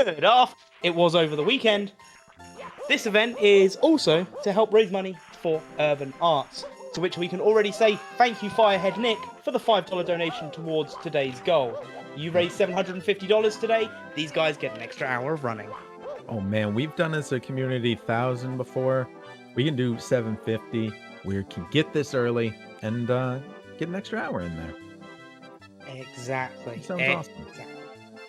Good off. It was over the weekend. This event is also to help raise money for urban arts, to which we can already say thank you, Firehead Nick, for the $5 donation towards today's goal. You raised $750 today. These guys get an extra hour of running. Oh man, we've done as a community 1,000 before. We can do 750. We can get this early and get an extra hour in there. Exactly. Sounds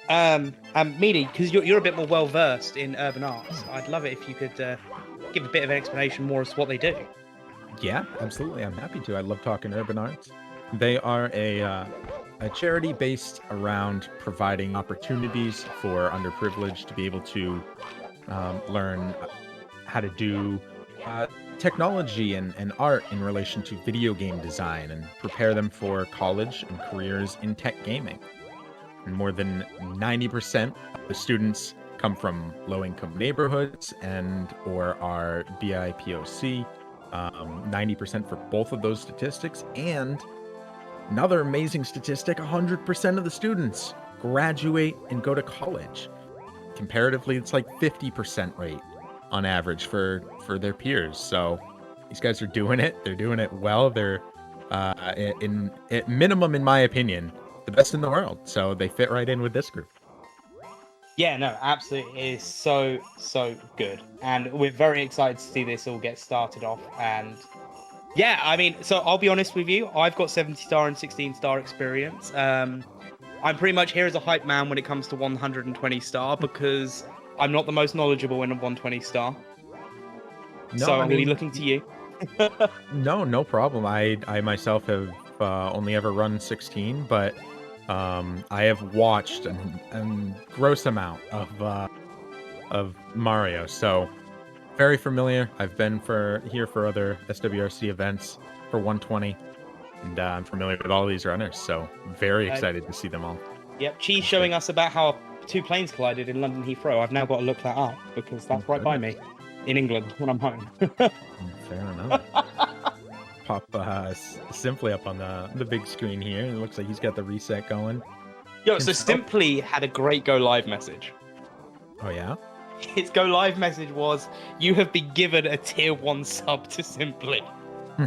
awesome. Meany, because you're a bit more well versed in urban arts, I'd love it if you could give a bit of an explanation more as to what they do. Yeah, absolutely. I'm happy to. I love talking urban arts. They are a charity based around providing opportunities for underprivileged to be able to learn how to do technology and art in relation to video game design and prepare them for college and careers in tech gaming. And more than 90% of the students come from low-income neighborhoods and or are BIPOC. 90% for both of those statistics. And another amazing statistic, 100% of the students graduate and go to college. Comparatively, it's like 50% rate on average for their peers. So these guys are doing it. They're doing it well. They're at minimum, in my opinion, the best in the world. So they fit right in with this group. Yeah, no, absolutely. It is so good. And we're very excited to see this all get started off. And yeah, I mean, so I'll be honest with you. I've got 70-star and 16-star experience. I'm pretty much here as a hype man when it comes to 120-star because I'm not the most knowledgeable in a 120-star. No, so I'm going to be looking to you. No problem. I myself have only ever run 16, but I have watched a gross amount of Mario, so very familiar. I've been here for other SWRC events for 120, and I'm familiar with all these runners, so very excited to see them all. Yep, Cheese showing us about how two planes collided in London Heathrow. I've now got to look that up because that's right by me in England when I'm home. Fair enough. Pop Simply up on the big screen here. It looks like he's got the reset going. Yo, so Simply had a great go live message. Oh yeah? His go live message was, "You have been given a tier 1 sub to Simply."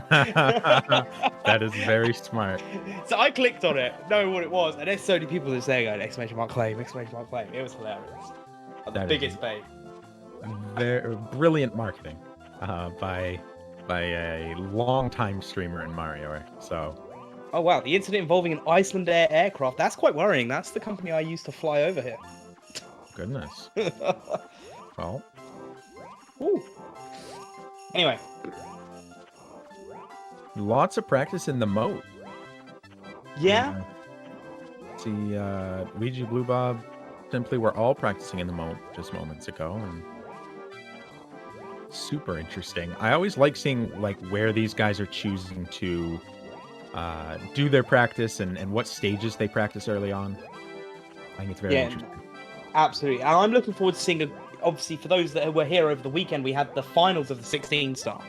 That is very smart. So I clicked on it, knowing what it was, and there's so many people that say, exclamation mark claim, exclamation mark claim. It was hilarious. The biggest bait. Very brilliant marketing by a long-time streamer in Mario. So. Oh wow, the incident involving an Icelandair aircraft. That's quite worrying. That's the company I used to fly over here. Goodness. Well. Ooh. Anyway. Lots of practice in the moat. Yeah. See, Luigi, Blue Bob, Simply were all practicing in the moat just moments ago, and super interesting. I always like seeing like where these guys are choosing to do their practice and what stages they practice early on. I think it's very interesting. Absolutely. And I'm looking forward to seeing, obviously, for those that were here over the weekend, we had the finals of the 16-star.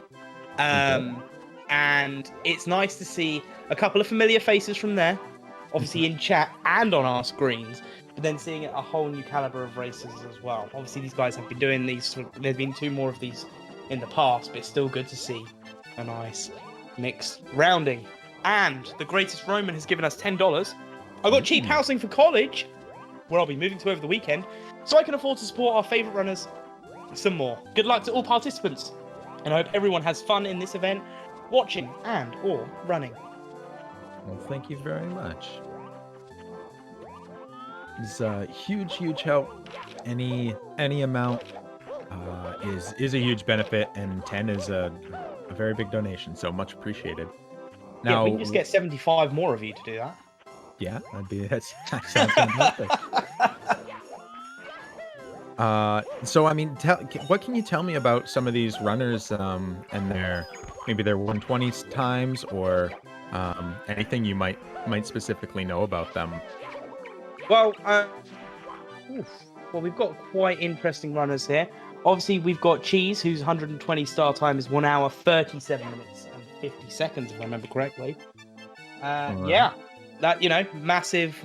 And it's nice to see a couple of familiar faces from there, obviously in chat and on our screens, but then seeing a whole new caliber of races as well. Obviously, these guys have been doing these, there's been 2 more of these in the past, but it's still good to see a nice mixed rounding. And the Greatest Roman has given us $10. I got cheap housing for college, where I'll be moving to over the weekend, so I can afford to support our favourite runners some more. Good luck to all participants, and I hope everyone has fun in this event, watching and or running. Well, thank you very much. It's a huge help. Any amount is a huge benefit, and 10 is a very big donation, so much appreciated. Now, we can just get 75 more of you to do that. Yeah, that sounds fantastic. So I mean, what can you tell me about some of these runners and their 120 times, or anything you might specifically know about them? Well, we've got quite interesting runners here. Obviously, we've got Cheese, whose 120-star time is 1 hour 37 minutes and 50 seconds, if I remember correctly. Yeah, that massive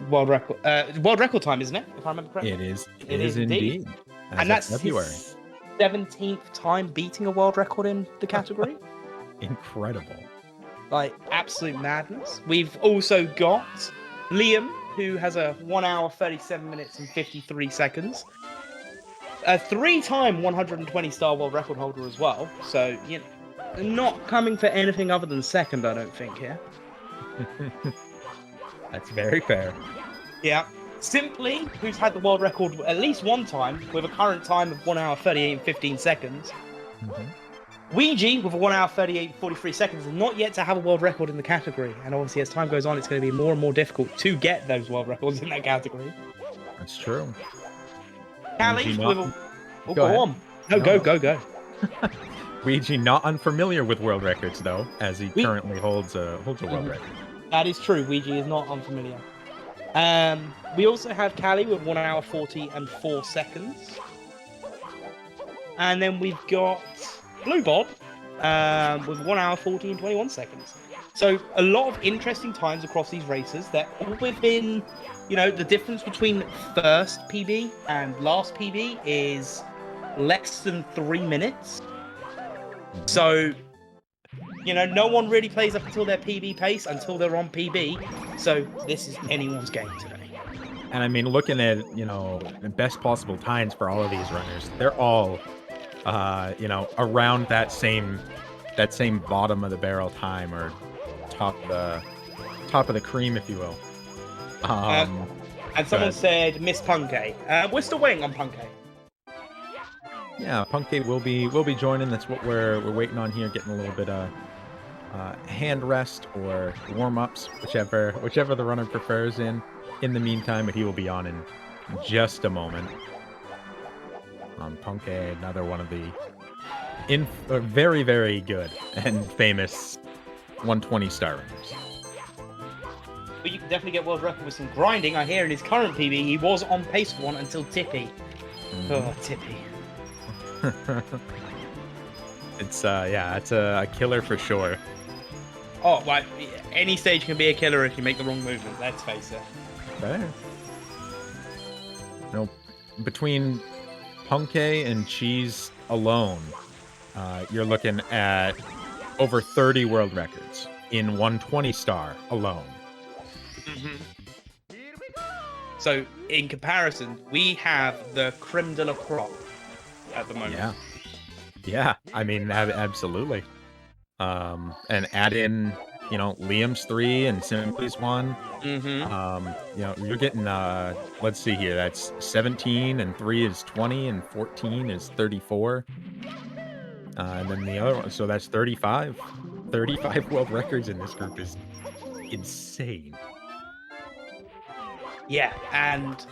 world record time, isn't it? If I remember correctly. It is. It is indeed. As And of that's February. his 17th time beating a world record in the category. Incredible. Like, absolute madness. We've also got Liam, who has a 1 hour, 37 minutes, and 53 seconds. A 3-time 120-star world record holder as well. So, you know, not coming for anything other than second, I don't think, here. That's very fair. Yeah. Simply, who's had the world record at least one time, with a current time of 1 hour, 38, and 15 seconds. Ouija, with a 1 hour, 38, and 43 seconds, and not yet to have a world record in the category. And obviously, as time goes on, it's going to be more and more difficult to get those world records in that category. That's true. Callie, with a... Oh, Go ahead. on. No, go. Ouija, not unfamiliar with world records, though, as he currently holds a world record. That is true. Ouija is not unfamiliar. We also have Callie with 1 hour, 40, and 4 seconds. And then we've got Blue Bob with 1 hour, 40, and 21 seconds. So a lot of interesting times across these races. They're all within, you know, the difference between first PB and last PB is less than 3 minutes. So, you know, no one really plays up until their PB pace, until they're on PB. So this is anyone's game today. And I mean, looking at, you know, the best possible times for all of these runners, they're all, you know, around that same bottom of the barrel time, or top of the cream, if you will. And someone said Miss Punkay. We're still waiting on Punkay. Yeah, Punkay will be joining. That's what we're waiting on here, getting a little bit of hand rest or warm ups, whichever the runner prefers. In the meantime, but he will be on in just a moment. Punkay, another one of the very, very good and famous 120-star runners. But you can definitely get world record with some grinding. I hear in his current PB, he was on pace for one until Tippy. Oh, Tippy. It's a killer for sure. Oh, well, any stage can be a killer if you make the wrong movement. Let's face it. Fair. No, between Punkay and Cheese alone, you're looking at over 30 world records in 120-star alone. So, in comparison, we have the creme de la crop at the moment. Yeah. I mean, absolutely. And add in, you know, Liam's 3 and Simply's 1. You know, you're getting let's see here, that's 17, and 3 is 20, and 14 is 34. And then the other one, so that's 35 world records in this group is insane. Yeah, and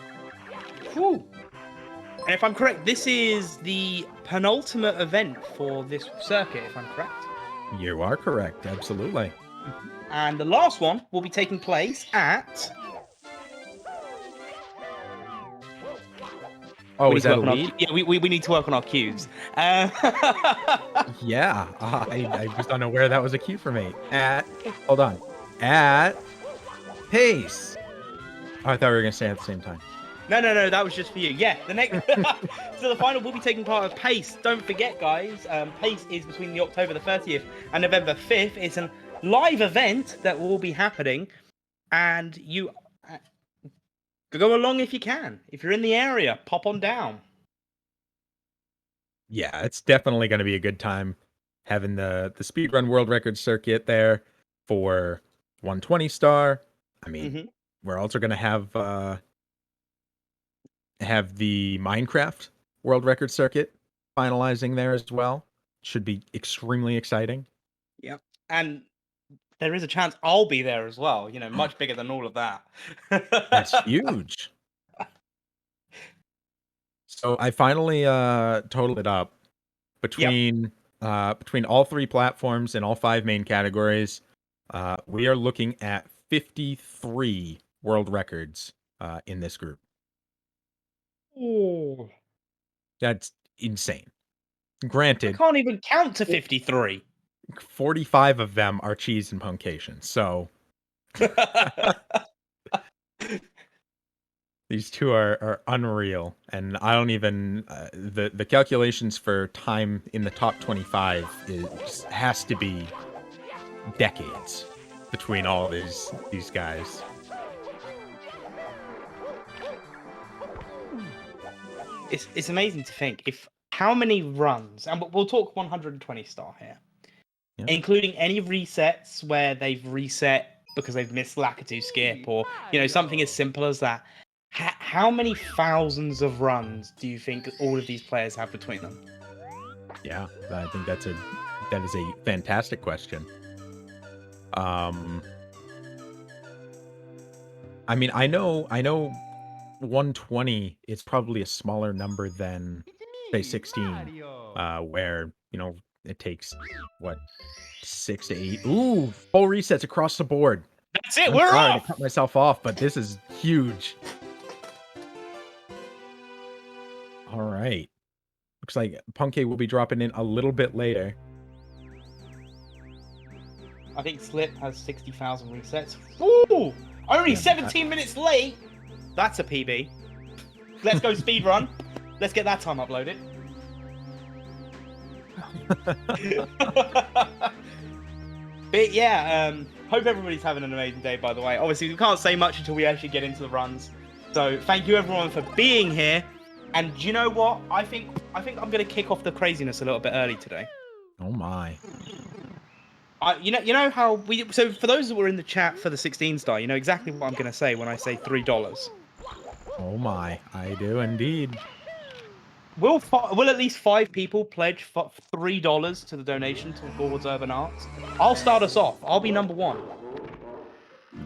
if I'm correct, this is the penultimate event for this circuit, if I'm correct. You are correct, absolutely. And the last one will be taking place at... Oh, is that a lead? Yeah, we need to work on our cues. Yeah, I was unaware that was a cue for me. Hold on. At pace. Oh, I thought we were going to say it at the same time. No, that was just for you. Yeah, the next... So the final will be taking part of Pace. Don't forget, guys, Pace is between the October the 30th and November 5th. It's a live event that will be happening, and you go along if you can. If you're in the area, pop on down. Yeah, it's definitely going to be a good time having the speedrun world record circuit there for 120-star. I mean, we're also going to have the Minecraft world record circuit finalizing there as well. Should be extremely exciting. Yep. And there is a chance I'll be there as well. You know, much bigger than all of that. That's huge. So I finally totaled it up between all 3 platforms and all 5 main categories. We are looking at 53 world records in this group. Oh, that's insane. Granted, I can't even count to 53. 45 of them are cheese and punctation. So These two are unreal, and I don't even the calculations for time in the top 25 has to be decades between all these guys. It's amazing to think if how many runs, and we'll talk 120 star here, Yeah. including any resets where they've reset because they've missed Lakitu skip or something as simple as that. How many thousands of runs do you think all of these players have between them? Yeah, I think that is a fantastic question. I mean, I know 120 is probably a smaller number than say 16, where it takes what 6 to 8. Ooh, full resets across the board. That's it. I'm We're sorry off. to cut myself off, but this is huge. All right. Looks like Punky will be dropping in a little bit later. I think Slip has 60,000 resets. Ooh, only 17 minutes late. That's a PB. Let's go speed run. Let's get that time uploaded. But yeah, hope everybody's having an amazing day, by the way. Obviously, we can't say much until we actually get into the runs. So thank you everyone for being here. And do you know what? I think I'm going to kick off the craziness a little bit early today. Oh my. You know how so for those that were in the chat for the 16 star, you know exactly what I'm going to say when I say $3. Oh my, I do indeed. Will at least 5 people pledge for $3 to the donation towards Urban Arts? I'll start us off. I'll be number 1.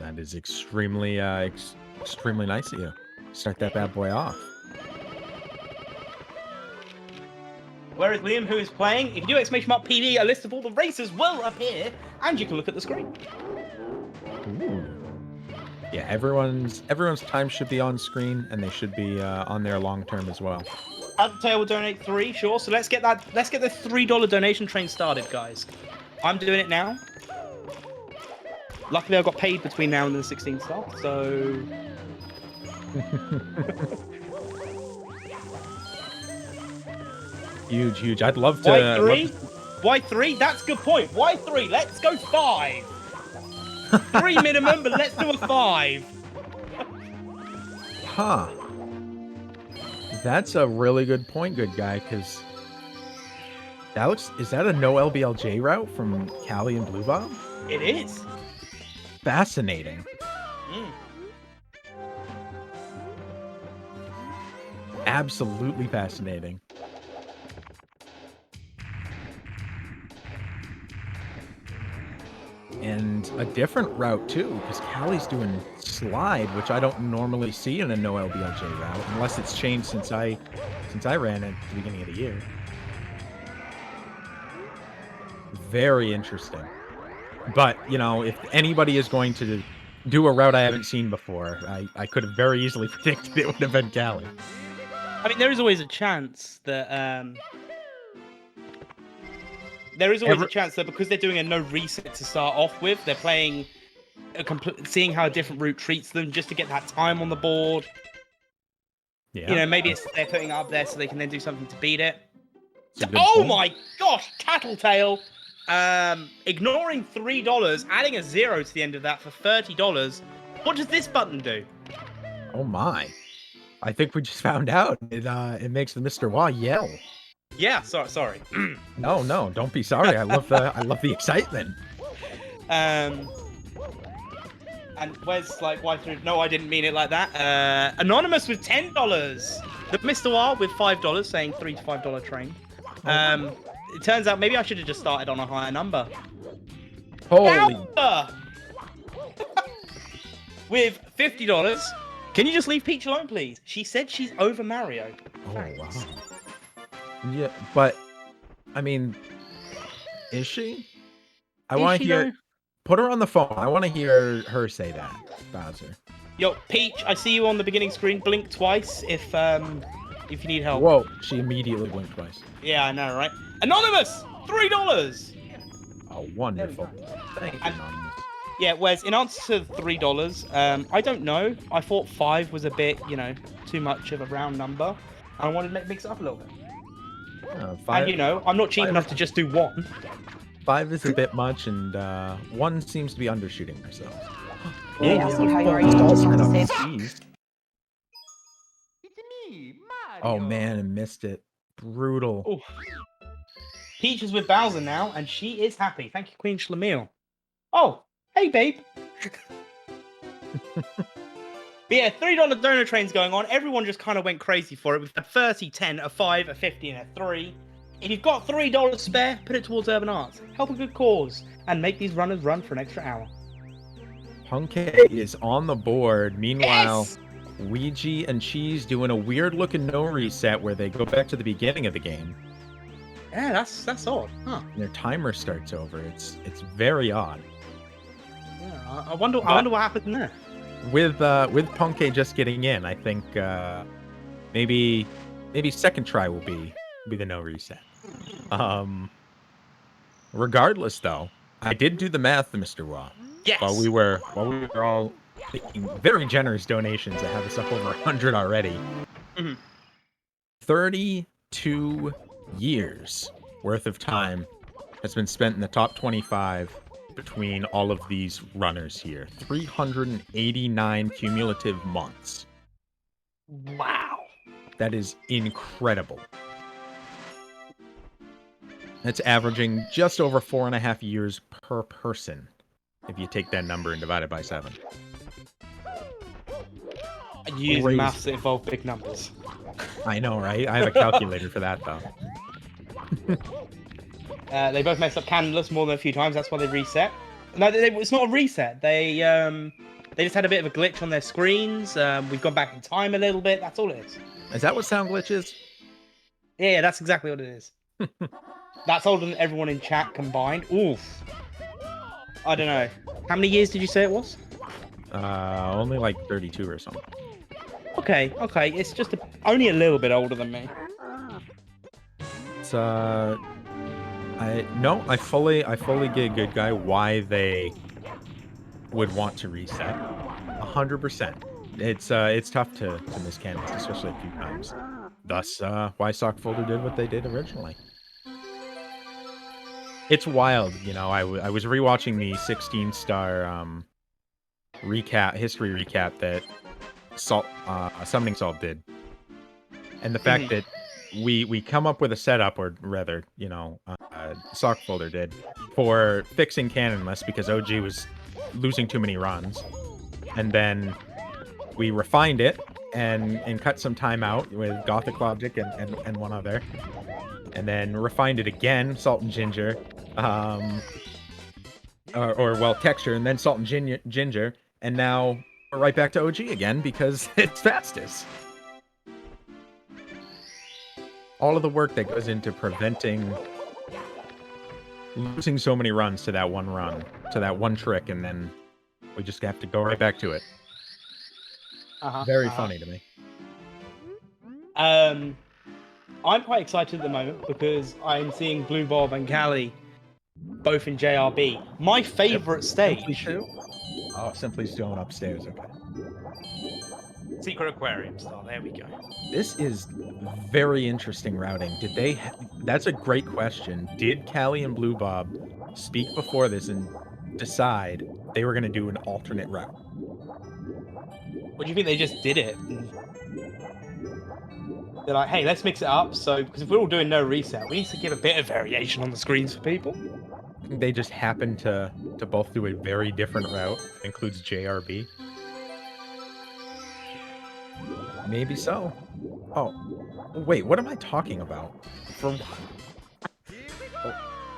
That is extremely extremely nice of you. Start that bad boy off. Where is Liam, who is playing? If you do !PB, a list of all the races will appear, and you can look at the screen. Ooh. Yeah, everyone's time should be on screen, and they should be on there long term as well. Undertale will donate 3, sure. So let's get the $3 donation train started, guys. I'm doing it now. Luckily, I got paid between now and the 16 star, so. Huge. I'd love to. Why 3? Why 3? That's a good point. Why 3? Let's go 5. 3 minimum, but let's do a 5. Huh. That's a really good point, good guy, because is that a no LBLJ route from Cali and Blue Bomb? It is. Fascinating. Absolutely fascinating. And a different route too, because Cali's doing slide, which I don't normally see in a no LBLJ route, unless it's changed since I ran it at the beginning of the year. Very interesting. But if anybody is going to do a route I haven't seen before, I could have very easily predicted it would have been Cali. I mean, there is always a chance that because they're doing a no reset to start off with, they're playing seeing how a different route treats them just to get that time on the board. Yeah. Maybe they're putting it up there so they can then do something to beat it. Oh my gosh, Tattletale! Ignoring $3, adding a 0 to the end of that for $30. What does this button do? Oh my! I think we just found out. It makes the Mr. Wah yell. Yeah, sorry. No, don't be sorry. I love the excitement. And where's why through? No, I didn't mean it like that. Anonymous with $10. The Mr. Wah with $5, saying $3 to $5 train. It turns out maybe I should have just started on a higher number. Holy! With $50. Can you just leave Peach alone, please? She said she's over Mario. Oh wow. Yeah, but I mean, is she? I want to hear. Put her on the phone. I want to hear her say that, Bowser. Yo, Peach, I see you on the beginning screen. Blink twice if you need help. Whoa, she immediately blinked twice. Yeah, I know, right? Anonymous, $3. Oh, wonderful. Thank you, Anonymous. Yeah, whereas in answer to $3, I don't know. I thought 5 was a bit, too much of a round number. I wanted to mix it up a little bit. Five, And I'm not cheap five enough is- to just do 1. 5 is a bit much, and 1 seems to be undershooting ourselves. Hey, Yeah. Elsie, how are you? Just want to say Jeez. Oh man, I missed it. Brutal. Oh. Peach is with Bowser now, and she is happy. Thank you, Queen Schlemiel. Oh, hey, babe. But yeah, $3 donor trains going on. Everyone just kind of went crazy for it. We've had 30, 10, a 5, a 50, and a 3. If you've got $3 spare, put it towards Urban Arts. Help a good cause, and make these runners run for an extra hour. Punkay is on the board. Meanwhile, Yes! Ouija and Cheese doing a weird-looking no reset where they go back to the beginning of the game. Yeah, that's odd, huh? And their timer starts over. It's very odd. Yeah, I wonder what happened there. With Punkay just getting in, I think maybe second try will be the no reset. Regardless, though, I did do the math, Mr. Wah. Yes. While we were all making very generous donations that have us up over 100 already. Mhm. 32 years worth of time has been spent in the top 25 between all of these runners here. 389 cumulative months. Wow. That is incredible. That's averaging just over 4.5 years per person, if you take that number and divide it by 7. You use Crazy. maths that involve big numbers. I know, right? I have a calculator for that, though. They both messed up Candleless more than a few times. That's why they reset. No, it's not a reset. They just had a bit of a glitch on their screens. We've gone back in time a little bit. That's all it is. Is that what sound glitch is? Yeah, that's exactly what it is. That's older than everyone in chat combined. Oof. I don't know. How many years did you say it was? Only like 32 or something. Okay. It's just only a little bit older than me. It's I fully get Good Guy why they would want to reset. 100%. It's tough to miss Canvas, especially a few times. Thus, why Sockfolder did what they did originally. It's wild, I was rewatching the 16-star history recap that Summoning Salt did, and the fact that we come up with a setup, or rather, Sockfolder did, for fixing Canonless because OG was losing too many runs, and then we refined it and cut some time out with Gothic Logic and one other, and then refined it again, Salt and Ginger, Texture, and then Salt and Ginger, and now we're right back to OG again because it's fastest. All of the work that goes into preventing losing so many runs to that one run, to that one trick, and then we just have to go right back to it. Very funny to me. I'm quite excited at the moment because I'm seeing Blue Bob and Callie both in JRB. My favorite stage. Oh, Simply Stone upstairs. Okay. Secret Aquarium style. There we go. This is very interesting routing. Did they? That's a great question. Did Callie and Blue Bob speak before this and decide they were going to do an alternate route? What do you think? They just did it. They're like, hey, let's mix it up. So, because if we're all doing no reset, we need to give a bit of variation on the screens for people. They just happened to both do a very different route that includes JRB. Maybe so. Oh, wait, what am I talking about?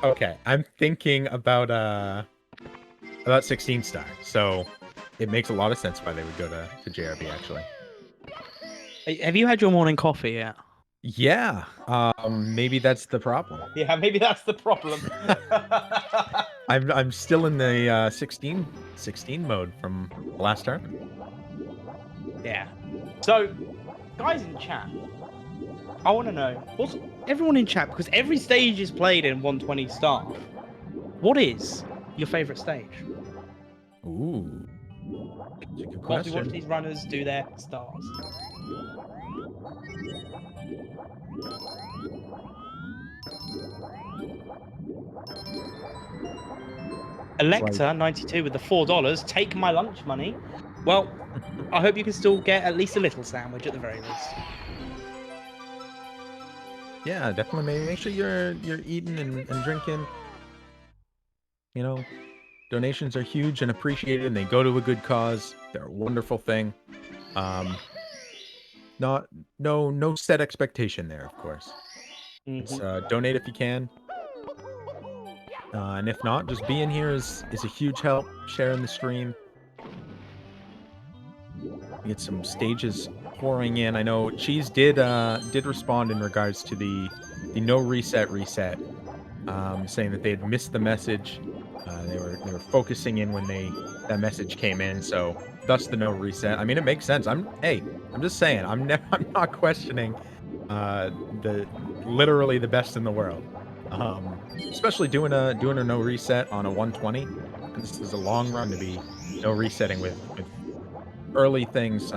Okay, I'm thinking about 16 star. So it makes a lot of sense why they would go to JRB actually. Have you had your morning coffee yet? Yeah, maybe that's the problem. Yeah, maybe that's the problem. I'm still in the 16 mode from last turn. Yeah. So, guys in chat, I want to know, what's everyone in chat, because every stage is played in 120 star. What is your favorite stage? Ooh. That's a good Whilst we watch question. these runners do their stars. Electa 92 with the $4. Take my lunch money. Well, I hope you can still get at least a little sandwich at the very least. Yeah, definitely. Make sure you're eating and drinking. You know, donations are huge and appreciated, and they go to a good cause. They're a wonderful thing. Not no set expectation there, of course. It's, donate if you can. And if not, just being here is a huge help. Sharing the stream. We get some stages pouring in. I know Cheese did respond in regards to the no reset, saying that they had missed the message. They were focusing in when that message came in, so thus the no reset. I mean, it makes sense. I'm just saying. I'm not questioning literally the best in the world. Especially doing a no reset on a 120. This is a long run to be no resetting with early things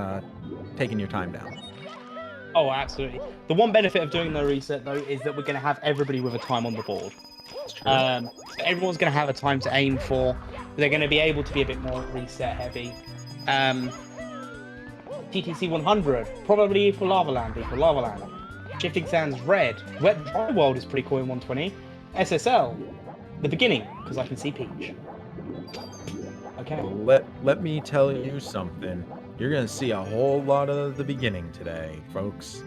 taking your time down. Oh, absolutely. The one benefit of doing no reset, though, is that we're going to have everybody with a time on the board. That's true. So everyone's going to have a time to aim for. They're going to be able to be a bit more reset heavy. TTC 100, probably for Lava Land. Shifting Sands Red. Wet Dry World is pretty cool in 120. SSL, the beginning, because I can see Peach. Okay. Let me tell you something. You're going to see a whole lot of the beginning today, folks.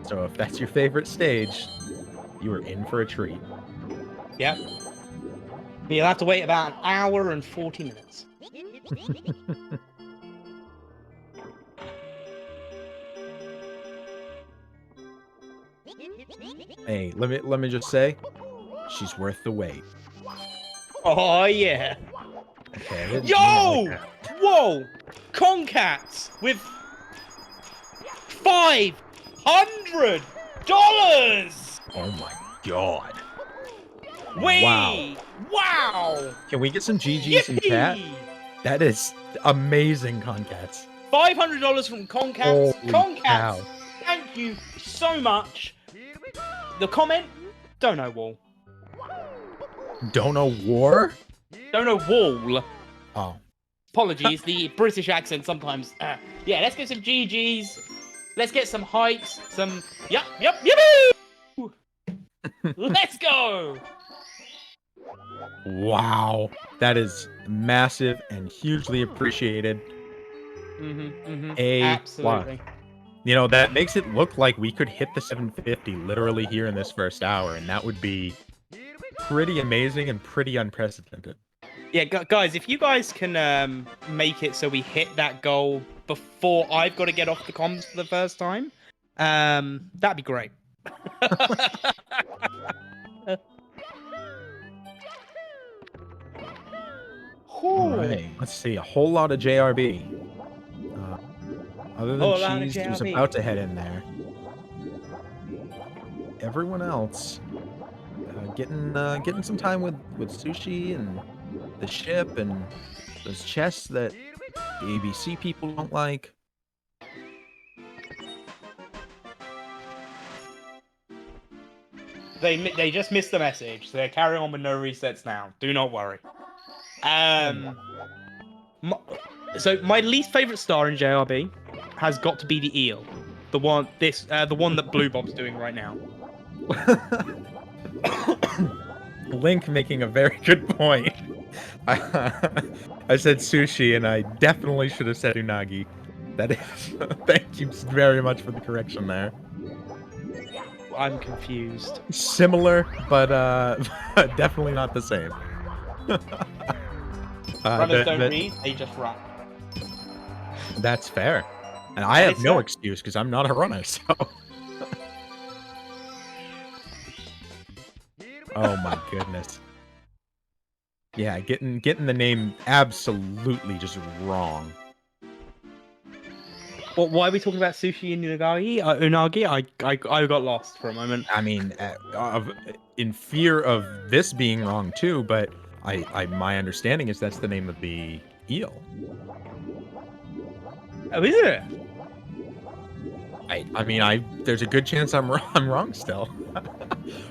So if that's your favorite stage, you are in for a treat. Yep. But you'll have to wait about an hour and 40 minutes. Hey, let me just say, she's worth the wait. Oh, yeah. Okay. Yo! Whoa! Concats with $500! Oh my god. Wait! Wow! Can we get some GGs in chat? That is amazing, Concats. $500 from Concats. Holy Concats, cow. thank you so much. The comment, Dono Wall. Dono War? Dono Wall. Oh. Apologies, the British accent sometimes. Yeah, let's get some GGs. Let's get some heights. Some. Yup. Let's go. Wow. That is massive and hugely appreciated. Absolutely. You know, that makes it look like we could hit the 750 literally here in this first hour, and that would be pretty amazing and pretty unprecedented. Yeah, guys, if you guys can make it so we hit that goal before I've got to get off the comms for the first time, that'd be great. All right, let's see. A whole lot of JRB. Other than Cheese, who's about to head in there. Everyone else getting some time with Sushi and the ship and those chests that the ABC people don't like. They just missed the message, so they're carrying on with no resets now. Do not worry. So my least favorite star in JRB has got to be the eel, the one that Blue Bob's doing right now. Link making a very good point. I said Sushi, and I definitely should have said Unagi. That is. Thank you very much for the correction there. I'm confused. Similar, but definitely not the same. Runners don't read; they just run. That's fair, and I have no excuse because I'm not a runner. So. Oh my goodness. Yeah, getting the name absolutely just wrong. Well, why are we talking about Sushi and Unagi? I got lost for a moment. I mean, in fear of this being wrong too, but my understanding is that's the name of the eel. Oh, is it? I mean, there's a good chance I'm wrong still.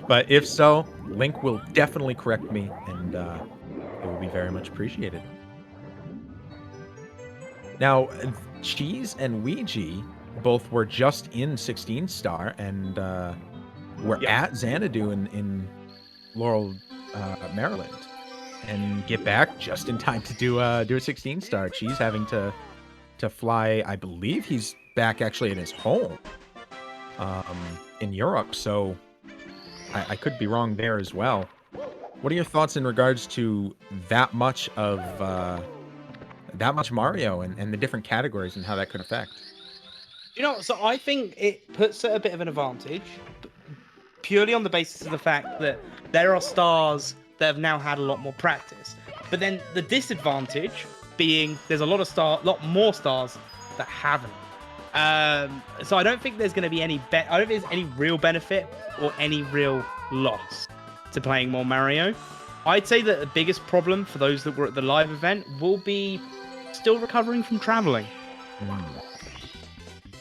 But if so, Link will definitely correct me, and it will be very much appreciated. Now, Cheese and Ouija both were just in 16 star, and were at Xanadu in Laurel, Maryland, and get back just in time to do a 16 star. Cheese having to fly. I believe he's back actually at his home in Europe, so I could be wrong there as well. What are your thoughts in regards to that much of Mario and the different categories and how that could affect? So I think it puts it a bit of an advantage, purely on the basis of the fact that there are stars that have now had a lot more practice. But then the disadvantage being there's a lot more stars that haven't. So I don't think there's going to be I don't think there's any real benefit or any real loss to playing more Mario. I'd say that the biggest problem for those that were at the live event will be still recovering from traveling.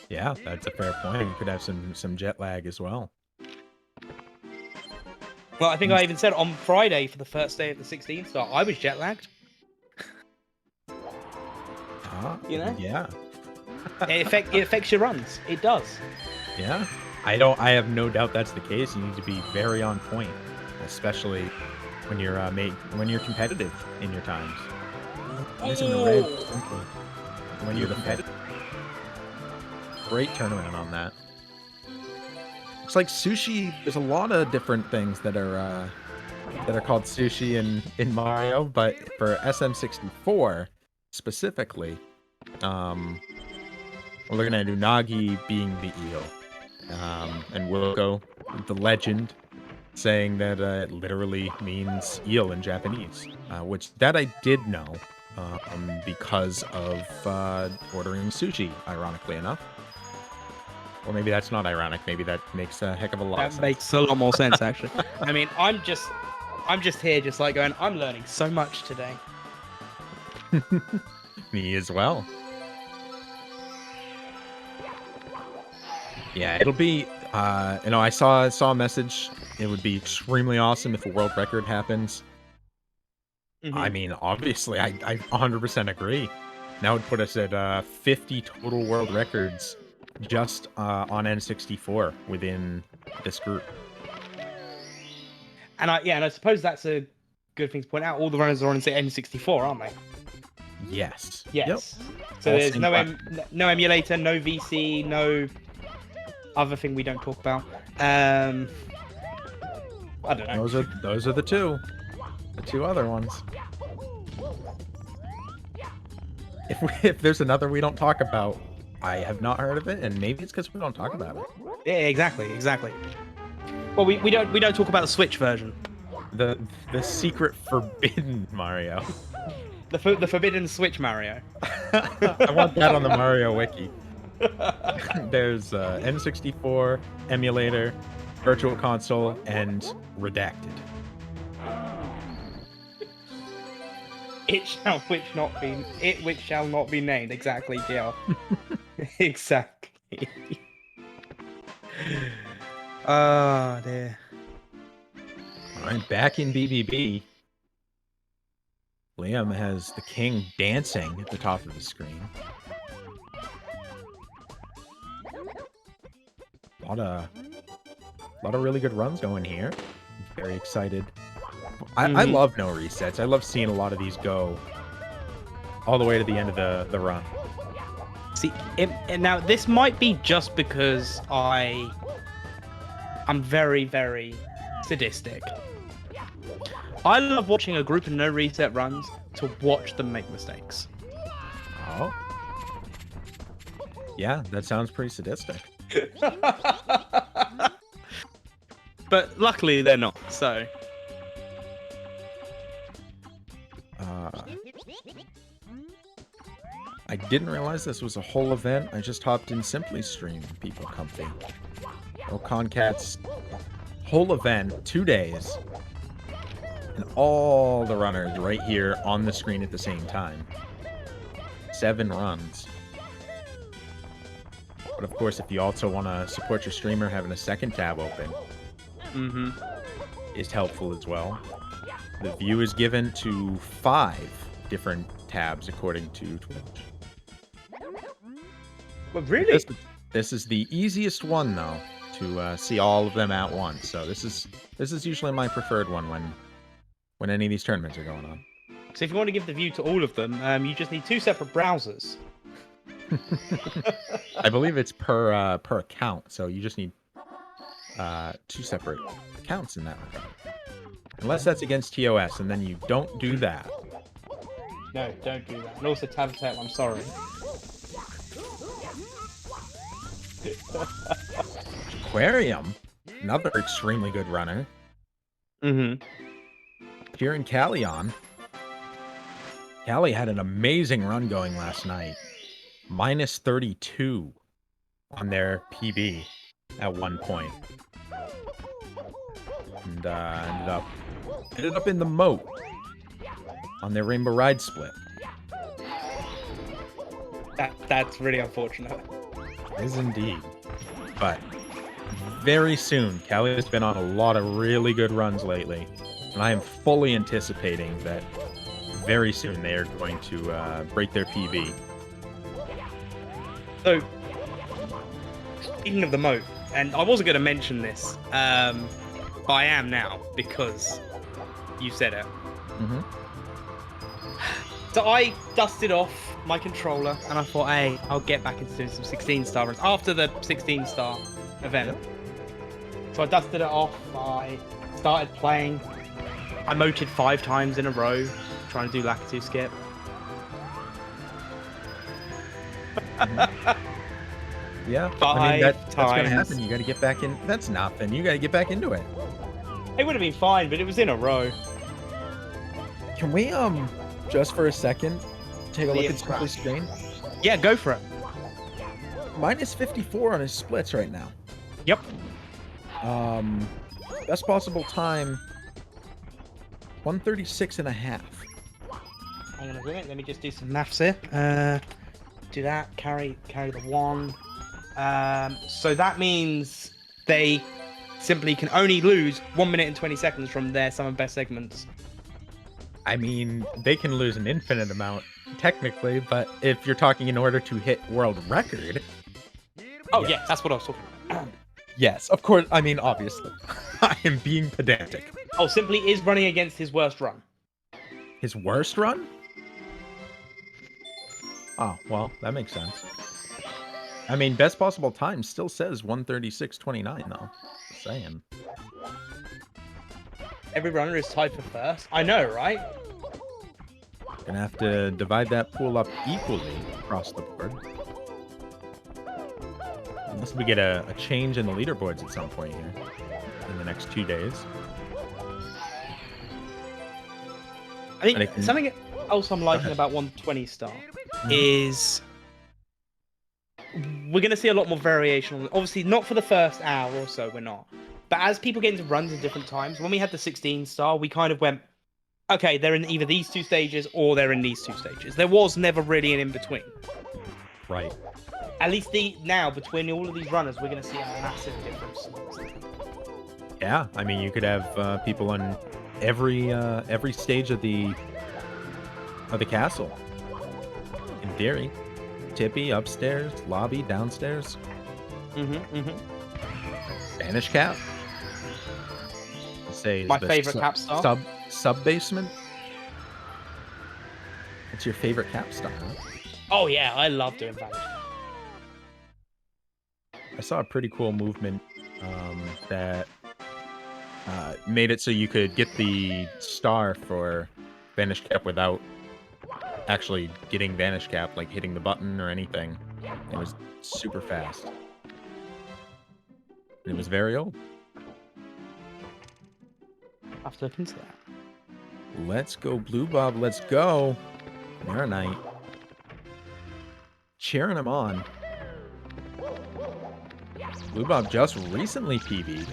Yeah, that's a fair point. You could have some jet lag as well. Well, I think I even said on Friday for the first day of the 16 star, I was jet lagged. Yeah. It affects your runs. It does. Yeah. I have no doubt that's the case. You need to be very on point, especially when you're competitive in your times. When you're competitive. Great tournament on that. Looks like sushi. There's a lot of different things that are called sushi in Mario, but for SM64 specifically, we're looking at Unagi being the eel, and Wilco, the legend, saying that it literally means eel in Japanese, which that I did know because of ordering sushi, ironically enough. Or maybe that's not ironic. Maybe that makes a heck of a lot of sense. That makes a lot more sense, actually. I mean, I'm just here just like going, I'm learning so much today. Me as well. Yeah, it'll be, I saw a message. It would be extremely awesome if a world record happens. Mm-hmm. I mean, obviously, I 100% agree. That would put us at 50 total world records just on N64 within this group. And I suppose that's a good thing to point out. All the runners are on N64, aren't they? Yes. Yes. Yep. So there's no emulator, no VC, no other thing we don't talk about. I don't know. Those are the two other ones. If there's another we don't talk about, I have not heard of it, and maybe it's because we don't talk about it. Yeah, exactly. Well, we don't talk about the Switch version. The secret forbidden Mario. The forbidden Switch Mario. I want that on the Mario wiki. There's N64, emulator, virtual console, and redacted. Which shall not be named. Exactly, Gil. Exactly. Oh dear. Alright, back in BBB. Liam has the king dancing at the top of the screen. A lot of really good runs going here. Very excited. I love no resets. I love seeing a lot of these go all the way to the end of the run. See, and now this might be just because I'm very, very sadistic. I love watching a group of no reset runs to watch them make mistakes. Oh. Yeah, that sounds pretty sadistic. But luckily they're not, so. I didn't realize this was a whole event. I just hopped in Simply Stream, people comfy. Concat's whole event, 2 days. And all the runners right here on the screen at the same time. 7 runs. But of course, if you also want to support your streamer, having a second tab open is helpful as well. The view is given to 5 different tabs according to Twitch. But really? This is the easiest one though to see all of them at once. So this is usually my preferred one when any of these tournaments are going on. So if you want to give the view to all of them, you just need 2 separate browsers. I believe it's per account, so you just need 2 separate accounts in that regard. Unless that's against TOS, and then you don't do that. No, don't do that. And also Tab, I'm sorry. Aquarium, another extremely good runner. Here in Callion. Callie had an amazing run going last night. Minus 32 on their PB at one point. And ended up in the moat on their Rainbow Ride split. That's really unfortunate. It is indeed. But very soon, Callie has been on a lot of really good runs lately. And I am fully anticipating that very soon they are going to break their PB. So, speaking of the moat, and I wasn't going to mention this, but I am now because you said it. So I dusted off my controller and I thought, hey, I'll get back into doing some 16-star runs after the 16-star event. So I dusted it off, I started playing. I moted 5 times in a row, trying to do Lakitu skip. Yeah, 5 I mean, that's going to times. happen. You got to get back in. That's nothing. You got to get back into it. It would have been fine, but it was in a row. Can we, just for a second, take a look at Simply's screen? Yeah, go for it. Minus 54 on his splits right now. Yep. Best possible time, 136.5. Hang on a minute, let me just do some maths here. Do that, carry the 1. So that means they simply can only lose 1 minute and 20 seconds from their some of best segments. I mean, they can lose an infinite amount, technically, but if you're talking in order to hit world record... Oh, yeah, that's what I was talking about. Yes, of course. I mean, obviously. I am being pedantic. Oh, Simply is running against his worst run. His worst run? Oh, well, that makes sense. I mean, best possible time still says 136.29, though. Just saying. Every runner is tied for first. I know, right? Gonna have to divide that pool up equally across the board. Unless we get a change in the leaderboards at some point here in the next 2 days. I think something else I'm liking about 120-star is we're going to see a lot more variation. Obviously, not for the first hour or so, we're not. But as people get into runs at different times, when we had the 16-star, we kind of went, okay, they're in either these 2 stages or they're in these 2 stages. There was never really an in-between. Right. At least now, between all of these runners, we're going to see a massive difference. Yeah, I mean, you could have people on every stage of the castle. In theory, Tippy upstairs, lobby downstairs. Spanish cap. Say my favorite cap star. Sub basement. What's your favorite cap star? Huh? Oh yeah, I love doing Vanish. I saw a pretty cool movement that made it so you could get the star for Vanish Cap without actually getting Vanish Cap, like hitting the button or anything. It was super fast. It was very old. I'll have to look into that. Let's go, Blue Bob. Let's go. Mirror Knight. Cheering him on. Blue Bob just recently PB'd.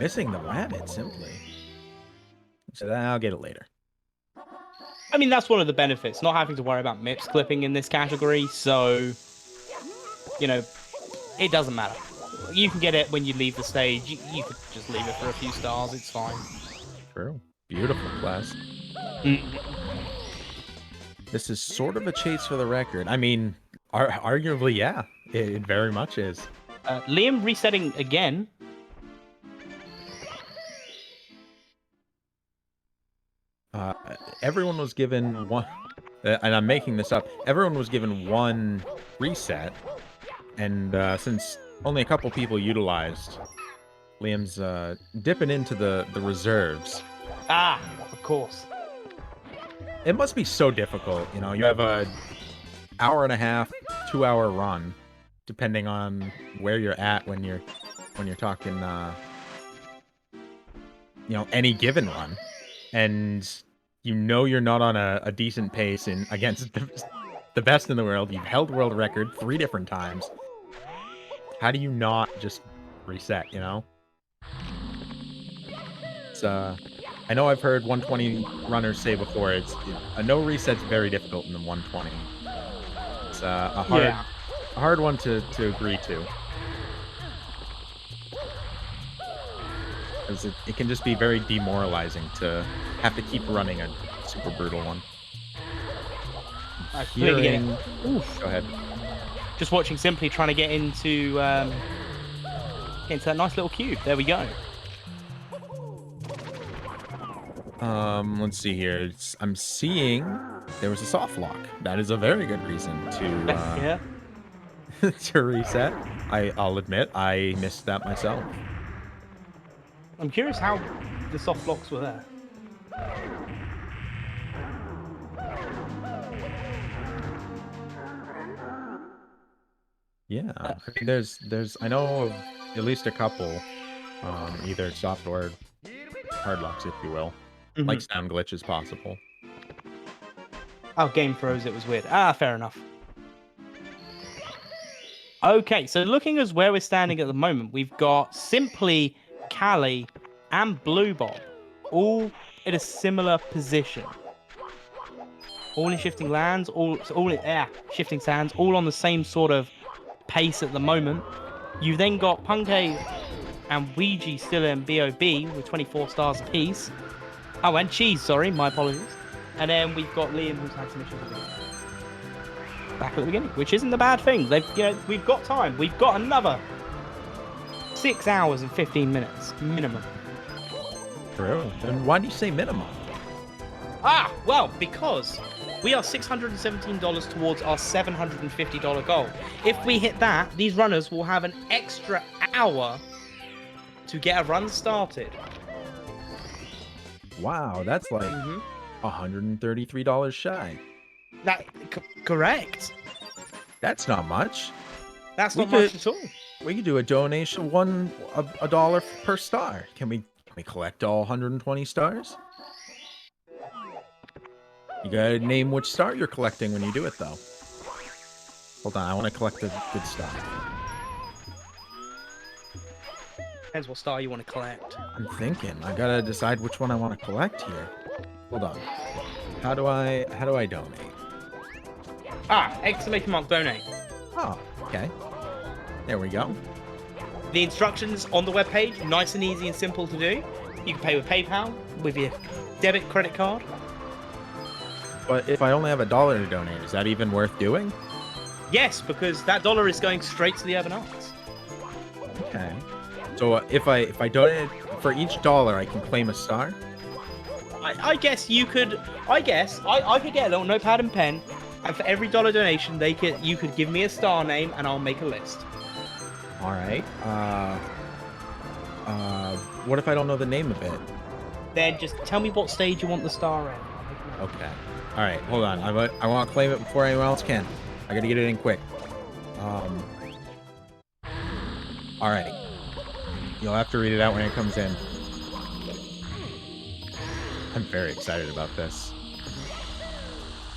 Missing the rabbit, Simply. So I'll get it later. I mean, that's one of the benefits, not having to worry about MIPS clipping in this category. So, you know, it doesn't matter. You can get it when you leave the stage. You could just leave it for a few stars. It's fine. True. Beautiful class. This is sort of a chase for the record. I mean, arguably, yeah, it very much is. Liam resetting again. Everyone was given one, and I'm making this up. Everyone was given one reset, and since only a couple people utilized, Liam's dipping into the reserves. Ah, of course. It must be so difficult, you know. You have a hour and a half, 2-hour run, depending on where you're at when you're talking, you know, any given run, and you know you're not on a decent pace against the best in the world. You've held world record 3 different times. How do you not just reset, you know? It's I know I've heard 120 runners say before, a no reset's very difficult in the 120. It's a hard one to agree to. Because it can just be very demoralizing to have to keep running a super brutal one. I completely get it. Go ahead. Just watching Simply trying to get into that nice little cube. There we go. Let's see here. I'm seeing there was a soft lock. That is a very good reason to to reset. I'll admit I missed that myself. I'm curious how the soft locks were there. Yeah, I mean, there's I know of at least a couple, either soft or hard locks, if you will. Like sound glitch is possible. Oh, game froze. It was weird. Ah, fair enough. Okay, so looking as where we're standing at the moment, we've got Simply, Callie, and Blue Bob all in a similar position. All in shifting lands, all in shifting sands, all on the same sort of pace at the moment. You've then got Punkay and Ouija still in BOB with 24 stars apiece. Oh, and Cheese, sorry, my apologies. And then we've got Liam, who's had some issues back at the beginning, which isn't a bad thing. We've got time. We've got another 6 hours and 15 minutes minimum. True. And why do you say minimum? Ah, well, because we are $617 towards our $750 goal. If we hit that, these runners will have an extra hour to get a run started. Wow, that's like $133 shy. Correct. That's not much. That's not much at all. We could do a donation, a dollar per star. Can we collect all 120 stars? You gotta name which star you're collecting when you do it, though. Hold on, I want to collect a good star. Depends what star you want to collect. I'm thinking. I gotta decide which one I want to collect here. Hold on. How do I donate? Exclamation mark donate. Oh, okay. There we go. The instructions on the webpage, nice and easy and simple to do. You can pay with PayPal, with your debit credit card. But if I only have $1 to donate, is that even worth doing? Yes, because that dollar is going straight to the Urban Arts. Okay. So if I donate for each dollar, I can claim a star? I guess you could. I guess I could get a little notepad and pen, and for every dollar donation, you could give me a star name, and I'll make a list. All right. What if I don't know the name of it? Then just tell me what stage you want the star in. Okay. All right. Hold on. I want to claim it before anyone else can. I got to get it in quick. All right. You'll have to read it out when it comes in. I'm very excited about this.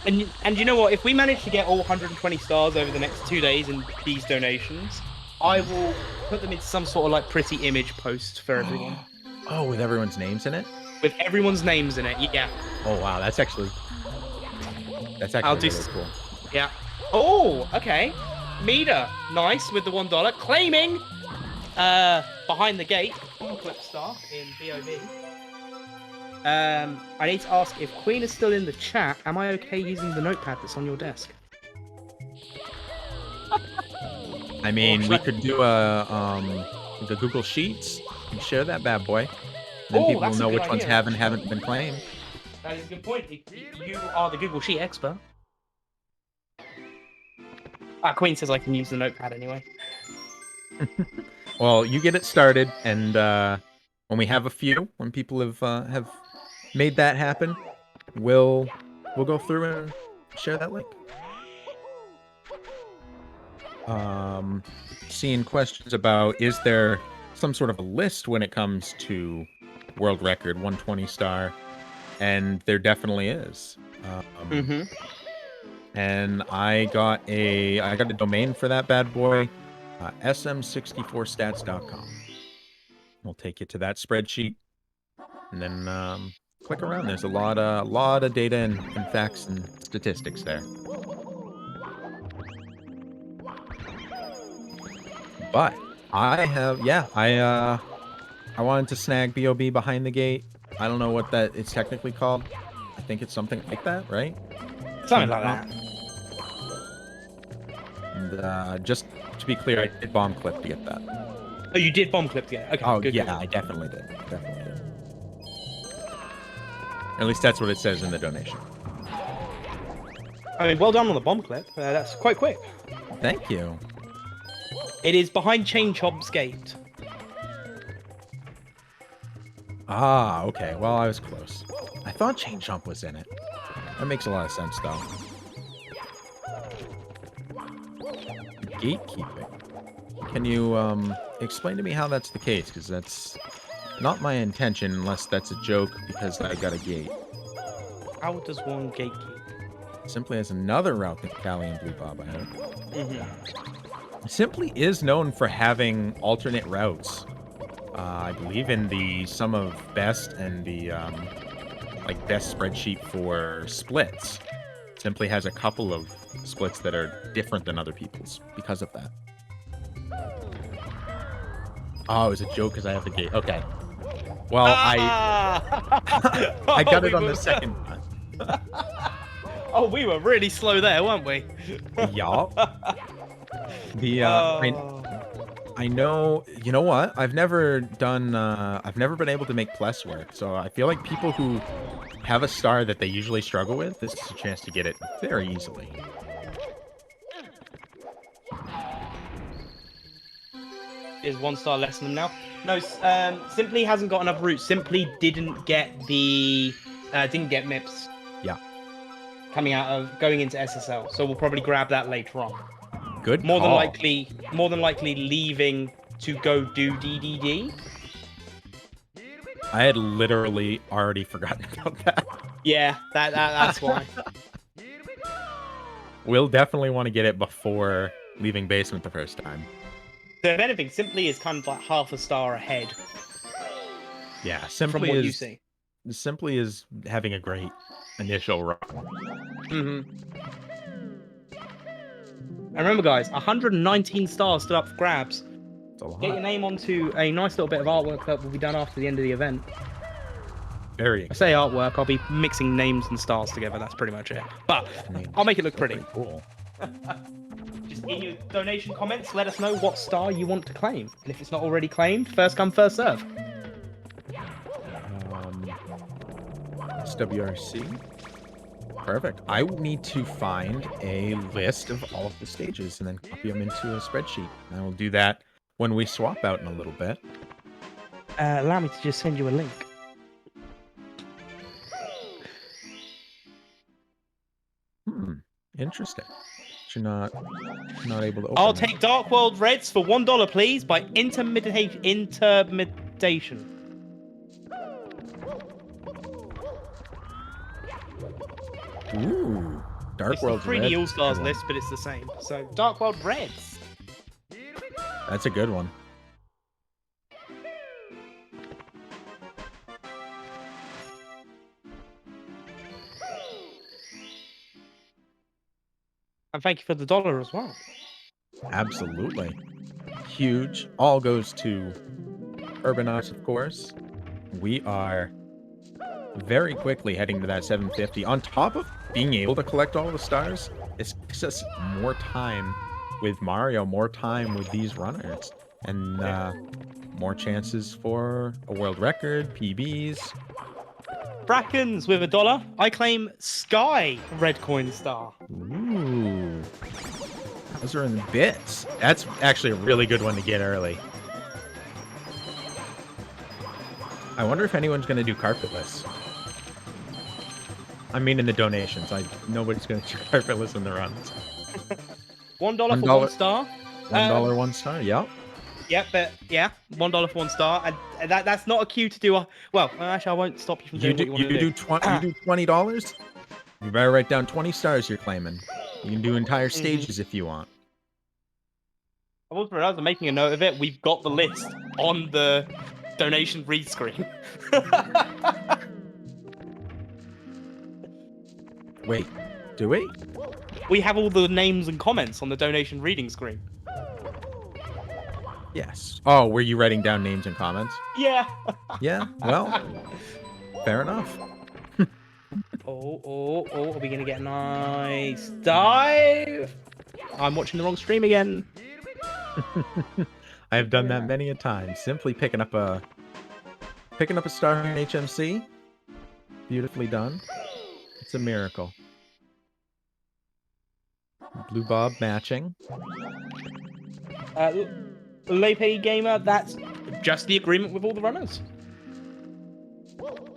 And you know what? If we manage to get all 120 stars over the next 2 days in these donations, I will put them into some sort of like pretty image post for everyone. Oh, with everyone's names in it? With everyone's names in it, yeah. Oh, wow. That's actually That's I'll actually do. really cool. Yeah. Oh, okay. Meter, nice with the $1. Claiming. Behind the gate, clip star in VOD. I need to ask if Queen is still in the chat. Am I okay using the notepad that's on your desk? I mean, we could do the Google Sheets and share that bad boy. Then Oh, people will that's a know good which ones idea, have and actually. haven't been claimed. That is a good point. You are the Google Sheet expert. Queen says I can use the notepad anyway. Well, you get it started, and when we have a few, when people have made that happen, we'll go through and share that link. Seeing questions about, is there some sort of a list when it comes to world record 120 star? And there definitely is. And I got a domain for that bad boy, sm64stats.com. We'll take you to that spreadsheet, and then click around. There's a lot of data and facts and statistics there. But I wanted to snag BOB behind the gate. I don't know what that it's technically called. I think it's something like that, right? Something like that. And just to be clear, I did bomb clip to get that. Oh, you did bomb clip to get it? Okay. Oh, good, yeah, good. I definitely did. Definitely did. At least that's what it says in the donation. I mean, well done on the bomb clip. That's quite quick. Thank you. It is behind Chain Chob's gate. Ah, okay. Well, I was close. I thought Chain Chomp was in it. That makes a lot of sense, though. Gatekeeping. Can you explain to me how that's the case? Because that's not my intention, unless that's a joke because I got a gate. How does one gatekeep? Simply as another route that Callie and Blue Bob have. Simply is known for having alternate routes. I believe in the sum of best and the like best spreadsheet for splits. Simply has a couple of splits that are different than other people's because of that. Oh, it was a joke because I have the gate. Okay. Well, I got it on the second time. Oh, we were really slow there, weren't we? Yup. I know, you know what? I've never been able to make plus work. So I feel like people who have a star that they usually struggle with, this is a chance to get it very easily. Is 1 star less than them now? No, Simply hasn't got enough routes. Simply didn't get MIPS. Yeah. Going into SSL. So we'll probably grab that later on. Good more call. More than likely leaving to go do DDD. I had literally already forgotten about that. Yeah, that's why. We'll definitely want to get it before leaving basement the first time. So if anything, Simply is kind of like half a star ahead. Yeah, Simply from what is, you see. Simply is having a great initial run. And remember, guys, 119 stars still up for grabs. It's a lot. Get your name onto a nice little bit of artwork that will be done after the end of the event. Very I say artwork, I'll be mixing names and stars together. That's pretty much it. But I'll make it look pretty. Cool. Just in your donation comments, let us know what star you want to claim. And if it's not already claimed, first come, first serve. SWRC. Perfect. I need to find a list of all of the stages and then copy them into a spreadsheet. And I will do that when we swap out in a little bit. Allow me to just send you a link. Interesting. You're not able to open I'll that. take Dark World Reds for $1, please, by intermediation. Ooh, Dark World It's the 3D Red. All-Stars list, but it's the same. So, Dark World Reds. That's a good one. And thank you for the dollar as well. Absolutely. Huge. All goes to Urbanites, of course. We are very quickly heading to that 750. On top of being able to collect all the stars, it gives us more time with Mario, more time with these runners, and more chances for a world record, PBs. Brackens with $1. I claim Sky red coin star. Ooh. Those are in bits. That's actually a really good one to get early. I wonder if anyone's going to do carpetless. I mean, in the donations. Nobody's going to do carpetless in the runs. $1 for 1 star. $1 1 star, yep. Yeah, but yeah, $1 for 1 star, and that's not a cue to do a. Well, actually, I won't stop you from doing what you want to do. You do $20. You better write down 20 stars you're claiming. You can do entire stages if you want. I was realized I'm making a note of it. We've got the list on the donation read screen. Wait, do we? We have all the names and comments on the donation reading screen. Yes. Oh, were you writing down names and comments? Yeah. Yeah, well, fair enough. Oh, are we gonna get a nice dive? I'm watching the wrong stream again. I have done that many a time. Simply picking up a star in HMC. Beautifully done. It's a miracle. Blue Bob matching. Lepe Gamer, that's just the agreement with all the runners.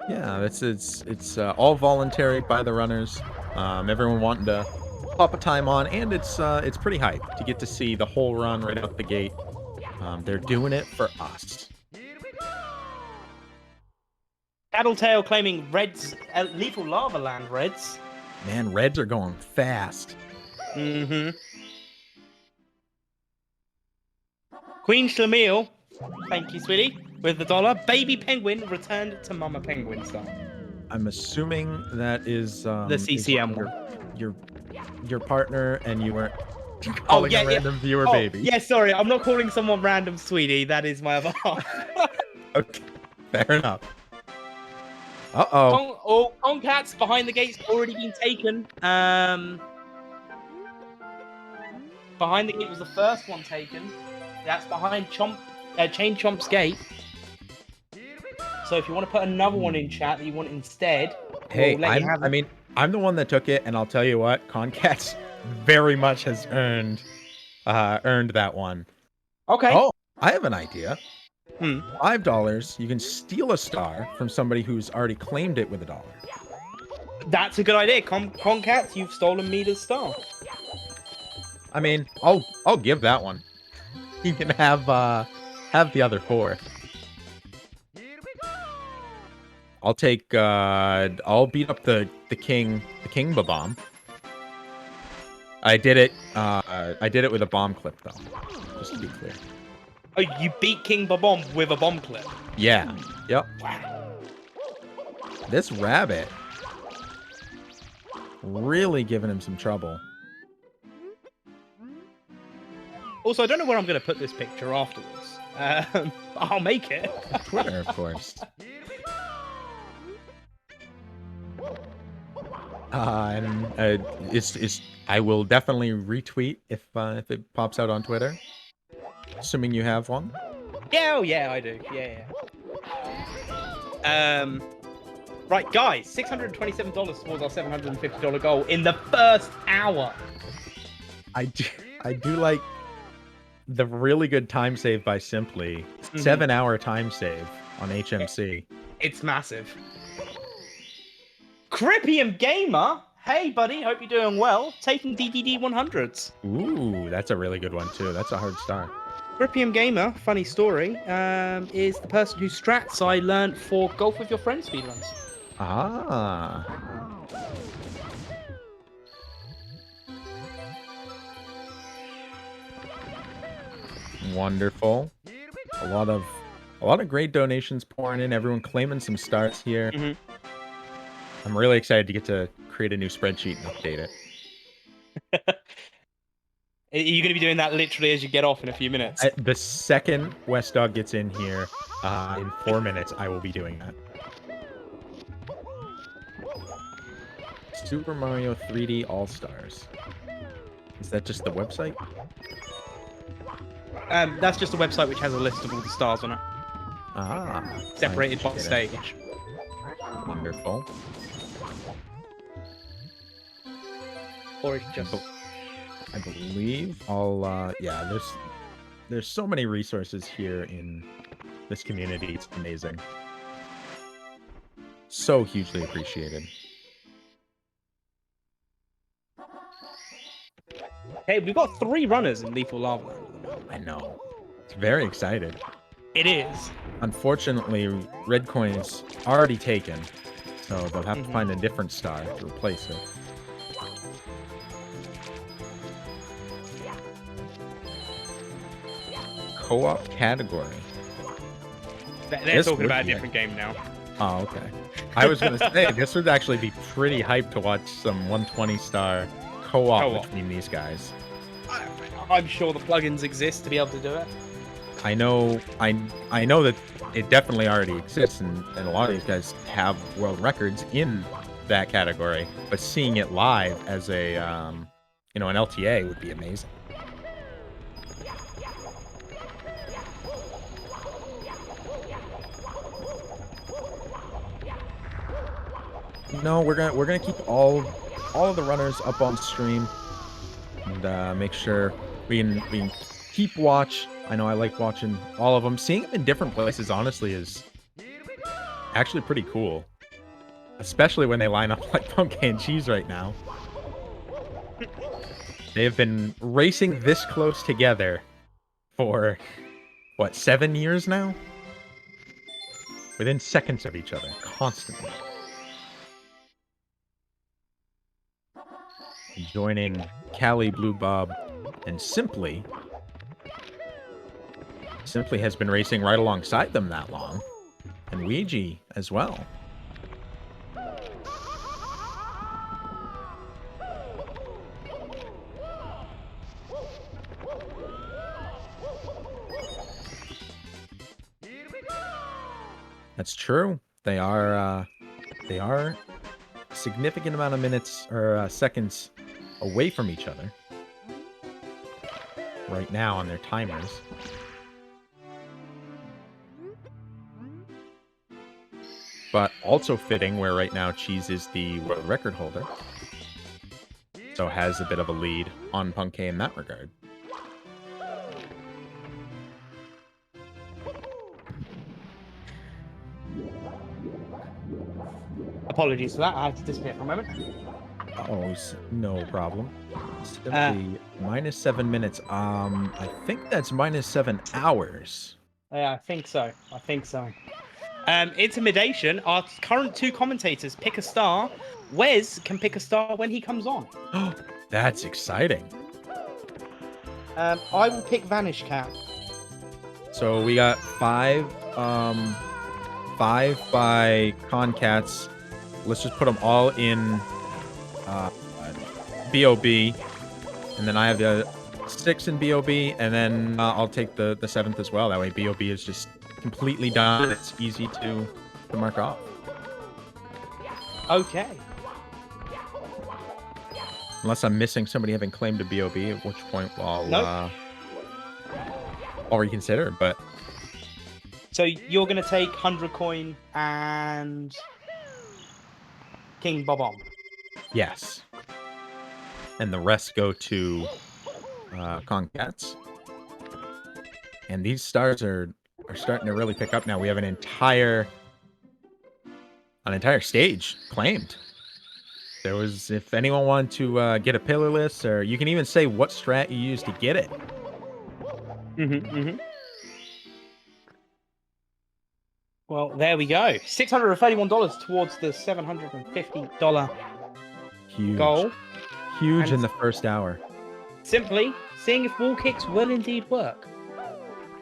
Yeah, it's all voluntary by the runners. Everyone wanting to pop a time on, and it's pretty hype to get to see the whole run right out the gate. They're doing it for us. Tattletale claiming Reds, Lethal Lava Land Reds. Man, Reds are going fast. Mm-hmm. Queen Schlemiel, thank you, sweetie, with $1. Baby Penguin returned to Mama Penguin star. I'm assuming that is The CCM your partner, and you weren't calling a random viewer baby. Yeah, sorry, I'm not calling someone random, sweetie. That is my other half. Okay, fair enough. Uh-oh. Concats behind the gate's already been taken. Behind the gate was the first one taken. That's behind Chain Chomp's gate. So if you want to put another one in chat that you want instead, hey, I'm the one that took it, and I'll tell you what, Concats very much has earned that one. Okay. Oh, I have an idea. $5. $5, you can steal a star from somebody who's already claimed it with $1. That's a good idea. Concats, you've stolen me the star. I mean, I'll give that one. You can have the other 4. I'll take I'll beat up the king bomb. I did it with a bomb clip though. Just to be clear. Oh, you beat King Babom with a bomb clip? Yeah. Yep. Wow. This rabbit really giving him some trouble. Also, I don't know where I'm going to put this picture afterwards. I'll make it. Twitter, of course. I will definitely retweet if it pops out on Twitter. Assuming you have one. Yeah, I do. Yeah. Right, guys, $627 towards our $750 goal in the first hour. I do like the really good time save by Simply. 7-hour time save on HMC. It's massive. Crippium Gamer, hey buddy, hope you're doing well. Taking DDD 100s. Ooh, that's a really good one too. That's a hard start. Crippium Gamer, funny story, is the person whose strats I learned for Golf with Your Friends speedruns. Ah. Wonderful. A lot of great donations pouring in. Everyone claiming some stars here. I'm really excited to get to create a new spreadsheet and update it. Are you going to be doing that literally as you get off in a few minutes? The second West Dog gets in here, in 4 minutes, I will be doing that. Super Mario 3D All-Stars. Is that just the website? That's just a website which has a list of all the stars on it, Ah. separated by I appreciate it. stage. Wonderful. Or it's just... I believe I'll, yeah, there's so many resources here in this community. It's amazing. So hugely appreciated. Hey, we've got 3 runners in Lethal Lava Land. I know. It's very excited. It is. Unfortunately, red coin is already taken, so they'll have to find a different star to replace it. Co-op category. They're talking about a different game now. Oh, okay. I was going to say, this would actually be pretty hype to watch some 120-star co-op between these guys. I'm sure the plugins exist to be able to do it. I know that it definitely already exists, and a lot of these guys have world records in that category. But seeing it live as a, an LTA would be amazing. No, we're gonna keep all of the runners up on stream and make sure we can keep watch. I know I like watching all of them. Seeing them in different places, honestly, is actually pretty cool. Especially when they line up like Pumpkin and Cheese right now. They have been racing this close together for, what, 7 years now? Within seconds of each other, constantly. Joining Callie, Blue Bob, and Simply. Simply has been racing right alongside them that long. And Ouija as well. That's true. They are a significant amount of minutes or seconds away from each other right now on their timers. But also fitting where right now Cheese is the world record holder. So has a bit of a lead on Punkay in that regard. Apologies for that. I had to disappear for a moment. Oh, no problem. Simply -7 minutes. I think that's -7 hours. Yeah, I think so. Intimidation. Our current 2 commentators pick a star. Wes can pick a star when he comes on. That's exciting. I will pick Vanish Cat. So we got 5 by Concats. Let's just put them all in BOB. And then I have the 6 in BOB, and then I'll take the 7th as well. That way BOB is just completely done. It's easy to mark off. Okay. Unless I'm missing somebody having claimed a BOB, at which point I'll reconsider, but... So you're going to take 100 coin and King Bob-omb. Yes. And the rest go to Concats. And these stars are starting to really pick up now. We have an entire stage claimed. There was, if anyone wanted to get a pillarless, or you can even say what strat you used to get it. Well, there we go. $631 towards the $750 Huge. goal. Huge And in the first hour. Simply seeing if wall kicks will indeed work.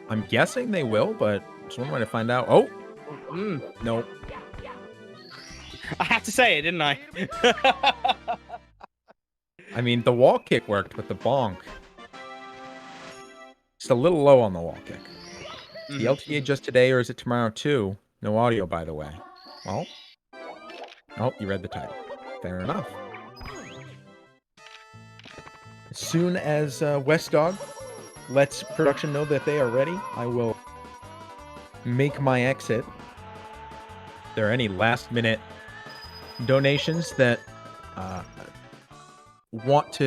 I'm guessing they will, but it's one way to find out. Oh! Nope. I had to say it, didn't I? I mean, the wall kick worked, but the bonk. Just a little low on the wall kick. Mhm. The LTA just today, or is it tomorrow too? No audio, by the way. Well, oh, you read the title. Fair enough. As soon as West Dog lets production know that they are ready, I will make my exit. If there are any last-minute donations that want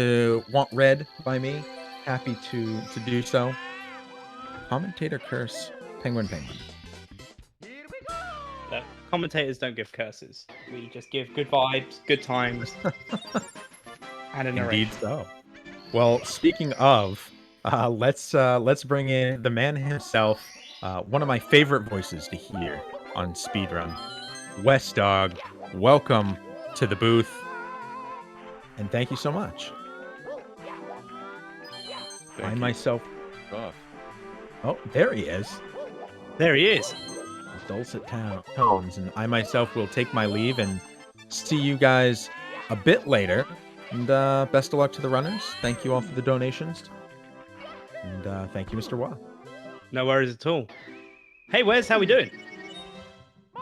read by me, happy to do so. Commentator curse, penguin. Look, commentators don't give curses. We just give good vibes, good times, and a narration. Indeed so. Well, speaking of, let's bring in the man himself, one of my favorite voices to hear on Speedrun, West Dog. Welcome to the booth, and thank you so much. Thank you. Myself. Oh. Oh, there he is. There he is. Dulcet tones, and I myself will take my leave and see you guys a bit later. And best of luck to the runners. Thank you all for the donations. And thank you, Mr. Watt. No worries at all. Hey, Wes, how we doing?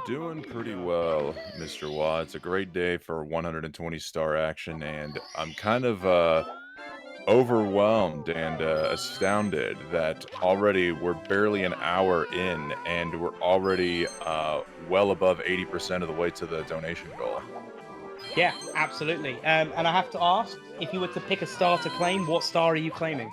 Doing pretty well, Mr. Watt. It's a great day for 120 star action, and I'm kind of overwhelmed and astounded that already we're barely an hour in, and we're already well above 80% of the way to the donation goal. Yeah, absolutely. And I have to ask, if you were to pick a star to claim, what star are you claiming?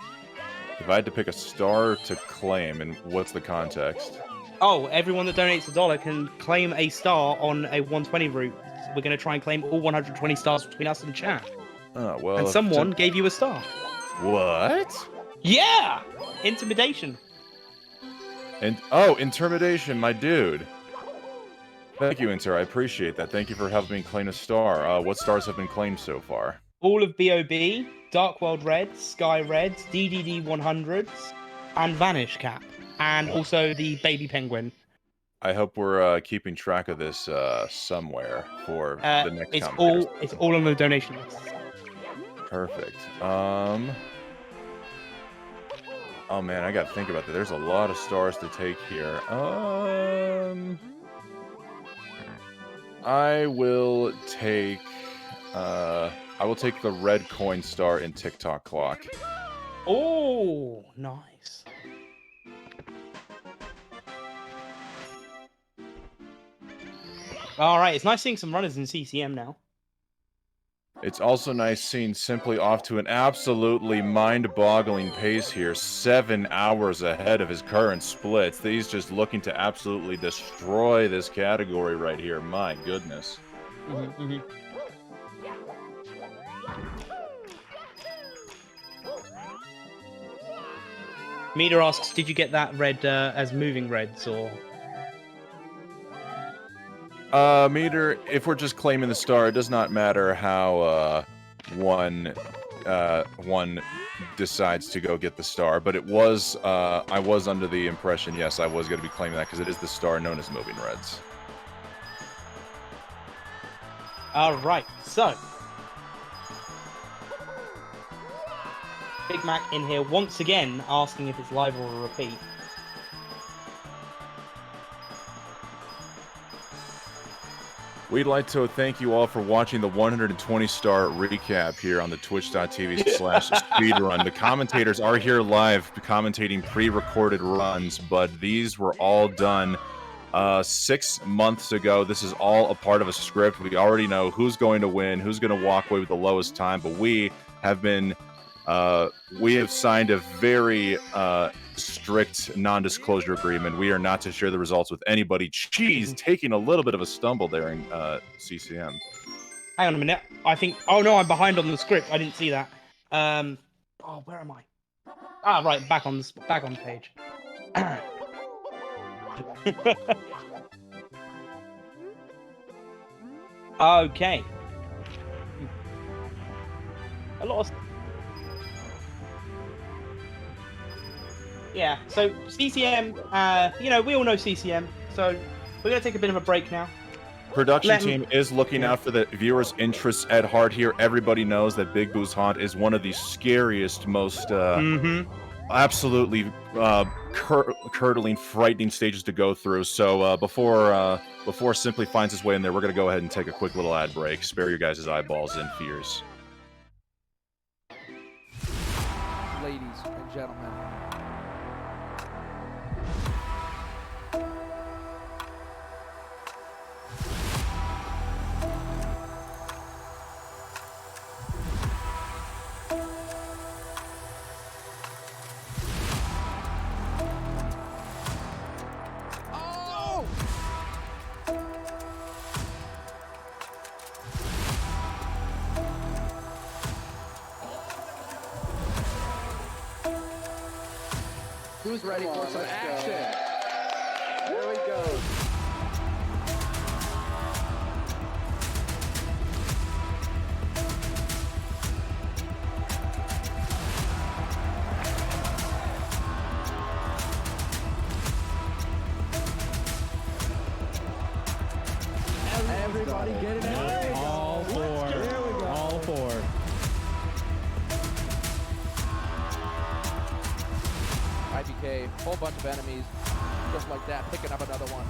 If I had to pick a star to claim, and what's the context? Oh, everyone that donates $1 can claim a star on a 120 route. We're going to try and claim all 120 stars between us and chat. Well, And someone gave you a star. What? Yeah! Intimidation. And oh, Intimidation, my dude. Thank you, Inter. I appreciate that. Thank you for helping me claim a star. What stars have been claimed so far? All of BOB, Dark World Reds, Sky Reds, DDD 100s, and Vanish Cap. And also the Baby Penguin. I hope we're keeping track of this somewhere for the next commentators. It's all on the donation list. Perfect. Oh man, I gotta think about that. There's a lot of stars to take here. I will take the red coin star in TikTok clock. Oh, nice. All right, it's nice seeing some runners in CCM now. It's also nice seeing Simply off to an absolutely mind-boggling pace here, 7 hours ahead of his current splits. He's just looking to absolutely destroy this category right here. My goodness. Meter asks, did you get that red as moving reds, or...? Meter, if we're just claiming the star, it does not matter how one decides to go get the star, but it was I was under the impression, yes, I was going to be claiming that because it is the star known as moving reds. All right, so Big Mac in here once again asking if it's live or a repeat. We'd like to thank you all for watching the 120-star recap here on the twitch.tv/speedrun. The commentators are here live commentating pre-recorded runs, but these were all done 6 months ago. This is all a part of a script. We already know who's going to win, who's going to walk away with the lowest time, but we have signed a very strict non-disclosure agreement. We are not to share the results with anybody. Cheese taking a little bit of a stumble there in CCM. Hang on a minute. I think... Oh, no, I'm behind on the script. I didn't see that. Oh, where am I? Ah, right. Back on the page. Okay. A lot of... Yeah, so CCM, we all know CCM, so we're going to take a bit of a break now. Production team is looking out for the viewers' interests at heart here. Everybody knows that Big Boo's Haunt is one of the scariest, most absolutely curdling, frightening stages to go through. So before Simply finds his way in there, we're going to go ahead and take a quick little ad break. Spare your guys' eyeballs and fears. Ladies and gentlemen. Who's ready for some action? There we go. Everybody get it out. All four. There we go. All four. IBK, whole bunch of enemies, just like that, picking up another one.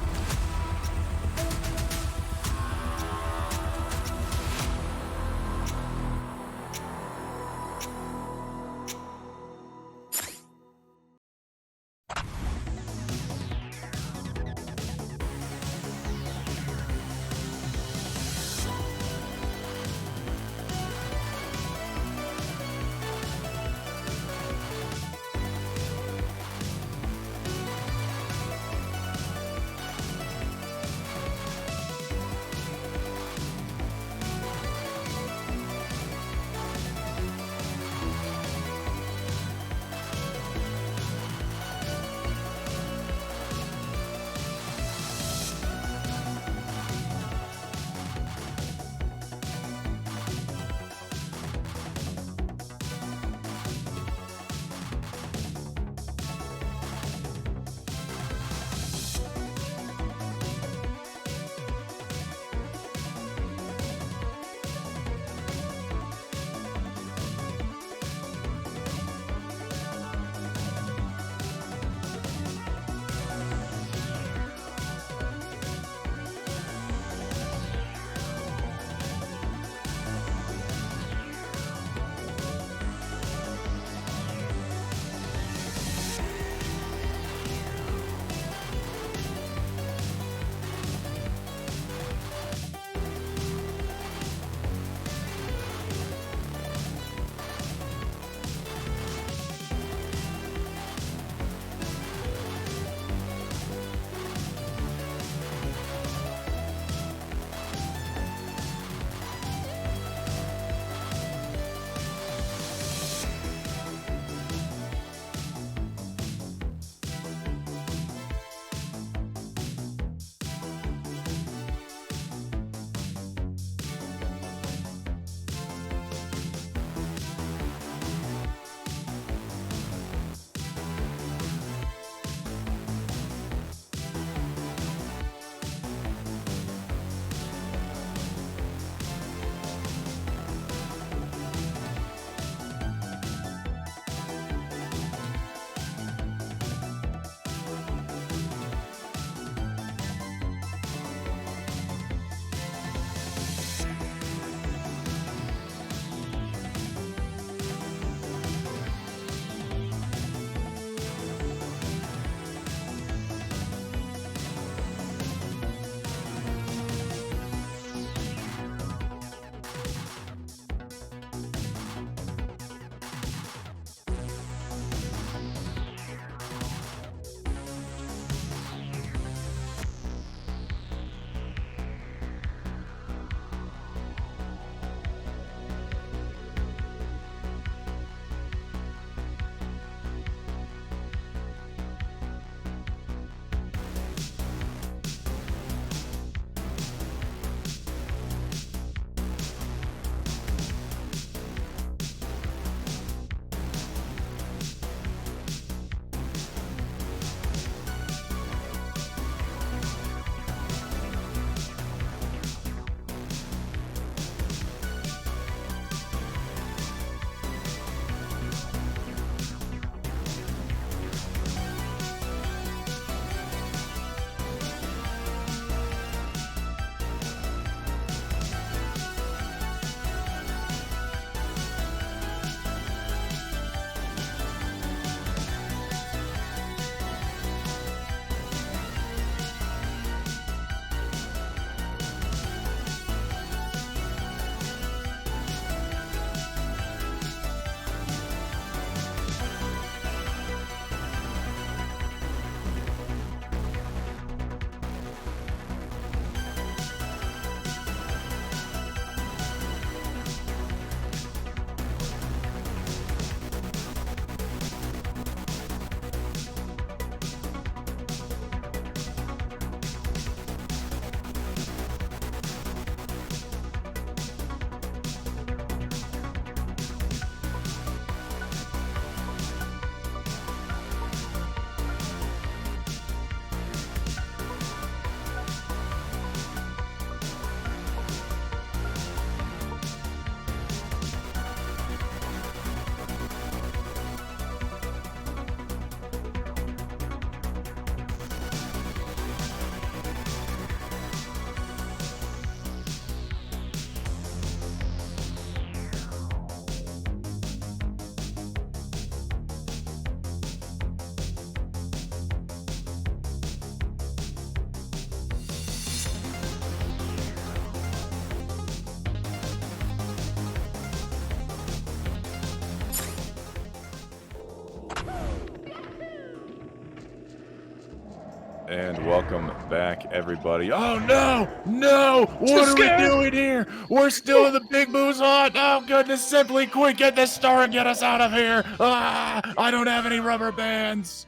And welcome back, everybody. Oh, no! No! What are we doing here? We're still in the Big Boo's hut! Oh, goodness, simply quick, get this star and get us out of here! Ah! I don't have any rubber bands!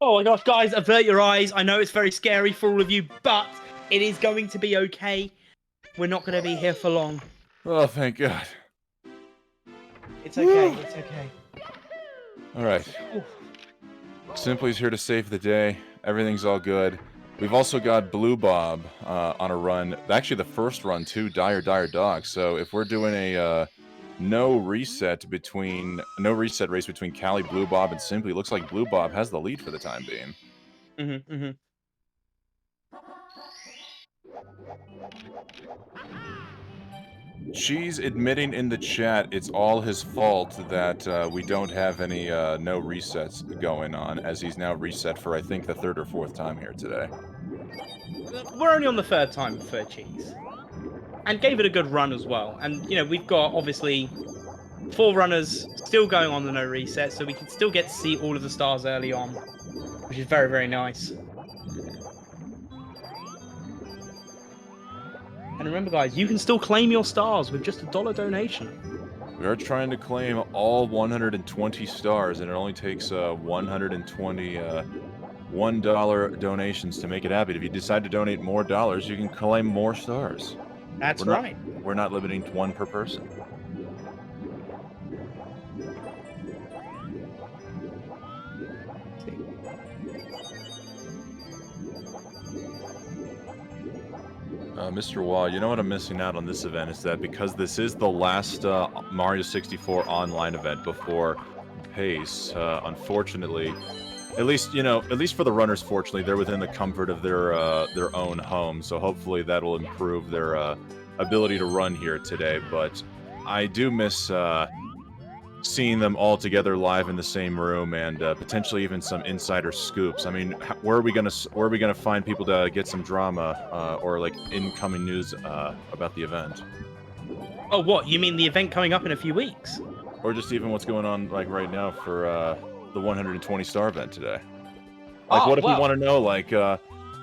Oh my gosh, guys, avert your eyes. I know it's very scary for all of you, but it is going to be okay. We're not going to be here for long. Oh, thank God. It's okay, it's okay. Alright. Simply's here to save the day. Everything's all good. We've also got Blue Bob on a run. Actually, the first run, too, Dire Dog. So if we're doing a no reset race between Callie, Blue Bob, and Simply, looks like Blue Bob has the lead for the time being. She's admitting in the chat it's all his fault that we don't have any no resets going on, as he's now reset for, I think, the 3rd or 4th time here today. We're only on the 3rd time for Cheese. And gave it a good run as well. And, you know, we've got, obviously, 4 runners still going on the no reset, so we can still get to see all of the stars early on, which is very, very nice. And remember, guys, you can still claim your stars with just a $1 donation. We are trying to claim all 120 stars, and it only takes 120 $1 donations to make it happen. If you decide to donate more dollars, you can claim more stars. That's right. We're not limiting to 1 per person. Mr. Wah, you know what I'm missing out on this event is that because this is the last Mario 64 online event before PACE, unfortunately, at least for the runners, fortunately, they're within the comfort of their own home, so hopefully that'll improve their ability to run here today. But I do miss seeing them all together live in the same room, and potentially even some insider scoops. I mean, where are we gonna find people to get some drama or like incoming news about the event? Oh, what? You mean the event coming up in a few weeks? Or just even what's going on like right now for the 120 star event today? Like, what if we want to know, like,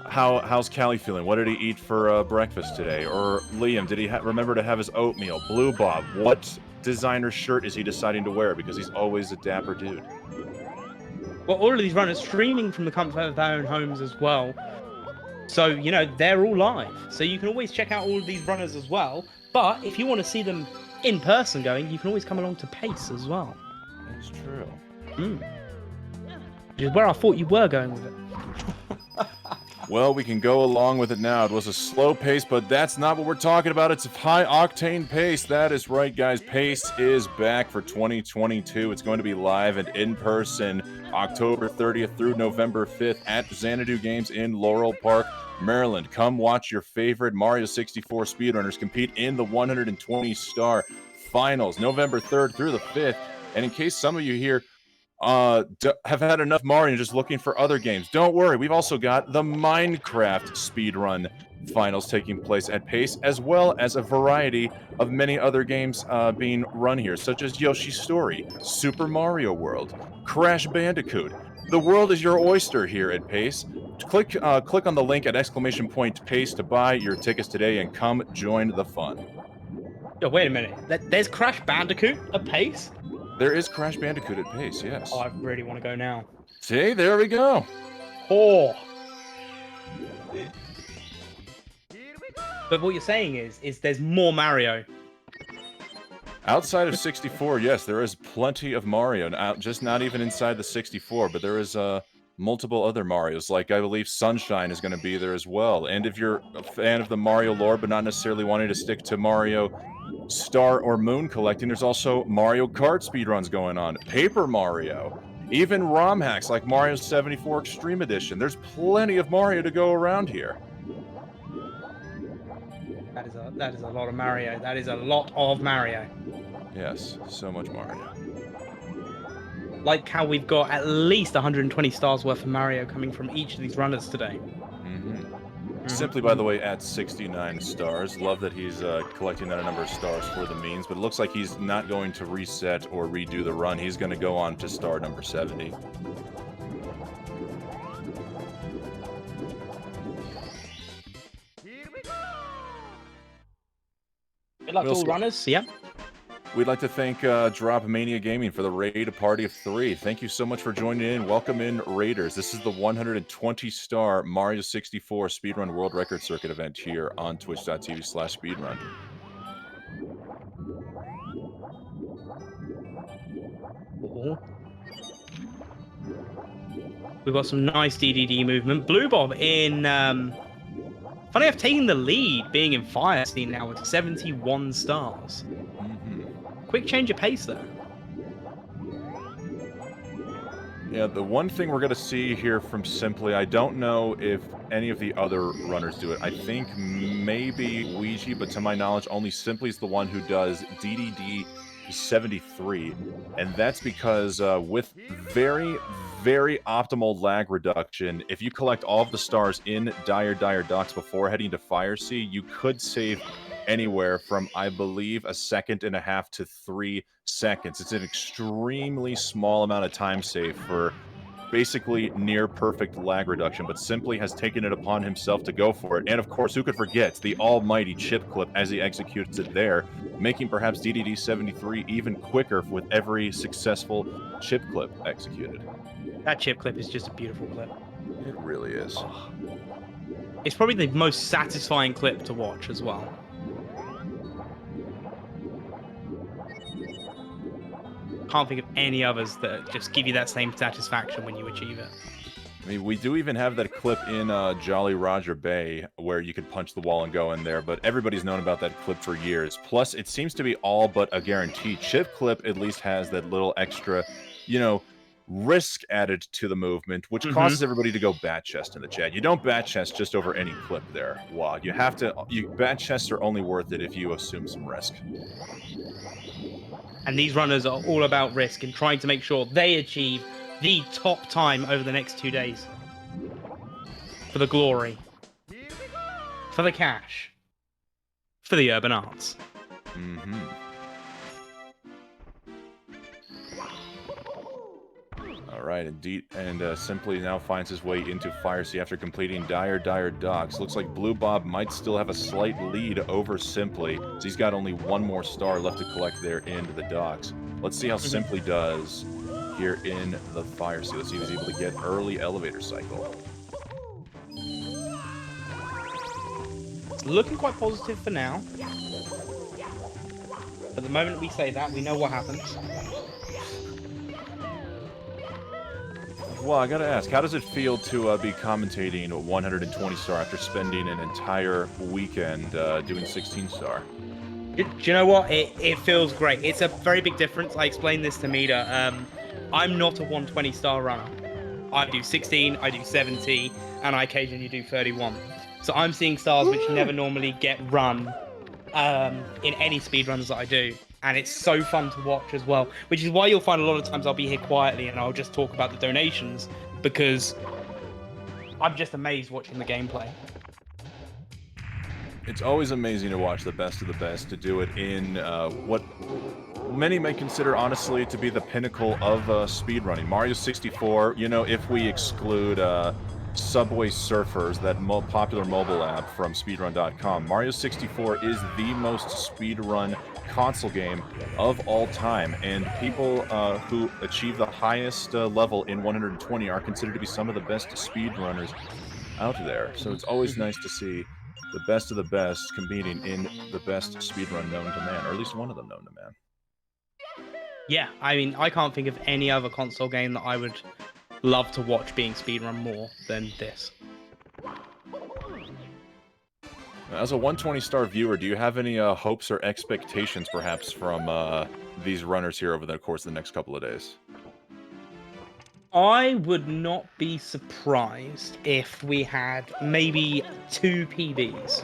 how's Callie feeling? What did he eat for breakfast today? Or Liam, did he remember to have his oatmeal? Blue Bob, what designer shirt is he deciding to wear? Because he's always a dapper dude. Well, all of these runners streaming from the comfort of their own homes as well. So, you know, they're all live. So you can always check out all of these runners as well. But if you want to see them in person going, you can always come along to PACE as well. That's true. Which is where I thought you were going with it. Well, we can go along with it now. It was a slow pace, but that's not what we're talking about. It's a high-octane pace. That is right, guys. PACE is back for 2022. It's going to be live and in person October 30th through November 5th at Xanadu Games in Laurel Park, Maryland. Come watch your favorite Mario 64 speedrunners compete in the 120-star finals, November 3rd through the 5th. And in case some of you here have had enough Mario and just looking for other games, don't worry. We've also got the Minecraft speedrun finals taking place at PACE, as well as a variety of many other games being run here, such as Yoshi's Story, Super Mario World, Crash Bandicoot. The world is your oyster here at PACE. Click on the link at !PACE to buy your tickets today and come join the fun. Yo, wait a minute. There's Crash Bandicoot at PACE? There is Crash Bandicoot at PACE, yes. Oh, I really want to go now. See, there we go. Oh. But what you're saying is there's more Mario. Outside of 64, yes, there is plenty of Mario. Just not even inside the 64, but there is multiple other Marios. Like, I believe Sunshine is going to be there as well. And if you're a fan of the Mario lore, but not necessarily wanting to stick to Mario Star or Moon collecting, there's also Mario Kart speedruns going on. Paper Mario. Even ROM hacks like Mario 74 Extreme Edition. There's plenty of Mario to go around here. That is a lot of Mario. That is a lot of Mario. Yes, so much Mario. Like how we've got at least 120 stars worth of Mario coming from each of these runners today. Simply, by the way, at 69 stars. Love that he's collecting that number of stars for the means, but it looks like he's not going to reset or redo the run. He's going to go on to star number 70. Good luck to all runners. Yeah. We'd like to thank Drop Mania Gaming for the raid party of 3. Thank you so much for joining in. Welcome in, Raiders. This is the 120-star Mario 64 Speedrun World Record Circuit event here on twitch.tv/speedrun. We've got some nice DDD movement. Blue Bob in... funny enough, taking the lead, being in Fire Scene now with 71 stars. Quick change of pace there. Yeah, the one thing we're going to see here from Simply, I don't know if any of the other runners do it. I think maybe Ouija, but to my knowledge, only Simply is the one who does DDD 73. And that's because with very, very optimal lag reduction, if you collect all of the stars in Dire Docks before heading to Fire Sea, you could save anywhere from, I believe, 1.5 seconds to 3 seconds. It's an extremely small amount of time save for basically near perfect lag reduction, but Simply has taken it upon himself to go for it. And of course, who could forget the almighty chip clip as he executes it there, making perhaps DDD 73 even quicker with every successful chip clip executed. That chip clip is just a beautiful clip. It really is. Oh. It's probably the most satisfying clip to watch as well. Can't think of any others that just give you that same satisfaction when you achieve it. I mean, we do even have that clip in Jolly Roger Bay where you could punch the wall and go in there, but everybody's known about that clip for years. Plus, it seems to be all but a guarantee. Chip clip at least has that little extra, you know, risk added to the movement, which causes everybody to go bat chest in the chat. You don't bat chest just over any clip there, WOD. You have to, bat chests are only worth it if you assume some risk. And these runners are all about risk and trying to make sure they achieve the top time over the next 2 days. For the glory. For the cash. For the urban arts. All right, indeed, and Simply now finds his way into Fire Sea after completing Dire Docks. Looks like Blue Bob might still have a slight lead over Simply, so he's got only one more star left to collect there into the docks. Let's see how Simply does here in the Fire Sea. Let's see if he's able to get early elevator cycle. It's looking quite positive for now. But the moment we say that, we know what happens. Well, I gotta ask, how does it feel to be commentating 120 star after spending an entire weekend doing 16 star? Do you know what? It feels great. It's a very big difference. I explained this to Mida. I'm not a 120 star runner. I do 16, I do 70, and I occasionally do 31. So I'm seeing stars which never normally get run in any speedruns that I do. And it's so fun to watch as well, which is why you'll find a lot of times I'll be here quietly and I'll just talk about the donations, because I'm just amazed watching the gameplay. It's always amazing to watch the best of the best to do it in what many may consider, honestly, to be the pinnacle of speedrunning. Mario 64, you know, if we exclude Subway Surfers, that popular mobile app from speedrun.com, Mario 64 is the most speedrun console game of all time, and people who achieve the highest level in 120 are considered to be some of the best speedrunners out there. So it's always nice to see the best of the best competing in the best speedrun known to man, or at least one of them known to man. Yeah, I mean, I can't think of any other console game that I would love to watch being speedrun more than this. As a 120 star viewer, do you have any hopes or expectations perhaps from these runners here over the course of the next couple of days? I would not be surprised if we had maybe 2 PBs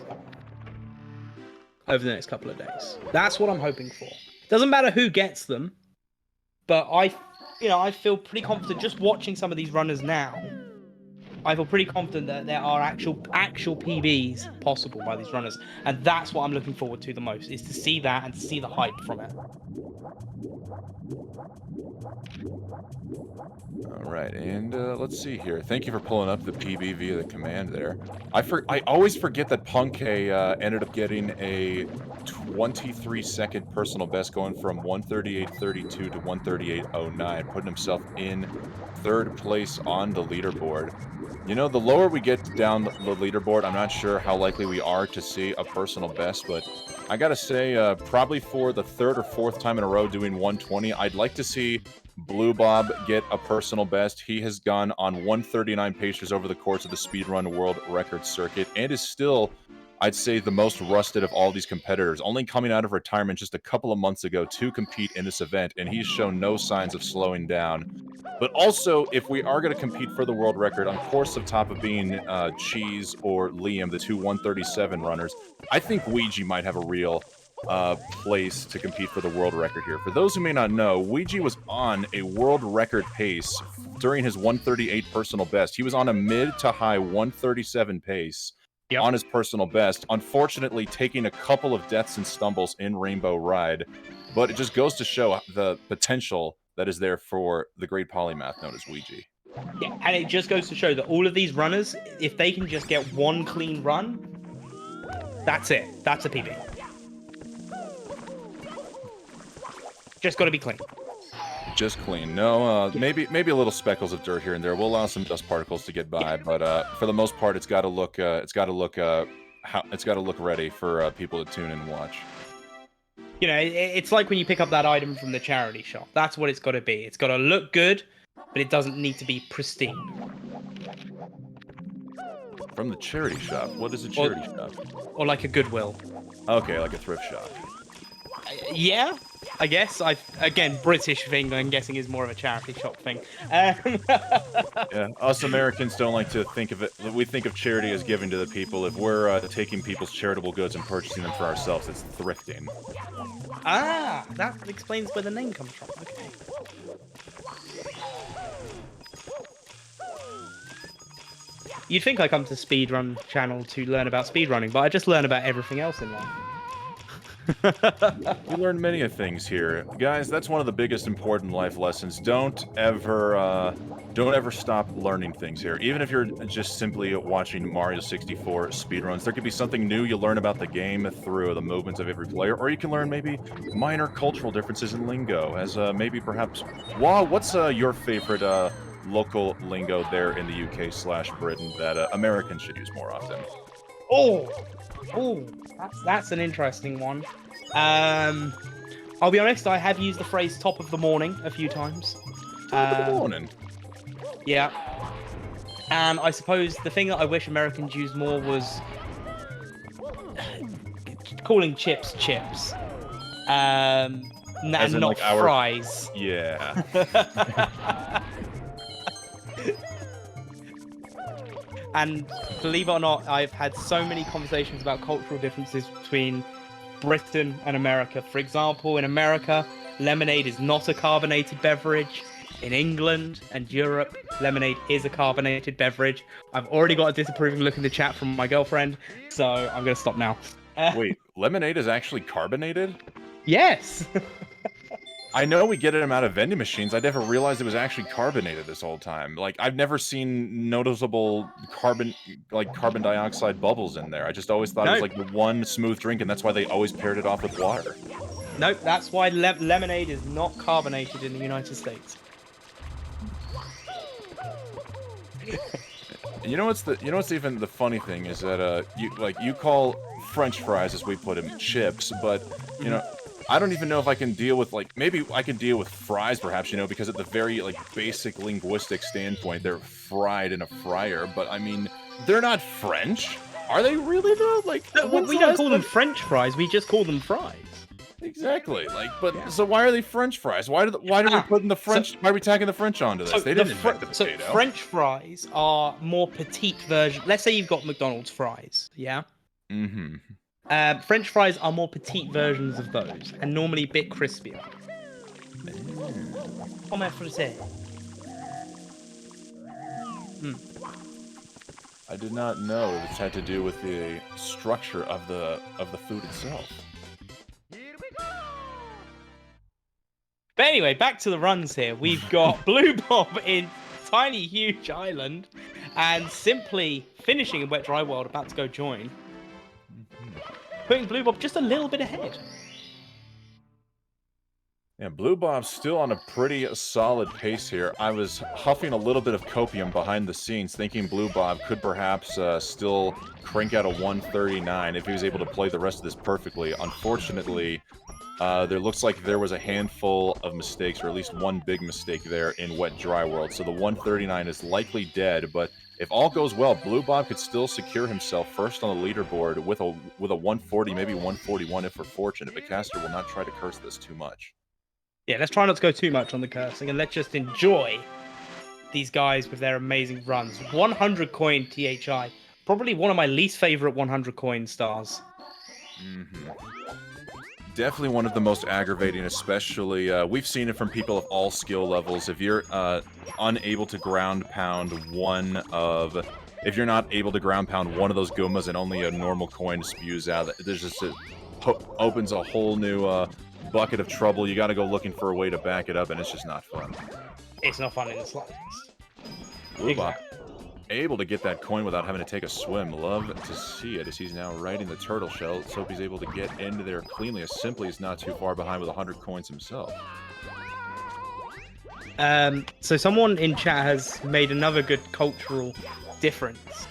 over the next couple of days. That's what I'm hoping for. Doesn't matter who gets them, but I feel pretty confident just watching some of these runners now. I feel pretty confident that there are actual PBs possible by these runners, and that's what I'm looking forward to the most, is to see that and to see the hype from it. All right, and let's see here. Thank you for pulling up the PB via the command there. I always forget that Punkay ended up getting a 23-second personal best, going from 138.32 to 138.09, putting himself in third place on the leaderboard. You know, the lower we get down the leaderboard, I'm not sure how likely we are to see a personal best, but I gotta say, probably for the third or fourth time in a row doing 120, I'd like to see Blue Bob get a personal best. He has gone on 139 paces over the course of the speedrun world record circuit and is still, I'd say, the most rusted of all these competitors, only coming out of retirement just a couple of months ago to compete in this event, and he's shown no signs of slowing down. But also, if we are going to compete for the world record, on course of top of being Cheese or Liam, the two 137 runners, I think Ouija might have a real place to compete for the world record here. For those who may not know, Ouija was on a world record pace during his 138 personal best. He was on a mid to high 137 pace on his personal best, unfortunately taking a couple of deaths and stumbles in Rainbow Ride. But it just goes to show the potential that is there for the great polymath known as Ouija. Yeah, and it just goes to show that all of these runners, if they can just get one clean run, that's it. That's a PB. Just got to be clean. Just clean. No, maybe a little speckles of dirt here and there. We'll allow some dust particles to get by, but for the most part, it's got to look ready for people to tune in and watch. You know, it's like when you pick up that item from the charity shop. That's what it's got to be. It's got to look good, but it doesn't need to be pristine. From the charity shop? What is a charity shop? Or like a Goodwill. Okay, like a thrift shop. Yeah, I guess. Again, British thing, I'm guessing, is more of a charity shop thing. Yeah, us Americans don't like to think of it. We think of charity as giving to the people. If we're taking people's charitable goods and purchasing them for ourselves, it's thrifting. Ah, that explains where the name comes from. Okay. You'd think I come to Speedrun channel to learn about speedrunning, but I just learn about everything else in life. We learn many things here, guys. That's one of the biggest important life lessons. Don't ever stop learning things here. Even if you're just simply watching Mario 64 speedruns, there could be something new you learn about the game through the movements of every player, or you can learn maybe minor cultural differences in lingo, as maybe perhaps. Wow, what's your favorite local lingo there in the UK/Britain that Americans should use more often? Oh, that's an interesting one. I'll be honest, I have used the phrase "top of the morning" a few times. Top of the morning. Yeah. And I suppose the thing that I wish Americans used more was calling chips chips. And not like fries. Yeah. And believe it or not, I've had so many conversations about cultural differences between Britain and America. For example, in America, lemonade is not a carbonated beverage. In England and Europe, lemonade is a carbonated beverage. I've already got a disapproving look in the chat from my girlfriend, so I'm going to stop now. Wait, lemonade is actually carbonated? Yes! I know we get them out of vending machines. I never realized it was actually carbonated this whole time. Like, I've never seen noticeable carbon dioxide bubbles in there. I just always thought it was like the one smooth drink, and that's why they always paired it off with water. Nope, that's why lemonade is not carbonated in the United States. You know what's even the funny thing is that you call French fries, as we put them, chips, but you know. I don't even know if I can deal with, like, maybe I can deal with fries, perhaps, you know, because at the very, like, basic linguistic standpoint, they're fried in a fryer, but, I mean, they're not French. Are they really, though? Like, no, we don't call them French fries, we just call them fries. Exactly. Like, but, so why are they French fries? Why do we put in the French, why are we tacking the French onto this? They didn't invent the potato. So French fries are more petite version. Let's say you've got McDonald's fries, yeah? Mm-hmm. French fries are more petite versions of those, and normally a bit crispier. Comment français. I did not know this had to do with the structure of the food itself. But Anyway, back to the runs here. We've got Blue Bob in Tiny Huge Island, and Simply finishing in Wet Dry World, about to go join, putting Blue Bob just a little bit ahead. Yeah, Blue Bob's still on a pretty solid pace here. I was huffing a little bit of copium behind the scenes, thinking Blue Bob could perhaps still crank out a 139 if he was able to play the rest of this perfectly. Unfortunately, there looks like there was a handful of mistakes, or at least one big mistake there in Wet Dry World. So the 139 is likely dead, but if all goes well, Blue Bob could still secure himself first on the leaderboard with a 140, maybe 141 if we're fortunate, but Caster will not try to curse this too much. Yeah, let's try not to go too much on the cursing, and let's just enjoy these guys with their amazing runs. 100 coin THI, probably one of my least favorite 100 coin stars. Definitely one of the most aggravating, especially, we've seen it from people of all skill levels. If you're unable to ground pound if you're not able to ground pound one of those Goombas and only a normal coin spews out, there's just opens a whole new bucket of trouble. You got to go looking for a way to back it up, and it's just not fun. It's not fun in the slightest. Blue Bob able to get that coin without having to take a swim. Love to see it as he's now riding the turtle shell. Let's hope he's able to get into there cleanly, as Simply is not too far behind with 100 coins himself. So someone in chat has made another good cultural difference.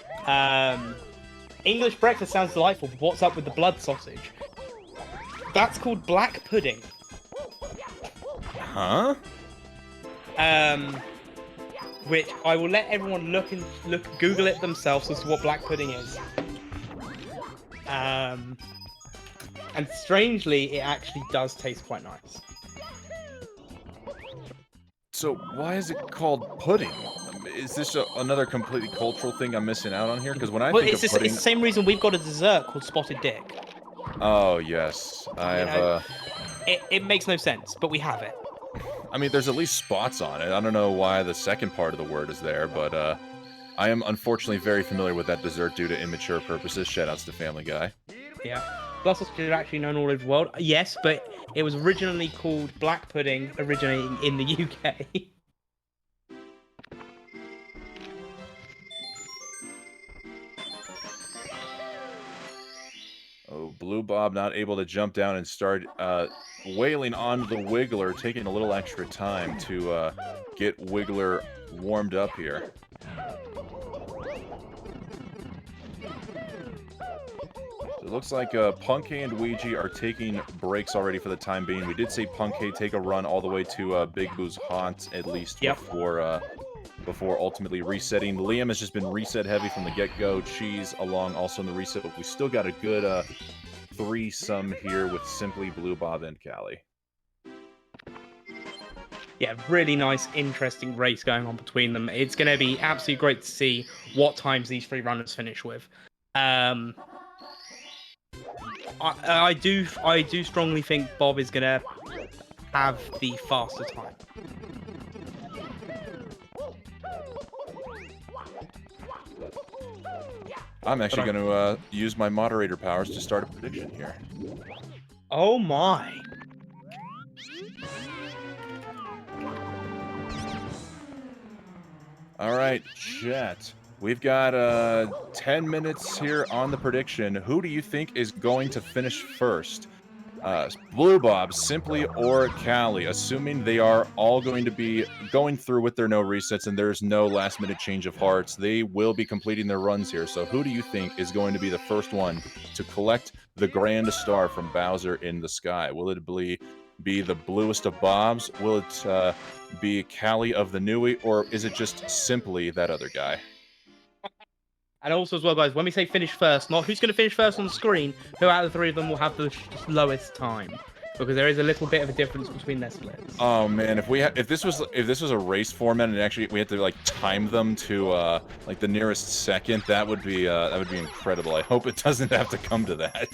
English breakfast sounds delightful, but what's up with the blood sausage? That's called black pudding. Huh? Which I will let everyone Google it themselves as to what black pudding is. And strangely, it actually does taste quite nice. So why is it called pudding? Is this another completely cultural thing I'm missing out on here? Because when I think of pudding... It's the same reason we've got a dessert called spotted dick. Oh, yes. It makes no sense, but we have it. I mean, there's at least spots on it. I don't know why the second part of the word is there, but I am unfortunately very familiar with that dessert due to immature purposes. Shoutouts to Family Guy. Yeah. Blood sausage is actually known all over the world. Yes, but it was originally called black pudding, originating in the UK. Oh, Blue Bob not able to jump down and start wailing on the Wiggler, taking a little extra time to get Wiggler warmed up here. So it looks like Punkay and Ouija are taking breaks already for the time being. We did see Punkay take a run all the way to Big Boo's haunt, at least before ultimately resetting. Liam has just been reset heavy from the get-go. Cheese along also in the reset, but we still got a good threesome here with Simply, Blue Bob, and Callie. Yeah, really nice, interesting race going on between them. It's going to be absolutely great to see what times these three runners finish with. I do strongly think Bob is going to have the faster time. I'm actually going to use my moderator powers to start a prediction here. Oh my. All right, chat. We've got 10 minutes here on the prediction. Who do you think is going to finish first? Blue Bob, Simply, or Callie, assuming they are all going to be going through with their no resets and there's no last minute change of hearts. They will be completing their runs here. So who do you think is going to be the first one to collect the grand star from Bowser in the sky? Will it be the bluest of Bobs? Will it be Callie of the Nui? Or is it just Simply that other guy? And also as well, guys, when we say finish first, not who's going to finish first on the screen, who out of the three of them will have the lowest time. Because there is a little bit of a difference between their splits. Oh man, if this was a race format and actually we had to like time them to like the nearest second, that would be incredible. I hope it doesn't have to come to that.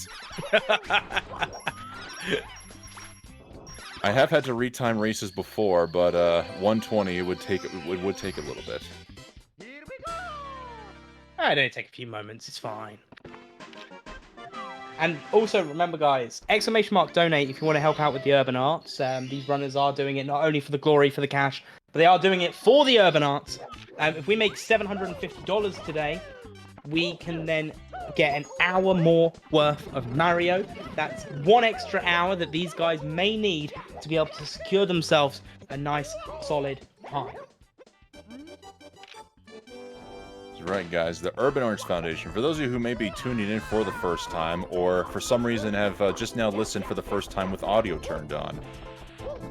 I have had to retime races before, but 120 would take a little bit. It'd only take a few moments, it's fine. And also remember, guys, !donate if you want to help out with the urban arts. These runners are doing it not only for the glory, for the cash, but they are doing it for the urban arts. If we make $750 today, we can then get an hour more worth of Mario. That's 1 extra hour that these guys may need to be able to secure themselves a nice, solid time. That's right, guys. The Urban Arts Foundation. For those of you who may be tuning in for the first time, or for some reason have just now listened for the first time with audio turned on,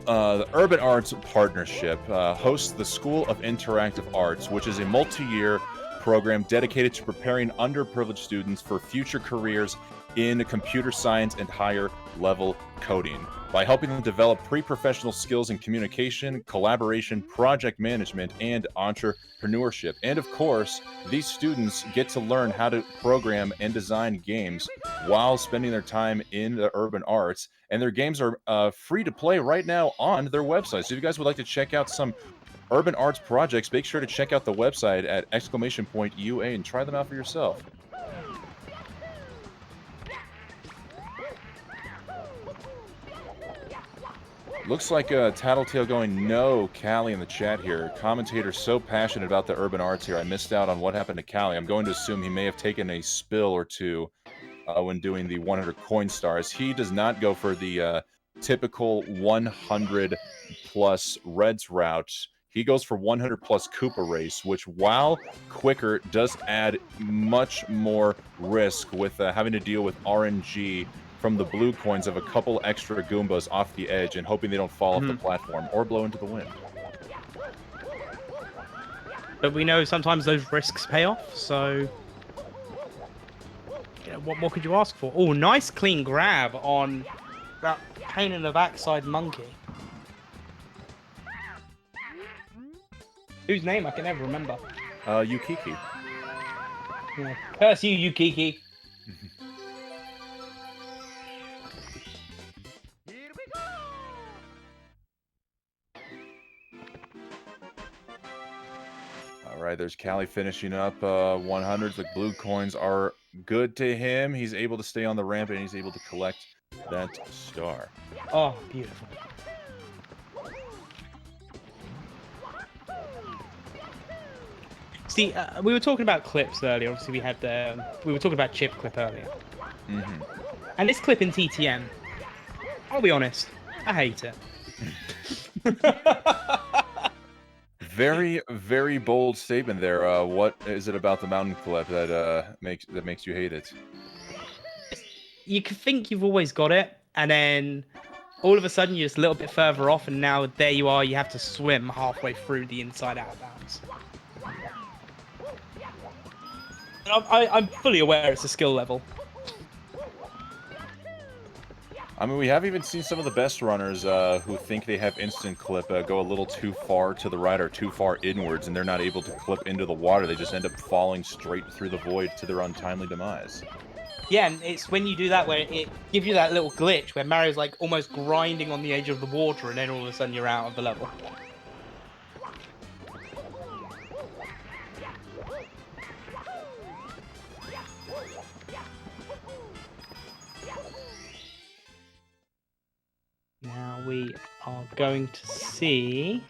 the Urban Arts Partnership hosts the School of Interactive Arts, which is a multi-year program dedicated to preparing underprivileged students for future careers in computer science and higher level coding by helping them develop pre-professional skills in communication, collaboration, project management, and entrepreneurship. And of course, these students get to learn how to program and design games while spending their time in the urban arts. And their games are free to play right now on their website. So if you guys would like to check out some urban arts projects, make sure to check out the website at !UA and try them out for yourself. Looks like Tattletale going no Callie in the chat here. Commentator so passionate about the urban arts here. I missed out on what happened to Callie. I'm going to assume he may have taken a spill or two when doing the 100 coin stars. He does not go for the typical 100 plus Reds route. He goes for 100 plus Koopa race, which, while quicker, does add much more risk with having to deal with RNG from the blue coins of a couple extra Goombas off the edge and hoping they don't fall off the platform or blow into the wind. But we know sometimes those risks pay off, so yeah, what more could you ask for? Oh, nice clean grab on that pain in the backside monkey. Whose name I can never remember. Yukiki. Yeah. Curse you, Yukiki. All right, there's Callie finishing up 100s. The blue coins are good to him. He's able to stay on the ramp, and he's able to collect that star. Oh, beautiful. See, we were talking about clips earlier. Obviously, we were talking about chip clip earlier. And this clip in TTM, I'll be honest, I hate it. Very, very bold statement there. What is it about the mountain clip that makes you hate it? You can think you've always got it, and then all of a sudden you're just a little bit further off, and now there you are. You have to swim halfway through the inside out bounds. I'm fully aware it's a skill level. I mean, we have even seen some of the best runners who think they have instant clip go a little too far to the right or too far inwards, and they're not able to clip into the water. They just end up falling straight through the void to their untimely demise. Yeah, and it's when you do that where it gives you that little glitch where Mario's like almost grinding on the edge of the water, and then all of a sudden you're out of the level. Now we are going to see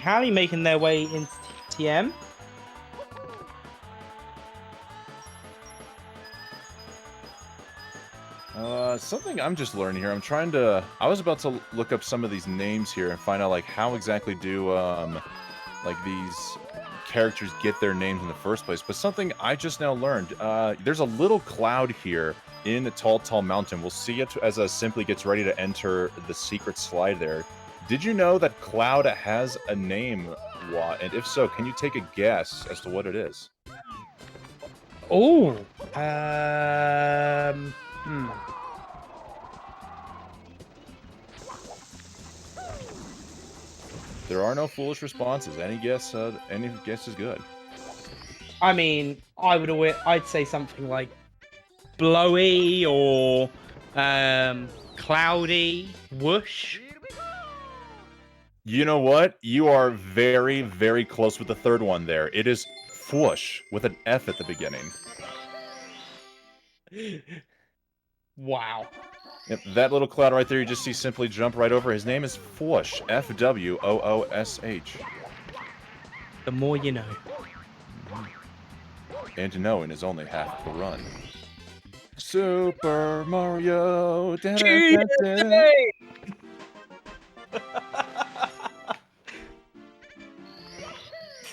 Callie making their way into TTM. Something I'm just learning here. I was about to look up some of these names here and find out like how exactly do like these characters get their names in the first place. But something I just now learned, there's a little cloud here in Tall Tall Mountain. We'll see it as Simply gets ready to enter the secret slide there. Did you know that Cloud has a name, Watt? And if so, can you take a guess as to what it is? Oh, There are no foolish responses. Any guess is good. I mean, I'd say something like blowy or cloudy, whoosh. You know what? You are very, very close with the third one there. It is Fwoosh with an F at the beginning. Wow. Yep, that little cloud right there, you just see simply jump right over. His name is Fwoosh. F-W-O-O-S-H. The more you know. And knowing is only half the run. Super Mario. GSA!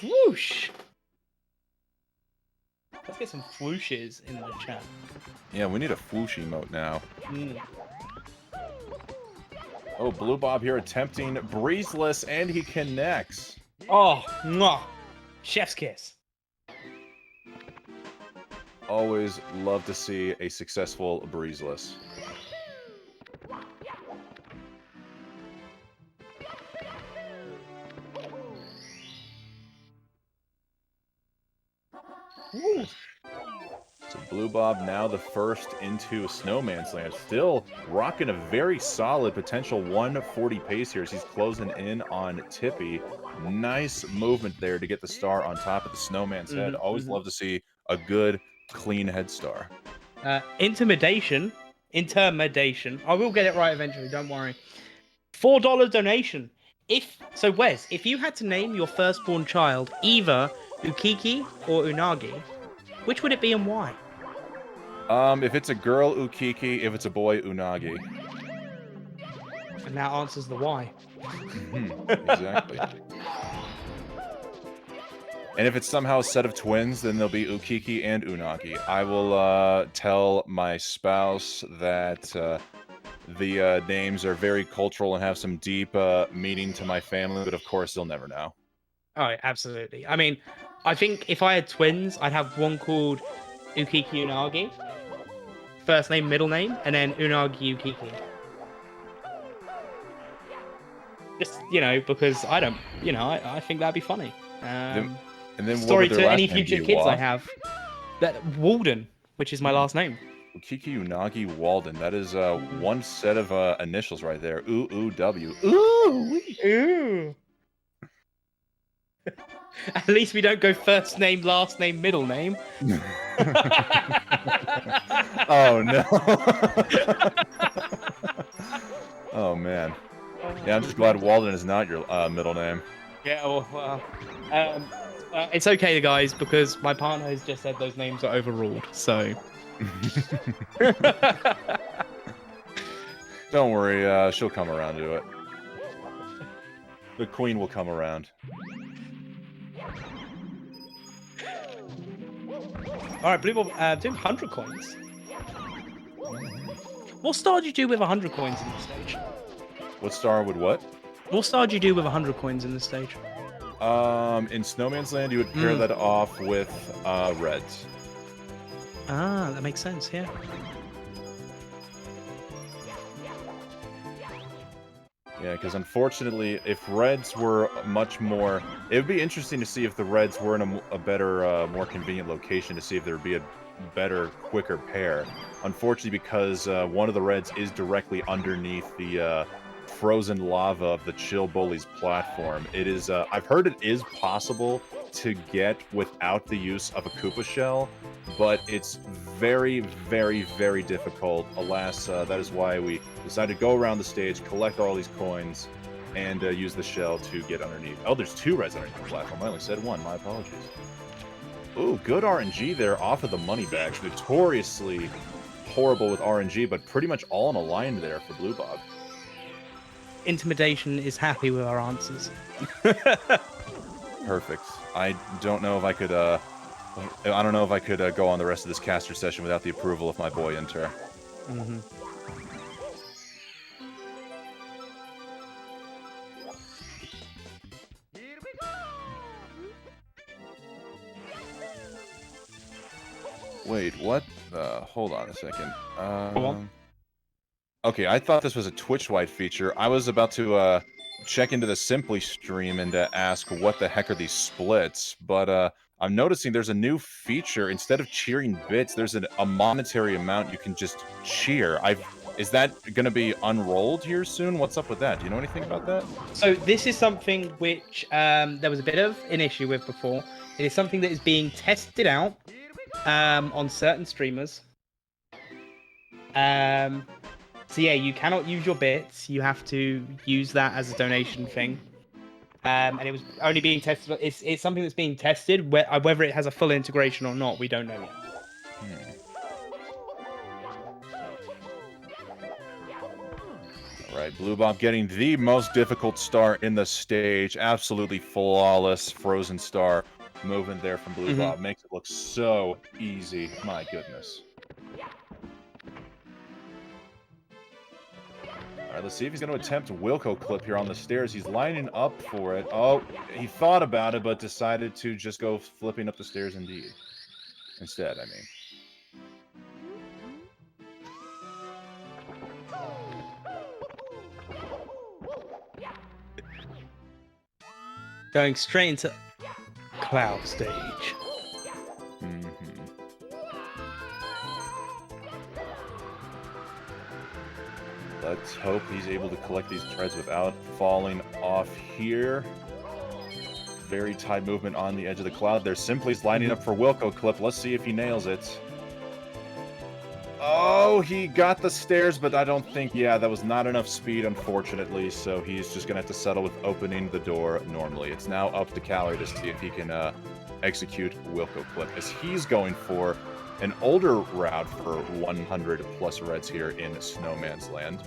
Whoosh! Let's get some whooshes in the chat. Yeah, we need a Fwoosh emote now. Mm. Oh, Blue Bob here attempting breezeless, and he connects. Oh, mwah. Chef's kiss. Always love to see a successful breezeless. Woo. So Blue Bob now the first into Snowman's Land. Still rocking a very solid potential 140 pace here as he's closing in on Tippy. Nice movement there to get the star on top of the Snowman's head. Always love to see a good, clean head star. Intimidation. I will get it right eventually, don't worry. $4 donation. So Wes, if you had to name your firstborn child either Ukiki or Unagi, which would it be and why? If it's a girl, Ukiki. If it's a boy, Unagi. And that answers the why. Exactly. And if it's somehow a set of twins, then there'll be Ukiki and Unagi. I will tell my spouse that the names are very cultural and have some deep meaning to my family, but of course they'll never know. Oh, absolutely. I mean, I think if I had twins, I'd have one called Ukiki Unagi. First name, middle name, and then Unagi Ukiki. Just, because I don't, I think that'd be funny. And then Story what would their to last any name future be, kids I Wa? have. That Walden, which is my last name. Ukiki Unagi Walden. That is one set of initials right there. U-U-W. Ooh! Ooh. At least we don't go first name, last name, middle name. Oh, no. Oh, man. Yeah, I'm just glad Walden is not your middle name. Yeah, well, it's okay, guys, because my partner has just said those names are overruled, so... Don't worry, she'll come around to it. The queen will come around. Alright, Blue Bob, doing 100 coins. What star do you do with 100 coins in this stage? What star would what? What star do you do with 100 coins in this stage? In Snowman's Land, you would pair that off with reds. Ah, that makes sense, yeah. Yeah, because unfortunately, if reds were much more... It would be interesting to see if the reds were in a better, more convenient location to see if there would be a better, quicker pair. Unfortunately, because one of the reds is directly underneath the frozen lava of the Chill Bullies platform. It is, I've heard it is possible to get without the use of a Koopa shell, but it's very, very, very difficult. Alas, that is why we decided to go around the stage, collect all these coins, and use the shell to get underneath. Oh, there's two reds underneath the platform. I only said one. My apologies. Ooh, good RNG there off of the money bags. Notoriously horrible with RNG, but pretty much all in a line there for Blue Bob. Intimidation is happy with our answers. Perfect. I don't know if I could, I don't know if I could go on the rest of this caster session without the approval of my boy Inter. Mm-hmm. Wait, what? Hold on a second. Go on. Okay, I thought this was a Twitch-wide feature. I was about to check into the Simply stream and ask what the heck are these splits, but I'm noticing there's a new feature. Instead of cheering bits, there's a monetary amount you can just cheer. Is that going to be unrolled here soon? What's up with that? Do you know anything about that? So this is something which there was a bit of an issue with before. It is something that is being tested out on certain streamers. So yeah, you cannot use your bits. You have to use that as a donation thing. And it was only being tested. It's something that's being tested. Whether it has a full integration or not, we don't know yet. All right, Blue Bob getting the most difficult star in the stage. Absolutely flawless frozen star movement there from Blue Bob. Makes it look so easy. My goodness. All right, let's see if he's going to attempt Wilco clip here on the stairs. He's lining up for it. Oh, he thought about it, but decided to just go flipping up the stairs indeed. Instead, I mean. Going straight into cloud stage. Let's hope he's able to collect these treads without falling off here. Very tight movement on the edge of the cloud. They're simply lining up for Wilco clip. Let's see if he nails it. Oh, he got the stairs, but I don't think, yeah, that was not enough speed, unfortunately, so he's just going to have to settle with opening the door normally. It's now up to Calorie to see if he can execute Wilco clip, as he's going for an older route for 100 plus reds here in Snowman's Land,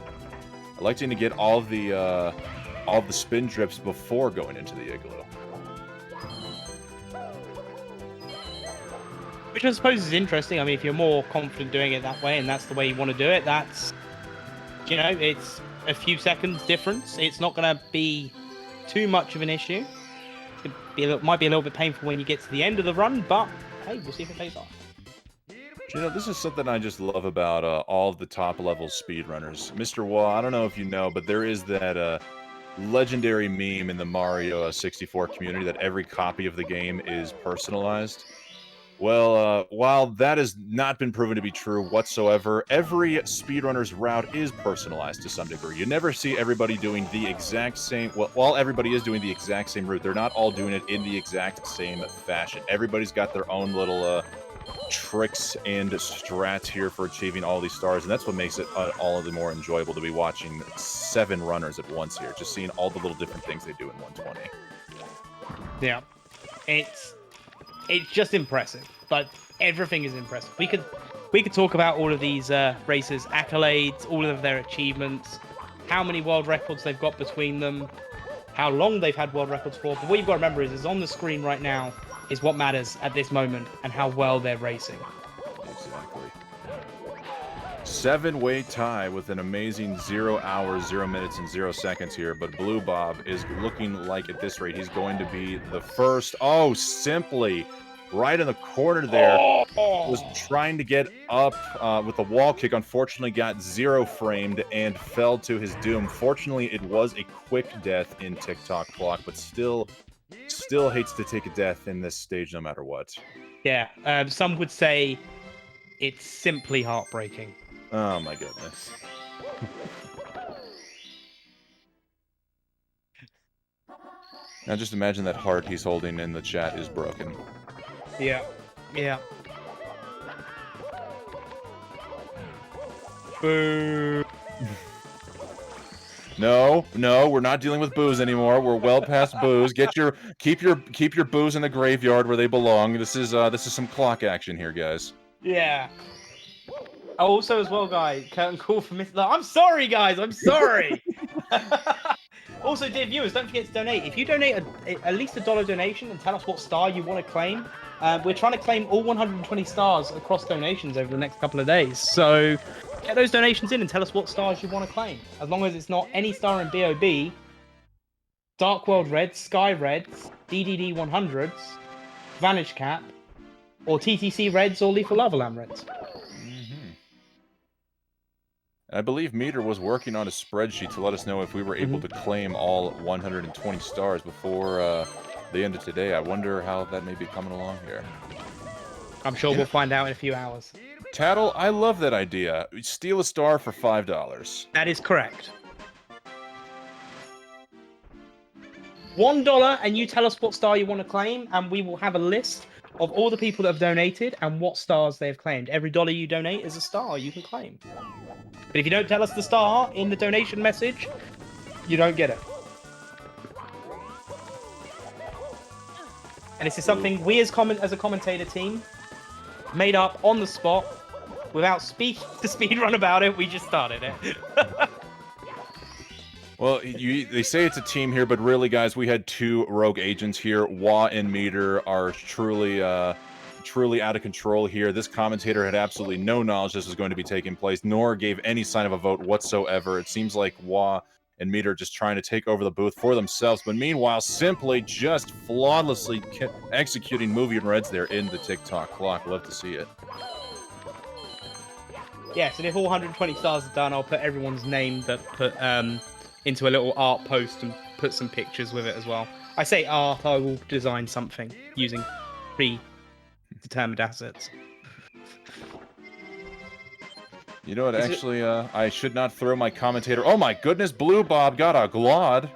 electing to get all the spin drips before going into the igloo. Which I suppose is interesting. I mean, if you're more confident doing it that way and that's the way you want to do it, that's, you know, it's a few seconds difference. It's not going to be too much of an issue. It might be a little bit painful when you get to the end of the run, but hey, we'll see if it pays off. You know, this is something I just love about all of the top-level speedrunners. Mr. Wall, I don't know if you know, but there is that legendary meme in the Mario 64 community that every copy of the game is personalized. Well, while that has not been proven to be true whatsoever, every speedrunner's route is personalized to some degree. You never see everybody doing the exact same... Well, while everybody is doing the exact same route, they're not all doing it in the exact same fashion. Everybody's got their own little tricks and strats here for achieving all these stars, and that's what makes it all of the more enjoyable to be watching 7 runners at once here, just seeing all the little different things they do in 120. Yeah, it's just impressive, but everything is impressive. We could talk about all of these racers' accolades, all of their achievements, how many world records they've got between them, how long they've had world records for. But what you've got to remember is on the screen right now is what matters at this moment and how well they're racing. Exactly. 7-way tie with an amazing 0 hours, 0 minutes, and 0 seconds here, but Blue Bob is looking like at this rate he's going to be the first. Oh, simply right in the corner there. Was trying to get up with a wall kick. Unfortunately, got 0 framed and fell to his doom. Fortunately, it was a quick death in TikTok clock, but still hates to take a death in this stage no matter what. Yeah, some would say it's simply heartbreaking. Oh my goodness. Now just imagine that heart he's holding in the chat is broken. Yeah, yeah. Boo. No, we're not dealing with booze anymore. We're well past booze. Keep your booze in the graveyard where they belong. This is some clock action here, guys. Yeah. Also, as well, guys, curtain call for Mr. I'm sorry, guys. I'm sorry. Also, dear viewers, don't forget to donate. If you donate at least $1 donation and tell us what star you want to claim, we're trying to claim all 120 stars across donations over the next couple of days. So get those donations in and tell us what stars you want to claim. As long as it's not any star in BOB, Dark World Reds, Sky Reds, DDD 100s, Vanish Cap, or TTC Reds or Lethal Lava Lamb Reds. I believe Meter was working on a spreadsheet to let us know if we were able to claim all 120 stars before the end of today. I wonder how that may be coming along here. I'm sure we'll find out in a few hours. Tattle, I love that idea. Steal a star for $5. That is correct. $1, and you tell us what star you want to claim, and we will have a list of all the people that have donated and what stars they have claimed. Every dollar you donate is a star you can claim. But if you don't tell us the star in the donation message, you don't get it. And this is something we as a commentator team made up on the spot without speaking to Speedrun about it. We just started it. Well, they say it's a team here, but really, guys, we had 2 rogue agents here. Wah and Meter are truly out of control here. This commentator had absolutely no knowledge this was going to be taking place, nor gave any sign of a vote whatsoever. It seems like Wah and Meter are just trying to take over the booth for themselves, but meanwhile, simply just flawlessly executing movie reds there in the TikTok clock. Love to see it. Yes, and if all 120 stars are done, I'll put everyone's name that put into a little art post and put some pictures with it as well. I say art, I will design something using predetermined assets. You know what, actually, I should not throw my commentator. Oh my goodness, Blue Bob got a Glod.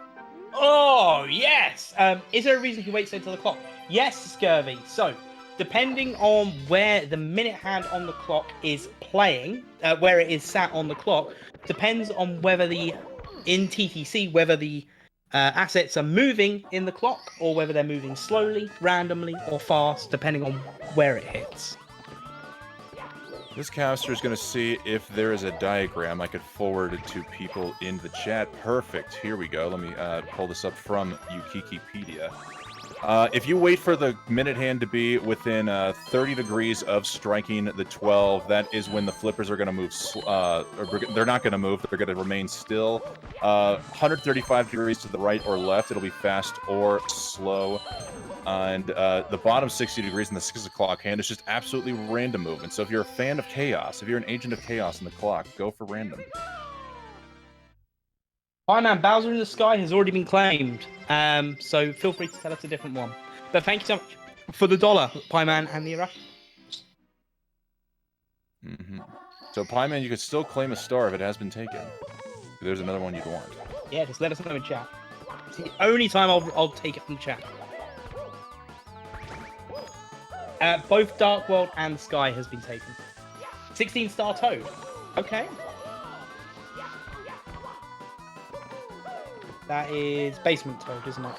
Oh, yes! Is there a reason he waits until the clock? Yes, Scurvy. So, depending on where the minute hand on the clock is playing, where it is sat on the clock, depends on whether in TTC, whether the assets are moving in the clock or whether they're moving slowly, randomly, or fast, depending on where it hits. This caster is going to see if there is a diagram I could forward to people in the chat. Perfect. Here we go. Let me pull this up from Wikipedia. If you wait for the minute hand to be within 30 degrees of striking the 12, that is when the flippers are going to move. They're not going to move. They're going to remain still. 135 degrees to the right or left, it'll be fast or slow. And the bottom 60 degrees in the 6 o'clock hand is just absolutely random movement. So if you're a fan of chaos, if you're an agent of chaos in the clock, go for random. Hi man, Bowser in the Sky has already been claimed, so feel free to tell us a different one. But thank you so much for the $1, Pieman and the Iraq. So Pieman, you could still claim a star if it has been taken. There's another one you'd want. Yeah, just let us know in chat. It's the only time I'll take it from chat. Both Dark World and Sky has been taken. 16-star Toad. Okay. That is Basement Toad, isn't it?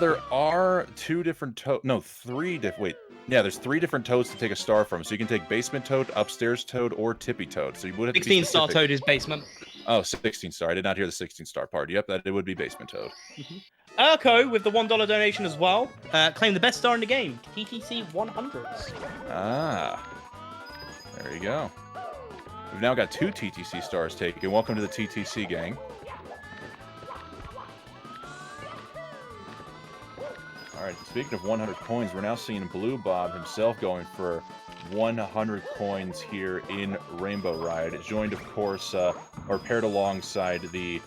There are 2 different Toad. No, 3 different. Wait. Yeah, there's 3 different Toads to take a star from. So you can take Basement Toad, Upstairs Toad, or Tippy Toad. So you would have 16-star Toad is Basement. Oh, 16-star. I did not hear the 16-star part. Yep, it would be Basement Toad. Urko with the $1 donation as well. Claim the best star in the game. TTC 100s. Ah. There you go. We've now got 2 TTC stars taken. Welcome to the TTC gang. Alright, speaking of 100 coins, we're now seeing Blue Bob himself going for 100 coins here in Rainbow Ride. Joined, of course, or paired alongside the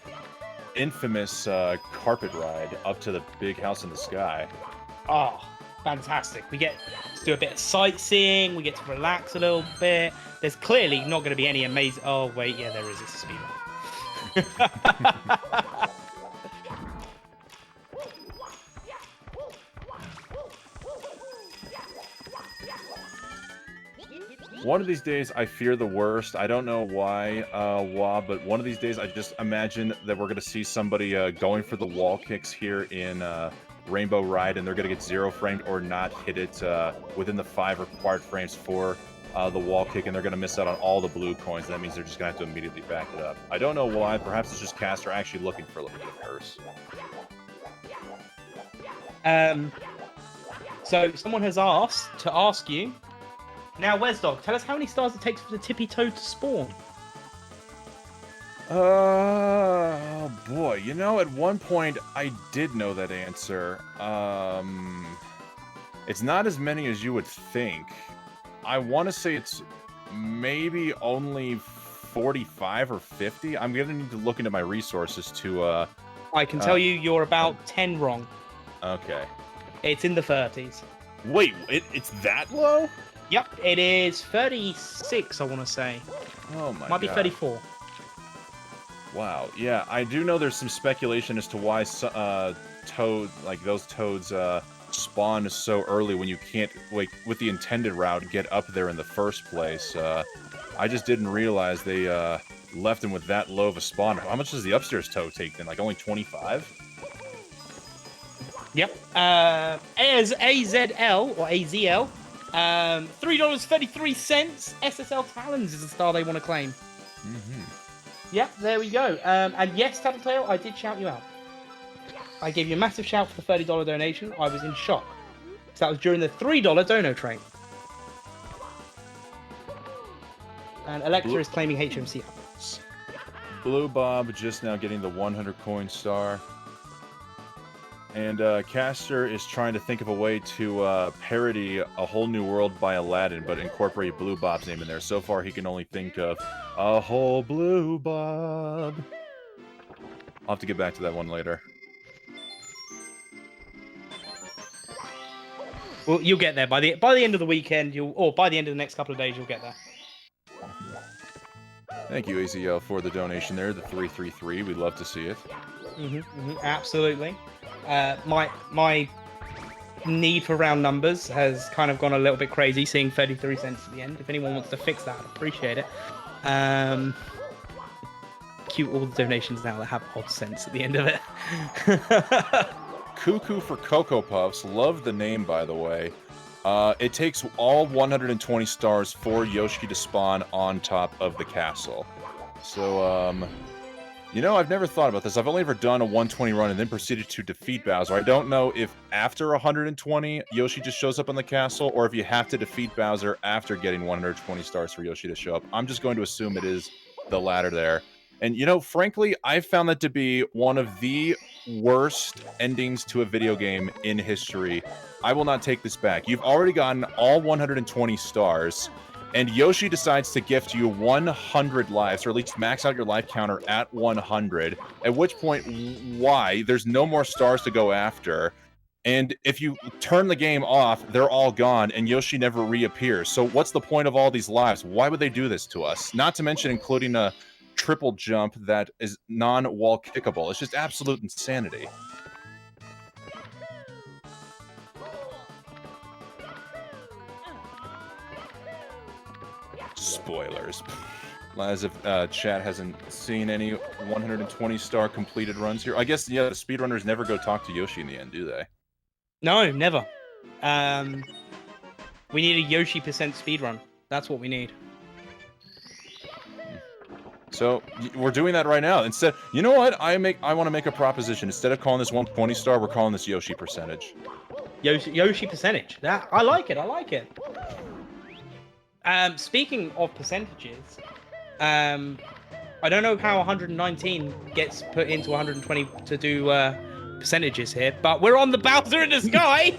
infamous carpet ride up to the big house in the sky. Oh, fantastic. We get to do a bit of sightseeing, we get to relax a little bit. There's clearly not going to be any amazing... Oh, wait, yeah, there is. It's a speed run. One of these days, I fear the worst. I don't know why, but one of these days, I just imagine that we're going to see somebody going for the wall kicks here in Rainbow Ride, and they're going to get 0 framed or not hit it within the 5 required frames for the wall kick, and they're going to miss out on all the blue coins. That means they're just going to have to immediately back it up. I don't know why. Perhaps it's just Caster actually looking for a little bit of curse. So someone has asked to ask you. Now, Wesdog, tell us how many stars it takes for the Tippy Toad to spawn. Oh boy, you know, at one point I did know that answer. It's not as many as you would think. I want to say it's maybe only 45 or 50. I'm gonna need to look into my resources to I can tell you you're about 10 wrong. Okay. It's in the 30s. Wait, it's that low? Yep, it is 36, I want to say. Oh my god. Might be 34. Wow. Yeah, I do know there's some speculation as to why those toads spawn so early when you can't, like, with the intended route, get up there in the first place. I just didn't realize they left him with that low of a spawn. How much does the upstairs toad take then? Like only 25? Yep. As AZL or AZL, $3.33. SSL Talons is the star they want to claim. Yep, there we go. And yes, Tattletale, I did shout you out. I gave you a massive shout for the $30 donation. I was in shock. So that was during the $3 dono train. And Alexa is claiming HMC. Blue Bob just now getting the 100 coin star. And Caster is trying to think of a way to parody A Whole New World by Aladdin, but incorporate Blue Bob's name in there. So far, he can only think of A Whole Blue Bob. I'll have to get back to that one later. Well, you'll get there by the end of the weekend. Or by the end of the next couple of days, you'll get there. Thank you, AZL, for the donation there, the 333. We'd love to see it. Absolutely. My need for round numbers has kind of gone a little bit crazy, seeing 33 cents at the end. If anyone wants to fix that, I'd appreciate it. Cue all the donations now that have odd cents at the end of it. Cuckoo for Cocoa Puffs. Love the name, by the way. It takes all 120 stars for Yoshi to spawn on top of the castle. So, you know, I've never thought about this. I've only ever done a 120 run and then proceeded to defeat Bowser. I don't know if after 120, Yoshi just shows up on the castle, or if you have to defeat Bowser after getting 120 stars for Yoshi to show up. I'm just going to assume it is the latter there. And, you know, frankly, I've found that to be one of the worst endings to a video game in history. I will not take this back. You've already gotten all 120 stars, and Yoshi decides to gift you 100 lives, or at least max out your life counter at 100, at which point, why? There's no more stars to go after. And if you turn the game off, they're all gone, and Yoshi never reappears. So what's the point of all these lives? Why would they do this to us? Not to mention including a triple jump that is non-wall kickable. It's just absolute insanity. Spoilers. As if chat hasn't seen any 120 star completed runs here. I guess, yeah, the speedrunners never go talk to Yoshi in the end, do they? No, never. We need a Yoshi % speedrun. That's what we need. So we're doing that right now. Instead, you know what? I want to make a proposition. Instead of calling this 120 star, we're calling this Yoshi percentage. Yoshi percentage. That I like it. I like it. Speaking of percentages, I don't know how 119 gets put into 120 to do percentages here, but we're on the Bowser in the Sky.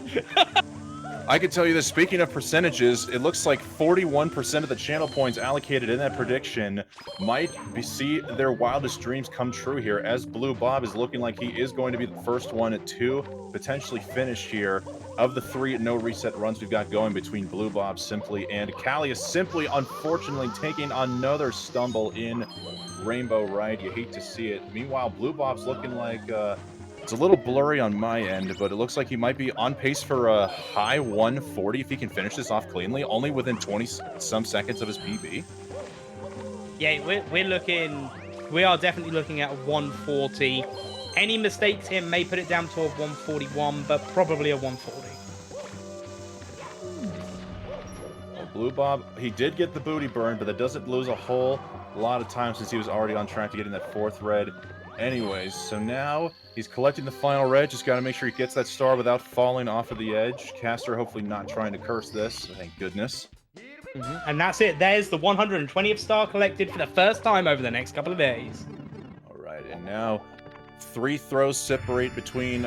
I can tell you this, speaking of percentages, it looks like 41% of the channel points allocated in that prediction might see their wildest dreams come true here, as Blue Bob is looking like he is going to be the first one to potentially finish here. Of the 3 no reset runs we've got going between Blue Bob, Simply, and Callius, Simply, unfortunately, taking another stumble in Rainbow Ride. You hate to see it. Meanwhile, Blue Bob's looking like... it's a little blurry on my end, but it looks like he might be on pace for a high 140 if he can finish this off cleanly, only within 20-some seconds of his PB. Yeah, we are definitely looking at 140. Any mistakes here may put it down to a 141, but probably a 140. Well, Blue Bob, he did get the booty burn, but that doesn't lose a whole lot of time since he was already on track to getting that 4th red. Anyways, so now he's collecting the final red. Just got to make sure he gets that star without falling off of the edge. Caster hopefully not trying to curse this. Thank goodness. And that's it. There's the 120th star collected for the first time over the next couple of days. All right, and now 3 throws separate between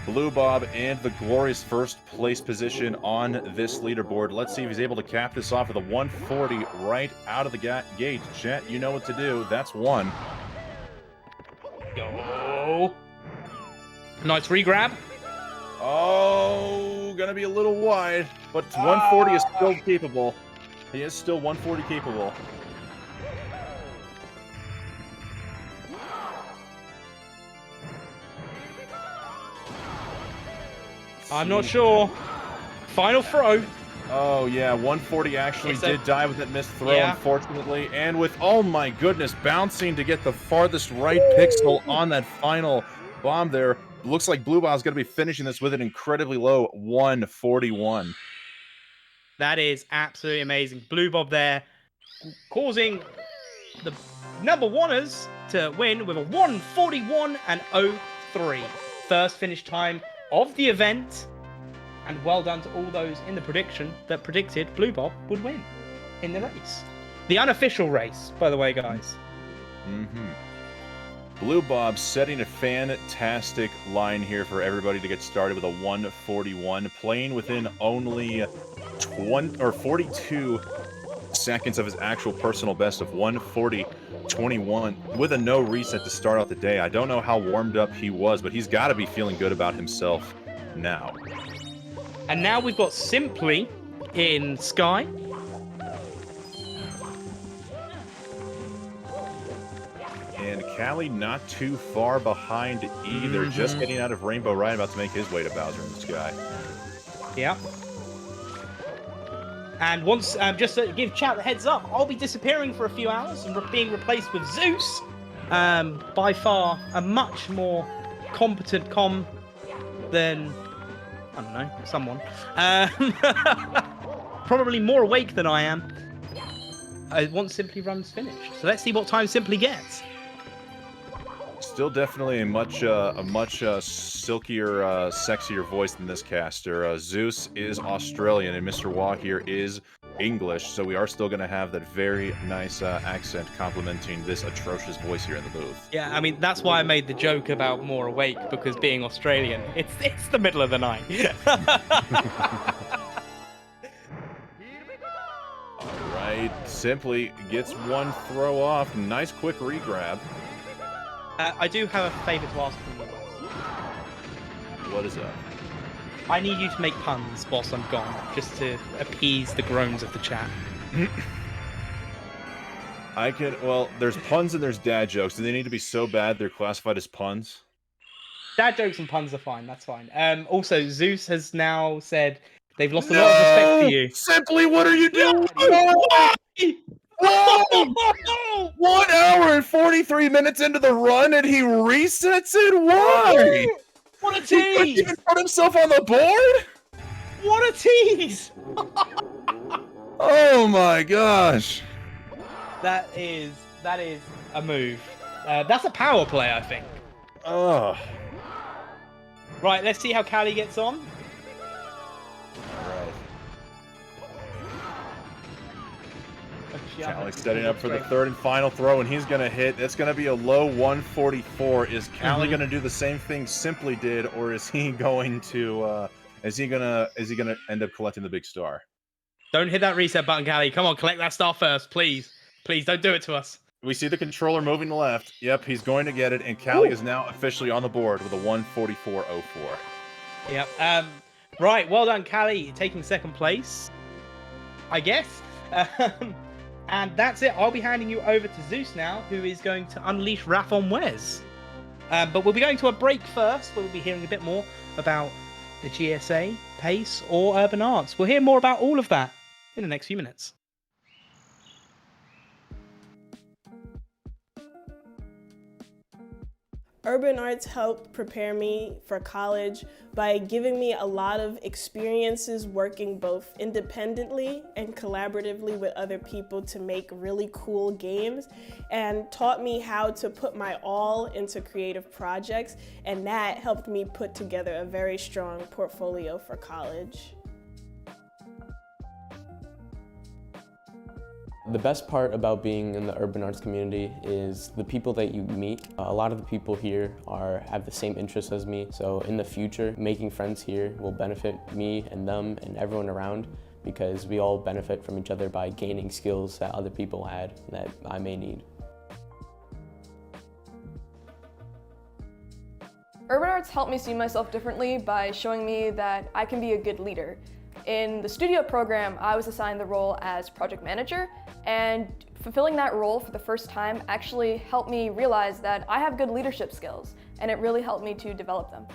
Blue Bob and the glorious first place position on this leaderboard. Let's see if he's able to cap this off with a 140 right out of the gate. Chat, you know what to do. That's 1. Go. Nice regrab. Oh, gonna be a little wide, but 140 is still capable. He is still 140 capable. I'm not sure. Final throw. Oh, yeah, 140 actually did die with that missed throw, Yeah. unfortunately. And with, oh my goodness, bouncing to get the farthest right pixel on that final bomb there. Looks like Blue Bob's going to be finishing this with an incredibly low 141. That is absolutely amazing. Blue Bob there, causing the number oneers to win with a 141 and 03. First finish time of the event. And well done to all those in the prediction that predicted Blue Bob would win in the race. The unofficial race, by the way, guys. Blue Bob setting a fantastic line here for everybody to get started with a 141, playing within only 42 seconds of his actual personal best of 140.21 with a no reset to start out the day. I don't know how warmed up he was, but he's got to be feeling good about himself now. And now we've got Simply in Sky. And Callie not too far behind either, just getting out of Rainbow Ryan, about to make his way to Bowser in the Sky. Yeah. And once, just to give chat the heads up, I'll be disappearing for a few hours and being replaced with Zeus. By far a much more competent comm than, I don't know, someone. Probably more awake than I am. Once Simply Run's finished. So let's see what time Simply gets. Still definitely a much silkier, sexier voice than this caster. Zeus is Australian and Mr. Wah here is English, so we are still going to have that very nice accent complementing this atrocious voice here in the booth. Yeah, I mean, that's why I made the joke about more awake, because being Australian, it's the middle of the night. Alright, Simply gets one throw off. Nice quick regrab. I do have a favour to ask from you guys. What is that? I need you to make puns whilst I'm gone, just to appease the groans of the chat. I can, well, there's puns and there's dad jokes. Do they need to be so bad they're classified as puns? Dad jokes and puns are fine, that's fine. Also, Zeus has now said they've lost a lot of respect for you. Simply, what are you doing? Why? Whoa! 1 hour and 43 minutes into the run and he resets it? Why? What a He couldn't tease! even put himself on the board? What a tease! Oh my gosh. That is a move. That's a power play, I think. Oh. Right, let's see how Callie gets on. Alright. Yeah, Callie setting up for the third and final throw, and he's gonna hit. It's gonna be a low 144. Is Callie gonna do the same thing Simply did, or is he going to is he gonna end up collecting the big star? Don't hit that reset button, Callie. Come on, collect that star first, please. Please don't do it to us. We see the controller moving left. Yep, he's going to get it, and Callie is now officially on the board with a 144.04. Yep. Right, well done, Callie, taking second place, I guess. And that's it. I'll be handing you over to Zeus now, who is going to unleash wrath on Wes. But we'll be going to a break first, where we'll be hearing a bit more about the GSA, PACE, or Urban Arts. We'll hear more about all of that in the next few minutes. Urban Arts helped prepare me for college by giving me a lot of experiences working both independently and collaboratively with other people to make really cool games, and taught me how to put my all into creative projects, and that helped me put together a very strong portfolio for college. The best part about being in the urban arts community is the people that you meet. A lot of the people here have the same interests as me, so in the future, making friends here will benefit me and them and everyone around, because we all benefit from each other by gaining skills that other people had that I may need. Urban Arts helped me see myself differently by showing me that I can be a good leader. In the studio program, I was assigned the role as project manager, and fulfilling that role for the first time actually helped me realize that I have good leadership skills, and it really helped me to develop them.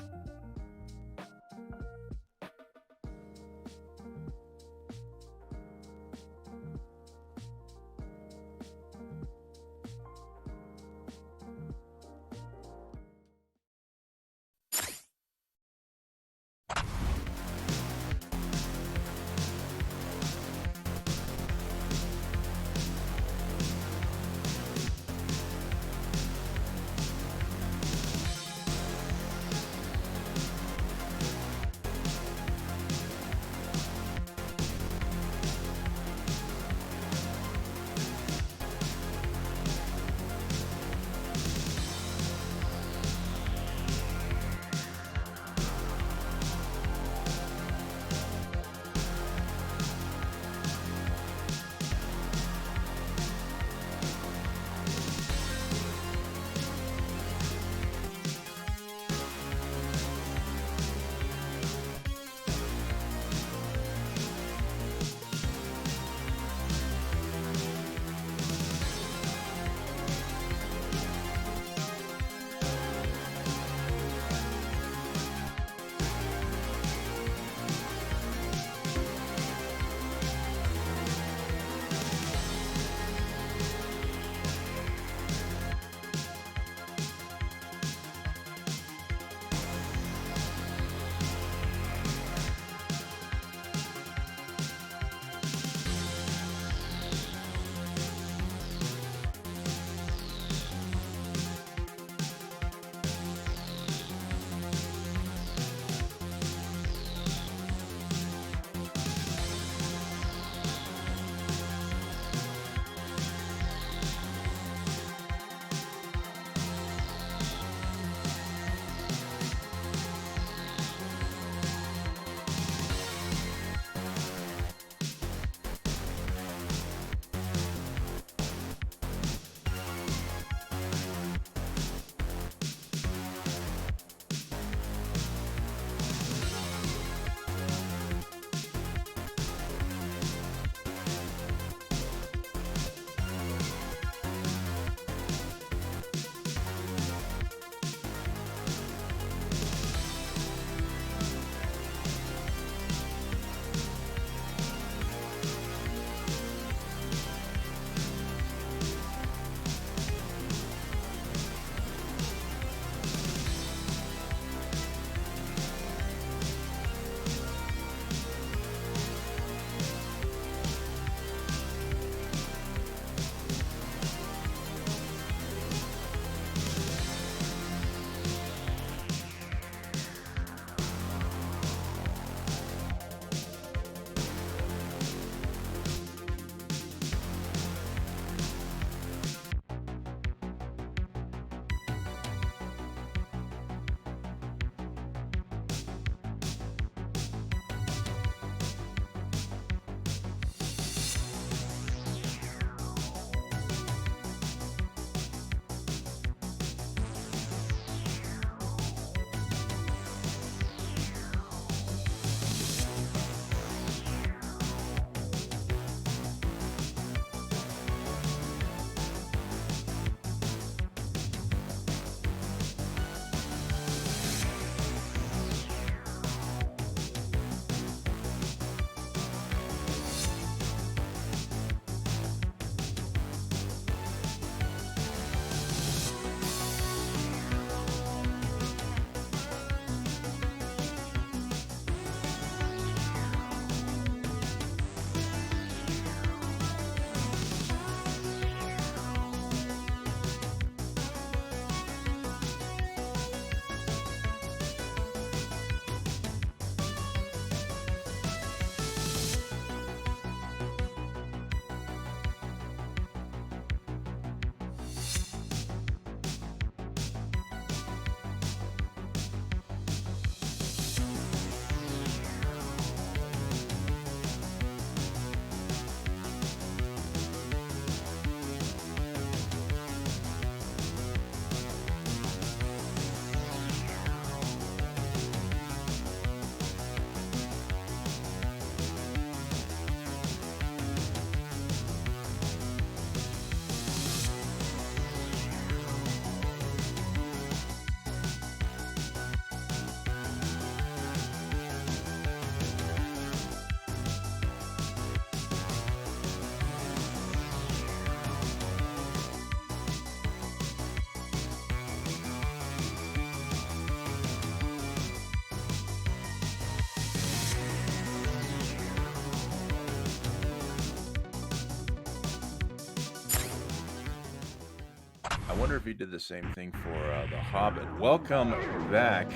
I wonder if he did the same thing for The Hobbit. Welcome back,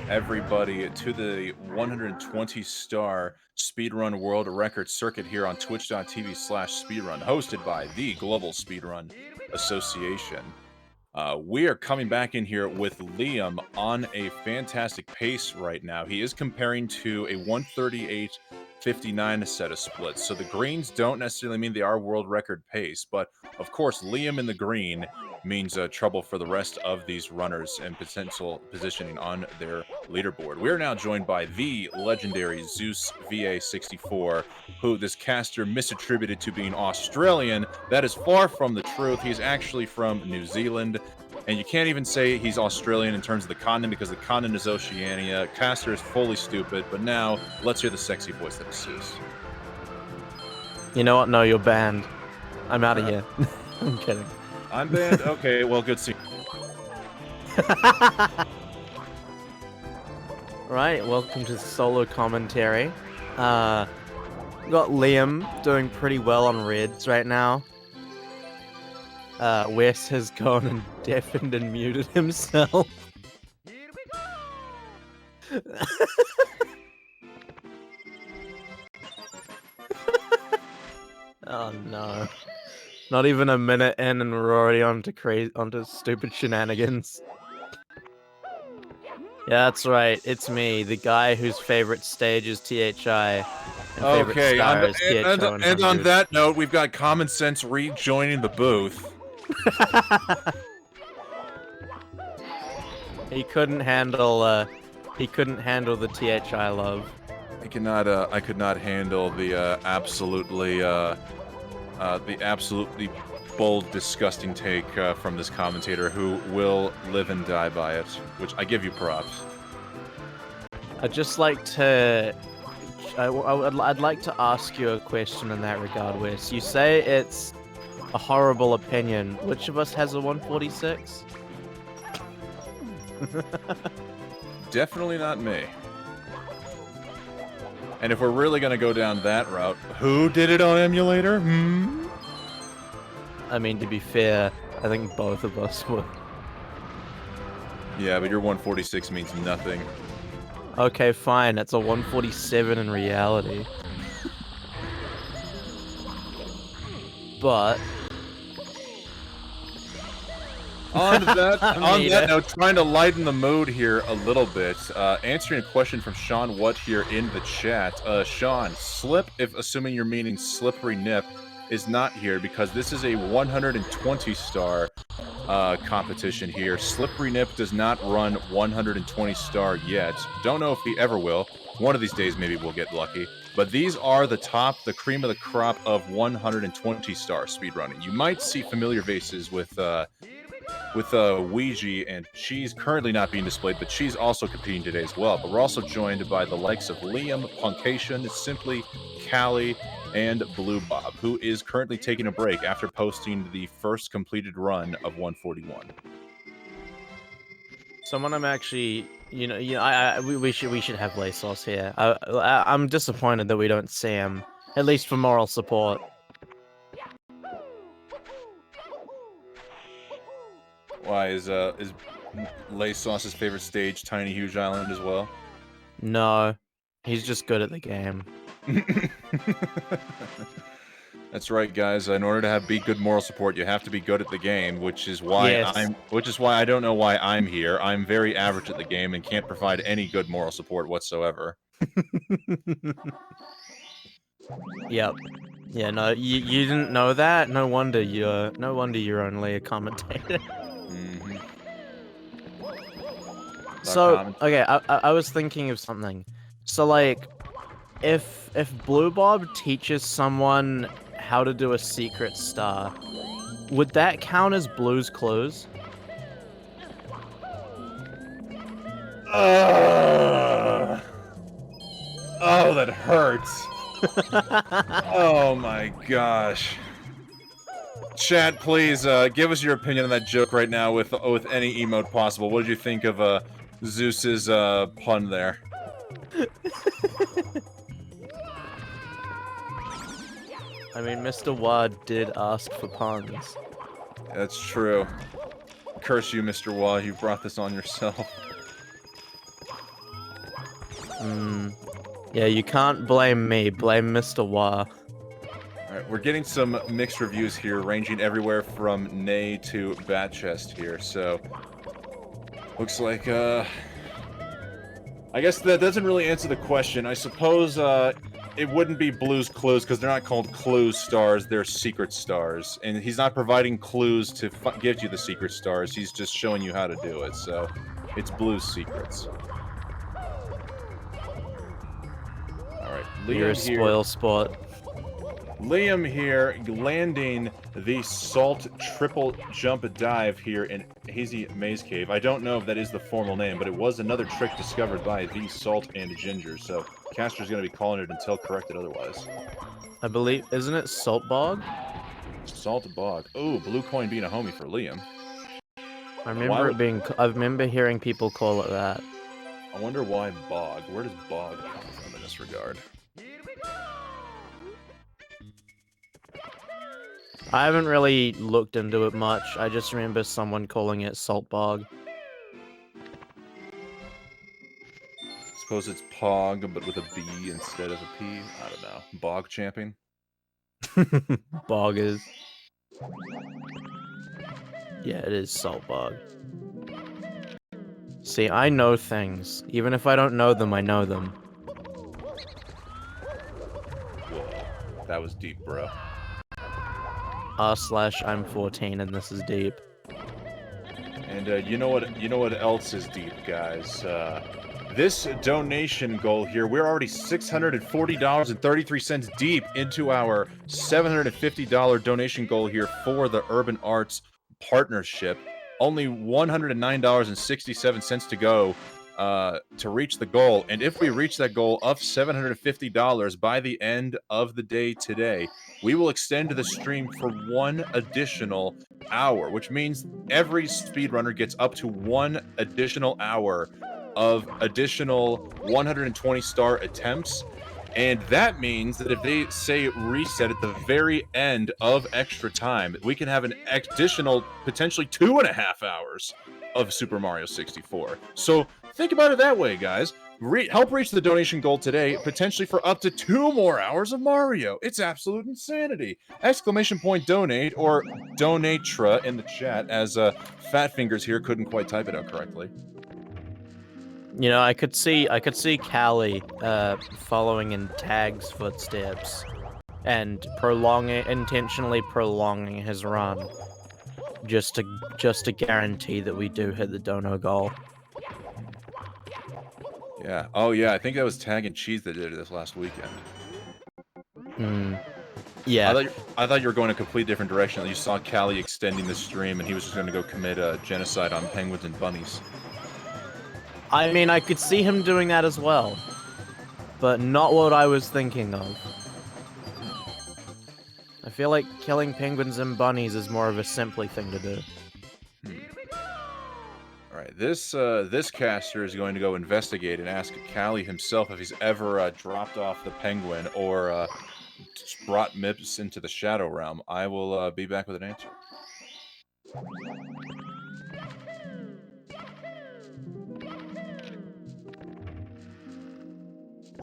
everybody, to the 120-star Speedrun World Record Circuit here on twitch.tv/speedrun, hosted by the Global Speedrun Association. We are coming back in here with Liam on a fantastic pace right now. He is comparing to a 138.59 set of splits. So the greens don't necessarily mean they are world record pace, but of course, Liam in the green means trouble for the rest of these runners and potential positioning on their leaderboard. We are now joined by the legendary Zeus VA64, who this caster misattributed to being Australian. That is far from the truth. He's actually from New Zealand, and you can't even say he's Australian in terms of the continent because the continent is Oceania. Caster is fully stupid, but now let's hear the sexy voice that is Zeus. You know what? No, you're banned. I'm out of here. I'm kidding. I'm banned? Okay, well, good seeing you. Right, welcome to solo commentary. Got Liam doing pretty well on reds right now. Wes has gone and deafened and muted himself. Oh no. Not even a minute in and we're already onto stupid shenanigans. Yeah, that's right. It's me, the guy whose favorite stage is THI. And Okay, and on that note, we've got Common Sense rejoining the booth. He couldn't handle the THI love. I could not handle the absolutely bold, disgusting take from this commentator who will live and die by it, which I give you props. I'd just like to... I'd like to ask you a question in that regard, Wes. You say it's a horrible opinion. Which of us has a 146? Definitely not me. And if we're really going to go down that route, who did it on emulator? I mean, to be fair, I think both of us would. Yeah, but your 146 means nothing. Okay, fine. It's a 147 in reality. But... On that note, trying to lighten the mood here a little bit, answering a question from Sean Watt here in the chat. Sean, Slip, if assuming you're meaning Slippery Nip, is not here because this is a 120-star competition here. Slippery Nip does not run 120-star yet. Don't know if he ever will. One of these days, maybe we'll get lucky. But these are the cream of the crop of 120-star speedrunning. You might see familiar faces with Ouija, and she's currently not being displayed, but she's also competing today as well. But we're also joined by the likes of Liam, Punkation, Simply, Callie, and Blue Bob, who is currently taking a break after posting the first completed run of 141. Someone I'm actually, we should have Lasos here. I'm disappointed that we don't see him, at least for moral support. Why is Lasos' favorite stage Tiny Huge Island as well? No, he's just good at the game. That's right, guys. In order to be good moral support, you have to be good at the game, which is why I don't know why I'm here. I'm very average at the game and can't provide any good moral support whatsoever. Yep. Yeah, no, you didn't know that? No wonder you're only a commentator. Mm-hmm. So, okay, I was thinking of something. So, like, if Blue Bob teaches someone how to do a secret star, would that count as Blue's Clues? Oh, that hurts. Oh my gosh. Chat, please give us your opinion on that joke right now with any emote possible. What did you think of Zeus's pun there? I mean, Mr. Wad did ask for puns. That's true. curse you, Mr. Wah. You brought this on yourself. Yeah, you can't blame me. Blame Mr. Wah. Alright, we're getting some mixed reviews here, ranging everywhere from nay to bat chest here, so... Looks like, I guess that doesn't really answer the question. I suppose, it wouldn't be Blue's Clues, because they're not called Clue stars, they're secret stars. And he's not providing clues to give you the secret stars, he's just showing you how to do it, so... It's Blue's secrets. Alright, You're a spoil sport. Liam here, landing the salt triple jump dive here in Hazy Maze Cave. I don't know if that is the formal name, but it was another trick discovered by the Salt and Ginger, so Caster's going to be calling it until corrected otherwise. I believe, isn't it Salt Bog? Salt Bog. Ooh, blue coin being a homie for Liam. I remember hearing people call it that. I wonder why Bog. Where does Bog come from in this regard? I haven't really looked into it much. I just remember someone calling it Salt Bog. Suppose it's Pog, but with a B instead of a P? I don't know. Bog champion? Bog is. Yeah, it is Salt Bog. See, I know things. Even if I don't know them, I know them. Whoa. That was deep, bro. r/I'm 14 and this is deep. And you know what else is deep, guys? This donation goal here, we're already $640.33 deep into our $750 donation goal here for the Urban Arts Partnership. Only $109.67 to go to reach the goal. And if we reach that goal of $750 by the end of the day today, we will extend the stream for 1 additional hour, which means every speedrunner gets up to 1 additional hour of additional 120-star attempts. And that means that if they say reset at the very end of extra time, we can have an additional, potentially 2.5 hours of Super Mario 64. So think about it that way, guys. Help reach the donation goal today, potentially for up to 2 more hours of Mario. It's absolute insanity. ! Donate or Donatra in the chat, as Fat Fingers here couldn't quite type it out correctly. You know, I could see Callie following in Tag's footsteps and intentionally prolonging his run, just to guarantee that we do hit the dono goal. Yeah. Oh yeah, I think that was Tag and Cheese that did it this last weekend. Yeah. I thought you were going a complete different direction. You saw Callie extending the stream, and he was just going to go commit genocide on penguins and bunnies. I mean, I could see him doing that as well, but not what I was thinking of. I feel like killing penguins and bunnies is more of a simply thing to do. Alright, this caster is going to go investigate and ask Callie himself if he's ever dropped off the penguin or brought Mips into the Shadow Realm. I will be back with an answer.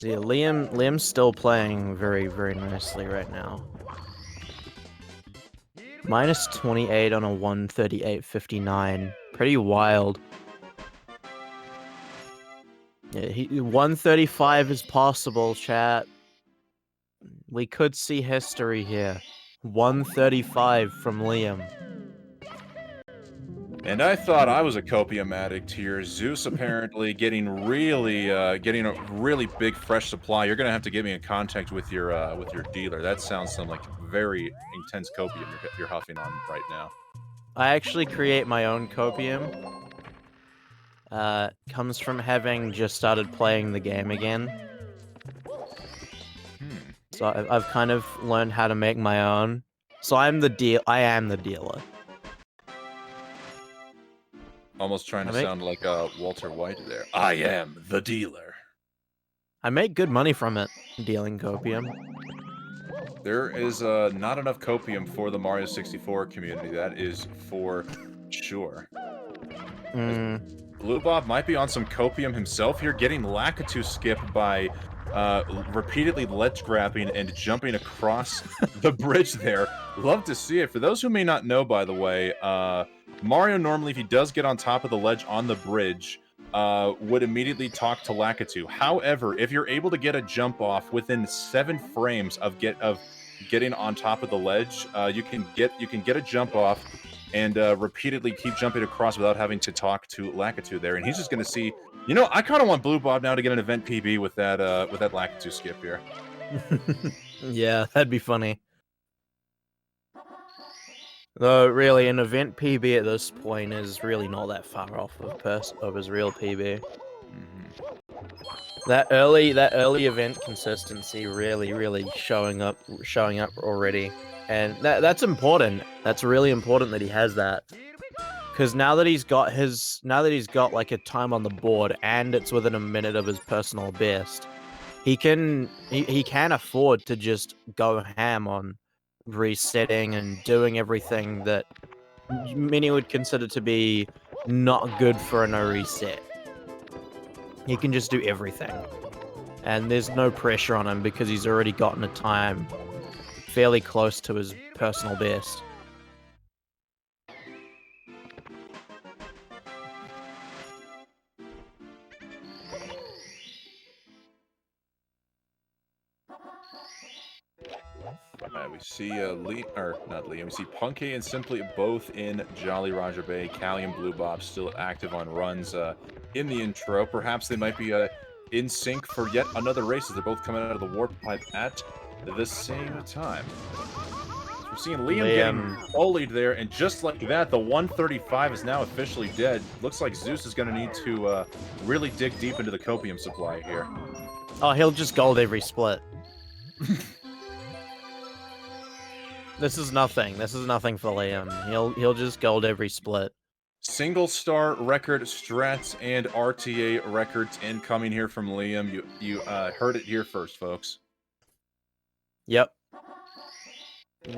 See, Liam's still playing very, very nicely right now. Minus 28 on a 138.59. Pretty wild. Yeah, 135 is possible, chat. We could see history here. 135 from Liam. And I thought I was a copium addict here. Zeus apparently getting a really big fresh supply. You're gonna have to get me in contact with your dealer. That sounds like very intense copium you're huffing on right now. I actually create my own copium. Comes from having just started playing the game again. So I've kind of learned how to make my own. So I am the dealer. Almost trying to sound like Walter White there. I am the dealer. I make good money from it, dealing copium. There is not enough copium for the Mario 64 community. That is for sure. Blue Bob might be on some copium himself here, getting Lakitu skipped by repeatedly ledge grabbing and jumping across the bridge there. Love to see it. For those who may not know, by the way, Mario normally, if he does get on top of the ledge on the bridge, would immediately talk to Lakitu. However, if you're able to get a jump off within 7 frames of getting on top of the ledge, you can get a jump off and repeatedly keep jumping across without having to talk to Lakitu there. And he's just going to see, you know, I kind of want Blue Bob now to get an event PB with that Lakitu skip here. Yeah, that'd be funny. Though, really, an event PB at this point is really not that far off of his real PB. That early event consistency really showing up already, and that's important. That's really important that he has that, because now that he's got like a time on the board and it's within a minute of his personal best, he can afford to just go ham on resetting and doing everything that many would consider to be not good for a no reset. He can just do everything, and there's no pressure on him because he's already gotten a time fairly close to his personal best. We see we see Punky and Simply both in Jolly Roger Bay. Callie and Blue Bob still active on runs in the intro. Perhaps they might be in sync for yet another race as they're both coming out of the warp pipe at the same time. We're seeing Liam getting bullied there, and just like that, the 135 is now officially dead. Looks like Zeus is going to need to really dig deep into the copium supply here. Oh, he'll just gold every split. This is nothing. This is nothing for Liam. He'll just gold every split. Single star record strats and RTA records incoming here from Liam. You heard it here first, folks. Yep.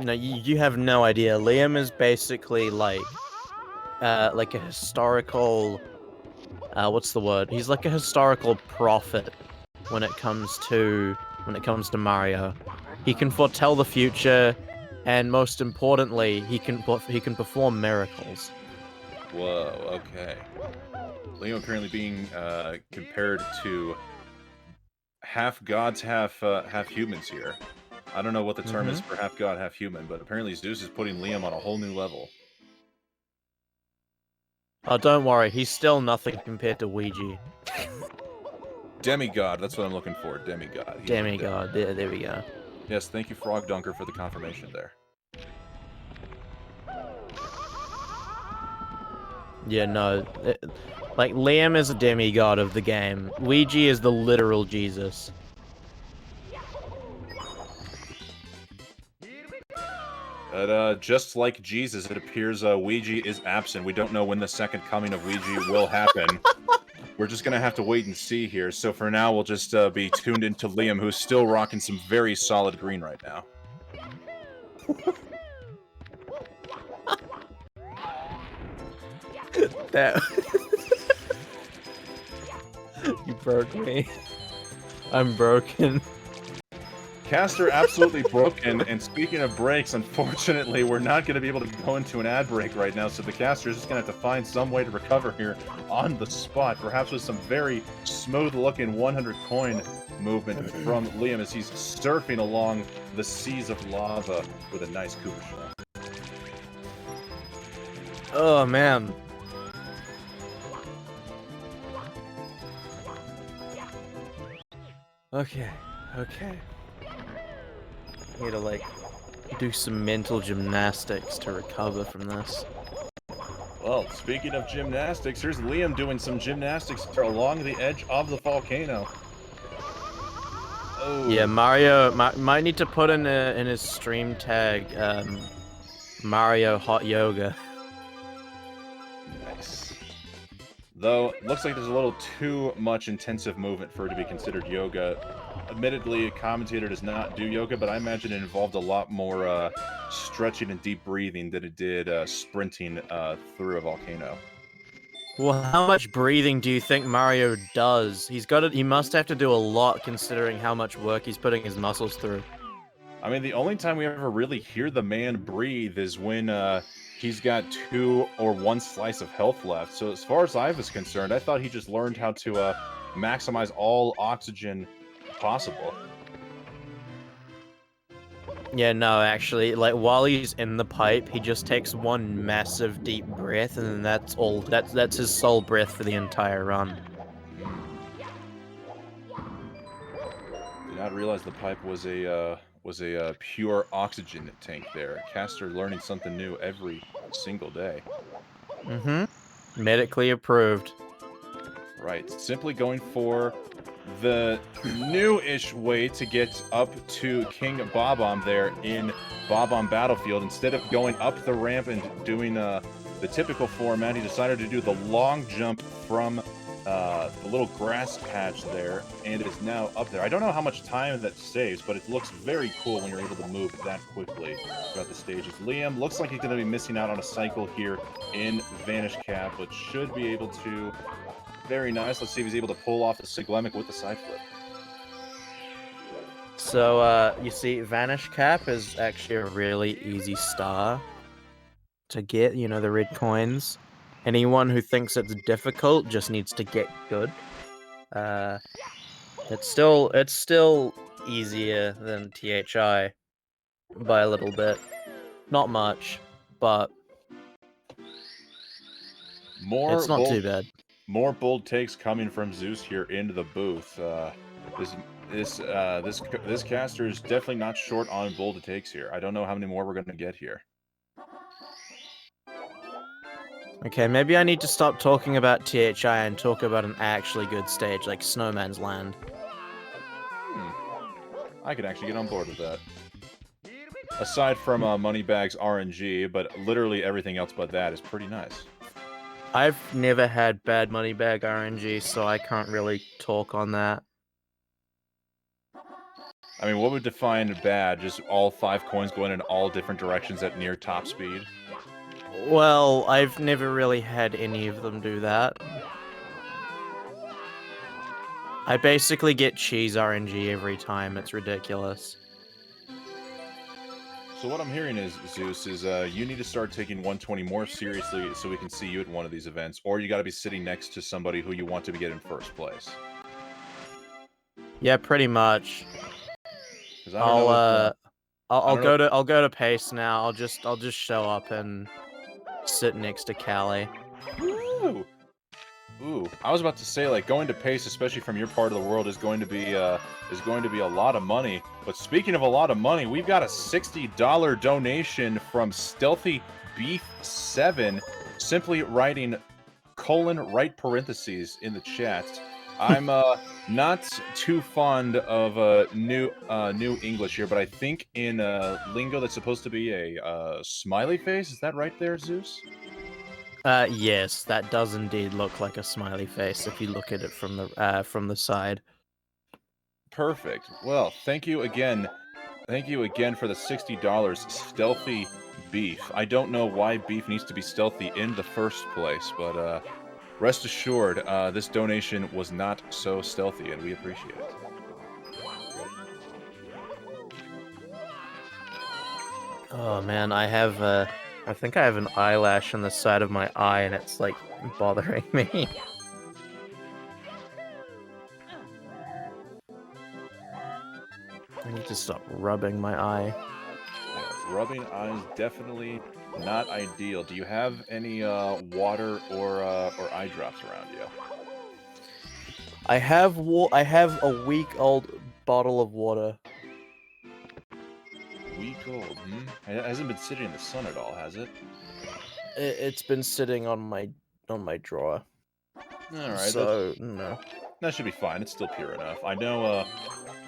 No, you have no idea. Liam is basically like a historical. What's the word? He's like a historical prophet when it comes to Mario. He can foretell the future. And most importantly, he can perform miracles. Whoa, okay. Liam apparently being compared to half gods, half humans here. I don't know what the term is for half god, half human, but apparently Zeus is putting Liam on a whole new level. Oh, don't worry, he's still nothing compared to Ouija. Demigod, that's what I'm looking for. Demigod. Demigod, there we go. Yes, thank you, Frog Dunker, for the confirmation there. Yeah, no. Like, Liam is a demigod of the game. Ouija is the literal Jesus. But, just like Jesus, it appears Ouija is absent. We don't know when the second coming of Ouija will happen. We're just going to have to wait and see here. So for now, we'll just be tuned into Liam, who's still rocking some very solid green right now. That... You broke me. I'm broken. Caster absolutely broken, and speaking of breaks, unfortunately, we're not going to be able to go into an ad break right now, so the caster is just going to have to find some way to recover here on the spot, perhaps with some very smooth-looking 100 coin movement from Liam as he's surfing along the seas of lava with a nice Koopa shell. Oh, man. Okay. I need to, like, do some mental gymnastics to recover from this. Well, speaking of gymnastics, here's Liam doing some gymnastics along the edge of the volcano. Oh. Yeah, Mario might need to put in his stream tag, Mario Hot Yoga. Nice. Though, looks like there's a little too much intensive movement for it to be considered yoga. Admittedly, a commentator does not do yoga, but I imagine it involved a lot more stretching and deep breathing than it did sprinting through a volcano. Well, how much breathing do you think Mario does? He must have to do a lot considering how much work he's putting his muscles through. I mean, the only time we ever really hear the man breathe is when he's got 2 or 1 slice of health left. So as far as I was concerned, I thought he just learned how to maximize all oxygen possible. Yeah, no, actually, like, while he's in the pipe, he just takes one massive deep breath, and then that's all. That's his sole breath for the entire run. Did not realize the pipe was a pure oxygen tank there. Caster learning something new every single day. Mm-hmm. Medically approved. Right. Simply going for the new-ish way to get up to King Bob-omb there in Bob-omb Battlefield. Instead of going up the ramp and doing the typical format, he decided to do the long jump from the little grass patch there, and is now up there. I don't know how much time that saves, but it looks very cool when you're able to move that quickly throughout the stages. Liam looks like he's going to be missing out on a cycle here in Vanish Cap, but should be able to. Very nice. Let's see if he's able to pull off the Siglemic with the side flip. So, you see, Vanish Cap is actually a really easy star to get, you know, the red coins. Anyone who thinks it's difficult just needs to get good. It's still easier than THI by a little bit. Not much, but it's not too bad. More bold takes coming from Zeus here into the booth. This caster is definitely not short on bold takes here. I don't know how many more we're going to get here. Okay, maybe I need to stop talking about THI and talk about an actually good stage like Snowman's Land. I could actually get on board with that. Aside from Moneybags RNG, but literally everything else but that is pretty nice. I've never had bad Moneybag RNG, so I can't really talk on that. I mean, what would define bad? Just all 5 coins going in all different directions at near top speed? Well, I've never really had any of them do that. I basically get cheese RNG every time. It's ridiculous. So what I'm hearing is, Zeus, is you need to start taking 120 more seriously so we can see you at one of these events, or you got to be sitting next to somebody who you want to get in first place. Yeah, pretty much. I'll go to Pace now. I'll just show up and sit next to Callie. Ooh, I was about to say, like, going to Pace, especially from your part of the world, is going to be a lot of money. But speaking of a lot of money, we've got a $60 donation from Stealthy Beef 7, simply writing : right parentheses in the chat. I'm not too fond of new English here, but I think in lingo that's supposed to be a smiley face. Is that right there, Zeus? Yes, that does indeed look like a smiley face if you look at it from the side. Perfect. Well, thank you again. Thank you again for the $60, Stealthy Beef. I don't know why beef needs to be stealthy in the first place, but rest assured, this donation was not so stealthy, and we appreciate it. Oh man, I think I have an eyelash on the side of my eye, and it's like bothering me. I need to stop rubbing my eye. Yeah, rubbing eyes definitely not ideal. Do you have any water or eye drops around you? I have a week-old bottle of water. Week old, It hasn't been sitting in the sun at all, has it? It's been sitting on my drawer. All right. So no. That should be fine. It's still pure enough. I know.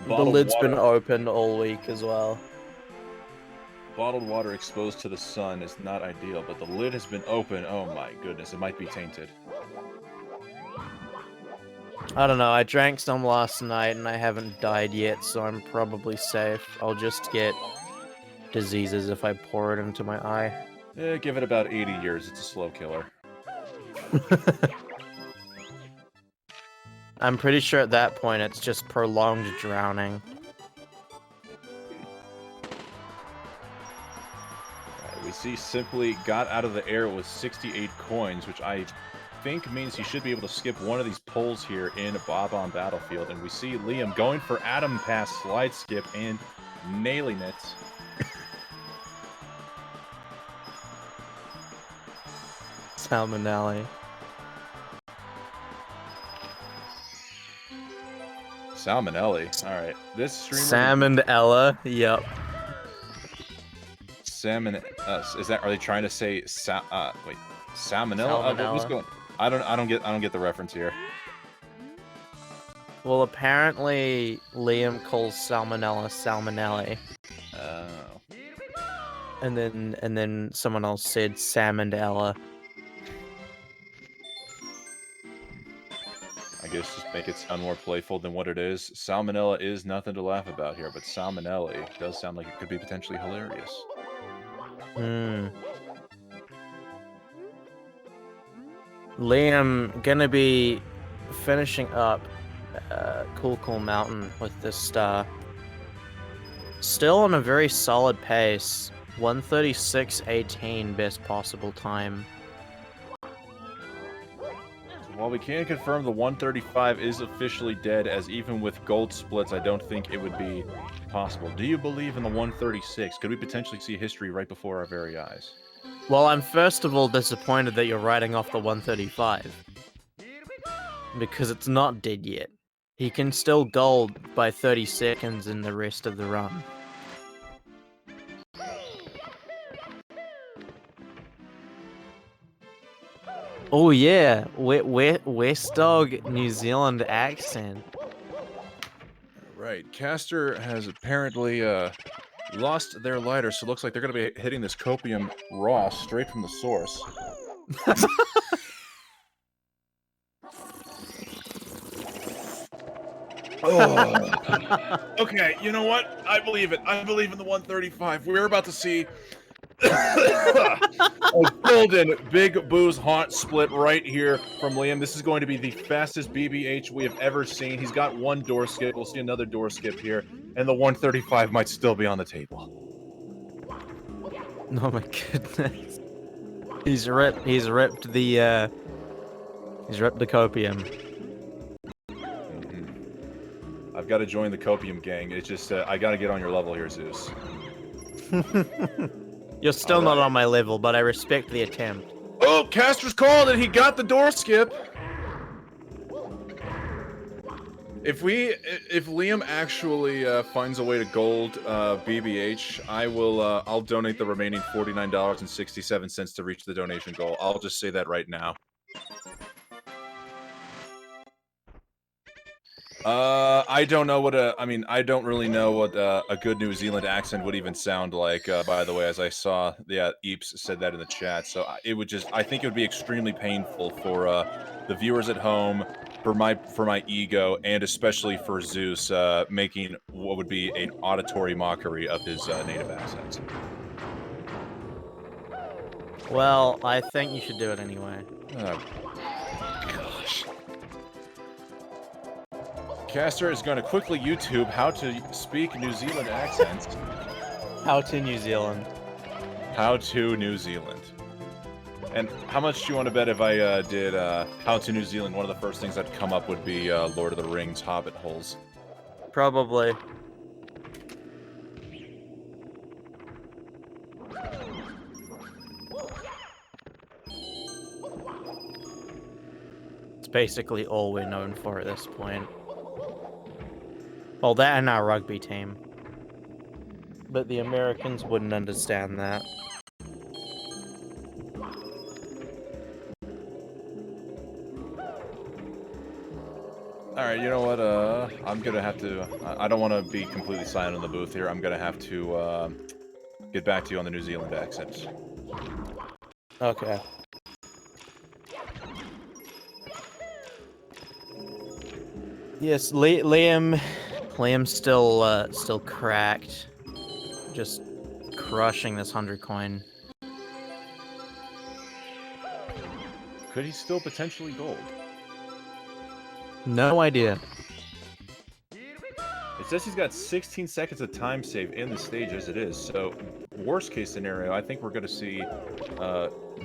The lid's been opened all week as well. Bottled water exposed to the sun is not ideal, but the lid has been open. Oh my goodness, it might be tainted. I don't know, I drank some last night and I haven't died yet, so I'm probably safe. I'll just get diseases if I pour it into my eye. Give it about 80 years. It's a slow killer. I'm pretty sure at that point it's just prolonged drowning. We see Simply got out of the air with 68 coins, which I think means he should be able to skip one of these poles here in Bob on Battlefield. And we see Liam going for Atom Pass slide skip and nailing it. Salmonelli. Salmonelli. All right, this streamer. Salmonella. Yep. Salmon. Is that? Are they trying to say wait, salmonella? What's going? I don't get the reference here. Well, apparently Liam calls salmonella salmonelli. Oh. And then someone else said salmonella. I guess just make it sound more playful than what it is. Salmonella is nothing to laugh about here, but salmonelli does sound like it could be potentially hilarious. Liam gonna be finishing up Cool Mountain with this star. Still on a very solid pace. 136.18 best possible time. While we can confirm the 135 is officially dead, as even with gold splits, I don't think it would be possible. Do you believe in the 136? Could we potentially see history right before our very eyes? Well, I'm first of all disappointed that you're writing off the 135. Because it's not dead yet. He can still gold by 30 seconds in the rest of the run. Oh yeah, West Dog New Zealand accent. Right, Caster has apparently lost their lighter, so it looks like they're going to be hitting this copium raw, straight from the source. Oh. Okay, you know what? I believe it. I believe in the 135. We're about to see a golden big booze haunt split right here from Liam. This is going to be the fastest BBH we have ever seen. He's got one door skip. We'll see another door skip here, and the 135 might still be on the table. Oh my goodness. He's ripped the copium. I've got to join the copium gang. It's just I got to get on your level here, Zeus. You're still not on my level, but I respect the attempt. Oh, Caster's called and he got the door skip. If Liam actually finds a way to gold BBH, I'll donate the remaining $49.67 to reach the donation goal. I'll just say that right now. I don't know what I don't really know what a good New Zealand accent would even sound like, by the way, as I saw, Eeps said that in the chat, so I think it would be extremely painful for, the viewers at home, for my ego, and especially for Zeus, making what would be an auditory mockery of his, native accents. Well, I think you should do it anyway. Gosh. Caster is going to quickly YouTube how to speak New Zealand accents. How to New Zealand. How to New Zealand. And how much do you want to bet if I did How to New Zealand, one of the first things that'd come up would be Lord of the Rings Hobbit holes? Probably. It's basically all we're known for at this point. Well, that and our rugby team. But the Americans wouldn't understand that. Alright, you know what, I'm gonna have to... I don't want to be completely silent in the booth here. I'm gonna have to, get back to you on the New Zealand accents. Okay. Yes, Liam's still cracked. Just crushing this 100 coin. could he still potentially gold? No idea. It says he's got 16 seconds of time save in the stage as it is, so worst case scenario, I think we're going to see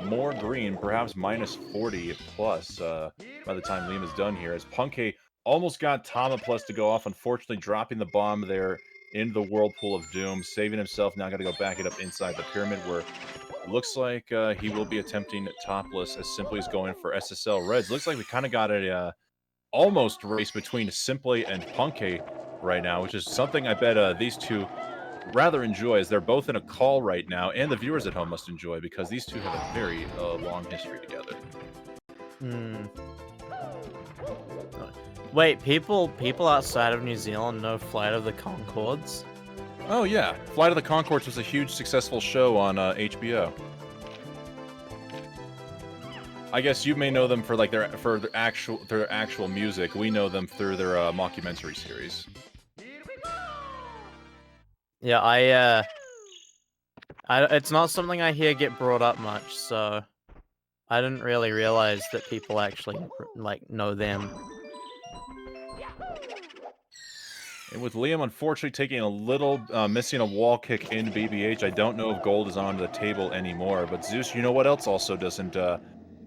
more green, perhaps minus 40 plus by the time Liam is done here, as Punke almost got Tama plus to go off, unfortunately dropping the bomb there in the Whirlpool of Doom, saving himself, now got to go back it up inside the pyramid where it looks like he will be attempting topless as simply as going for SSL Reds. Looks like we kind of got a almost race between Simply and Punke right now, which is something I bet these two rather enjoy, as they're both in a call right now, and the viewers at home must enjoy, because these two have a very long history together. Wait, people outside of New Zealand know Flight of the Conchords? Oh yeah, Flight of the Conchords was a huge successful show on HBO. I guess you may know them for like their actual music. We know them through their mockumentary series. Yeah, it's not something I hear get brought up much, so I didn't really realize that people actually like know them. And with Liam unfortunately taking a little, missing a wall kick in BBH, I don't know if gold is on the table anymore. But Zeus, you know what else also doesn't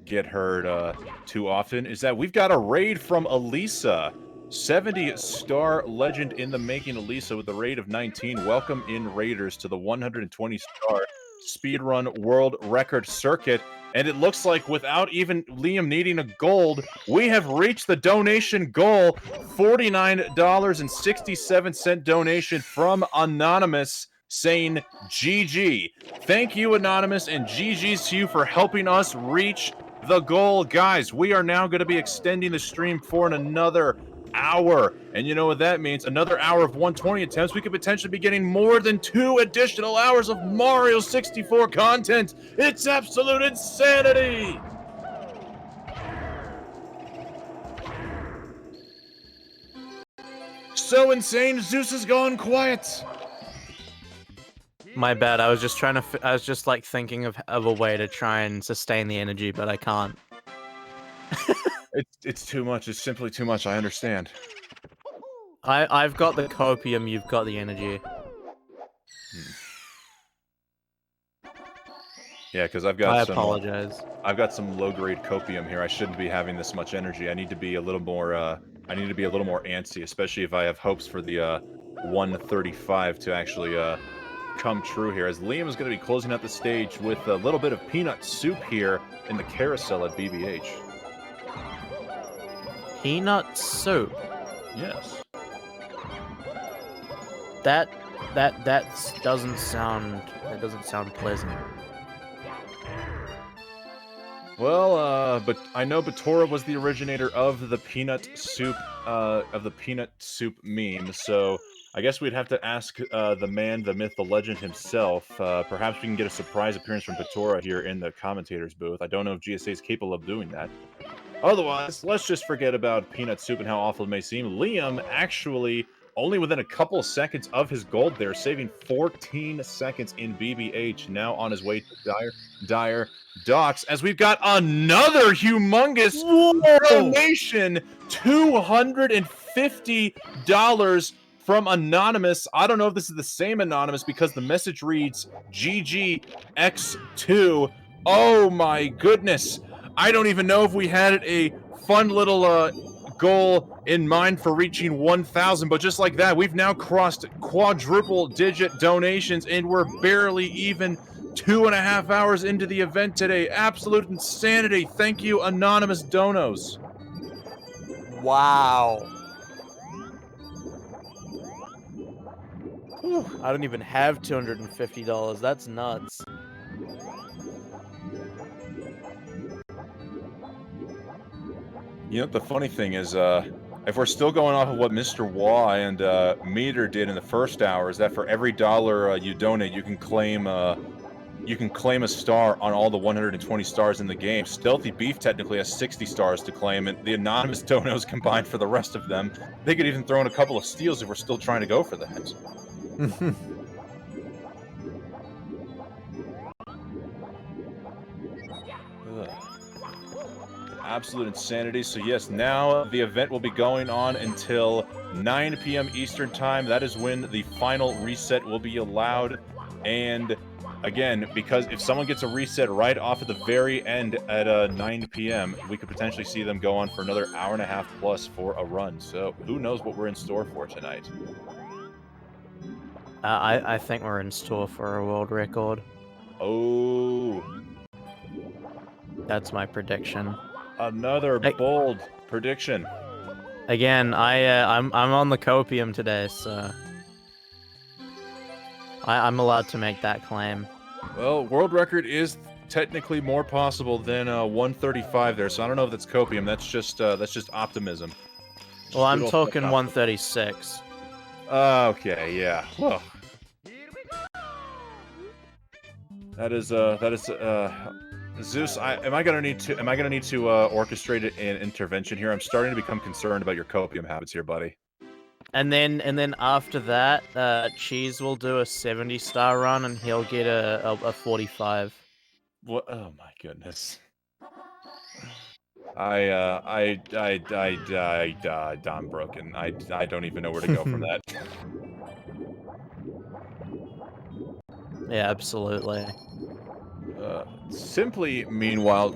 get heard too often? Is that we've got a raid from Elisa. 70-star legend in the making, Elisa, with a raid of 19. Welcome in, Raiders, to the 120-star speedrun world record circuit. And it looks like without even Liam needing a gold, we have reached the donation goal. $49.67 donation from Anonymous saying GG. Thank you, Anonymous, and GG's to you for helping us reach the goal. Guys, we are now going to be extending the stream for another hour. And you know what that means? Another hour of 120 attempts. We could potentially be getting more than 2 additional hours of Mario 64 content. It's absolute insanity! So insane, Zeus has gone quiet. My bad. I was just trying to. I was just like thinking of a way to try and sustain the energy, but I can't. It's too much. It's simply too much. I understand. I've got the copium. You've got the energy. Yeah, because I've got I some. apologize. I've got some low-grade copium here. I shouldn't be having this much energy. I need to be a little more. I need to be a little more antsy, especially if I have hopes for the 135 to actually come true here. As Liam is going to be closing out the stage with a little bit of peanut soup here in the carousel at BBH. Peanut soup. Yes. That doesn't sound pleasant. Well, but I know Batora was the originator of the peanut soup meme, so I guess we'd have to ask the man, the myth, the legend himself. Perhaps we can get a surprise appearance from Batora here in the commentator's booth. I don't know if GSA is capable of doing that. Otherwise, let's just forget about peanut soup and how awful it may seem. Liam actually only within a couple of seconds of his gold there, saving 14 seconds in BBH, now on his way to Dire Docks, as we've got another humongous donation, $250 from Anonymous. I don't know if this is the same Anonymous because the message reads GGX2. Oh my goodness. I don't even know if we had a fun little goal in mind for reaching 1,000, but just like that, we've now crossed quadruple-digit donations, and we're barely even 2.5 hours into the event today. Absolute insanity. Thank you, Anonymous Donos. Wow. Whew, I don't even have $250. That's nuts. You know, the funny thing is, if we're still going off of what Mr. Wah and Meter did in the first hour, is that for every dollar you donate, you can claim a star on all the 120 stars in the game. Stealthy Beef technically has 60 stars to claim, and the Anonymous Donos combined for the rest of them. They could even throw in a couple of steals if we're still trying to go for that. Absolute insanity. So yes, now the event will be going on until 9 p.m. Eastern time. That is when the final reset will be allowed. And again, because if someone gets a reset right off at the very end at 9 p.m., we could potentially see them go on for another hour and a half plus for a run. So who knows what we're in store for tonight. I think we're in store for a world record. Oh, That's my prediction. another bold prediction. Again, I'm on the copium today, so I'm allowed to make that claim. Well, world record is technically more possible than 135 there, so I don't know if that's copium. That's just optimism. Well, I'm Just talking good old 136. Okay, yeah. Well, that is Zeus. Am I gonna need to orchestrate an intervention here? I'm starting to become concerned about your copium habits here, buddy. And then after that, Cheese will do a 70-star run, and he'll get a 45. What? Oh my goodness. I'm broken. I don't even know where to go from that. Yeah, absolutely. Simply, meanwhile,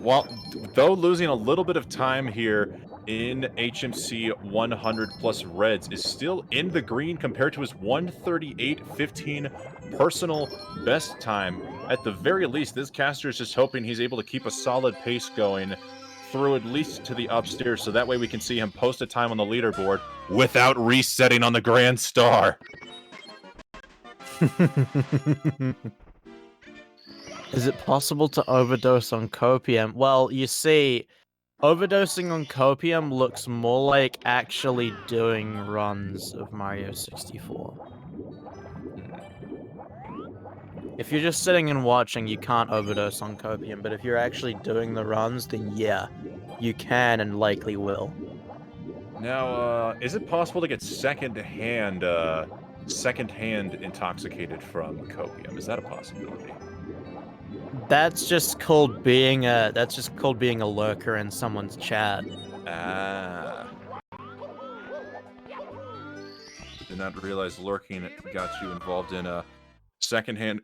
though losing a little bit of time here in HMC 100 plus Reds, is still in the green compared to his 138.15 personal best time. At the very least, this caster is just hoping he's able to keep a solid pace going through at least to the upstairs, so that way we can see him post a time on the leaderboard without resetting on the Grand Star. Is it possible to overdose on copium? Well, you see, overdosing on copium looks more like actually doing runs of Mario 64. If you're just sitting and watching, you can't overdose on copium, but if you're actually doing the runs, then yeah, you can and likely will. Now, is it possible to get second-hand intoxicated from copium? Is that a possibility? That's just called being a lurker in someone's chat. Ah. Did not realize lurking got you involved in secondhand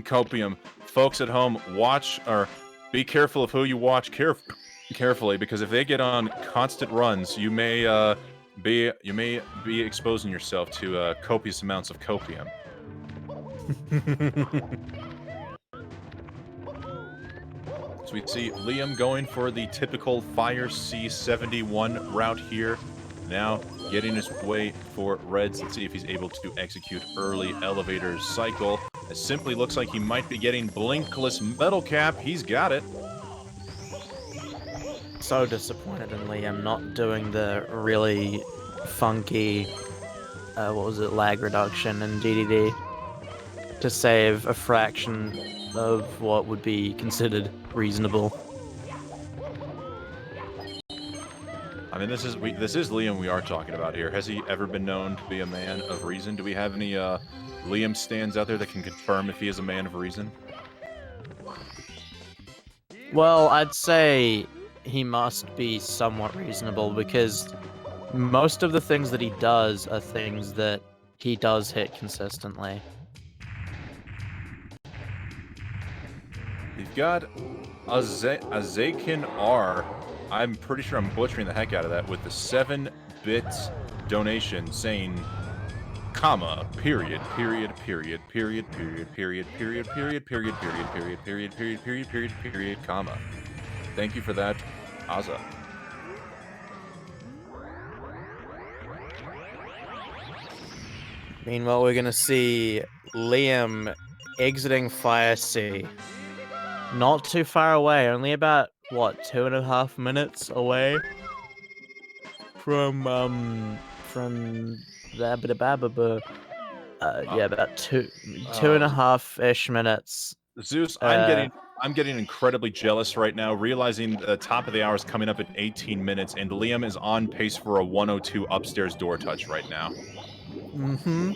copium. Folks at home, watch or be careful of who you watch carefully, because if they get on constant runs, you may be exposing yourself to copious amounts of copium. So we see Liam going for the typical Fire C71 route here. Now getting his way for Reds. Let's see if he's able to execute early elevator cycle. It simply looks like he might be getting Blinkless Metal Cap. He's got it. So disappointed in Liam not doing the really funky, lag reduction in DDD to save a fraction of what would be considered reasonable. I mean, this is Liam we are talking about here. Has he ever been known to be a man of reason? Do we have any Liam stands out there that can confirm if he is a man of reason? Well, I'd say he must be somewhat reasonable, because most of the things that he does are things that he does hit consistently. We've got Azakin R. I'm pretty sure I'm butchering the heck out of that with the 7-bit donation saying, comma, period, period, period, period, period, period, period, period, period, period, period, period, period, period, period, period, comma. Thank you for that, Aza. Meanwhile, we're gonna see Liam exiting Fire C. Not too far away, only about, what, 2.5 minutes away from yeah, about two and a half-ish minutes. Zeus, I'm getting incredibly jealous right now, realizing the top of the hour is coming up in 18 minutes, and Liam is on pace for a 102 upstairs door touch right now. Mm-hmm.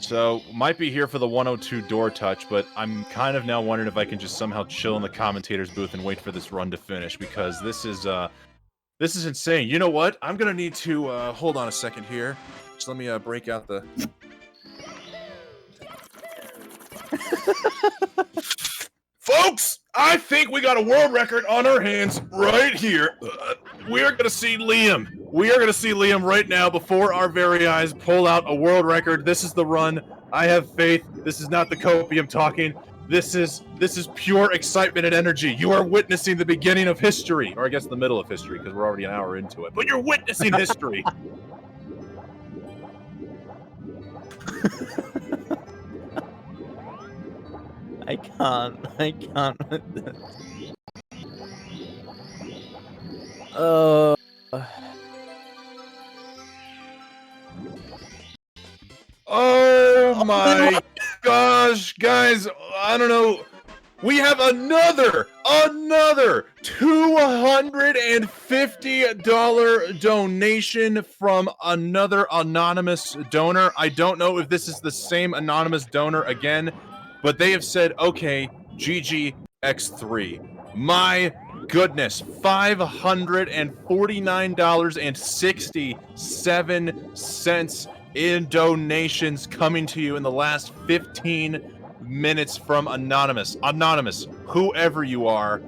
So, might be here for the 102 door touch, but I'm kind of now wondering if I can just somehow chill in the commentator's booth and wait for this run to finish, because this is insane. You know what? I'm gonna need to, hold on a second here. Just let me, break out the... Folks, I think we got a world record on our hands right here. We are gonna see Liam. We are gonna see Liam right now before our very eyes pull out a world record. This is the run. I have faith. This is not the copium talking. This is pure excitement and energy. You are witnessing the beginning of history, or I guess the middle of history, because we're already an hour into it. But you're witnessing history. I can't with this. Oh my gosh, guys, I don't know. We have another $250 donation from another anonymous donor. I don't know if this is the same anonymous donor again, but they have said, okay, GGX3. My goodness, $549.67 in donations coming to you in the last 15 minutes from Anonymous. Anonymous, whoever you are,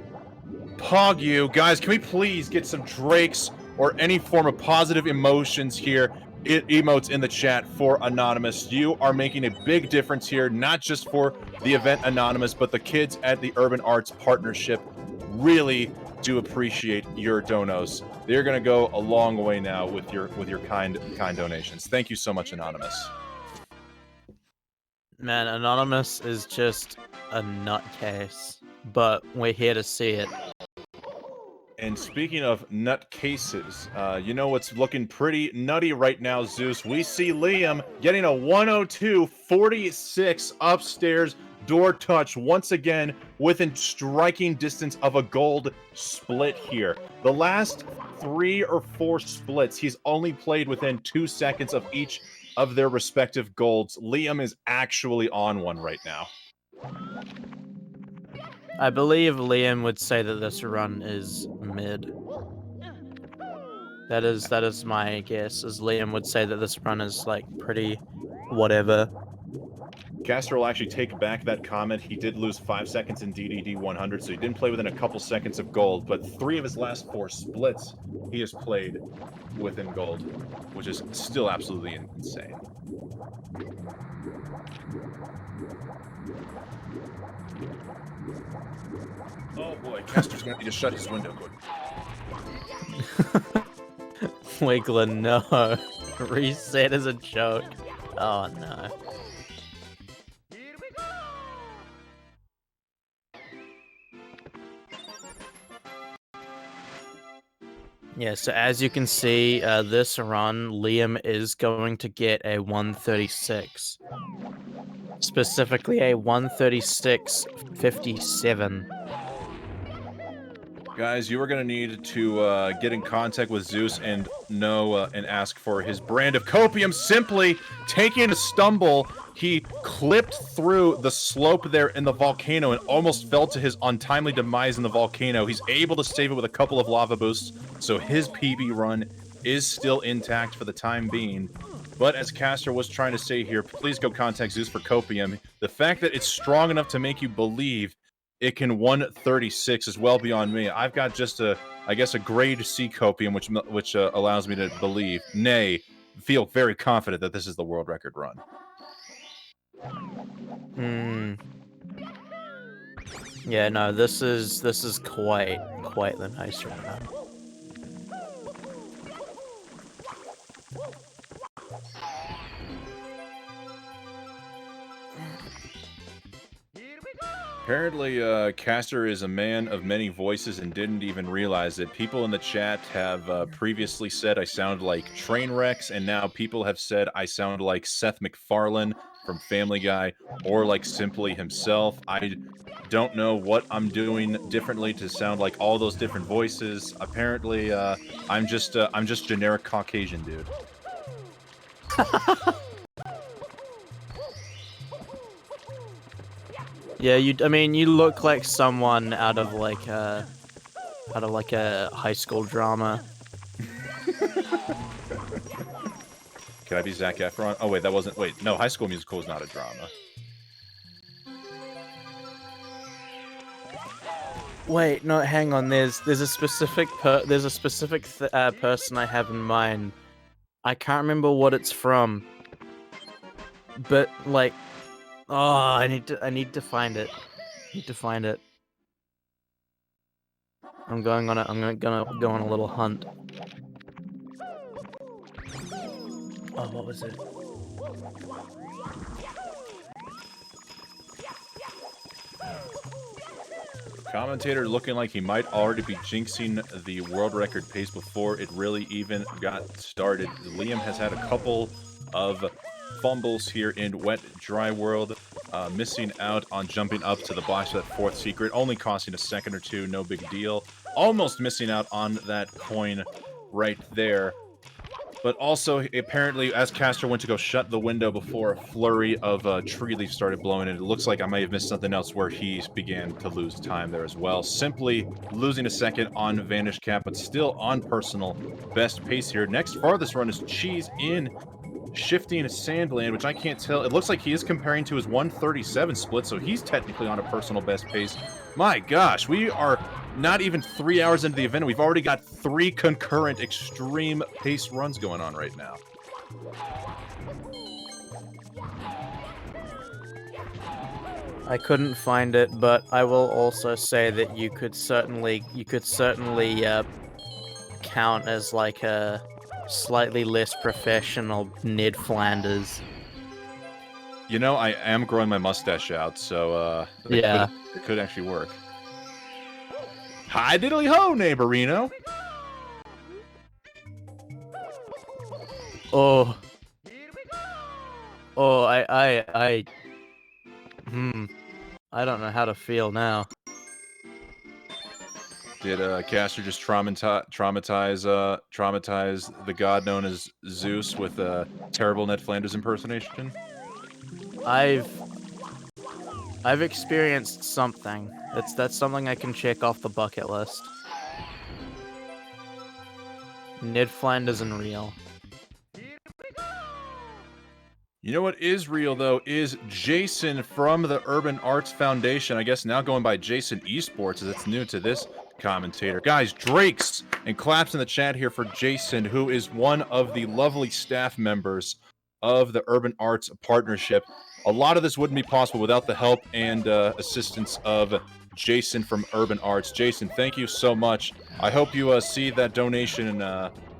pog you. Guys, can we please get some Drakes or any form of positive emotions here? Emotes in the chat for Anonymous. You are making a big difference here, not just for the event Anonymous, but the kids at the Urban Arts Partnership really do appreciate your donos. They're gonna go a long way now with your kind donations. Thank you so much, Anonymous. Man, Anonymous is just a nutcase, but we're here to see it. And speaking of nutcases, you know what's looking pretty nutty right now, Zeus? We see Liam getting a 102.46 upstairs door touch once again within striking distance of a gold split here. The last 3 or 4 splits, he's only played within 2 seconds of each of their respective golds. Liam is actually on one right now. I believe Liam would say that this run is mid. That is my guess, as Liam would say that this run is like pretty whatever. Caster will actually take back that comment. He did lose 5 seconds in DDD 100, so he didn't play within a couple seconds of gold, but 3 of his last 4 splits he has played within gold, which is still absolutely insane. Oh boy, Caster's gonna need to shut his window quick. Wiggler, no. Reset is a joke. Oh no. Yeah, so as you can see, this run, Liam is going to get a 136. Specifically a 136.57. Guys, you are going to need to get in contact with Zeus and and ask for his brand of copium. Simply taking a stumble, he clipped through the slope there in the volcano and almost fell to his untimely demise in the volcano. He's able to save it with a couple of lava boosts, so his PB run is still intact for the time being. But as Caster was trying to say here, please go contact Zeus for copium. The fact that it's strong enough to make you believe it can 136 is well beyond me. I've got just I guess a grade C copium, which allows me to believe, nay, feel very confident that this is the world record run. Yeah, no, this is quite the nice run. Apparently, Caster is a man of many voices and didn't even realize it. People in the chat have previously said I sound like Trainwrecks, and now people have said I sound like Seth MacFarlane from Family Guy, or like simply himself. I don't know what I'm doing differently to sound like all those different voices. Apparently, I'm just generic Caucasian dude. Yeah, I mean, you look like someone out of like a high school drama. Can I be Zac Efron? Oh wait, that wasn't. Wait, no, High School Musical is not a drama. Wait, no, hang on. There's a specific person I have in mind. I can't remember what it's from. But like, oh, I need to find it. I'm gonna go on a little hunt. Oh, what was it? Commentator looking like he might already be jinxing the world record pace before it really even got started. Liam has had a couple of fumbles here in Wet Dry World, missing out on jumping up to the box for that fourth secret, only costing a second or two, no big deal. Almost missing out on that coin right there. But also, apparently, as Castor went to go shut the window before a flurry of tree leaves started blowing in, it looks like I may have missed something else where he began to lose time there as well. Simply losing a second on Vanish Cap, but still on personal best pace here. Next farthest run is Cheese in Shifting Sandland, which I can't tell. It looks like he is comparing to his 137 split, so he's technically on a personal best pace. My gosh, we are not even 3 hours into the event. We've already got 3 concurrent extreme pace runs going on right now. I couldn't find it, but I will also say that you could certainly count as like a slightly less professional Ned Flanders. You know, I am growing my mustache out, so yeah, it could actually work. Hi diddly ho, neighborino. Oh, I don't know how to feel now. Did Castor just traumatize the god known as Zeus with a terrible Ned Flanders impersonation? I've experienced something. That's something I can check off the bucket list. Ned Flanders and real. You know what is real, though, is Jason from the Urban Arts Foundation. I guess now going by Jason Esports, as it's new to this commentator. Guys, drakes and claps in the chat here for Jason, who is one of the lovely staff members of the Urban Arts Partnership. A lot of this wouldn't be possible without the help and assistance of Jason from Urban Arts. Jason, thank you so much. I hope you see that donation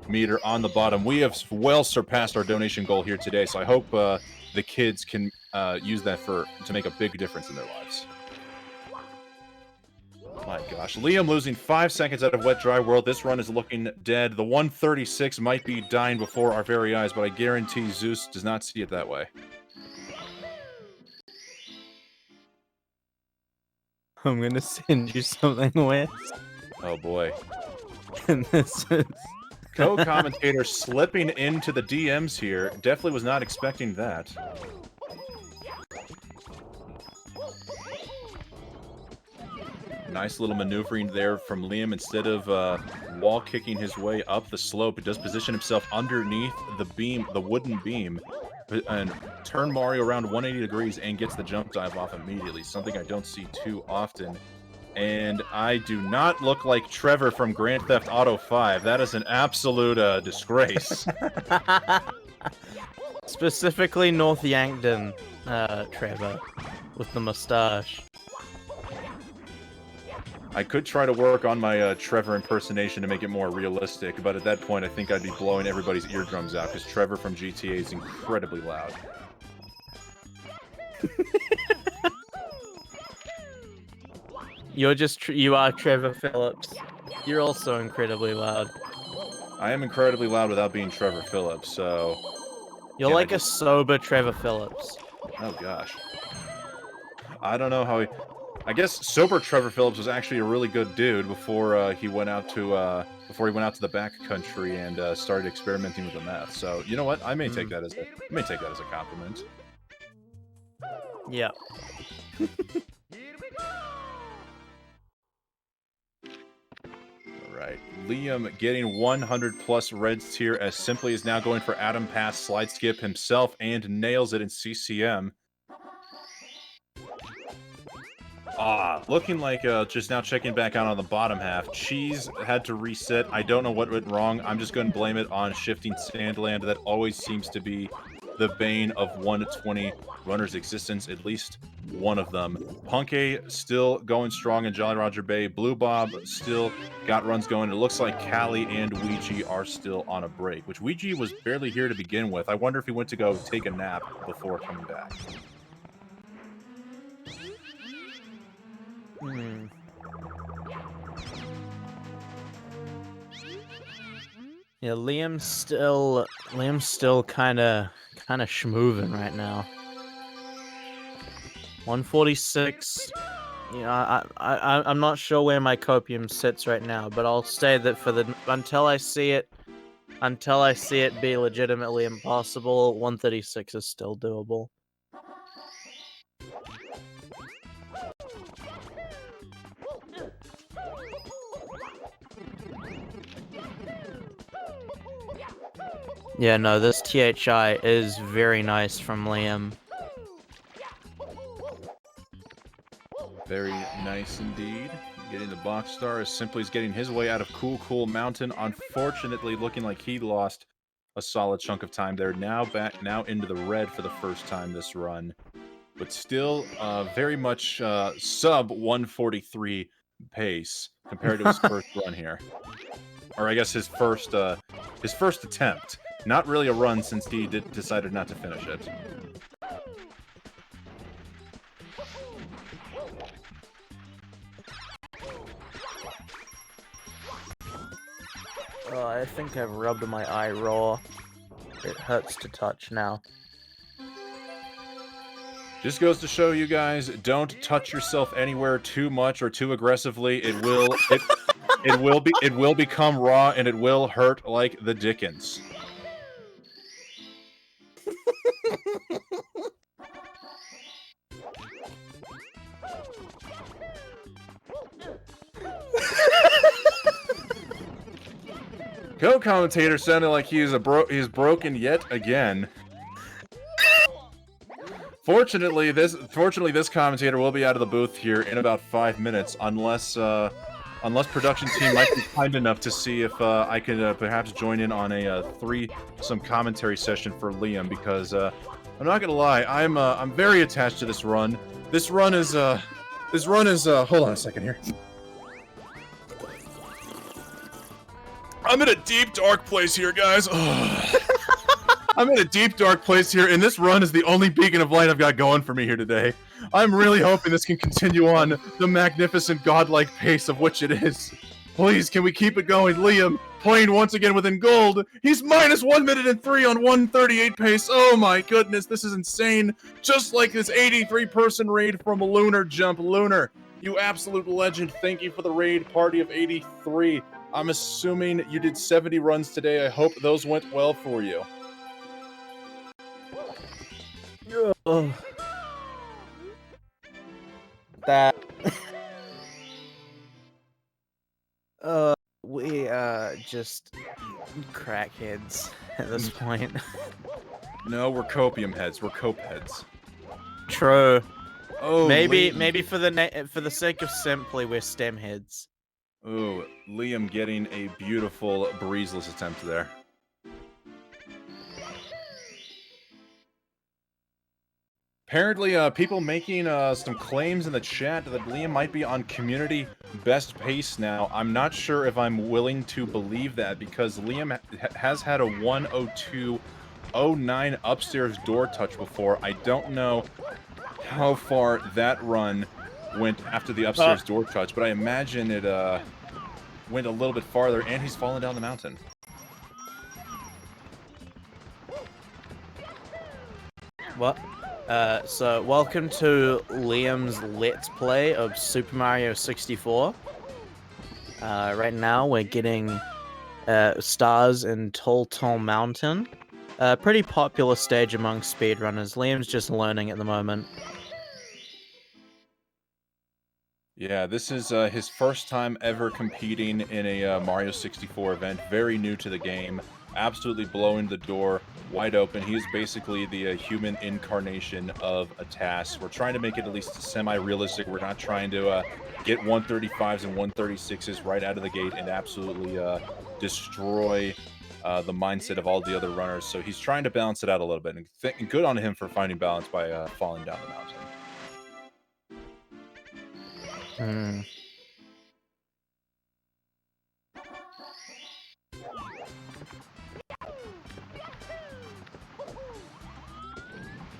meter on the bottom. We have well surpassed our donation goal here today, so I hope the kids can use that to make a big difference in their lives. My gosh, Liam losing 5 seconds out of Wet Dry World. This run is looking dead. The 136 might be dying before our very eyes, but I guarantee Zeus does not see it that way. I'm gonna send you something, Wes. Oh boy. And this is... Co-commentator slipping into the DMs here. Definitely was not expecting that. Nice little maneuvering there from Liam. Instead of wall kicking his way up the slope, it does position himself underneath the beam, the wooden beam, and turn Mario around 180 degrees and gets the jump dive off immediately. Something I don't see too often. And I do not look like Trevor from Grand Theft Auto 5. That is an absolute disgrace. Specifically North Yankton, Trevor, with the mustache. I could try to work on my Trevor impersonation to make it more realistic, but at that point I think I'd be blowing everybody's eardrums out, because Trevor from GTA is incredibly loud. You are Trevor Phillips. You're also incredibly loud. I am incredibly loud without being Trevor Phillips, so... You're like a sober Trevor Phillips. Oh gosh. I don't know how he... I guess sober Trevor Phillips was actually a really good dude before he went out to the back country and started experimenting with the meth. So you know what? I may take that as a compliment. Yeah. right. Liam getting 100 plus reds tier as Simply is now going for Atom Pass slide skip himself and nails it in CCM. Looking like just now checking back out on the bottom half. Cheese had to reset. I don't know what went wrong. I'm just going to blame it on shifting Sandland. That always seems to be the bane of 120 runners' existence, at least one of them. Punke still going strong in Jolly Roger Bay. Blue Bob still got runs going. It looks like Callie and Ouija are still on a break, which Ouija was barely here to begin with. I wonder if he went to go take a nap before coming back. Yeah, Liam's still kind of schmoovin' right now. 146. You know, I'm not sure where my copium sits right now, but I'll say that until I see it be legitimately impossible, 136 is still doable. Yeah, no, this THI is very nice from Liam. Very nice indeed. Getting the box star as Simply is getting his way out of Cool Mountain. Unfortunately, looking like he lost a solid chunk of time there. Now into the red for the first time this run. But still very much sub 143 pace compared to his first run here. Or I guess his first attempt. Not really a run since he decided not to finish it. Oh, I think I've rubbed my eye raw. It hurts to touch now. Just goes to show you guys, don't touch yourself anywhere too much or too aggressively. It will become raw and it will hurt like the Dickens. Co-commentator sounded like he's broken yet again. Fortunately, this commentator will be out of the booth here in about 5 minutes, unless production team might be kind enough to see if I can perhaps join in on a some commentary session for Liam, because I'm not gonna lie, I'm very attached to this run. This run is hold on a second here. I'm in a deep, dark place here, guys. I'm in a deep, dark place here, and this run is the only beacon of light I've got going for me here today. I'm really hoping this can continue on the magnificent, godlike pace of which it is. Please, can we keep it going? Liam, playing once again within gold. He's minus 1 minute and 3 on 138 pace. Oh my goodness, this is insane. Just like this 83-person raid from Lunar Jump. Lunar, you absolute legend. Thank you for the raid party of 83. I'm assuming you did 70 runs today. I hope those went well for you. That we just crackheads at this point. No, we're copium heads. We're cope heads. True. Oh, maybe for the sake of simply, we're stem heads. Ooh, Liam getting a beautiful breezeless attempt there. Apparently, people making some claims in the chat that Liam might be on community best pace now. I'm not sure if I'm willing to believe that, because Liam has had a 1:02:09 upstairs door touch before. I don't know how far that run went after the upstairs door touch, but I imagine it went a little bit farther, and he's fallen down the mountain. What? So welcome to Liam's Let's Play of Super Mario 64. Right now we're getting stars in Tall Mountain. Pretty popular stage among speedrunners. Liam's just learning at the moment. Yeah, this is his first time ever competing in a Mario 64 event. Very new to the game. Absolutely blowing the door wide open. He is basically the human incarnation of a task. We're trying to make it at least semi-realistic. We're not trying to get 135s and 136s right out of the gate and absolutely destroy the mindset of all the other runners. So he's trying to balance it out a little bit. And good on him for finding balance by falling down the mountain.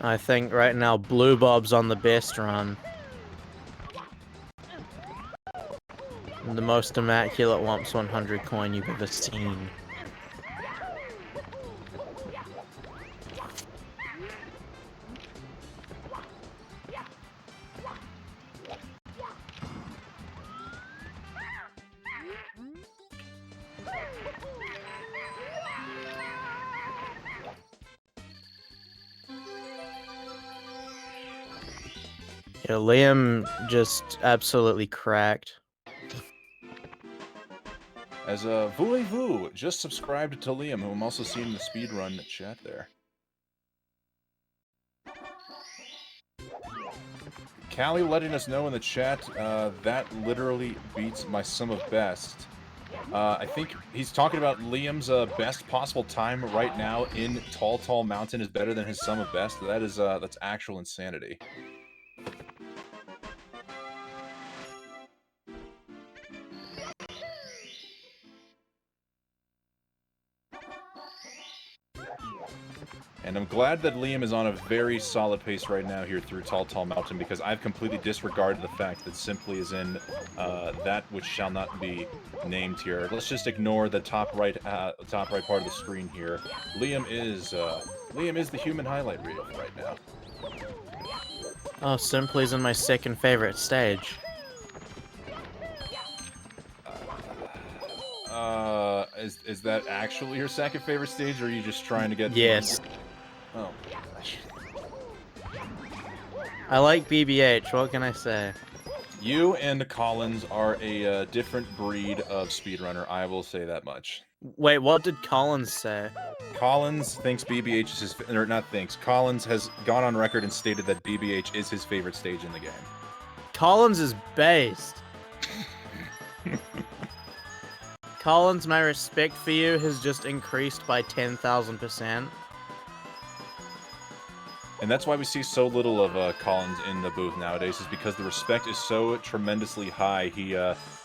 I think right now Blue Bob's on the best run. The most immaculate Wumps 100 coin you've ever seen. Yeah, Liam just absolutely cracked. As Voulez-vous just subscribed to Liam, who I'm also seeing the speedrun chat there. Callie letting us know in the chat, that literally beats my sum of best. I think he's talking about Liam's best possible time right now in Tall Mountain is better than his sum of best. That is that's actual insanity. And I'm glad that Liam is on a very solid pace right now here through Tall Mountain, because I've completely disregarded the fact that simply is in that which shall not be named here. Let's just ignore the top right part of the screen here. Liam is the human highlight reel right now. Oh, Simply's in my second favorite stage. Is that actually your second favorite stage, or are you just trying to get... Yes. Oh, gosh. I like BBH, what can I say? You and Collins are a different breed of speedrunner, I will say that much. Wait, what did Collins say? Collins thinks BBH is his... Or not thinks. Collins has gone on record and stated that BBH is his favorite stage in the game. Collins is based. Collins, my respect for you has just increased by 10,000%. And that's why we see so little of Collins in the booth nowadays, is because the respect is so tremendously high. He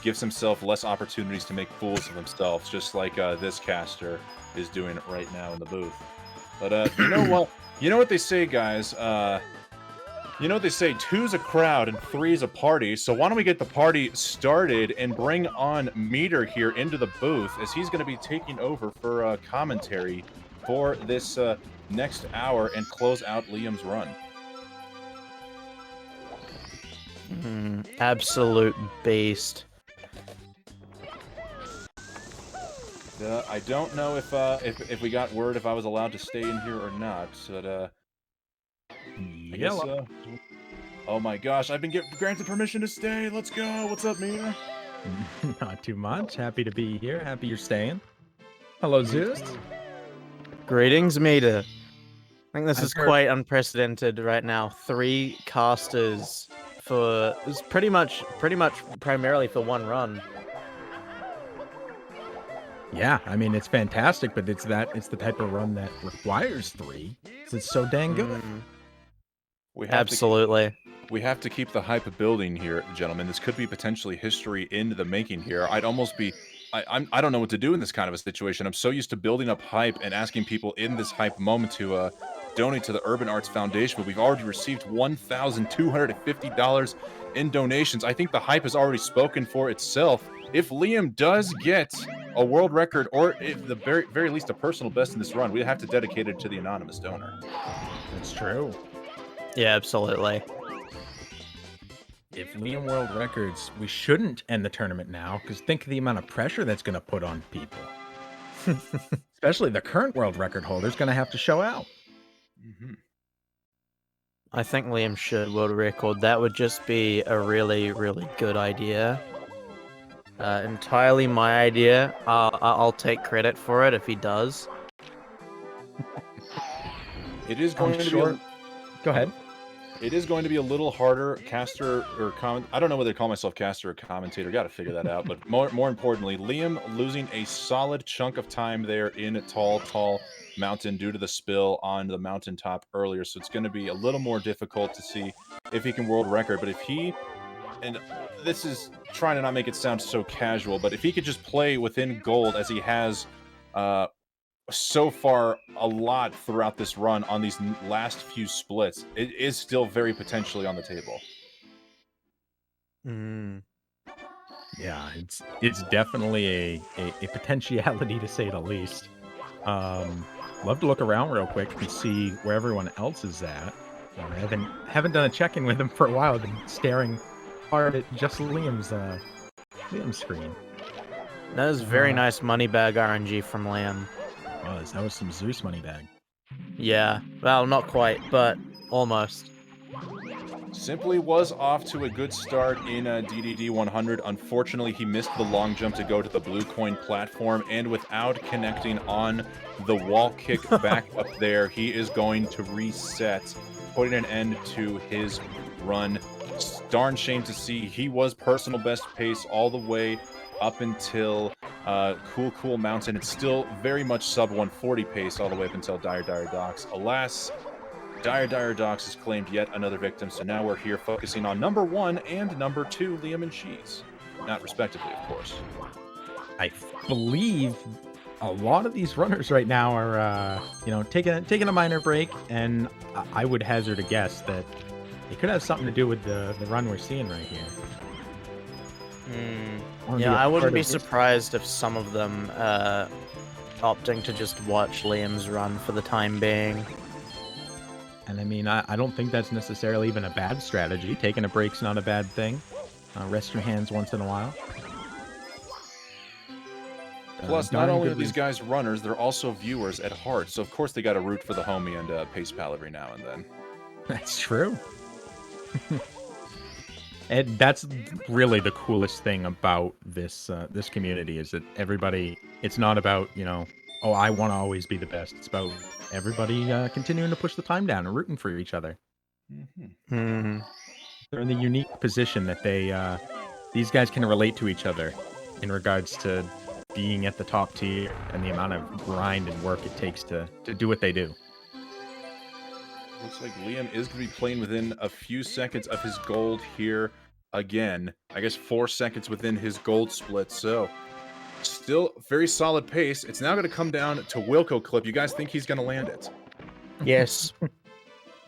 gives himself less opportunities to make fools of himself, just like this caster is doing right now in the booth. But you know what? You know what they say, guys? You know what they say, 2's a crowd and 3's a party, so why don't we get the party started and bring on Meter here into the booth, as he's going to be taking over for commentary for this next hour and close out Liam's run. Absolute beast. I don't know if we got word if I was allowed to stay in here or not, but I guess, oh my gosh, I've been granted permission to stay. Let's go. What's up, Mina? Not too much. Happy to be here. Happy you're staying. Hello, Zeus. Greetings, Meter. I think this is quite unprecedented right now. 3 casters for... It's pretty much primarily for one run. Yeah, I mean, it's fantastic, but it's the type of run that requires 3. It's so dang good. Absolutely. We have to keep the hype building here, gentlemen. This could be potentially history in the making here. I'd almost be... I don't know what to do in this kind of a situation. I'm so used to building up hype and asking people in this hype moment to donate to the Urban Arts Foundation, but we've already received $1,250 in donations. I think the hype has already spoken for itself. If Liam does get a world record, or if the very least a personal best in this run, we have to dedicate it to the anonymous donor. That's true. Yeah, absolutely. If Liam World Records, we shouldn't end the tournament now, because think of the amount of pressure that's going to put on people. Especially the current world record holder's going to have to show out. I think Liam should world record. That would just be a really, really good idea. Entirely my idea. I'll take credit for it if he does. It is going to be. Go ahead. It is going to be a little harder, caster or comment. I don't know whether to call myself caster or commentator. Got to figure that out. But more importantly, Liam losing a solid chunk of time there in a tall mountain due to the spill on the mountaintop earlier. So it's going to be a little more difficult to see if he can world record. But if he, and this is trying to not make it sound so casual, but if he could just play within gold as he has so far a lot throughout this run on these last few splits, it is still very potentially on the table. Yeah, it's definitely a potentiality to say the least. Love to look around real quick and see where everyone else is at. I haven't done a check-in with them for a while. I've been staring hard at just Liam's screen. That was very nice money bag RNG from Liam. That was some Zeus money bag. Yeah, well, not quite, but almost. Simply was off to a good start in DDD 100. Unfortunately, he missed the long jump to go to the blue coin platform, and without connecting on the wall kick back up there, he is going to reset, putting an end to his run. Darn shame to see. He was personal best pace all the way up until Cool Mountain. It's still very much sub 140 pace all the way up until Dire Docks. Alas, Dire Docks has claimed yet another victim, so now we're here focusing on number 1 and number 2, Liam and Cheese. Not respectively, of course. I believe a lot of these runners right now are, taking a minor break, and I would hazard a guess that it could have something to do with the run we're seeing right here. Yeah, I wouldn't be surprised if some of them opting to just watch Liam's run for the time being. And I mean, I don't think that's necessarily even a bad strategy. Taking a break's not a bad thing. Rest your hands once in a while. Plus, not only are these guys runners, they're also viewers at heart. So, of course, they got to root for the homie and pace pal every now and then. That's true. And that's really the coolest thing about this this community is that everybody, it's not about, oh, I want to always be the best. It's about everybody continuing to push the time down and rooting for each other. They're in the unique position that these guys can relate to each other in regards to being at the top tier and the amount of grind and work it takes to do what they do. Looks like Liam is going to be playing within a few seconds of his gold here again. I guess 4 seconds within his gold split. So, still very solid pace. It's now going to come down to Wilco clip. You guys think he's going to land it? Yes.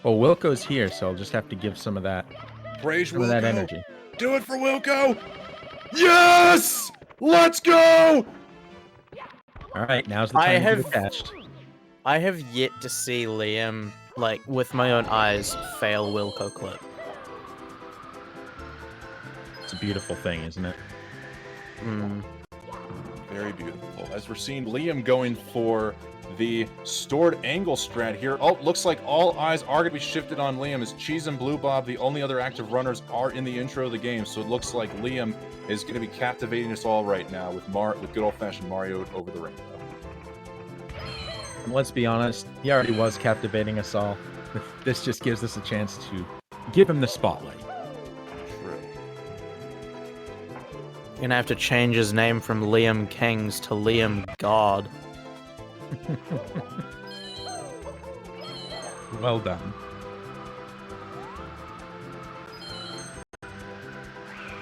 Well, Wilco's here, so I'll just have to give some of that, Praise some Wilco. of that energy. Do it for Wilco! Yes! Let's go! All right, now's the time to get attached. I have yet to see Liam, with my own eyes, fail Wilco clip. It's a beautiful thing, isn't it? Very beautiful. As we're seeing Liam going for the stored angle strat here. Oh, looks like all eyes are going to be shifted on Liam as Cheese and Blue Bob, the only other active runners, are in the intro of the game. So it looks like Liam is going to be captivating us all right now with good old-fashioned Mario over the rainbow. And let's be honest, he already was captivating us all. This just gives us a chance to give him the spotlight. True. You're gonna have to change his name from Liam Kings to Liam God. Well done.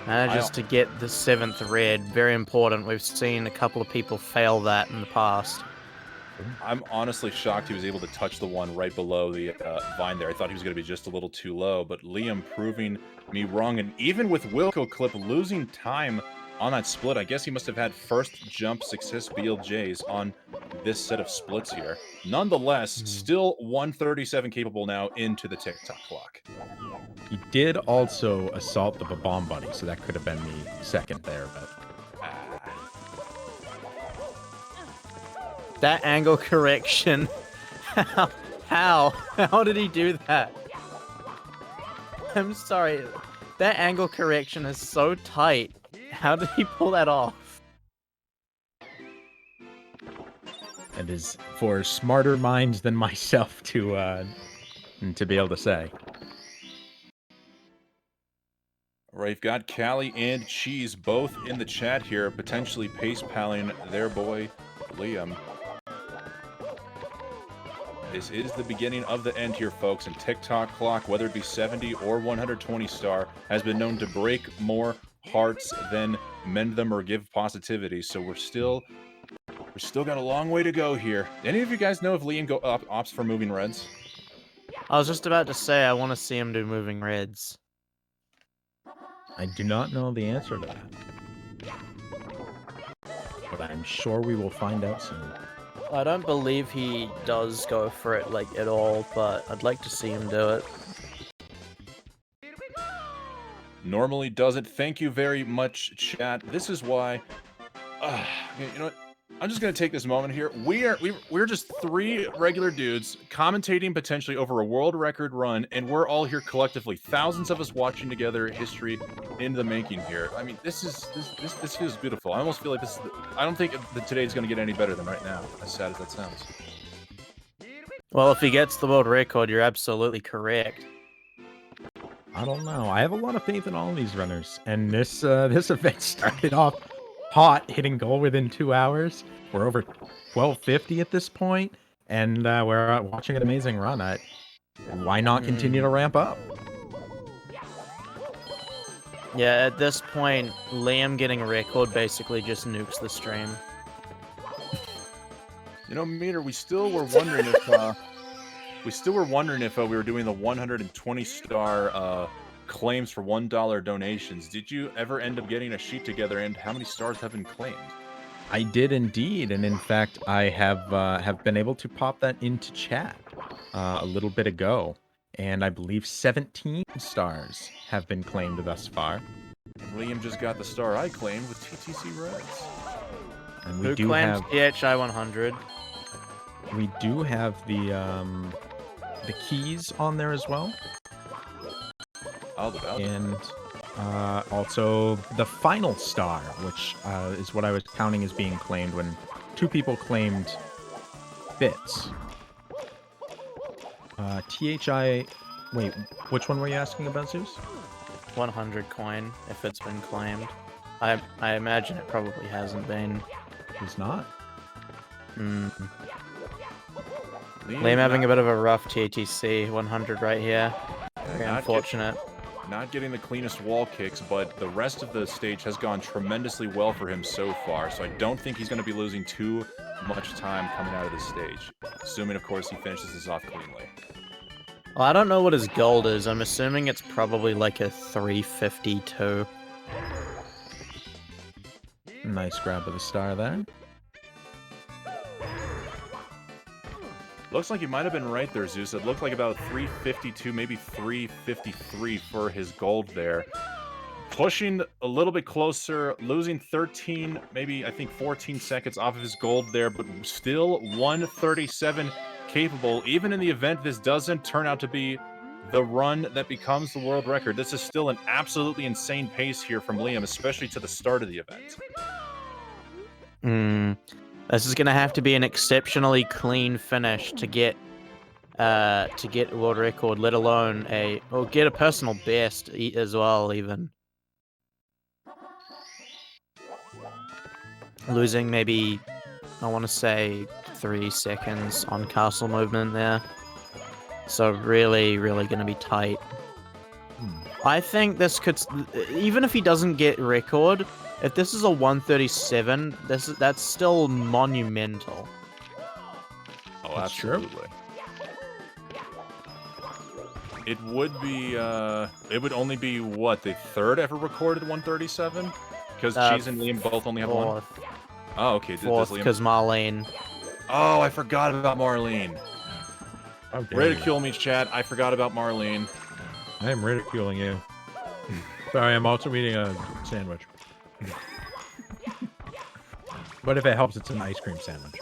Manages to get the 7th red. Very important. We've seen a couple of people fail that in the past. I'm honestly shocked he was able to touch the one right below the vine there. I thought he was going to be just a little too low, but Liam proving me wrong. And even with Wilco Clip losing time on that split, I guess he must have had first jump success BLJs on this set of splits here. Nonetheless, still 137 capable now into the TikTok clock. He did also assault the bomb buddy, so that could have been the second there, but... That angle correction. How? How did he do that? I'm sorry. That angle correction is so tight. How did he pull that off? It is for smarter minds than myself to be able to say. All right, we've got Callie and Cheese both in the chat here, potentially pace-palling their boy, Liam. This is the beginning of the end here, folks, and TikTok clock, whether it be 70 or 120 star, has been known to break more hearts than mend them or give positivity, so we're still got a long way to go here. Any of you guys know if Liam opts for moving reds? I was just about to say I want to see him do moving reds. I do not know the answer to that. But I'm sure we will find out soon. I don't believe he does go for it, like, at all, but I'd like to see him do it. Normally doesn't. Thank you very much, chat. This is why... you know what? I'm just going to take this moment here. We're just three regular dudes commentating potentially over a world record run, and we're all here collectively. Thousands of us watching together, history in the making here. I mean, this feels beautiful. I almost feel like this is I don't think that today's going to get any better than right now, as sad as that sounds. Well, if he gets the world record, you're absolutely correct. I don't know. I have a lot of faith in all of these runners, and this event started off hot, hitting goal within 2 hours. We're over 1250 at this point, and we're watching an amazing run. Why not continue to ramp up? Yeah, at this point, Liam getting a record basically just nukes the stream. You know, Meter, we still were wondering if we were doing the 120 star claims for $1 donations. Did you ever end up getting a sheet together, and how many stars have been claimed? I did indeed, and in fact, I have been able to pop that into chat a little bit ago, and I believe 17 stars have been claimed thus far. Liam just got the star I claimed with TTC Reds. And we Who do claims have PHI 100? we do have the keys on there as well. And also the final star, which is what I was counting as being claimed when 2 people claimed bits. THI... Wait, which one were you asking about, Zeus? 100 coin, if it's been claimed. I imagine it probably hasn't been. It's not? Liam having a bit of a rough TTC, 100 right here. Very unfortunate. Not getting the cleanest wall kicks, but the rest of the stage has gone tremendously well for him so far, so I don't think he's going to be losing too much time coming out of this stage. Assuming, of course, he finishes this off cleanly. Well, I don't know what his gold is. I'm assuming it's probably like a 352. Nice grab of the star there. Looks like you might have been right there, Zeus. It looked like about 352, maybe 353 for his gold there. Pushing a little bit closer, losing 13, maybe I think 14 seconds off of his gold there, but still 137 capable. Even in the event this doesn't turn out to be the run that becomes the world record, this is still an absolutely insane pace here from Liam, especially to the start of the event. This is going to have to be an exceptionally clean finish to get world record, let alone get a personal best as well, even. Losing maybe, I want to say, 3 seconds on castle movement there. So really, really going to be tight. I think this could, even if he doesn't get record, if this is a 137, that's still monumental. Oh, absolutely. It would be, it would only be, what, the third ever recorded 137? Because Cheese and Liam both only have one? Oh, okay. Fourth, because Marlene. Oh, I forgot about Marlene. Okay. Ridicule me, chat. I forgot about Marlene. I am ridiculing you. Sorry, I'm also eating a sandwich. But if it helps, it's an ice cream sandwich.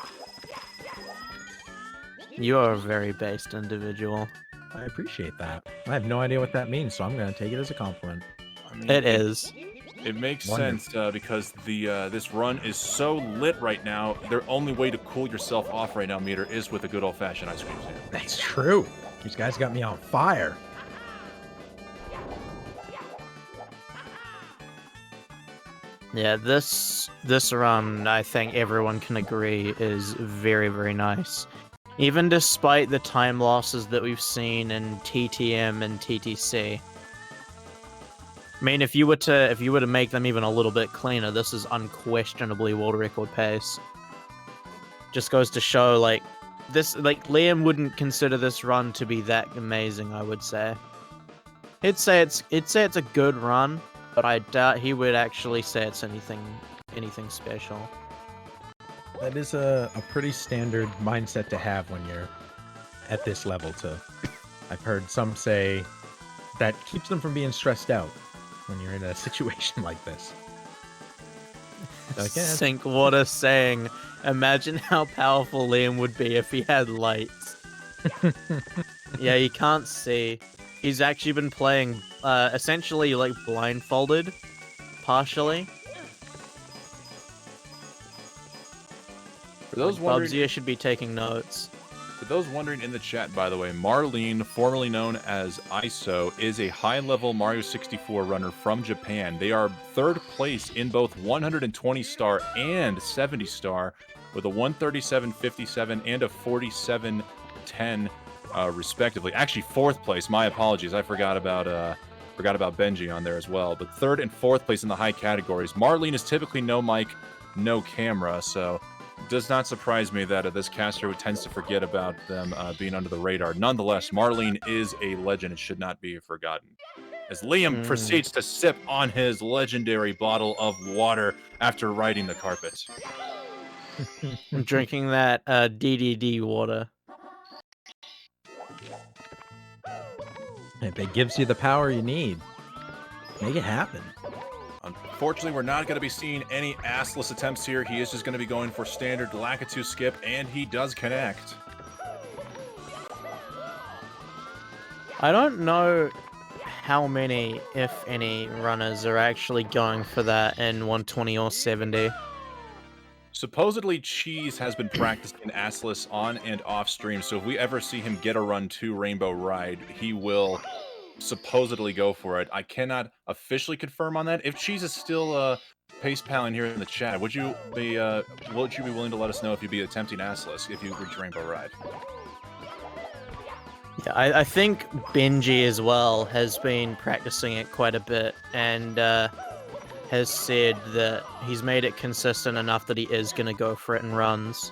You are a very based individual. I appreciate that. I have no idea what that means, so I'm going to take it as a compliment. I mean, It is. It makes Wonderful. sense because this run is so lit right now. The only way to cool yourself off right now, Meter, is with a good old-fashioned ice cream sandwich. That's true. These guys got me on fire. Yeah, this run, I think everyone can agree, is very, very nice. Even despite the time losses that we've seen in TTM and TTC. I mean, if you were to make them even a little bit cleaner, this is unquestionably world record pace. Just goes to show, like, Liam wouldn't consider this run to be that amazing, I would say. He'd say it's a good run, but I doubt he would actually say it's anything special. That is a pretty standard mindset to have when you're at this level, too. I've heard some say that keeps them from being stressed out when you're in a situation like this. Like, yeah, Sink water saying, imagine how powerful Liam would be if he had lights. Yeah, you can't see. He's actually been playing essentially like blindfolded, partially. For those Like, wondering, Bubsy should be taking notes. For those wondering in the chat, by the way, Marlene, formerly known as ISO, is a high-level Mario 64 runner from Japan. They are third place in both 120-star and 70-star, with a 137.57 and a 47.10, respectively. Actually, fourth place. My apologies. I forgot about Benji on there as well. But third and fourth place in the high categories. Marlene is typically no mic, no camera, so does not surprise me that this caster tends to forget about them being under the radar. Nonetheless, Marlene is a legend and should not be forgotten. As Liam proceeds to sip on his legendary bottle of water after riding the carpet. I'm drinking that DDD water. if it gives you the power you need, make it happen. Unfortunately, we're not going to be seeing any assless attempts here. He is just going to be going for standard Lakitu skip, and he does connect. I don't know how many, if any, runners are actually going for that in 120 or 70. Supposedly, Cheese has been practicing assless on and off stream, so if we ever see him get a run to Rainbow Ride, he will supposedly go for it. I cannot officially confirm on that. If Cheese is still pace palling here in the chat, would you be willing to let us know if you'd be attempting assless if you reach Rainbow Ride? Yeah, I think Benji as well has been practicing it quite a bit and has said that he's made it consistent enough that he is going to go for it in runs.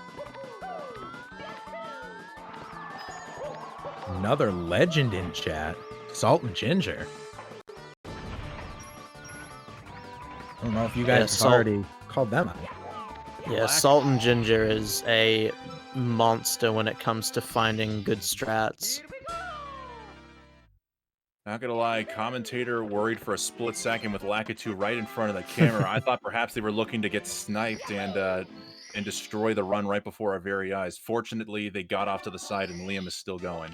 Another legend in chat. Salt and Ginger. I don't know if you guys have already called them out. Yeah, Salt and Ginger is a monster when it comes to finding good strats. Not gonna lie, commentator worried for a split second with Lakitu right in front of the camera. I thought perhaps they were looking to get sniped and destroy the run right before our very eyes. Fortunately, they got off to the side and Liam is still going.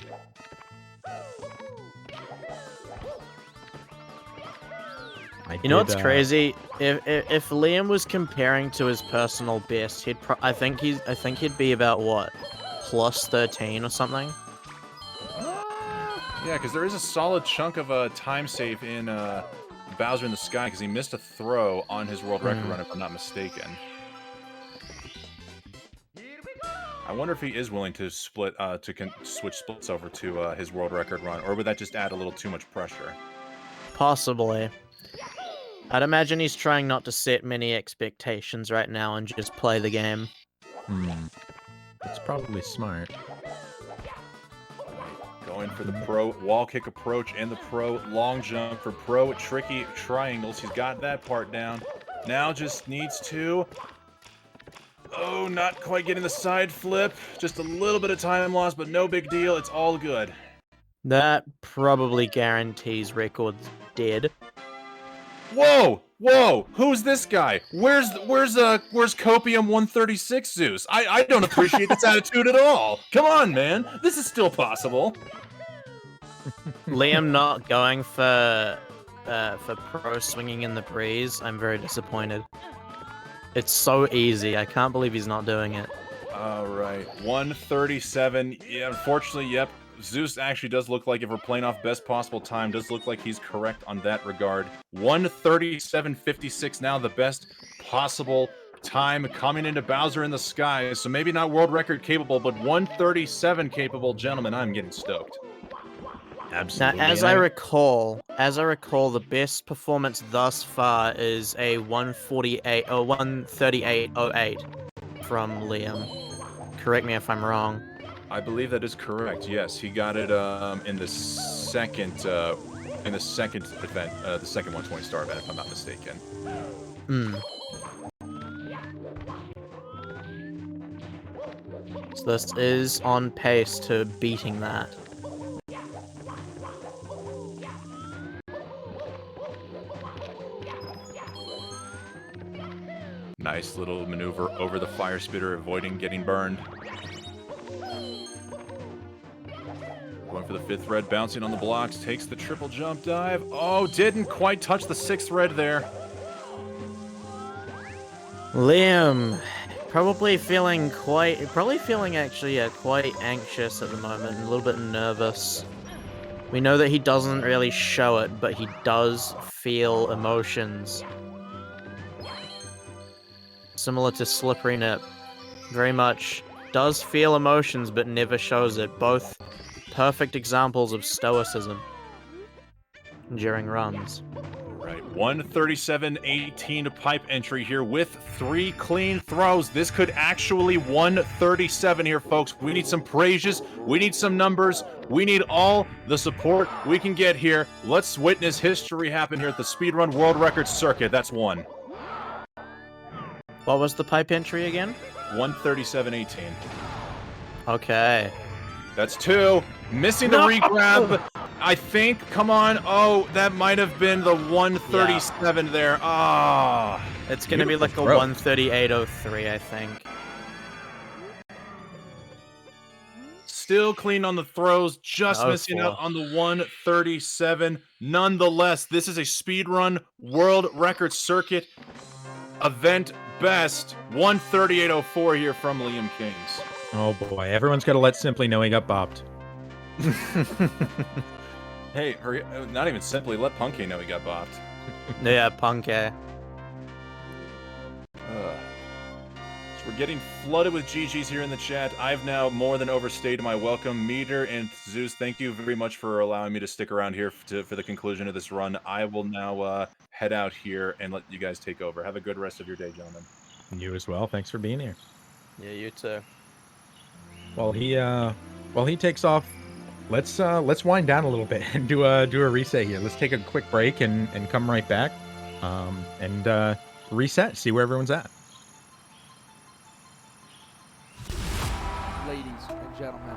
You know what's crazy? If Liam was comparing to his personal best, I think he'd be about what, plus 13 or something. Yeah, because there is a solid chunk of a time save in Bowser in the Sky because he missed a throw on his world record run, if I'm not mistaken. I wonder if he is willing to split switch splits over to his world record run, or would that just add a little too much pressure? Possibly. I'd imagine he's trying not to set many expectations right now and just play the game. That's probably smart. Going for the pro wall kick approach and the pro long jump for pro tricky triangles. He's got that part down. Now just needs to... Oh, not quite getting the side flip. Just a little bit of time loss, but no big deal. It's all good. That probably guarantees records dead. Whoa! Whoa! Who's this guy? Where's Copium 136 Zeus? I don't appreciate this attitude at all. Come on, man. This is still possible. Liam not going for pro swinging in the breeze. I'm very disappointed. It's so easy. I can't believe he's not doing it. All right, 137. Yeah, unfortunately, yep. Zeus actually does look like, if we're playing off best possible time, does look like he's correct on that regard. 137.56 now, the best possible time coming into Bowser in the Sky. So maybe not world record capable, but 137 capable, gentlemen. I'm getting stoked. Absolutely. Now, as I recall, the best performance thus far is a 148 or 138.08 from Liam. Correct me if I'm wrong. I believe that is correct. Yes, he got it in the second event, the second 120 star event, if I'm not mistaken. So this is on pace to beating that. Nice little maneuver over the fire spitter, avoiding getting burned. Going for the 5th red, bouncing on the blocks, takes the triple jump dive. Oh, didn't quite touch the 6th red there. Liam, probably feeling actually quite anxious at the moment, and a little bit nervous. We know that he doesn't really show it, but he does feel emotions. Similar to Slippery Nip. Very much does feel emotions, but never shows it. Both perfect examples of stoicism during runs. Right, 137.18 pipe entry here with 3 clean throws. This could actually 137 here, folks. We need some praises. We need some numbers. We need all the support we can get here. Let's witness history happen here at the Speedrun World Record Circuit. That's 1. What was the pipe entry again? 137.18. Okay. That's 2. Missing the regrab, I think. Come on. Oh, that might have been the 137 there. Ah. It's going to be like a 138.03, I think. Still clean on the throws, just missing out on the 137. Nonetheless, this is a speedrun world record circuit event best 138.04 here from Liam Kings. Oh boy, everyone's got to let Simply know he got bopped. Hey, not even Simply, let Punky know he got bopped. Yeah, Punky. So we're getting flooded with GGs here in the chat. I've now more than overstayed my welcome. Meter and Zeus, thank you very much for allowing me to stick around here for the conclusion of this run. I will now head out here and let you guys take over. Have a good rest of your day, gentlemen. You as well. Thanks for being here. Yeah, you too. While he takes off, let's wind down a little bit and do a reset here. Let's take a quick break and come right back, and reset. See where everyone's at. Ladies and gentlemen.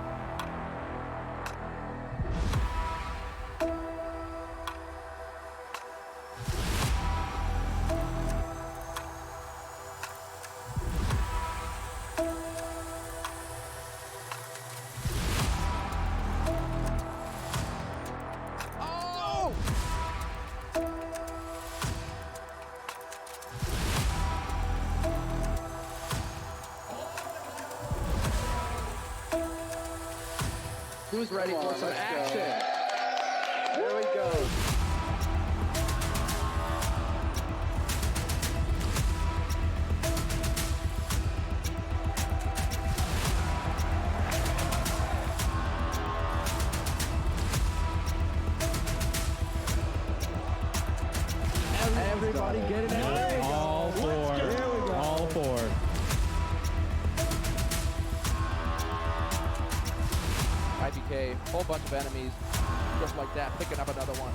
Who's ready for some action? There we go. Everybody get it out. All four. All four. IBK, whole bunch of enemies, just like that, picking up another one.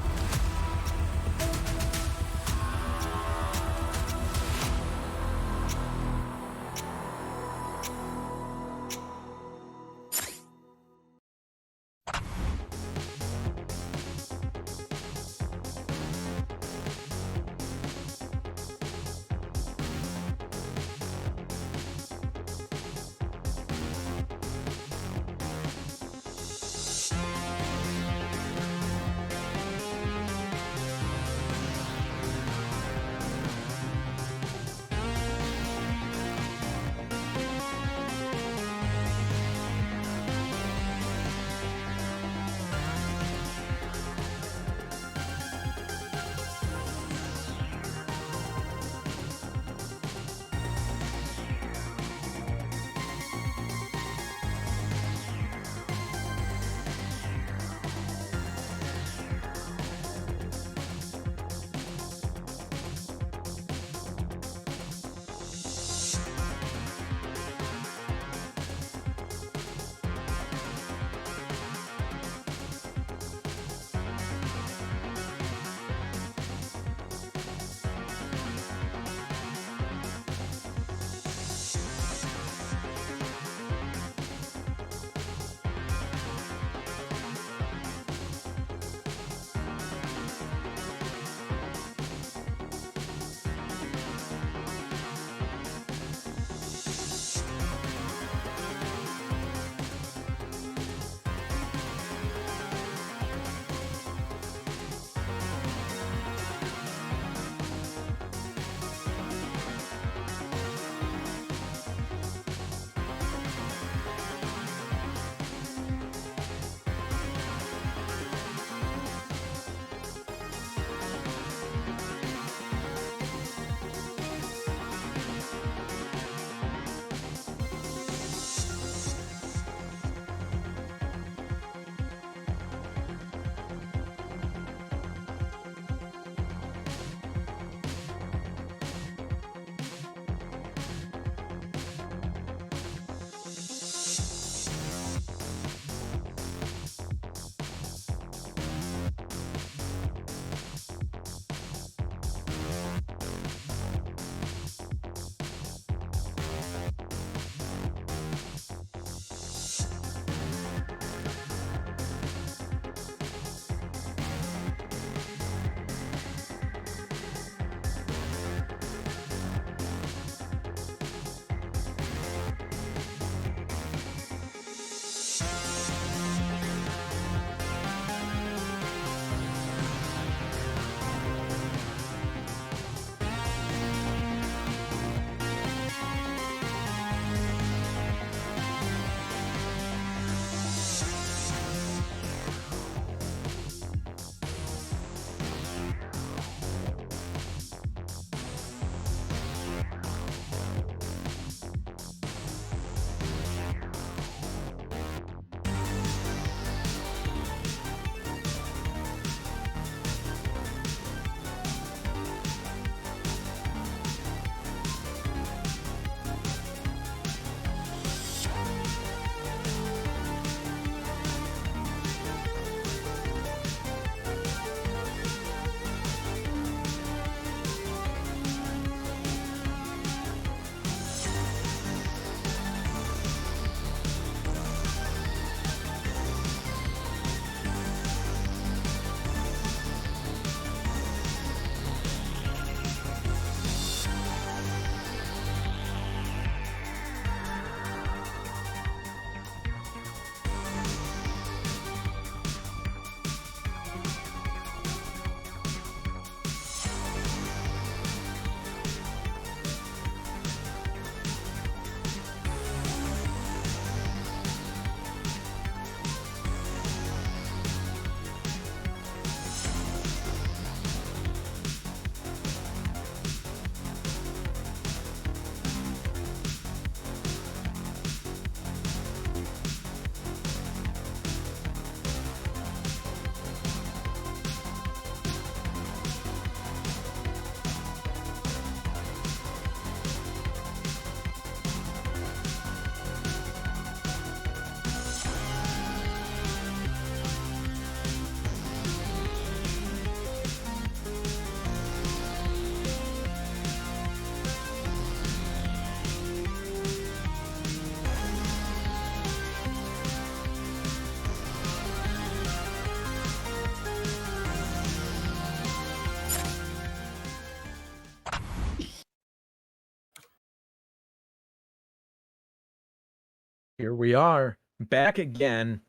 Here we are, back again.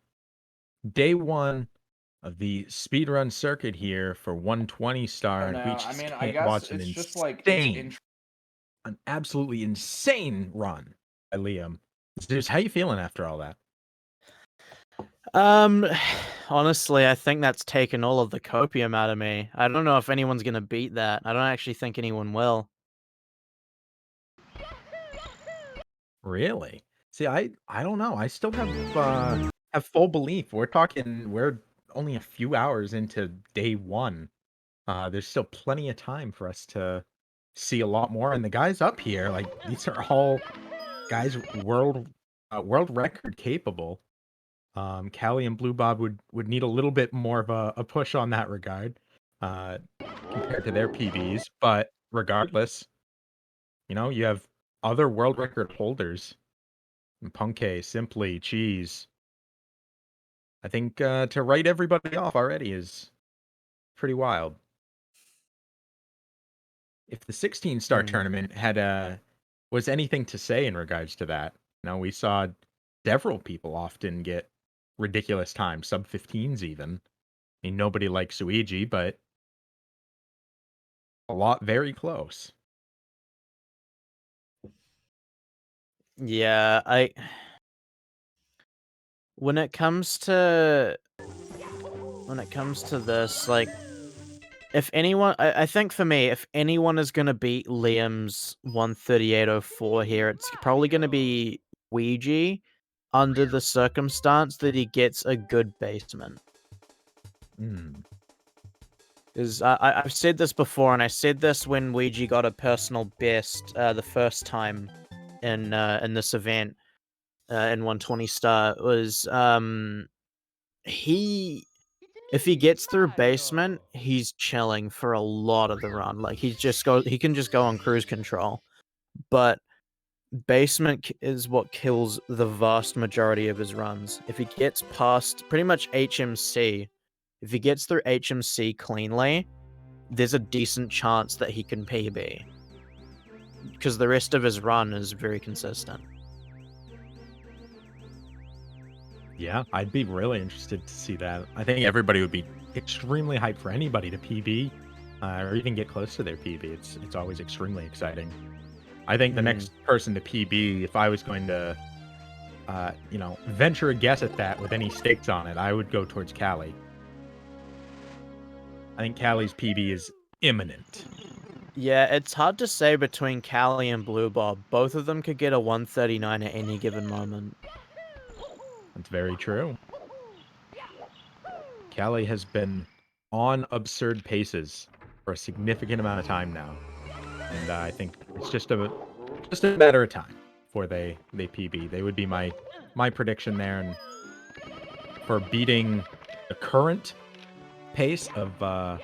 Day 1 of the speedrun circuit here for 120 star. And we just can't watch an an absolutely insane run by Liam. Zeus, how you feeling after all that? Honestly, I think that's taken all of the copium out of me. I don't know if anyone's gonna beat that. I don't actually think anyone will. Really? See, I don't know. I still have full belief. We're only a few hours into day 1. There's still plenty of time for us to see a lot more. And the guys up here, like these are all guys world record capable. Callie and Blue Bob would need a little bit more of a push on that regard, compared to their PBs. But regardless, you have other world record holders. Punkay, Simply, Cheese. I think to write everybody off already is pretty wild. If the 16-star tournament had was anything to say in regards to that, we saw several people often get ridiculous times, sub 15s even. I mean, nobody likes Suiji, but a lot very close. Yeah, when it comes to this, like, if anyone, I think for me, if anyone is gonna beat Liam's 138.04 here, it's probably gonna be Ouija, under the circumstance that he gets a good basement. Because I've said this before, and I said this when Ouija got a personal best the first time in this event in 120 star, was if he gets through basement, he's chilling for a lot of the run. Like he can just go on cruise control. But basement is what kills the vast majority of his runs. If he gets past pretty much HMC, if he gets through HMC cleanly, there's a decent chance that he can PB. Because the rest of his run is very consistent. Yeah, I'd be really interested to see that. I think everybody would be extremely hyped for anybody to PB, or even get close to their PB. It's always extremely exciting. I think the next person to PB, if I was going to, venture a guess at that with any stakes on it, I would go towards Callie. I think Callie's PB is imminent. Yeah, it's hard to say between Callie and Blue Bob. Both of them could get a 139 at any given moment. That's very true. Callie has been on absurd paces for a significant amount of time now. And I think it's just a matter of time before they PB. They would be my prediction there. And for beating the current pace of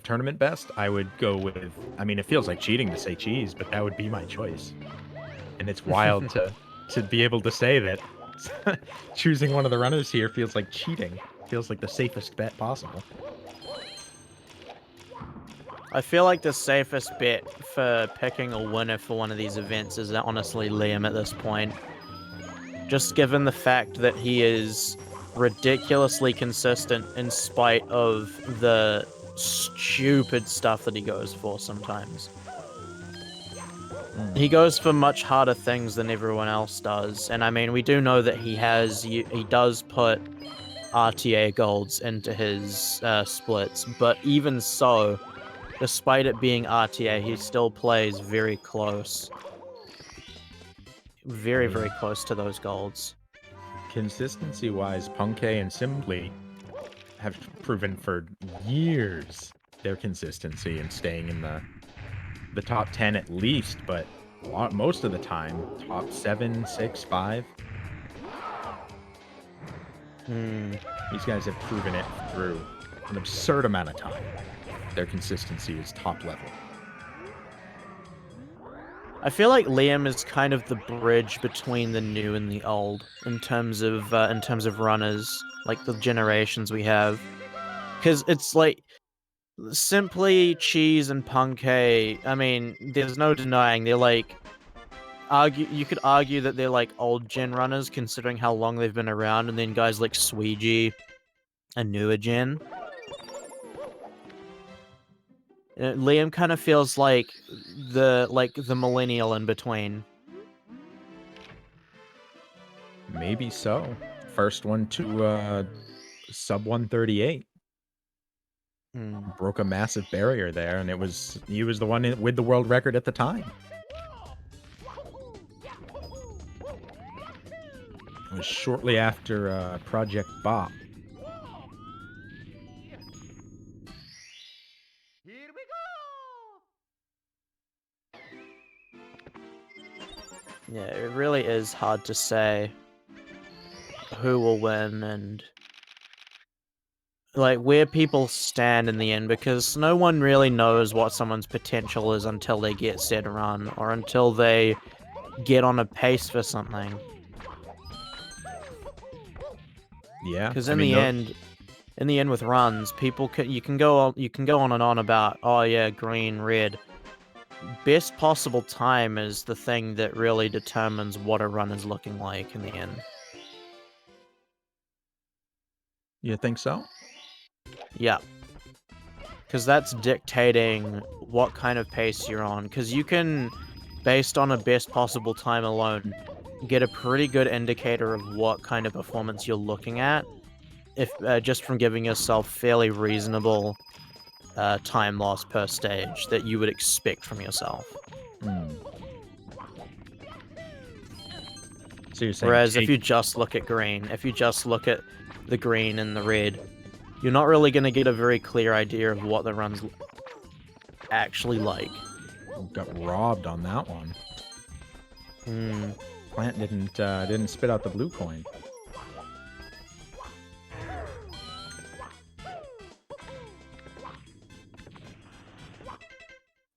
tournament best, I would go with, I mean, it feels like cheating to say Cheese, but that would be my choice. And it's wild to be able to say that choosing one of the runners here feels like cheating. Feels like the safest bet possible. I feel like the safest bet for picking a winner for one of these events is honestly Liam at this point. Just given the fact that he is ridiculously consistent in spite of the stupid stuff that he goes for sometimes. He goes for much harder things than everyone else does, and I mean, we do know that he does put RTA golds into his splits, but even so, despite it being RTA, he still plays very close. Very, very close to those golds. Consistency-wise, Punkay and Simply have proven for years their consistency in staying in the top 10 at least, but most of the time, top 7, 6, 5. These guys have proven it through an absurd amount of time. Their consistency is top level. I feel like Liam is kind of the bridge between the new and the old in terms of runners, like the generations we have. Because it's like Simply, Cheese, and Punkay. I mean, there's no denying they're like could argue that they're like old gen runners considering how long they've been around, and then guys like Sweegie are newer gen. Liam kind of feels like the millennial in between. Maybe so. First one to sub 138. Broke a massive barrier there, and he was the one with the world record at the time. It was shortly after Project Bop. Yeah, it really is hard to say who will win and like where people stand in the end, because no one really knows what someone's potential is until they get set run or until they get on a pace for something. Yeah, because in the end with runs, people you can go on and on about, oh yeah, green, red. Best possible time is the thing that really determines what a run is looking like in the end. You think so? Yeah. Because that's dictating what kind of pace you're on. Because you can, based on a best possible time alone, get a pretty good indicator of what kind of performance you're looking at, if just from giving yourself fairly reasonable time loss per stage that you would expect from yourself. So you're saying Whereas if you just look at green, if you just look at the green and the red, you're not really going to get a very clear idea of what the run's actually like. Got robbed on that one. Plant didn't spit out the blue coin.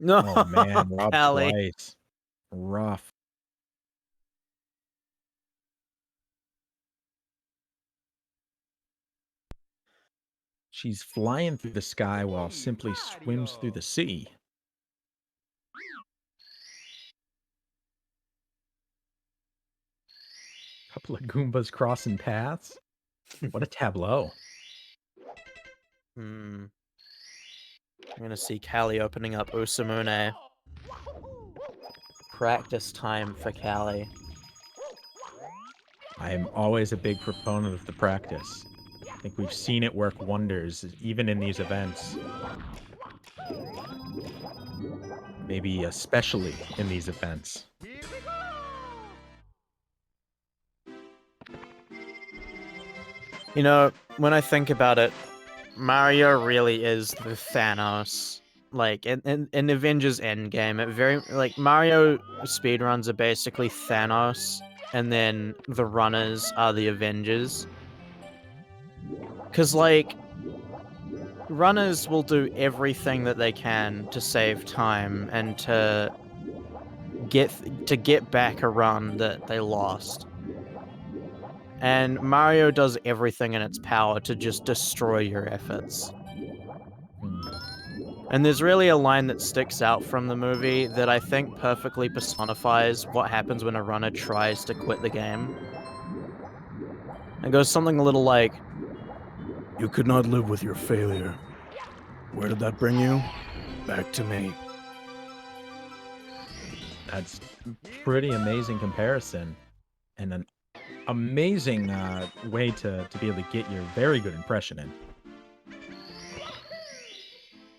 No, oh man, robbed Callie. twice. Rough. She's flying through the sky while simply swims through the sea. Couple of Goombas crossing paths. What a tableau. I'm gonna see Callie opening up Usamune. Practice time for Callie. I am always a big proponent of the practice. I think we've seen it work wonders, even in these events. Maybe especially in these events. You know, when I think about it, Mario really is the Thanos. Like, in Avengers Endgame, it very, like, Mario speedruns are basically Thanos, and then the runners are the Avengers. Because, like, runners will do everything that they can to save time and to get back a run that they lost. And Mario does everything in its power to just destroy your efforts. And there's really a line that sticks out from the movie that I think perfectly personifies what happens when a runner tries to quit the game. It goes something a little like, "You could not live with your failure. Where did that bring you? Back to me." That's pretty amazing comparison. And an amazing way to be able to get your very good impression in.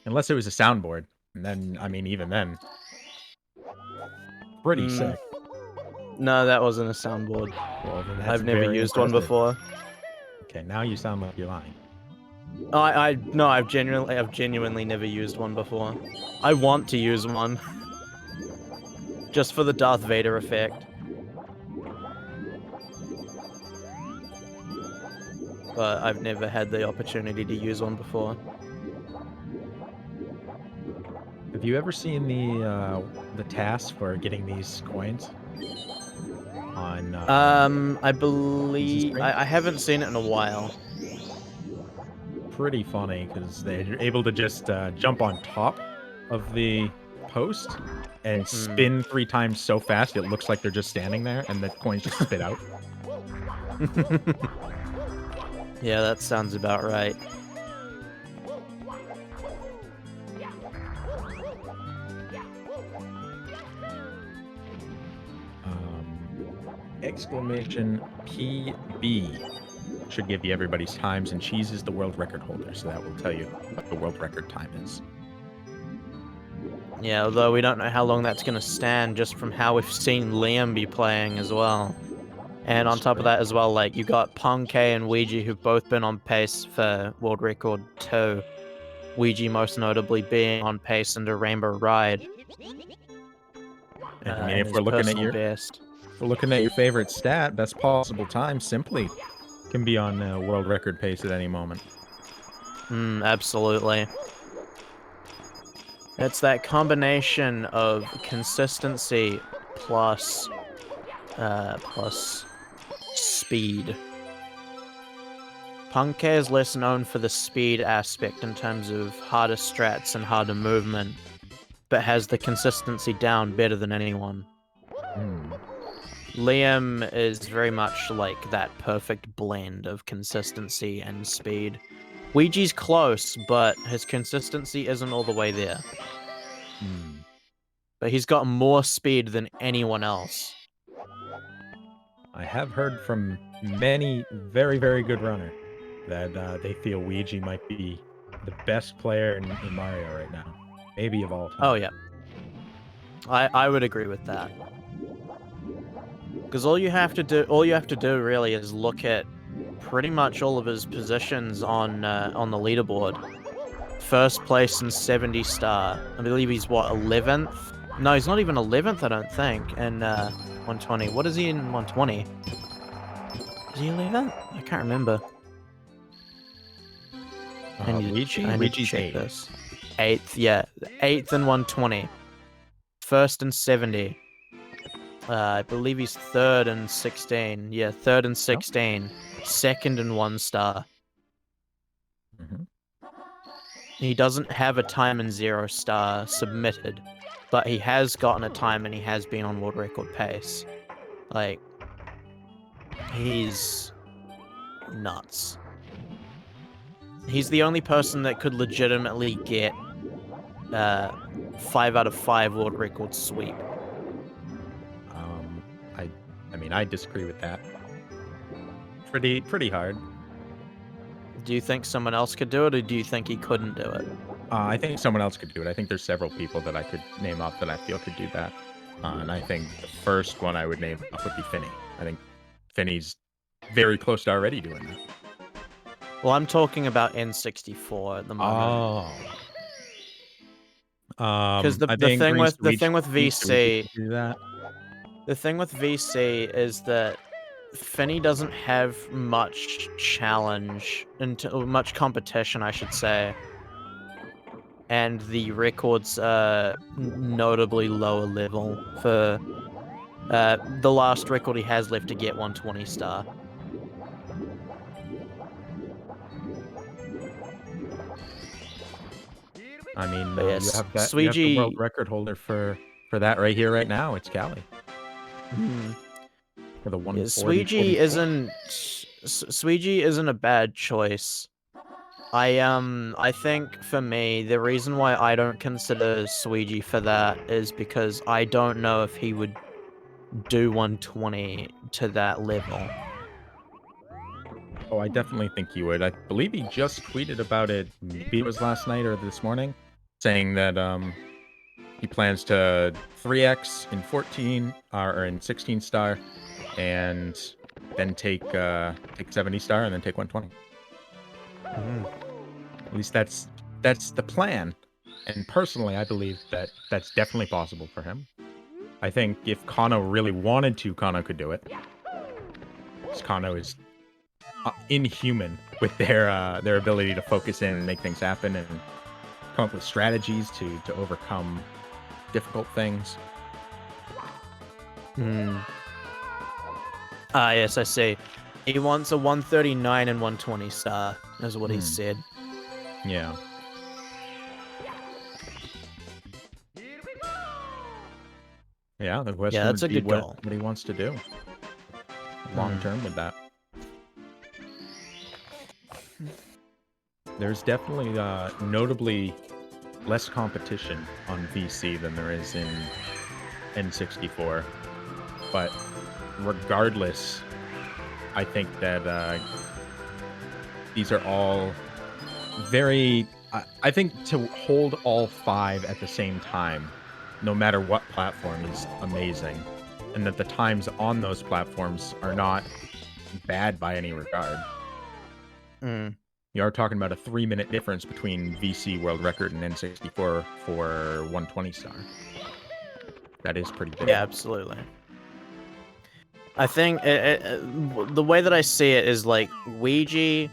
Unless it was a soundboard. And then, I mean, even then. Pretty sick. No, that wasn't a soundboard. Well, then that's I've never very used one impressive. before. Okay, now you sound like you're lying. I've genuinely never used one before. I want to use one. Just for the Darth Vader effect. But I've never had the opportunity to use one before. Have you ever seen the task for getting these coins? On I believe I haven't seen it in a while. Pretty funny because they're able to just jump on top of the post and spin 3 times so fast it looks like they're just standing there, and the coins just spit out. Yeah, that sounds about right. Exclamation PB should give you everybody's times, and Cheese is the world record holder, so that will tell you what the world record time is. Yeah, although we don't know how long that's going to stand just from how we've seen Liam be playing as well. And on top of that as well, like, you got Punk and Ouija who've both been on pace for world record 2. Ouija most notably being on pace under Rainbow Ride. I mean, if we're looking at your best. if we're looking at your favorite stat, best possible time simply can be on world record pace at any moment. Absolutely. It's that combination of consistency plus speed. Punk is less known for the speed aspect in terms of harder strats and harder movement, but has the consistency down better than anyone. Liam is very much like that perfect blend of consistency and speed. Ouija's close, but his consistency isn't all the way there. But he's got more speed than anyone else. I have heard from many very, very good runners that they feel Ouija might be the best player in Mario right now. Maybe of all time. Oh, yeah. I would agree with that. Because all you have to do really is look at pretty much all of his positions on the leaderboard. First place in 70 star. I believe he's what, 11th? No, he's not even 11th, I don't think. In 120. What is he in 120? Is he 11th? I can't remember. I need to check this. 8th, yeah. 8th in 120. First in 70. I believe he's 3rd in 16. Yeah, 3rd in 16. 2nd in 1 star. He doesn't have a time in 0 star submitted, but he has gotten a time and he has been on world record pace. Like, he's nuts. He's the only person that could legitimately get 5 out of 5 world record sweep. I mean, I disagree with that. Pretty hard. Do you think someone else could do it, or do you think he couldn't do it? I think someone else could do it. I think there's several people that I could name off that I feel could do that. And I think the first one I would name off would be Finny. I think Finny's very close to already doing that. Well, I'm talking about N64 at the moment. Because the thing with VC, the thing with VC is that Finny doesn't have much challenge, much competition, I should say. And the records are notably lower level for the last record he has left to get 120 star. I mean, Yes, you have that. You have Sweegie- the world record holder for that right here, right now. It's Callie. For the 140. Sweegie isn't a bad choice. I think for me, the reason why I don't consider Sweegie for that is because I don't know if he would do 120 to that level. Oh, I definitely think he would. I believe he just tweeted about it. Maybe it was last night or this morning, saying that he plans to 3x in 14 or in 16 star, and then take 70 star and then take 120. At least that's the plan. And personally, I believe that that's definitely possible for him. I think if Kano really wanted to, Kano could do it. Because Kano is inhuman with their ability to focus in and make things happen and come up with strategies to overcome difficult things. Yes, I see. He wants a 139 and 120 star, is what he said. Yeah. Yeah, the question that's would a be good what, goal. what he wants to do long term with that. There's definitely notably less competition on VC than there is in N64, but regardless, I think that these are all very... I think to hold all 5 at the same time, no matter what platform, is amazing. And that the times on those platforms are not bad by any regard. You are talking about a 3-minute difference between VC World Record and N64 for 120 star. That is pretty big. Yeah, absolutely. I think the way that I see it is like Ouija...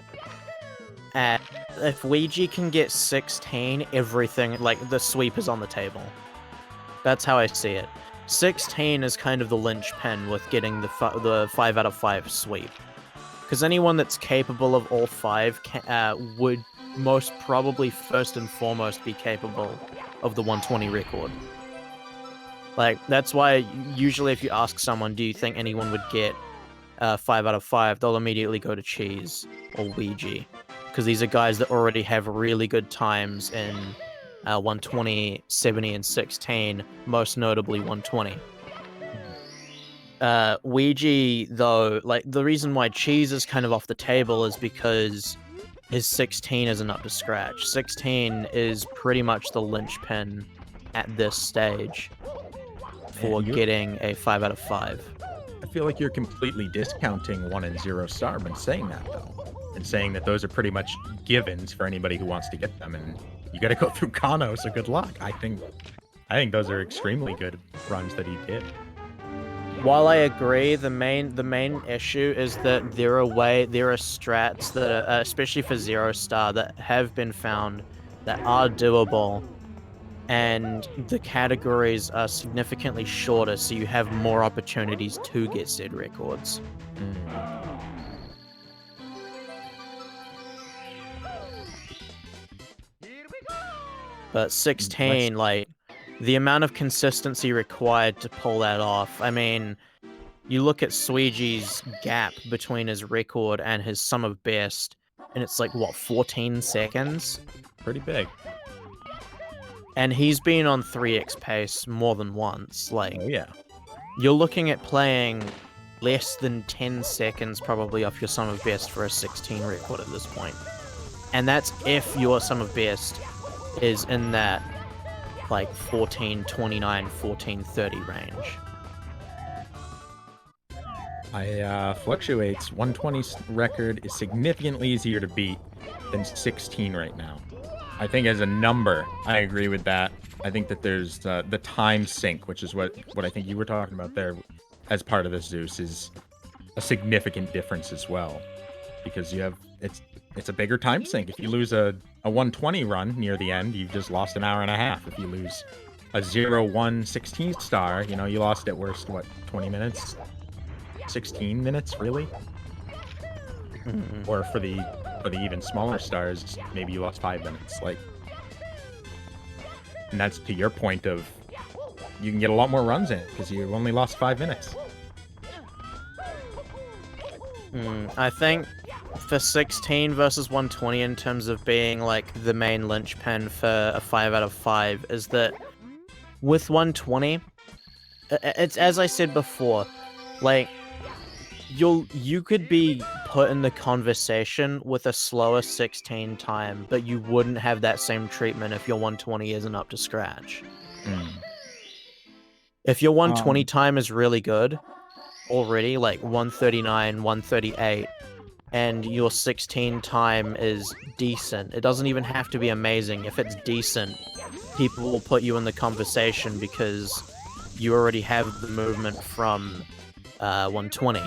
if Ouija can get 16, everything, like, the sweep is on the table. That's how I see it. 16 is kind of the linchpin with getting the 5 out of 5 sweep. Because anyone that's capable of all 5 would most probably first and foremost be capable of the 120 record. Like, that's why usually if you ask someone, do you think anyone would get 5 out of 5, they'll immediately go to Cheese or Ouija. Because these are guys that already have really good times in 120, 70, and 16, most notably 120. Ouija, though, like, the reason why Cheese is kind of off the table is because his 16 isn't up to scratch. 16 is pretty much the linchpin at this stage for getting a 5 out of 5. I feel like you're completely discounting 1 and 0 star when saying that, though. And saying that those are pretty much givens for anybody who wants to get them, and you got to go through Kano, so good luck. I think those are extremely good runs that he did. While I agree, the main issue is that there are strats that are, especially for 0 star, that have been found that are doable, and the categories are significantly shorter, so you have more opportunities to get said records. But 16, like, the amount of consistency required to pull that off, I mean, you look at Sweegee's gap between his record and his sum of best, and it's like, what, 14 seconds? Pretty big. And he's been on 3x pace more than once. Like, oh, yeah. You're looking at playing less than 10 seconds probably off your sum of best for a 16 record at this point. And that's if your sum of best is in that, like, 1429, 1430 range. Fluctuates. 120 record is significantly easier to beat than 16 right now. I think as a number, I agree with that. I think that there's the time sync, which is what I think you were talking about there as part of this, Zeus, is a significant difference as well. Because you have it's a bigger time sink. If you lose a 120 run near the end, you've just lost an hour and a half. If you lose a 0-1 16 star, you know, you lost at worst, what, 20 minutes? 16 minutes, really? Or for the even smaller stars, maybe you lost 5 minutes. Like, and that's to your point of you can get a lot more runs in because you only lost 5 minutes. I think for 16 versus 120 in terms of being like the main linchpin for a 5 out of 5 is that with 120, it's as I said before, like you could be put in the conversation with a slower 16 time, but you wouldn't have that same treatment if your 120 isn't up to scratch. If your 120 time is really good already, like 139, 138, and your 16 time is decent, it doesn't even have to be amazing. If it's decent, people will put you in the conversation because you already have the movement from 120.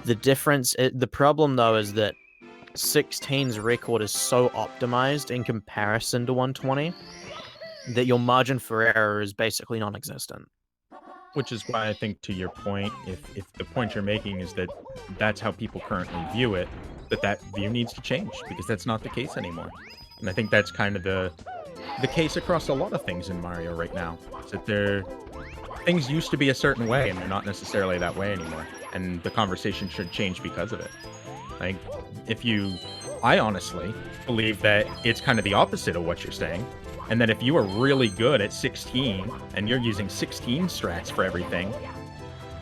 The problem though is that 16's record is so optimized in comparison to 120 that your margin for error is basically non-existent. Which is why I think, to your point, if the point you're making is that that's how people currently view it, that view needs to change, because that's not the case anymore. And I think that's kind of the the case across a lot of things in Mario right now. Is that things used to be a certain way, and they're not necessarily that way anymore. And the conversation should change because of it. Like, I honestly believe that it's kind of the opposite of what you're saying. And that if you are really good at 16, and you're using 16 strats for everything,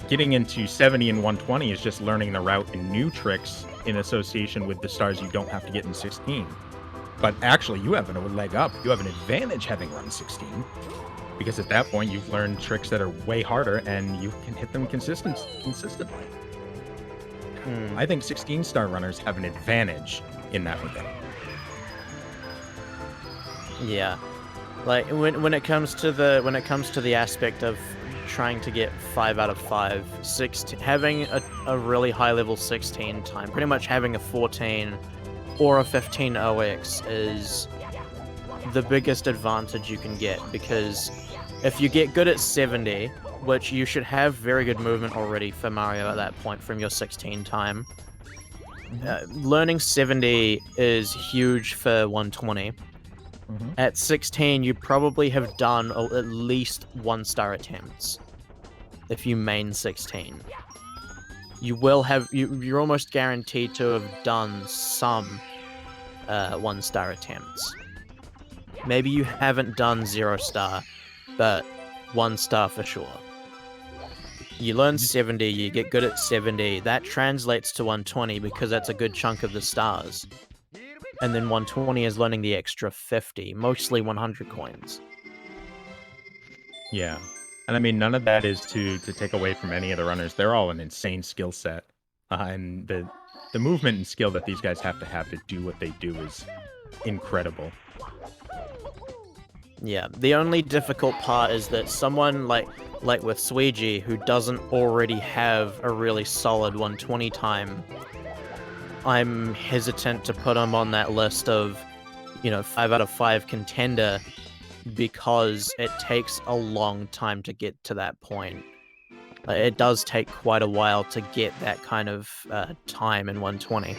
getting into 70 and 120 is just learning the route and new tricks in association with the stars you don't have to get in 16. But actually, you have a leg up. You have an advantage having run 16. Because at that point, you've learned tricks that are way harder, and you can hit them consistently. I think 16-star runners have an advantage in that regard. Yeah, like when it comes to the aspect of trying to get 5 out of 5, having a really high level 16 time, pretty much having a 14 or a 15 OX is the biggest advantage you can get, because if you get good at 70, which you should have very good movement already for Mario at that point from your 16 time, learning 70 is huge for 120. At 16, you probably have done at least 1-star attempts. If you main 16, you will have you're almost guaranteed to have done some 1-star attempts. Maybe you haven't done 0-star, but 1-star for sure. You learn 70, you get good at 70, that translates to 120 because that's a good chunk of the stars. And then 120 is learning the extra 50, mostly 100 coins. Yeah. And I mean, none of that is to take away from any of the runners. They're all an insane skill set. And the movement and skill that these guys have to do what they do is incredible. Yeah, the only difficult part is that someone like with SWRC, who doesn't already have a really solid 120 time, I'm hesitant to put him on that list of, 5 out of 5 contender, because it takes a long time to get to that point. It does take quite a while to get that kind of time in 120.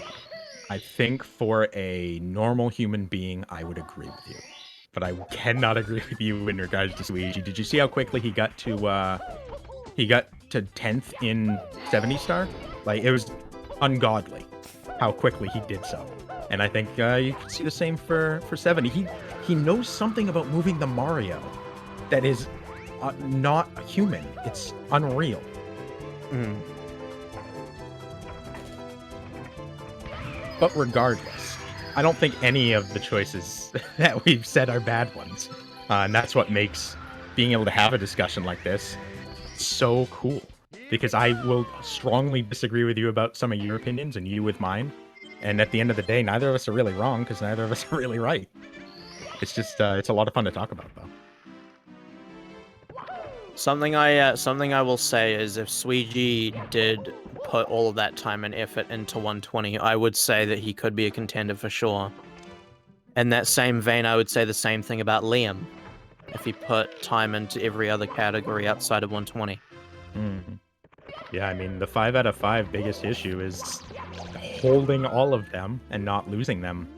I think for a normal human being, I would agree with you. But I cannot agree with you in regards to SWRC. Did you see how quickly he got to 10th in 70-star? Like, it was ungodly how quickly he did so. And I think you can see the same for 70. He knows something about moving the Mario that is not human. It's unreal. But regardless, I don't think any of the choices that we've said are bad ones. And that's what makes being able to have a discussion like this so cool. Because I will strongly disagree with you about some of your opinions and you with mine. And at the end of the day, neither of us are really wrong because neither of us are really right. It's just, it's a lot of fun to talk about, though. Something I will say is, if SWRC did put all of that time and effort into 120, I would say that he could be a contender for sure. In that same vein, I would say the same thing about Liam, if he put time into every other category outside of 120. Yeah, I mean, the 5 out of 5 biggest issue is holding all of them and not losing them.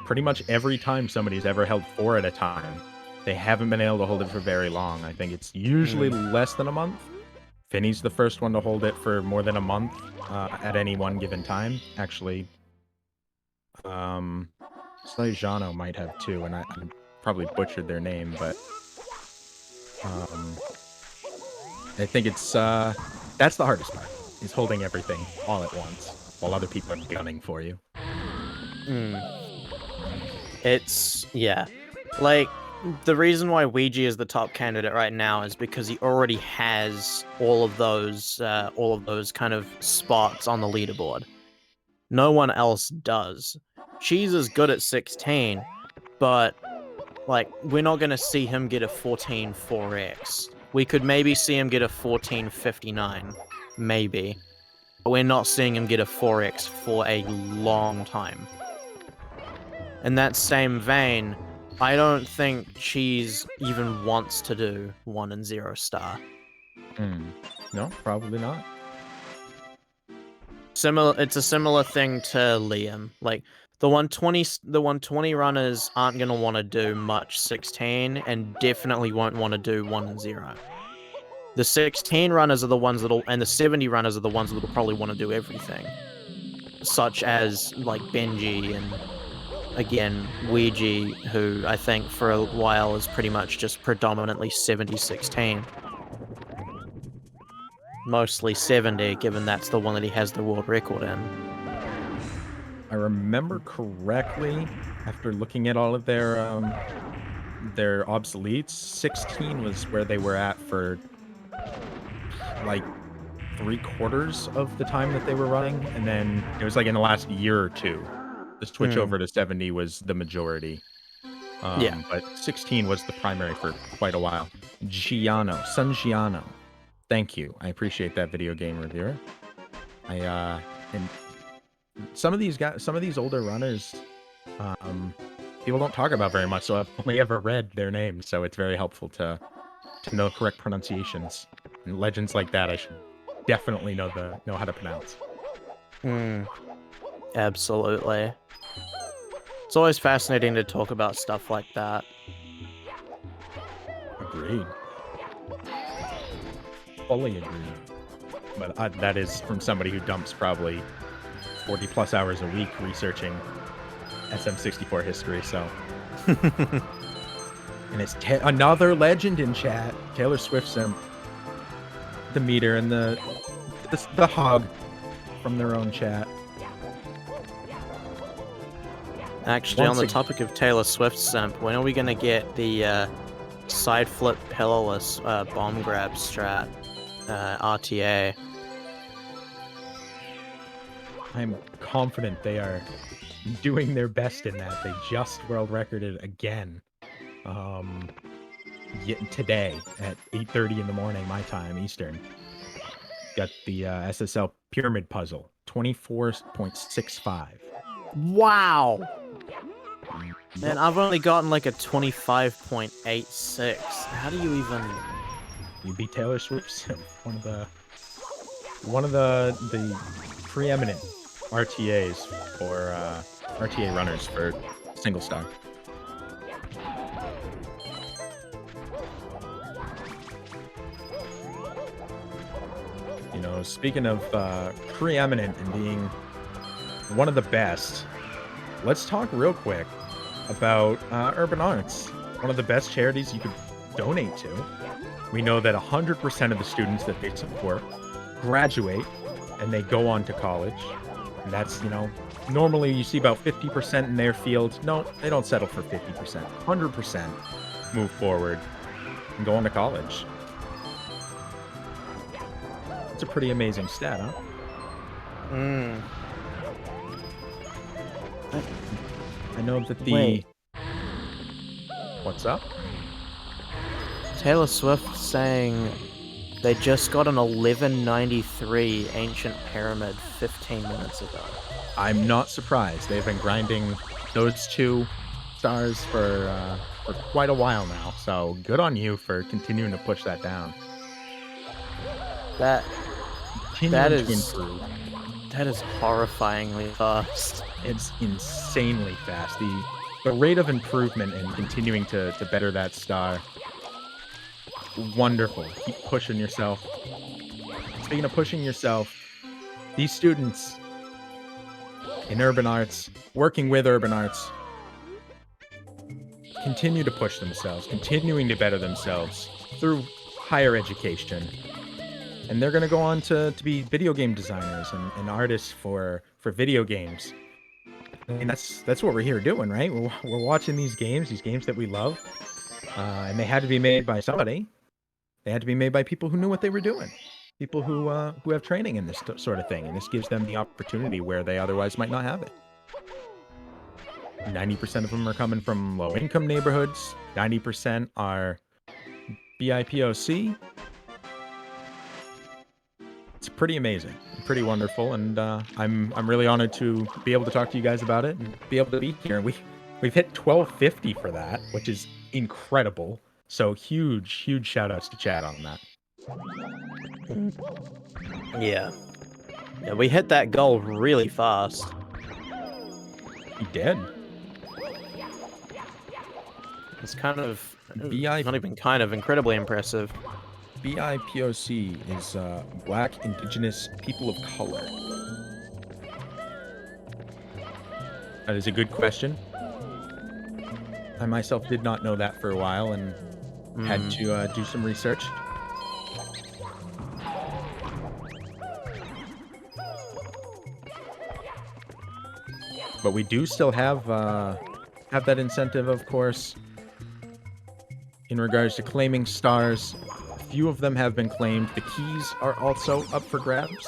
Pretty much every time somebody's ever held 4 at a time, they haven't been able to hold it for very long. I think it's usually less than a month. Finney's the first one to hold it for more than a month at any one given time. Actually, Slajano might have too, and I probably butchered their name, but I think it's that's the hardest part, is holding everything all at once while other people are gunning for you. It's, yeah, like, the reason why Ouija is the top candidate right now is because he already has all of those kind of spots on the leaderboard. No one else does. Cheese is good at 16, but, like, we're not going to see him get a 14 4x. We could maybe see him get a 14 59, maybe. But we're not seeing him get a 4x for a long time. In that same vein, I don't think Cheese even wants to do 1 and 0 star. No, probably not. It's a similar thing to Liam. Like, The 120 runners aren't going to want to do much 16 and definitely won't want to do 1 and 0. The 16 runners are the ones that'll, and the 70 runners are the ones that'll probably want to do everything. Such as, like, Benji and, again, Ouija, who I think for a while is pretty much just predominantly 70-16. Mostly 70, given that's the one that he has the world record in. I remember correctly, after looking at all of their obsoletes, 16 was where they were at for like 3/4 of the time that they were running, and then it was like in the last year or two, the switch over to 70 was the majority. Yeah. But 16 was the primary for quite a while. Sun Giano, thank you. I appreciate that, video game reviewer. And some of these older runners, people don't talk about very much, so I've only ever read their names, so it's very helpful to know correct pronunciations. And legends like that, I should definitely know how to pronounce. Absolutely. It's always fascinating to talk about stuff like that. Agreed. Fully agreed. But that is from somebody who dumps probably 40+ hours a week researching SM64 history, so. And it's another legend in chat. Taylor Swift simp. The meter and the hog from their own chat. Actually, on the topic of Taylor Swift simp, when are we gonna get the side flip pillarless bomb grab strat RTA? I'm confident they are doing their best in that. They just world recorded again. Today at 8:30 in the morning, my time, Eastern. Got the SSL pyramid puzzle, 24.65. Wow! Man, I've only gotten like a 25.86. How do you even... You beat Taylor Swift, one of the preeminent RTAs for RTA runners for single star. You know, speaking of preeminent and being one of the best, let's talk real quick about Urban Arts, one of the best charities you could donate to. We know that 100% of the students that they support graduate and they go on to college. And that's, you know, normally you see about 50% in their field. No, they don't settle for 50%. 100% move forward and go on to college. It's a pretty amazing stat, huh? I know that the... Wait. What's up? Taylor Swift saying they just got an 1193 ancient pyramid 15 minutes ago. I'm not surprised. They've been grinding those two stars for quite a while now. So good on you for continuing to push that down. That is improve. That is horrifyingly fast. It's insanely fast. The rate of improvement and continuing to better that star. Wonderful. Keep pushing yourself. Speaking of pushing yourself, these students in Urban Arts, working with Urban Arts, continue to push themselves, continuing to better themselves through higher education. And they're going to go on to be video game designers and artists for video games. And that's what we're here doing, right? We're watching these games that we love. And they had to be made by somebody. They had to be made by people who knew what they were doing. People who have training in this sort of thing. And this gives them the opportunity where they otherwise might not have it. 90% of them are coming from low-income neighborhoods. 90% are BIPOC. It's pretty amazing, pretty wonderful, and I'm really honored to be able to talk to you guys about it and be able to be here. We've hit 1250 for that, which is incredible. So huge shout outs to chat on that. Yeah, we hit that goal really fast. He did. It's kind of BI not even kind of incredibly impressive. BIPOC is Black Indigenous People of Color. That is a good question. I myself did not know that for a while and had to do some research. But we do still have that incentive, of course, in regards to claiming stars. A few of them have been claimed. The keys are also up for grabs.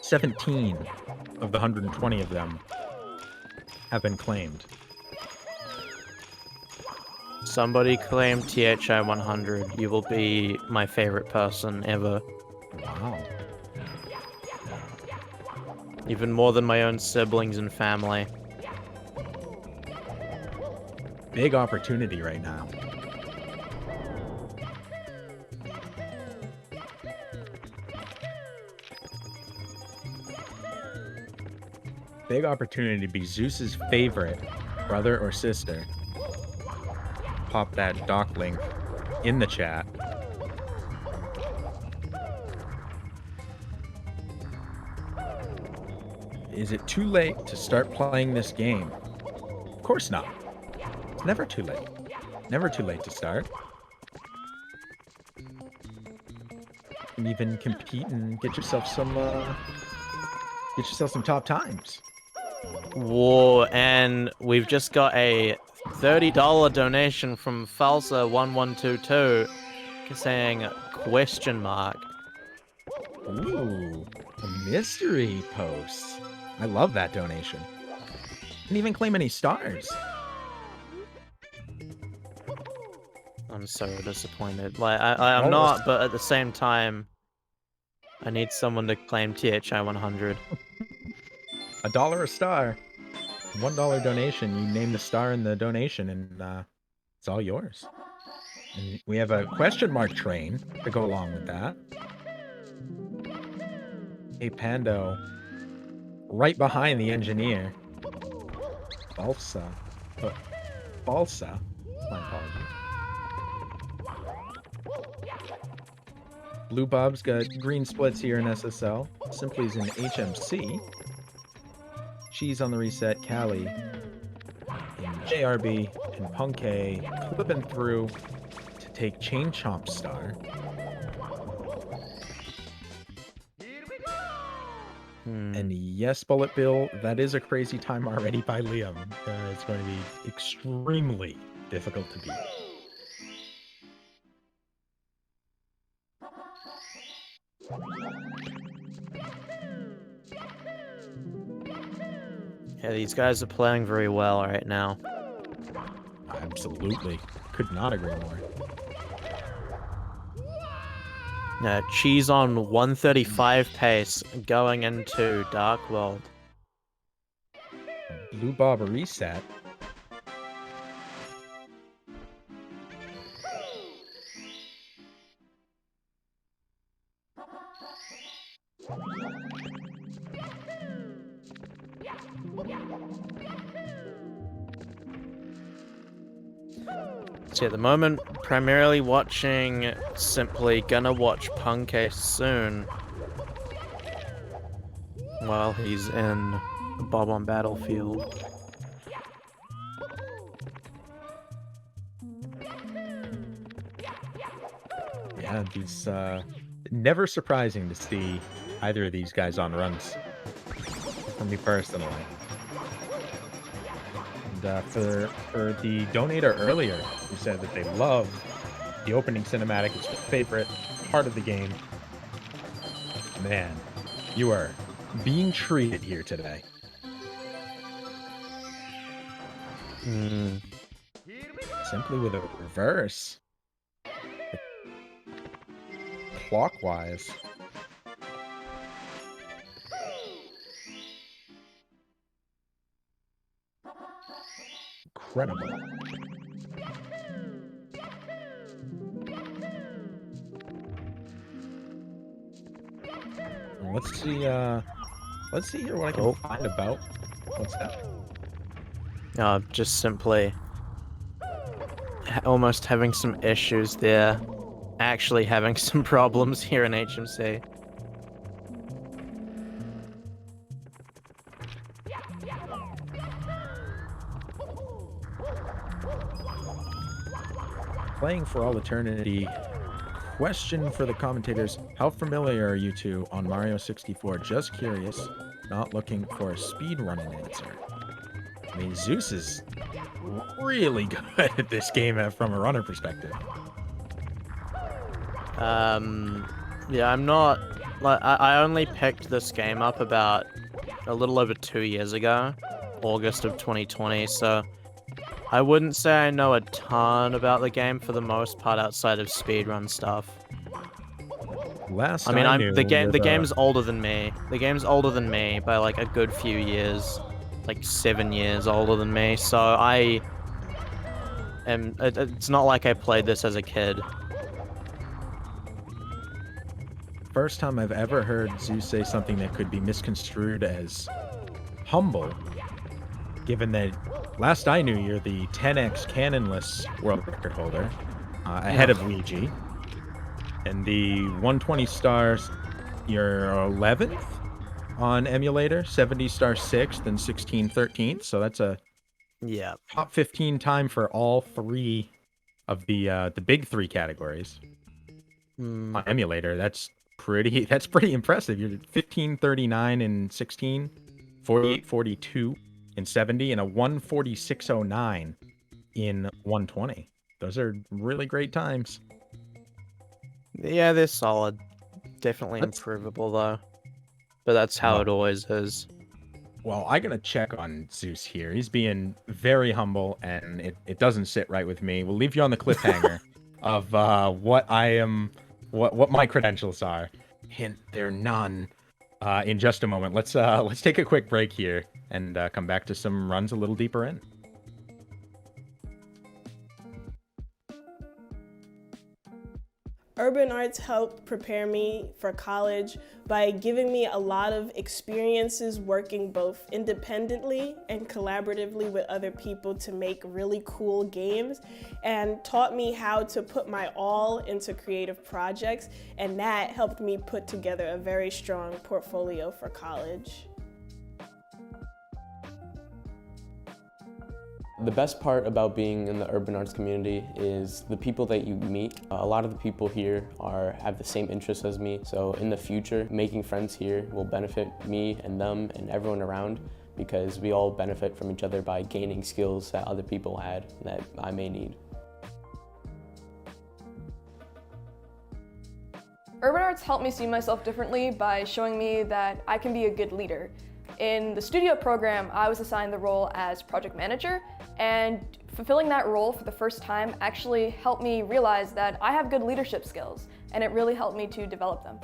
17 of the 120 of them have been claimed. Somebody claim THI 100. You will be my favorite person ever. Wow. Even more than my own siblings and family. Big opportunity right now. Big opportunity to be Zeus's favorite brother or sister. Pop that doc link in the chat. Is it too late to start playing this game? Of course not. It's never too late. Never too late to start. You can even compete and get yourself some top times. Whoa, and we've just got a $30 donation from Falsa1122 saying question mark. Ooh, a mystery post. I love that donation. Didn't even claim any stars. I'm so disappointed. Like, I'm not, but at the same time, I need someone to claim THI 100. $1 a star. $1 donation. You name the star in the donation, and it's all yours. And we have a question mark train to go along with that. Hey, Pando. Right behind the engineer. Balsa. But Balsa. My apologies. Blue Bob's got green splits here in SSL. Simply's in HMC. Cheese on the reset. Callie in JRB and Punkay flipping through to take Chain Chomp Star. And yes, Bullet Bill, that is a crazy time already by Liam. It's going to be extremely difficult to beat. Yeah, these guys are playing very well right now. Absolutely. Could not agree more. Cheese on 135 pace going into Dark World. Blue Bob reset. See, at the moment, primarily watching Simply, gonna watch Punkay soon. While he's in Bob on Battlefield. Yeah, these never surprising to see either of these guys on runs. For me personally. And for the donator earlier, who said that they love the opening cinematic, it's their favorite part of the game. Man, you are being treated here today. Simply with a reverse. Clockwise. Incredible. Let's see here what I can find about What's that? Just simply almost having some issues there. Actually having some problems here in HMC. Playing for all eternity. Question for the commentators. How familiar are you two on Mario 64? Just curious. Not looking for a speedrunning answer. I mean, Zeus is really good at this game from a runner perspective. Yeah, I'm not... Like, I only picked this game up about a little over 2 years ago. August of 2020, so... I wouldn't say I know a ton about the game for the most part outside of speedrun stuff. The game's older than me. The game's older than me by like a good few years. Like 7 years older than me, so I am... It's not like I played this as a kid. First time I've ever heard Zeus say something that could be misconstrued as humble, given that last I knew you're the 10x cannonless world record holder, ahead of Luigi, and the 120 stars, you're 11th on emulator, 70 star 6th, and 16 13th, so that's a top 15 time for all three of the big three categories on emulator. That's pretty impressive. You're 15 39 and 16, 48 42 in 70, and a 146.09 in 120. Those are really great times. Yeah, they're solid. Definitely improvable though. But that's how it always is. Well, I gotta check on Zeus here. He's being very humble, and it doesn't sit right with me. We'll leave you on the cliffhanger of what my credentials are. Hint, they're none. In just a moment. Let's take a quick break here and come back to some runs a little deeper in. Urban arts helped prepare me for college by giving me a lot of experiences working both independently and collaboratively with other people to make really cool games, and taught me how to put my all into creative projects, and that helped me put together a very strong portfolio for college. The best part about being in the urban arts community is the people that you meet. A lot of the people here have the same interests as me, so in the future, making friends here will benefit me and them and everyone around, because we all benefit from each other by gaining skills that other people had that I may need. Urban arts helped me see myself differently by showing me that I can be a good leader. In the studio program, I was assigned the role as project manager, and fulfilling that role for the first time actually helped me realize that I have good leadership skills, and it really helped me to develop them.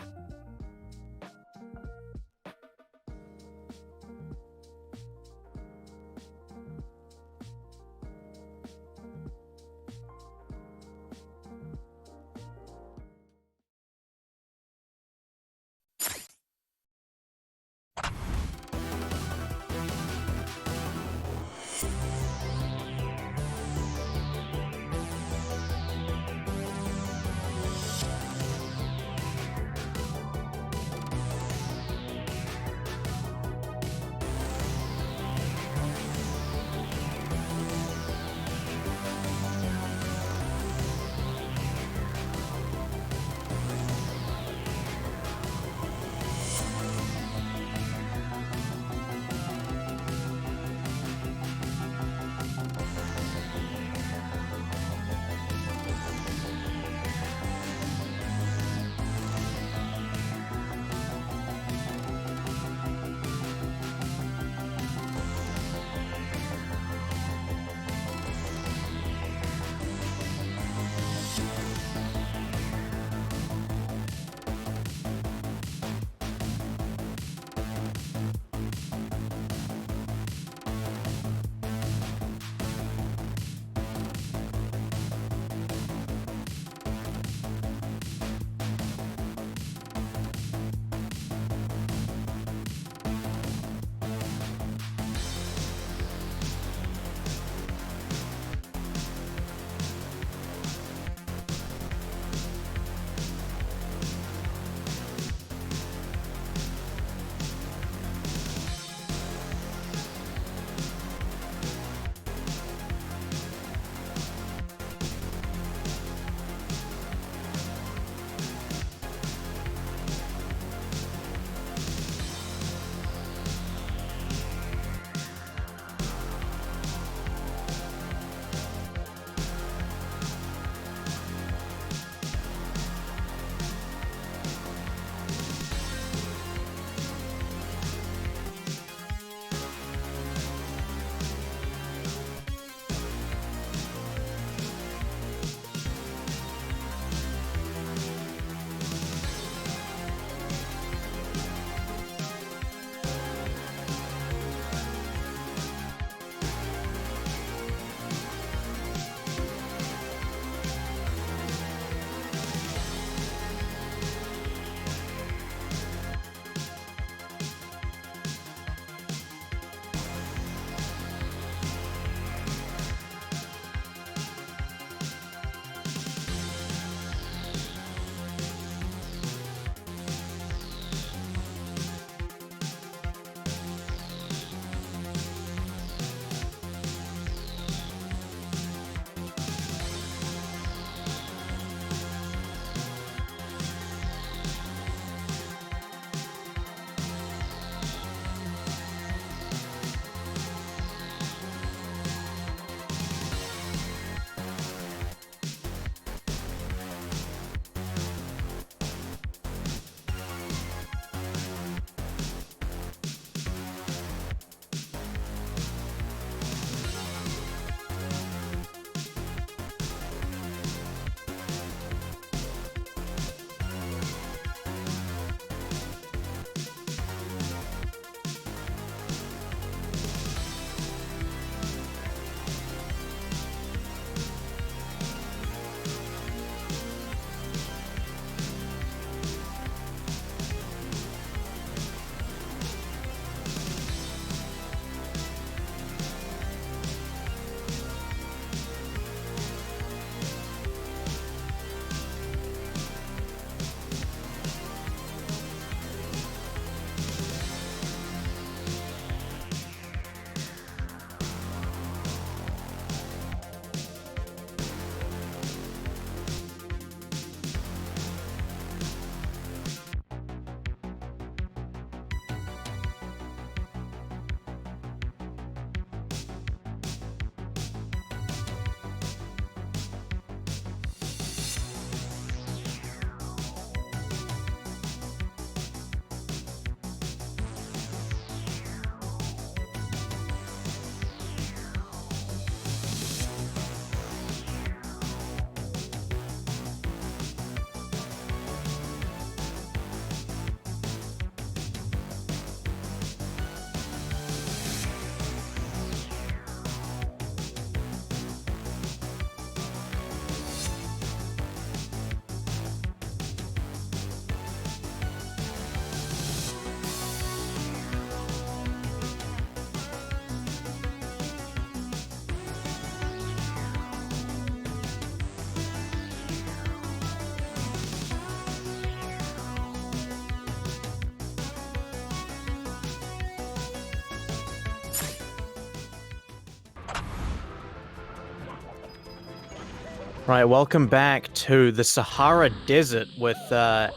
Right, welcome back to the Sahara Desert with our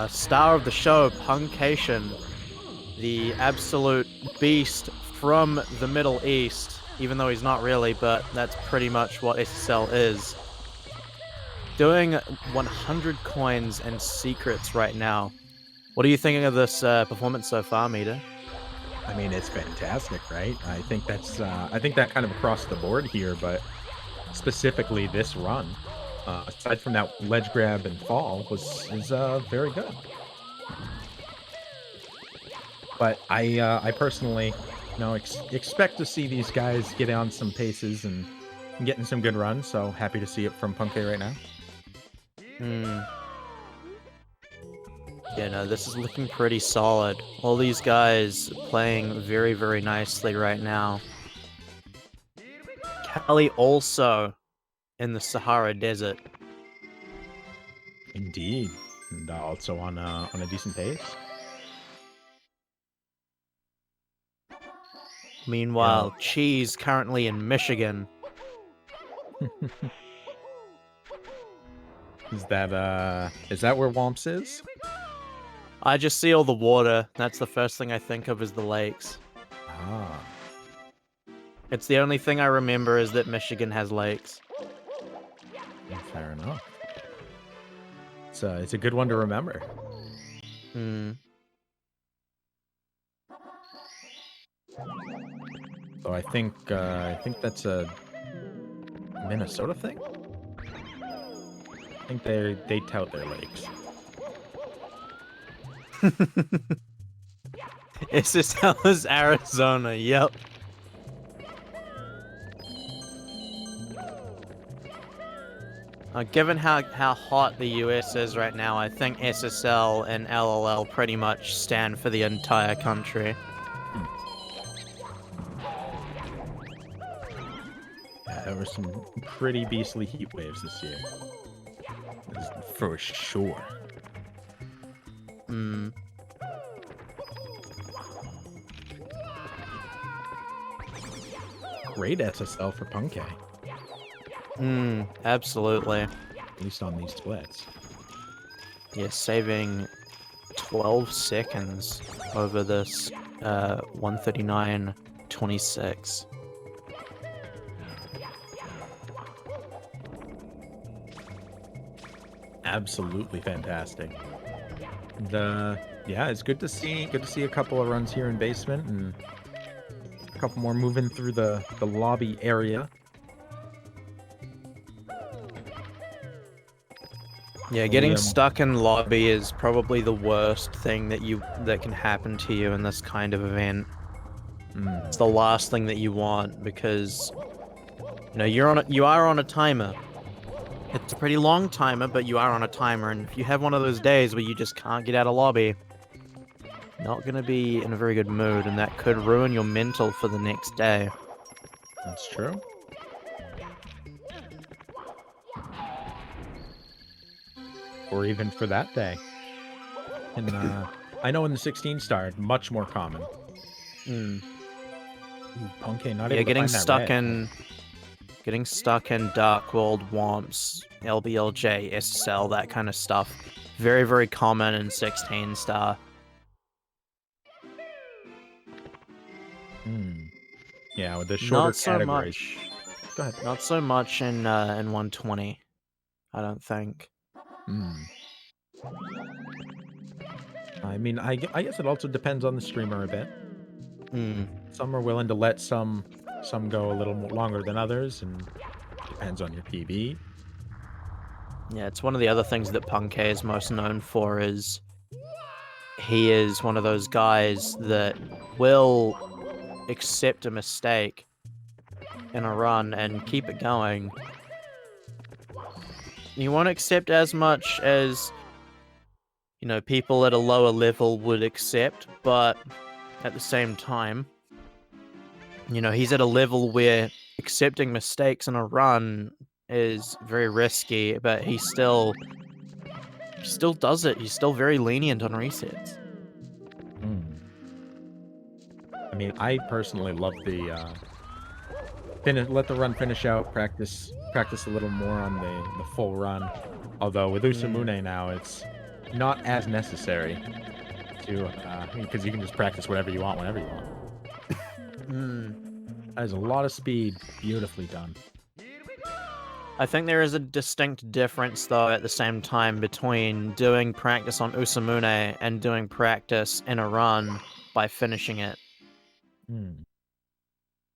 star of the show, Punkation, the absolute beast from the Middle East, even though he's not really, but that's pretty much what SSL is. Doing 100 coins and secrets right now. What are you thinking of this performance so far, Meter? I mean, it's fantastic, right? I think that kind of across the board here, but specifically this run, aside from that ledge grab and fall, is very good. But I personally, expect to see these guys get on some paces and getting some good runs. So happy to see it from Punke right now. Yeah, no, this is looking pretty solid. All these guys playing very, very nicely right now. Kelly also in the Sahara Desert. Indeed, and also on a decent pace. Meanwhile, Cheese currently in Michigan. Is that where Womps is? I just see all the water. That's the first thing I think of is the lakes. Ah. It's the only thing I remember is that Michigan has lakes. Fair enough. It's a good one to remember. So I think that's a Minnesota thing. I think they tout their lakes. SSL is Arizona. Yep. Given how hot the US is right now, I think SSL and LLL pretty much stand for the entire country. Yeah, there were some pretty beastly heat waves this year. For sure. Great SSL for Punke. Absolutely. At least on these splits. Yeah, saving 12 seconds over this 139.26. Absolutely fantastic. It's good to see a couple of runs here in basement and a couple more moving through the lobby area. Yeah, getting stuck in lobby is probably the worst thing that can happen to you in this kind of event. It's the last thing that you want because you are on a timer. It's a pretty long timer, but you are on a timer, and if you have one of those days where you just can't get out of lobby, not gonna be in a very good mood, and that could ruin your mental for the next day. That's true. Or even for that day. And I know in the 16 star, much more common. Punke, not able to getting find that stuck red. getting stuck in Dark World, Womps, LBLJ, SSL, that kind of stuff. Very, very common in 16 star. Yeah, with the shorter Not so categories. much. Go ahead. Not so much in 120. I don't think. I mean, I guess it also depends on the streamer a bit. Some are willing to let some go a little more longer than others, and depends on your PB. Yeah, it's one of the other things that Punke is most known for is he is one of those guys that will accept a mistake in a run and keep it going. You won't accept as much as, people at a lower level would accept, but at the same time, he's at a level where accepting mistakes in a run is very risky, but he still does it. He's still very lenient on resets. I mean, I personally love let the run finish out, practice a little more on the full run. Although with Usamune now, it's not as necessary to because you can just practice whatever you want whenever you want. That is a lot of speed, beautifully done. I think there is a distinct difference, though, at the same time between doing practice on Usamune and doing practice in a run by finishing it.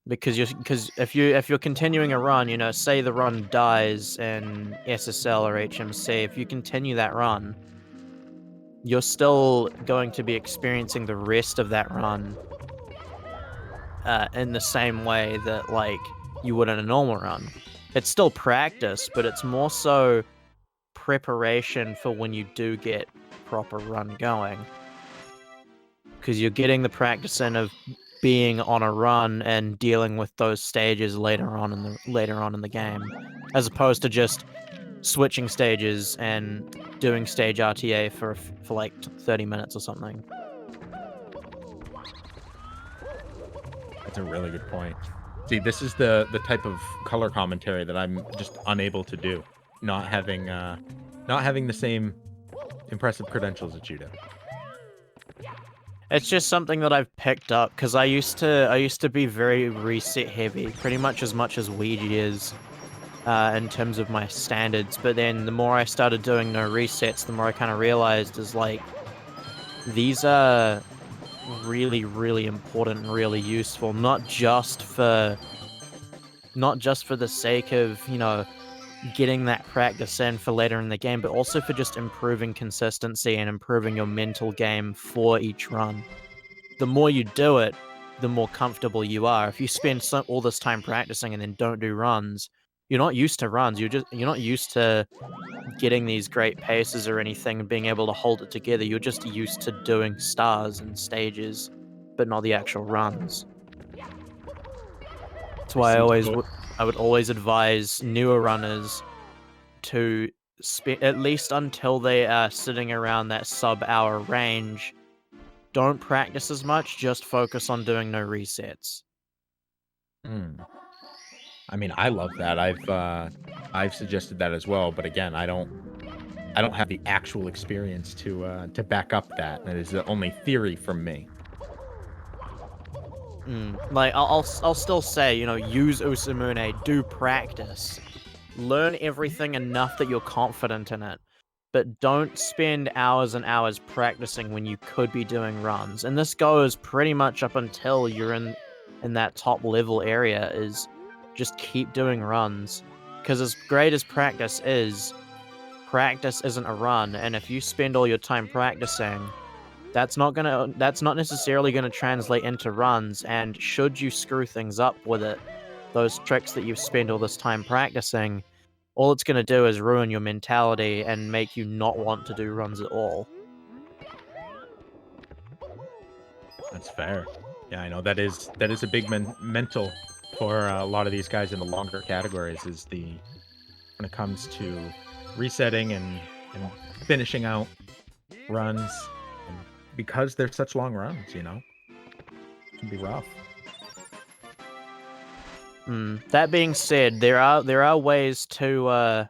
Because if you're continuing a run, you know, say the run dies in SSL or HMC, if you continue that run, you're still going to be experiencing the rest of that run in the same way that, like, you would in a normal run. It's still practice, but it's more so preparation for when you do get proper run going. Because you're getting the practice in of being on a run and dealing with those stages later on in the game, as opposed to just switching stages and doing stage RTA for like 30 minutes or something. That's a really good point. See, this is the type of color commentary that I'm just unable to do, not having the same impressive credentials that you do. It's just something that I've picked up because I used to be very reset heavy, pretty much as Ouija is in terms of my standards. But then the more I started doing no resets, the more I kind of realized is like these are really, really important and really useful, not just for the sake of, you know, getting that practice in for later in the game, but also for just improving consistency and improving your mental game for each run. The more you do it, the more comfortable you are. If you spend all this time practicing and then don't do runs, you're not used to runs. You're not used to getting these great paces or anything and being able to hold it together. You're just used to doing stars and stages, but not the actual runs. That's why I would always advise newer runners to at least until they are sitting around that sub-hour range, don't practice as much, just focus on doing no resets. I mean, I love that. I've suggested that as well, but again, I don't have the actual experience to back up that. That is only theory from me. Like, I'll still say, you know, use Usamune, do practice. Learn everything enough that you're confident in it. But don't spend hours and hours practicing when you could be doing runs. And this goes pretty much up until you're in that top level area, is just keep doing runs. Because as great as practice isn't a run. And if you spend all your time practicing, that's not necessarily gonna translate into runs, and should you screw things up with it, those tricks that you've spent all this time practicing, all it's gonna do is ruin your mentality and make you not want to do runs at all. That's fair. Yeah, I know that is a big mental for a lot of these guys in the longer categories, is when it comes to resetting and finishing out runs. Because they're such long runs, you know, it can be rough. That being said, there are ways to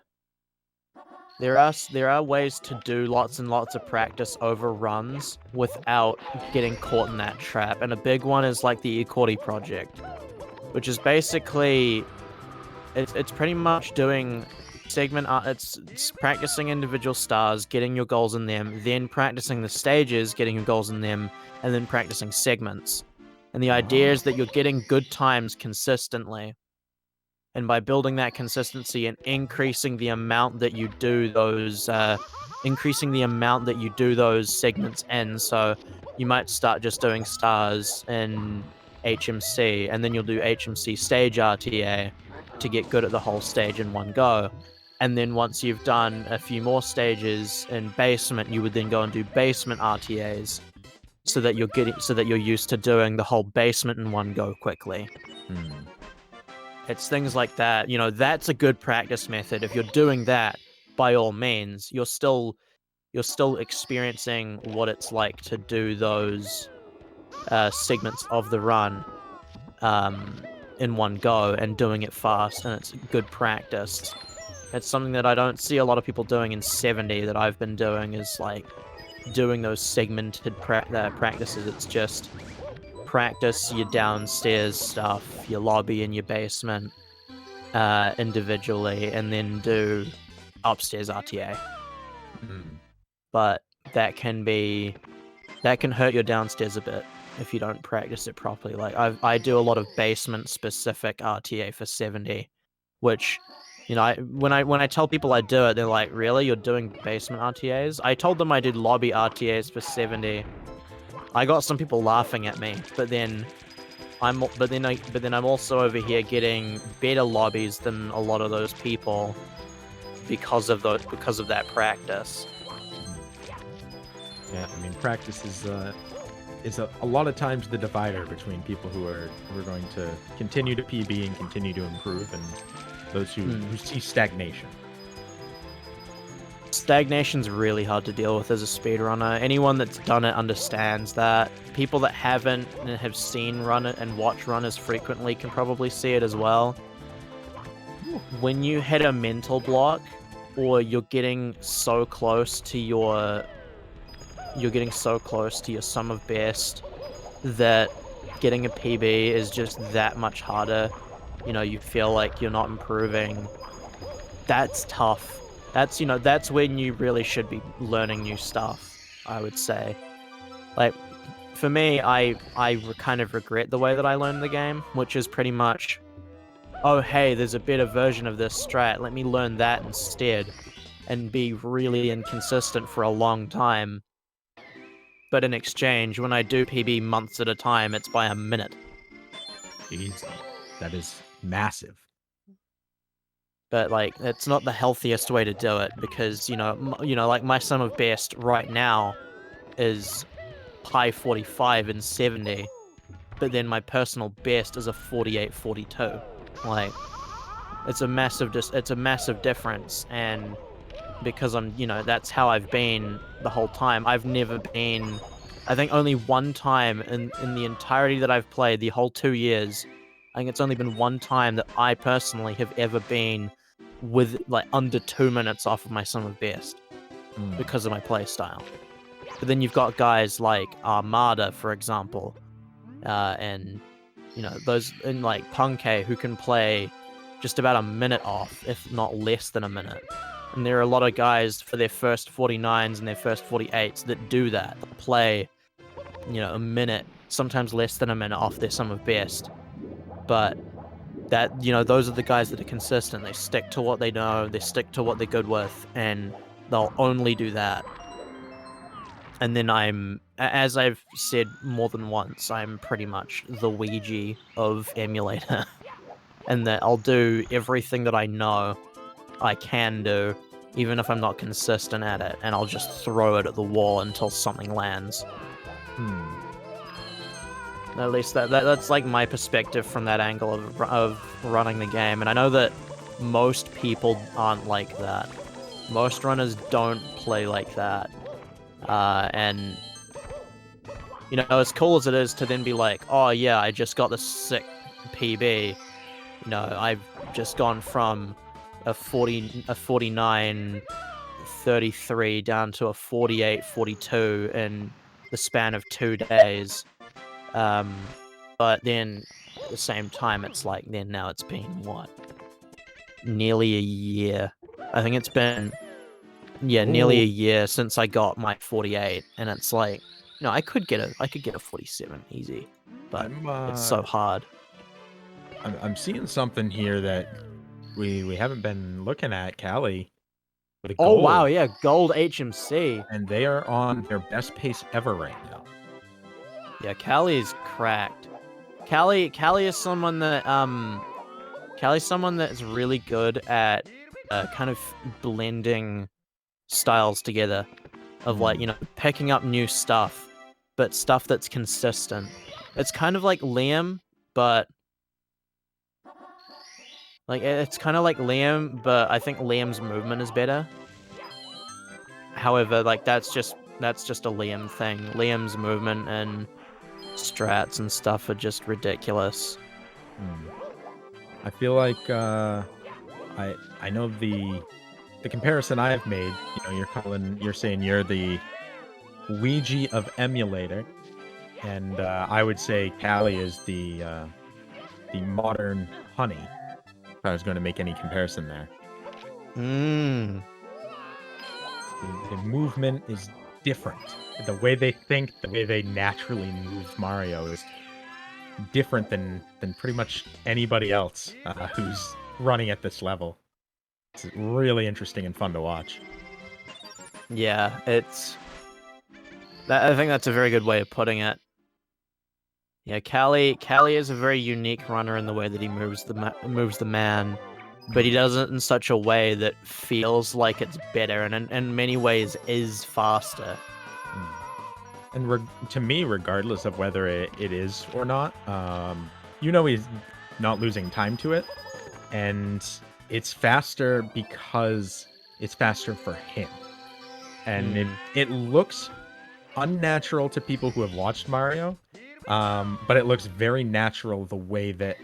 do lots and lots of practice over runs without getting caught in that trap. And a big one is like the Ikori project, which is basically it's pretty much doing segment it's practicing individual stars, getting your goals in them, then practicing the stages, getting your goals in them, and then practicing segments. And the idea is that you're getting good times consistently, and by building that consistency and increasing the amount that you do those segments in. So you might start just doing stars in HMC, and then you'll do HMC stage RTA to get good at the whole stage in one go. And then once you've done a few more stages in basement, you would then go and do basement RTAs, so that you're used to doing the whole basement in one go quickly. It's things like that. You know, that's a good practice method. If you're doing that, by all means, you're still experiencing what it's like to do those segments of the run. in one go and doing it fast, and it's good practice. It's something that I don't see a lot of people doing in 70 that I've been doing, is like doing those segmented practices. It's just practice your downstairs stuff, your lobby and your basement individually, and then do upstairs RTA. But that can hurt your downstairs a bit if you don't practice it properly. Like I do a lot of basement specific RTA for 70, which, you know, when I tell people I do it, they're like, "Really? You're doing basement RTAs?" I told them I did lobby RTAs for 70. I got some people laughing at me, but then I'm also over here getting better lobbies than a lot of those people because of that practice. Yeah, I mean, practice is a lot of times the divider between people who are going to continue to PB and continue to improve, and those who see stagnation. Stagnation's really hard to deal with as a speedrunner. Anyone that's done it understands that. People that haven't and have seen run it and watch runners frequently can probably see it as well. When you hit a mental block, or you're getting so close to your sum of best that getting a PB is just that much harder. You know, you feel like you're not improving. That's tough. That's when you really should be learning new stuff, I would say. Like, for me, I kind of regret the way that I learned the game, which is pretty much, oh hey, there's a better version of this strat, let me learn that instead, and be really inconsistent for a long time. But in exchange, when I do PB months at a time, it's by a minute. Jeez, that is massive. But like, it's not the healthiest way to do it, because like my sum of best right now is high 45 and 70, but then my personal best is a 48-42. Like, it's a massive difference, and because that's how I've been the whole time. I've never been, I think only one time in the entirety that I've played, the whole 2 years, I think it's only been one time that I personally have ever been with like under 2 minutes off of my sum of best because of my play style. But then you've got guys like Armada, for example, and those in like Punkay who can play just about a minute off, if not less than a minute. And there are a lot of guys for their first 49s and their first 48s that do that. They'll play, a minute, sometimes less than a minute off their sum of best. But that, those are the guys that are consistent. They stick to what they know, they stick to what they're good with, and they'll only do that. And then as I've said more than once, I'm pretty much the Ouija of emulator. And that I'll do everything that I know I can do, even if I'm not consistent at it, and I'll just throw it at the wall until something lands. At least that's like my perspective from that angle of running the game, and I know that most people aren't like that. Most runners don't play like that, and as cool as it is to then be like, oh yeah, I just got this sick PB. I've just gone from a 49-33 down to a 48-42 in the span of 2 days. But then at the same time, it's like, then now it's been what? Nearly a year. I think it's been, nearly a year since I got my 48, and it's like, I could get a 47 easy, but it's so hard. I'm seeing something here that we haven't been looking at, Callie. Oh wow, yeah, gold HMC. And they are on their best pace ever right now. Yeah, Callie's cracked. Callie is someone that Callie's someone that's really good at kind of blending styles together, of like, picking up new stuff, but stuff that's consistent. It's kind of like Liam, but I think Liam's movement is better. However, like that's just a Liam thing. Liam's movement and strats and stuff are just ridiculous. I feel like I know the comparison I have made. You're saying you're the Ouija of emulator, and I would say Callie is the modern Honey. If I was going to make any comparison there. Hmm. The movement is different. The way they think, the way they naturally move Mario is different than pretty much anybody else who's running at this level. It's really interesting and fun to watch. Yeah, I think that's a very good way of putting it. Yeah, Callie is a very unique runner in the way that he moves the man, but he does it in such a way that feels like it's better, and in many ways is faster. And to me, regardless of whether it is or not, he's not losing time to it, and it's faster because it's faster for him. And it looks unnatural to people who have watched Mario, but it looks very natural the way that,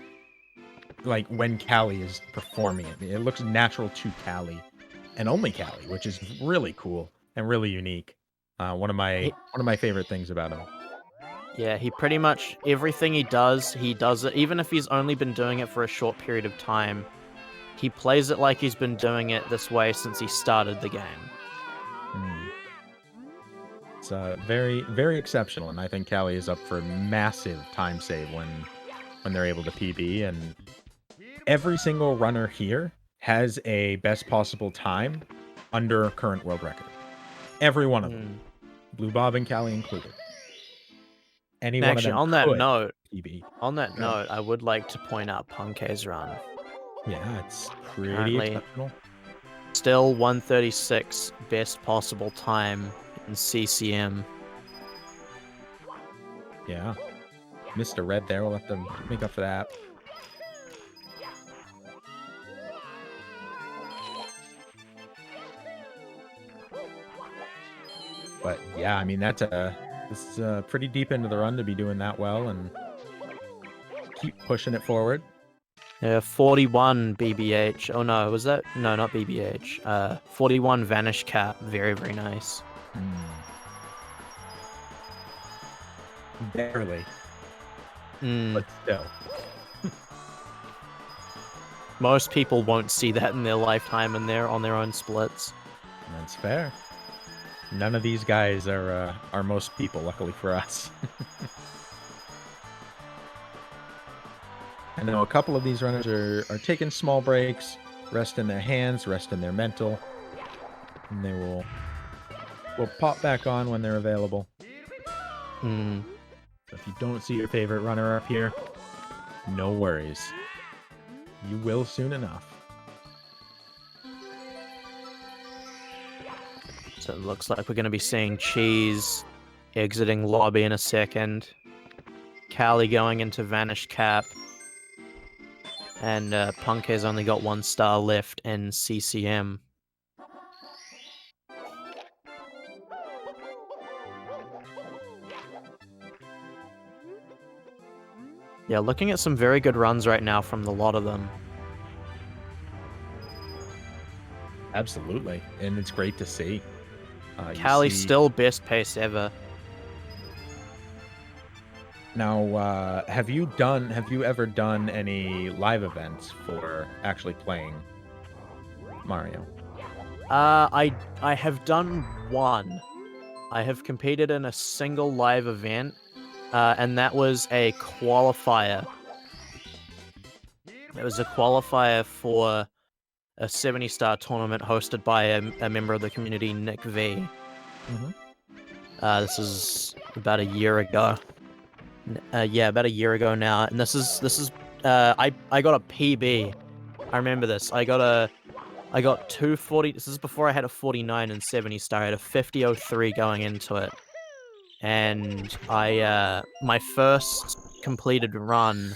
like, when Callie is performing it. It looks natural to Callie, and only Callie, which is really cool and really unique. One of my favorite things about him. Yeah, he pretty much, everything he does it, even if he's only been doing it for a short period of time, he plays it like he's been doing it this way since he started the game. It's very, very exceptional, and I think Callie is up for a massive time save when they're able to PB, and every single runner here has a best possible time under current world record. Every one of them. Blue Bob and Callie included. Any one of them on that could note, PB. On that note, I would like to point out Punke's run. Yeah, it's pretty Apparently, exceptional. Still 136 best possible time in CCM. Yeah. Mr. Red there, we'll have to make up for that. But yeah, I mean, this is pretty deep into the run to be doing that well and keep pushing it forward. Yeah, 41 BBH. Oh no, was that? No, not BBH. 41 Vanish Cap. Very, very nice. Barely. But still. Most people won't see that in their lifetime and they're on their own splits. That's fair. None of these guys are most people, luckily for us. I know a couple of these runners are taking small breaks, rest in their hands, rest in their mental, and they will pop back on when they're available. So if you don't see your favorite runner up here, no worries. You will soon enough. So it looks like we're going to be seeing Cheese exiting lobby in a second. Callie going into Vanish Cap. And Punke's only got 1 star left in CCM. Yeah, looking at some very good runs right now from the lot of them. Absolutely, and it's great to see. Callie's still best pace ever. Now, have you ever done any live events for actually playing Mario? I have done one. I have competed in a single live event, and that was a qualifier. It was a qualifier for a 70-star tournament hosted by a member of the community, Nick V. This is about a year ago. Yeah, about a year ago now, and this is I got a PB. I remember this. I got 240. This is before I had a 49 and 70 star. I had a 50.03 going into it, and my first completed run,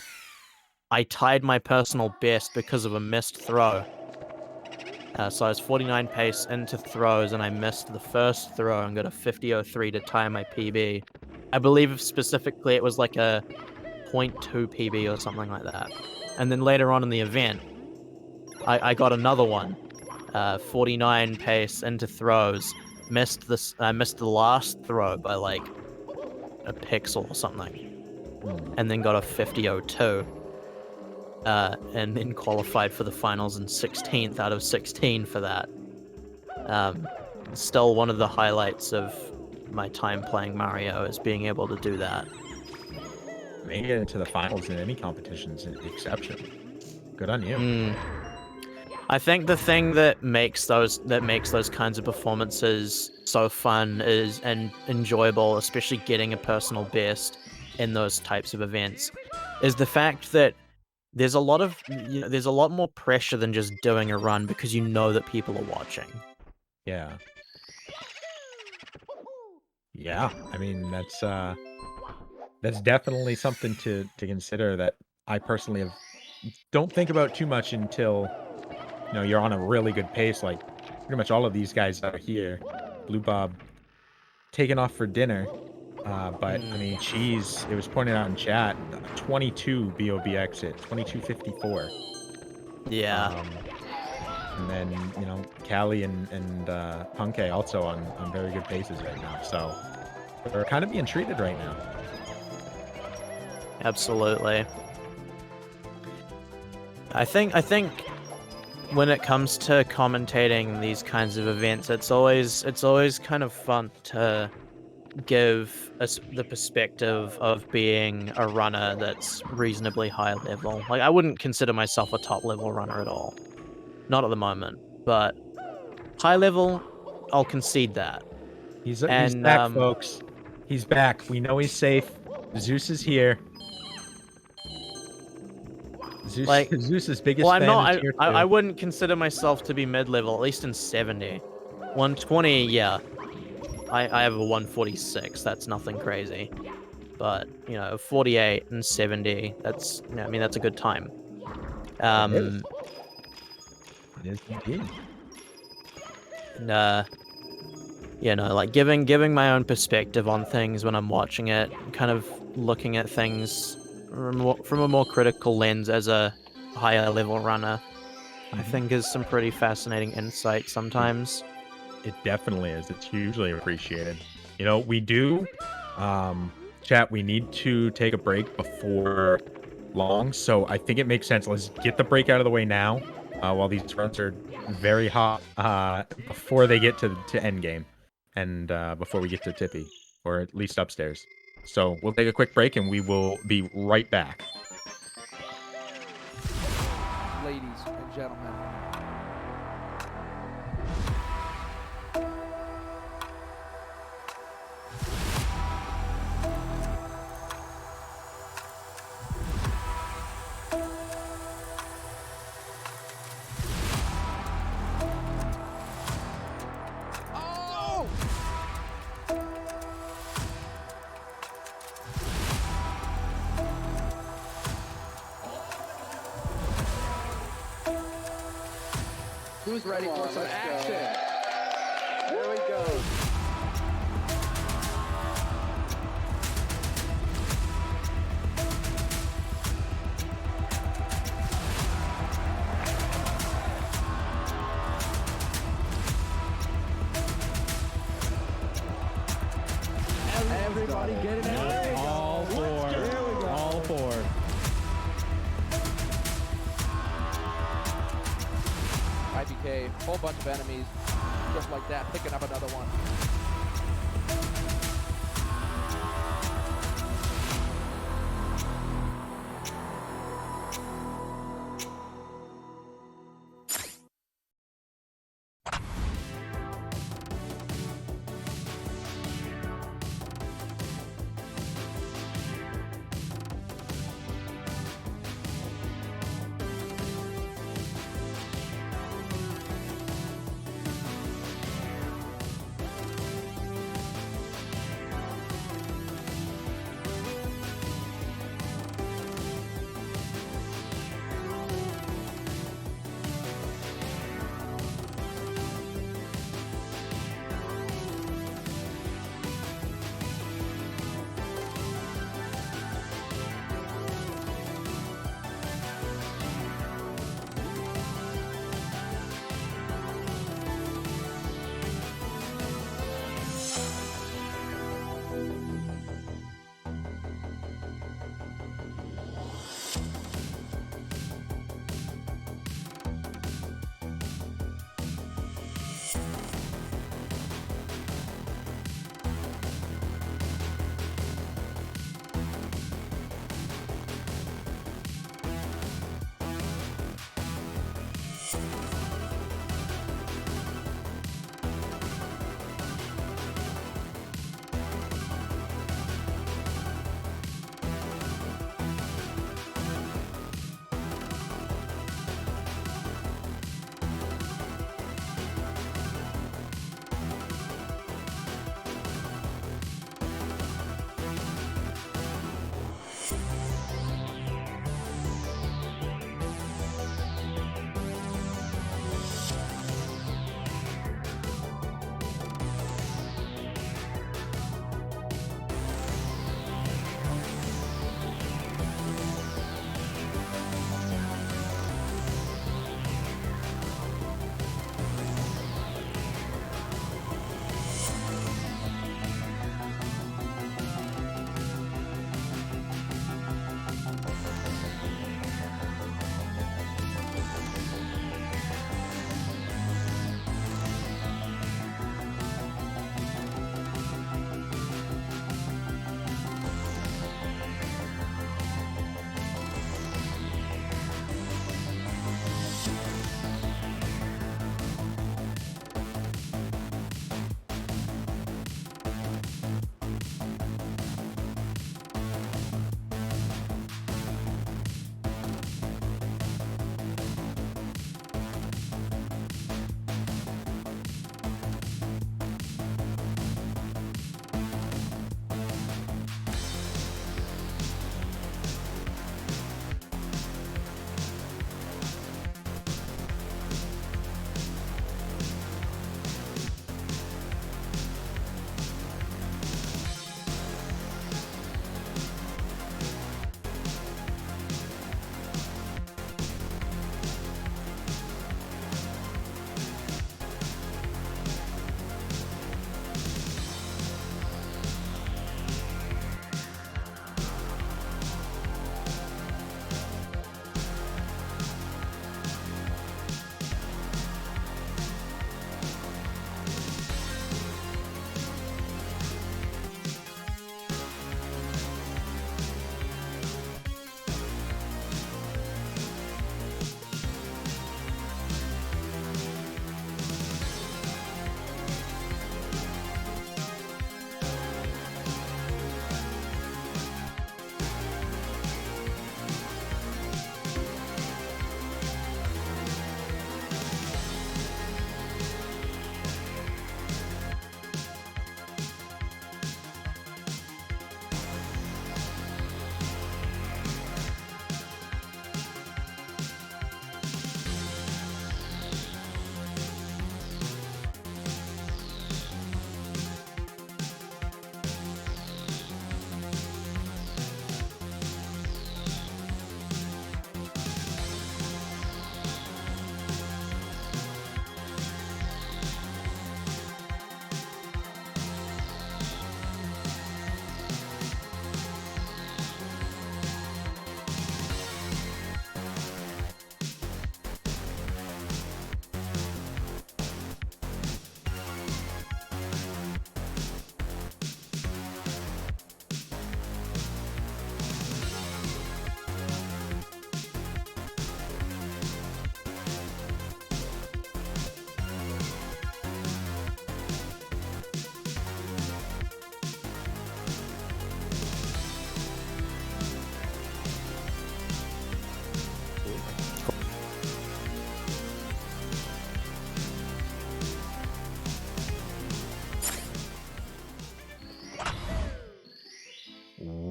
I tied my personal best because of a missed throw. So I was 49 pace into throws, and I missed the first throw and got a 50.03 to tie my PB. I believe specifically it was like a 0.2 PB or something like that. And then later on in the event, I got another one, 49 pace into throws. Missed the last throw by like a pixel or something, and then got a 50.02. And then qualified for the finals in 16th out of 16 for that. Still one of the highlights of my time playing Mario is being able to do that. Making it into the finals in any competition is an exception. Good on you. I think the thing that makes those kinds of performances so fun and enjoyable, especially getting a personal best in those types of events, is the fact that there's a lot more pressure than just doing a run because you know that people are watching. Yeah. Yeah. I mean, that's definitely something to consider that I personally don't think about too much until you're on a really good pace. Like pretty much all of these guys out here, Blue Bob taking off for dinner. But I mean, Cheese, it was pointed out in chat, 22 BOB exit, 22.54. Yeah. And then, Callie and Punke also on very good paces right now. So they're kind of being treated right now. Absolutely. I think when it comes to commentating these kinds of events, it's always kind of fun to give us the perspective of being a runner that's reasonably high level. Like, I wouldn't consider myself a top level runner at all. Not at the moment, but high level, I'll concede that. He's back, folks. He's back. We know he's safe. Zeus is here. Zeus's biggest fan is here too. I wouldn't consider myself to be mid-level, at least in 70. 120, yeah. I have a 146, that's nothing crazy. But, 48 and 70, that's a good time. It is indeed. And, like giving my own perspective on things when I'm watching it, kind of looking at things from a more critical lens as a higher level runner, I think is some pretty fascinating insight sometimes. It definitely is. It's hugely appreciated. We do, chat, we need to take a break before long, so I think it makes sense. Let's get the break out of the way now, while these runs are very hot, before they get to endgame, and before we get to Tippy, or at least upstairs. So we'll take a quick break, and we will be right back. Ladies and gentlemen. Who's ready for some action? There we go. Everybody get it out. All four. All four. IBK, whole bunch of enemies, just like that, picking up another one.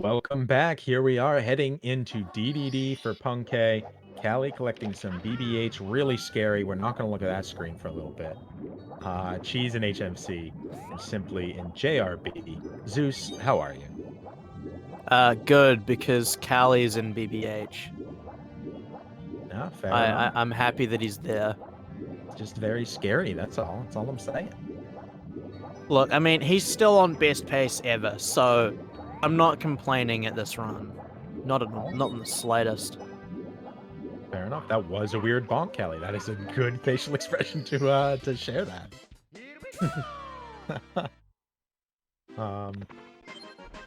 Welcome back. Here we are heading into DDD for Punkay. Callie collecting some BBH. Really scary. We're not going to look at that screen for a little bit. Cheese in HMC. And Simply in JRB. Zeus, how are you? Good, because Callie's in BBH. No, fair enough. I'm happy that he's there. It's just very scary, that's all. That's all I'm saying. Look, I mean, he's still on best pace ever, so I'm not complaining at this run. Not in the slightest. Fair enough. That was a weird bonk, Callie. That is a good facial expression to share that.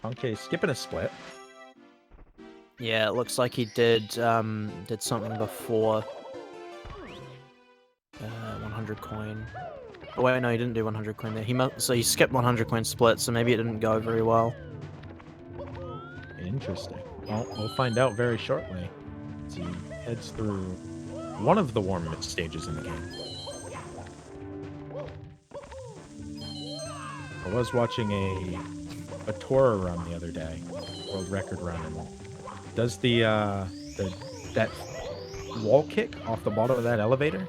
Okay, skipping a split. Yeah, it looks like he did something before. 100 coin. Oh wait, no, he didn't do 100 coin there. So he skipped 100 coin split, so maybe it didn't go very well. Interesting. Well, we'll find out very shortly as he heads through one of the warm-up stages in the game. I was watching a Tora run the other day, world record run, and does that wall kick off the bottom of that elevator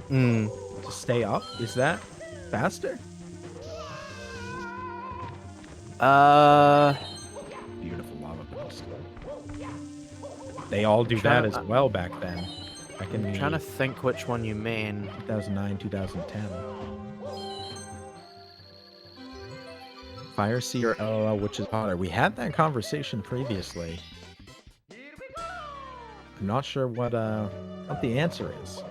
to stay up? Is that faster? Beautiful lava burst. They all do that as well back then. Back in I'm trying to think which one you mean. 2009, 2010. Fire C or LOL, which is hotter? We had that conversation previously. I'm not sure what the answer is.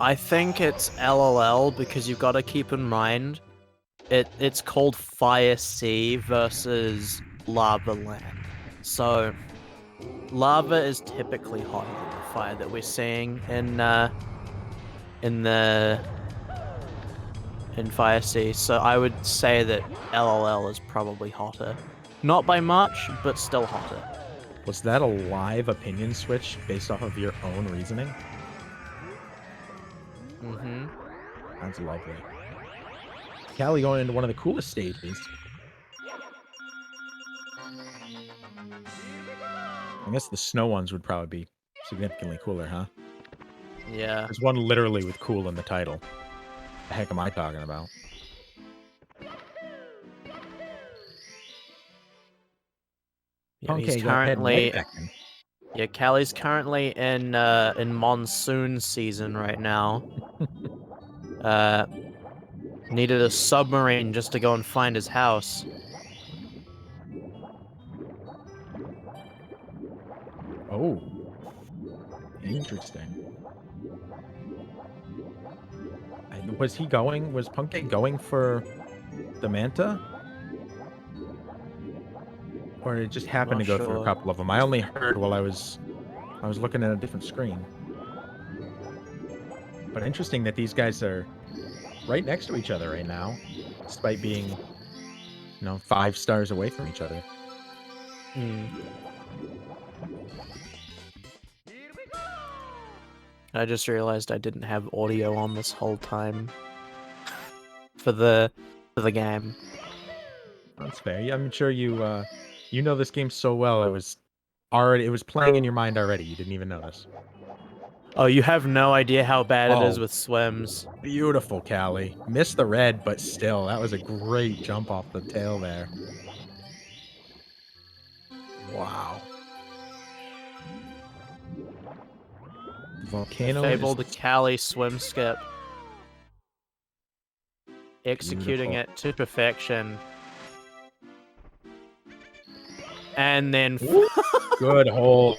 I think it's LOL because you've got to keep in mind it's called Fire Sea versus Lava Land. So lava is typically hotter than the fire that we're seeing in Fire Sea. So I would say that LOL is probably hotter. Not by much, but still hotter. Was that a live opinion switch based off of your own reasoning? Mm-hmm. That's lovely. Callie going into one of the coolest stages. I guess the snow ones would probably be significantly cooler, huh? Yeah. There's one literally with cool in the title. The heck am I talking about? Yeah, he's currently... Yeah, Callie's currently in monsoon season right now. Needed a submarine just to go and find his house. Oh. Interesting. And was Punkay going for the Manta? Or did it just happen to go through a couple of them? I only heard while I was looking at a different screen. But interesting that these guys are right next to each other right now, despite being, 5 stars away from each other. I just realized I didn't have audio on this whole time for the game. That's fair. I'm sure you know this game so well. It was playing in your mind already. You didn't even notice. Oh, you have no idea how bad it is with swims. Beautiful, Callie. Missed the red, but still, that was a great jump off the tail there. Wow. Volcano. Fabled Callie swim skip. Executing it to perfection. And then... Good hold.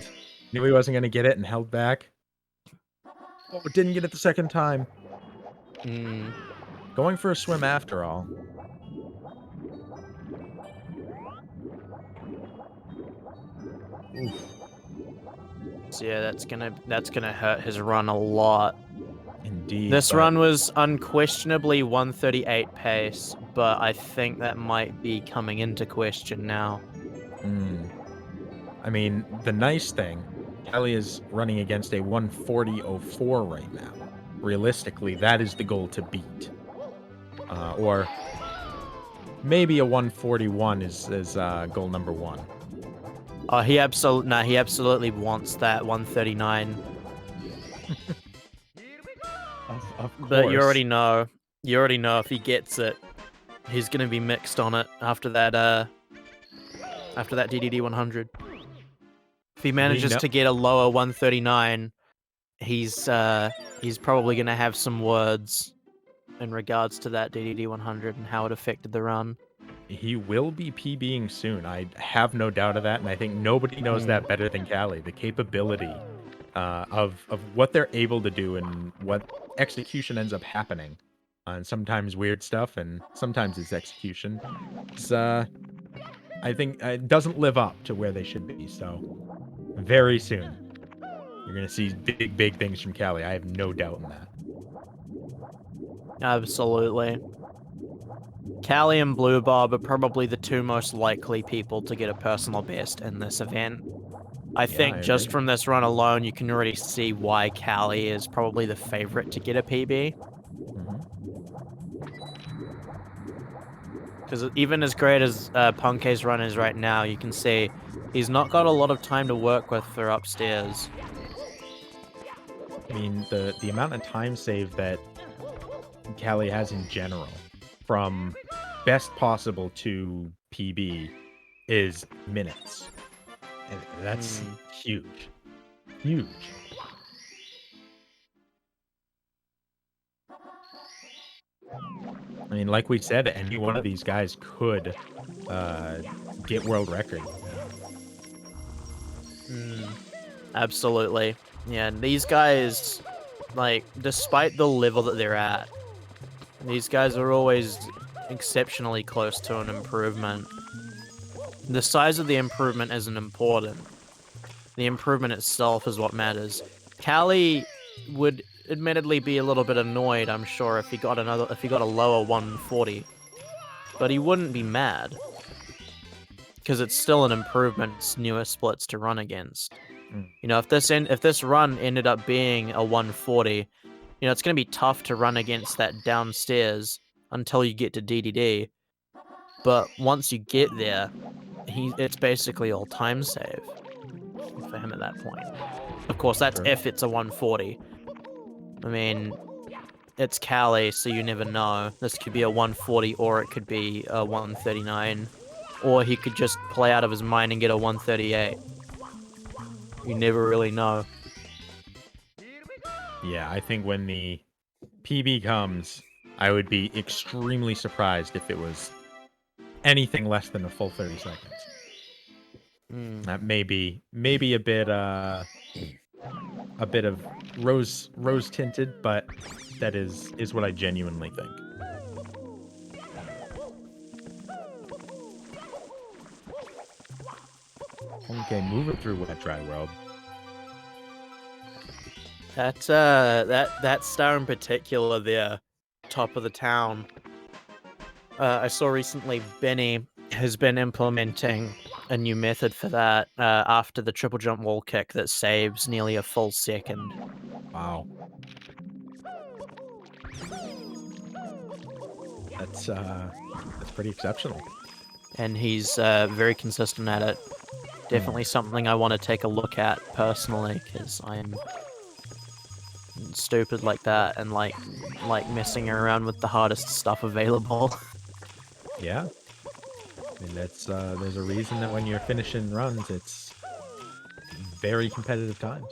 Knew he wasn't going to get it and held back. Oh, didn't get it the second time. Going for a swim after all. Oof. So yeah, that's gonna hurt his run a lot. Indeed. This run was unquestionably 138 pace, but I think that might be coming into question now. I mean, the nice thing, Callie is running against a 140.04 right now. Realistically, that is the goal to beat. Or maybe a 141 is goal number 1. Oh, he absolutely wants that 139. Of But you course. already know if he gets it, he's gonna be mixed on it after that DDD 100. If he manages to get a lower 139, he's probably gonna have some words in regards to that DDD 100 and how it affected the run. He will be PBing soon. I have no doubt of that, and I think nobody knows that better than Callie. The capability of what they're able to do and what execution ends up happening, and sometimes weird stuff, and sometimes it's execution. It's I think it doesn't live up to where they should be. So very soon, you're gonna see big things from Callie. I have no doubt in that. Absolutely. Callie and Blue Bob are probably the two most likely people to get a personal best in this event. I think just from this run alone, you can already see why Callie is probably the favorite to get a PB. Because even as great as Punke's run is right now, you can see he's not got a lot of time to work with for upstairs. I mean, the amount of time saved that Callie has in general, from best possible to PB, is minutes. And that's huge. Huge. I mean, like we said, any one of these guys could get world record. Absolutely. Yeah, these guys, like, despite the level that they're at, these guys are always exceptionally close to an improvement. The size of the improvement isn't important. The improvement itself is what matters. Callie would admittedly be a little bit annoyed, I'm sure, if he got a lower 140. But he wouldn't be mad. Because it's still an improvement, it's newer splits to run against. You know, if this run ended up being a 140, you know, it's going to be tough to run against that downstairs until you get to DDD. But once you get there, it's basically all time save for him at that point. Of course, that's if it's a 140. I mean, it's Callie, so you never know. This could be a 140, or it could be a 139. Or he could just play out of his mind and get a 138. You never really know. Yeah, I think when the PB comes, I would be extremely surprised if it was anything less than a full 30 seconds. That may be a bit of rose tinted, but that is what I genuinely think. Okay, moving through Wet Dry World. That star in particular there, top of the town. I saw recently Benny has been implementing a new method for that after the triple jump wall kick that saves nearly a full second. Wow. That's pretty exceptional. And he's very consistent at it. Definitely something I want to take a look at personally, because I'm stupid like that and like messing around with the hardest stuff available. Yeah. I mean, that's there's a reason that when you're finishing runs, it's very competitive times.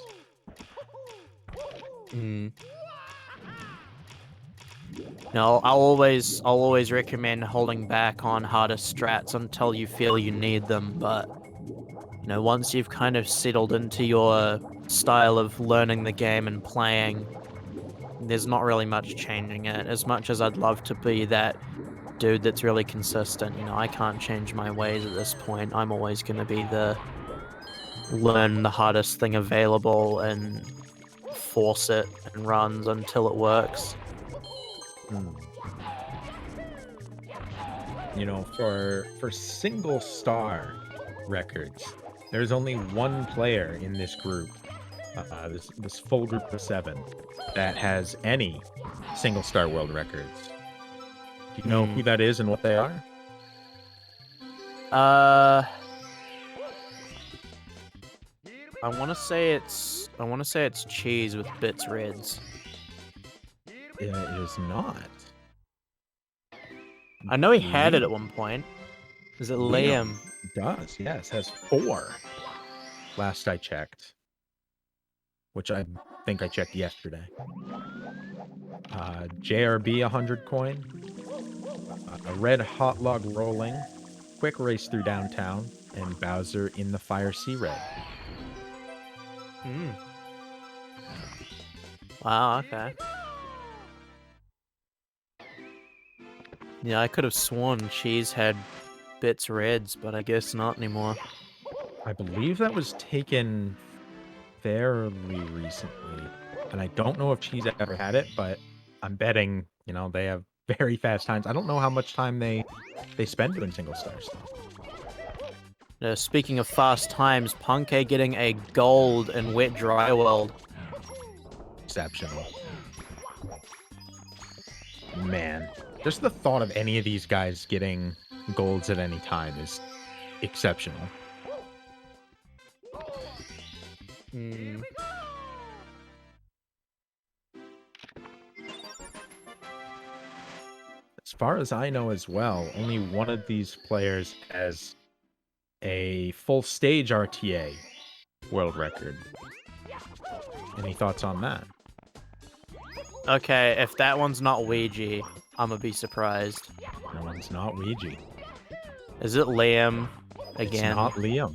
No, I'll always recommend holding back on hardest strats until you feel you need them, but you know, once you've kind of settled into your style of learning the game and playing, there's not really much changing it. As much as I'd love to be that dude that's really consistent, you know, I can't change my ways at this point. I'm always going to be the learn the hardest thing available and force it and runs until it works. You know, for single star records, there's only one player in this group, this full group of 7, that has any single star world records. Do you know who that is and what they are? I want to say it's cheese with bits reds. It is not. I know he had it at one point. Is it Liam? Does, yes. Has 4. Last I checked. Which I think I checked yesterday. JRB 100 coin. A red hot log rolling. Quick race through downtown. And Bowser in the Fire Sea Red. Wow, okay. Yeah, I could have sworn cheese had bits reds, but I guess not anymore. I believe that was taken fairly recently. And I don't know if cheese ever had it, but I'm betting, you know, they have very fast times. I don't know how much time they spend doing single stars. Speaking of fast times, Punkay getting a gold in Wet Dry World. Exceptional. Man, just the thought of any of these guys getting golds at any time is exceptional. As far as I know as well, only one of these players has a full stage RTA world record. Any thoughts on that? Okay, if that one's not Ouija, I'm gonna be surprised. That one's not Ouija. Is it Liam again? It's not Liam.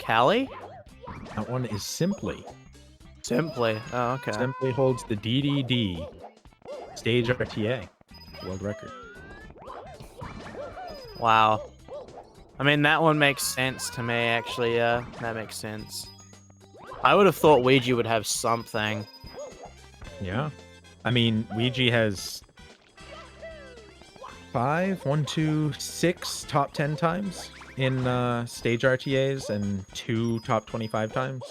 Callie? That one is Simply. Simply. Oh, okay. Simply holds the DDD stage RTA world record. Wow. I mean, that one makes sense to me, actually. Yeah, that makes sense. I would have thought Ouija would have something. Yeah. I mean, Ouija has 6 top 10 times in stage RTAs and 2 top 25 times.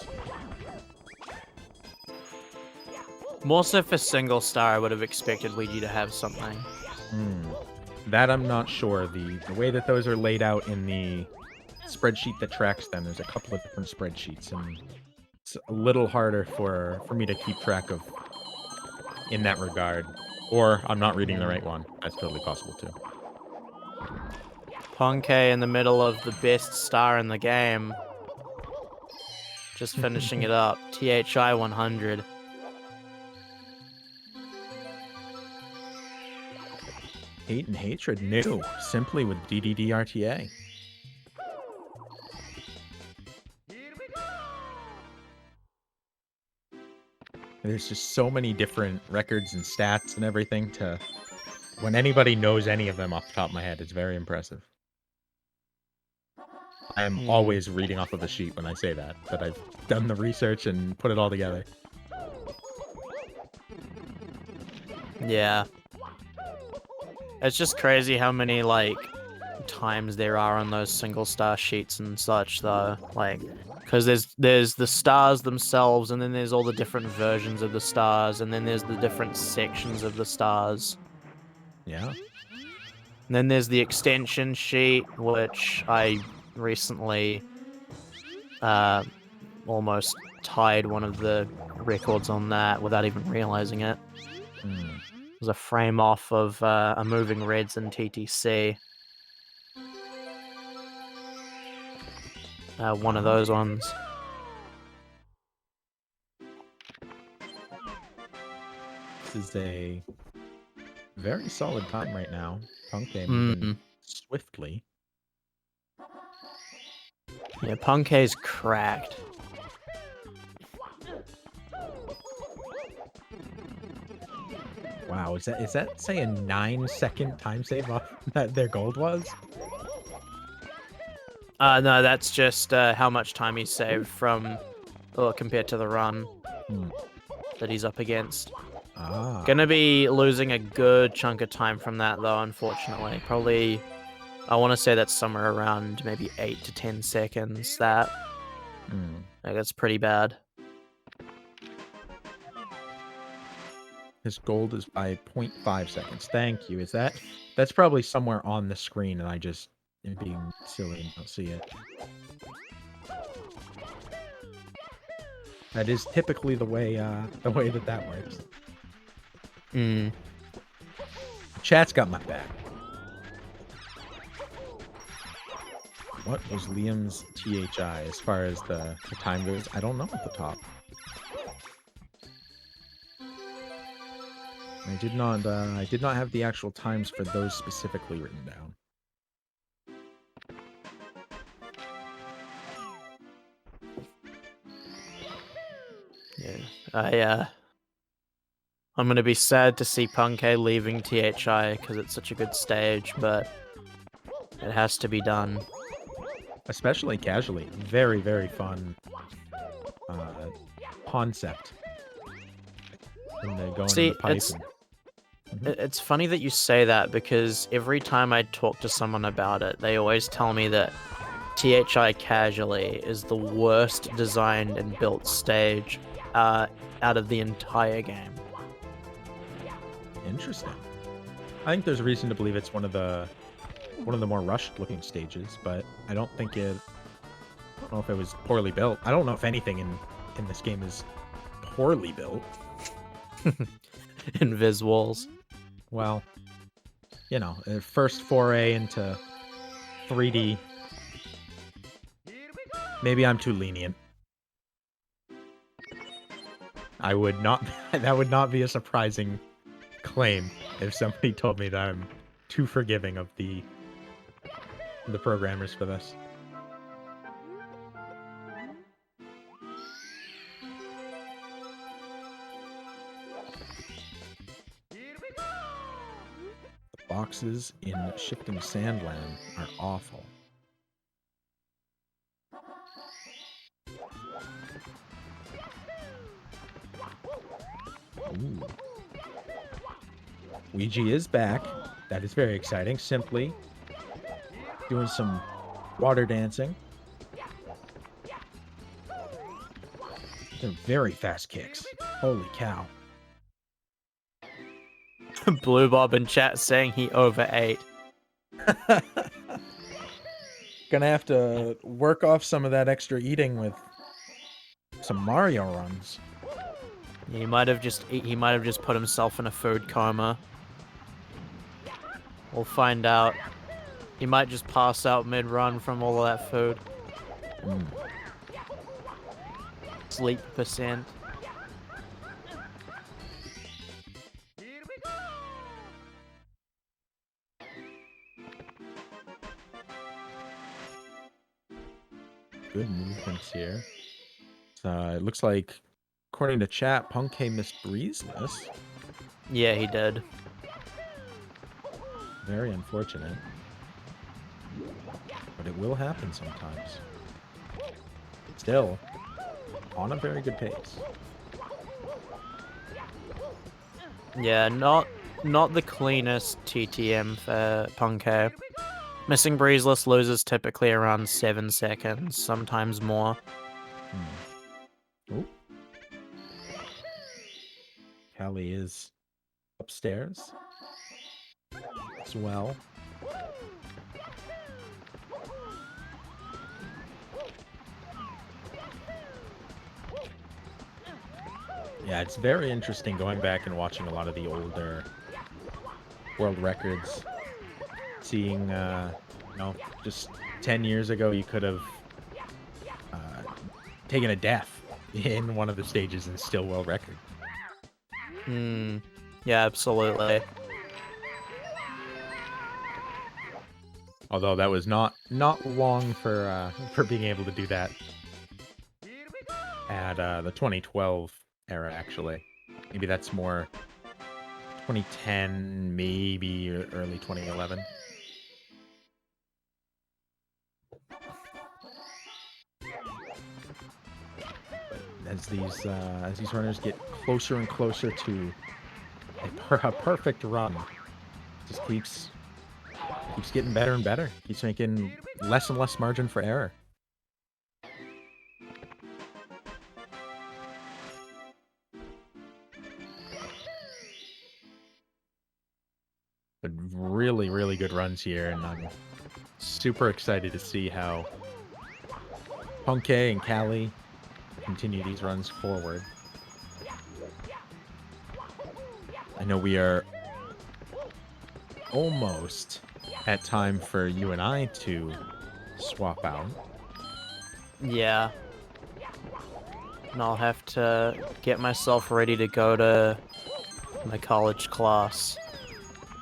More so for single star, I would have expected Ouija to have something. That I'm not sure. The way that those are laid out in the spreadsheet that tracks them, there's a couple of different spreadsheets, and it's a little harder for me to keep track of in that regard. Or I'm not reading the right one. That's totally possible too. Punkay in the middle of the best star in the game. Just finishing it up. THI 100. Hate and Hatred new, simply with DDD RTA. There's just so many different records and stats and everything to... When anybody knows any of them off the top of my head, it's very impressive. I am always reading off of a sheet when I say that I've done the research and put it all together. Yeah. It's just crazy how many, like, times there are on those single star sheets and such, though. Like, because there's the stars themselves, and then there's all the different versions of the stars, and then there's the different sections of the stars. Yeah. And then there's the extension sheet, which I recently almost tied one of the records on that without even realizing it. It was a frame off of a moving reds in TTC. One of those ones. This is a very solid time right now. Punkay moving swiftly. Yeah, Punkay's cracked. Wow, is that say a 9-second time save off that their gold was? No, that's just how much time he saved from, or compared to the run that he's up against. Gonna be losing a good chunk of time from that, though, unfortunately. Probably, I want to say that's somewhere around maybe 8 to 10 seconds. Like, that's pretty bad. His gold is by 0.5 seconds. Thank you. That's probably somewhere on the screen and I just and being silly and don't see it. That is typically the way that works. Chat's got my back. What was Liam's THI as far as the time goes? I don't know at the top. I did not have the actual times for those specifically written down. Yeah. I'm gonna be sad to see Punkay leaving THI because it's such a good stage, but it has to be done. Especially casually. Very, very fun concept. And they go See, into the pipe it's and... it's funny that you say that because every time I talk to someone about it, they always tell me that THI Casually is the worst designed and built stage out of the entire game. Interesting. I think there's a reason to believe it's one of the more rushed looking stages, but I don't know if it was poorly built. I don't know if anything in this game is poorly built. In Viz walls. Well, you know, first foray into 3D. Maybe I'm too lenient. That would not be a surprising claim if somebody told me that I'm too forgiving of the programmers for this. The boxes in Shifting Sandland are awful. Ooh. Ouija is back. That is very exciting. Simply doing some water dancing. They're very fast kicks. Holy cow. Blue Bob in chat saying he overate. Gonna have to work off some of that extra eating with some Mario runs. He might have just put himself in a food coma. We'll find out. He might just pass out mid-run from all of that food. Sleep percent. Good movements here. It looks like, according to chat, Punkay missed Breezeless. Yeah, he did. Very unfortunate. But it will happen sometimes. Still, on a very good pace. Yeah, not the cleanest TTM for Punkay. Missing Breezeless loses typically around 7 seconds, sometimes more. Oh. Callie is upstairs as well. Yeah, it's very interesting going back and watching a lot of the older world records. Seeing, you know, just 10 years ago, you could have taken a death in one of the stages and still world record. Yeah, absolutely. Although that was not long for being able to do that at the 2012 era, actually. Maybe that's more 2010, maybe early 2011. As these runners get closer and closer to a perfect run, just keeps getting better and better. Keeps making less and less margin for error. but really, really good runs here, and I'm super excited to see how Punke and Callie continue these runs forward. I know we are almost at time for you and I to swap out. Yeah. And I'll have to get myself ready to go to my college class.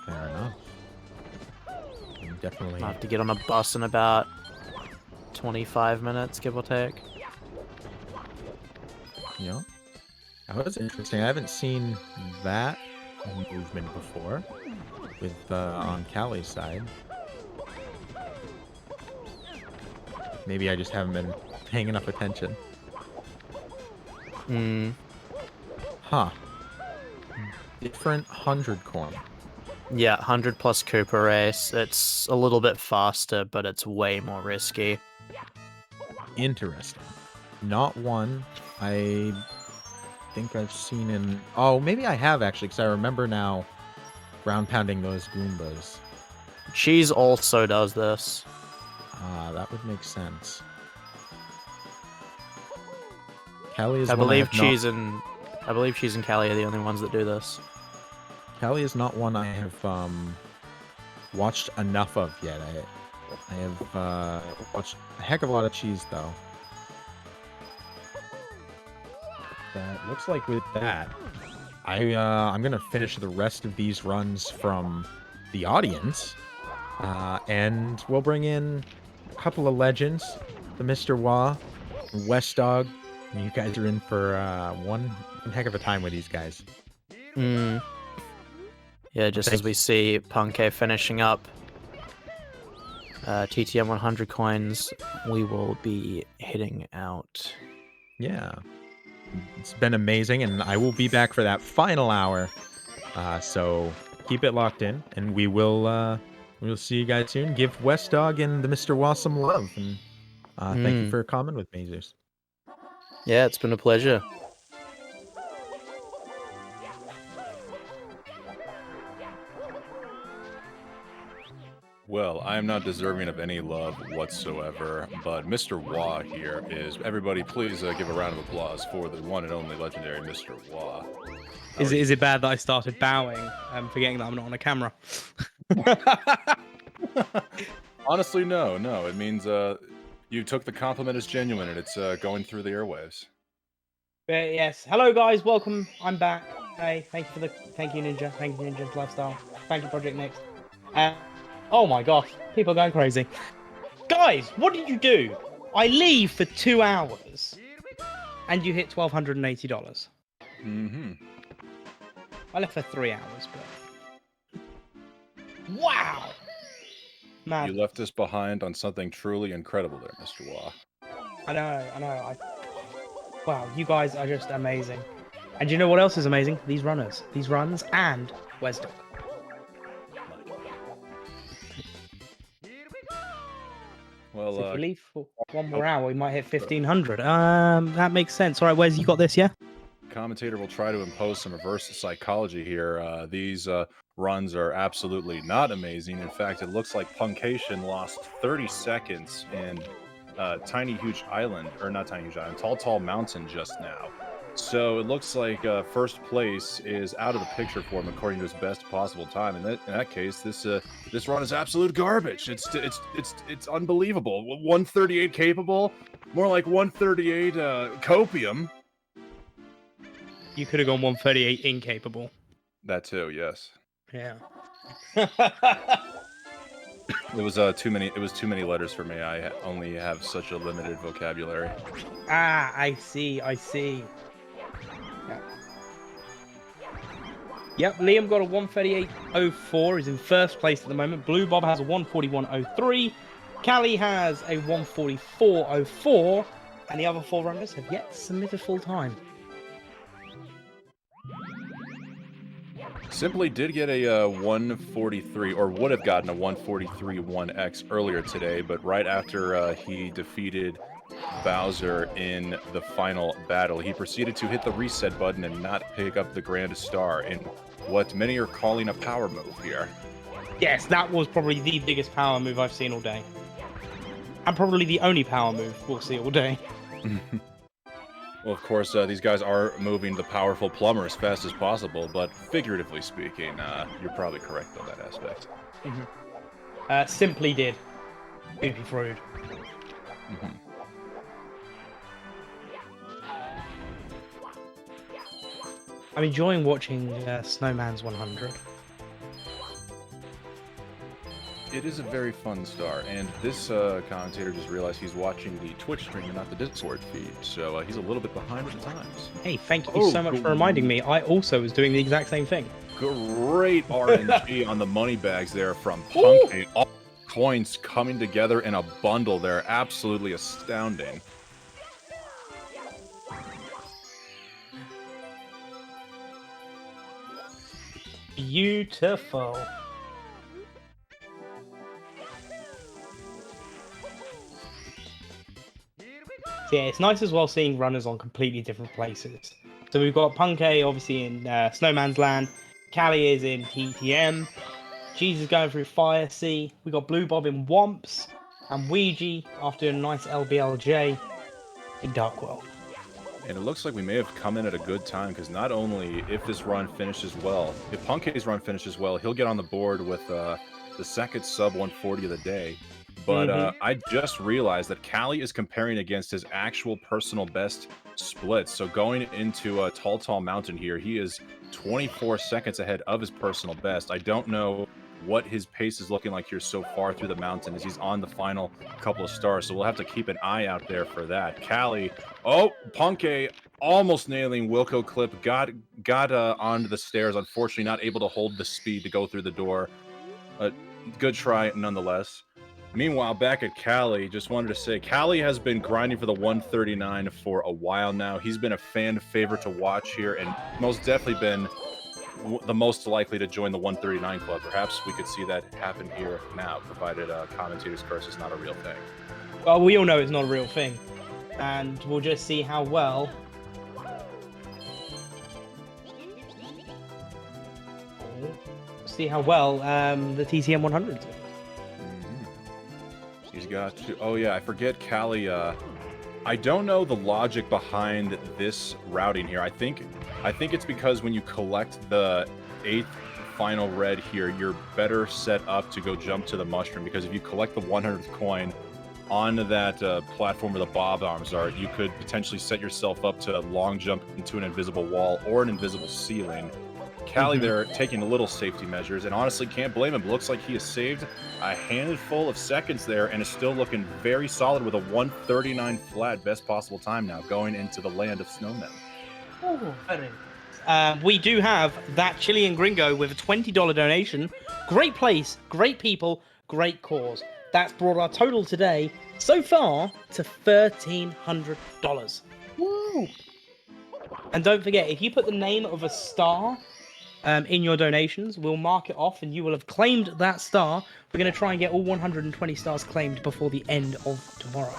Fair enough. You definitely. I'll have to get on a bus in about 25 minutes, give or take. Yeah. That was interesting. I haven't seen that movement before with on Callie's side. Maybe I just haven't been paying enough attention. Huh. Different 100 coin. Yeah, 100 plus Cooper race. It's a little bit faster, but it's way more risky. Interesting. Not one I think I've seen in... Oh, maybe I have actually, because I remember now ground pounding those Goombas. Cheese also does this. Ah, that would make sense. Callie is I one believe have not- Cheese and Callie are the only ones that do this. Callie is not one I have watched enough of yet. I have watched a heck of a lot of Cheese though. That looks like with that, I'm gonna finish the rest of these runs from the audience, and we'll bring in a couple of legends, the Mr. Wah, West Dog. And you guys are in for one heck of a time with these guys. Yeah, just as we see Punke finishing up TTM 100 coins, we will be heading out. Yeah. It's been amazing, and I will be back for that final hour. So keep it locked in, and we'll see you guys soon. Give West Dog and the Mr. Wah some love, and thank you for coming with me, Zeus. Yeah, it's been a pleasure. Well, I am not deserving of any love whatsoever, but Mr. Wah here is... Everybody, please give a round of applause for the one and only legendary Mr. Wah. Is it bad that I started bowing, forgetting that I'm not on a camera? Honestly, no. It means you took the compliment as genuine, and it's going through the airwaves. But yes, hello guys, welcome. I'm back. Hey, thank you Ninja, thank you Ninja's Lifestyle, thank you Project Next. Oh my gosh, people are going crazy. Guys, what did you do? I leave for 2 hours, and you hit $1,280. I left for 3 hours, but wow, man. You left us behind on something truly incredible there, Mr. Wah. I know. Wow, you guys are just amazing. And you know what else is amazing? These runs, and Wes Dog. Well, so if we leave for 1 more hour, we might hit 1,500. That makes sense. All right, Wes, you got this, yeah? Commentator will try to impose some reverse psychology here. These runs are absolutely not amazing. In fact, it looks like Puncation lost 30 seconds in Tiny Huge Island, or not Tiny Huge Island, Tall Mountain just now. So it looks like first place is out of the picture for him according to his best possible time. And in that case, this run is absolute garbage. It's unbelievable. 138 capable, more like 138 copium. You could have gone 138 incapable. That too, yes. Yeah. It was too many. It was too many letters for me. I only have such a limited vocabulary. Ah, I see. Yep, Liam got a 138.04. He's in first place at the moment. Blue Bob has a 141.03. Callie has a 144.04, and the other 4 runners have yet to submit a full time. Simply did get a 143, or would have gotten a 143.1x earlier today, but right after he defeated Bowser in the final battle, he proceeded to hit the reset button and not pick up the grand star in what many are calling a power move here. Yes, that was probably the biggest power move I've seen all day. And probably the only power move we'll see all day. Well, of course, these guys are moving the powerful plumber as fast as possible, but figuratively speaking, you're probably correct on that aspect. Simply did. Goofy Freud. I'm enjoying watching Snowman's 100. It is a very fun star, and this commentator just realized he's watching the Twitch stream and not the Discord feed, so he's a little bit behind with the times. Hey, thank you so much for reminding me. I also was doing the exact same thing. Great RNG on the money bags there from Punk. All coins coming together in a bundle there. Absolutely astounding. Beautiful. Yeah, it's nice as well seeing runners on completely different places. So we've got Punkay obviously in Snowman's Land, Callie is in TTM, Cheese is going through Fire Sea, we got Blue Bob in Womps, and Ouija after a nice LBLJ in Dark World. And it looks like we may have come in at a good time, because not only if this run finishes well, if Punkay's run finishes well, he'll get on the board with the second sub 140 of the day. But I just realized that Callie is comparing against his actual personal best splits. So going into Tall Mountain here, he is 24 seconds ahead of his personal best. I don't know what his pace is looking like here so far through the mountain as he's on the final couple of stars. So we'll have to keep an eye out there for that. Callie, Punkay almost nailing Wilco Clip, got onto the stairs. Unfortunately, not able to hold the speed to go through the door. Good try nonetheless. Meanwhile, back at Callie, just wanted to say, Callie has been grinding for the 139 for a while now. He's been a fan favorite to watch here, and most definitely been the most likely to join the 139 club. Perhaps we could see that happen here now, provided commentator's curse is not a real thing. Well, we all know it's not a real thing, and we'll just see how well the TTM 100 do. He's got to... Oh, yeah, I forget Callie. I don't know the logic behind this routing here. I think it's because when you collect the 8th final red here, you're better set up to go jump to the mushroom, because if you collect the 100th coin on that platform where the bob arms are, you could potentially set yourself up to long jump into an invisible wall or an invisible ceiling. Callie there taking a little safety measures, and honestly can't blame him. Looks like he has saved a handful of seconds there and is still looking very solid with a 139 flat, best possible time now going into the land of snowmen. Oh, very nice. We do have that Chilean gringo with a $20 donation. Great place, great people, great cause. That's brought our total today so far to $1,300. Woo! And don't forget, if you put the name of a star in your donations, we'll mark it off and you will have claimed that star. We're going to try and get all 120 stars claimed before the end of tomorrow.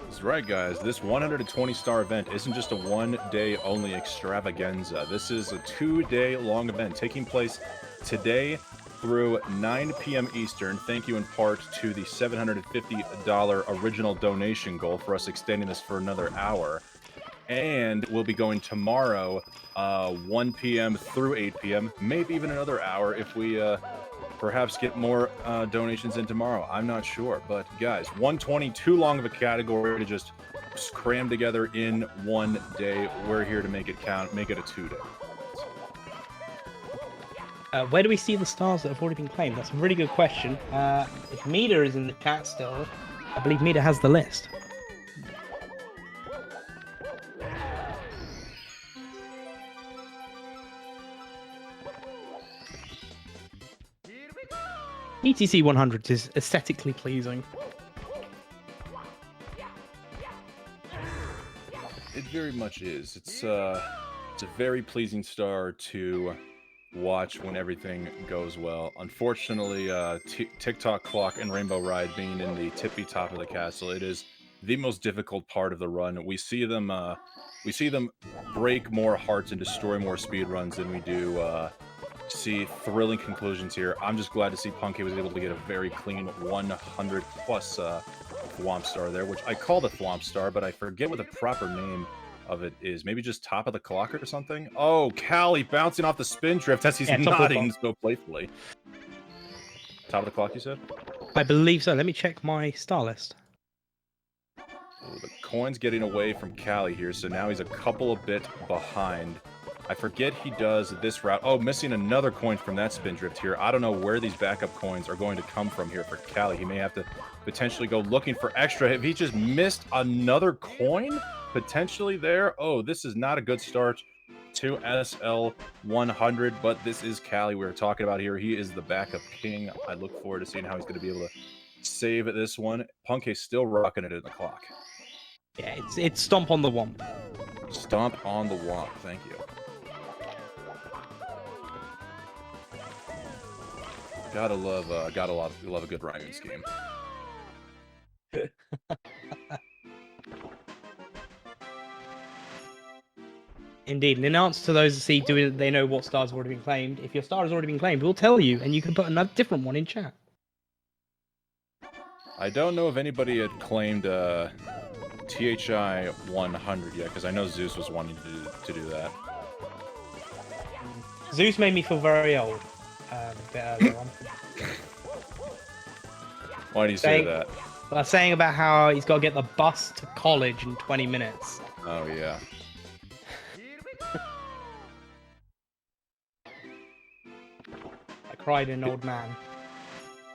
That's right, guys. This 120 star event isn't just a one-day only extravaganza. This is a 2-day long event taking place today through 9 p.m. Eastern. Thank you in part to the $750 original donation goal for us extending this for another hour. And we'll be going tomorrow, 1 p.m. through 8 p.m., maybe even another hour if we perhaps get more donations in tomorrow. I'm not sure. But, guys, 120, too long of a category to just cram together in one day. We're here to make it count, make it a 2-day. Where do we see the stars that have already been claimed? That's a really good question. If Mida is in the chat still, I believe Mida has the list. ETC 100 is aesthetically pleasing. It very much is. It's a very pleasing star to watch when everything goes well. Unfortunately, TikTok Clock and Rainbow Ride being in the tippy top of the castle, it is the most difficult part of the run. We see them break more hearts and destroy more speed runs than we do see thrilling conclusions here. I'm just glad to see Punky was able to get a very clean 100 plus Thwomp Star there, which I call the Thwomp Star, but I forget what the proper name of it is. Maybe just top of the clock or something? Oh, Callie bouncing off the spin drift as he's nodding so playfully. Top of the clock, you said? I believe so. Let me check my star list. Oh, the coin's getting away from Callie here, so now he's a couple a bit behind. I forget he does this route. Oh, missing another coin from that spin drift here. I don't know where these backup coins are going to come from here for Callie. He may have to potentially go looking for extra. If he just missed another coin potentially there, oh, this is not a good start to SL 100, but this is Callie we were talking about here. He is the backup king. I look forward to seeing how he's going to be able to save this one. Punk's still rocking it in the clock. Yeah, it's Stomp on the Womp. Stomp on the Womp. Thank you. Gotta love a good rhyming scheme. Indeed, and in answer to those that see, they know what stars have already been claimed? If your star has already been claimed, we'll tell you, and you can put another different one in chat. I don't know if anybody had claimed THI 100 yet, because I know Zeus was wanting to do that. Zeus made me feel very old a bit earlier on. Why do you say that? Well, saying about how he's got to get the bus to college in 20 minutes. Oh, yeah. I cried an old man.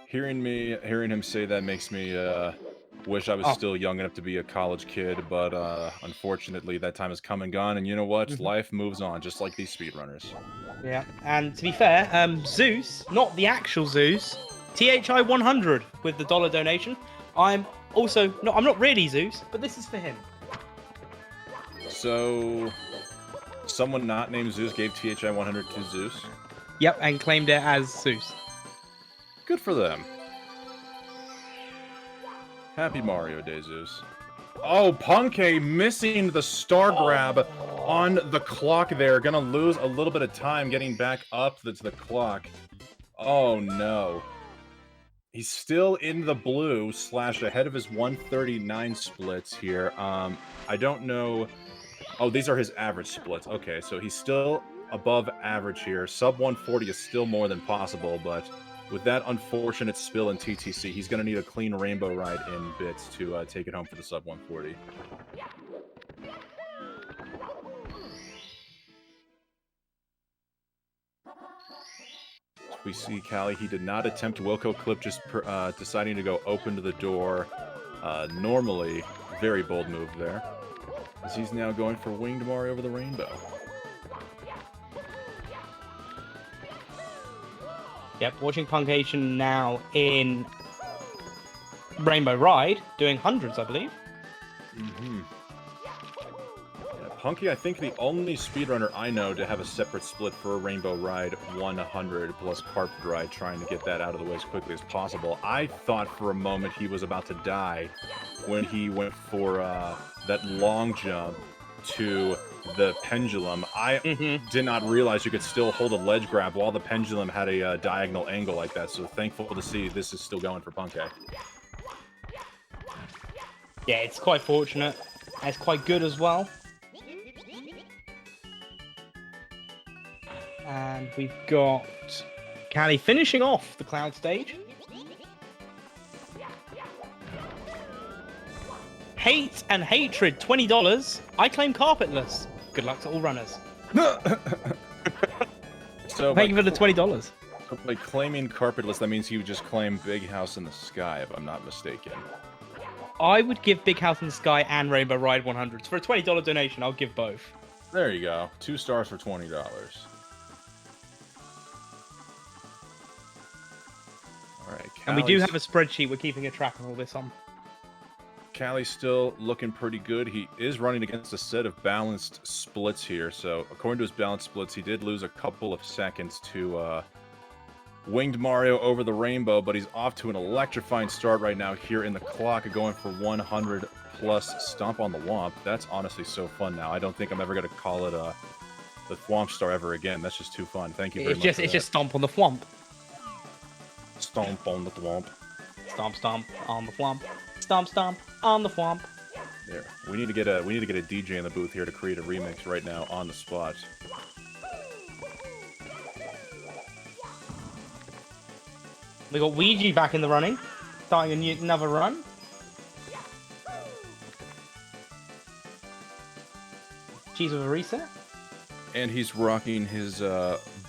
Hearing him say that makes me wish I was still young enough to be a college kid, but unfortunately that time has come and gone, and you know what? Life moves on, just like these speedrunners. Yeah, and to be fair, Zeus, not the actual Zeus, THI 100 with the $1 donation. I'm not really Zeus, but this is for him. So, someone not named Zeus gave THI 100 to Zeus? Yep, and claimed it as Zeus. Good for them. Happy Mario Day, Zeus. Oh, Punkay missing the star grab on the clock there. Gonna lose a little bit of time getting back up to the clock. Oh, no. He's still in the blue / ahead of his 139 splits here. I don't know. Oh, these are his average splits. Okay, so he's still above average here. Sub 140 is still more than possible, but with that unfortunate spill in TTC, he's going to need a clean rainbow ride in bits to take it home for the sub 140. We see Callie. He did not attempt Wilco Clip, just deciding to go open to the door. Normally, very bold move there. As he's now going for Winged Mario over the rainbow. Yep, watching Punkation now in Rainbow Ride, doing hundreds, I believe. Yeah, Punky, I think the only speedrunner I know to have a separate split for a Rainbow Ride 100 plus Carpet Ride, trying to get that out of the way as quickly as possible. I thought for a moment he was about to die when he went for that long jump to the pendulum. I did not realize you could still hold a ledge grab while the pendulum had a diagonal angle like that, so thankful to see this is still going for Punkay. Yeah, it's quite fortunate. It's quite good as well. And we've got Callie finishing off the cloud stage. Hate and Hatred, $20. I claim Carpetless. Good luck to all runners. So thank you for the $20. So by claiming Carpetless, that means you would just claim Big House in the Sky, if I'm not mistaken. I would give Big House in the Sky and Rainbow Ride 100. For a $20 donation, I'll give both. There you go. 2 stars for $20. Alright, and we do have a spreadsheet we're keeping a track of all this on. Callie's still looking pretty good. He is running against a set of balanced splits here. So according to his balanced splits, he did lose a couple of seconds to Winged Mario over the rainbow, but he's off to an electrifying start right now here in the clock, going for 100 plus Stomp on the Womp. That's honestly so fun now. I don't think I'm ever going to call it the Thwomp Star ever again. That's just too fun. Thank you very much. It's just stomp on the thwomp. Stomp on the Thwomp. Stomp stomp on the thwomp. Stomp stomp on the thwomp. There. We need to get a DJ in the booth here to create a remix right now on the spot. We got Ouija back in the running, starting another run. Cheese with a reset. And he's rocking his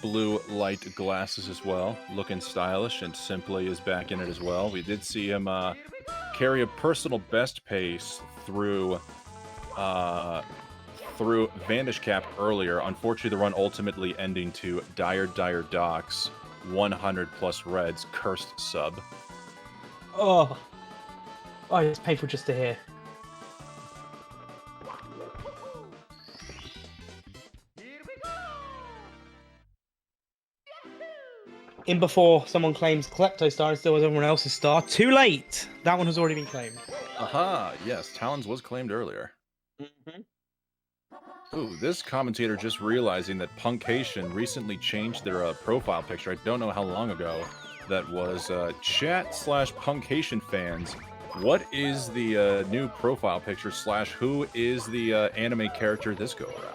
blue light glasses as well, looking stylish, and Simply is back in it as well. We did see him carry a personal best pace through Vandish Cap earlier. Unfortunately, the run ultimately ending to Dire Docks, 100 plus reds, cursed sub. Oh, it's painful just to hear. In before someone claims Klepto Star and still has everyone else's star. Too late! That one has already been claimed. Aha, yes, Talons was claimed earlier. Ooh, this commentator just realizing that Punkation recently changed their profile picture. I don't know how long ago that was. Chat/Punkation fans, what is the new profile picture / who is the anime character this go around?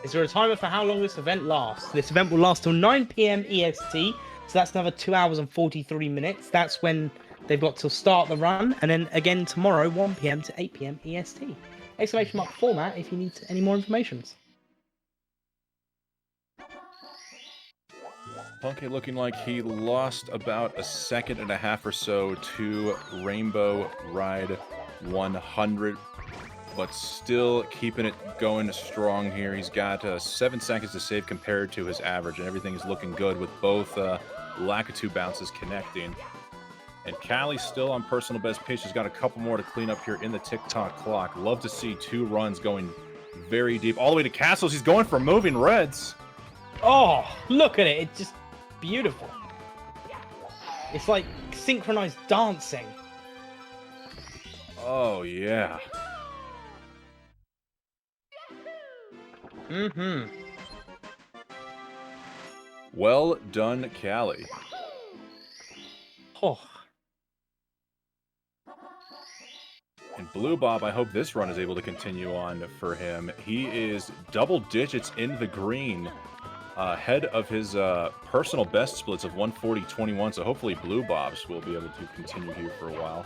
Is there a timer for how long this event lasts? This event will last till 9 PM EST, so that's another 2 hours and 43 minutes. That's when they've got to start the run, and then again tomorrow, 1 PM to 8 PM EST. Exclamation mark format if you need any more information. Punky looking like he lost about a second and a half or so to Rainbow Ride 100. But still keeping it going strong here. He's got 7 seconds to save compared to his average, and everything is looking good with both Lakitu bounces connecting. And Callie still on personal best pace. He's got a couple more to clean up here in the TikTok clock. Love to see 2 runs going very deep. All the way to Castles. He's going for moving reds. Oh, look at it. It's just beautiful. It's like synchronized dancing. Oh, yeah. Well done, Callie. Oh. And Blue Bob, I hope this run is able to continue on for him. He is double digits in the green, ahead of his personal best splits of 140-21. So hopefully Blue Bobs will be able to continue here for a while.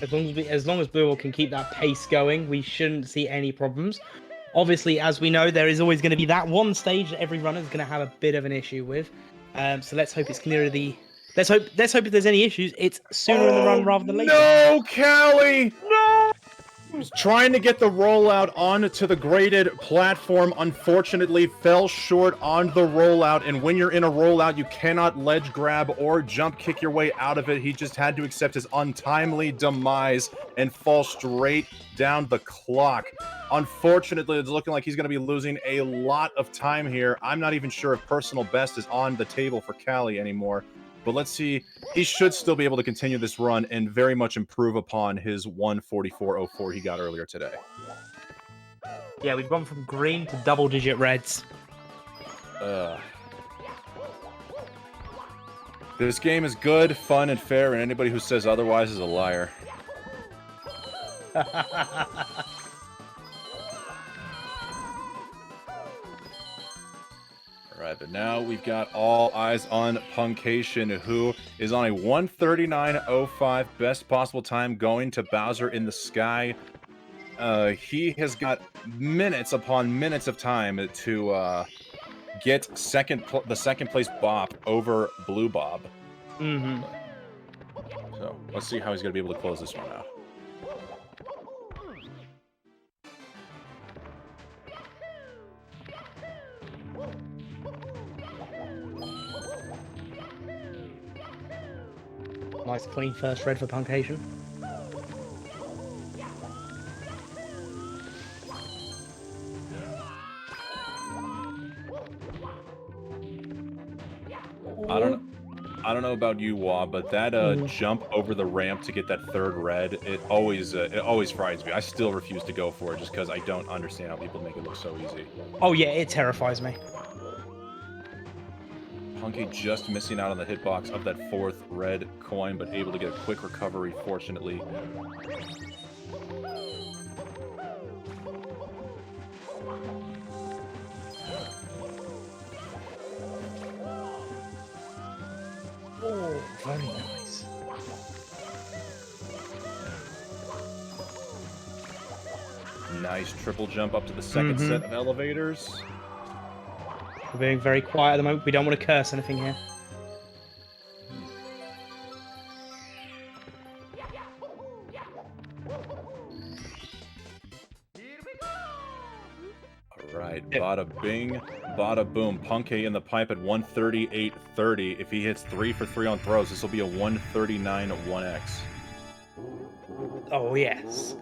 As long as Blue Ball can keep that pace going, we shouldn't see any problems. Obviously, as we know, there is always going to be that one stage that every runner is going to have a bit of an issue with. So let's hope it's clearer the. Let's hope if there's any issues, it's sooner in the run rather than later. No, Callie! No! He was trying to get the rollout onto the graded platform. Unfortunately, fell short on the rollout. And when you're in a rollout, you cannot ledge grab or jump kick your way out of it. He just had to accept his untimely demise and fall straight down the clock. Unfortunately, it's looking like he's going to be losing a lot of time here. I'm not even sure if personal best is on the table for Callie anymore. But let's see. He should still be able to continue this run and very much improve upon his 144.04 he got earlier today. Yeah, we've gone from green to double-digit reds. This game is good, fun, and fair, and anybody who says otherwise is a liar. Alright, but now we've got all eyes on Punkation, who is on a 139.05 best possible time going to Bowser in the Sky. He has got minutes upon minutes of time to get the second place bop over Blue Bob. So let's see how he's going to be able to close this one out. Nice clean first red for Punkation. I I don't know about you, Wah, but that jump over the ramp to get that third red, it always frightens me. I still refuse to go for it just because I don't understand how people make it look so easy. Oh yeah, it terrifies me. Punky just missing out on the hitbox of that fourth red coin, but able to get a quick recovery, fortunately. Oh, very nice. Nice triple jump up to the second set of elevators. We're being very quiet at the moment. We don't want to curse anything here. Alright, bada bing, bada boom. Punky in the pipe at 138.30. If he hits 3 for 3 on throws, this will be a 139 1x. Oh, yes.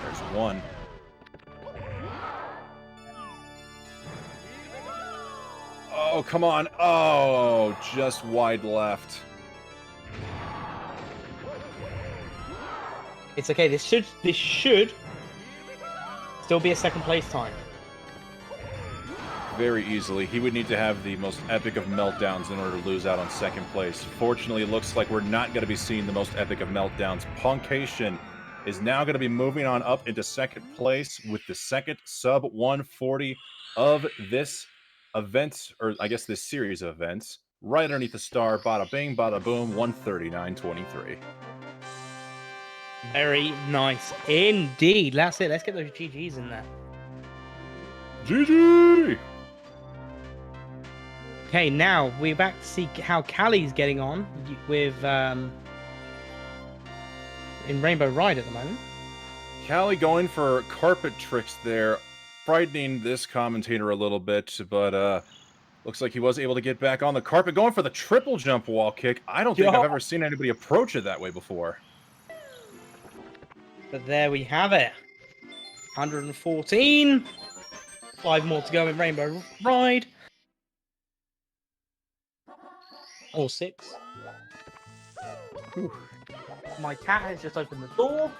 There's one. Oh, come on. Oh, just wide left. It's okay. This should still be a second place time. Very easily. He would need to have the most epic of meltdowns in order to lose out on second place. Fortunately, it looks like we're not going to be seeing the most epic of meltdowns. Punkation is now going to be moving on up into second place with the second sub 140 of this event, or I guess this series of events. Right underneath the star, bada bing, bada boom, 139.23. Very nice indeed. That's it. Let's get those GGs in there. GG! Okay, now we're back to see how Callie's getting on with in Rainbow Ride at the moment. Callie going for carpet tricks there, frightening this commentator a little bit, but looks like he was able to get back on the carpet, going for the triple jump wall kick. I don't think I've ever seen anybody approach it that way before. But there we have it. 114. 5 more to go in Rainbow Ride. Or 6. Whew. My cat has just opened the door.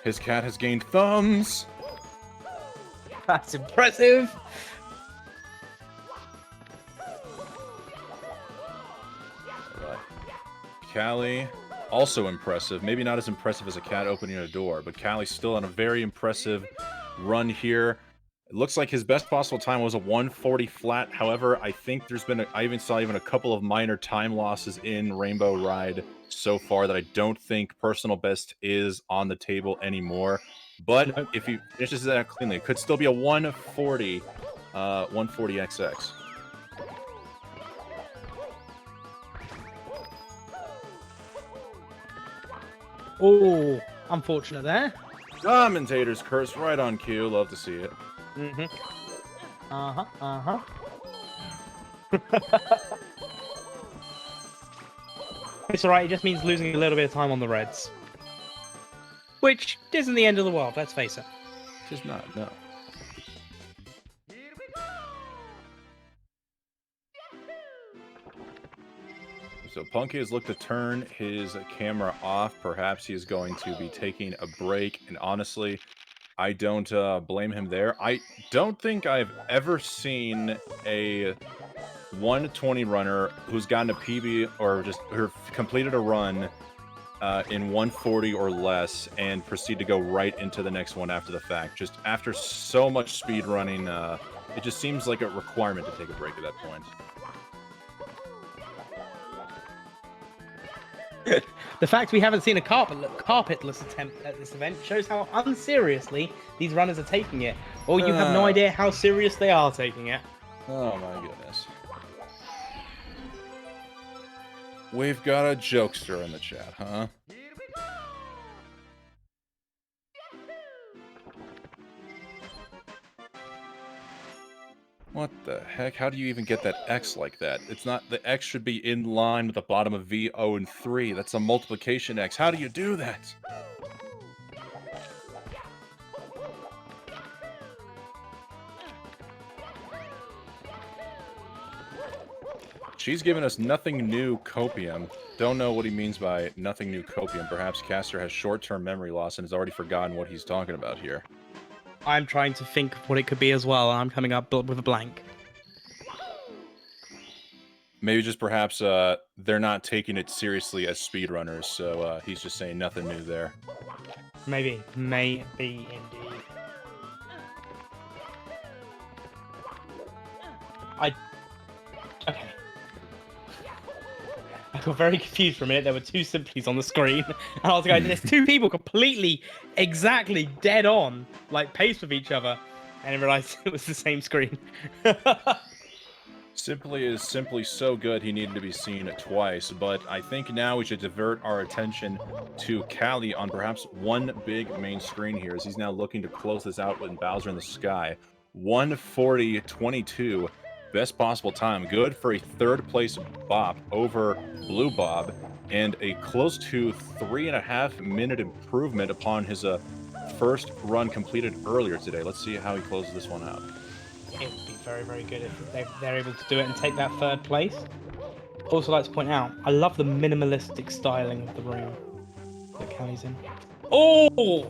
His cat has gained thumbs. That's impressive. Right. Callie, also impressive. Maybe not as impressive as a cat opening a door, but Callie's still on a very impressive run here. It looks like his best possible time was a 140 flat. However, I think there's been I even saw a couple of minor time losses in Rainbow Ride so far that I don't think personal best is on the table anymore. But if he finishes that cleanly, it could still be a 140 XX. Oh, unfortunate there. Commentator's curse right on cue. Love to see it. It's alright, it just means losing a little bit of time on the reds. Which isn't the end of the world, let's face it. Just not, no. So Punky has looked to turn his camera off. Perhaps he is going to be taking a break. And honestly, I don't blame him there. I don't think I've ever seen a 120 runner who's gotten a PB or just completed a run in 140 or less and proceed to go right into the next one after the fact. Just after so much speed running, it just seems like a requirement to take a break at that point. The fact we haven't seen a carpetless attempt at this event shows how unseriously these runners are taking it. Or you have no idea how serious they are taking it. Oh my goodness. We've got a jokester in the chat, huh? What the heck? How do you even get that X like that? It's not, the X should be in line with the bottom of V, O, and 3. That's a multiplication X. How do you do that? she's given us nothing new copium. Don't know what he means by nothing new copium. Perhaps Caster has short-term memory loss and has already forgotten what he's talking about here. I'm trying to think of what it could be as well, and I'm coming up with a blank. Maybe just perhaps they're not taking it seriously as speedrunners, so he's just saying nothing new there. Maybe indeed. Okay. I got very confused for a minute. There were two simplies on the screen, and I was going, there's two people completely, exactly dead on, like paced with each other, and I realized it was the same screen. Simply is simply so good he needed to be seen twice, but I think now we should divert our attention to Callie on perhaps one big main screen here, as he's now looking to close this out with Bowser in the Sky. 1:40.22, best possible time. Good for a third place bop over Blue Bob, and a close to 3.5 minute improvement upon his first run completed earlier today. Let's see how he closes this one out. It would be very, very good if they're able to do it and take that third place. Also, like to point out, I love the minimalistic styling of the room that Callie's in. Oh!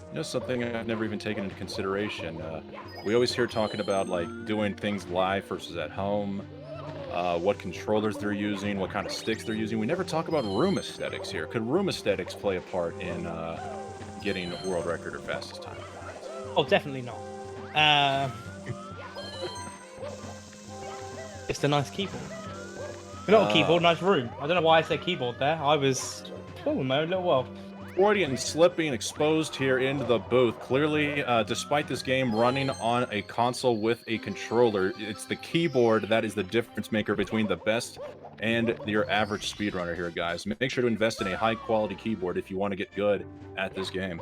You know, something I've never even taken into consideration. We always hear talking about like doing things live versus at home, what controllers they're using, what kind of sticks they're using. We never talk about room aesthetics here. Could room aesthetics play a part in getting world record or fastest time? Oh, definitely not. It's a nice keyboard. Not a keyboard, nice room. I don't know why I said keyboard there. I was in my own little world. Freudian slip being exposed here into the booth. Clearly, despite this game running on a console with a controller, it's the keyboard that is the difference maker between the best and your average speedrunner here, guys. Make sure to invest in a high-quality keyboard if you want to get good at this game.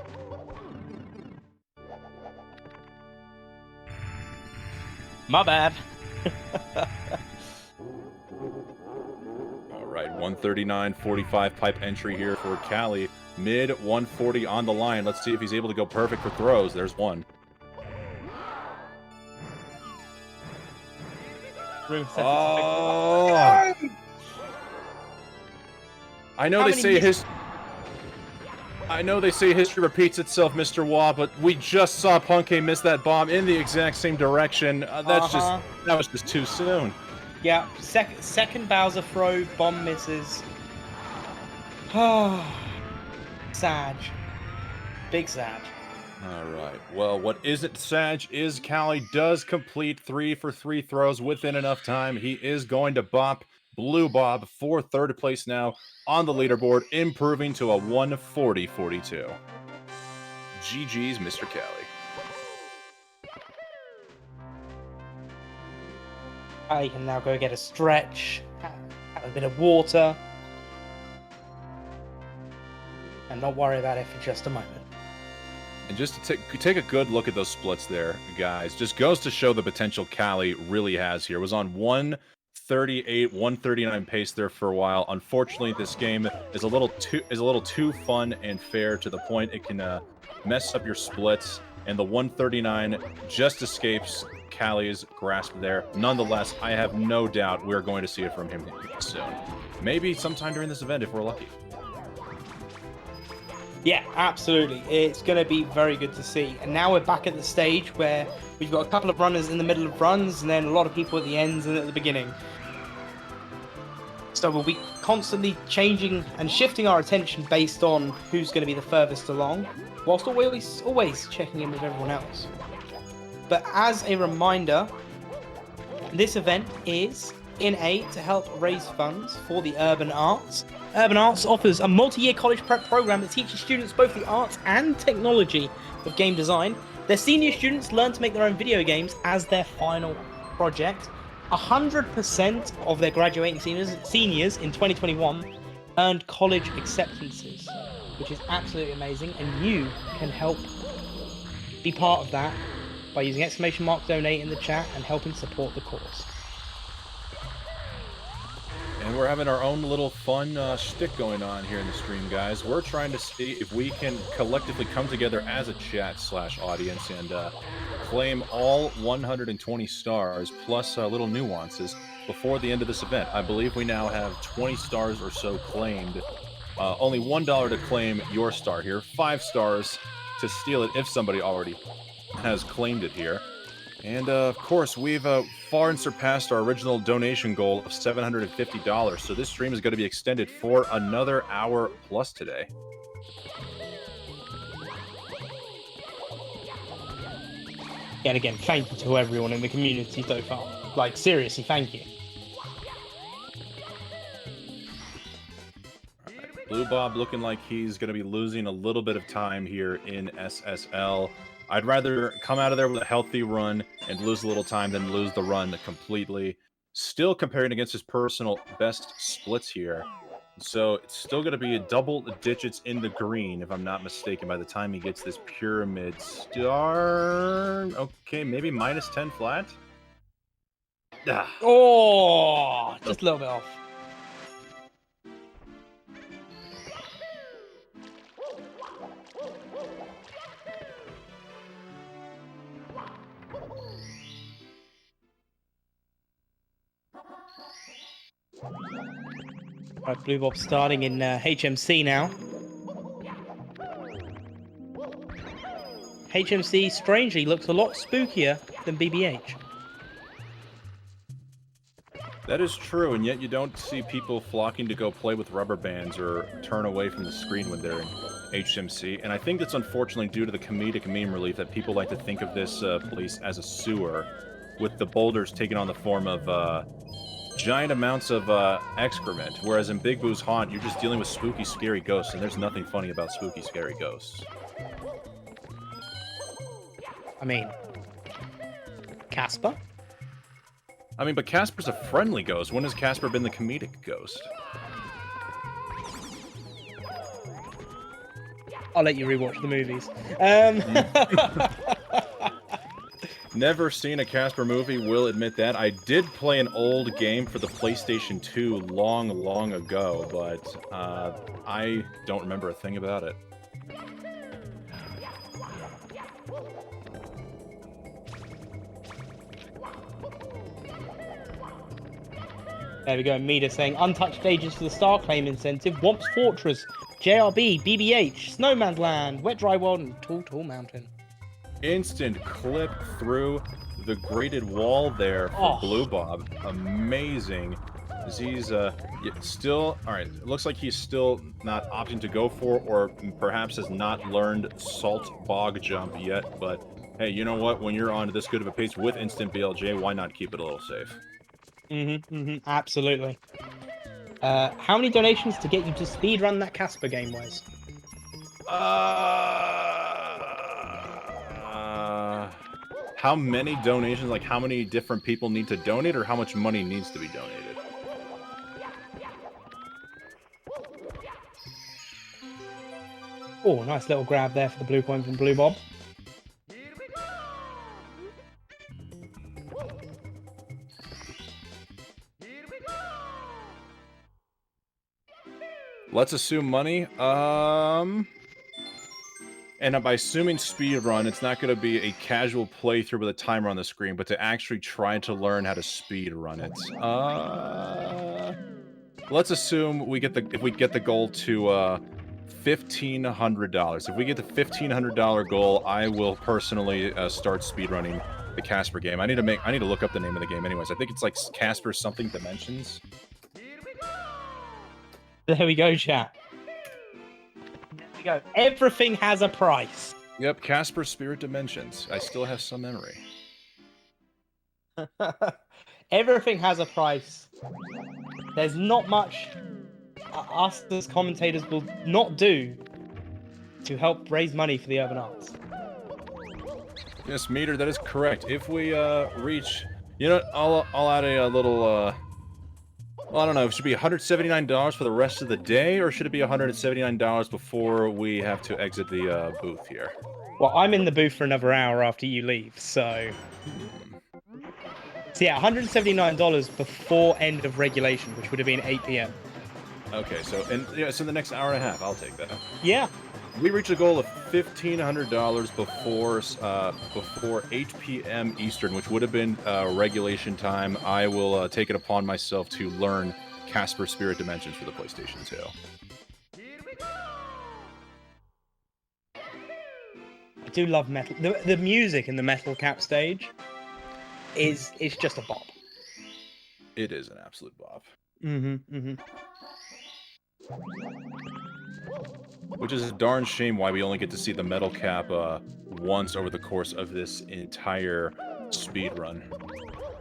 My bad. All right, 139.45 pipe entry here for Callie. Mid 140 on the line. Let's see if he's able to go perfect for throws. There's one. Oh! I know they say history repeats itself, Mr. Wah, but we just saw Punkay miss that bomb in the exact same direction. That was just too soon. Yeah, second Bowser throw, bomb misses. Sag. Big Sag. All right. Well, what isn't Sag is Callie does complete 3 for 3 throws within enough time. He is going to bop Blue Bob for third place now on the leaderboard, improving to a 140.42. GG's, Mr. Callie. I can now go get a stretch, have a bit of water, and not worry about it for just a moment. And just to take a good look at those splits there, guys, just goes to show the potential Callie really has here. Was on 138, 139 pace there for a while. Unfortunately, this game is a little too fun and fair to the point it can mess up your splits, and the 139 just escapes Callie's grasp there. Nonetheless, I have no doubt we're going to see it from him soon. Maybe sometime during this event if we're lucky. Yeah, absolutely. It's going to be very good to see. And now we're back at the stage where we've got a couple of runners in the middle of runs and then a lot of people at the ends and at the beginning. So we'll be constantly changing and shifting our attention based on who's going to be the furthest along, whilst always checking in with everyone else. But as a reminder, this event is in aid to help raise funds for the Urban Arts. Urban Arts offers a multi-year college prep program that teaches students both the arts and technology of game design. Their senior students learn to make their own video games as their final project. 100% of their graduating seniors in 2021 earned college acceptances, which is absolutely amazing, and you can help be part of that by using !donate in the chat and helping support the cause. And we're having our own little fun shtick going on here in the stream, guys. We're trying to see if we can collectively come together as a chat/audience and claim all 120 stars plus little nuances before the end of this event. I believe we now have 20 stars or so claimed. Only $1 to claim your star here. 5 stars to steal it if somebody already has claimed it here. And, of course, we've far and surpassed our original donation goal of $750, so this stream is going to be extended for another hour plus today. And again, thank you to everyone in the community so far. Like, seriously, thank you. Blue Bob looking like he's going to be losing a little bit of time here in SSL. I'd rather come out of there with a healthy run and lose a little time than lose the run completely. Still comparing against his personal best splits here. So it's still going to be a double digits in the green, if I'm not mistaken, by the time he gets this pyramid star. Okay, maybe minus 10 flat. Ah. Oh, just a little bit off. Right, Blue Bob starting in HMC now. HMC strangely looks a lot spookier than BBH. That is true, and yet you don't see people flocking to go play with rubber bands or turn away from the screen when they're in HMC. And I think that's unfortunately due to the comedic meme relief that people like to think of this place as a sewer, with the boulders taking on the form of giant amounts of excrement, whereas in Big Boo's Haunt, you're just dealing with spooky, scary ghosts, and there's nothing funny about spooky, scary ghosts. I mean, Casper? I mean, but Casper's a friendly ghost. When has Casper been the comedic ghost? I'll let you rewatch the movies. Never seen a Casper movie, will admit that. I did play an old game for the PlayStation 2 long, long ago, but I don't remember a thing about it. There we go, Mida saying, untouched stages for the Star Claim incentive, Womp's Fortress, JRB, BBH, Snowman's Land, Wet Dry World, and Tall Mountain. Instant clip through the graded wall there for Blue Bob. Amazing. As he's still... Alright, it looks like he's still not opting to go for, or perhaps has not learned Salt Bog Jump yet, but hey, you know what? When you're on this good of a pace with instant BLJ, why not keep it a little safe? Absolutely. How many donations to get you to speedrun that Casper game, Wes? How many donations, like how many different people need to donate, or how much money needs to be donated? Oh, nice little grab there for the blue point from Blue Bob. Let's assume money. And by assuming speedrun, it's not going to be a casual playthrough with a timer on the screen, but to actually try to learn how to speedrun it. Let's assume we get if we get the goal to $1,500. If we get the $1,500 goal, I will personally start speedrunning the Casper game. I need to look up the name of the game anyways. I think it's like Casper something Dimensions. There we go, chat. There we go. Everything has a price. Yep, Casper Spirit Dimensions. I still have some memory. Everything has a price. There's not much us as commentators will not do to help raise money for the urban arts. Yes, Meter, that is correct. If we reach... You know what, I'll add a little... Well, I don't know, should it be $179 for the rest of the day, or should it be $179 before we have to exit the booth here? Well, I'm in the booth for another hour after you leave, so So yeah, $179 before end of regulation, which would have been 8 p.m. Okay, so so the next hour and a half, I'll take that. Yeah. We reached a goal of $1,500 before 8 p.m. Eastern, which would have been regulation time. I will take it upon myself to learn Casper Spirit Dimensions for the PlayStation 2. I do love metal. The music in the Metal Cap stage is just a bop. It is an absolute bop. Which is a darn shame why we only get to see the Metal Cap once over the course of this entire speed run.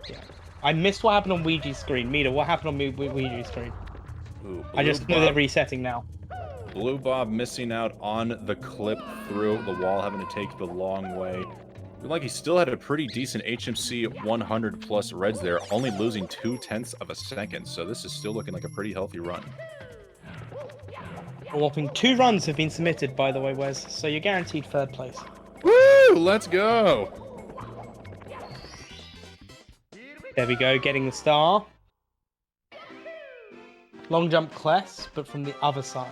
Yeah. I missed what happened on Ouija's screen. Mita, what happened on Ouija's screen? Ooh, I just know they're resetting now. Blue Bob missing out on the clip through the wall, having to take the long way. Like he still had a pretty decent HMC 100 plus reds there, only losing 0.2 of a second. So this is still looking like a pretty healthy run. A whopping 2 runs have been submitted, by the way, Wes. So you're guaranteed 3rd place. Woo! Let's go! There we go, getting the star. Long jump Kless, but from the other side.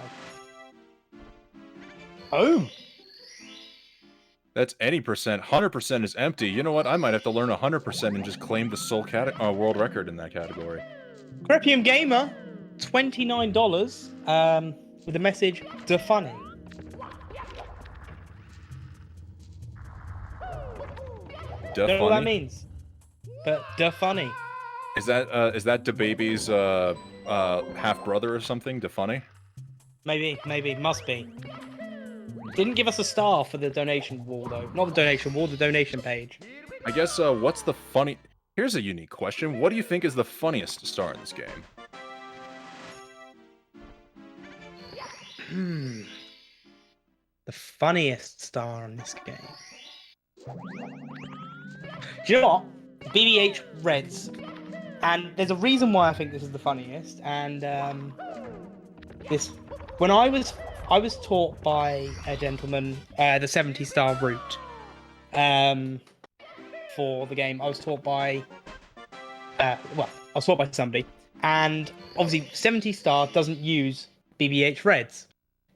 Oh! That's any percent. 100% is empty. You know what? I might have to learn 100% and just claim the sole world record in that category. Crepium Gamer, $29, with the message, "Da funny." Don't know what that means, but "da funny." Is that DaBaby's half brother or something? Da funny? Maybe, must be. Didn't give us a star for the donation wall though. Not the donation wall, the donation page. I guess what's the funny? Here's a unique question. What do you think is the funniest star in this game? The funniest star in this game. Do you know what? BBH Reds. And there's a reason why I think this is the funniest. And when I was taught by a gentleman the 70-star route for the game. I was taught by somebody, and obviously 70-star doesn't use BBH Reds.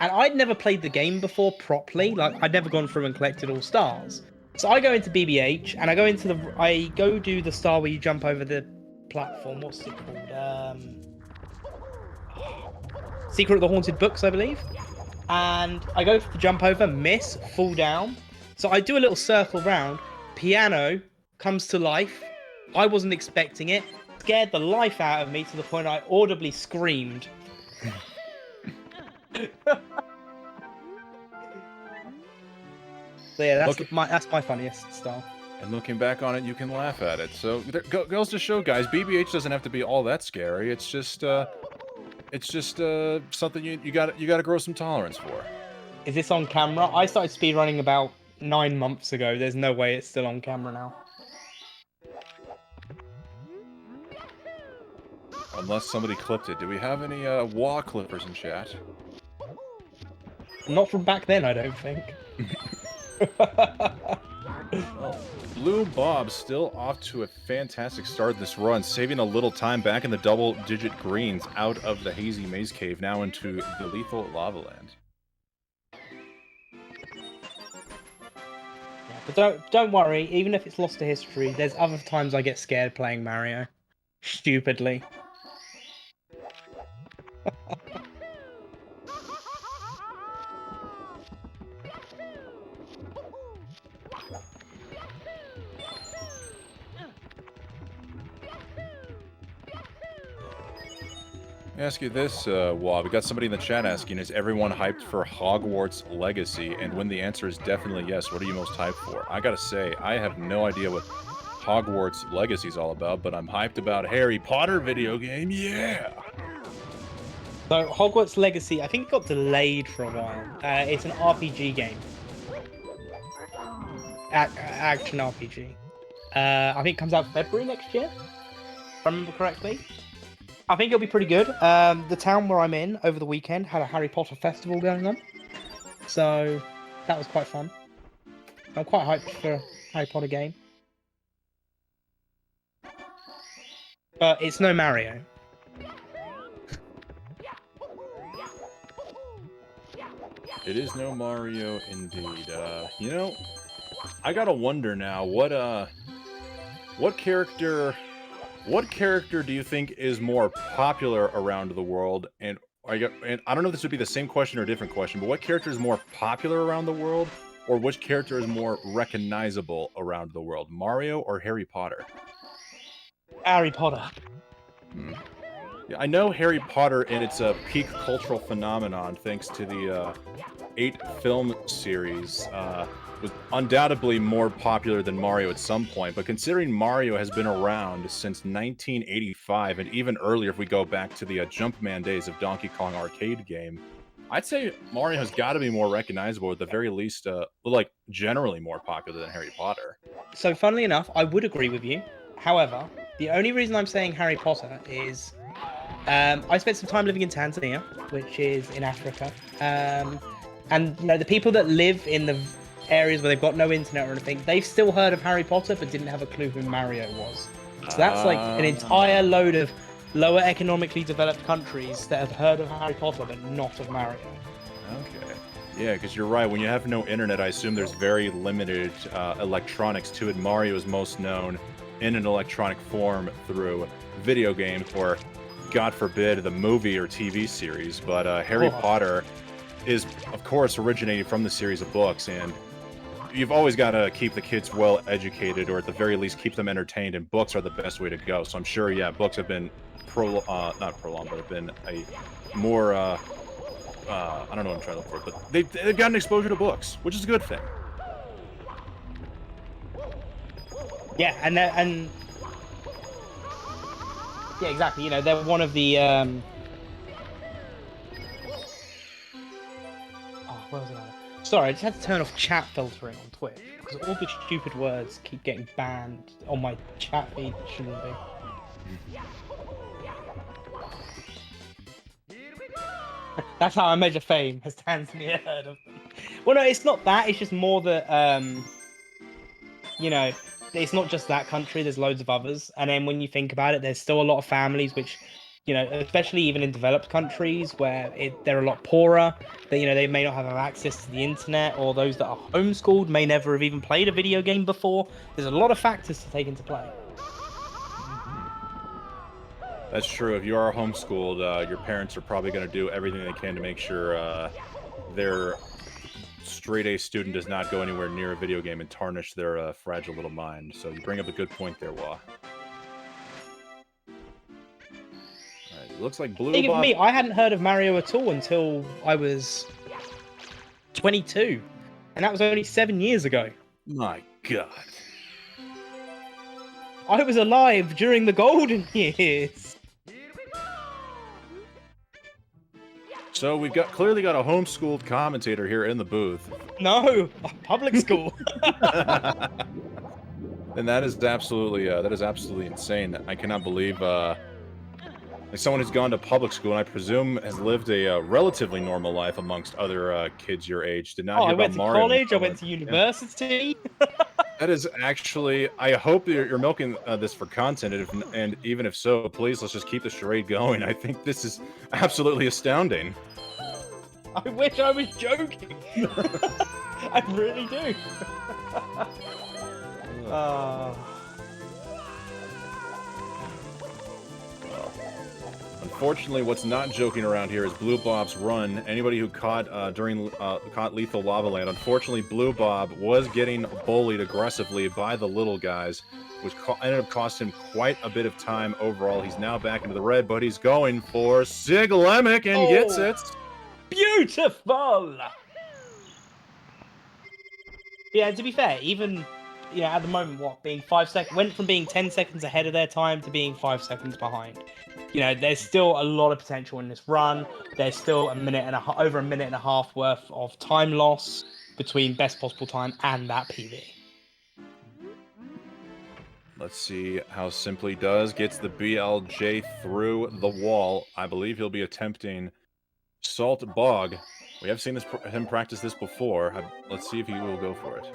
And I'd never played the game before properly. Like, I'd never gone through and collected all stars. So I go into BBH, and I go do the star where you jump over the platform. What's it called? Secret of the Haunted Books, I believe. And I go for the jump over, miss, fall down. So I do a little circle round. Piano comes to life. I wasn't expecting it. Scared the life out of me to the point I audibly screamed. So yeah, that's my funniest star. And looking back on it, you can laugh at it. So goes to show, guys, BBH doesn't have to be all that scary. It's just something you gotta grow some tolerance for. Is this on camera? I started speedrunning about 9 months ago. There's no way it's still on camera now. Unless somebody clipped it. Do we have any wah clippers in chat? Not from back then, I don't think. Blue Bob still off to a fantastic start this run, saving a little time back in the double-digit greens out of the hazy maze cave, now into the lethal lava land. Yeah, but don't worry, even if it's lost to history, there's other times I get scared playing Mario. Stupidly. Ask you this, Wah. We got somebody in the chat asking, is everyone hyped for Hogwarts Legacy? And when the answer is definitely yes, what are you most hyped for? I gotta say, I have no idea what Hogwarts Legacy is all about, but I'm hyped about Harry Potter video game, yeah! So, Hogwarts Legacy, I think it got delayed for a while. It's an RPG game. Action RPG. I think it comes out February next year, if I remember correctly. I think it'll be pretty good. The town where I'm in over the weekend had a Harry Potter festival going on. So that was quite fun. I'm quite hyped for a Harry Potter game. but it's no Mario. It is no Mario indeed. You know, I gotta wonder now, what character do you think is more popular around the world? And I don't know if this would be the same question or a different question, but what character is more popular around the world, or which character is more recognizable around the world, Mario or Harry Potter? Harry Potter. Yeah, I know Harry Potter and its a peak cultural phenomenon, thanks to the 8-film series, was undoubtedly more popular than Mario at some point. But considering Mario has been around since 1985, and even earlier if we go back to the Jumpman days of Donkey Kong arcade game, I'd say Mario has got to be more recognizable, at the very least, like, generally more popular than Harry Potter. So, funnily enough, I would agree with you. However, the only reason I'm saying Harry Potter is I spent some time living in Tanzania, which is in Africa. And, you know, the people that live in the areas where they've got no internet or anything, they've still heard of Harry Potter, but didn't have a clue who Mario was. So that's like an entire load of lower economically developed countries that have heard of Harry Potter, but not of Mario. Okay. Yeah, because you're right. When you have no internet, I assume there's very limited electronics to it. Mario is most known in an electronic form through video games, or, God forbid, the movie or TV series. But Harry Potter is, of course, originating from the series of books, and you've always got to keep the kids well educated, or at the very least keep them entertained, and books are the best way to go. So I'm sure, yeah, books have been not prolonged, but have been a more I don't know what I'm trying to look for, but they've gotten exposure to books, which is a good thing. Yeah, and yeah, exactly. You know, they're one of the oh, where was I? Sorry, I just had to turn off chat filtering on Twitch because all the stupid words keep getting banned on my chat feed that shouldn't be. That's how I measure fame. Has Tanzania heard of them? Well, no, it's not that. It's just more that, you know, it's not just that country. There's loads of others. And then when you think about it, there's still a lot of families which, you know, especially even in developed countries where they're a lot poorer, that, you know, they may not have access to the internet, or those that are homeschooled may never have even played a video game before. There's a lot of factors to take into play. That's true. If you are homeschooled, your parents are probably going to do everything they can to make sure their straight-A student does not go anywhere near a video game and tarnish their fragile little mind. So you bring up a good point there, Wah. Alright, it looks like Blue Bob... me, I hadn't heard of Mario at all until I was 22. And that was only 7 years ago. My God. I was alive during the golden years. So we've clearly got a homeschooled commentator here in the booth. No, public school. And that is absolutely insane. I cannot believe like someone who's gone to public school, and I presume has lived a relatively normal life amongst other kids your age, did not hear I about went to Mario college, I went to university. Yeah. That is actually, I hope you're milking this for content, and even if so, please, let's just keep the charade going. I think this is absolutely astounding. I wish I was joking. I really do. Unfortunately, what's not joking around here is Blue Bob's run. Anybody who caught caught Lethal Lava Land, unfortunately, Blue Bob was getting bullied aggressively by the little guys, which ended up costing him quite a bit of time overall. He's now back into the red, but he's going for Siglemic and gets it. Beautiful. Yeah, to be fair, even at the moment, being 5 seconds went from being 10 seconds ahead of their time to being 5 seconds behind. You know, there's still a lot of potential in this run. There's still over a minute and a half worth of time loss between best possible time and that PB. Let's see how Simply does. Gets the BLJ through the wall. I believe he'll be attempting Salt Bog. We have seen him practice this before. Let's see if he will go for it.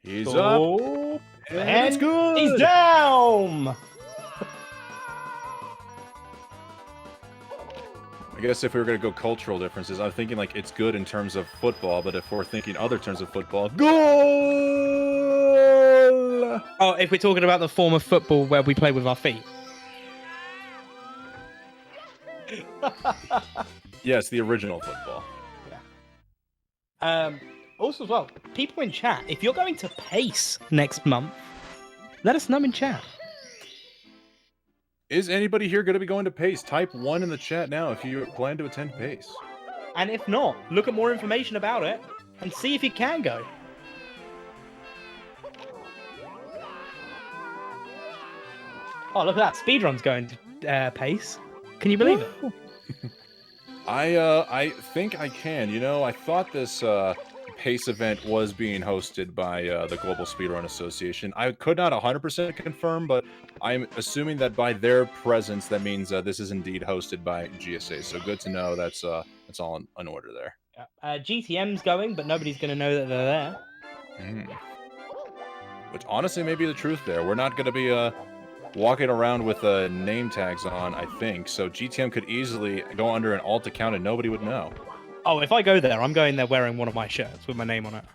He's up. I guess if we were going to go cultural differences, I'm thinking like it's good in terms of football, but if we're thinking other terms of football, goal! Oh, if we're talking about the form of football where we play with our feet. Yes, the original football. Also as well, people in chat, if you're going to PACE next month, let us know in chat. Is anybody here going to be going to PACE? Type 1 in the chat now if you plan to attend PACE. And if not, look at more information about it and see if you can go. Oh, look at that. Speedrun's going to PACE. Can you believe it? I think I can. You know, I thought this PACE event was being hosted by the Global Speedrun Association. I could not 100% confirm, but I'm assuming that by their presence, that means this is indeed hosted by GSA. So good to know that's all in order there. Yeah. GTM's going, but nobody's going to know that they're there. Which honestly may be the truth there. We're not going to be walking around with name tags on, I think. So GTM could easily go under an alt account and nobody would know. Oh, if I go there, I'm going there wearing one of my shirts with my name on it.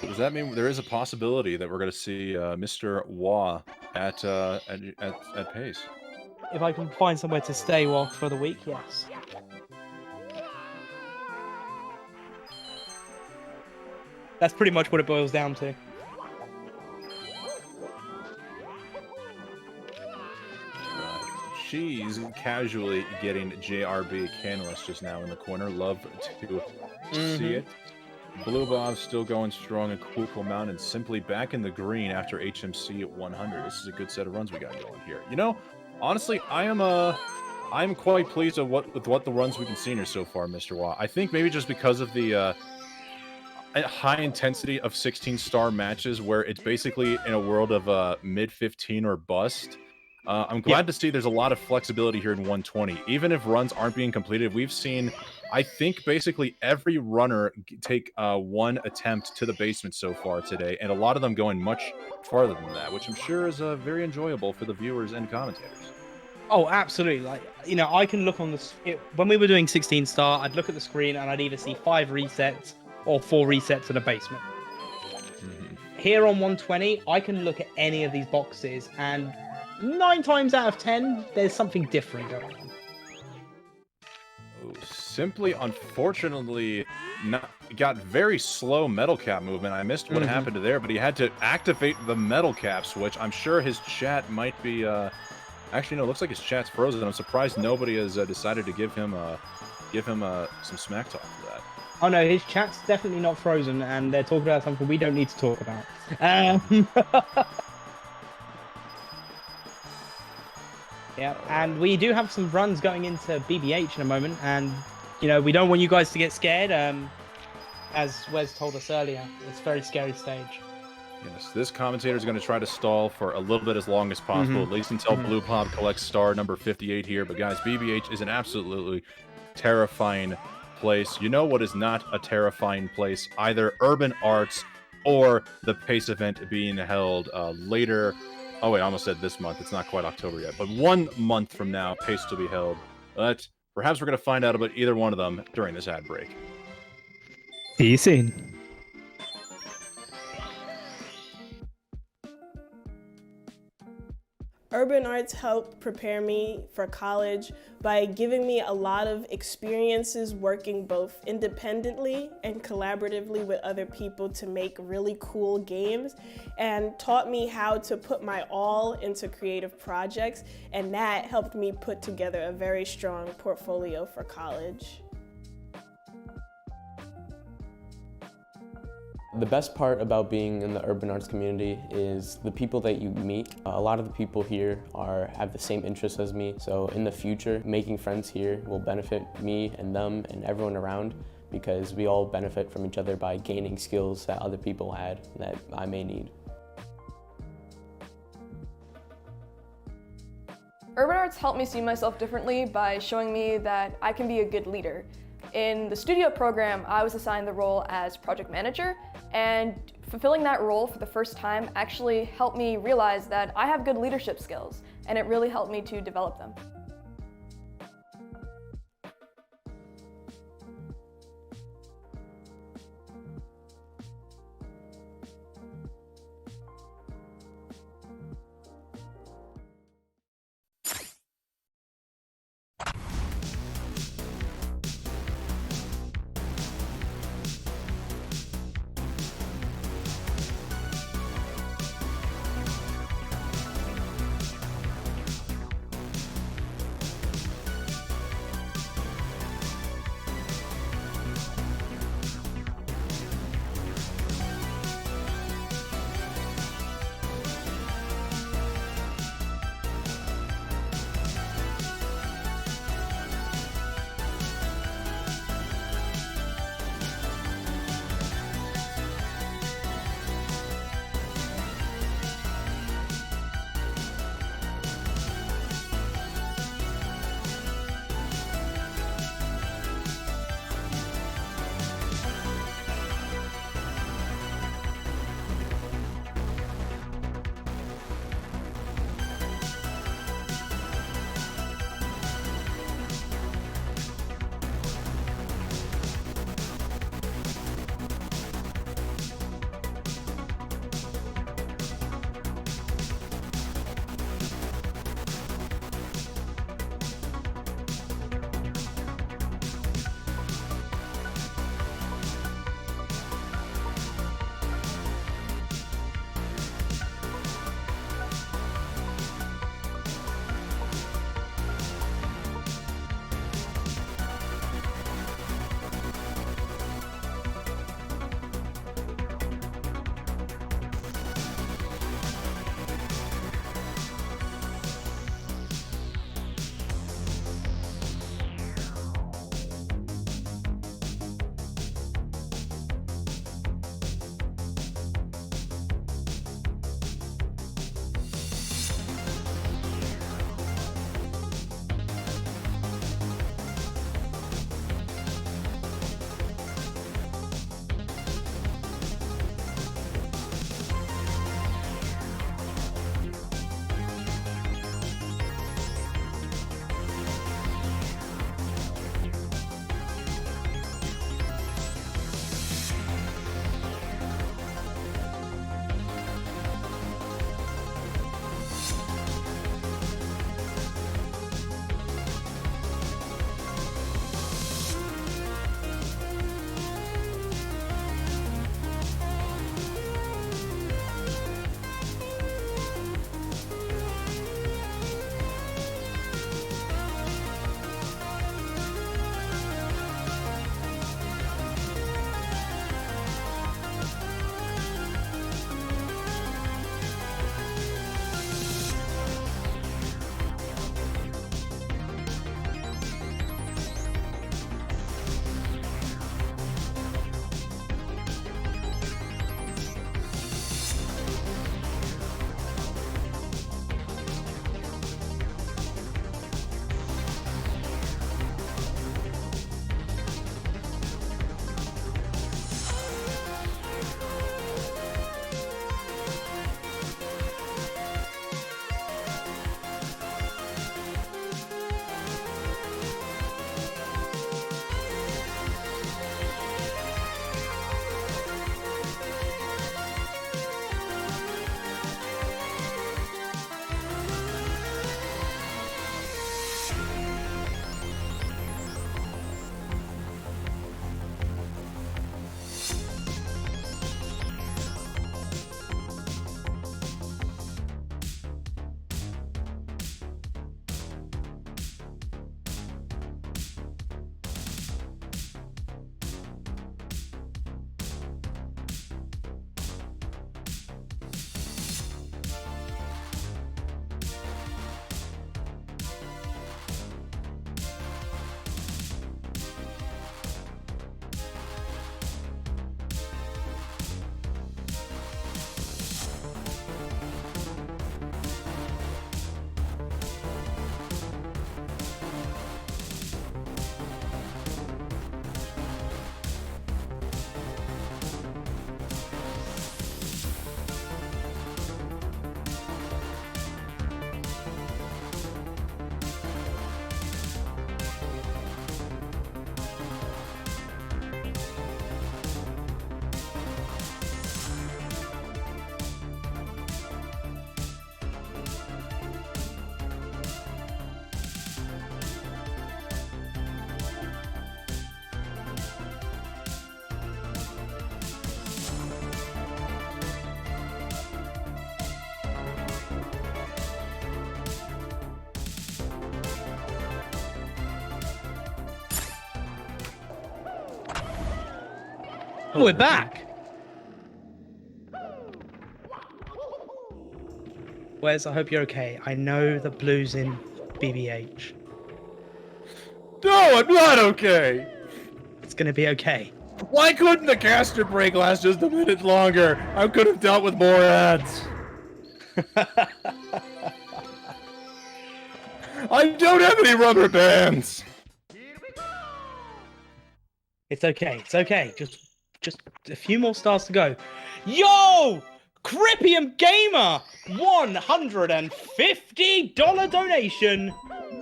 Does that mean there is a possibility that we're going to see Mr. Wah at PACE? If I can find somewhere to stay for the week, yes. That's pretty much what it boils down to. She's casually getting JRB Canless just now in the corner. Love to see it. Blue Bob's still going strong in Cool Mountain, simply back in the green after HMC at 100. This is a good set of runs we got going here. You know, honestly, I'm quite pleased with what the runs we've been seeing here so far, Mr. Wah. I think maybe just because of the high intensity of 16-star matches where it's basically in a world of mid-15 or bust. I'm glad to see there's a lot of flexibility here in 120. Even if runs aren't being completed, we've seen, I think, basically every runner take one attempt to the basement so far today, and a lot of them going much farther than that, which I'm sure is very enjoyable for the viewers and commentators. Oh, absolutely. Like, you know, I can look on when we were doing 16-star, I'd look at the screen and I'd either see 5 resets or 4 resets in a basement. Here on 120, I can look at any of these boxes and 9 times out of 10, there's something different going on. Oh, simply, unfortunately, got very slow metal cap movement. I missed what happened there, but he had to activate the metal cap switch. I'm sure his chat might be... Actually, no, it looks like his chat's frozen. I'm surprised nobody has decided to give him some smack talk for that. Oh no, his chat's definitely not frozen, and they're talking about something we don't need to talk about. Yeah, and we do have some runs going into BBH in a moment, and you know, we don't want you guys to get scared. As Wes told us earlier, it's a very scary stage. Yes, this commentator is going to try to stall for a little bit as long as possible, at least until Blue Pop collects star number 58 here. But guys, BBH is an absolutely terrifying place. You know what is not a terrifying place? Either Urban Arts or the PACE event being held later. Oh wait, I almost said this month. It's not quite October yet, but 1 month from now, PACE will be held. But perhaps we're going to find out about either one of them during this ad break. See you soon. Urban Arts helped prepare me for college by giving me a lot of experiences working both independently and collaboratively with other people to make really cool games, and taught me how to put my all into creative projects, and that helped me put together a very strong portfolio for college. The best part about being in the urban arts community is the people that you meet. A lot of the people here have the same interests as me, so in the future, making friends here will benefit me and them and everyone around, because we all benefit from each other by gaining skills that other people had that I may need. Urban Arts helped me see myself differently by showing me that I can be a good leader. In the studio program, I was assigned the role as project manager, and fulfilling that role for the first time actually helped me realize that I have good leadership skills, and it really helped me to develop them. Oh, we're back. Wes, I hope you're okay. I know the blues in BBH. No, I'm not okay. It's gonna be okay. Why couldn't the caster break last just a minute longer? I could have dealt with more ads. I don't have any rubber bands. It's okay. It's okay. Just a few more stars to go. Yo! Cripium Gamer! $150 donation!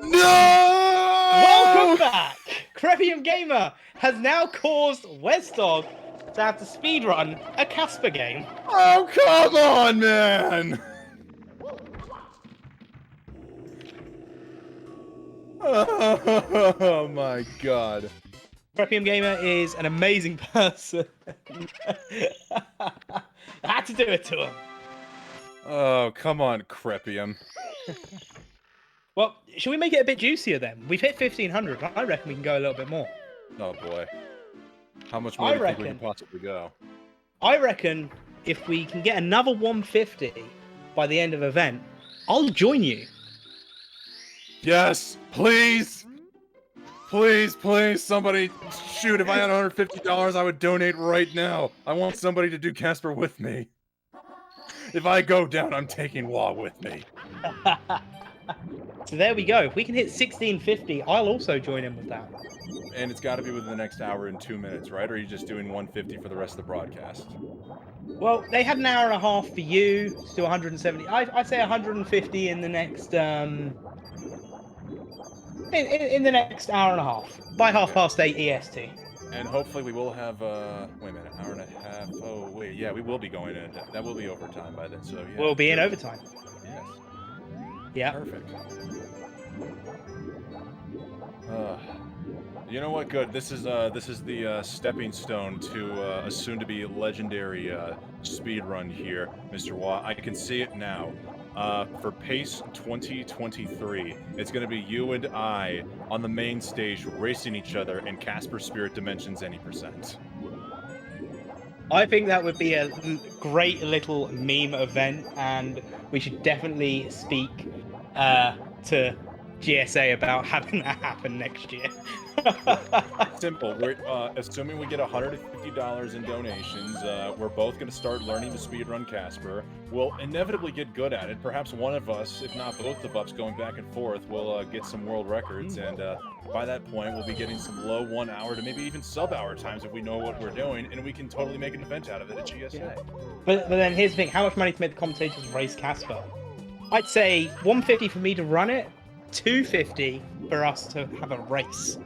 No! Welcome back! Cripium Gamer has now caused Westdog to have to speedrun a Casper game. Oh, come on, man! Oh my god. Crepium Gamer is an amazing person. I had to do it to him. Oh, come on, Crepium. Well, should we make it a bit juicier then? We've hit 1,500. I reckon we can go a little bit more. Oh boy. How much more do you think we can possibly go? I reckon if we can get another 150 by the end of the event, I'll join you. Yes, please! Please, please, somebody, shoot, if I had $150, I would donate right now. I want somebody to do Casper with me. If I go down, I'm taking Wah with me. So there we go. If we can hit 1,650, I'll also join in with that. And it's got to be within the next hour and 2 minutes, right? Or are you just doing 150 for the rest of the broadcast? Well, they had an hour and a half for you, still 170. I'd say 150 in the next in the next hour and a half, by 8:30 EST. And hopefully we will have, wait a minute, hour and a half. Oh, wait, yeah, we will be going in. That will be overtime by then, so yeah. We'll be in overtime. Yes. Yeah. Perfect. You know what? Good. This is the stepping stone to a soon-to-be legendary speed run here, Mr. Watt. I can see it now. For PACE 2023, it's going to be you and I on the main stage racing each other in Casper Spirit Dimensions any %. I think that would be a great little meme event, and we should definitely speak to GSA about having that happen next year. Simple. We're assuming we get $150 in donations. We're both going to start learning to speedrun Casper. We'll inevitably get good at it. Perhaps one of us, if not both of us, going back and forth, will get some world records. And by that point, we'll be getting some low 1 hour to maybe even sub-hour times if we know what we're doing, and we can totally make an event out of it at GSA. Yeah. But then here's the thing: how much money to make the commentators race Casper? I'd say 150 for me to run it, 250 for us to have a race.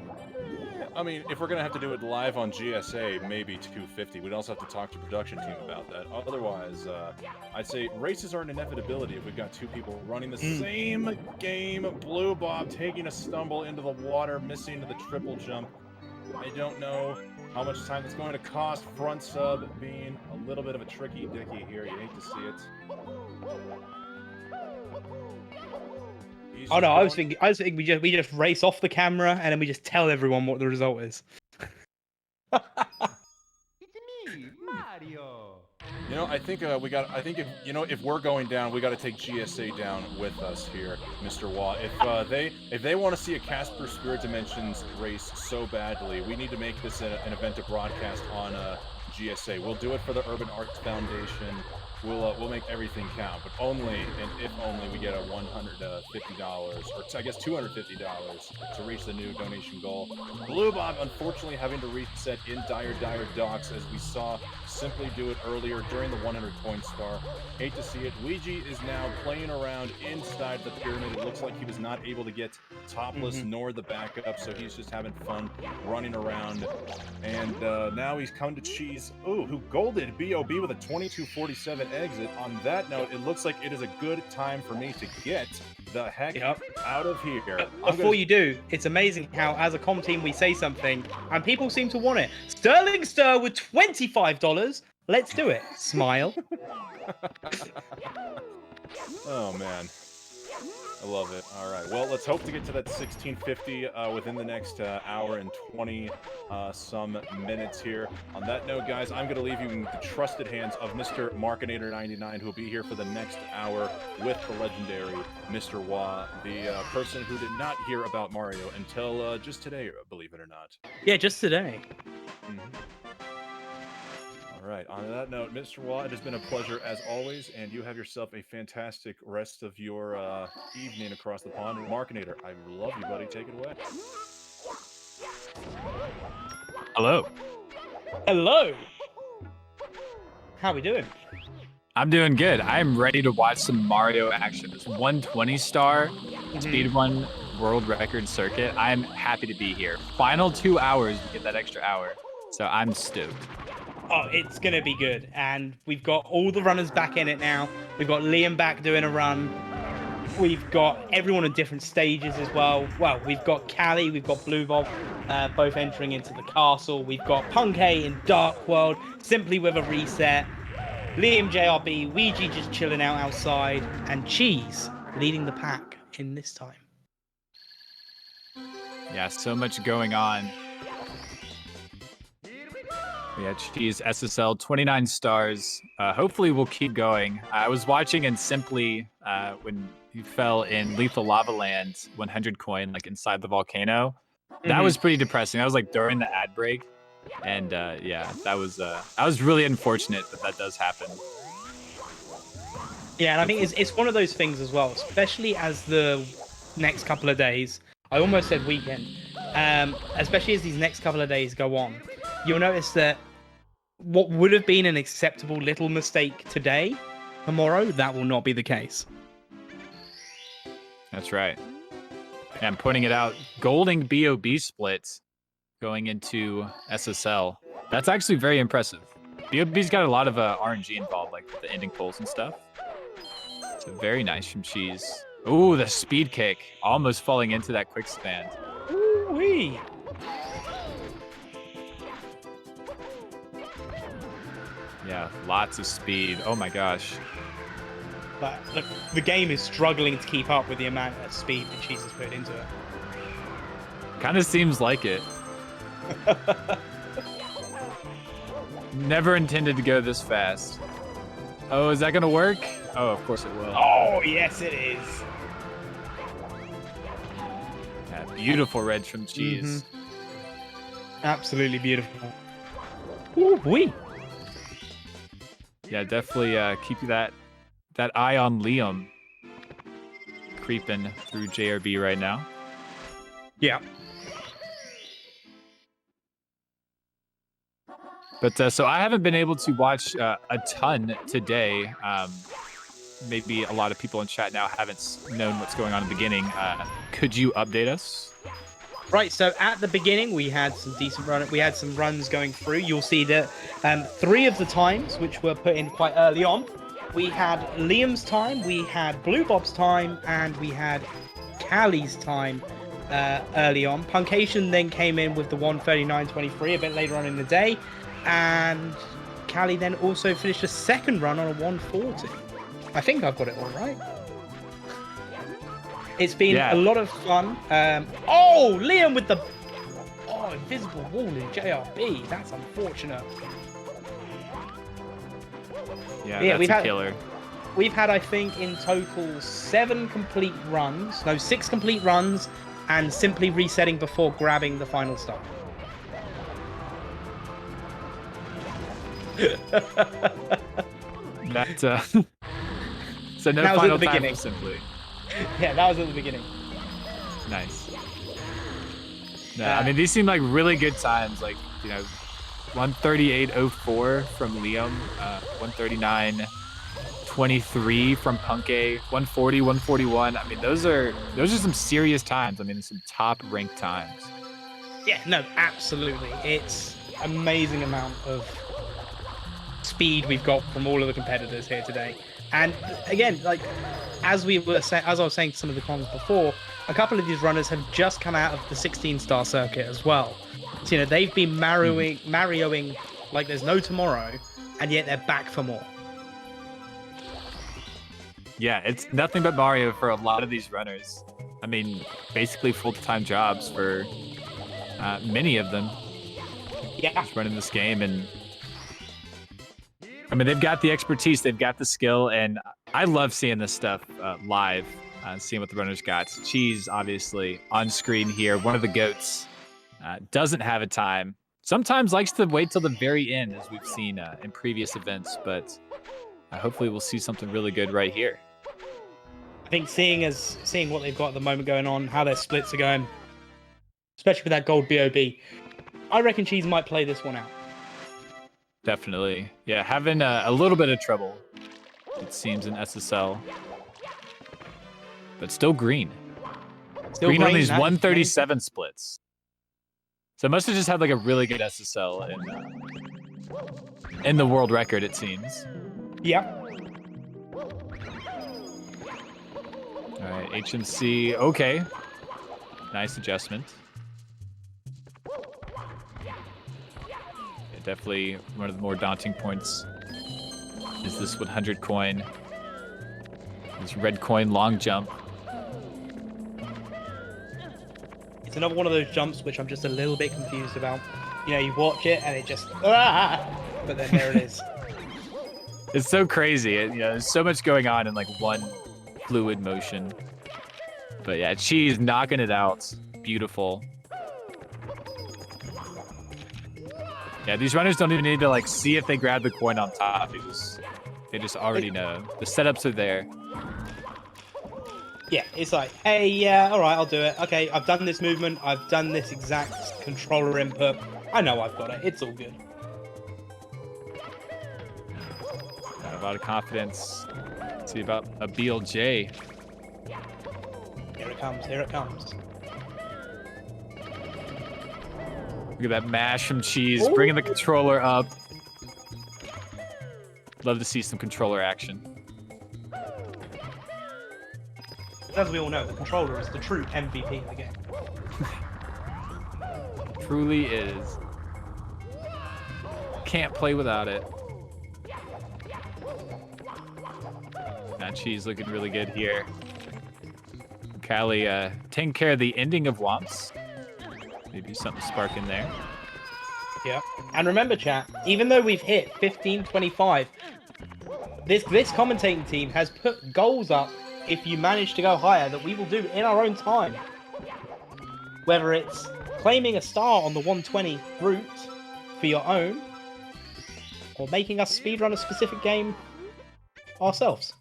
I mean, if we're going to have to do it live on GSA, maybe 250. We'd also have to talk to production team about that. Otherwise, I'd say races are an inevitability if we've got two people running the same game. Blue Bob taking a stumble into the water, missing the triple jump. I don't know how much time it's going to cost. Front sub being a little bit of a tricky dicky here. You hate to see it. Oh no, I was thinking we just race off the camera and then we just tell everyone what the result is. It's me, Mario. You know, I think if we're going down, we got to take GSA down with us here, Mr. Watt. If they want to see a Casper Spirit Dimensions race so badly, we need to make this an event to broadcast on GSA. We'll do it for the Urban Arts Foundation. We'll make everything count, but only and if only we get a $150 or I guess $250 to reach the new donation goal. Blue Bob unfortunately having to reset in dire docks as we saw simply do it earlier during the 100 coin star. Hate to see it. Ouija is now playing around inside the pyramid. It looks like he was not able to get topless nor the backup, so he's just having fun running around. And now he's come to cheese. Ooh, who golded BOB with a 2247 exit. On that note, it looks like it is a good time for me to get the heck out of here. Before you do, it's amazing how as a comm team we say something and people seem to want it. Sterling Stir with $25. Let's do it. Smile. Oh man. I love it. All right. Well, let's hope to get to that 1650 within the next hour and 20 some minutes here. On that note, guys, I'm going to leave you in the trusted hands of Mr. Markinator99, who will be here for the next hour with the legendary Mr. Wah, the person who did not hear about Mario until just today, believe it or not. Yeah, just today. All right. On that note, Mr. Wah, it has been a pleasure as always, and you have yourself a fantastic rest of your evening across the pond. Markinator, I love you, buddy. Take it away. Hello. Hello. How we doing? I'm doing good. I'm ready to watch some Mario action. This 120 star speedrun world record circuit. I'm happy to be here. Final 2 hours, we get that extra hour. So I'm stoked. Oh, it's going to be good. And we've got all the runners back in it now. We've got Liam back doing a run. We've got everyone at different stages as well. Well, we've got Callie, we've got Blue Bob, both entering into the castle. We've got Punkay in Dark World, simply with a reset. Liam, JRB, Ouija just chilling out outside. And Cheese leading the pack in this time. Yeah, so much going on. Yeah, Cheese SSL 29 stars. Hopefully we'll keep going. I was watching in Simply when he fell in Lethal Lava Land 100 coin, like inside the volcano. That was pretty depressing. That was like during the ad break. And yeah, that was really unfortunate that does happen. Yeah, and I think it's one of those things as well, especially as the next couple of days, I almost said weekend, especially as these next couple of days go on, you'll notice that what would have been an acceptable little mistake today, tomorrow, that will not be the case. That's right. And I'm pointing it out, Golding BOB splits going into SSL. That's actually very impressive. BOB's got a lot of RNG involved, like the ending pulls and stuff. So very nice from Cheese. Ooh, the speed kick. Almost falling into that quick span. Ooh-wee. Yeah, lots of speed. Oh my gosh. But look, the game is struggling to keep up with the amount of speed that Cheese has put into it. Kind of seems like it. Never intended to go this fast. Oh, is that gonna work? Oh, of course it will. Oh, yes it is. Yeah, beautiful red from Cheese. Absolutely beautiful. Ooh-wee. Yeah, definitely keep that eye on Liam creeping through JRB right now. Yeah. But so I haven't been able to watch a ton today. Maybe a lot of people in chat now haven't known what's going on in the beginning. Could you update us? Right, so at the beginning we had some decent runs going through. You'll see that 3 of the times, which were put in quite early on, we had Liam's time, we had Blue Bob's time, and we had Callie's time early on. Punkation then came in with the 1:39.23 a bit later on in the day, and Callie then also finished a second run on a 1:40. I think I've got it all right. It's been a lot of fun. Oh, Liam with the invisible wall in JRB. That's unfortunate. Yeah, that's a killer. We've had, I think, in total 6 complete runs, and simply resetting before grabbing the final stop. That so no that was final at the time beginning. Simply. Yeah, that was at the beginning. Nice. No, I mean, these seem like really good times. Like, 1:38.04 from Liam, 1:39.23 from Punkay, 1:40, 1:41. I mean, those are some serious times. I mean, some top ranked times. Yeah, no, absolutely. It's amazing amount of speed we've got from all of the competitors here today. And again, like as I was saying to some of the cons before, a couple of these runners have just come out of the 16-star circuit as well. So, they've been Marioing like there's no tomorrow, and yet they're back for more. Yeah, it's nothing but Mario for a lot of these runners. I mean, basically full-time jobs for many of them. Yeah. Just running this game, and I mean, they've got the expertise, they've got the skill, and I love seeing this stuff live, seeing what the runners got. Cheese, obviously, on screen here, one of the GOATs, doesn't have a time. Sometimes likes to wait till the very end, as we've seen in previous events, but hopefully we'll see something really good right here. I think seeing what they've got at the moment going on, how their splits are going, especially with that gold BOB, I reckon Cheese might play this one out. Definitely. Yeah, having a little bit of trouble, it seems, in SSL. But still green. Still green on these that 137 splits. So must have just had like a really good SSL in the world record, it seems. Yeah. All right, HMC, okay. Nice adjustment. Definitely one of the more daunting points is this 100 coin. This red coin long jump. It's another one of those jumps which I'm just a little bit confused about. You know, you watch it and it just, but then there it is. It's so crazy. You know, there's so much going on in like one fluid motion. But yeah, Cheese knocking it out. Beautiful. Yeah, these runners don't even need to like see if they grab the coin on top. They just already know. The setups are there. Yeah, it's like, hey, yeah, all right, I'll do it. Okay, I've done this movement. I've done this exact controller input. I know I've got it. It's all good. Got a lot of confidence. Let's see about a BLJ. Here it comes. Here it comes. Look at that mash from Cheese, bringing the controller up. Love to see some controller action. As we all know, the controller is the true MVP of the game. Truly is. Can't play without it. Now Cheese looking really good here. Callie taking care of the ending of Womps. Maybe something sparking there. Yeah. And remember, chat, even though we've hit 15-25, this commentating team has put goals up if you manage to go higher that we will do in our own time. Whether it's claiming a star on the 120 route for your own, or making us speedrun a specific game ourselves.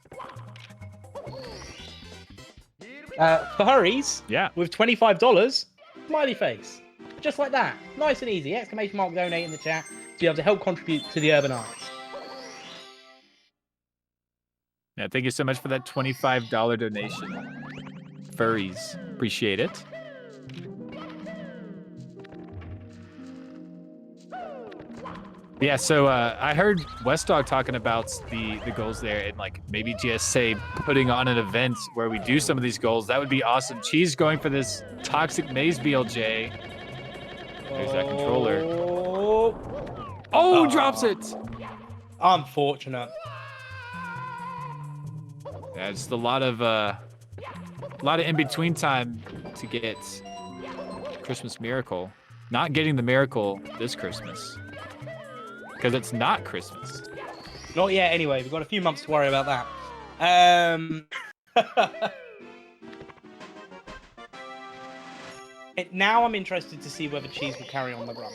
For Hurries, yeah, with $25, smiley face. Just like that. Nice and easy. Exclamation mark donate in the chat to be able to help contribute to the Urban Arts. Yeah, thank you so much for that $25 donation. Furries. Appreciate it. Yeah, so I heard Westdog talking about the goals there, and like maybe GSA putting on an event where we do some of these goals. That would be awesome. Cheese going for this Toxic Maze BLJ. There's that controller. Oh, drops it! Unfortunate. Yeah, just a lot of in-between time to get Christmas Miracle. Not getting the Miracle this Christmas. Because it's not Christmas. Not yet, anyway. We've got a few months to worry about that. Now I'm interested to see whether Cheese will carry on the run.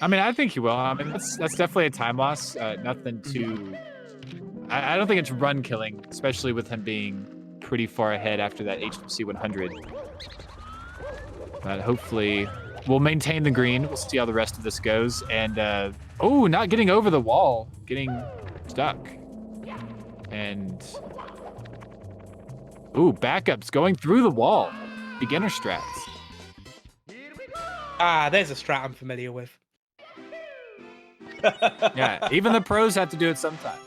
I mean, I think he will. I mean, that's definitely a time loss. Nothing to... I don't think it's run killing, especially with him being pretty far ahead after that HMC 100. But hopefully... we'll maintain the green. We'll see how the rest of this goes. And, oh, not getting over the wall. Getting stuck. And, ooh, backups going through the wall. Beginner strats. Ah, there's a strat I'm familiar with. Yeah, even the pros have to do it sometime.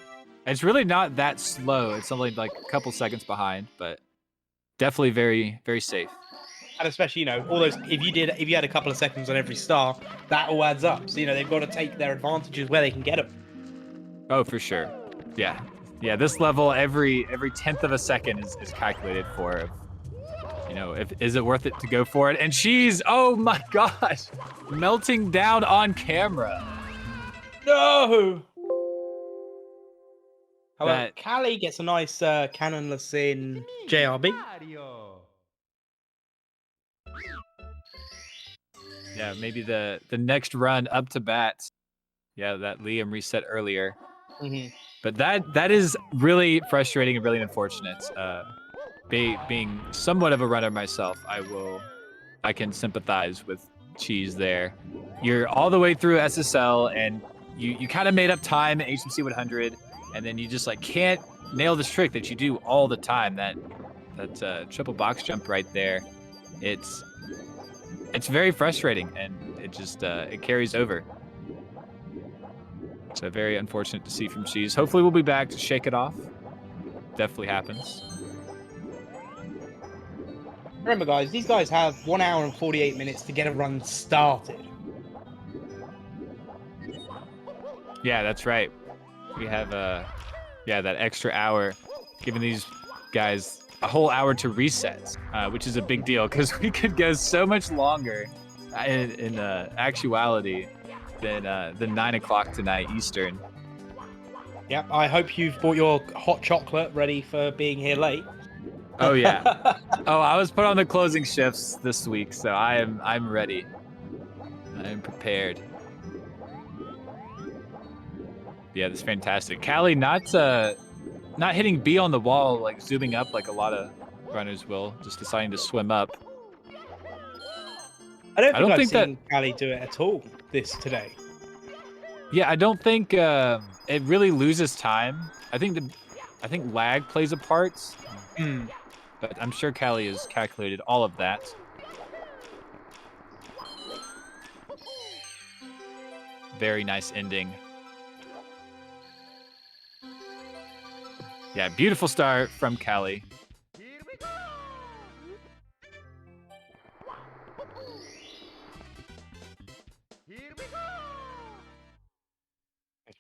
It's really not that slow. It's only like a couple seconds behind, but definitely very, very safe. And especially, you know, all those, if you had a couple of seconds on every star, that all adds up. So, you know, they've got to take their advantages where they can get them. Oh, for sure. Yeah. Yeah, this level, every 10th of a second is calculated for, you know, is it worth it to go for it? And she's, oh my gosh, melting down on camera. No! However, That- Callie gets a nice cannonless in JRB. Yeah, maybe the next run up to bat. Yeah, that Liam reset earlier. But that is really frustrating and really unfortunate. Being somewhat of a runner myself, I can sympathize with Cheese there. You're all the way through SSL and you kind of made up time at HMC 100, and then you just like can't nail this trick that you do all the time. That triple box jump right there. It's very frustrating, and it just it carries over. So very unfortunate to see from Cheese. Hopefully we'll be back to shake it off. Definitely happens. Remember, guys, these guys have 1 hour and 48 minutes to get a run started. Yeah, that's right. We have that extra hour, giving these guys a whole hour to reset, which is a big deal because we could go so much longer in actuality than 9 o'clock tonight Eastern. Yep, I hope you've bought your hot chocolate ready for being here late. Oh yeah. Oh, I was put on the closing shifts this week, so I'm ready. I'm prepared. Yeah, that's fantastic. Callie not hitting B on the wall, like zooming up like a lot of runners will, just deciding to swim up. I don't think I've seen Callie do it at all today. Yeah, I don't think it really loses time. I think lag plays a part. But I'm sure Callie has calculated all of that. Very nice ending. Yeah, beautiful start from Callie.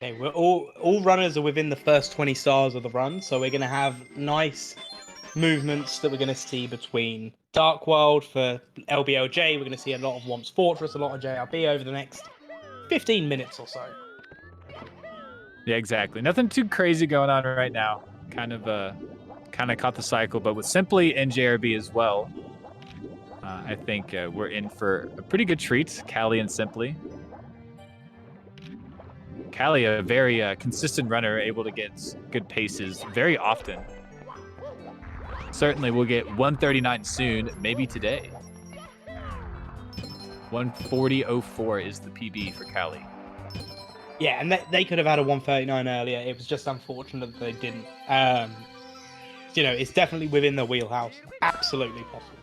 Okay, we're all runners are within the first 20 stars of the run, so we're gonna have nice movements that we're gonna see between Dark World for LBLJ. We're gonna see a lot of Womp's Fortress, a lot of JRB over the next 15 minutes or so. Yeah, exactly. Nothing too crazy going on right now. Kind of caught the cycle, but with Simply and JRB as well, I think we're in for a pretty good treat. Callie and Simply. Callie, a very consistent runner, able to get good paces very often. Certainly we'll get 139 soon, maybe today. 140.04 is the PB for Callie. Yeah, and they could have had a 139 earlier. It was just unfortunate that they didn't. You know, it's definitely within the wheelhouse. Absolutely possible.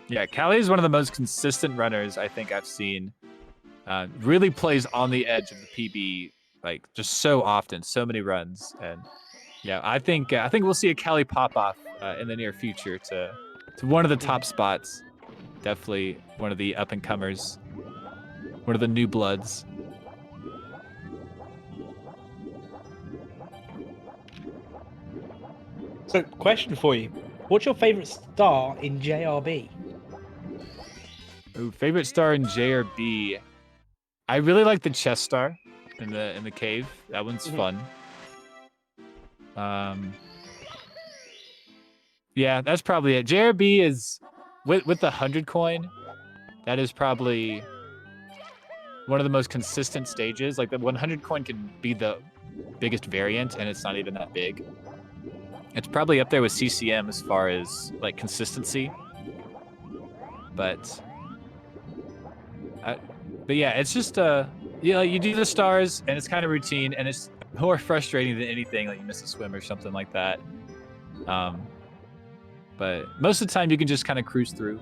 Yeah, Callie is one of the most consistent runners I think I've seen. Really plays on the edge of the PB, like just so often, so many runs, and yeah, I think we'll see a Callie pop off in the near future to one of the top spots. Definitely one of the up and comers, one of the new bloods. So, question for you: what's your favorite star in JRB? Ooh, favorite star in JRB. I really like the chest star in the cave. That one's fun. Yeah, that's probably it. JRB is with the 100 coin. That is probably one of the most consistent stages. Like the 100 coin can be the biggest variant, and it's not even that big. It's probably up there with CCM as far as like consistency. But yeah, it's just you do the stars and it's kind of routine, and it's more frustrating than anything. Like you miss a swim or something like that. But most of the time you can just kind of cruise through.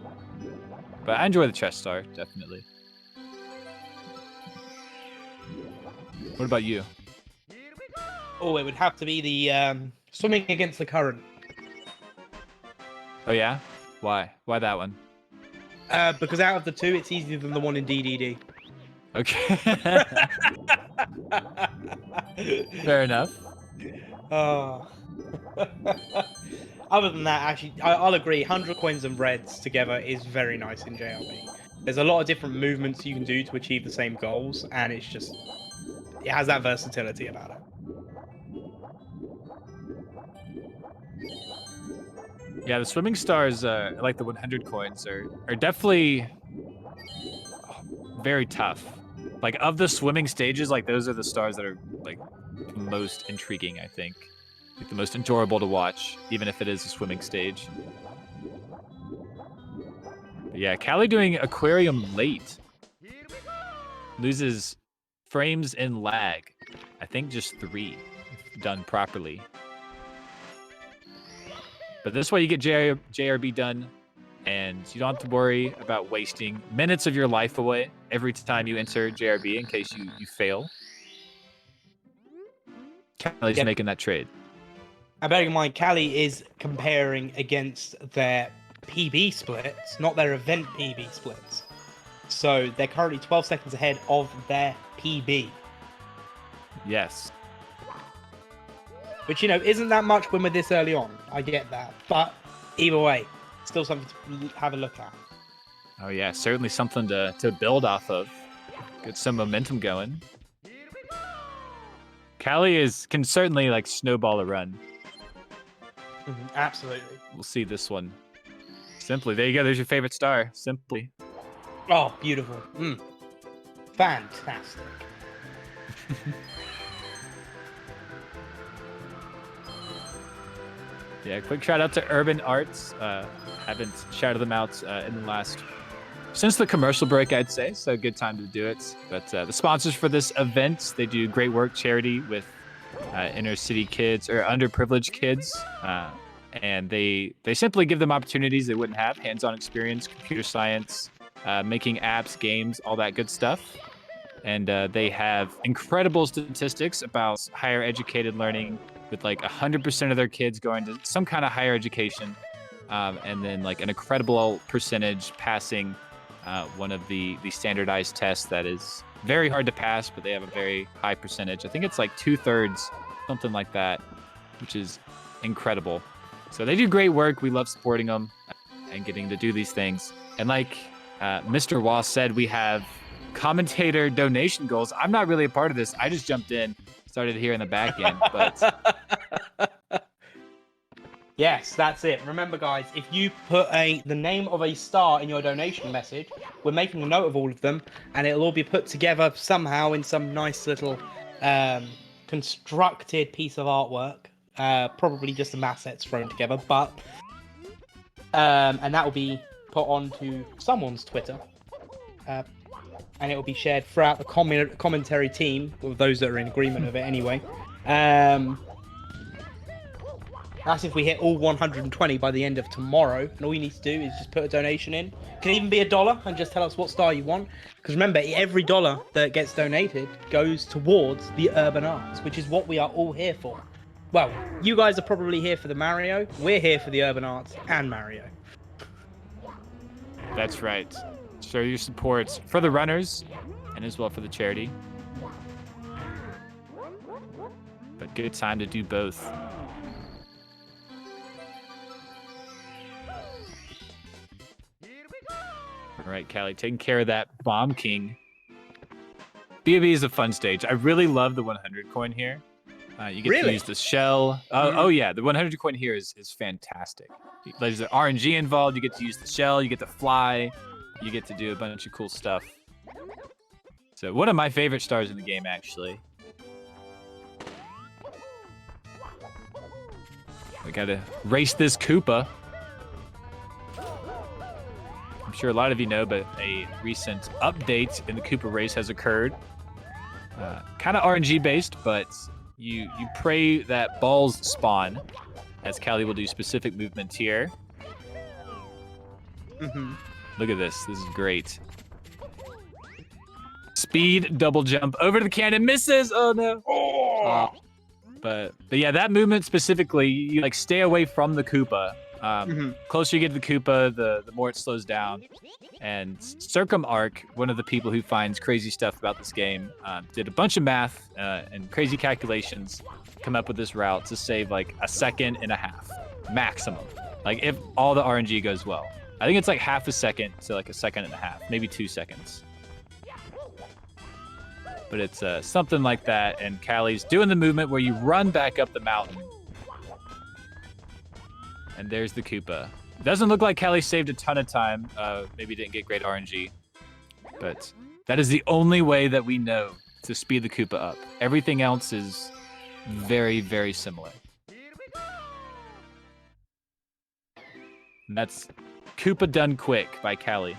But I enjoy the chest star, definitely. What about you? Oh, it would have to be the swimming against the current. Oh yeah? Why? Why that one? Because out of the two, it's easier than the one in DDD. Okay. Fair enough. Oh. Other than that, actually, I'll agree. 100 coins and reds together is very nice in JRB. There's a lot of different movements you can do to achieve the same goals, and it's just it has that versatility about it. Yeah, the swimming stars, like the 100 coins, are definitely very tough. Like of the swimming stages, like those are the stars that are like most intriguing, I think. Like the most enjoyable to watch, even if it is a swimming stage. But yeah, Callie doing aquarium late. Loses frames in lag. I think just 3 if done properly. But this way you get JRB done, and you don't have to worry about wasting minutes of your life away every time you enter JRB in case you fail. Callie's making that trade. And bearing in mind, Callie is comparing against their PB splits, not their event PB splits. So they're currently 12 seconds ahead of their PB. Yes. Which, you know, isn't that much when we're this early on. I get that. But either way, still something to have a look at. Oh yeah, certainly something to build off of. Get some momentum going. Callie can certainly like snowball a run. Absolutely. We'll see this one. Simply, there you go. There's your favorite star. Simply. Oh, beautiful. Fantastic. Yeah, quick shout out to Urban Arts. Haven't shouted them out in the last since the commercial break, I'd say. So good time to do it. But the sponsors for this event, they do great work, charity with inner city kids or underprivileged kids, and they simply give them opportunities they wouldn't have: hands-on experience, computer science, making apps, games, all that good stuff. And they have incredible statistics about higher educated learning, with like 100% of their kids going to some kind of higher education, and then like an incredible percentage passing one of the standardized tests that is very hard to pass, but they have a very high percentage. I think it's like 2/3, something like that, which is incredible. So they do great work. We love supporting them and getting to do these things. And like Mr. Wass said, we have commentator donation goals. I'm not really a part of this. I just jumped in, started here in the back end, but yes, that's it. Remember, guys, if you put the name of a star in your donation message, we're making a note of all of them, and it'll all be put together somehow in some nice little constructed piece of artwork. Probably just some assets thrown together, but and that will be put onto someone's Twitter. And it will be shared throughout the commentary team, or those that are in agreement with it anyway. That's if we hit all 120 by the end of tomorrow. And all you need to do is just put a donation in. It can even be $1 and just tell us what star you want. Because remember, every dollar that gets donated goes towards the urban arts, which is what we are all here for. Well, you guys are probably here for the Mario. We're here for the urban arts and Mario. that's right. Show your support for the runners and as well for the charity. But good time to do both. All right, Callie, taking care of that Bomb King. B.O.B. is a fun stage. I really love the 100 coin here. You get to use the shell. Oh yeah, the 100 coin here is fantastic. There's the RNG involved. You get to use the shell. You get to fly. You get to do a bunch of cool stuff. So one of my favorite stars in the game, actually. We gotta race this Koopa. I'm sure a lot of you know, but a recent update in the Koopa race has occurred. Kind of RNG based, but you pray that balls spawn, as Callie will do specific movements here. Look at this. This is great. Speed, double jump, over to the cannon, misses! Oh no! But yeah, that movement specifically, you like stay away from the Koopa, Closer you get to the Koopa, the more it slows down. And Circum-Arc, one of the people who finds crazy stuff about this game, did a bunch of math and crazy calculations, come up with this route to save like a second and a half maximum. Like if all the RNG goes well. I think it's like half a second to like a second and a half, maybe 2 seconds. But it's something like that, and Callie's doing the movement where you run back up the mountain. And there's the Koopa. Doesn't look like Callie saved a ton of time. Maybe didn't get great RNG. But that is the only way that we know to speed the Koopa up. Everything else is very, very similar. And that's Koopa Done Quick by Callie.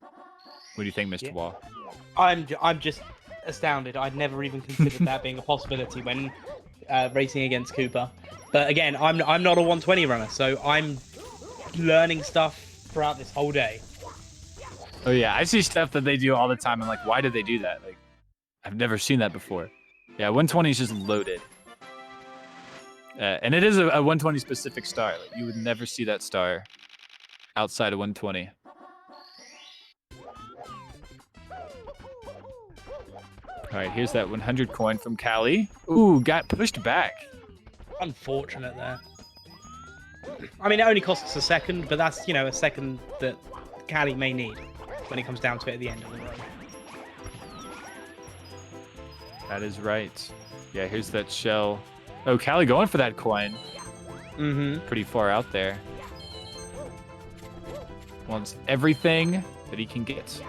What do you think, Mr. Wall? I'm just astounded. I'd never even considered that being a possibility when racing against Koopa. But again, I'm not a 120 runner, so I'm learning stuff throughout this whole day. Oh yeah, I see stuff that they do all the time. I'm like, why did they do that? Like, I've never seen that before. Yeah, 120 is just loaded. And it is a 120 specific star. Like, you would never see that star outside of 120. All right, here's that 100 coin from Callie. Ooh, got pushed back. Unfortunate there. I mean, it only costs a second, but that's, you know, a second that Callie may need when it comes down to it at the end of the run. That is right. Yeah, here's that shell. Oh, Callie going for that coin. Pretty far out there. Wants everything that he can get.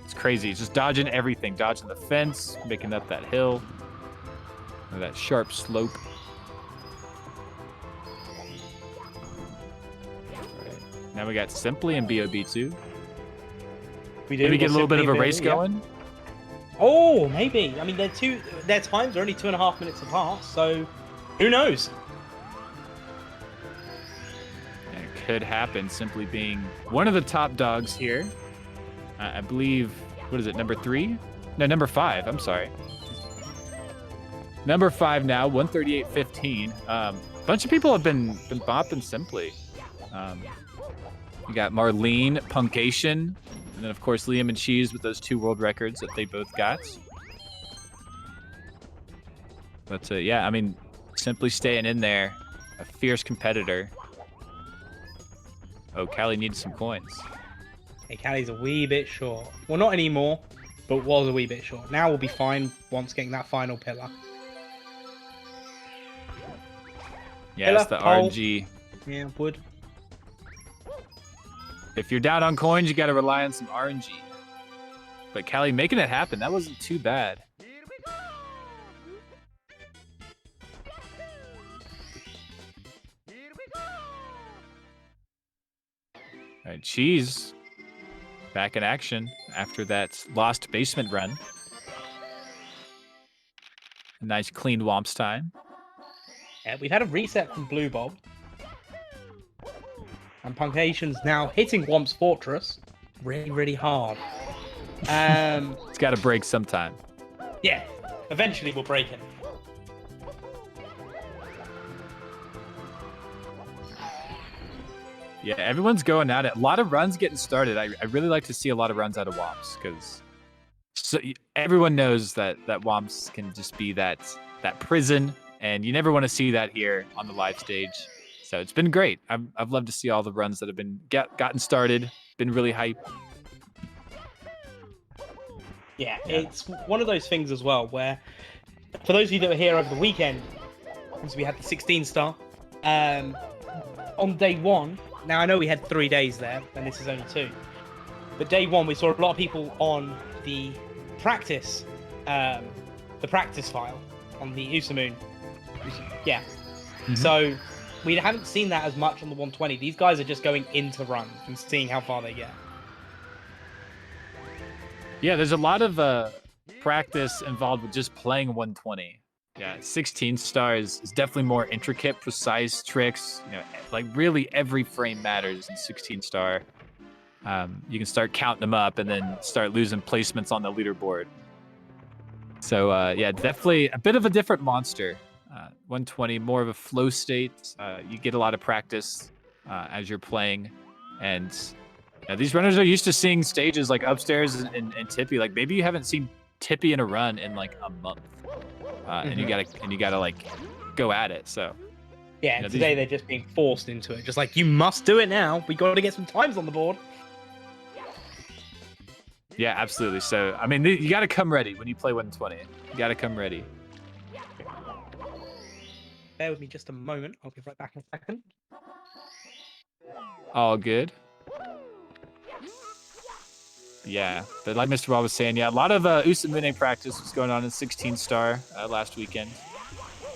It's crazy. He's just dodging everything. Dodging the fence, making up that hill. Or that sharp slope. Right. Now we got Simply and BOB2. Maybe get a little bit of a race going. Oh, maybe. I mean, their times are only 2.5 minutes apart, so who knows? It could happen. Simply being one of the top dogs here. I believe, what is it, number 3? No, number 5. I'm sorry. Number 5 now, 138.15. A bunch of people have been bopping Simply. You got Marlene, Punkation, and then of course Liam and Cheese with those 2 world records that they both got. But yeah, I mean, Simply staying in there, a fierce competitor. Oh, Callie needs some coins. Hey, Callie's a wee bit short. Well, not anymore, but was a wee bit short. Now we'll be fine once getting that final pillar. Yeah, it's the pole. RNG. Yeah, wood. If you're down on coins, you got to rely on some RNG. But Callie making it happen, that wasn't too bad. All right, Cheese back in action after that lost basement run. A nice clean Womps time. Yeah, we've had a reset from Blue Bob. And Punkation's now hitting Womp's Fortress really, really hard. It's got to break sometime. Yeah, eventually we'll break it. Yeah, everyone's going at it. A lot of runs getting started. I really like to see a lot of runs out of Womps because everyone knows that Womps can just be that prison, and you never want to see that here on the live stage. So it's been great. I've loved to see all the runs that have been gotten started. Been really hype. Yeah, it's one of those things as well where, for those of you that were here over the weekend, because we had the 16 star, on day 1, now I know we had 3 days there, and this is only 2, but day 1 we saw a lot of people on the practice file on the Usamoon. Yeah. So we haven't seen that as much on the 120. These guys are just going into runs and seeing how far they get. Yeah, there's a lot of practice involved with just playing 120. Yeah, 16 stars is definitely more intricate, precise tricks. You know, like really every frame matters in 16 star. you can start counting them up and then start losing placements on the leaderboard. So yeah, definitely a bit of a different monster. 120, more of a flow state. You get a lot of practice as you're playing, and these runners are used to seeing stages like upstairs and Tippy. Like maybe you haven't seen Tippy in a run in like a month, and you gotta like go at it. So yeah, and today they're just being forced into it. Just like, you must do it now. We got to get some times on the board. Yeah, absolutely. So I mean, you got to come ready when you play 120. You got to come ready. Bear with me just a moment. I'll be right back in a second. All good. Yeah, but like Mr. Wall was saying, yeah, a lot of Usamune practice was going on in 16 star last weekend.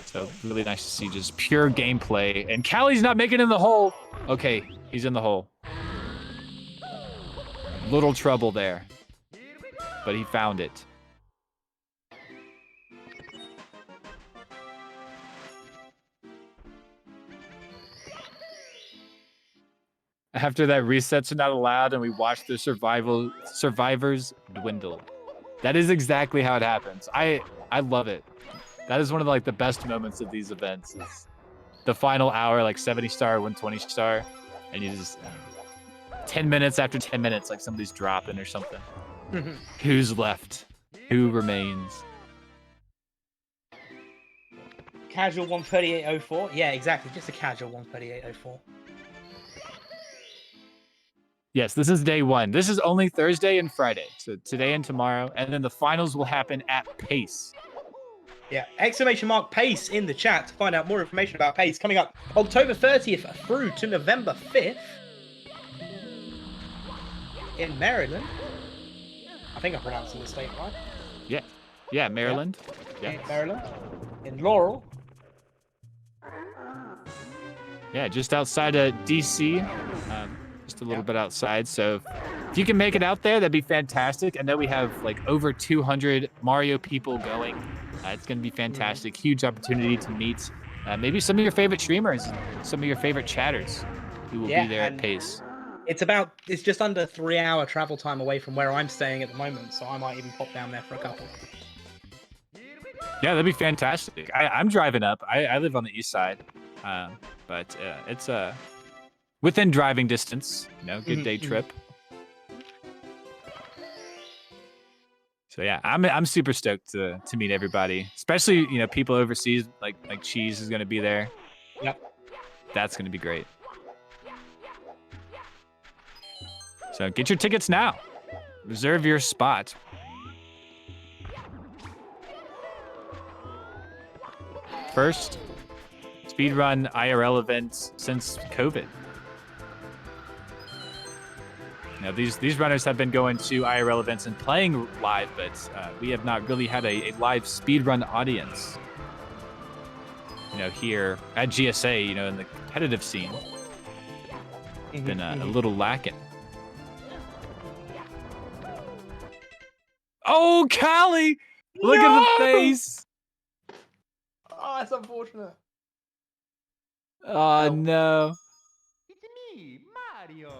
So really nice to see just pure gameplay. And Callie's not making it in the hole. Okay, he's in the hole. Little trouble there, but he found it. After that, resets are not allowed, and we watch the survivors dwindle. That is exactly how it happens. I love it. That is one of the best moments of these events. Is the final hour, like 70 star, 120 star, and you just 10 minutes after 10 minutes, like somebody's dropping or something. Who's left? Who remains? Casual 138.04. Yeah, exactly. Just a casual 138.04. Yes, this is day one. This is only Thursday and Friday. So today and tomorrow. And then the finals will happen at Pace. Yeah, !pace in the chat to find out more information about Pace, coming up October 30th through to November 5th in Maryland. I think I'm pronouncing the state right. Yeah. Yeah, Maryland. Yeah. In Maryland. In Laurel. Yeah, just outside of DC. Just a little bit outside. So if you can make it out there, that'd be fantastic. I know we have like over 200 Mario people going. It's going to be fantastic. Huge opportunity to meet maybe some of your favorite streamers, some of your favorite chatters who will be there at Pace. It's just under 3-hour travel time away from where I'm staying at the moment, so I might even pop down there for a couple. Yeah, that'd be fantastic. I'm driving up. I live on the east side, but it's within driving distance. Good day trip. So yeah, I'm super stoked to meet everybody, especially people overseas. Like Cheese is gonna be there. Yep, that's gonna be great. So get your tickets now. Reserve your spot. First speedrun IRL event since COVID. Now, these runners have been going to IRL events and playing live, but we have not really had a live speedrun audience. Here at GSA, in the competitive scene, it's been a little lacking. Oh, Callie! Look at the face! Oh, that's unfortunate. Oh, no.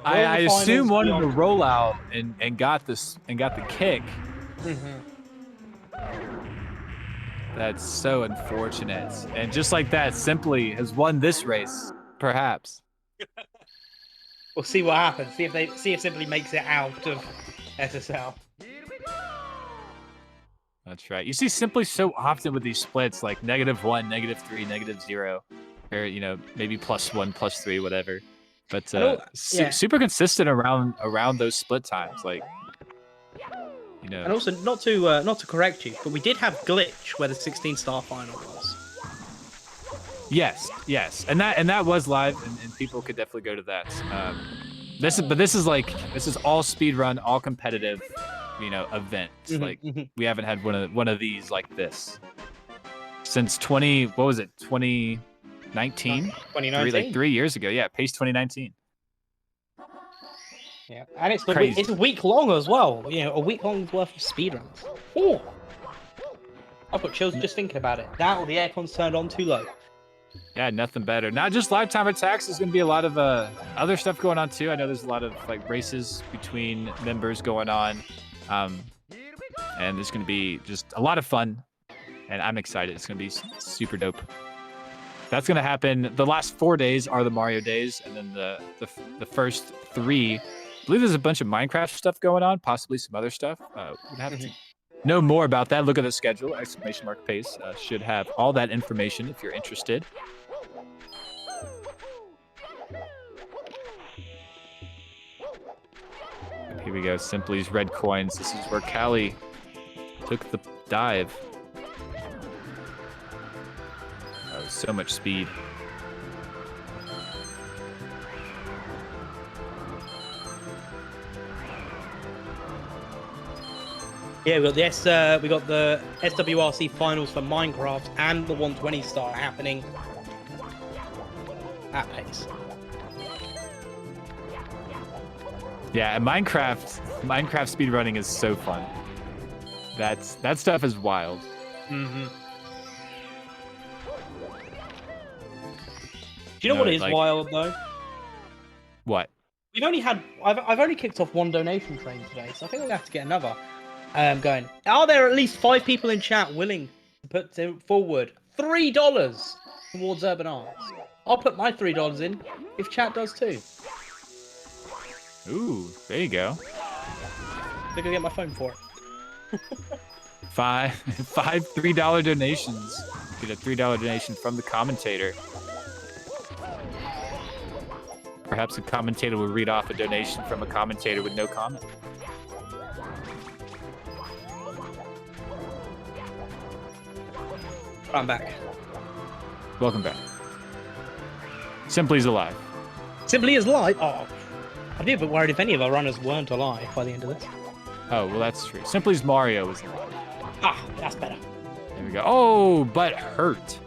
I assume wanted to roll out and got the kick. That's so unfortunate. And just like that, Simply has won this race, perhaps. We'll see what happens. See if Simply makes it out of SSL. That's right. You see Simply so often with these splits, like -1, -3, -0, or maybe +1, +3, whatever. But super consistent around those split times, like And also, not to correct you, but we did have glitch where the 16-star final was. Yes, and that was live, and people could definitely go to that. This is all speedrun, all competitive, event. We haven't had one of these like this since 2019? 2019. 3 years ago. Yeah, Pace 2019. Yeah, and it's a week long as well. A week long's worth of speedruns. Oh, I've got chills just thinking about it. That or the aircon's turned on too low. Yeah, nothing better. Not just lifetime attacks. There's going to be a lot of other stuff going on too. I know there's a lot of like races between members going on, and there's going to be just a lot of fun. And I'm excited. It's going to be super dope. That's going to happen. The last 4 days are the Mario days, and then the first 3. I believe there's a bunch of Minecraft stuff going on, possibly some other stuff. We'd have to know more about that. Look at the schedule. !pace should have all that information if you're interested. And here we go. Simply's red coins. This is where Callie took the dive. Oh, so much speed. Yeah, we got the SWRC finals for Minecraft and the 120 star happening at pace. Yeah, and Minecraft speedrunning is so fun. That stuff is wild. Mm-hmm. Do you know what is like, wild though? What? I've only kicked off 1 donation train today, so I think I'm gonna have to get another. Going. Are there at least 5 people in chat willing to put forward $3 towards Urban Arts? I'll put my $3 in if chat does too. Ooh, there you go. I'm gonna get my phone for it. 5 $3 donations. Get a $3 donation from the commentator. Perhaps a commentator will read off a donation from a commentator with no comment. I'm back. Welcome back. Simply's alive. Simply is live? Oh, I'd be a bit worried if any of our runners weren't alive by the end of this. Oh, well, that's true. Simply's Mario is alive. Ah, that's better. There we go. Oh, but hurt.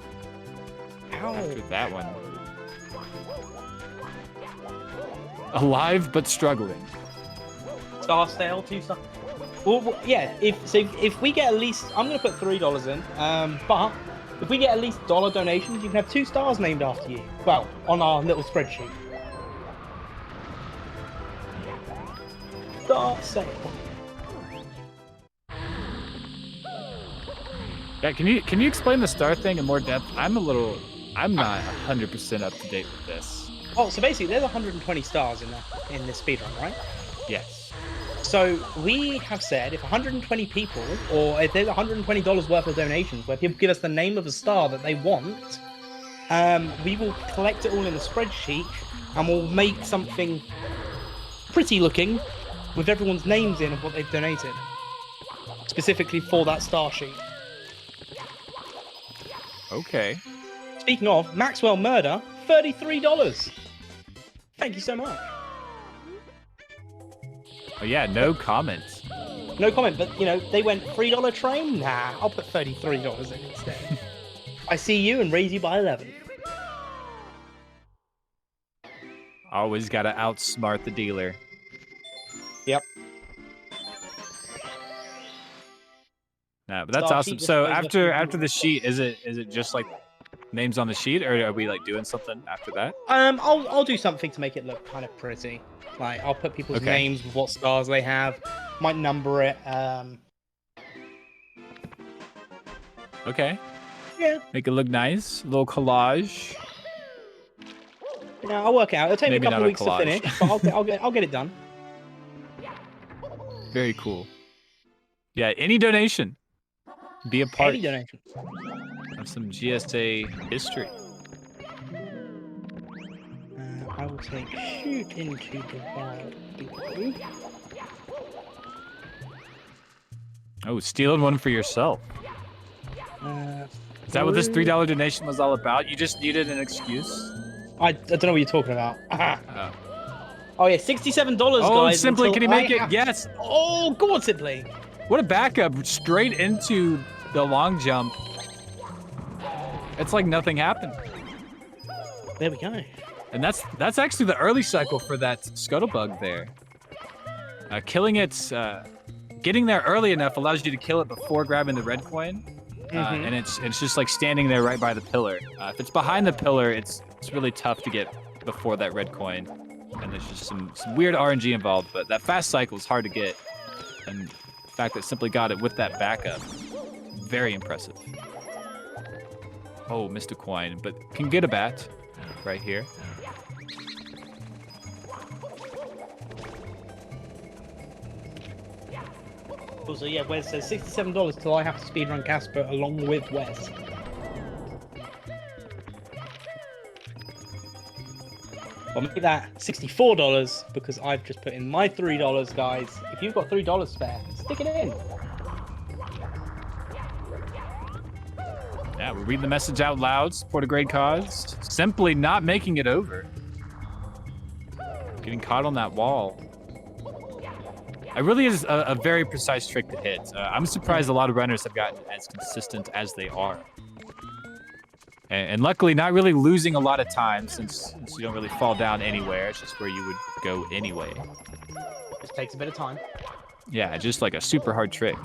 Ow. After that one. Alive, but struggling. Star stale, 2 stars. Well, yeah, if we get at least, I'm going to put $3 in, but if we get at least dollar donations, you can have 2 stars named after you. Well, on our little spreadsheet. Star sale. Yeah, can you explain the star thing in more depth? I'm not 100% up to date with this. Oh, so basically, there's 120 stars in this speedrun, right? Yes. So we have said if 120 people, or if there's $120 worth of donations where people give us the name of a star that they want, we will collect it all in a spreadsheet and we'll make something pretty looking with everyone's names in of what they've donated, specifically for that star sheet. Okay. Speaking of, Maxwell Murder, $33. Thank you so much. Oh yeah, no comments. No comment, but they went $3 train? Nah, I'll put $33 in instead. I see you and raise you by 11. Always gotta outsmart the dealer. Yep. No, but that's Star awesome. sheet So just goes up after the sheet, is it just like names on the sheet, or are we like doing something after that? I'll do something to make it look kind of pretty. Like I'll put people's Okay. names with what stars they have, might number it. Okay. Yeah. Make it look nice. A little collage. I'll work it out. It'll take Maybe me a couple not a weeks to collage. finish, but I'll get it done. Very cool. Yeah, any donation. Be a part Any donation. of some GSA history. I will take shoot into the wild. Oh, stealing one for yourself. Is that what this $3 donation was all about? You just needed an excuse? I don't know what you're talking about. Oh. Oh yeah, $67, Oh, guys. Simply, until can you make I it? have- Yes. Oh, go on, Simply. What a backup. Straight into the long jump. It's like nothing happened. There we go. And that's actually the early cycle for that scuttlebug there. Killing it, getting there early enough allows you to kill it before grabbing the red coin. and it's just like standing there right by the pillar. If it's behind the pillar, it's really tough to get before that red coin, and there's just some weird RNG involved. But that fast cycle is hard to get, and the fact that Simply got it with that backup, very impressive. Oh, missed a coin, but can get a bat right here. Also, yeah, Wes says $67 till I have to speedrun Casper along with Wes. I'll make that $64 because I've just put in my $3, guys. If you've got $3 spare, stick it in. Yeah, we're reading the message out loud. Support a great cause. Simply not making it over. Getting caught on that wall. It really is a very precise trick to hit. I'm surprised a lot of runners have gotten as consistent as they are. And luckily, not really losing a lot of time since you don't really fall down anywhere. It's just where you would go anyway. Just takes a bit of time. Yeah, just like a super hard trick.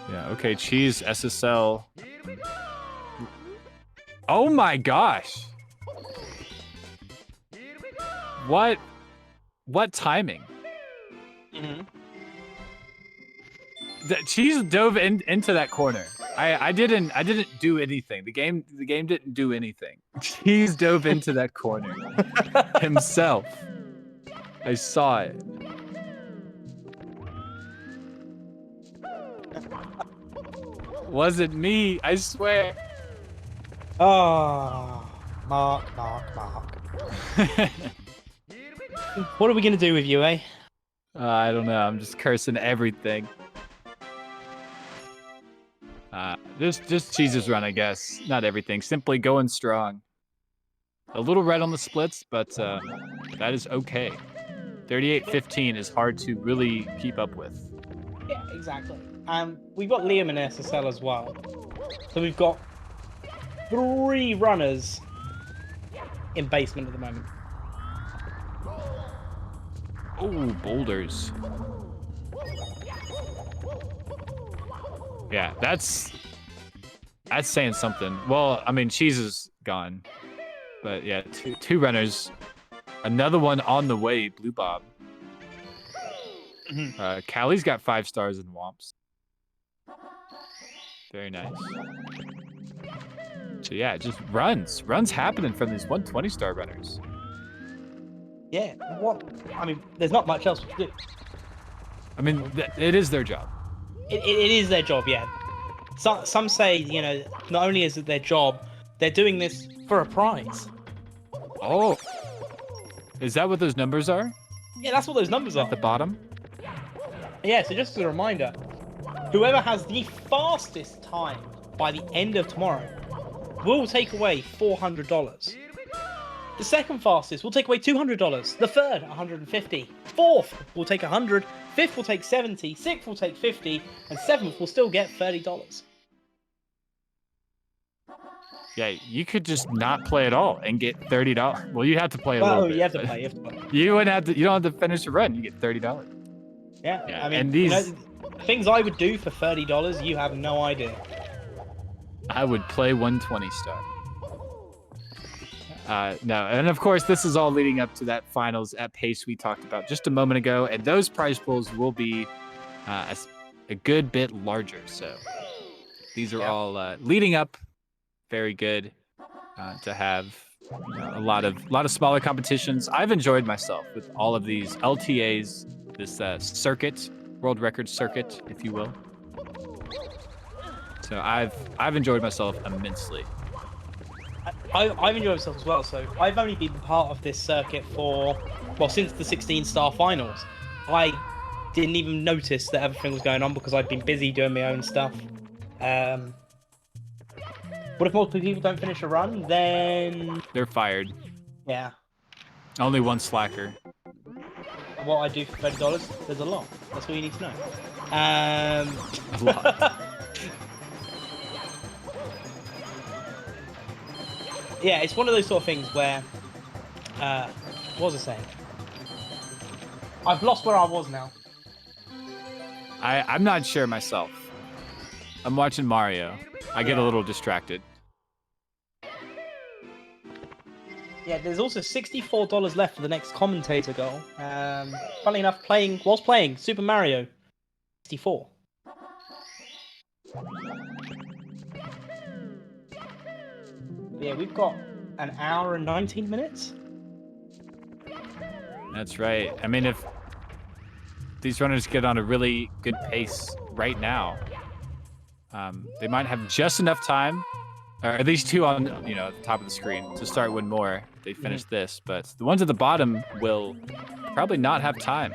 Yeah, okay, cheese, SSL. Oh my gosh. What timing? The cheese dove into that corner. I didn't do anything. The game didn't do anything. Cheese dove into that corner himself. I saw it. Wasn't me, I swear. Oh, Mark. What are we gonna do with you, eh? I don't know. I'm just cursing everything. Just Cheese's run, I guess. Not everything. Simply going strong. A little red on the splits, but that is okay. 38-15 is hard to really keep up with. Yeah, exactly. We've got Liam in SSL as well. So we've got 3 runners in basement at the moment. Oh, boulders. Yeah, that's saying something. Well, I mean, Cheese is gone. But yeah, two runners. Another one on the way, Blue Bob. Callie's got 5 stars in Womps. Very nice. So yeah, just runs happening from these 120-star runners. Yeah, I mean, there's not much else to do. I mean, it is their job. It is their job, yeah. Some say, you know, not only is it their job, they're doing this for a prize. Oh, is that what those numbers are? Yeah, that's what those numbers are. At the bottom? Yeah, so just as a reminder, whoever has the fastest time by the end of tomorrow will take away $400. The second fastest will take away $200. The third, $150. Fourth will take $100. Fifth will take $70. Sixth will take $50. And seventh will still get $30. Yeah, you could just not play at all and get $30. Well, you have to play a little bit. You have to play. You wouldn't have to. You don't have to finish a run. You get $30. Yeah, I mean, and these you know, things I would do for $30, you have no idea. I would play 120-star. No, and of course, this is all leading up to that finals at pace we talked about just a moment ago, and those prize pools will be a good bit larger. So these are all leading up. Very good to have a lot of smaller competitions. I've enjoyed myself with all of these LTAs, this circuit, world record circuit, if you will. So I've enjoyed myself immensely. I've enjoyed myself as well. So I've only been part of this circuit since the 16-star finals. I didn't even notice that everything was going on because I've been busy doing my own stuff. What if multiple people don't finish a run? Then they're fired. Yeah. Only one slacker. What I do for $30, there's a lot. That's all you need to know. A lot. Yeah, it's one of those sort of things where What was I saying? I've lost where I was now. I'm not sure myself. I'm watching Mario. I get a little distracted. Yeah, there's also $64 left for the next commentator goal. Funnily enough, whilst playing Super Mario 64. Yeah, we've got an hour and 19 minutes. That's right. I mean, if these runners get on a really good pace right now, they might have just enough time, or at least two on, at the top of the screen to start one more if they finish this. But the ones at the bottom will probably not have time.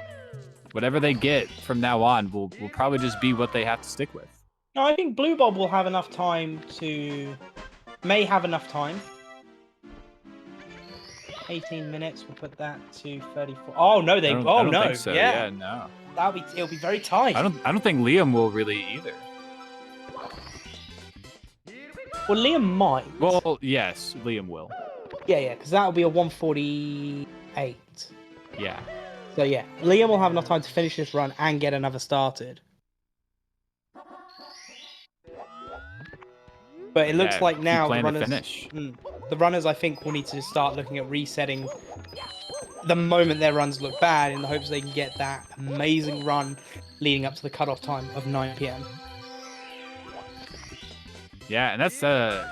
Whatever they get from now on will probably just be what they have to stick with. No, I think Blue Bob will have enough time may have enough time. 18 minutes, we'll put that to 34. Oh no, I don't think so. Yeah, no. It'll be very tight. I don't think Liam will really either. Well, Liam might. Well, yes, Liam will. Yeah, because that'll be a 148. Yeah. So yeah, Liam will have enough time to finish this run and get another started. But it looks like now the runners, I think, will need to start looking at resetting the moment their runs look bad in the hopes they can get that amazing run leading up to the cutoff time of 9 p.m. Yeah, and that's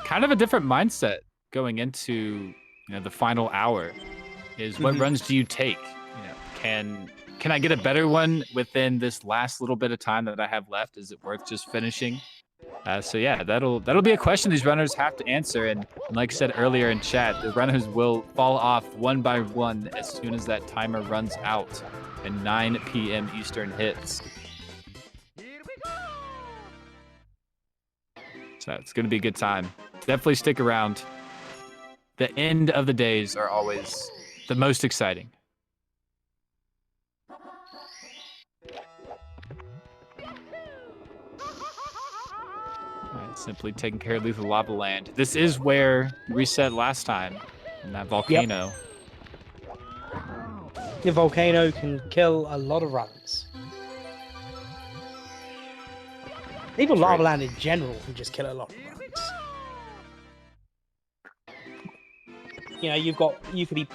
kind of a different mindset going into the final hour. Is what runs do you take? Can I get a better one within this last little bit of time that I have left? Is it worth just finishing? So yeah, that'll be a question these runners have to answer. And like I said earlier in chat, the runners will fall off one by one as soon as that timer runs out and 9 p.m. Eastern hits. So it's going to be a good time. Definitely stick around. The end of the days are always the most exciting. Simply taking care of Lethal Lava Land. This is where we reset last time in that volcano. Yep. The volcano can kill a lot of runs. Lethal Lava Land in general can just kill a lot of runs. You could be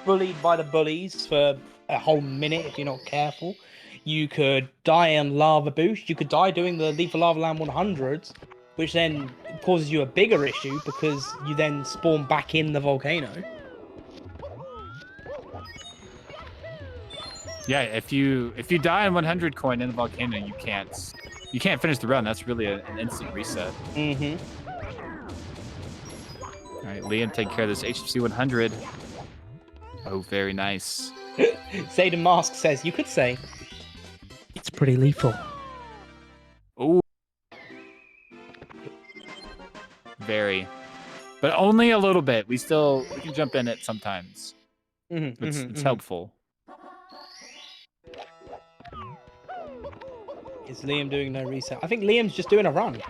bullied by the bullies for a whole minute if you're not careful. You could die on Lava Boost. You could die doing the Lethal Lava Land 100s. Which then causes you a bigger issue because you then spawn back in the volcano. Yeah, if you die on 100 coin in the volcano, you can't finish the run. That's really an instant reset. Mm-hmm. All right, Liam, take care of this HFC 100. Oh, very nice. Zayden Mask says, you could say, it's pretty lethal. Oh. Very, but only a little bit. We can jump in it sometimes. It's helpful. Is Liam doing no reset? I think Liam's just doing a run.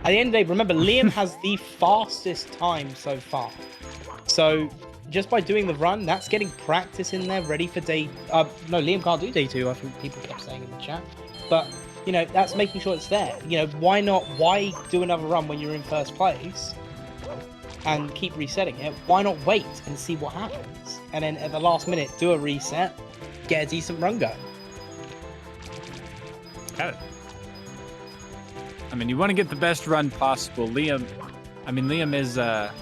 At the end of the day, remember, Liam has the fastest time so far. So just by doing the run, that's getting practice in there, ready for day... no, Liam can't do day 2, I think people kept saying in the chat. But... that's making sure it's there. Why do another run when you're in first place and keep resetting it? Why not wait and see what happens? And then at the last minute, do a reset, get a decent run going. Got it. I mean, you want to get the best run possible. Liam is, I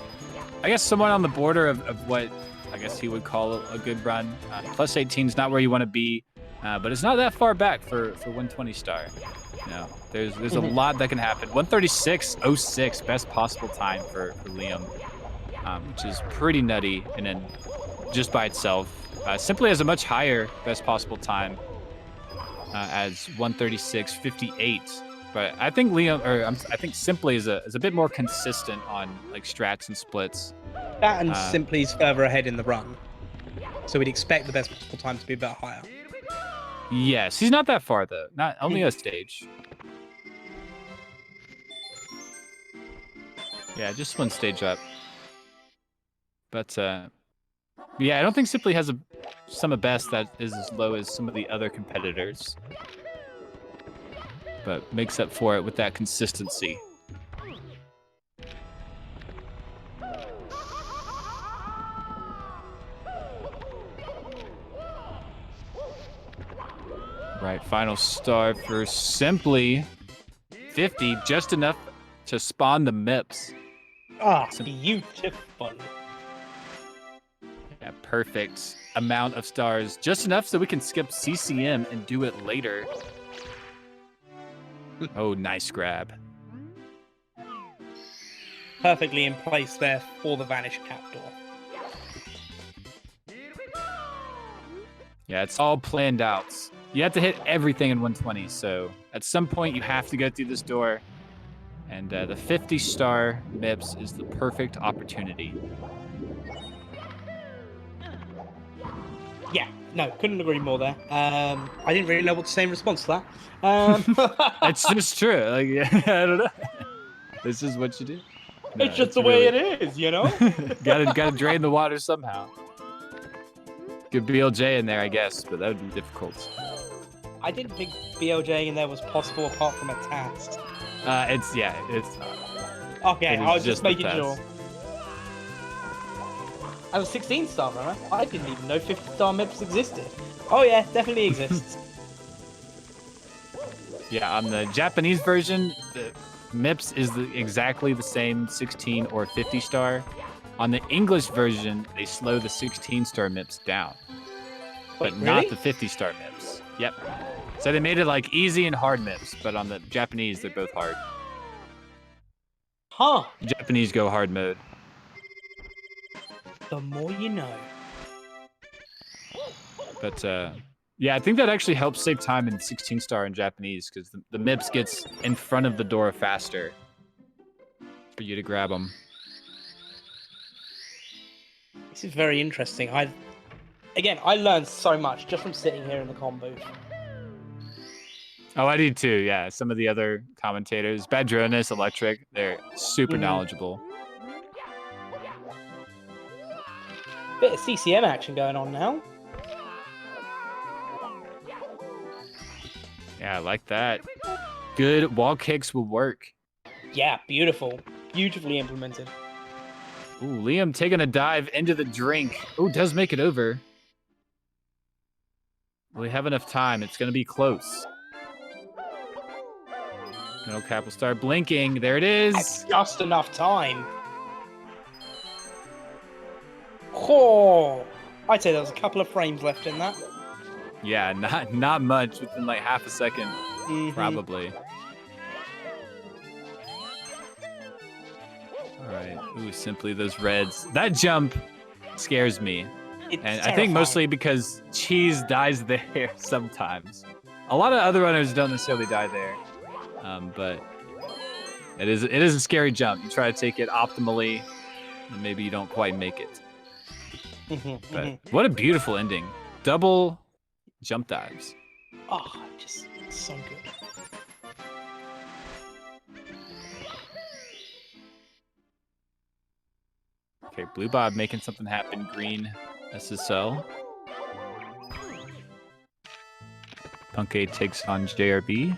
guess, somewhat on the border of what I guess he would call a good run. Plus 18 is not where you want to be. But it's not that far back for 120 star. There's a lot that can happen. 136.06, best possible time for Liam, which is pretty nutty. And then just by itself, Simply has a much higher best possible time as 136.58. But I think I think Simply is a bit more consistent on like strats and splits. That and Simply's further ahead in the run, so we'd expect the best possible time to be a bit higher. Yes, he's not that far though. Not only a stage. Yeah, just one stage up. But Yeah, I don't think Simply has some of best that is as low as some of the other competitors, but makes up for it with that consistency. Right, final star for Simply. 50, just enough to spawn the MIPS. Ah, beautiful. Yeah, perfect amount of stars. Just enough so we can skip CCM and do it later. Oh, nice grab. Perfectly in place there for the Vanish Cap door. Yeah, it's all planned out. You have to hit everything in 120, so at some point you have to go through this door. And the 50-star MIPS is the perfect opportunity. Yeah, no, couldn't agree more there. I didn't really know what to say in response to that. It's just true. Like, yeah, I don't know. This is what you do. No, it's just the way it is, you know? gotta drain the water somehow. Good BLJ in there, I guess, but that would be difficult. I didn't think BLJ in there was possible apart from a task. It's Okay, I was just making the sure. As a 16-star runner, I didn't even know 50-star MIPS existed. Oh yeah, definitely exists. Yeah, on the Japanese version, the MIPS is exactly the same 16 or 50-star. On the English version, they slow the 16-star MIPS down, but Wait, not really? the 50-star MIPS. Yep. So they made it like easy and hard MIPS, but on the Japanese, they're both hard. Huh. Japanese go hard mode. The more you know. But yeah, I think that actually helps save time in 16-star in Japanese because the MIPS gets in front of the door faster for you to grab them. This is very interesting. I learned so much just from sitting here in the comm booth. Oh, I did too, yeah. Some of the other commentators, Badronis, Electric, they're super knowledgeable. Bit of CCM action going on now. Yeah, I like that. Good wall kicks will work. Yeah, beautiful. Beautifully implemented. Ooh, Liam taking a dive into the drink. Ooh, does make it over. Will we have enough time? It's going to be close. Middle cap will start blinking. There it is. That's just enough time. Oh, I'd say there was a couple of frames left in that. Yeah, not much within like half a second, probably. All right. Ooh, simply those reds. That jump scares me. It's And I think terrifying. mostly because Cheese dies there sometimes. A lot of other runners don't necessarily die there. But it is a scary jump. You try to take it optimally, and maybe you don't quite make it. But what a beautiful ending. Double jump dives. Oh, just so good. Okay, Blue Bob making something happen. Green SSL. Punkade takes on JRB.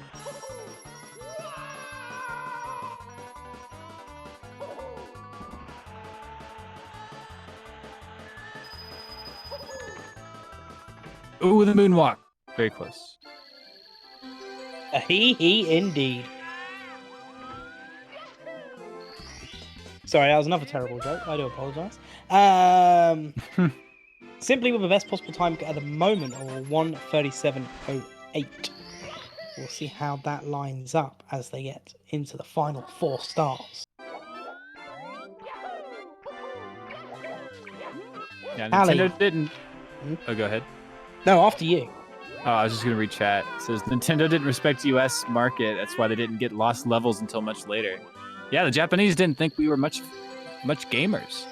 Ooh, the moonwalk. Very close. A he indeed. Sorry, that was another terrible joke. I do apologise. Simply with the best possible time at the moment of 1:37.08. We'll see how that lines up as they get into the final 4 stars. Yeah, Ali. Nintendo didn't. Oh, go ahead. No, after you. Oh, I was just gonna read chat. It says Nintendo didn't respect U.S. market. That's why they didn't get lost levels until much later. Yeah, the Japanese didn't think we were much gamers.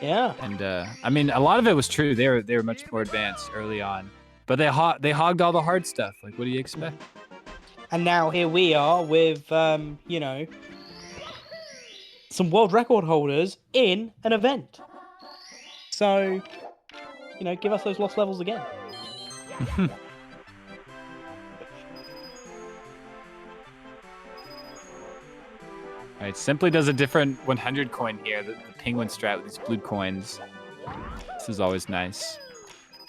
Yeah. And I mean, a lot of it was true. They were much more advanced early on, but they hogged all the hard stuff. Like, what do you expect? And now here we are with, you know, some world record holders in an event. So, give us those lost levels again. Alright, Simply does a different 100 coin here, the penguin strat with these blue coins. This is always nice.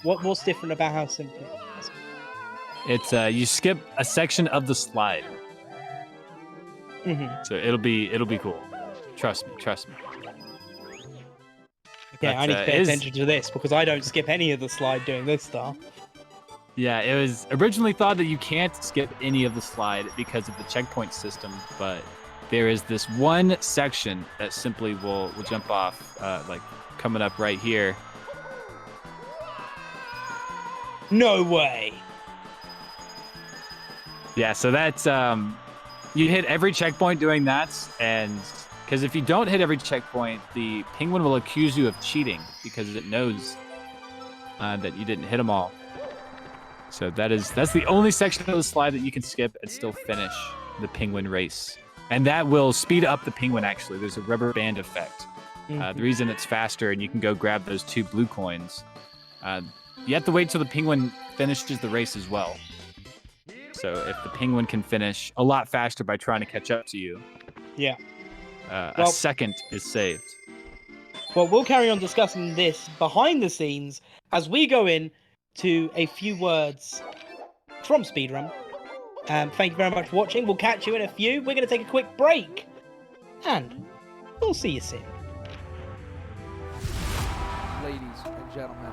What's different about how Simply? It's you skip a section of the slide. So it'll be cool. Trust me. Yeah, But, I need to pay attention to this because I don't skip any of the slide doing this stuff. Yeah, it was originally thought that you can't skip any of the slide because of the checkpoint system, but there is this one section that Simply will jump off, like coming up right here. No way. Yeah, so that's you hit every checkpoint doing that, and because if you don't hit every checkpoint, the penguin will accuse you of cheating because it knows that you didn't hit them all. So that's the only section of the slide that you can skip and still finish the penguin race. And that will speed up the penguin, actually. There's a rubber band effect. The reason it's faster and you can go grab those 2 blue coins, you have to wait till the penguin finishes the race as well. So if the penguin can finish a lot faster by trying to catch up to you, a second is saved. Well, we'll carry on discussing this behind the scenes as we go in to a few words from Speedrun. Thank you very much for watching. We'll catch you in a few. We're going to take a quick break. And we'll see you soon. Ladies and gentlemen.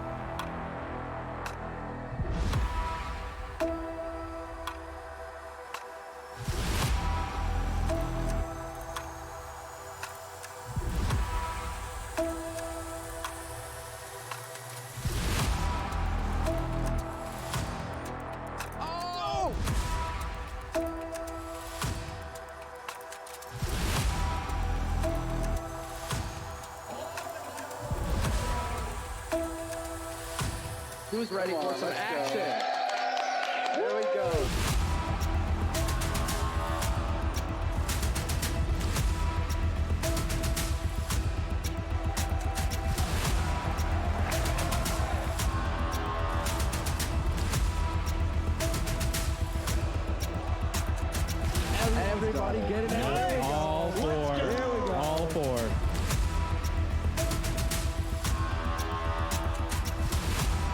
Who's ready for some action? Here we go. Everybody get it out. All four.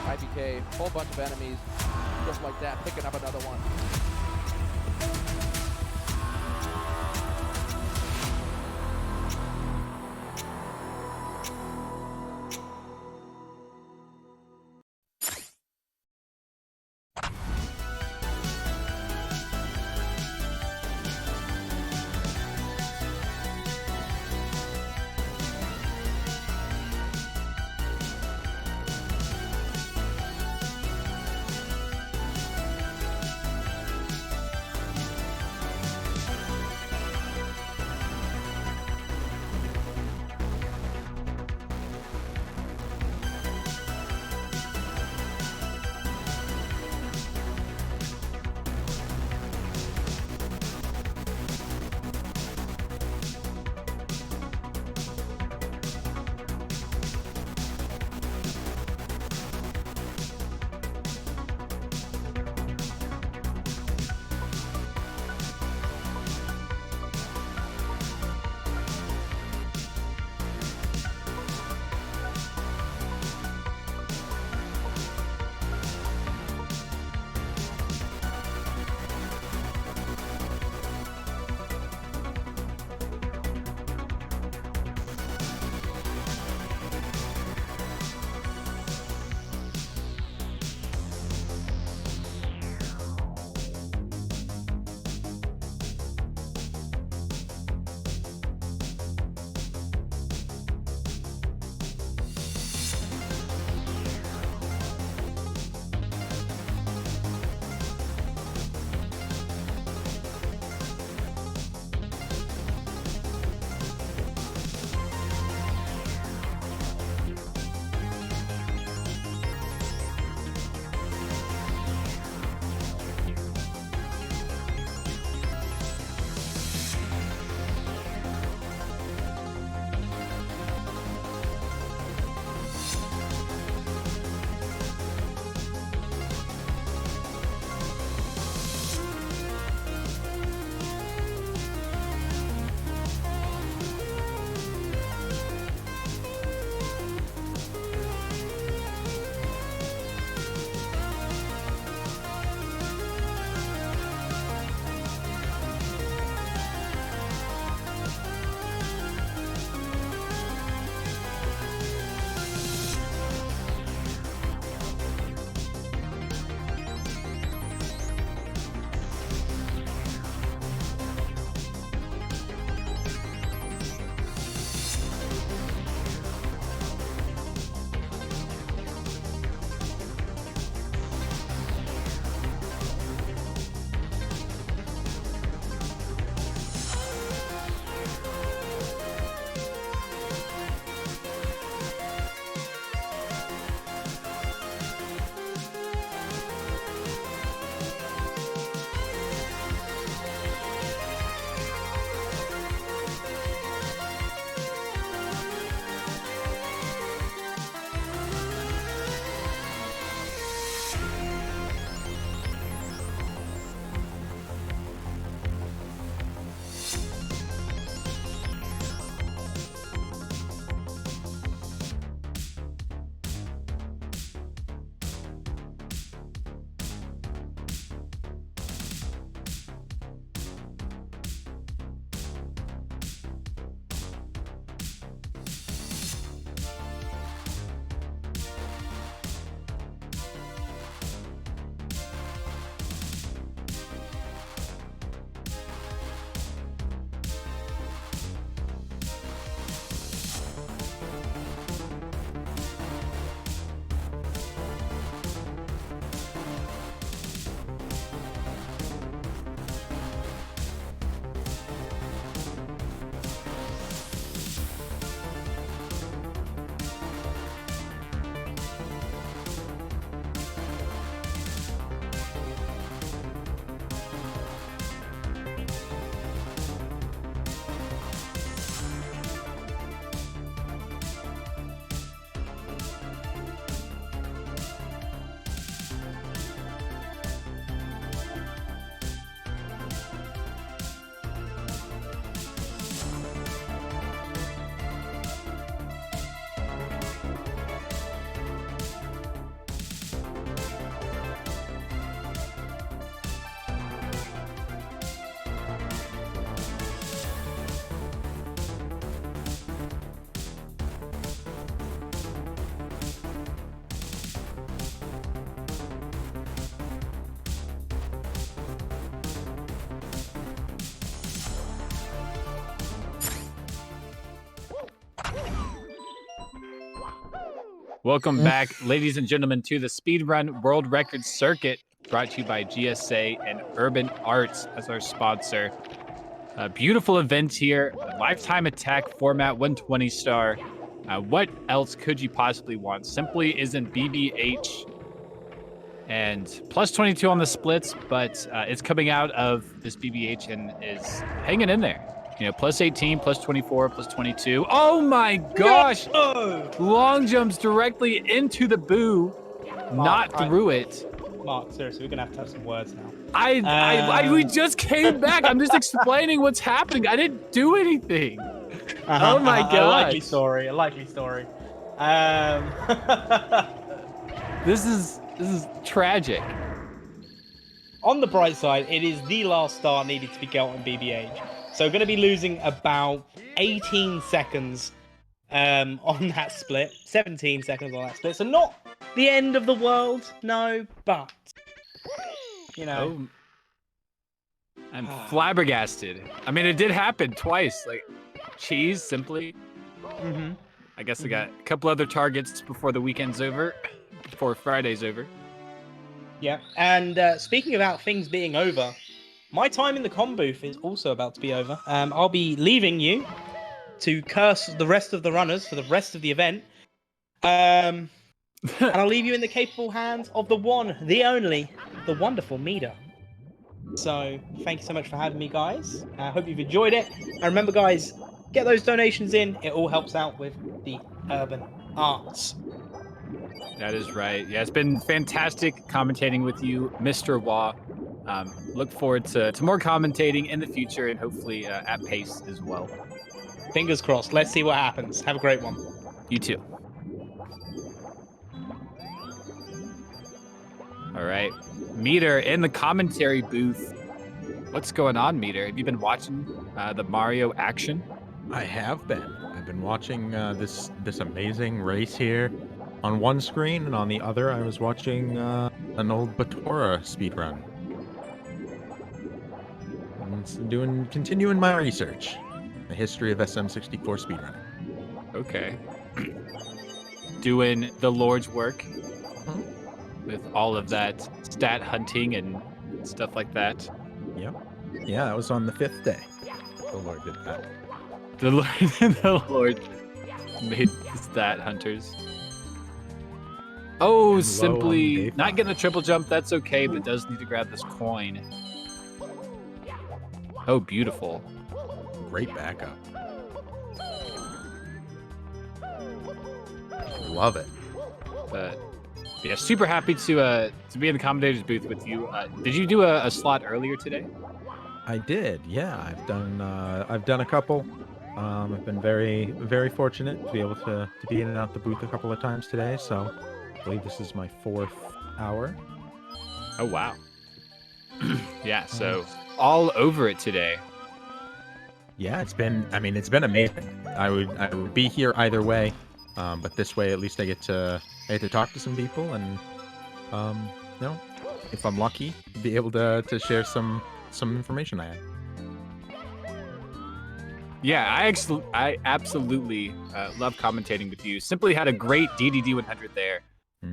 IBK, whole bunch of enemies, just like that, picking up another one. Welcome back, ladies and gentlemen, to the Speedrun World Record Circuit, brought to you by GSA and Urban Arts as our sponsor. A beautiful event here, a lifetime attack format, 120 star. What else could you possibly want? Simply isn't BBH. And plus 22 on the splits, but it's coming out of this BBH and is hanging in there. You know, plus 18, plus 24, plus 22. Oh my gosh! No! Long jumps directly into the boo, not through it. Mark, seriously, we're gonna have some words now. We just came back. I'm just explaining what's happening. I didn't do anything. Oh my god! A likely story. A likely story. This is tragic. On the bright side, it is the last star needed to be got on BBH. So we're going to be losing about 18 seconds on that split. 17 seconds on that split. So not the end of the world, no, but, you know. Oh, I'm flabbergasted. I mean, it did happen twice. Like, cheese, simply. Mm-hmm. I guess I got a couple other targets before the weekend's over. Before Friday's over. Yeah, and speaking about things being over, my time in the comm booth is also about to be over. I'll be leaving you to curse the rest of the runners for the rest of the event. And I'll leave you in the capable hands of the one, the only, the wonderful Mida. So, thank you so much for having me, guys. I hope you've enjoyed it. And remember, guys, get those donations in. It all helps out with the urban arts. That is right. Yeah, it's been fantastic commentating with you, Mr. Wah. Look forward to more commentating in the future and hopefully at pace as well. Fingers crossed. Let's see what happens. Have a great one. You too. All right. Meter in the commentary booth. What's going on, Meter? Have you been watching the Mario action? I have been. I've been watching this amazing race here on one screen, and on the other I was watching an old Batora speedrun. And continuing my research. The history of SM64 speedrunning. Okay. Doing the Lord's work with all of that stat hunting and stuff like that. Yep. Yeah, that was on the 5th day. The Lord did that. The Lord made stat hunters. Oh, simply not getting a triple jump. That's okay, but does need to grab this coin. Oh, beautiful. Great backup. Love it. But yeah, super happy to be in the commentator's booth with you. Did you do a slot earlier today? I did. Yeah, I've done a couple. I've been very fortunate to be able to be in and out the booth a couple of times today. So I believe this is my 4th hour. Oh wow. Yeah. So all over it today. Yeah, it's been amazing. I would be here either way, but this way at least I get to talk to some people and if I'm lucky, be able to share some information I have. Yeah, I absolutely love commentating with you. Simply had a great DDD 100 there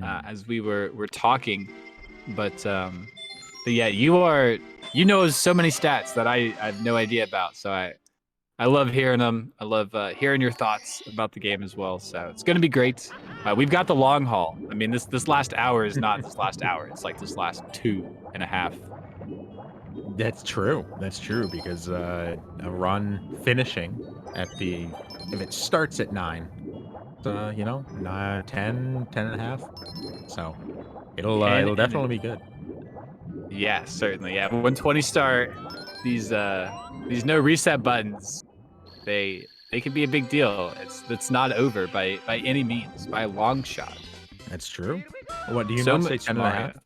as we were talking, but yeah, you know so many stats that I have no idea about. So I love hearing them. I love hearing your thoughts about the game as well. So it's gonna be great. We've got the long haul. I mean, this last hour is not this last hour. It's like this last 2.5. That's true. That's true because a run finishing if it starts at 9, 10 and a half. So it'll definitely be good. Yeah, certainly. Yeah, 120 star. These no reset buttons, they can be a big deal. It's not over by any means, by a long shot. That's true. What do you not say 10 and a half?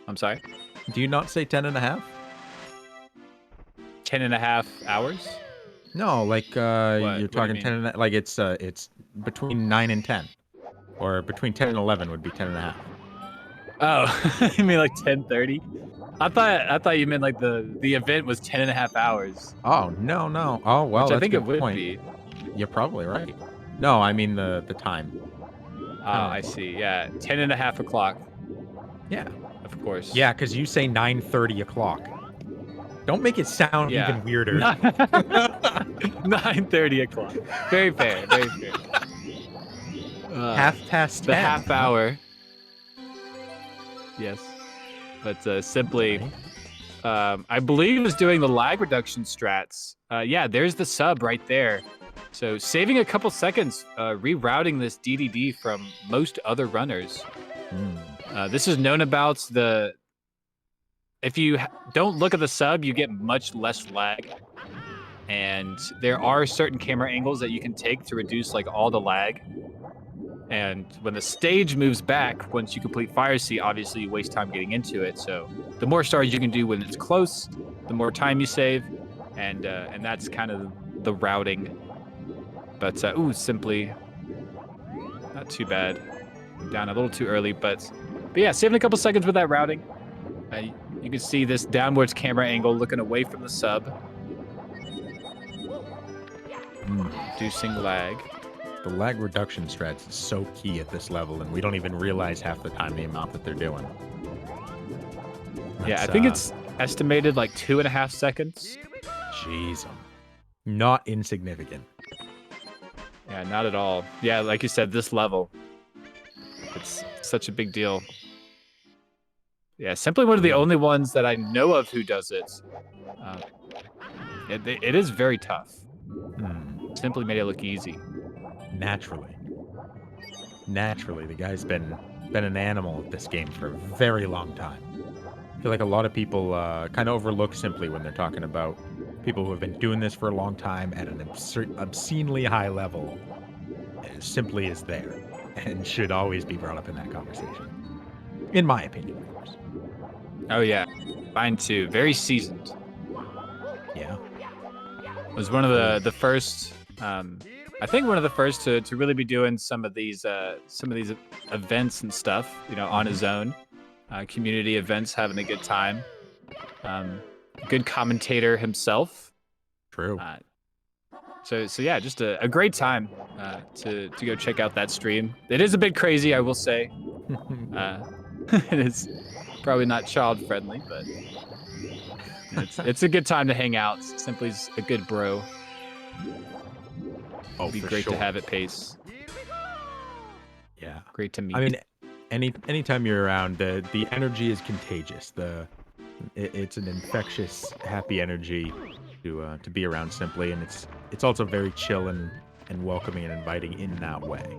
I'm sorry? Do you not say 10 and a half? 10 and a half hours? No, like you're talking 10 and a, like it's between 9 and 10. Or between 10 and 11 would be 10 and a half. Oh, you mean like 10:30? I thought you meant like the event was 10 and a half hours. Oh, no. Oh, well, which that's I think a it good would point. be. You're probably right. No, I mean the time. I see. Yeah, 10:30 o'clock. Yeah. Of course. Yeah, because you say 9:30 o'clock. Don't make it sound Yeah. even weirder. 9:30 o'clock. Very fair. Very fair. 10:30. The half hour. Yes. But simply, I believe is doing the lag reduction strats. Yeah, there's the sub right there. So saving a couple seconds, rerouting this DDD from most other runners. This is known about the... If you don't look at the sub, you get much less lag. And there are certain camera angles that you can take to reduce like all the lag. And when the stage moves back, once you complete Fire Sea, obviously you waste time getting into it. So the more stars you can do when it's close, the more time you save. And that's kind of the routing. But, ooh, simply not too bad. Down a little too early, but yeah, saving a couple seconds with that routing. You can see this downwards camera angle looking away from the sub. Reducing lag. The lag reduction strats is so key at this level, and we don't even realize half the time the amount that they're doing. Yeah, I think it's estimated like 2.5 seconds. Jeez, not insignificant. Yeah, not at all. Yeah, like you said, this level, it's such a big deal. Yeah, simply one of the only ones that I know of who does it. It is very tough. Simply made it look easy. Naturally, the guy's been an animal at this game for a very long time. I feel like a lot of people kind of overlook Simply when they're talking about people who have been doing this for a long time at an obscenely high level. Simply is there and should always be brought up in that conversation, in my opinion, of course. Oh yeah, mine too. Very seasoned. Yeah, was one of the first. I think one of the first to really be doing some of these events and stuff, you know, on his own, community events, having a good time. Good commentator himself. True. So yeah, just a great time to go check out that stream. It is a bit crazy, I will say. It is probably not child friendly, but it's a good time to hang out. Simply's a good bro. Oh, It'd be great to have at pace. Yeah, great to meet. I mean, anytime you're around, the energy is contagious. It's an infectious, happy energy to be around Simply, and it's also very chill and welcoming and inviting in that way.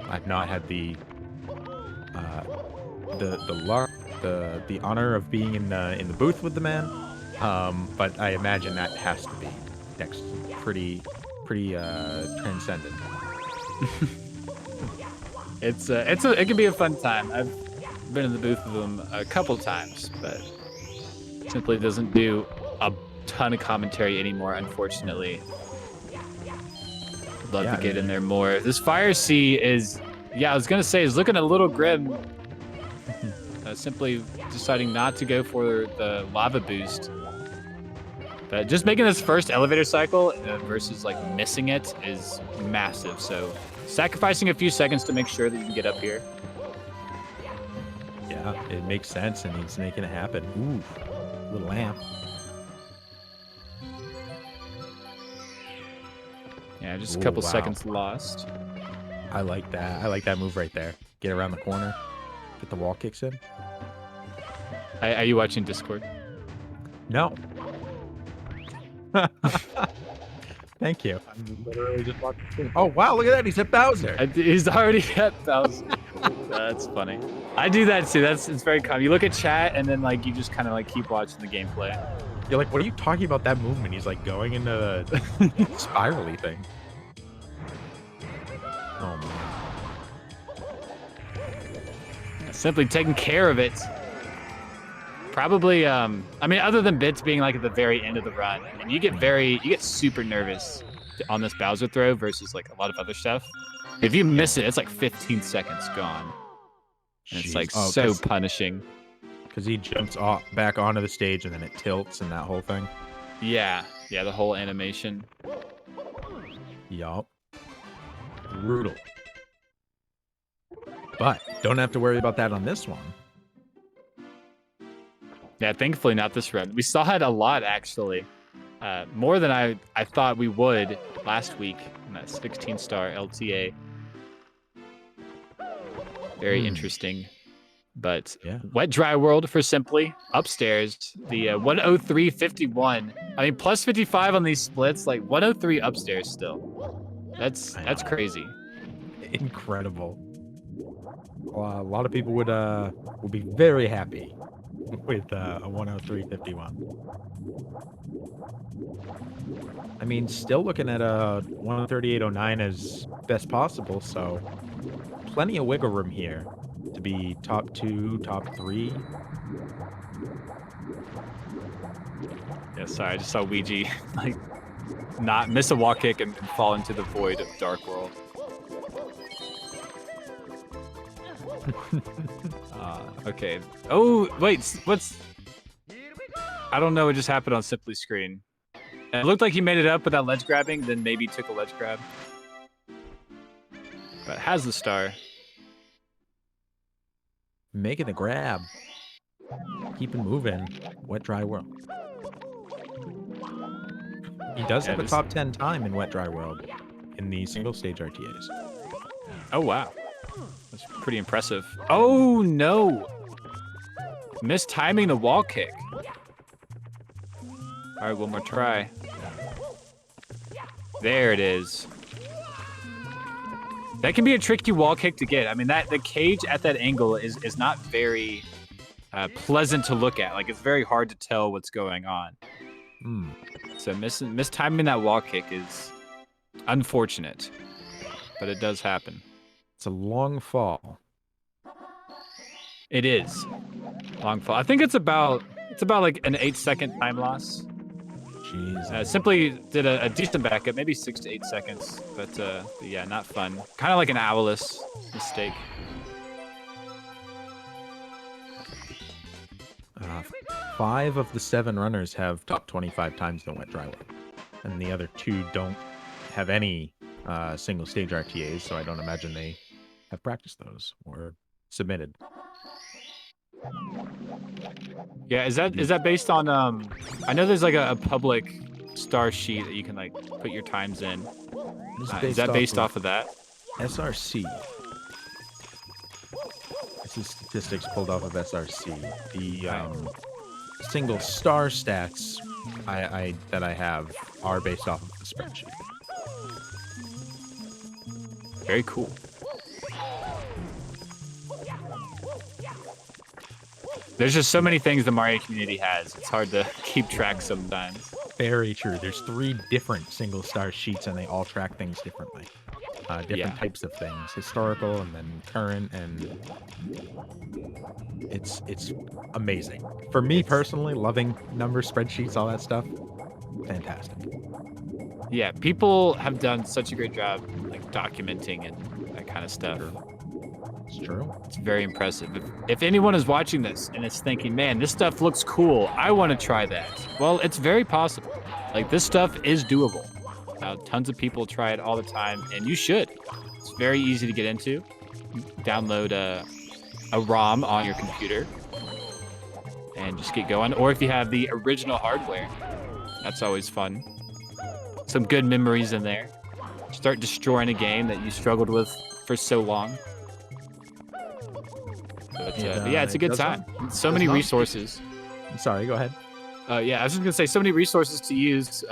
I've not had the luck, the honor of being in the booth with the man, but I imagine that has to be next pretty transcendent. It can be a fun time. I've been in the booth with him a couple times, but Simply doesn't do a ton of commentary anymore, unfortunately. Love to get in there more. This Fire Sea is, I was gonna say, is looking a little grim. Simply deciding not to go for the lava boost. But just making this first elevator cycle versus like missing it is massive. So sacrificing a few seconds to make sure that you can get up here. Yeah, it makes sense, and he's making it happen. Ooh, little lamp. Yeah, just a couple seconds lost. I like that. I like that move right there. Get around the corner. Get the wall kicks in. Are you watching Discord? No. Thank you. I'm literally just watching. Oh, wow, look at that. He's at Bowser. He's already at Bowser. That's funny. I do that too. It's very common. You look at chat and then like you just kind of like keep watching the gameplay. You're like, what are you talking about that movement? He's like going into the spirally thing. Oh man. Simply taking care of it. Probably, I mean, other than bits being like at the very end of the run, and you get super nervous on this Bowser throw versus like a lot of other stuff. If you miss it, it's like 15 seconds gone. And it's like so punishing. Because he jumps back onto the stage and then it tilts and that whole thing. Yeah, the whole animation. Yup. Brutal. But don't have to worry about that on this one. Yeah, thankfully not this run. We saw it a lot, actually. More than I thought we would last week in that 16-star LTA. Very interesting. But Wet Dry World for Simply, upstairs, the 103.51. I mean, plus 55 on these splits, like 103 upstairs still. That's crazy. Incredible. A lot of people would be very happy with a 103.51. I mean, still looking at a 138.09 as best possible, so plenty of wiggle room here to be top 2, top 3. Yeah, sorry, I just saw Ouija like not miss a wall kick and fall into the void of Dark World. Okay. Oh, wait, what's... I don't know what just happened on Simply's screen. It looked like he made it up without ledge grabbing, then maybe took a ledge grab. But has the star. Making the grab. Keep it moving. Wet Dry World. He does have a top 10 time in Wet Dry World in the single stage RTAs. Oh, wow. That's pretty impressive. Oh, no. Mistiming the wall kick. All right, one more try. There it is. That can be a tricky wall kick to get. I mean, the cage at that angle is not very pleasant to look at. Like, it's very hard to tell what's going on. So mistiming that wall kick is unfortunate, but it does happen. It's a long fall. It is. Long fall. I think it's about like an 8-second time loss. Jeez. Simply did a decent backup, maybe 6 to 8 seconds, but yeah, not fun. Kind of like an Owlus mistake. 5 of the 7 runners have top 25 times in Wet Dry World, and the other 2 don't have any single stage RTAs, so I don't imagine they have practiced those or submitted. Yeah, is that based on I know there's like a public star sheet that you can like put your times in. Is that based off of that? SRC. This is statistics pulled off of SRC. The single star stats that I have are based off of the spreadsheet. Very cool. There's just so many things the Mario community has. It's hard to keep track sometimes. Very true. There's 3 different single star sheets, and they all track things differently. Different types of things, historical and then current, and it's amazing. For me personally, loving numbers, spreadsheets, all that stuff, fantastic. Yeah, people have done such a great job like documenting and that kind of stuff. It's true. It's very impressive. If anyone is watching this and is thinking, man, this stuff looks cool, I want to try that. Well, it's very possible. Like, this stuff is doable. Tons of people try it all the time, and you should. It's very easy to get into. Download a ROM on your computer and just get going. Or if you have the original hardware, that's always fun. Some good memories in there. Start destroying a game that you struggled with for so long. But yeah, it's a good time. So many resources. I'm sorry, go ahead. Yeah, I was just gonna say, so many resources to use.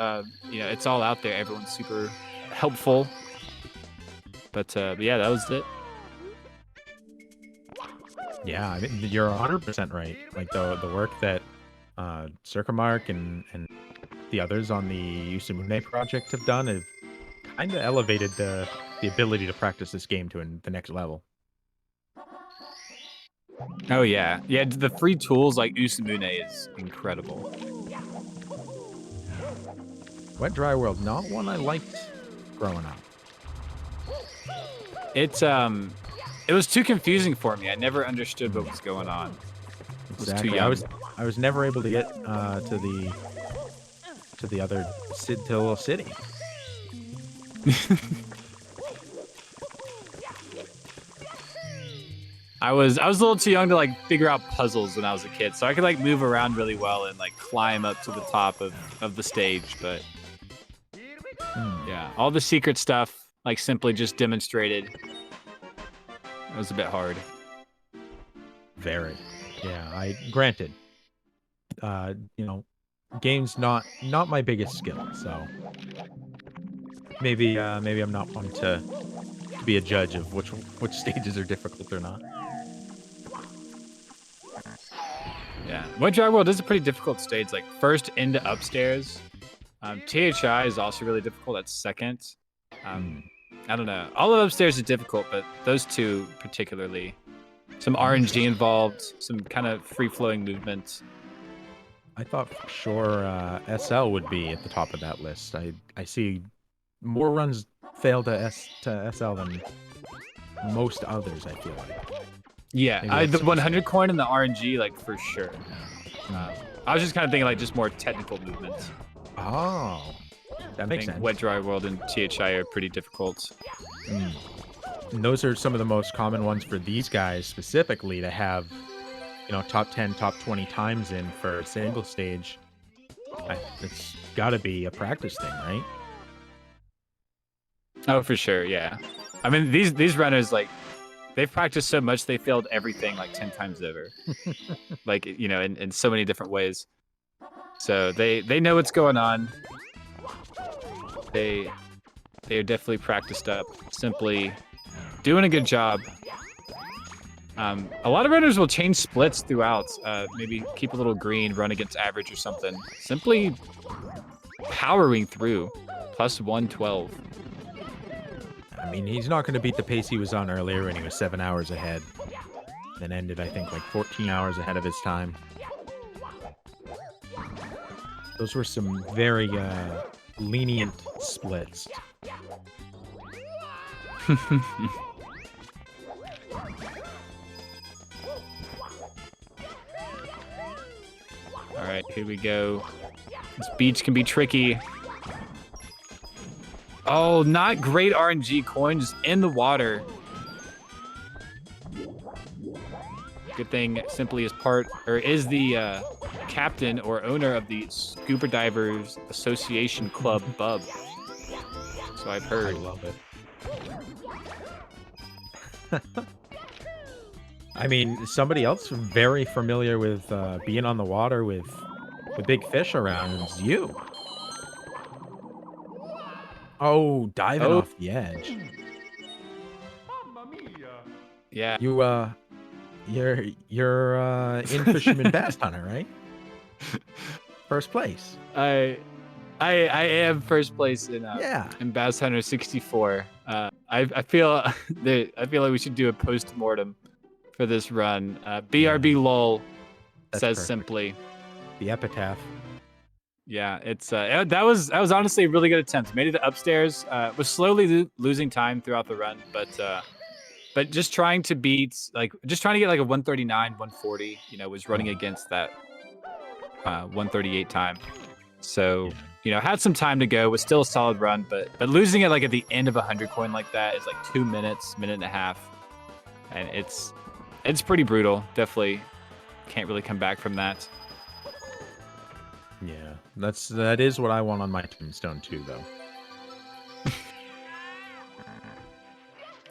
You know, it's all out there. Everyone's super helpful. But yeah, that was it. Yeah, I mean, you're 100% right. Like the work that Circumark and the others on the Usamune project have done have kind of elevated the ability to practice this game to the next level. Oh yeah, yeah. The free tools like Usamune is incredible. Wet Dry World, not one I liked growing up. It was too confusing for me. I never understood what was going on. Exactly. Was too young. I was never able to get to the other little city. I was a little too young to like figure out puzzles when I was a kid, so I could like move around really well and like climb up to the top of the stage. But yeah, all the secret stuff like simply just demonstrated. It was a bit hard. Very. Yeah, granted. You know, game's not my biggest skill, so maybe I'm not one to be a judge of which stages are difficult or not. Yeah, Wet Dry World is a pretty difficult stage. Like first into upstairs. THI is also really difficult. That's second. I don't know. All of upstairs is difficult, but those two particularly. Some RNG involved, some kind of free-flowing movement. I thought for sure SL would be at the top of that list. I see more runs fail to SL than most others, I feel like. Yeah, the 100 coin and the RNG, like, for sure. I was just kind of thinking, like, just more technical movements. Oh, that makes sense. Wet Dry World and THI are pretty difficult. And those are some of the most common ones for these guys specifically to have, you know, top 10, top 20 times in for a single stage. It's got to be a practice thing, right? Oh, for sure, yeah. I mean, these runners, like, they've practiced so much they failed everything like 10 times over. Like, you know, in so many different ways. So they know what's going on. They are definitely practiced up. Simply doing a good job. A lot of runners will change splits throughout. Maybe keep a little green, run against average or something. Simply powering through. Plus 112. I mean, he's not going to beat the pace he was on earlier when he was 7 hours ahead. Then ended, I think, like 14 hours ahead of his time. Those were some very lenient splits. All right, here we go. This beach can be tricky. Oh, not great RNG coins in the water. Good thing Simply is the captain or owner of the Scuba Divers Association Club Bub. So I've heard. I love it. I mean, somebody else very familiar with being on the water with big fish around is you. Oh, diving off the edge. Yeah. You're in Fisherman Bass Hunter, right? First place. I am first place in in Bass Hunter 64. I feel like we should do a post-mortem for this run. BRB lol says perfect. Simply. The epitaph. Yeah, it's that was honestly a really good attempt. Made it upstairs. Was slowly losing time throughout the run, but just trying to beat just trying to get like a 139, 140. You know, was running against that 138 time. So you know, had some time to go. Was still a solid run, but losing it like at the end of 100 coin like that is like 2 minutes, minute and a half, and it's pretty brutal. Definitely can't really come back from that. Yeah, that is what I want on my tombstone too, though.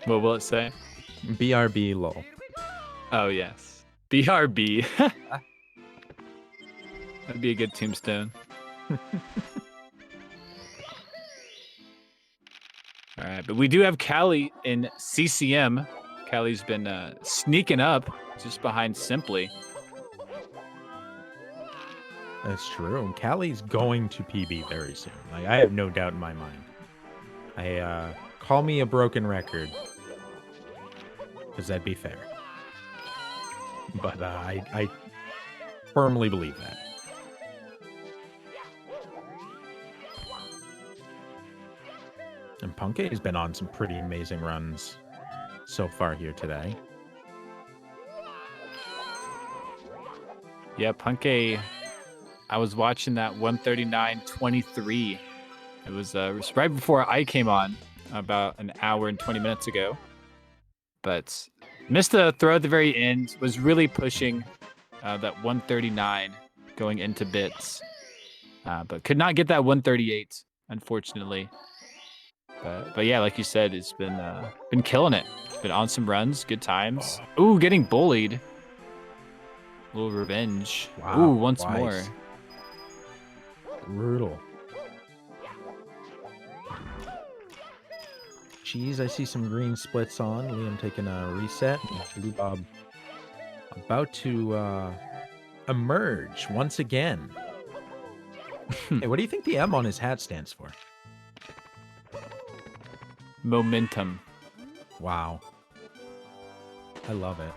What will it say? BRB lol. Oh yes, BRB. That'd be a good tombstone. All right, but we do have Callie in CCM. Callie's been sneaking up just behind Simply. That's true. And Callie's going to PB very soon. Like, I have no doubt in my mind. Call me a broken record, because that'd be fair. But I firmly believe that. And Punkei has been on some pretty amazing runs so far here today. Yeah, Punkei. I was watching that 139.23. It was right before I came on, about an hour and 20 minutes ago. But Missed the throw at the very end. Was really pushing that 139 going into bits, but could not get that 138, unfortunately. But yeah, like you said, it's been killing it. Been on some runs, good times. Ooh, getting bullied. A little revenge. Wow, Ooh, once twice. more. Brutal. Jeez, I see some green splits on. Liam taking a reset. Blue Bob about to emerge once again. Hey, what do you think the M on his hat stands for? Momentum. Wow. I love it.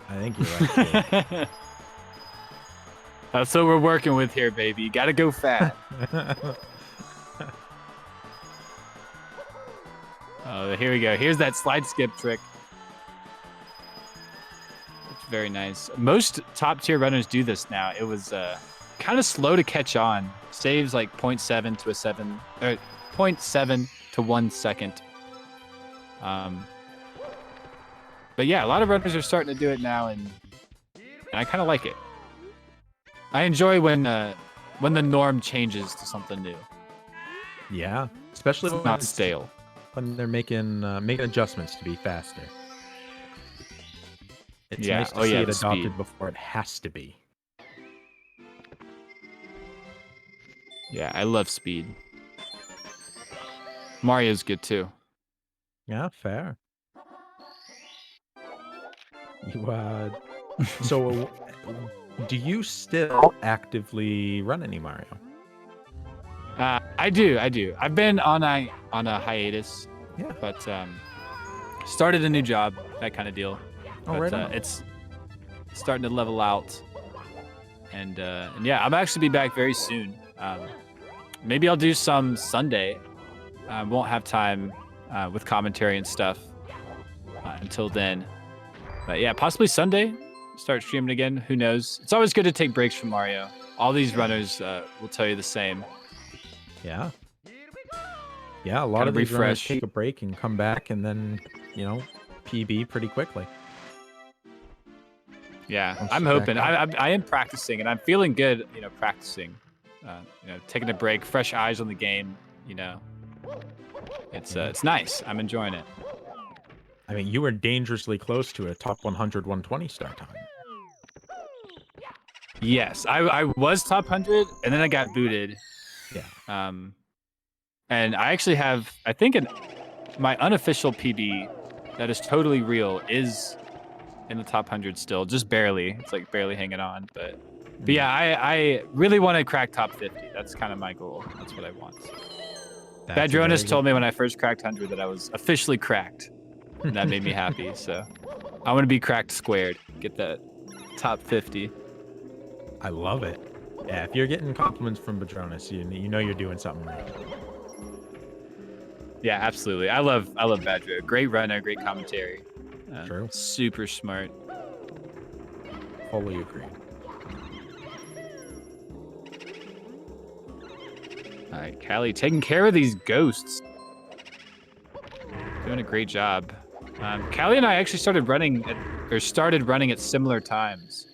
I think you're right, too. That's what we're working with here, baby. You gotta go fast. Oh, here we go. Here's that slide skip trick. It's very nice. Most top tier runners do this now. It was kind of slow to catch on. Saves like 0.7 to a 7, or 0.7 to 1 second. But yeah, a lot of runners are starting to do it now, and I kind of like it. I enjoy when the norm changes to something new. Yeah, especially It's when not stale. When they're making adjustments to be faster. It's Yeah. nice to Oh, see yeah, it the adopted speed. before it has to be. Yeah, I love speed. Mario's good too. Yeah, fair. You so do you still actively run any Mario? I do. I've been on a hiatus. Yeah. But started a new job, that kind of deal. Oh, But right on. it's starting to level out. And yeah, I'm actually be back very soon. Maybe I'll do some Sunday. Won't have time with commentary and stuff until then. But yeah, possibly Sunday, start streaming again. Who knows? It's always good to take breaks from Mario. All these runners will tell you the same. Yeah. Yeah, a lot Kinda of these runners refresh. take a break and come back and then, PB pretty quickly. Yeah, Once I'm you're hoping. back I am practicing, and I'm feeling good. Practicing. Taking a break, fresh eyes on the game. It's nice. I'm enjoying it. I mean, you were dangerously close to a top 100, 120 star time. Yes, I was top 100, and then I got booted. Yeah. And I actually have, I think, my unofficial PB that is totally real is in the top 100 still, just barely. It's like barely hanging on, but yeah, I really want to crack top 50. That's kind of my goal. That's what I want. Badronis told me when I first cracked 100 that I was officially cracked, and that made me happy. So I want to be cracked squared, get that top 50. I love it. Yeah, if you're getting compliments from Badronis, you know you're doing something right. Yeah, absolutely. I love Badro. Great runner, great commentary. True. Super smart. Fully agree. All right, Callie, taking care of these ghosts. Doing a great job. Callie and I actually started running at similar times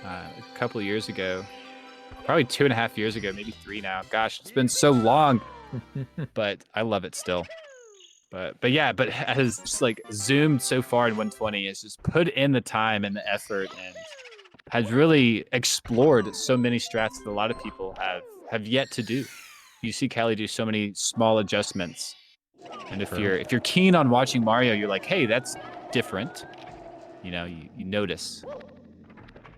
a couple of years ago. Probably 2.5 years ago, maybe 3 now. Gosh, it's been so long, but I love it still. But has just like zoomed so far in 120. Has just put in the time and the effort and has really explored so many strats that a lot of people have yet to do. You see Callie do so many small adjustments, and if you're keen on watching Mario, you're like, hey, that's different. You notice.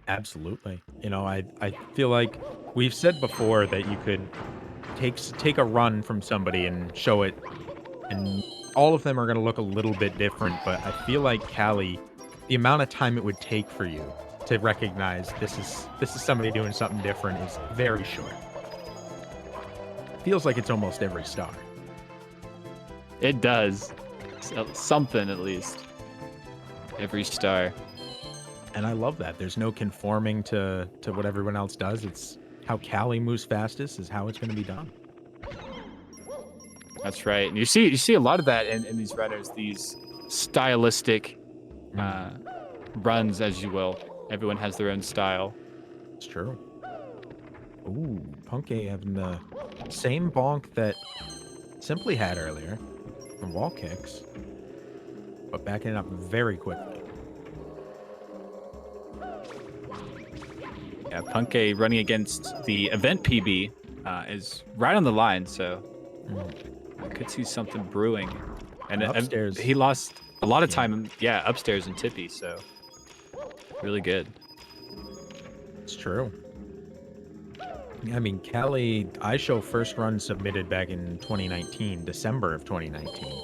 Absolutely. I feel like we've said before that you could take a run from somebody and show it, and all of them are going to look a little bit different, but I feel like Callie, the amount of time it would take for you to recognize this is somebody doing something different is very short. Feels like it's almost every star. It does. Something, at least. Every star. And I love that. There's no conforming to what everyone else does. It's how Callie moves fastest is how it's going to be done. That's right. And you see a lot of that in these runners, these stylistic runs, as you will. Everyone has their own style. It's true. Ooh, Punky having the same bonk that Simply had earlier from wall kicks, but backing it up very quickly. Yeah, Punke running against the event PB is right on the line, so I could see something brewing. And upstairs, he lost a lot of time, upstairs in Tippy, so really good. It's true. I mean, Cali iShow first run submitted back in 2019, December of 2019.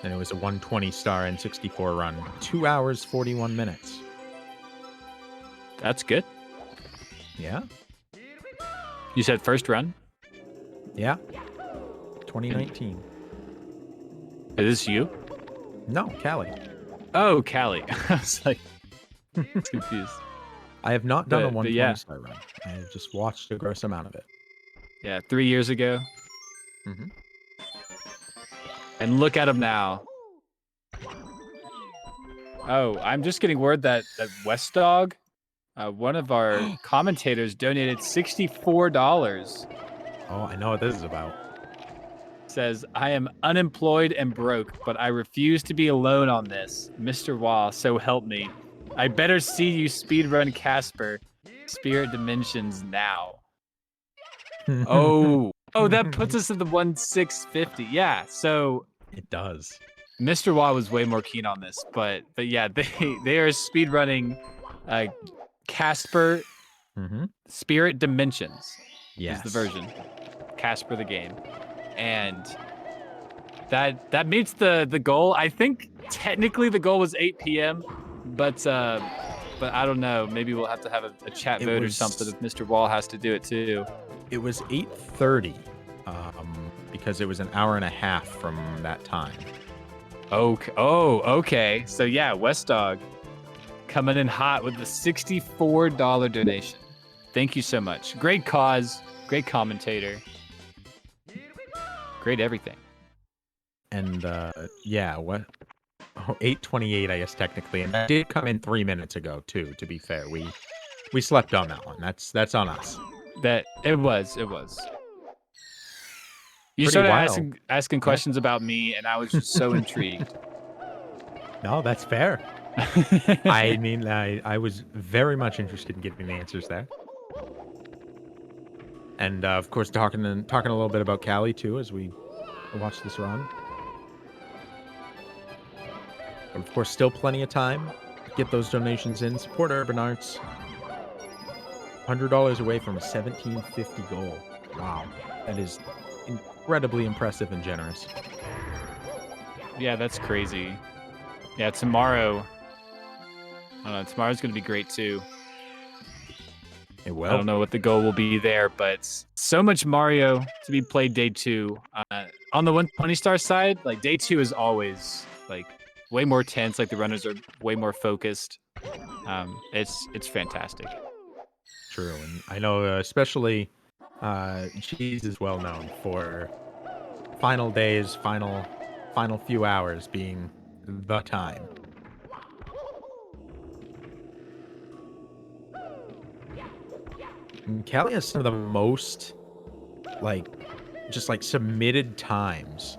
And it was a 120 star N64 run, 2 hours, 41 minutes. That's good. Yeah. You said first run? Yeah. 2019. Is this you? No, Cali. Oh, Cali. I was like confused. I have not done a 120 star run. I have just watched a gross amount of it. Yeah, 3 years ago. And look at him now. Oh, I'm just getting word that West Dog, one of our commentators, donated $64. Oh, I know what this is about. Says, I am unemployed and broke, but I refuse to be alone on this. Mr. Wah, so help me. I better see you speedrun Casper Spirit Dimensions now. Oh, that puts us at the 1,650. Yeah, so it does. Mr. Wah was way more keen on this, but yeah, they are speedrunning Casper Spirit Dimensions. Yes. Is the version. Casper the game. And that meets the goal. I think technically the goal was 8 p.m., but I don't know. Maybe we'll have to have a chat vote or something if Mr. Wall has to do it too. It was 8:30, because it was an hour and a half from that time. Okay. Oh, okay. So yeah, West Dog coming in hot with the $64 donation. Thank you so much. Great cause. Great commentator. Great everything. And yeah, what? Oh, 8:28, I guess technically, and that did come in 3 minutes ago too. To be fair, we slept on that one. That's on us. That it was. You Pretty started asking questions about me, and I was just so intrigued. No, that's fair. I mean, I was very much interested in getting the answers there. And of course, talking a little bit about Cali too as we watch this run. But of course, still plenty of time to get those donations in. Support Urban Arts. $100 away from a 1750 goal. Wow, that is incredibly impressive and generous. Yeah, that's crazy. Yeah, tomorrow. I don't know. Tomorrow's gonna be great too. It will. I don't know what the goal will be there, but so much Mario to be played day 2. On the 120 star side, like day 2 is always like way more tense. Like the runners are way more focused. It's fantastic. True, and I know especially Cheese is well known for final days, final few hours being the time. And Cali has some of the most submitted times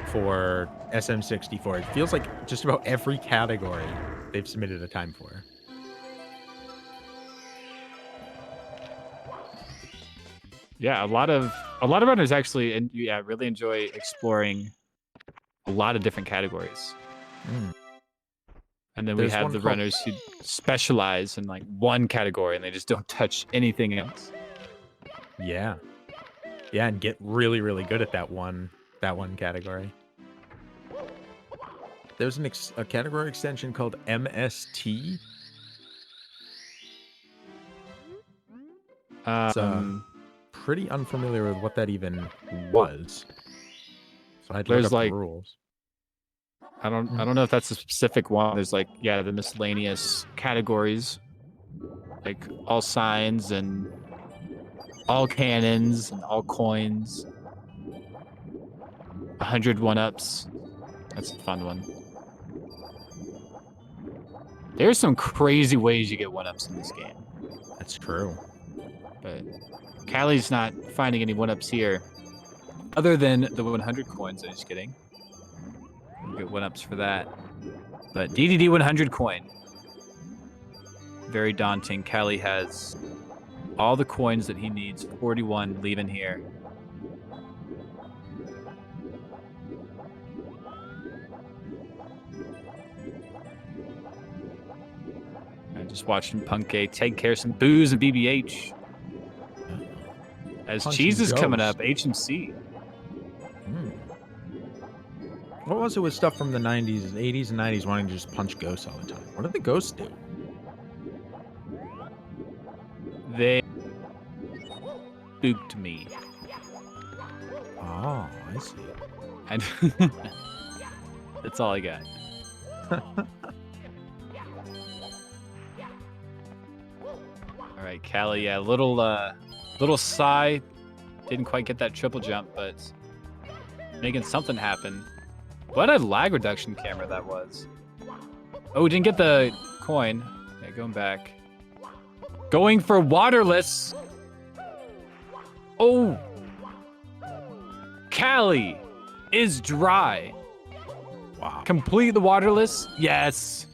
for SM64. It feels like just about every category they've submitted a time for. Yeah, a lot of runners actually, and really enjoy exploring a lot of different categories. And then we have the runners who specialize in like one category and they just don't touch anything else. Yeah, and get really, really good at that one category. There's a category extension called MST. Pretty unfamiliar with what that even was. So I'd look up the rules. I don't know if that's a specific one. There's the miscellaneous categories, like all signs and all cannons and all coins. 100 1-ups. That's a fun one. There's some crazy ways you get 1-ups in this game. That's true. But Callie's not finding any 1-ups here. Other than the 100 coins, I'm just kidding. We'll get 1-ups for that. But DDD 100 coin. Very daunting. Callie has all the coins that he needs. 41 leaving here. I just watched Punke take care of some booze and BBH. As Punching Cheese is coming ghosts. up, HMC. What was it with stuff from the 90s, 80s, and 90s wanting to just punch ghosts all the time? What did the ghosts do? They spooked me. Oh, I see. And that's all I got. All right, Callie, yeah, little sigh. Didn't quite get that triple jump, but making something happen. What a lag reduction camera that was. Oh, didn't get the coin. Yeah, going back. Going for waterless. Oh. Callie is dry. Wow. Complete the waterless. Yes.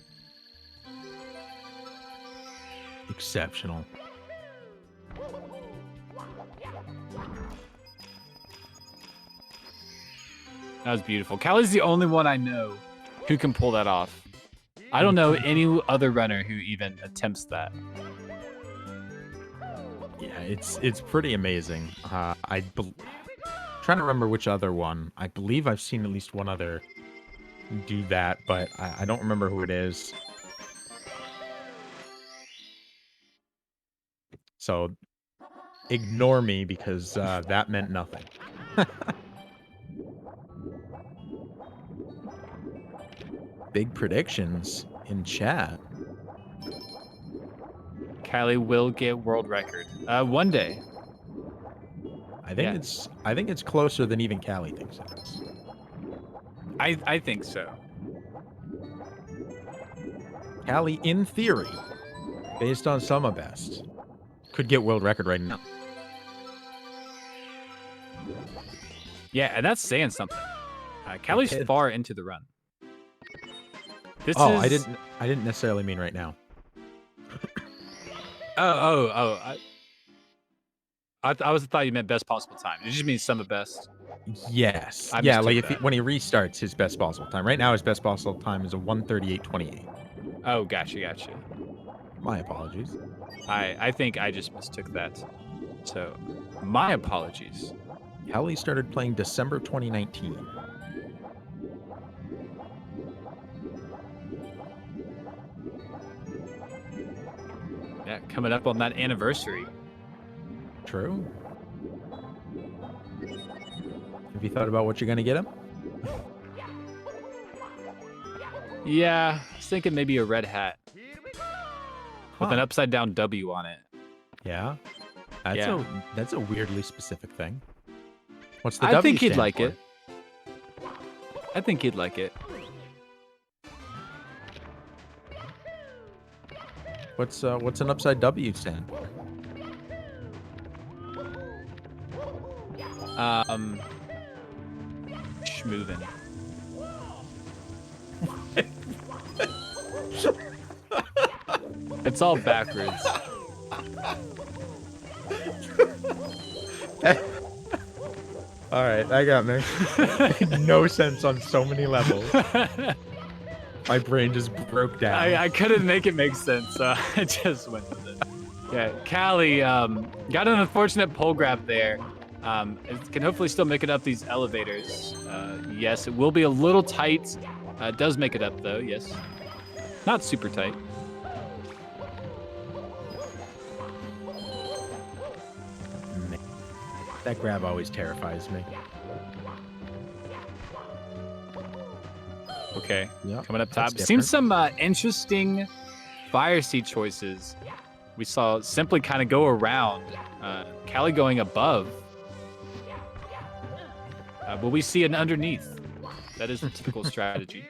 Exceptional. That was beautiful. Callie's the only one I know who can pull that off. I don't know any other runner who even attempts that. Yeah, it's pretty amazing. Trying to remember which other one. I believe I've seen at least one other do that, but I don't remember who it is. So ignore me because that meant nothing. Big predictions in chat. Callie will get world record one day. I think it's closer than even Callie thinks it is. I think so. Callie, in theory, based on Summer Best, could get world record right now. Yeah, and that's saying something. Callie's It is. far into the run. This Oh, is... I didn't necessarily mean right now. I thought you meant best possible time. It just means summer best. Yes. I Yeah, mistook like if that. when he restarts his best possible time. Right now his best possible time is a 1:38.28. Oh, gotcha. My apologies. I think I just mistook that. So, my apologies. Callie started playing December 2019. Yeah, coming up on that anniversary. True. Have you thought about what you're gonna get him? Yeah, I was thinking maybe a red hat with an upside down W on it. Yeah. That's a weirdly specific thing. What's the W I think he'd stand like for? it. I think he'd like it. What's an upside W stand for? Schmoovin. It's all backwards. All right, that got me. Made no sense on so many levels. My brain just broke down. I couldn't make it make sense, so I just went with it. Yeah, Callie got an unfortunate pole grab there. It can hopefully still make it up these elevators. Yes, it will be a little tight. It does make it up though, yes. Not super tight. Man, that grab always terrifies me. Okay, Yep, coming up that's top. different. Seems some interesting fire seat choices. We saw Simply kind of go around. Callie going above. Will we see an underneath? That is the typical strategy.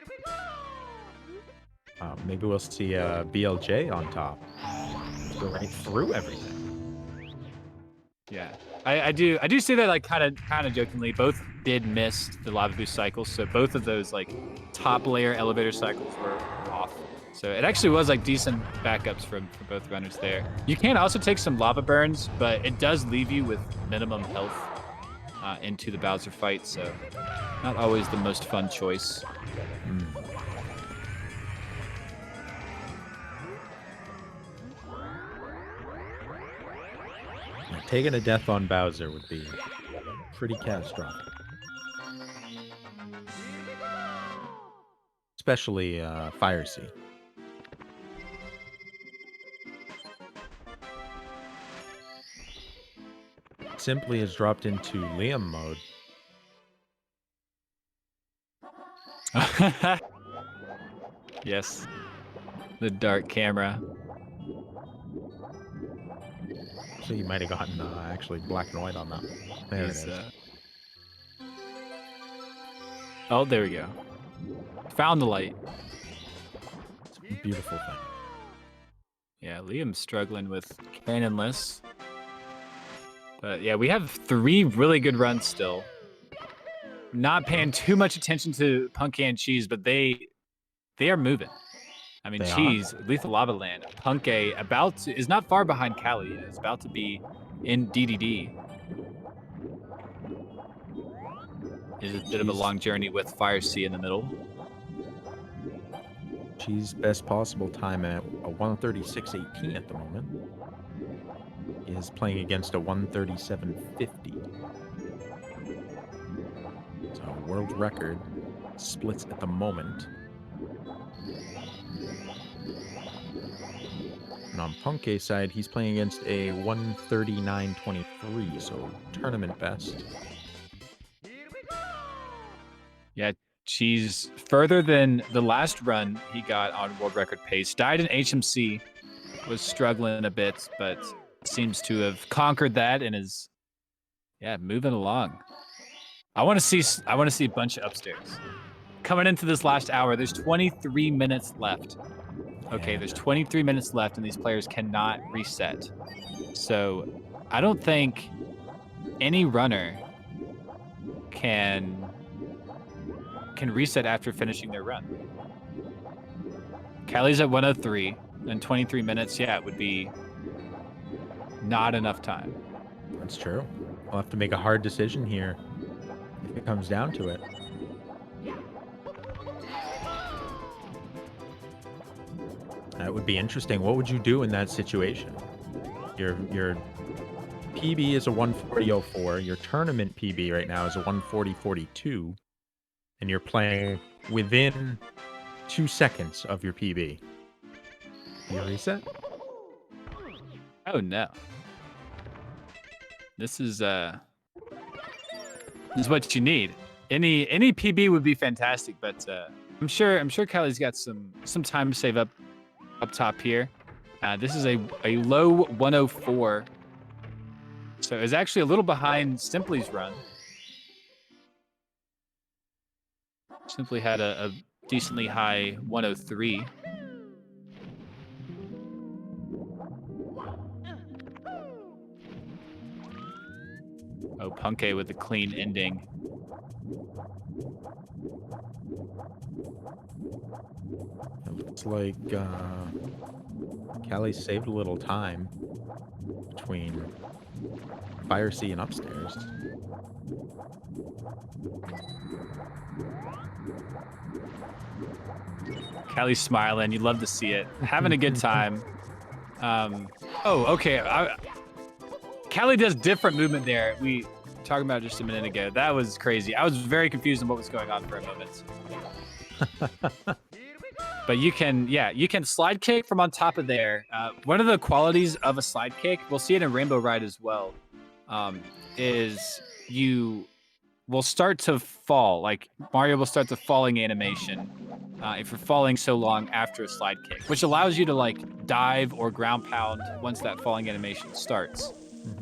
Maybe we'll see BLJ on top. Go right through everything. Yeah, I do say that like kind of jokingly. Both did miss the lava boost cycles, so both of those like top layer elevator cycles were off. So it actually was like decent backups for both runners there. You can also take some lava burns, but it does leave you with minimum health into the Bowser fight, so not always the most fun choice. Taking a death on Bowser would be pretty catastrophic. Especially Fire Sea. Simply has dropped into Liam mode. Yes, the dark camera. So you might have gotten actually black and white on that. There it is. Oh, there we go. Found the light. It's a beautiful thing. Yeah, Liam's struggling with cannonless. But yeah, we have 3 really good runs still. Not paying too much attention to Punk and Cheese, but they are moving. I mean, Cheese, Lethal Lava Land, Punke is not far behind Cali. It's about to be in DDD. It is a bit of a long journey with Fire Sea in the middle. Cheese best possible time at a 136.18 at the moment. Is playing against a 137.50. So world record splits at the moment. And on Punke's side, he's playing against a 139.23, so tournament best. Yeah, Cheese further than the last run he got on world record pace. Died in HMC, was struggling a bit, but seems to have conquered that and is, moving along. I want to see a bunch of upstairs. Coming into this last hour, there's 23 minutes left. Okay, there's 23 minutes left, and these players cannot reset. So I don't think any runner can reset after finishing their run. Cali's at 103, and 23 minutes, it would be not enough time. That's true. We'll have to make a hard decision here if it comes down to it. That would be interesting. What would you do in that situation? Your PB is a 140.04. Your tournament PB right now is a 140.42. And you're playing within 2 seconds of your PB. You reset? Oh no. This is what you need. Any PB would be fantastic, but I'm sure Cali's got some time to save up top here. This is a low 104. So it's actually a little behind Simply's run. Simply had a decently high 103. Oh, Punke with a clean ending. It looks like Cali saved a little time between Fire Sea and upstairs. Cali's smiling. You'd love to see it. Having a good time. Oh, okay. Cali does different movement there. We were talking about it just a minute ago. That was crazy. I was very confused on what was going on for a moment. But you can slide kick from on top of there. One of the qualities of a slide kick, we'll see it in Rainbow Ride as well, is you will start to fall. Like Mario will start the falling animation if you're falling so long after a slide kick, which allows you to like dive or ground pound once that falling animation starts.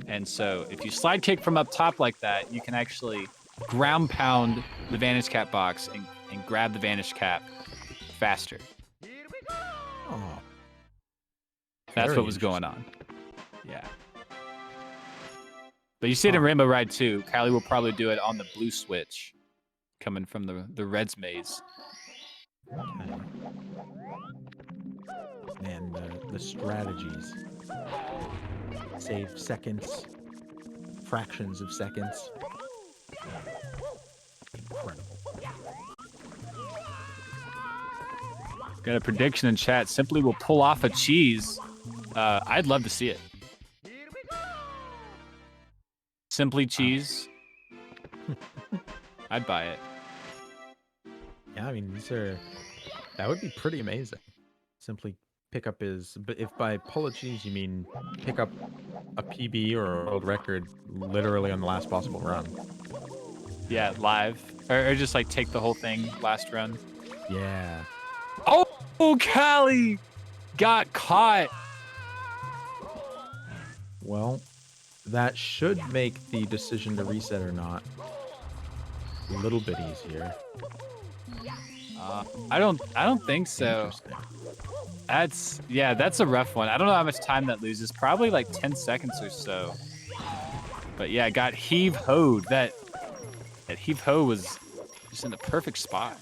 And so if you slide kick from up top like that, you can actually ground pound the Vanish Cap box and grab the Vanish Cap faster. That's Very what was going interesting. on. Yeah. But you see it in Rainbow Ride too. Callie will probably do it on the blue switch, coming from the Reds maze. Okay. And the strategies. Save seconds, fractions of seconds. Incredible. Got a prediction in chat. Simply will pull off a cheese. I'd love to see it. Simply cheese. I'd buy it. Yeah, I mean, that would be pretty amazing. Simply pick up but if by pull a cheese you mean pick up a PB or a world record literally on the last possible run. Yeah, live. Or just like take the whole thing last run. Yeah. Oh, Callie got caught. Well, that should make the decision to reset or not a little bit easier. I don't think so. That's a rough one. I don't know how much time that loses. Probably like 10 seconds or so. But yeah, got heave-hoed. That heave-ho was just in the perfect spot.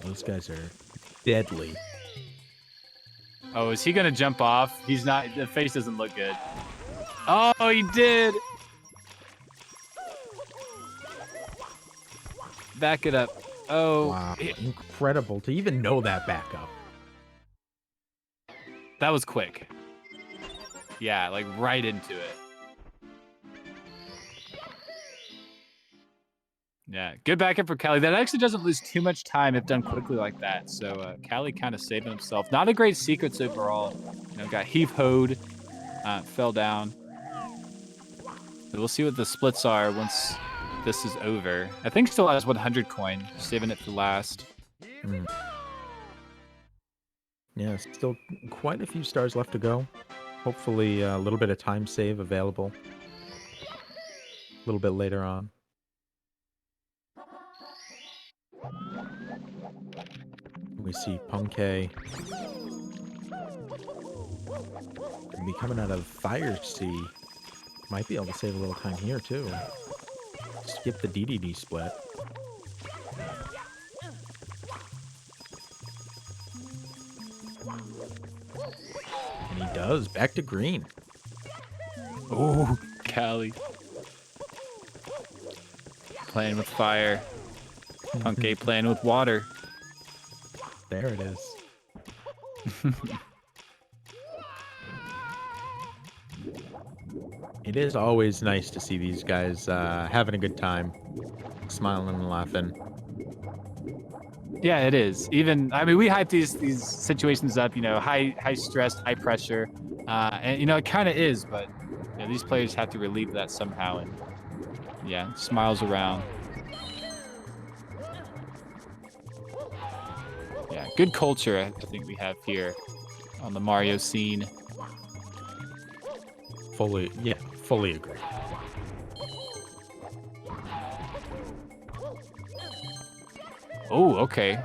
Those guys are deadly. Oh, is he gonna jump off? He's not. The face doesn't look good. Oh, he did. Back it up. Oh, Wow, incredible to even know that backup. That was quick. Yeah, like right into it. Yeah, good backup for Callie. That actually doesn't lose too much time if done quickly like that. So Callie kind of saving himself. Not a great secrets overall. You know, got heave-hoed, fell down. But we'll see what the splits are once this is over. I think still has 100 coin, saving it for last. Yeah, still quite a few stars left to go. Hopefully a little bit of time save available a little bit later on. We see Punkay be coming out of Fire Sea. Might be able to save a little time here too. Skip the DDD split. And he does. Back to green. Oh, Callie. Playing with fire. Punkay playing with water. There it is. It is always nice to see these guys having a good time, smiling and laughing. Yeah, it is. Even, I mean, we hype these situations up, you know, high stress, high pressure, and you know, it kind of is, but you know, these players have to relieve that somehow, and yeah, smiles around. Yeah, good culture I think we have here on the Mario scene. Fully agree. Oh, okay.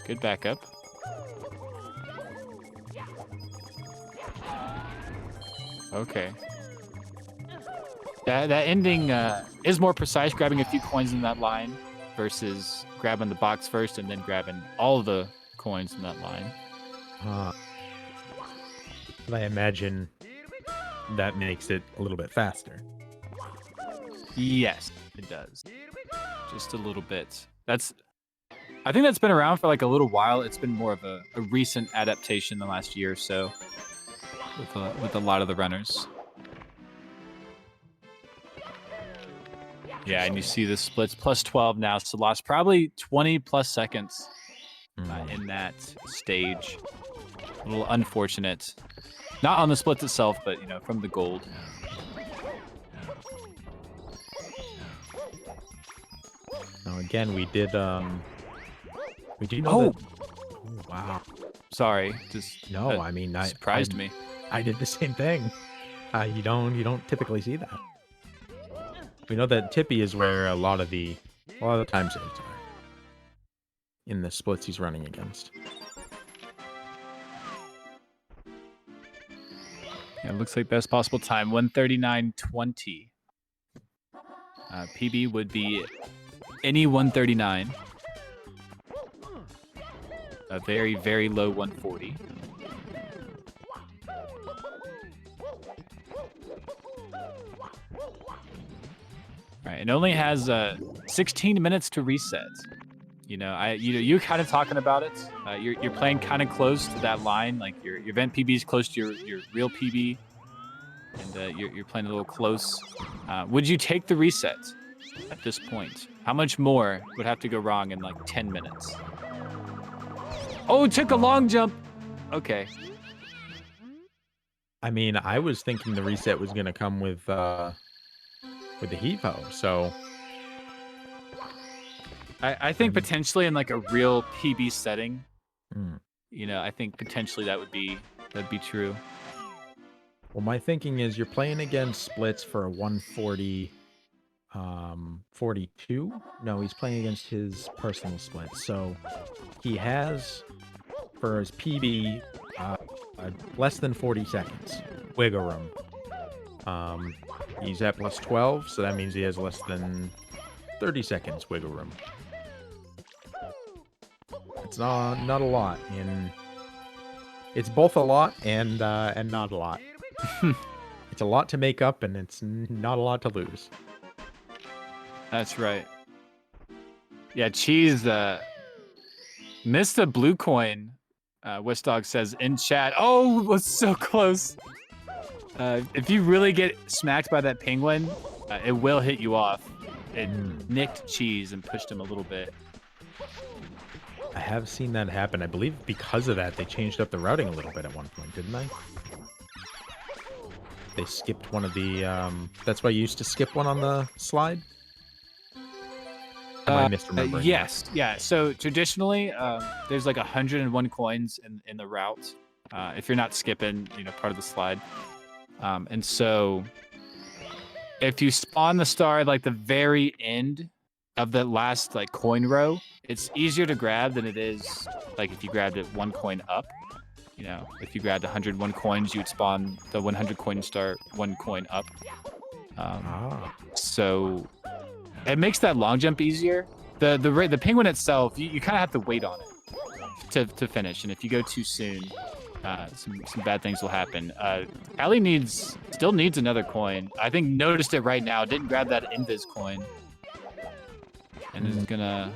Good backup. Okay. That ending is more precise, grabbing a few coins in that line versus grabbing the box first and then grabbing all the coins in that line. But I imagine that makes it a little bit faster. Yes, it does. Just a little bit. I think that's been around for like a little while. It's been more of a recent adaptation the last year or so with a lot of the runners. Yeah, and you see the splits plus 12 now, so lost probably 20 plus seconds in that stage. A little unfortunate. Not on the splits itself, but you know, from the gold. Now again, we do know that... Oh, wow. Sorry, no, I mean, surprised me. I did the same thing. You don't typically see that. We know that Tippy is where a lot of the time saves are in the splits he's running against. It looks like best possible time 1:39:20. PB would be any 1:39. A very, very low 1:40. All right, it only has 16 minutes to reset. You're kind of talking about it. You're playing kind of close to that line, like your event PB is close to your real PB, and you're playing a little close. Would you take the reset at this point? How much more would have to go wrong in like 10 minutes? Oh, it took a long jump. Okay. I mean, I was thinking the reset was gonna come with the Hevo, so I think potentially in like a real PB setting, Hmm. I think potentially that'd be true. Well, my thinking is you're playing against splits for a 140, 42. No, he's playing against his personal splits. So he has, for his PB, less than 40 seconds wiggle room. He's at plus 12, so that means he has less than 30 seconds wiggle room. It's not a lot. It's both a lot and not a lot. It's a lot to make up, and it's not a lot to lose. That's right. Yeah, Cheese missed a blue coin. Westdog says in chat. Oh, it was so close. If you really get smacked by that penguin, it will hit you off. It nicked Cheese and pushed him a little bit. I have seen that happen. I believe because of that, they changed up the routing a little bit at one point, didn't they? They skipped one of the... that's why you used to skip one on the slide? Am I misremembering? Yes, yeah. So traditionally, there's like 101 coins in the route. If you're not skipping, part of the slide. And so if you spawn the star at like the very end of the last like coin row, it's easier to grab than it is like if you grabbed it one coin up. If you grabbed 101 coins, you'd spawn the 100 coin star one coin up. So it makes that long jump easier. The penguin itself, you kind of have to wait on it to finish, and if you go too soon, some bad things will happen. Allie still needs another coin. I think noticed it right now. Didn't grab that invis coin, and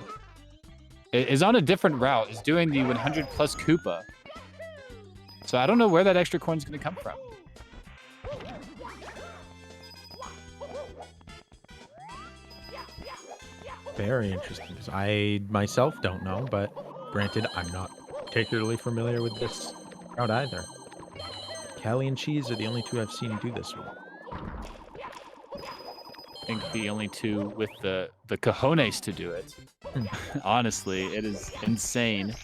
is on a different route. Is doing the 100 plus Koopa. So I don't know where that extra coin's going to come from. Very interesting, because I myself don't know, but granted, I'm not particularly familiar with this route either. Callie and Cheese are the only two I've seen do this one. I think the only two with the cojones to do it. Honestly, it is insane.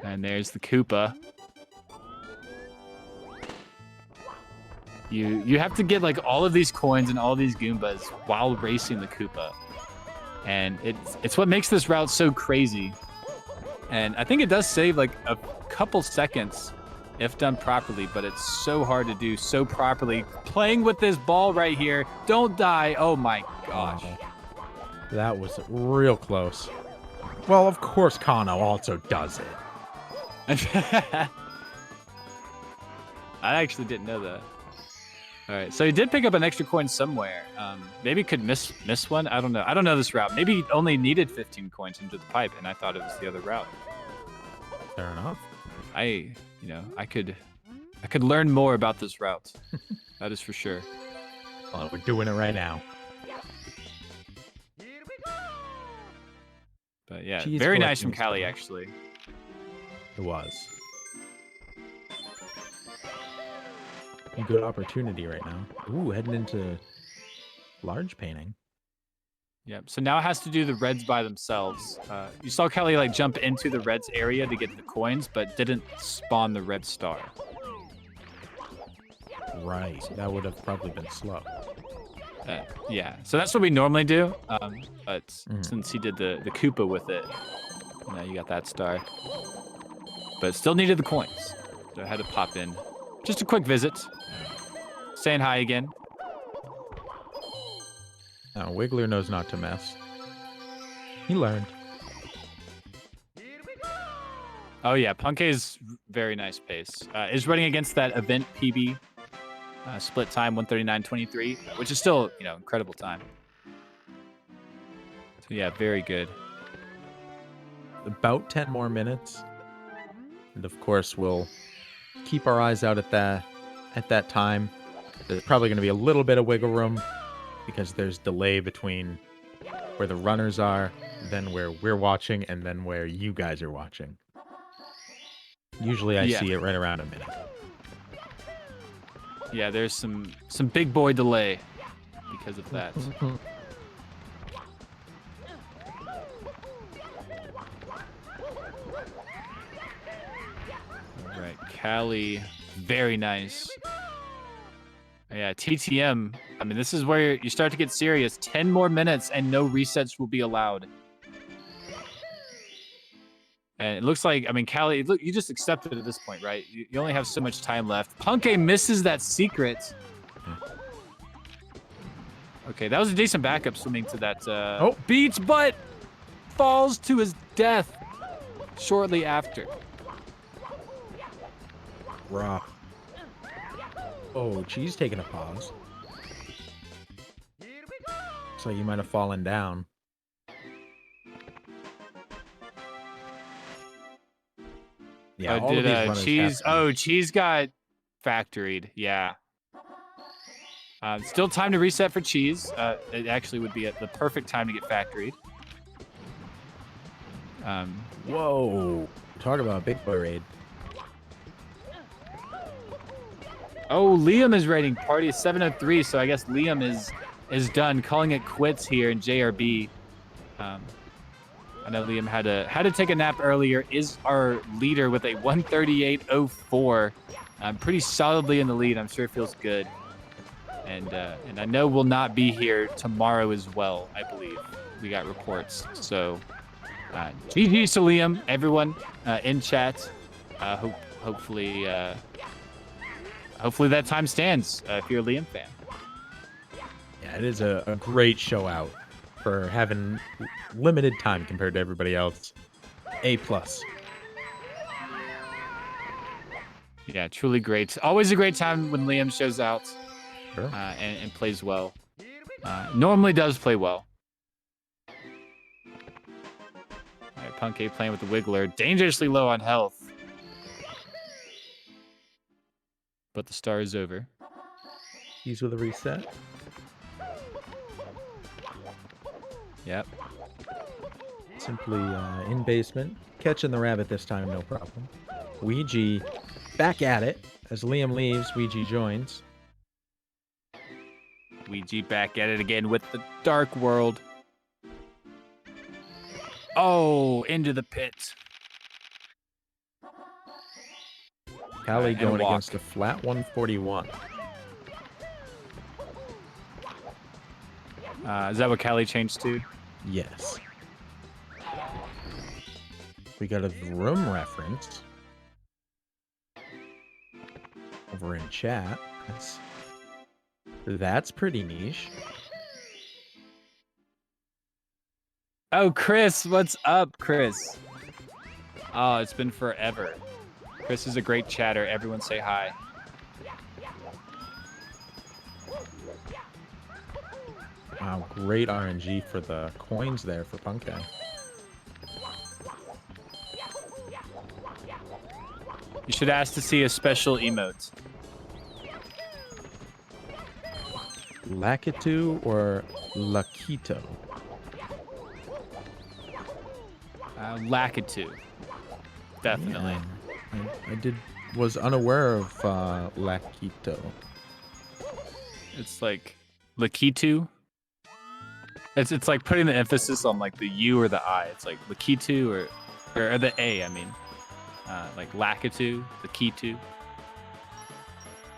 And there's the Koopa. You have to get like all of these coins and all these Goombas while racing the Koopa. And it's what makes this route so crazy. And I think it does save like a couple seconds if done properly, but it's so hard to do so properly. Playing with this ball right here. Don't die. Oh my gosh. That was real close. Well, of course Kano also does it. I actually didn't know that. All right, so he did pick up an extra coin somewhere. Maybe could miss one. I don't know. I don't know this route. Maybe he only needed 15 coins into the pipe, and I thought it was the other route. Fair enough. I could learn more about this route. That is for sure. Well, we're doing it right now. But yeah, Cheese very nice collecting from Callie, stuff. actually. It was. A good opportunity right now. Ooh, heading into large painting. Yep. So now it has to do the reds by themselves. You saw Kelly like jump into the reds area to get the coins, but didn't spawn the red star. Right. That would have probably been slow. Yeah. So that's what we normally do. But since he did the Koopa with it, you got that star. But still needed the coins. So I had to pop in. Just a quick visit. Saying hi again. No, Wiggler knows not to mess. He learned. Oh yeah, Punkei's very nice pace. Is running against that event PB split time 1:39:23, which is still, incredible time. So yeah, very good. About 10 more minutes. And of course, we'll keep our eyes out at that time. There's probably going to be a little bit of wiggle room because there's delay between where the runners are, then where we're watching, and then where you guys are watching. Usually I see it right around a minute. Yeah, there's some big boy delay because of that. All right, Callie, very nice. Yeah, TTM. I mean, this is where you start to get serious. 10 more minutes and no resets will be allowed. And it looks like, I mean, Callie, look, you just accepted at this point, right? You only have so much time left. Punkei misses that secret. Okay, that was a decent backup swimming to that beach, but falls to his death shortly after. Rough. Oh, she's taking a pause. So you might have fallen down. Yeah, all of these runners Cheese? have to. Cheese got factoried. Yeah. Still time to reset for Cheese. It actually would be the perfect time to get factoried. Whoa! Talk about a big boy raid. Oh, Liam is raiding. Party is 7:03, so I guess Liam is done, calling it quits here in JRB. I know Liam had to take a nap earlier. Is our leader with a 138.04, pretty solidly in the lead. I'm sure it feels good, and I know we'll not be here tomorrow as well. I believe we got reports. So, GG to Liam, everyone in chat. Hopefully that time stands if you're a Liam fan. Yeah, it is a great show out for having limited time compared to everybody else. A+. Yeah, truly great. Always a great time when Liam shows out. Sure. And plays well. Normally does play well. All right, Punkei playing with the Wiggler. Dangerously low on health. But the star is over. He's with a reset. Yep. Simply in basement. Catching the rabbit this time, no problem. Ouija back at it. As Liam leaves, Ouija joins. Ouija back at it again with the Dark World. Oh, into the pit. Callie going against a flat 141. Is that what Callie changed to? Yes. We got a room reference over in chat. That's pretty niche. Oh, Chris, what's up, Chris? Oh, it's been forever. Chris is a great chatter. Everyone say hi. Wow, great RNG for the coins there for Punkei. You should ask to see a special emote. Lakitu or Lakito? Lakitu. Definitely. Yeah, was unaware of Lakito. It's like Lakitu. It's like putting the emphasis on like the U or the I. It's like Lakitu or the A. I mean, like Lakitu, Lakitu.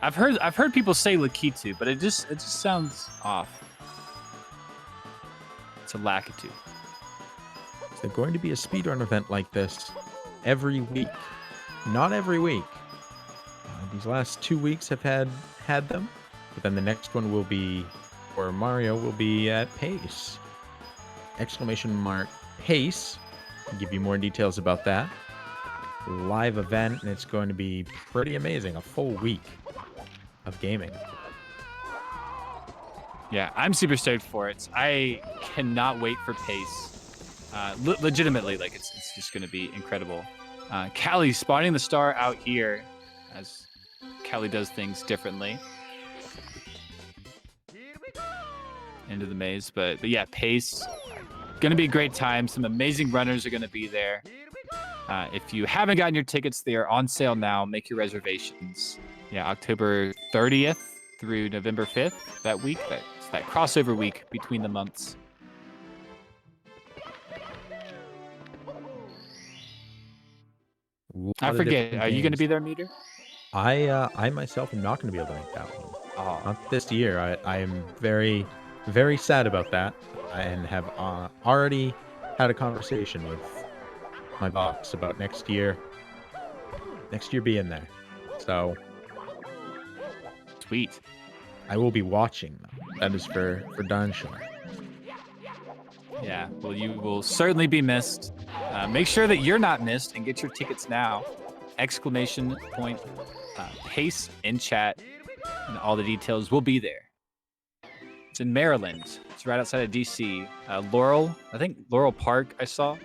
I've heard people say Lakitu, but it just sounds off. It's a Lakitu. Is there going to be a speedrun event like this every week? Not every week, These last 2 weeks have had them, but then the next one will be, or Mario will be at Pace. Exclamation mark Pace. I'll give you more details about that. Live event, and it's going to be pretty amazing. A full week of gaming. Yeah, I'm super stoked for it. I cannot wait for Pace. Legitimately, like it's just going to be incredible. Callie spawning the star out here, as Callie does things differently. Into the maze, but yeah, Pace. Gonna be a great time. Some amazing runners are gonna be there. If you haven't gotten your tickets, they are on sale now. Make your reservations. Yeah, October 30th through November 5th, that week. That's that crossover week between the months. I forget. Are you going to be there, Meter? I myself am not going to be able to make that one. Oh. Not this year. I am very, very sad about that, and have already had a conversation with my boss about next year being there. So sweet. I will be watching though. That is for darn sure. Yeah, well, you will certainly be missed. Make sure that you're not missed and get your tickets now. Exclamation point Pace in chat, and all the details will be there. It's in Maryland. It's right outside of DC. Laurel, I think Laurel Park. I saw.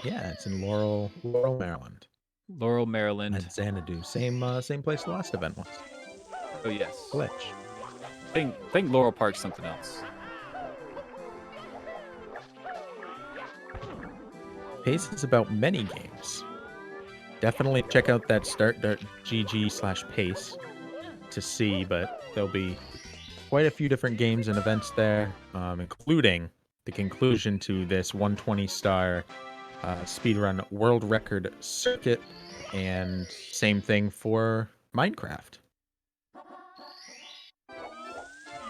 Yeah, it's in Laurel, Maryland. Laurel, Maryland. At Xanadu, same place the last event was. Oh yes. Glitch. I think Laurel Park's something else. Pace is about many games. Definitely check out that start.gg/pace to see, but there'll be quite a few different games and events there, including the conclusion to this 120-star speedrun world record circuit, and same thing for Minecraft.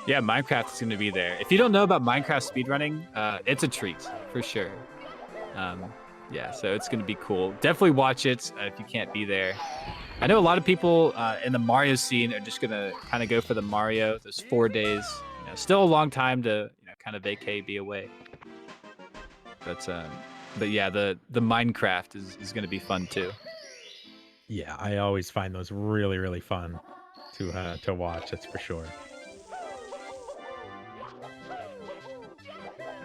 Yeah, Minecraft is going to be there. If you don't know about Minecraft speedrunning, it's a treat for sure. Yeah, so it's going to be cool. Definitely watch it if you can't be there. I know a lot of people in the Mario scene are just going to kind of go for the Mario. There's 4 days. Still a long time to kind of vacay, be away. But yeah, the Minecraft is going to be fun too. Yeah, I always find those really, really fun to watch. That's for sure.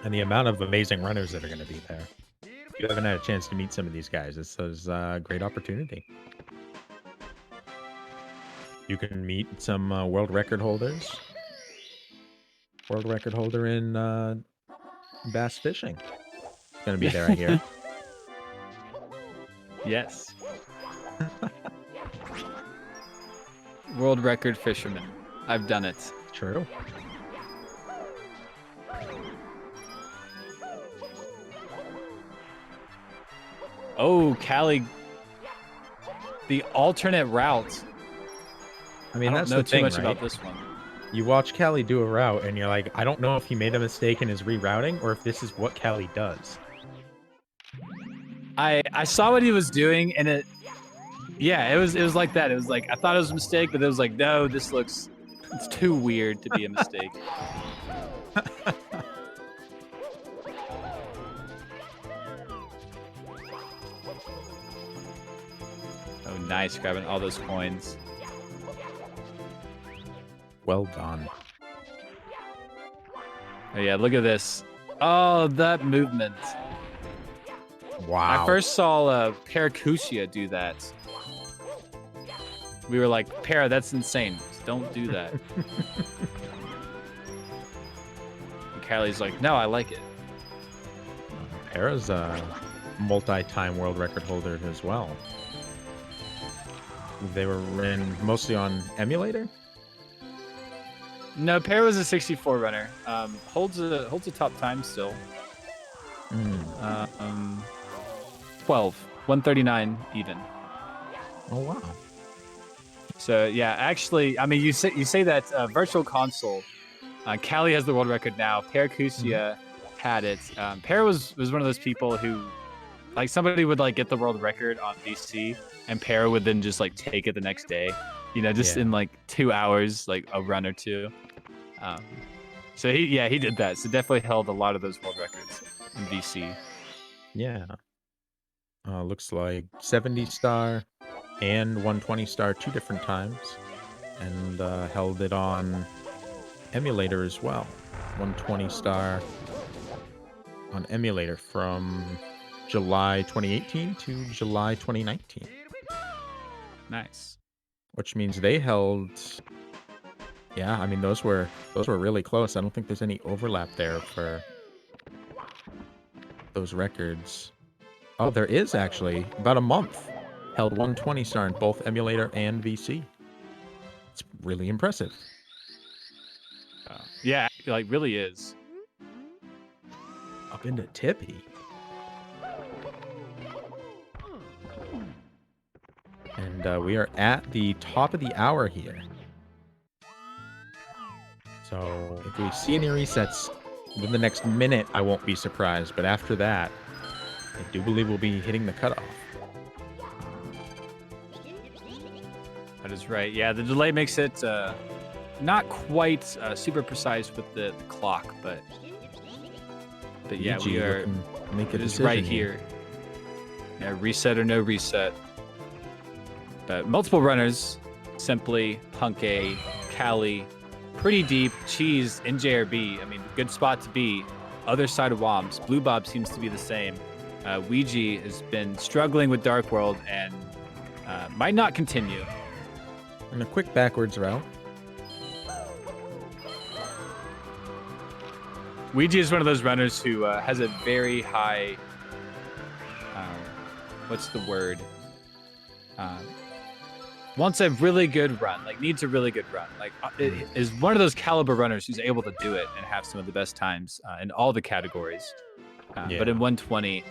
And the amount of amazing runners that are going to be there. If you haven't had a chance to meet some of these guys, this is a great opportunity. You can meet some world record holders. World record holder in bass fishing. Going to be there, I hear. Yes. World record fisherman. I've done it. True. Oh, Callie. The alternate route. I mean, I that's don't know the thing, too much right? about this one. You watch Callie do a route, and you're like, I don't know if he made a mistake in his rerouting, or if this is what Callie does. I saw what he was doing, and it was like that. It was like I thought it was a mistake, but it was like, no, it's too weird to be a mistake. Oh, nice, grabbing all those coins. Well done. Oh yeah, look at this. Oh, that movement. Wow. I first saw Paracusia do that. We were like, Para, that's insane. Don't do that. And Kylie's like, no, I like it. Para's a multi-time world record holder as well. They were in mostly on emulator? No, Para was a 64 runner. Holds a top time still. 139 even. Oh wow. So yeah, actually, I mean, you say that Virtual Console, Callie has the world record now. Paracusia had it. Para was one of those people who like somebody would like get the world record on VC, and Para would then just like take it the next day, you know, just in like 2 hours, like a run or two. So he did that. So definitely held a lot of those world records in VC. Yeah. Looks like 70 star and 120 star 2 different times, and held it on emulator as well. 120 star on emulator from July 2018 to July 2019. Nice. Which means they held. Yeah, I mean those were really close. I don't think there's any overlap there for those records. Oh, there is actually. About a month. Held 120 star in both emulator and VC. It's really impressive. Yeah, like really is. Up into Tippy. And we are at the top of the hour here. So if we see any resets within the next minute, I won't be surprised. But after that, I do believe we'll be hitting the cutoff. That is right. Yeah, the delay makes it not quite super precise with the clock, but yeah, EG we are. Make a It is decision right here. Yeah, reset or no reset. But multiple runners, Simply, Punke, Cali, pretty deep, Cheese, and JRB. I mean, good spot to be. Other side of WOMs. Blue Bob seems to be the same. Ouija has been struggling with Dark World and might not continue. And a quick backwards route. Ouija is one of those runners who has a very high, what's the word? Wants a really good run, like needs a really good run. Like is one of those caliber runners who's able to do it and have some of the best times in all the categories. But in 120,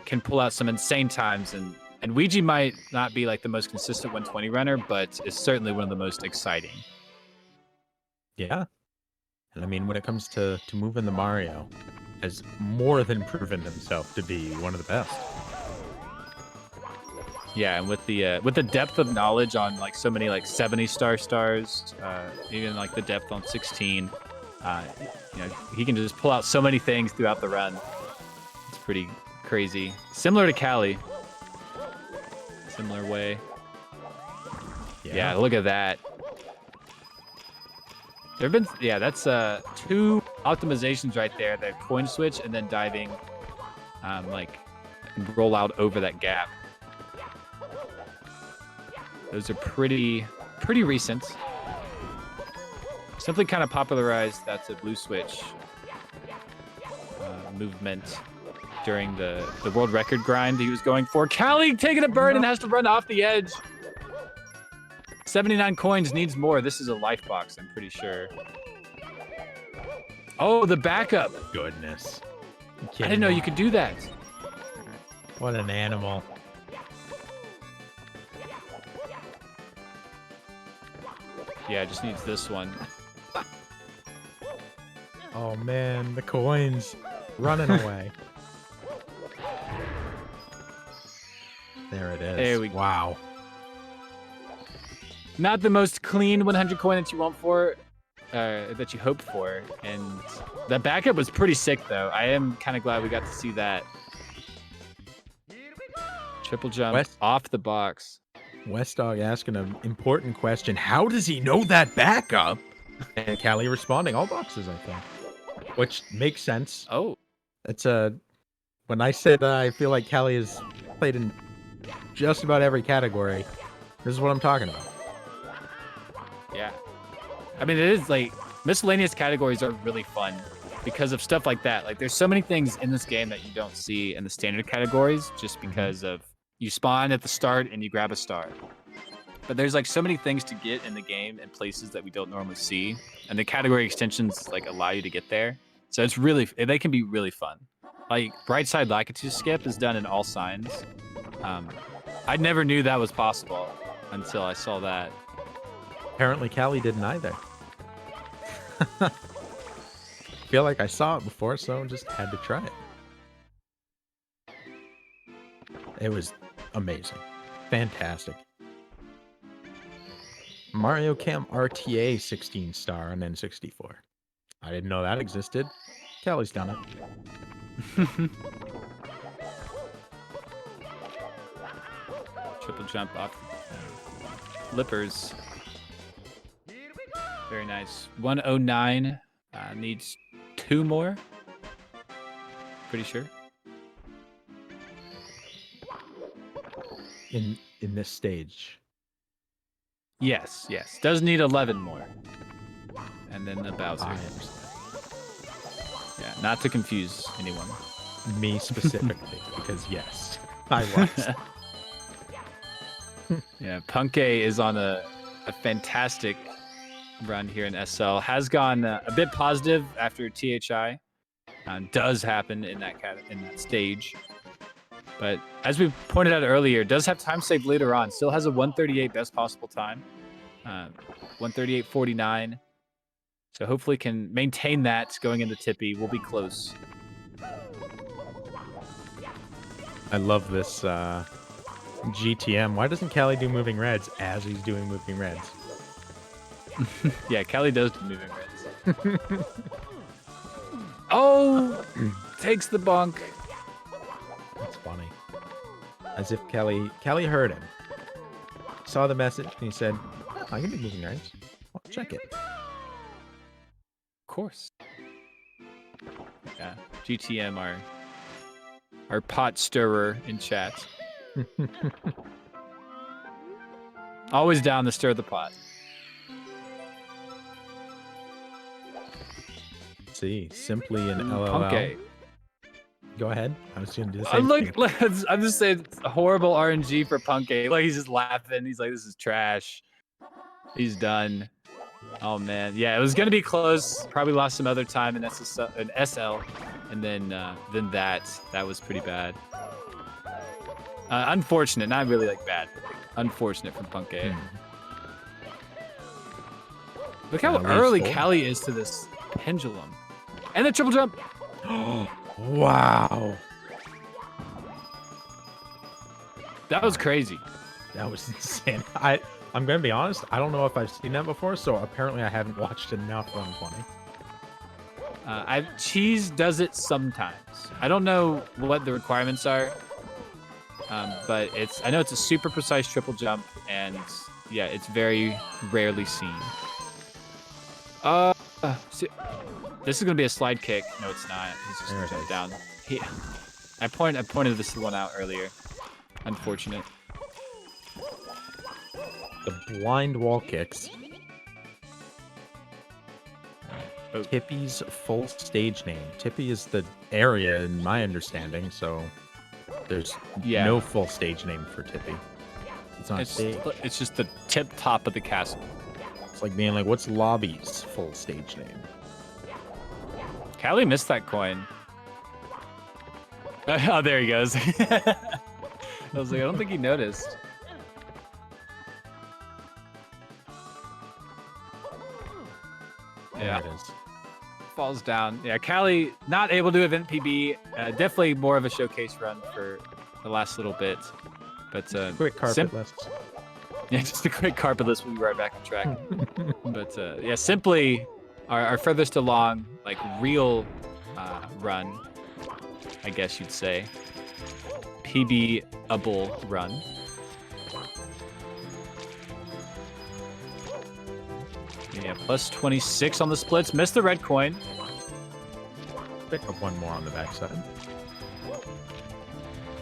can pull out some insane times. And Ouija might not be like the most consistent 120 runner, but is certainly one of the most exciting. Yeah. And I mean, when it comes to moving the Mario, has more than proven himself to be one of the best. Yeah, and with the depth of knowledge on like so many like 70 stars, even like the depth on 16, you know, he can just pull out so many things throughout the run. It's pretty crazy. Similar to Cali. Similar way. Yeah, look at that. There've been that's 2 optimizations right there. That coin switch and then diving, like roll out over that gap. Those are pretty recent. Simply kind of popularized that's a blue switch movement during the world record grind he was going for. Cali taking a bird and has to run off the edge. 79 coins needs more. This is a life box, I'm pretty sure. Oh, the backup. Goodness. I didn't know you could do that. What an animal. Yeah, it just needs this one. Oh man, the coins running away. There it is. There we go. Wow. Not the most clean 100 coin that you want for, that you hoped for, and that backup was pretty sick though. I am kind of glad we got to see that. Triple jump off the box. Westdog asking an important question. How does he know that backup? And Cali responding, all boxes, I think. Which makes sense. Oh. It's when I said I feel like Cali has played in just about every category, this is what I'm talking about. Yeah. I mean, it is like miscellaneous categories are really fun because of stuff like that. Like there's so many things in this game that you don't see in the standard categories just because of you spawn at the start and you grab a star. But there's like so many things to get in the game and places that we don't normally see. And the category extensions like allow you to get there. So it's really, they can be really fun. Like Brightside Lakitu skip is done in all signs. I never knew that was possible until I saw that. Apparently Cali didn't either. Feel like I saw it before, so just had to try it. It was amazing. Fantastic. Mario Camp RTA 16 star on N64. I didn't know that existed. Kelly's done it. Triple jump off Lippers. Very nice. 109 needs 2 more. Pretty sure. In this stage. Yes, yes. Does need 11 more. And then the Bowser. I understand. Yeah, not to confuse anyone. Me specifically, because yes, I was. Yeah, Punkay is on a fantastic run here in SL. Has gone a bit positive after THI. Does happen in that stage. But as we pointed out earlier, does have time save later on. Still has a 138 best possible time. 138.49. So hopefully can maintain that going into Tippy. We'll be close. I love this GTM. Why doesn't Callie do moving reds as he's doing moving reds? Yeah, Callie does do moving reds. Oh! Takes the bunk. That's funny. As if Kelly heard him. Saw the message and he said, oh, I can do moving reds. Well, check it. Of course. Yeah, GTM, our pot stirrer in chat. Always down to stir the pot. See, simply an LLL. Punkay. Go ahead. I was going to do the same thing. I'm just saying, it's a horrible RNG for Punkay. Like, he's just laughing. He's like, this is trash. He's done. Oh, man. Yeah, it was going to be close. Probably lost some other time in SL. And then that was pretty bad. Unfortunate. Not really, like, bad. But, like, unfortunate from Punkay. Look how early Callie is to this pendulum. And the triple jump. Wow. That was crazy. That was insane. I'm going to be honest. I don't know if I've seen that before, so apparently I haven't watched enough 120. Cheese does it sometimes. I don't know what the requirements are, but I know it's a super precise triple jump, and yeah, it's very rarely seen. This is gonna be a slide kick. No, it's not. He's just gonna jump down. I pointed this one out earlier. Unfortunate. The blind wall kicks. Oh. Tippy's full stage name. Tippy is the area in my understanding, so there's no full stage name for Tippy. It's not stage. It's just the tip top of the castle. It's like being like, what's Lobby's full stage name? Callie missed that coin. Oh, there he goes. I was like, I don't think he noticed. Yeah. There it is. Falls down. Yeah, Callie not able to event PB. Definitely more of a showcase run for the last little bit. But quick carpet list. Yeah, just a quick carpet list. We'll be right back on track. But yeah, simply our furthest along, like real run, I guess you'd say. PB-able run. Yeah, plus 26 on the splits. Missed the red coin. Pick up one more on the backside.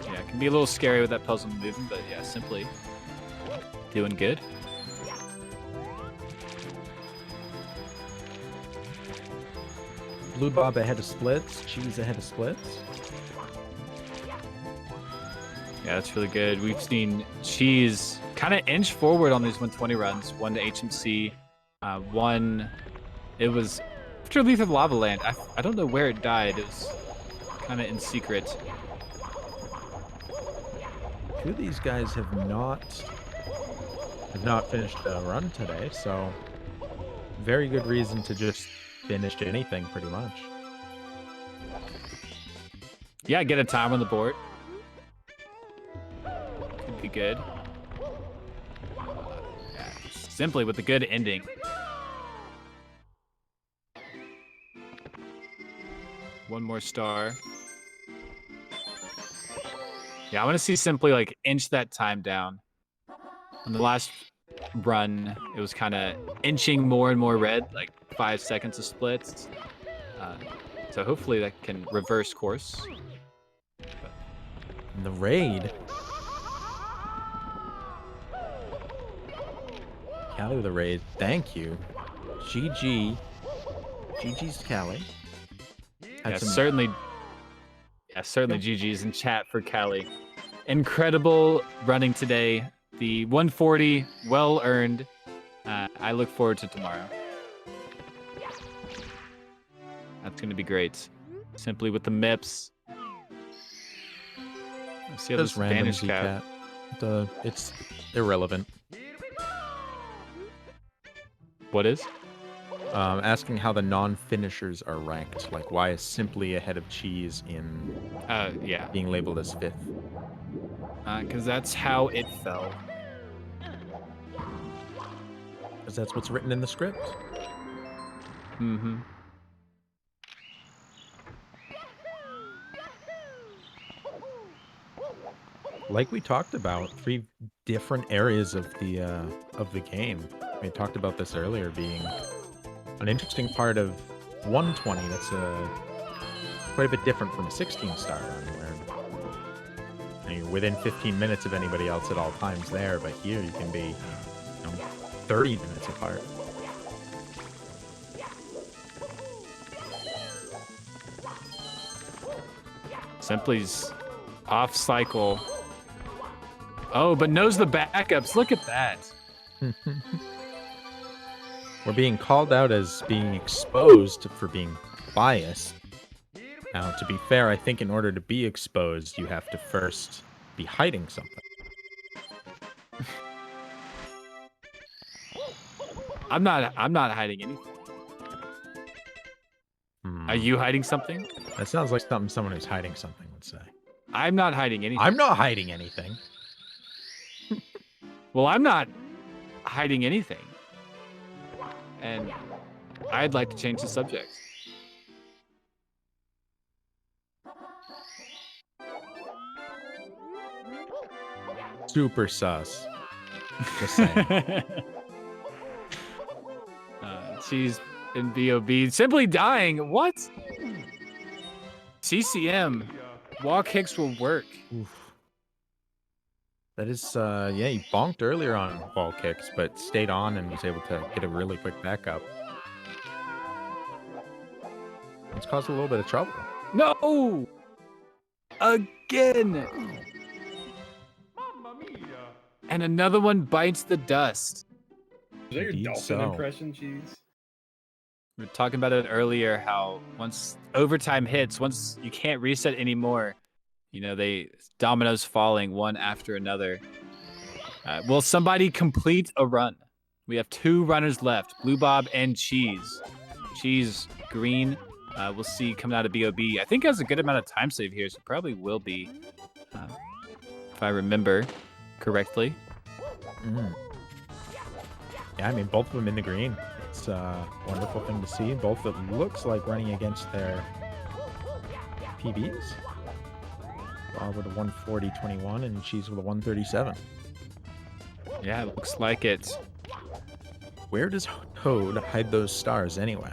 Yeah, it can be a little scary with that puzzle movement, but yeah, simply doing good. Blue Bob ahead of splits. Cheese ahead of splits. Yeah, that's really good. We've seen Cheese kind of inch forward on these 120 runs. One to HMC. One, it was after Lethal Lava Land. I don't know where it died. It was kind of in secret. Two of these guys have not finished a run today, so very good reason to just finish anything pretty much. Yeah, get a time on the board. would be good. Simply with a good ending. One more star. Yeah, I want to see Simply like inch that time down. On the last run, it was kind of inching more and more red, like 5 seconds of splits. So hopefully that can reverse course. In the raid. Callie with the raid. Thank you. GG. GG's Callie. Yeah, certainly. Yeah, certainly GG's in chat for Callie. Incredible running today. The 140, well earned. I look forward to tomorrow. That's going to be great. Simply with the MIPS. Let's see how this Vanish Cap. It's irrelevant. What is? Asking how the non-finishers are ranked. Like, why is Simply ahead of Cheese in yeah, being labeled as 5th? Because that's how it fell. Because that's what's written in the script. Mm-hmm. Like we talked about, 3 different areas of the game. We talked about this earlier being an interesting part of 120 that's quite a bit different from a 16-star run, where you're within 15 minutes of anybody else at all times there, but here you can be 30 minutes apart. Simply's off cycle. Oh, but knows the backups. Look at that. We're being called out as being exposed for being biased. Now, to be fair, I think in order to be exposed, you have to first be hiding something. I'm not hiding anything. Are you hiding something? That sounds like something someone who's hiding something would say. I'm not hiding anything. I'm not hiding anything. Well, I'm not hiding anything. And I'd like to change the subject. Super sus. Just saying. She's in VOB. Simply dying. What? CCM. Wall kicks will work. Oof. That is, yeah, he bonked earlier on wall kicks, but stayed on and was able to get a really quick backup. It's caused a little bit of trouble. No! Again! And another one bites the dust. Is that your dolphin impression, Cheese? We were talking about it earlier, how once overtime hits, once you can't reset anymore, you know, dominoes falling one after another. Will somebody complete a run? We have 2 runners left, Blue Bob and Cheese. Cheese, green, we'll see coming out of BOB. I think has a good amount of time save here, so probably will be, if I remember correctly. Yeah, I mean, both of them in the green. It's a wonderful thing to see. Both, it looks like, running against their PBs. Bob with a 140.21 and Cheese with a 137. Yeah, it looks like it. Where does Toad hide those stars anyway?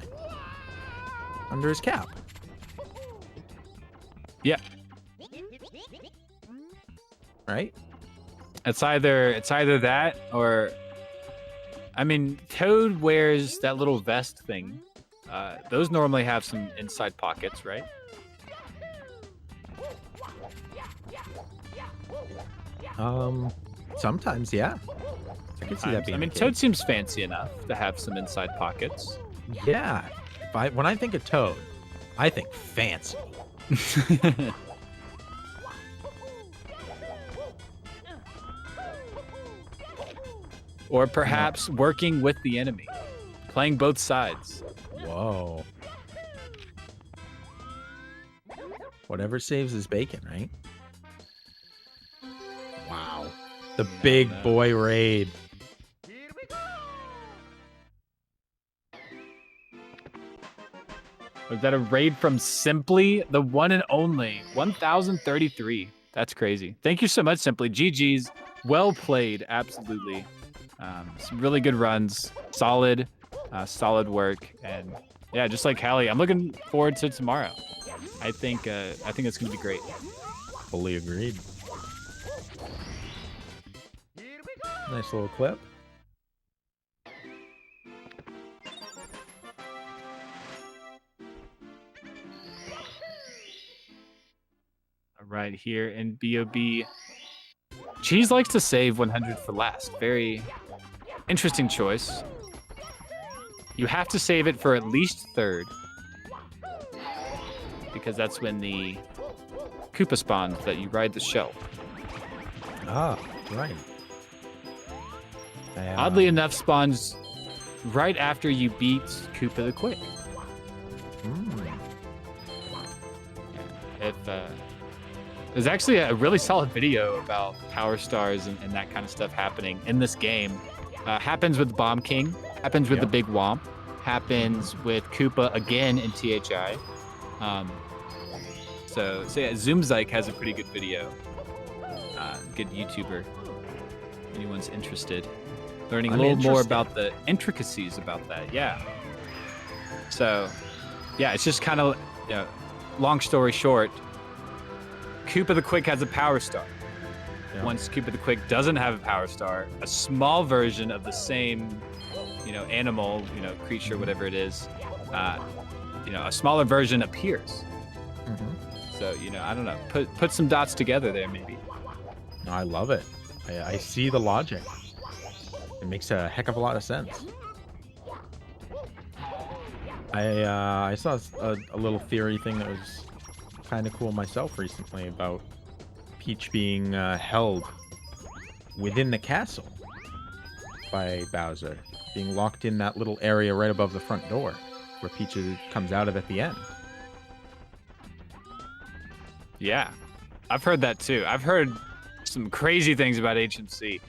Under his cap. Yeah. Right? It's either that or, I mean, Toad wears that little vest thing. Those normally have some inside pockets, right? Sometimes, yeah. I can see that being. I mean, Toad seems fancy enough to have some inside pockets. Yeah. When I think of Toad, I think fancy. Or perhaps working with the enemy, playing both sides. Whoa. Whatever saves his bacon, right? Wow. The big boy raid. Was that a raid from Simply, the one and only 1033? That's crazy. Thank you so much, Simply. GG's. Well played, absolutely. Some really good runs, solid work, and yeah, just like Hallie, I'm looking forward to tomorrow. I think it's gonna be great. Fully agreed. Nice little clip. Right here in BOB. Cheese likes to save 100 for last. Very interesting choice. You have to save it for at least third, because that's when the Koopa spawns that you ride the shell. Ah, right. Oddly enough, spawns right after you beat Koopa the Quick. There's actually a really solid video about power stars and that kind of stuff happening in this game. Happens with Bomb King, happens with the Big Womp, happens with Koopa again in THI. So yeah, Zoomzyke has a pretty good video. Good YouTuber. Anyone's interested. Learning a little more about the intricacies about that, yeah. So, yeah, it's just kind of, long story short, Koopa the Quick has a power star. Yeah. Once Koopa the Quick doesn't have a power star, a small version of the same, animal, creature, whatever it is, a smaller version appears. So, I don't know, put some dots together there, maybe. I love it. I see the logic. It makes a heck of a lot of sense. I saw a little theory thing that was kind of cool myself recently about Peach being held within the castle by Bowser, being locked in that little area right above the front door where Peach comes out of at the end. Yeah, I've heard that too. I've heard some crazy things about HMC.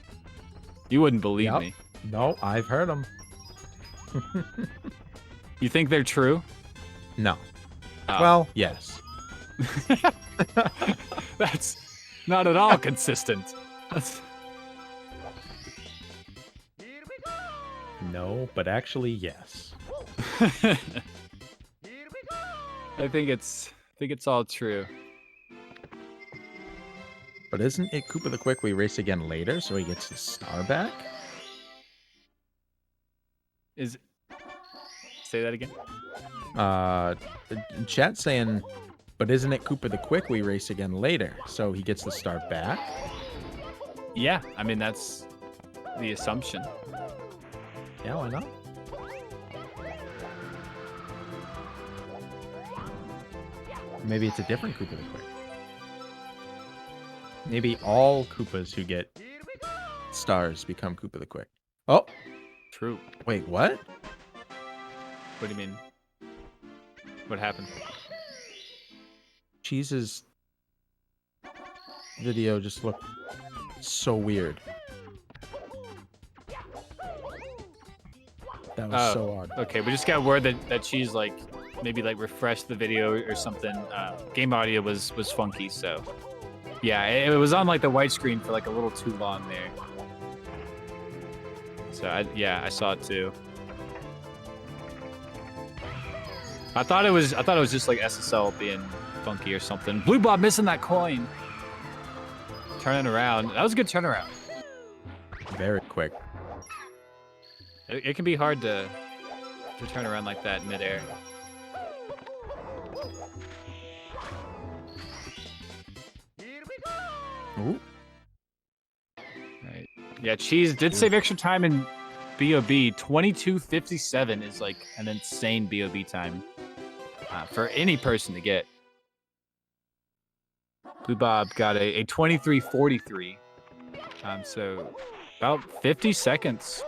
You wouldn't believe me. No, I've heard them. You think they're true? No. Well, yes. That's not at all consistent. No, but actually, yes. I think it's all true. But isn't it Koopa the Quick we race again later, so he gets his star back? Say that again? Chat saying, but isn't it Koopa the Quick we race again later, so he gets the star back? Yeah, I mean, that's the assumption. Yeah, why not? Maybe it's a different Koopa the Quick. Maybe all Koopas who get stars become Koopa the Quick. Oh! True. Wait, what? What do you mean? What happened? Cheese's video just looked so weird. That was so odd. Okay, we just got word that Cheese maybe refreshed the video or something. Game audio was funky, so yeah, it was on the white screen for a little too long there. So I saw it too. I thought it was just SSL being funky or something. Blue Bob missing that coin. Turning around. That was a good turnaround. Very quick. It can be hard to turn around like that in midair. Ooh. Right. Yeah, Cheese did save extra time in BOB. 22:57 is an insane BOB time for any person to get. Blue Bob got a 23:43. So about 50 seconds,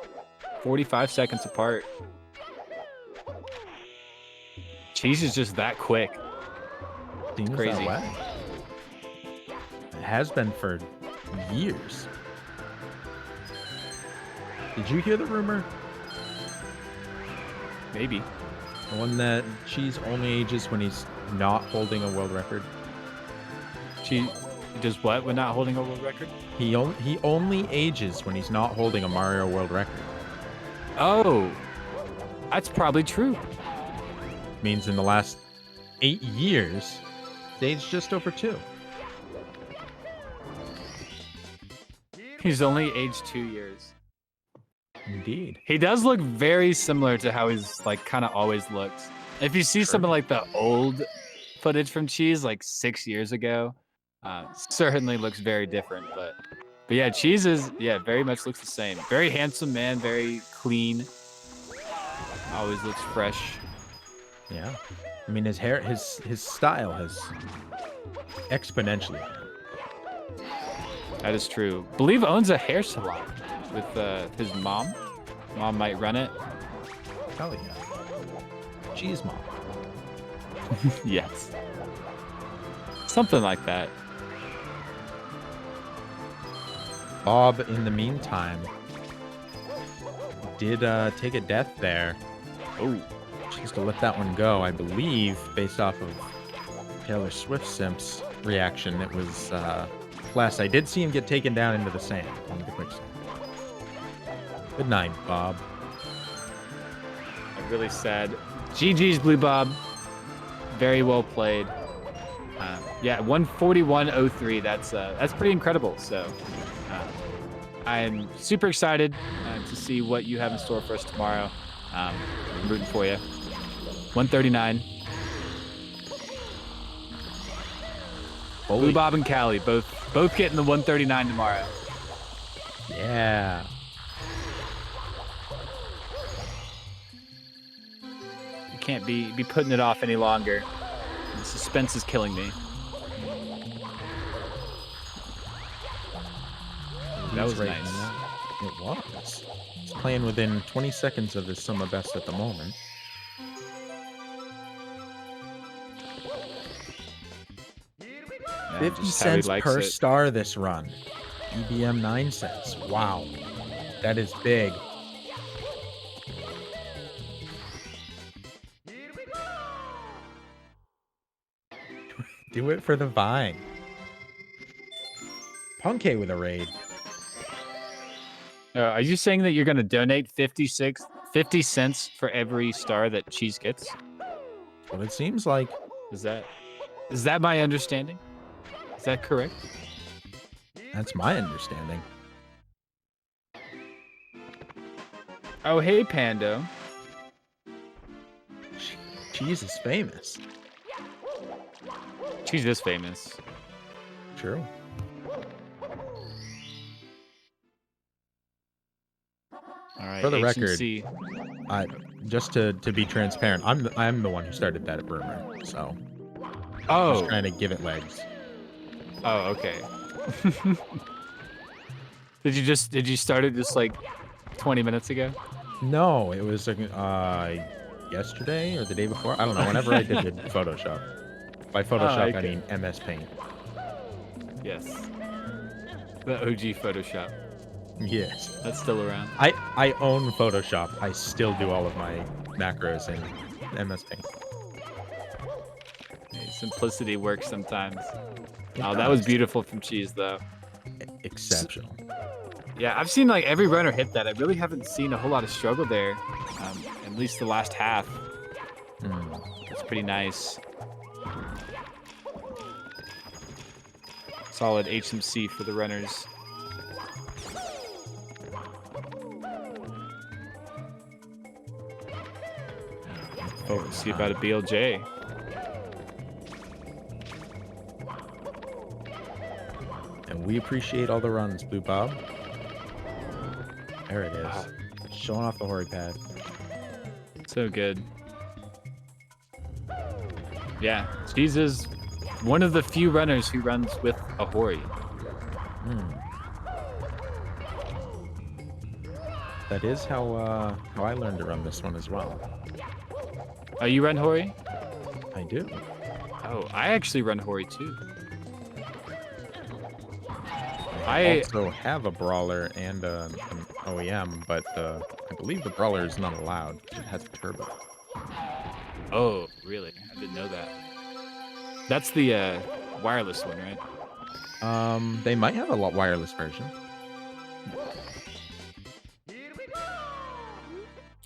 45 seconds apart. Cheese is just that quick. Seems crazy. That way. It has been for years. Did you hear the rumor? Maybe. The one that Cheese only ages when he's not holding a world record. She does what when not holding a world record? He only ages when he's not holding a Mario world record. Oh, that's probably true. Means in the last 8 years, he's aged just over 2. He's only aged 2 years. Indeed. He does look very similar to how he's like kind of always looked. If you see some of like the old footage from Cheese like 6 years ago, certainly looks very different. But yeah, Cheese is very much looks the same. Very handsome man, very clean. Always looks fresh. Yeah. I mean, his hair, his style has exponentially. That is true. Believe owns a hair salon with his mom. Mom might run it. Hell yeah. Cheese mom. Yes. Something like that. Bob, in the meantime, did take a death there. Oh. Just to let that one go, I believe, based off of Taylor Swift Simp's reaction, it was less. I did see him get taken down into the sand on the quicksand. Good night, Bob. Really sad. GG's, Blue Bob. Very well played. Yeah, 141.03. That's pretty incredible. So I'm super excited to see what you have in store for us tomorrow. I'm rooting for you. 139. Blue Bob and Callie both getting the 139 tomorrow. Yeah. You can't be putting it off any longer. The suspense is killing me. That was right nice. It was. He's playing within 20 seconds of his summer best at the moment. Yeah, 50 just how he cents likes per it. star this run. EBM 9 cents. Wow. That is big. Do it for the Vine. Punkay with a raid. Are you saying that you're going to donate 50 cents for every star that Cheese gets? Well, it seems like. Is that my understanding? Is that correct? That's my understanding. Oh, hey, Pando. Cheese is famous. Cheese is famous. True. All right. For the HMC. record, just to be transparent, I'm the one who started that rumor, so. Oh. Just trying to give it legs. Oh, okay. Did you start it just like 20 minutes ago? No, it was yesterday or the day before. I don't know. Whenever I did Photoshop. By Photoshop, okay. I mean MS Paint. Yes. The OG Photoshop. Yes. That's still around. I own Photoshop. I still do all of my macros in MS Paint. Hey, simplicity works sometimes. It Oh, that was does. beautiful from Cheese, though. Exceptional. Yeah, I've seen like every runner hit that. I really haven't seen a whole lot of struggle there, at least the last half. It's pretty nice. Solid HMC for the runners. Let's see about a BLJ. And we appreciate all the runs, Blue Bob. There it is. Wow. Showing off the Hori pad. So good. Yeah, Cheese is one of the few runners who runs with a Hori. That is how I learned to run this one as well. Oh, you run Hori? I do. Oh, I actually run Hori too. I I also have a brawler and an OEM, but I believe the brawler is not allowed. It has a turbo. Oh, really? I didn't know that. That's the wireless one, right? They might have a wireless version.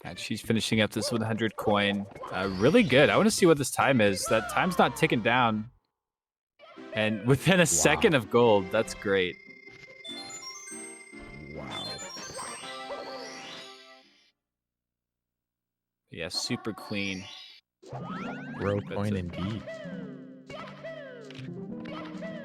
And she's finishing up this 100 coin. Really good. I want to see what this time is. That time's not ticking down. And within a second of gold, that's great. Wow. Yeah, super clean. Bro coin indeed.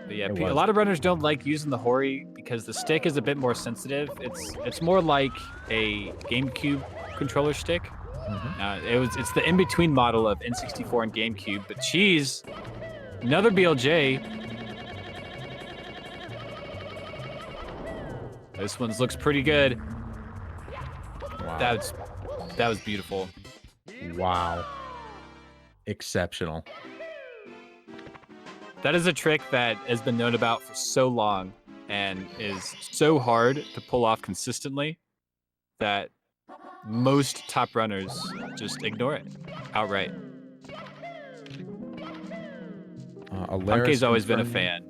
But yeah, a lot of runners don't like using the Hori because the stick is a bit more sensitive. It's more like a GameCube controller stick. It's the in-between model of N64 and GameCube. But Cheese, another BLJ. This one looks pretty good. Wow. That was beautiful. Wow. Exceptional. That is a trick that has been known about for so long and is so hard to pull off consistently that most top runners just ignore it outright. Punke's always been a fan.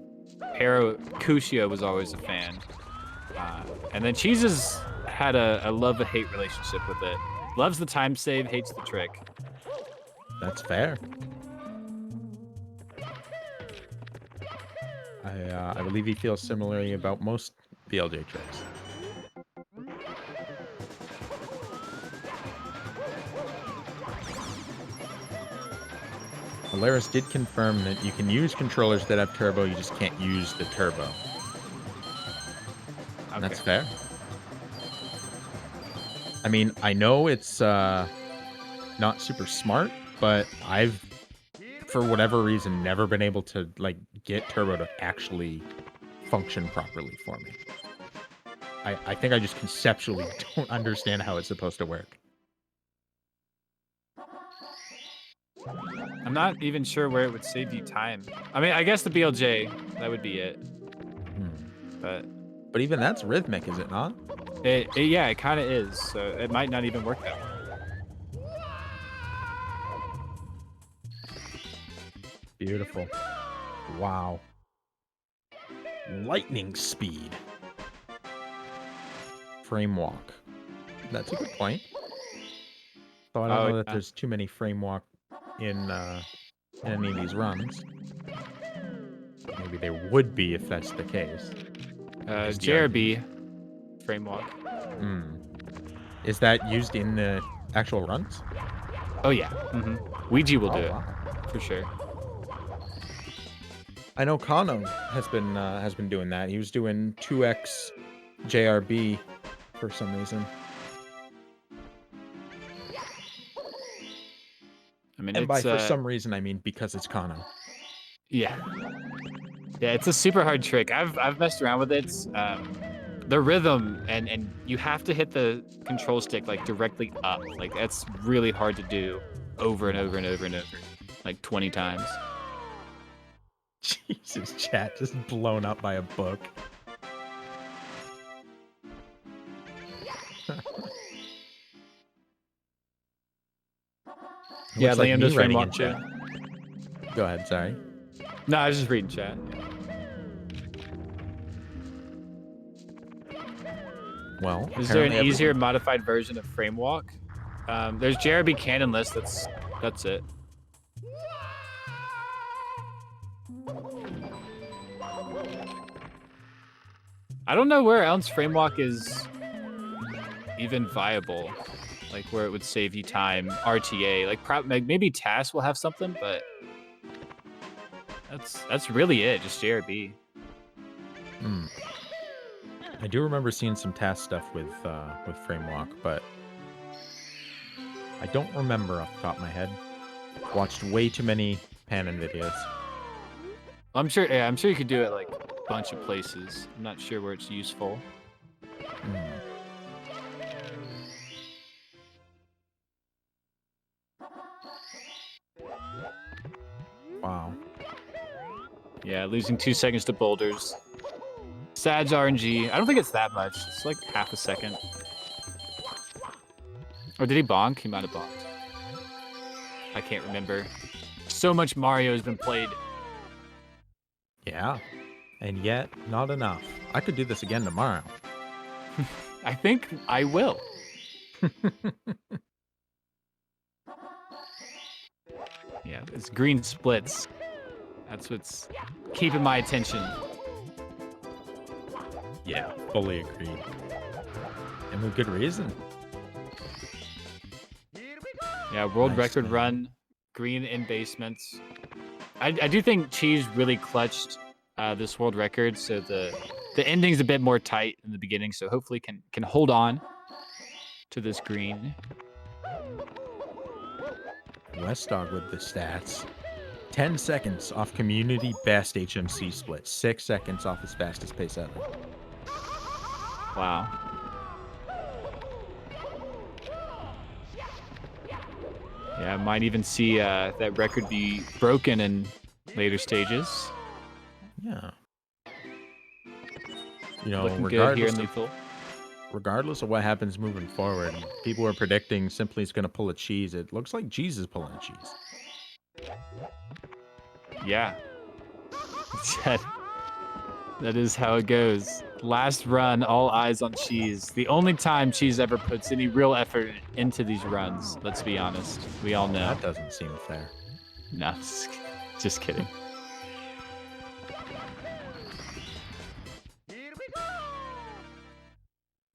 Kushia was always a fan. And then Cheese has had a love-hate relationship with it. Loves the time save, hates the trick. That's fair. I believe he feels similarly about most BLJ tricks. Alaris did confirm that you can use controllers that have turbo, you just can't use the turbo. Okay. That's fair. I mean, I know it's not super smart, but I've, for whatever reason, never been able to get turbo to actually function properly for me. I think I just conceptually don't understand how it's supposed to work. I'm not even sure where it would save you time. I mean, I guess the BLJ, that would be it. But even that's rhythmic, is it not? Yeah, it kind of is. So it might not even work that way. Beautiful. Wow. Lightning speed. Frame walk. That's a good point. So I don't know that there's too many frame walk in any of these runs. But maybe there would be if that's the case. JRB frame walk. Is that used in the actual runs? Oh yeah. Ouija will do it for sure. I know Kano has been doing that. He was doing 2x JRB for some reason. I mean, and by for some reason, I mean because it's Kano. Yeah. Yeah, it's a super hard trick. I've messed around with it. The rhythm and you have to hit the control stick like directly up. Like that's really hard to do over and over and over and over, like 20 times. Jesus, chat just blown up by a book. Yeah, Leander's frame walk too. Go ahead, sorry. No, I was just reading chat. Well, is there an easier modified version of frame walk? There's JRB Cannon List. That's it. I don't know where else frame walk is even viable, like where it would save you time. RTA, like maybe TAS will have something, but that's really it. Just JRB. I do remember seeing some TAS stuff with frame walk, but I don't remember off the top of my head. Watched way too many Panon videos. I'm sure you could do it like a bunch of places. I'm not sure where it's useful. Wow. Yeah, losing 2 seconds to boulders. Sag RNG. I don't think it's that much. It's like half a second. Or did he bonk? He might have bonked. I can't remember. So much Mario has been played. Yeah. And yet, not enough. I could do this again tomorrow. I think I will. Yeah, it's green splits. That's what's keeping my attention. Yeah, fully agreed. And with good reason. Yeah, world Nice, record man. run, green in basements. I do think Cheese really clutched this world record, so the ending's a bit more tight in the beginning, so hopefully can hold on to this green. West Dog with the stats. 10 seconds off community best HMC split. 6 seconds off his fastest pace ever. Wow. Yeah, I might even see that record be broken in later stages. Yeah. You know, Looking good here in regardless of, Lethal. regardless of what happens moving forward, people are predicting Simply's going to pull a cheese. It looks like Cheese is pulling a cheese. Yeah. That is how it goes. Last run, all eyes on Cheese. The only time Cheese ever puts any real effort into these runs, let's be honest. We all know. That doesn't seem fair. No, just kidding.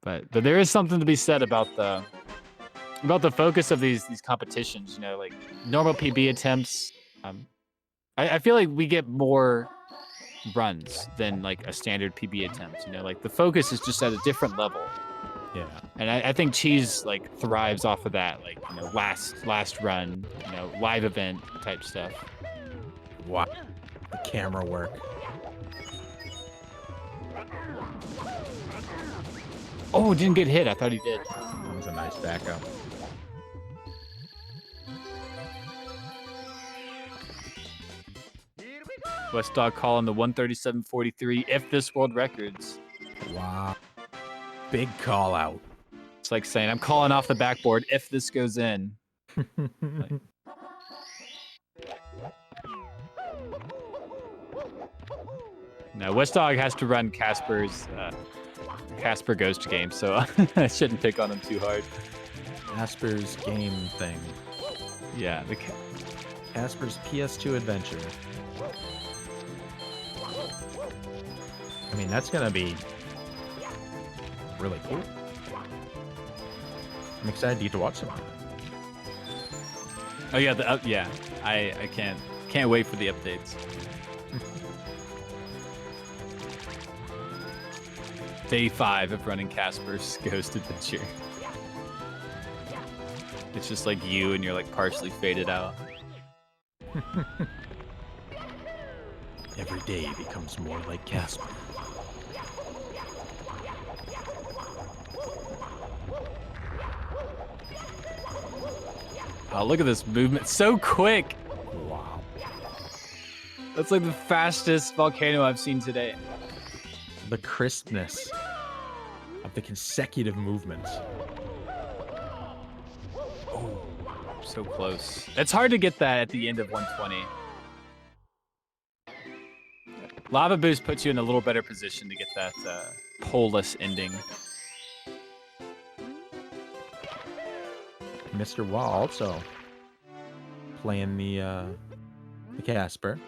But there is something to be said about the focus of these competitions. You know, like normal PB attempts. I feel like we get more runs than like a standard PB attempt. You know, like the focus is just at a different level. Yeah. And I think Cheese like thrives off of that, like, you know, last run, you know, live event type stuff. Wow. The camera work. Oh, didn't get hit. I thought he did. That was a nice backup. West Dog calling the 137.43 if this world records. Wow. Big call out. It's like saying, I'm calling off the backboard if this goes in. Like, now, West Dog has to run Casper's Casper Ghost game, so I shouldn't pick on him too hard. Casper's game thing. Yeah, Casper's PS2 adventure. I mean, that's gonna be really cool. I'm excited to get to watch some of it. Oh yeah, yeah. I can't wait for the updates. Day 5 of running Casper's Ghost Adventure. It's just like you and you're like partially faded out. Every day becomes more like Casper. Oh, look at this movement. So quick. Wow. That's like the fastest volcano I've seen today. The crispness of the consecutive movements. Oh, so close. It's hard to get that at the end of 120. Lava Boost puts you in a little better position to get that pole-less ending. Mr. Wall also playing the Casper.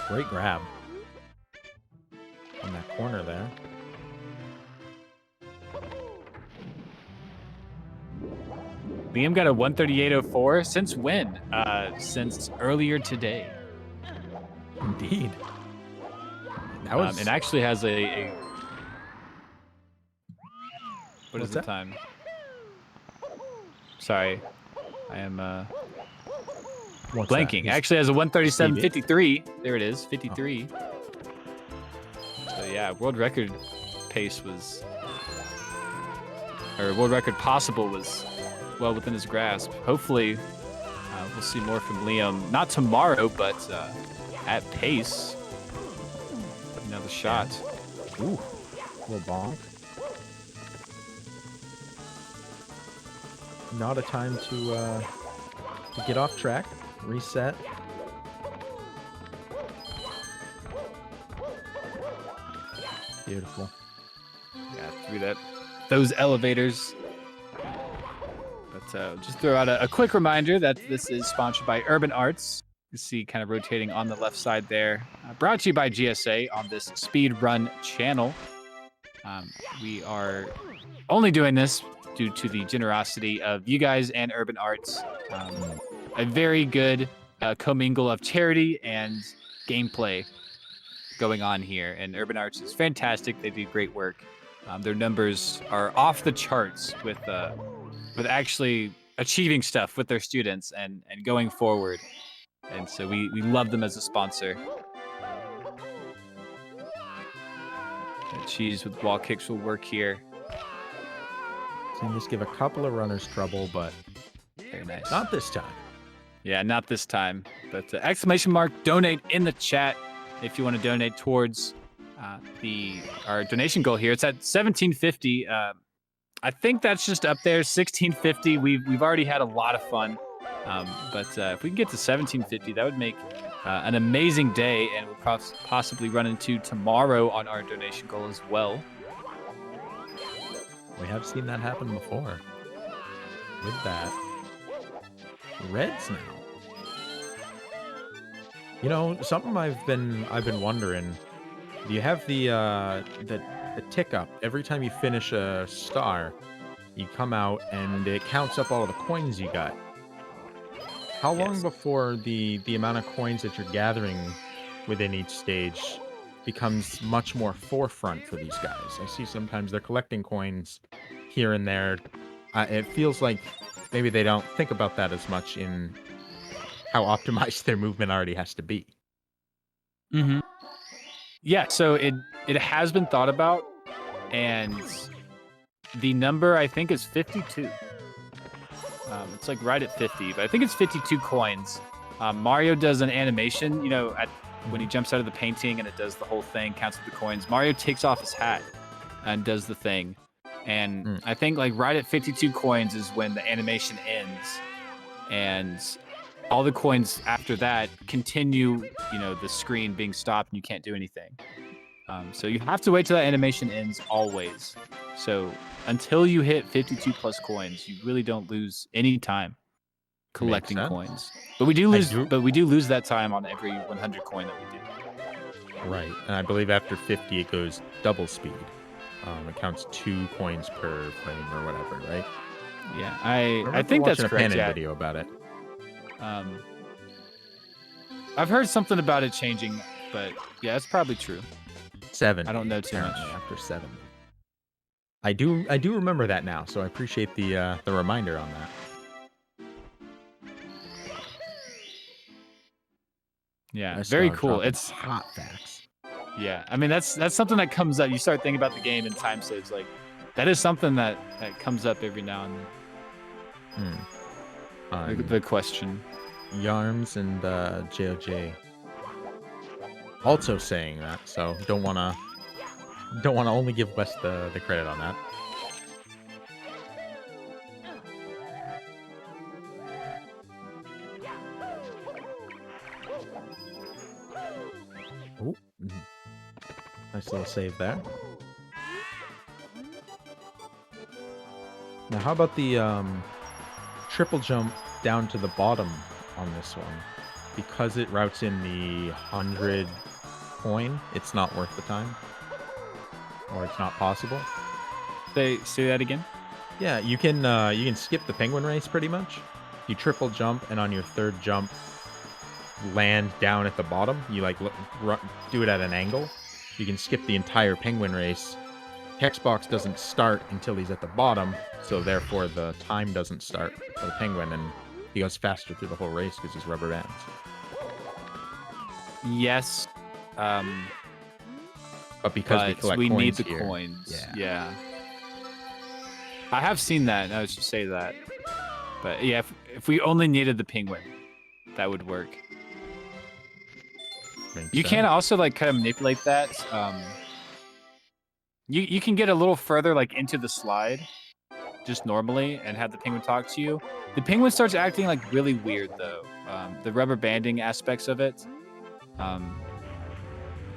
Great grab in that corner there. Liam got a 138.04. Since when? Since earlier today. Indeed. That was... It actually has a what is What's the that? time? Sorry. I am What's blanking. that? Actually has a 137.53. There it is, 53. Oh. So yeah, world record pace was, or world record possible was well within his grasp. Hopefully We'll see more from Liam, not tomorrow, but at pace. Another shot. Ooh, little bonk. Not a time to get off track. Reset. Beautiful. Yeah, through those elevators. But just throw out a quick reminder that this is sponsored by Urban Arts. You see kind of rotating on the left side there. Brought to you by GSA on this speed run channel. We are only doing this due to the generosity of you guys and Urban Arts. A very good commingle of charity and gameplay going on here. And Urban Arts is fantastic. They do great work. Their numbers are off the charts with actually achieving stuff with their students and going forward. And so we love them as a sponsor. And cheese with wall kicks will work here. Seen this give a couple of runners trouble, but very nice. Not this time. Yeah, not this time. But exclamation mark donate in the chat if you want to donate towards our donation goal here. It's at 1750. I think that's just up there. 1650. We've already had a lot of fun. But if we can get to 1750, that would make an amazing day, and we'll possibly run into tomorrow on our donation goal as well. We have seen that happen before. With that, Reds now. You know, something I've been wondering. Do you have the tick up every time you finish a star? You come out and it counts up all of the coins you got. How long before the amount of coins that you're gathering within each stage becomes much more forefront for these guys? I see sometimes they're collecting coins here and there. It feels like maybe they don't think about that as much in how optimized their movement already has to be. Mm-hmm. Yeah, so it has been thought about, and the number I think is 52. It's like right at 50, but I think it's 52 coins. Mario does an animation, you know, when he jumps out of the painting and it does the whole thing, counts up the coins. Mario takes off his hat and does the thing. And I think like right at 52 coins is when the animation ends. And all the coins after that continue, you know, the screen being stopped and you can't do anything. So you have to wait till that animation ends always. So until you hit 52 plus coins, you really don't lose any time collecting coins. But we do lose that time on every 100 coin that we do. Right, and I believe after 50 it goes double speed. It counts 2 coins per frame or whatever, right? Yeah, I think that's correct. I video about it. I've heard something about it changing, but yeah, it's probably true. 7. I don't know too much. After 7. I do remember that now, so I appreciate the reminder on that. Yeah, very cool. It's hot facts. Yeah, I mean that's something that comes up. You start thinking about the game and time saves, like that is something that comes up every now and then. The question. Yarms and JOJ also saying that, so don't wanna only give Wes the credit on that. Oh, nice little save there. Now, how about the triple jump down to the bottom on this one? Because it routes in the 100 coin, it's not worth the time, or it's not possible. Say that again. Yeah, you can skip the penguin race pretty much. You triple jump, and on your third jump, land down at the bottom. You like do it at an angle. You can skip the entire penguin race. Text box doesn't start until he's at the bottom, so therefore the time doesn't start for the penguin, and he goes faster through the whole race because he's rubber bands. Yes. But because we need the here, coins. Yeah. I have seen that. I was just say that. But yeah, if we only needed the penguin, that would work. You can also like kind of manipulate that. You can get a little further like into the slide, just normally, and have the penguin talk to you. The penguin starts acting like really weird though. The rubber banding aspects of it.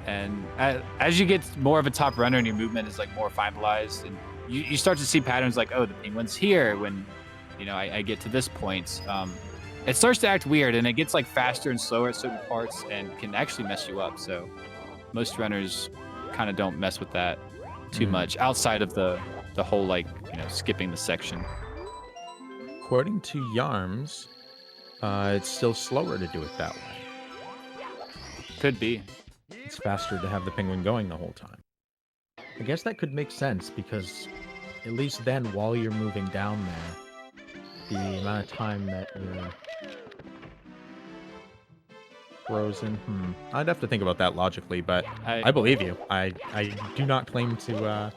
And as you get more of a top runner and your movement is like more finalized, and you start to see patterns like, oh, the penguin's here when, you know, I get to this point. It starts to act weird, and it gets like faster and slower at certain parts, and can actually mess you up. So most runners kind of don't mess with that too much outside of the whole like, you know, skipping the section. According to Yarms, it's still slower to do it that way. Could be. It's faster to have the penguin going the whole time. I guess that could make sense, because at least then while you're moving down there, the amount of time that you're frozen. I'd have to think about that logically, but I believe you. I do not claim to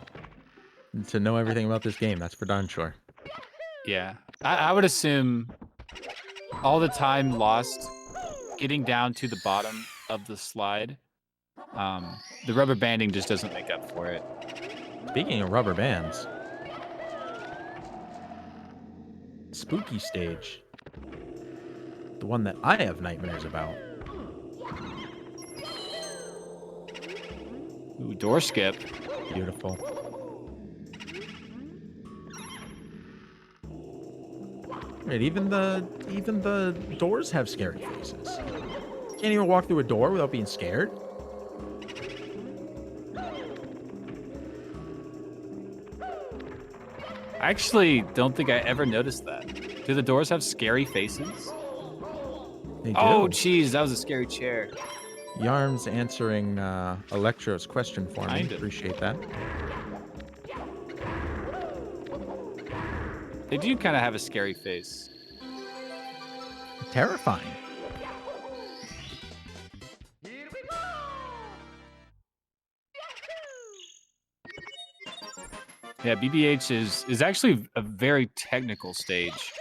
know everything about this game. That's for darn sure. Yeah, I would assume all the time lost getting down to the bottom of the slide, the rubber banding just doesn't make up for it. Speaking of rubber bands, spooky stage, the one that I have nightmares about. Ooh, door skip. Beautiful. Right, even the doors have scary faces. Can't even walk through a door without being scared. I actually don't think I ever noticed that. Do the doors have scary faces? They do. Oh, geez, that was a scary chair. Yarm's answering Electro's question for me. Appreciate that. They do kind of have a scary face. Terrifying. Yeah, BBH is actually a very technical stage.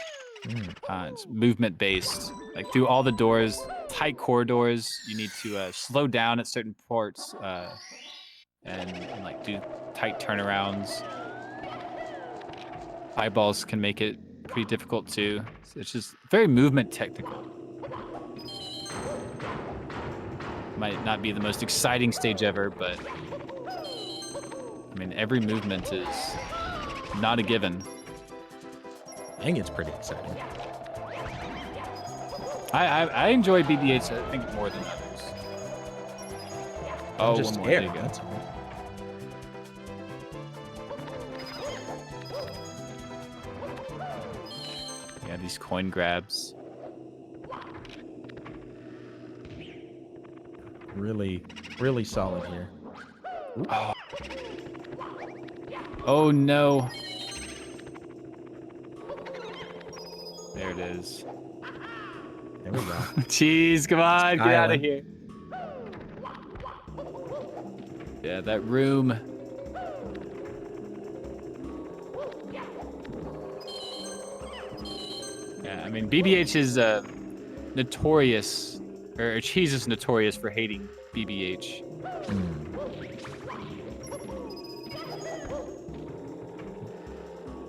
It's movement based. Like through all the doors, tight corridors, you need to slow down at certain ports and like do tight turnarounds. Eyeballs can make it pretty difficult too. So it's just very movement technical. Might not be the most exciting stage ever, but I mean, every movement is not a given. I think it's pretty exciting. I enjoy BB-8s, I think, more than others. I'm just one more. scared. There you go. That's all. Yeah, these coin grabs. Really, really solid here. Oh. Oh no. There it is. There we go. Jeez, come on, get out of Island. here. Yeah, that room. Yeah, I mean, BBH is notorious, or Cheese is notorious for hating BBH.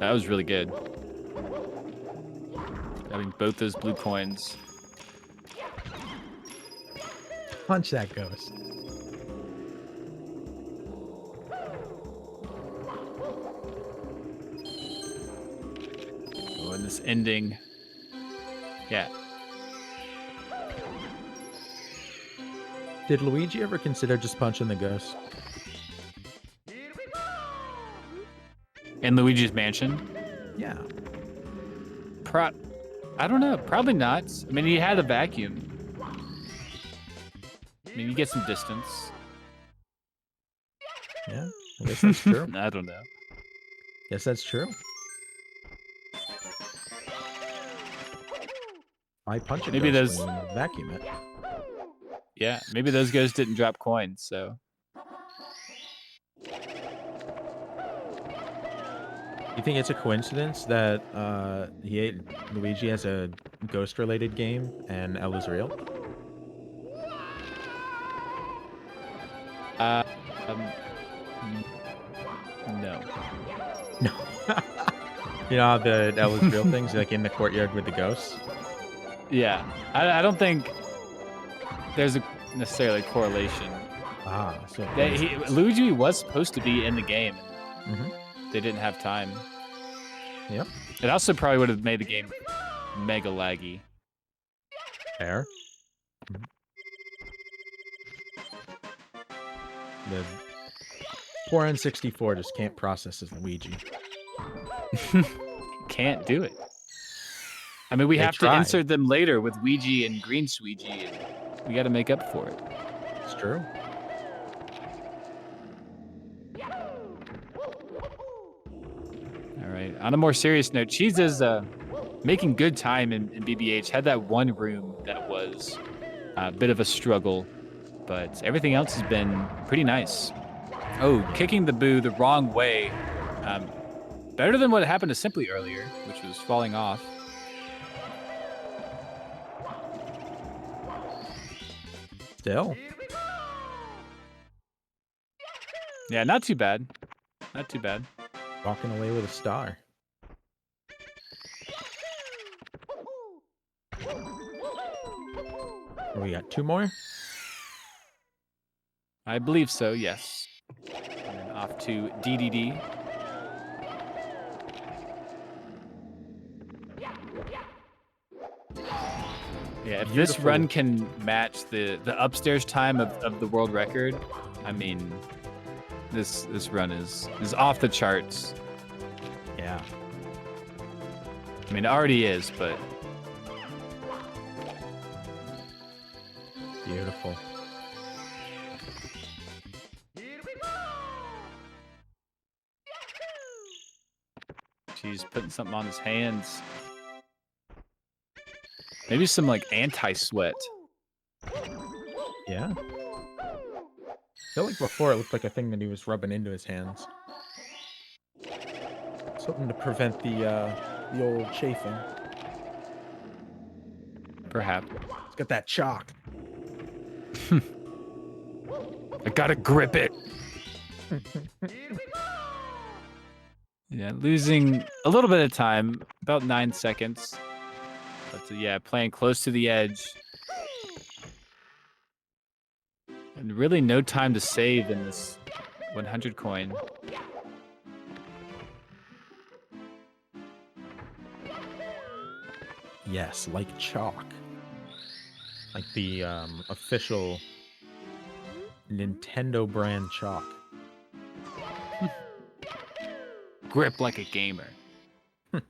That was really good. I mean, both those blue coins. Punch that ghost. Oh, and this ending. Yeah. Did Luigi ever consider just punching the ghost? In Luigi's Mansion? Yeah. I don't know. Probably not. I mean, he had a vacuum. I mean, you get some distance. Yeah, I guess that's true. I don't know. Yes, that's true. I punch a Maybe ghost those- when you vacuum it. Yeah, maybe those guys didn't drop coins, so. You think it's a coincidence that Luigi has a ghost-related game and L is real? Um, no. No. You know how the L is real things, like in the courtyard with the ghosts? Yeah, I don't think there's a necessarily correlation. So Luigi was supposed to be in the game. Mhm. They didn't have time. Yep. It also probably would have made the game mega laggy. Fair. The poor N64 just can't process as Luigi. Can't do it. I mean, we have to insert them later with Ouija and Green Sweegie, and we got to make up for it. It's true. All right. On a more serious note, Cheese is making good time in BBH. Had that one room that was a bit of a struggle, but everything else has been pretty nice. Oh, kicking the boo the wrong way. Better than what happened to Simply earlier, which was falling off. Still. Yeah, not too bad. Not too bad. Walking away with a star. We got 2 more? I believe so, yes. And then off to DDD. Yeah, if this run can match the upstairs time of the world record, I mean, this run is off the charts. Yeah. I mean, it already is, but beautiful. He's putting something on his hands. Maybe some like anti-sweat. Yeah. I feel like before it looked like a thing that he was rubbing into his hands. Something to prevent the old chafing. Perhaps. It's got that chalk. I gotta grip it. Yeah, losing a little bit of time, about 9 seconds. But yeah, playing close to the edge. And really no time to save in this 100 coin. Yes, like chalk. Like the official Nintendo brand chalk. Grip like a gamer. All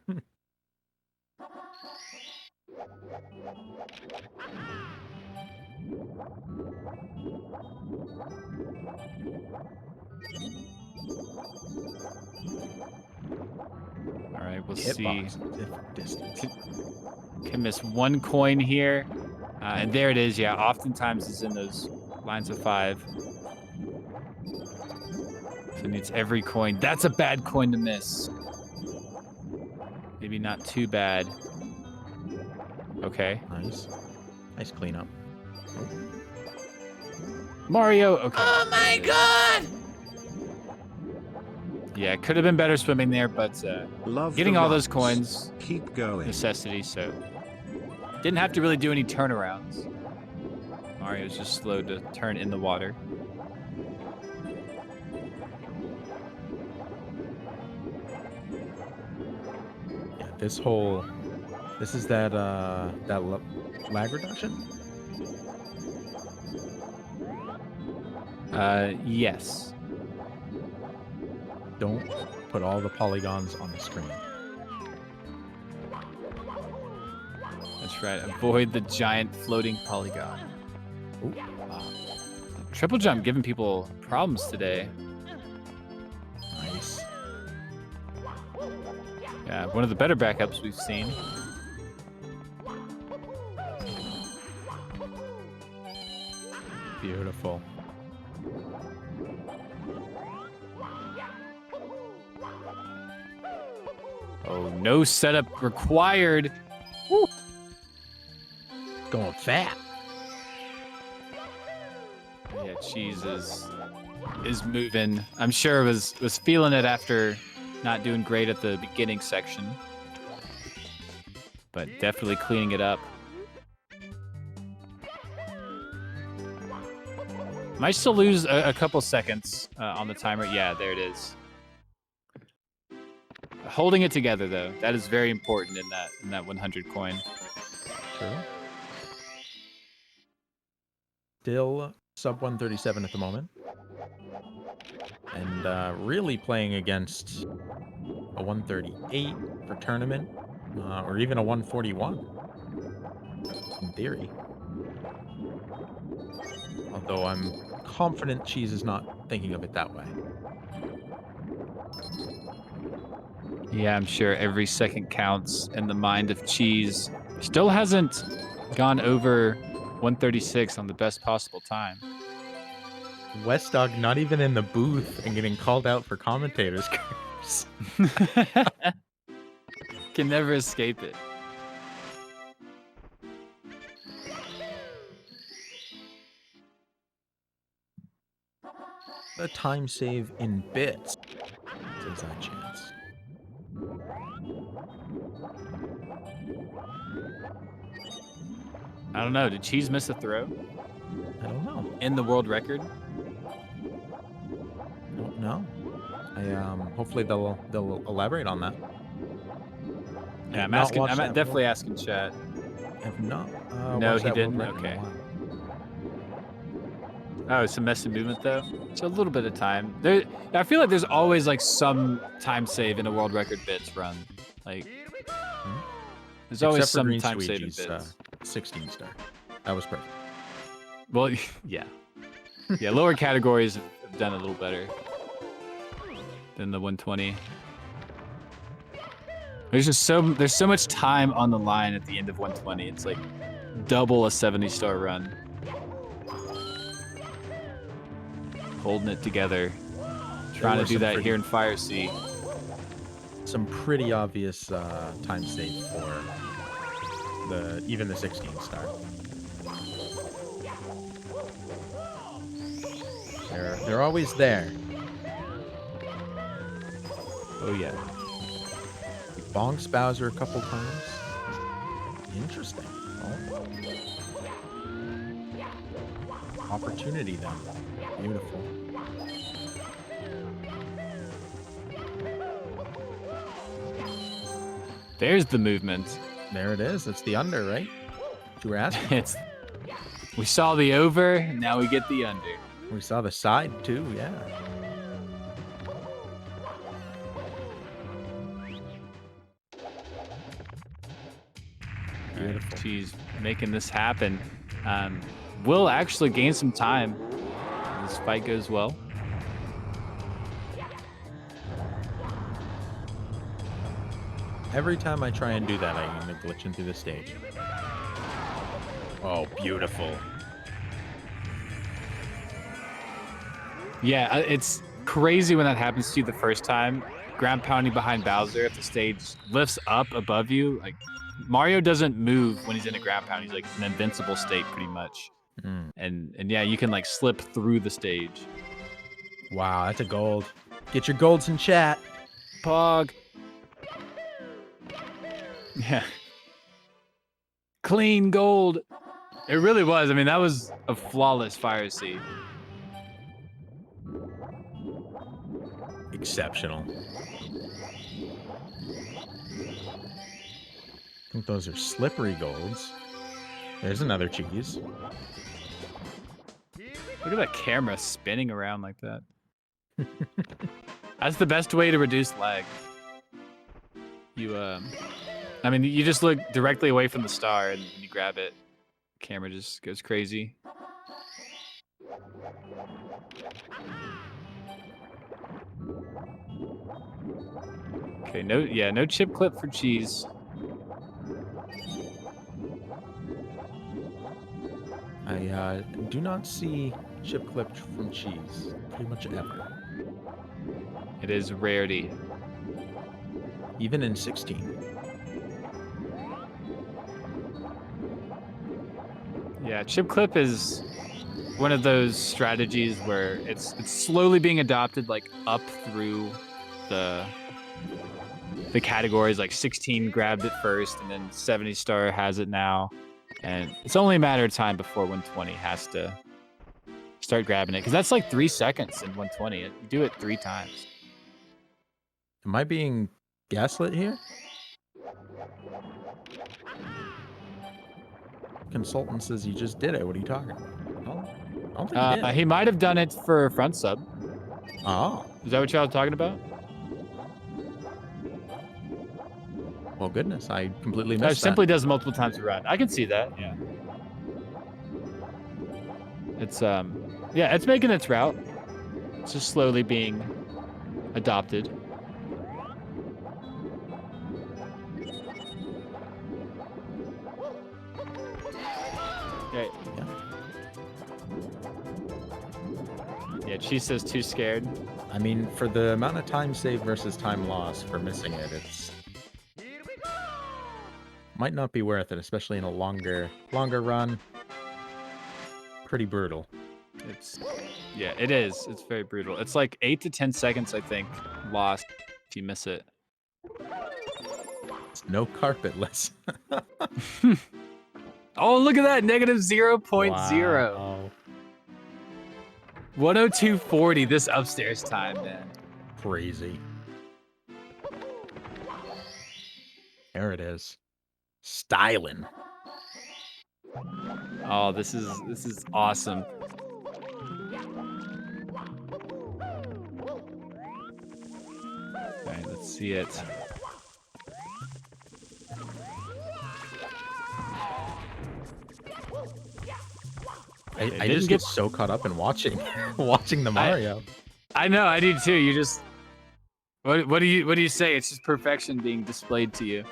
right, we'll see. Can miss 1 coin here. And there it is. Yeah, oftentimes it's in those lines of 5. So it needs every coin. That's a bad coin to miss. Maybe not too bad. Okay. Nice. Nice cleanup. Mario. Okay. Oh my god! Yeah, could have been better swimming there, but getting all those coins. Keep going. Necessity, so didn't have to really do any turnarounds. Mario's just slow to turn in the water. Yeah, this is that lag reduction? Yes. Don't put all the polygons on the screen. That's right. Avoid the giant floating polygon. Ooh. Triple jump giving people problems today. Nice. Yeah, one of the better backups we've seen. Beautiful. no setup required. Woo. Going fat. Yeah, Cheese is moving. I'm sure was feeling it after not doing great at the beginning section, but definitely cleaning it up. Might still lose a couple seconds on the timer. Yeah, there it is. Holding it together though, that is very important in that 100 coin. True. Still sub 137 at the moment. And really playing against a 138 for tournament, or even a 141 in theory. Although I'm confident Cheese is not thinking of it that way. Yeah, I'm sure every second counts in the mind of Cheese. Still hasn't gone over 136 on the best possible time. West Dog not even in the booth and getting called out for commentators curse. Can never escape it. A time save in bits. There's that chance. I don't know. Did Cheese miss a throw? I don't know. In the world record? I don't know. Hopefully they'll elaborate on that. Yeah, I'm definitely asking chat. Have not. No, he didn't. Okay. Oh, some messy movement though. So a little bit of time. I feel like there's always like some time save in a world record bits run. Like, there's always Except for some Green time save in Squeegee's, bits. 16 star. That was perfect. Well, yeah, yeah. Lower categories have done a little better than the 120. There's so much time on the line at the end of 120. It's like double a 70-star run. Holding it together. Trying to do that here in Fire Sea. Some pretty obvious time save for even the 16 star. They're always there. Oh yeah. Bonks Bowser a couple times. Interesting. Oh. Opportunity then. Beautiful. There's the movement. There it is. It's the under, right? You were asking. We saw the over, now we get the under. We saw the side too, yeah. Beautiful. She's making this happen. Will actually gain some time. This fight goes well. Every time I try and do that, I end up glitching through the stage. Oh, beautiful. Yeah, it's crazy when that happens to you the first time. Ground pounding behind Bowser, if the stage lifts up above you, like Mario doesn't move when he's in a ground pound. He's like an invincible state pretty much. And yeah, you can like slip through the stage. Wow, that's a gold. Get your golds in chat. Pog. Yeah. Clean gold. It really was. I mean, that was a flawless Fire Sea. Exceptional. I think those are slippery golds. There's another cheese. Look at that camera spinning around like that. That's the best way to reduce lag. I mean, you just look directly away from the star and you grab it. Camera just goes crazy. Okay, no chip clip for cheese. I do not see chip clipped from cheese pretty much ever. It is a rarity. even in 16. Yeah, chip clip is one of those strategies where it's slowly being adopted, like up through the categories. Like 16 grabbed it first, and then 70 star has it now, and it's only a matter of time before 120 has to start grabbing it, because that's like 3 seconds in 120. You do it 3 times. Am I being gaslit here? Consultant says you just did it. What are you talking about? Oh, I don't think he did. He might have done it for front sub. Oh. Is that what y'all talking about? Well, goodness, I completely missed that. Simply does multiple times a run. I can see that. Yeah. It's yeah, it's making its route. It's just slowly being adopted. Yeah, she says too scared. I mean, for the amount of time saved versus time lost for missing it, it's might not be worth it, especially in a longer run. Pretty brutal. Yeah, it is. It's very brutal. It's like 8 to 10 seconds, I think, lost if you miss it. It's no carpetless. Oh, look at that, negative 0.0. Wow. 102.40 this upstairs time, man. Crazy. There it is. Styling. Oh, this is awesome. All right, let's see it. I just get so caught up in watching the Mario. I know, I do too. You just what do you say? It's just perfection being displayed to you.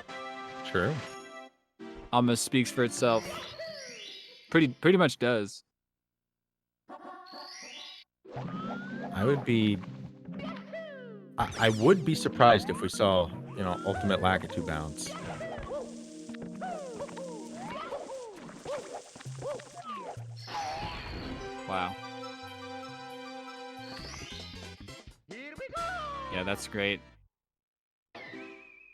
True. Almost speaks for itself. Pretty much does. I would be surprised if we saw, ultimate Lakitu bounce. Wow. Yeah, that's great.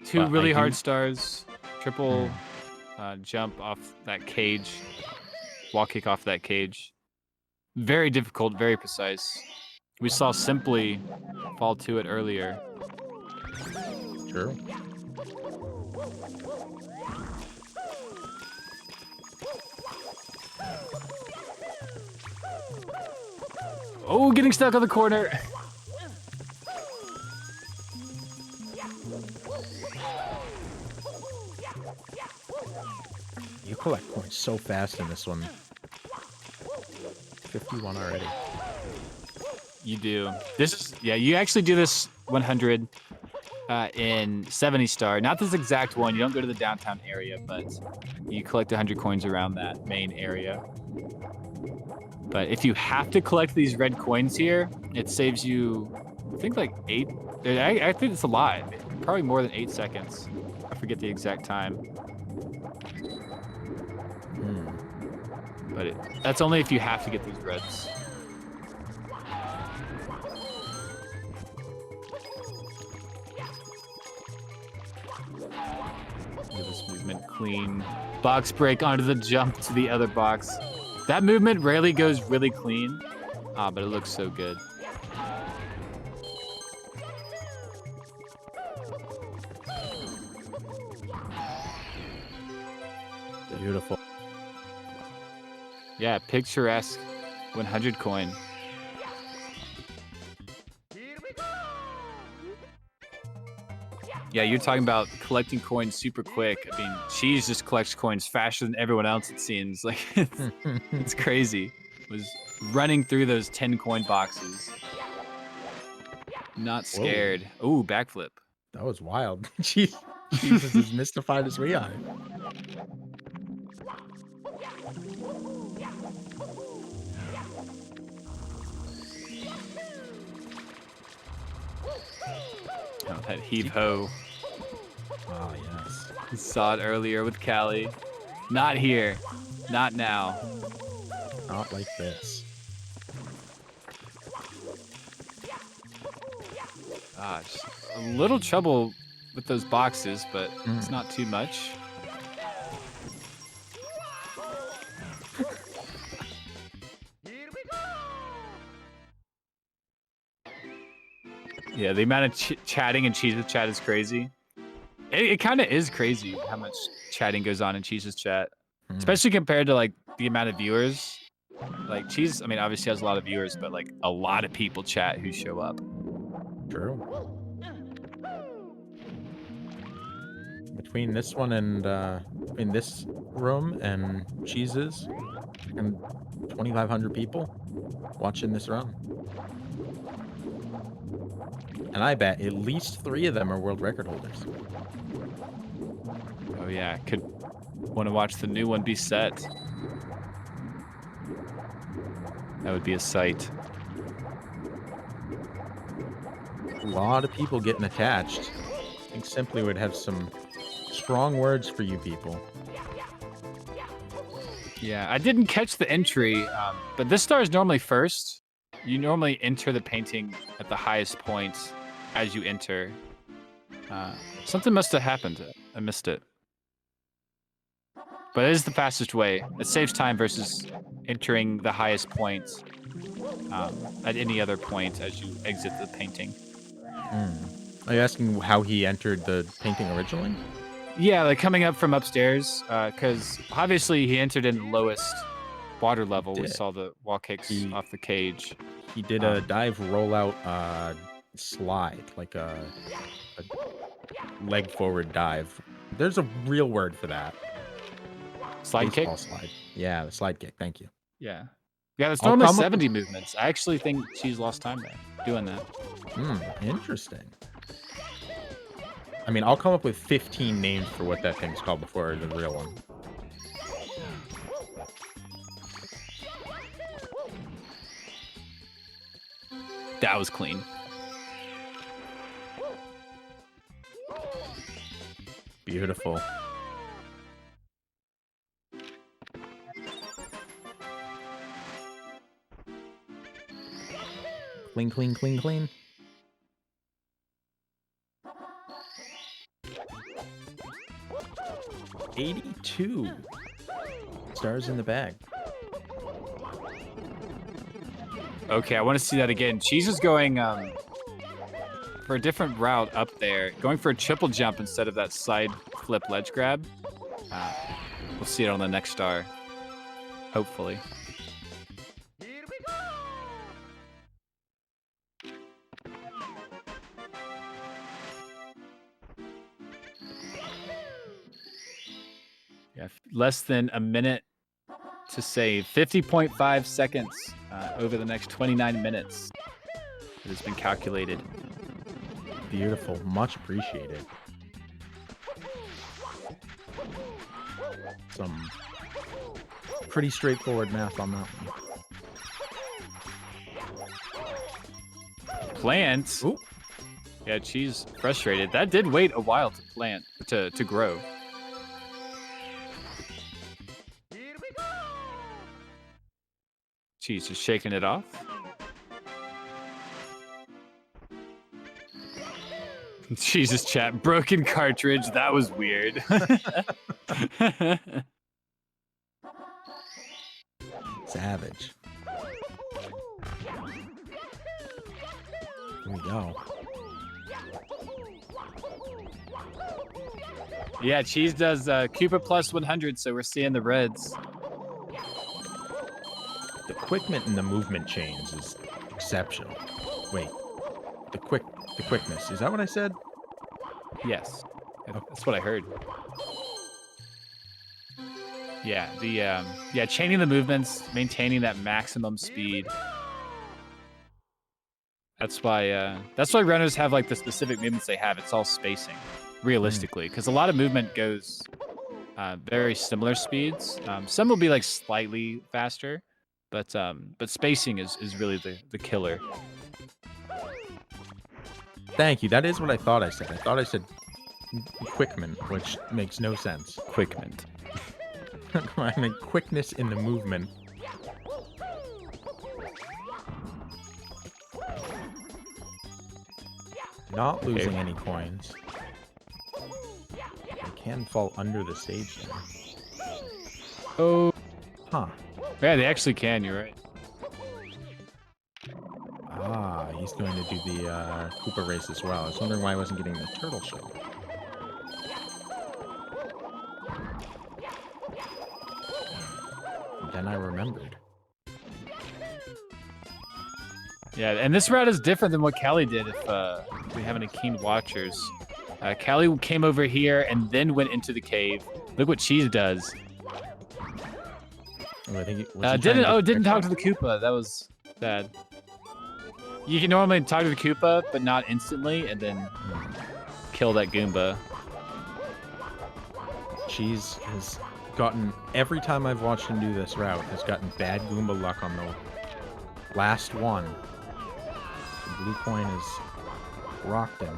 Two really hard stars. Triple jump off that cage. Wall kick off that cage. Very difficult, very precise. We saw Simply fall to it earlier. Sure. Oh, getting stuck on the corner. You collect points so fast in this one. 51 already. You do. You actually do this 100 in 70 star. Not this exact one. You don't go to the downtown area, but you collect 100 coins around that main area. But if you have to collect these red coins here, it saves you, I think, like 8. I think it's a lot. Probably more than 8 seconds. I forget the exact time. But that's only if you have to get these reds. Get this movement clean. Box break onto the jump to the other box. That movement rarely goes really clean, but it looks so good. Beautiful. Yeah, picturesque 100 coin. Yeah, you're talking about collecting coins super quick. I mean, Cheese just collects coins faster than everyone else, it seems. Like, it's crazy. Was running through those 10 coin boxes. Not scared. Ooh, backflip. That was wild. Jesus is as mystified as we are. Oh, that heave ho. Ah, yes. We saw it earlier with Callie. Not here. Not now. Not like this. Just a little trouble with those boxes, but it's not too much. Yeah, the amount of chatting in Cheese's chat is crazy. It kind of is crazy how much chatting goes on in Cheese's chat, especially compared to like the amount of viewers. Like Cheese, I mean, obviously has a lot of viewers, but like a lot of people chat who show up. True. Between this one and in this room and Cheese's, and 2,500 people watching this run. And I bet at least 3 of them are world record holders. Oh yeah, could want to watch the new one be set. That would be a sight. A lot of people getting attached. I think Simply would have some strong words for you people. Yeah, I didn't catch the entry, but this star is normally first. You normally enter the painting at the highest point as you enter. Something must have happened. I missed it. But it is the fastest way. It saves time versus entering the highest point at any other point as you exit the painting. Are you asking how he entered the painting originally? Yeah, like coming up from upstairs, because obviously he entered in the lowest water level. We saw the wall kicks off the cage. He did a dive rollout slide, like a leg forward dive. There's a real word for that. Slide kick? Baseball slide. Yeah, the slide kick. Thank you. Yeah. Yeah, that's normally 70 movements. I actually think she's lost time there doing that. Interesting. I mean, I'll come up with 15 names for what that thing's called before the real one. That was clean. Beautiful. Clean, clean, clean, clean. $82 stars in the bag. Okay, I want to see that again. Cheese is going for a different route up there, going for a triple jump instead of that side flip ledge grab. We'll see it on the next star, hopefully. Yeah, less than a minute to save. 50.5 seconds over the next 29 minutes. It has been calculated. Beautiful. Much appreciated. Some pretty straightforward math on that one. Plant. Ooh. Yeah, she's frustrated. That did wait a while to plant, to grow. She's just shaking it off. Jesus, chat. Broken cartridge. That was weird. Savage. Here we go. Yeah, Cheese does Cooper plus 100, so we're seeing the reds. The quickment in the movement chains is exceptional. Wait, the quickness. Is that what I said? Yes, that's what I heard. Yeah, the chaining the movements, maintaining that maximum speed. That's why runners have like the specific movements they have. It's all spacing, realistically, because a lot of movement goes very similar speeds. Some will be like slightly faster. But spacing is really the killer. Thank you. That is what I thought I said. I thought I said Quickman, which makes no sense. Quickment. I mean, quickness in the movement. Not losing any coins. They can fall under the stage now. Oh. Huh. Yeah, they actually can, you're right. Ah, he's going to do the Koopa race as well. I was wondering why I wasn't getting the turtle show. And then I remembered. Yeah, and this route is different than what Callie did if we have any keen watchers. Callie came over here and then went into the cave. Look what Cheese does. Oh, I think didn't talk to the Koopa. That was bad. You can normally talk to the Koopa, but not instantly, and then kill that Goomba. Cheese has gotten, every time I've watched him do this route, has gotten bad Goomba luck on the last one. The blue coin has rocked him.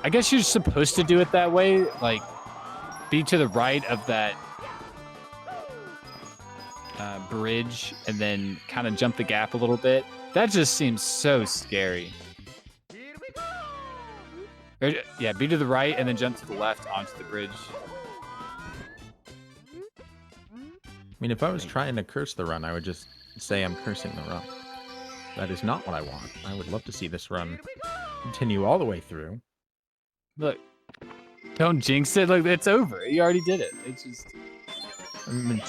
I guess you're supposed to do it that way, like be to the right of that bridge and then kind of jump the gap a little bit. That just seems so scary. Or, yeah, be to the right and then jump to the left onto the bridge. I mean, if I was trying to curse the run, I would just say I'm cursing the run. That is not what I want. I would love to see this run continue all the way through. Look, don't jinx it. Look, it's over. You already did it. It's just... I mean,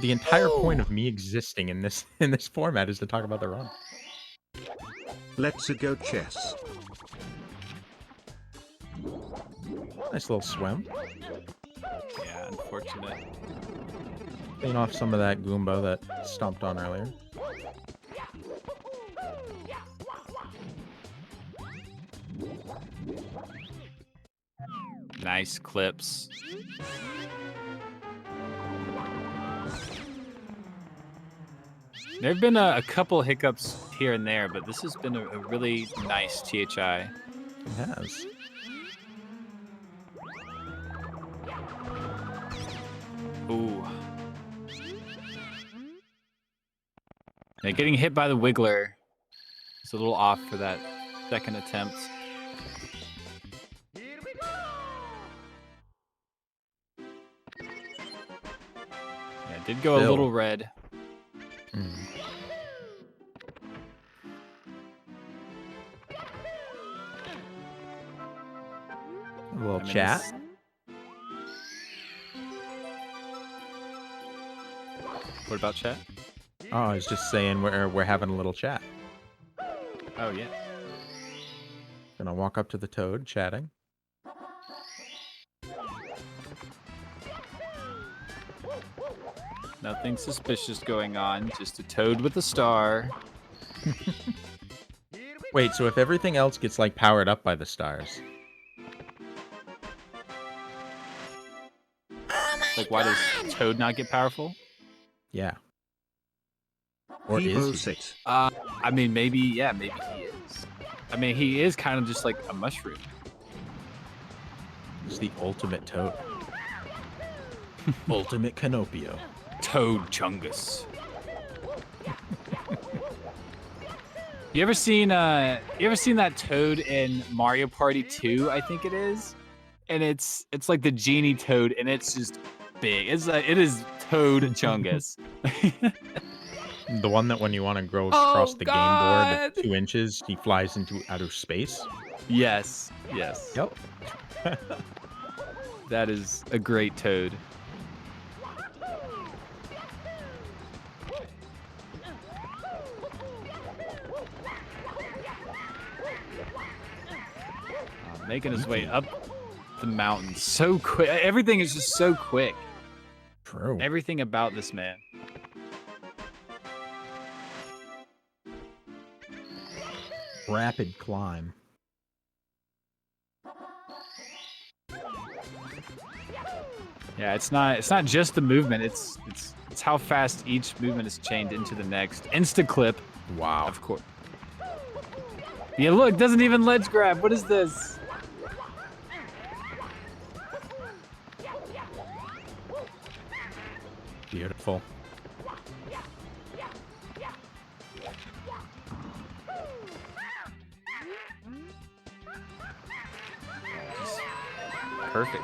the entire point of me existing in this format is to talk about the run. Let's go chess. Nice little swim. Yeah, unfortunate. Clean off some of that Goomba that stomped on earlier. Nice clips. There have been a couple hiccups here and there, but this has been a really nice THI. It has. Ooh. Yeah, getting hit by the Wiggler is a little off for that second attempt. Yeah, it did go a little red. A little chat. What about chat? Oh, I was just saying we're having a little chat. Oh yeah. Gonna walk up to the toad, chatting. Nothing suspicious going on, just a toad with a star. Wait, so if everything else gets like powered up by the stars, like why does Toad not get powerful? Yeah. Or is he? I mean, maybe he is. I mean, he is kind of just like a mushroom. He's the ultimate toad. Ultimate Canopio. Toad Chungus. You ever seen that Toad in Mario Party 2, I think it is? And it's like the genie Toad, and it's just big. It is Toad Chungus. The one that when you want to go across the game board 2 inches, he flies into outer space? Yes. Yes. Yep. That is a great Toad. Making his way up the mountain so quick. Everything is just so quick. True. Everything about this man. Rapid climb. Yeah, it's not just the movement. It's how fast each movement is chained into the next. Insta clip. Wow. Of course. Yeah, look, doesn't even ledge grab. What is this? Beautiful. Perfect.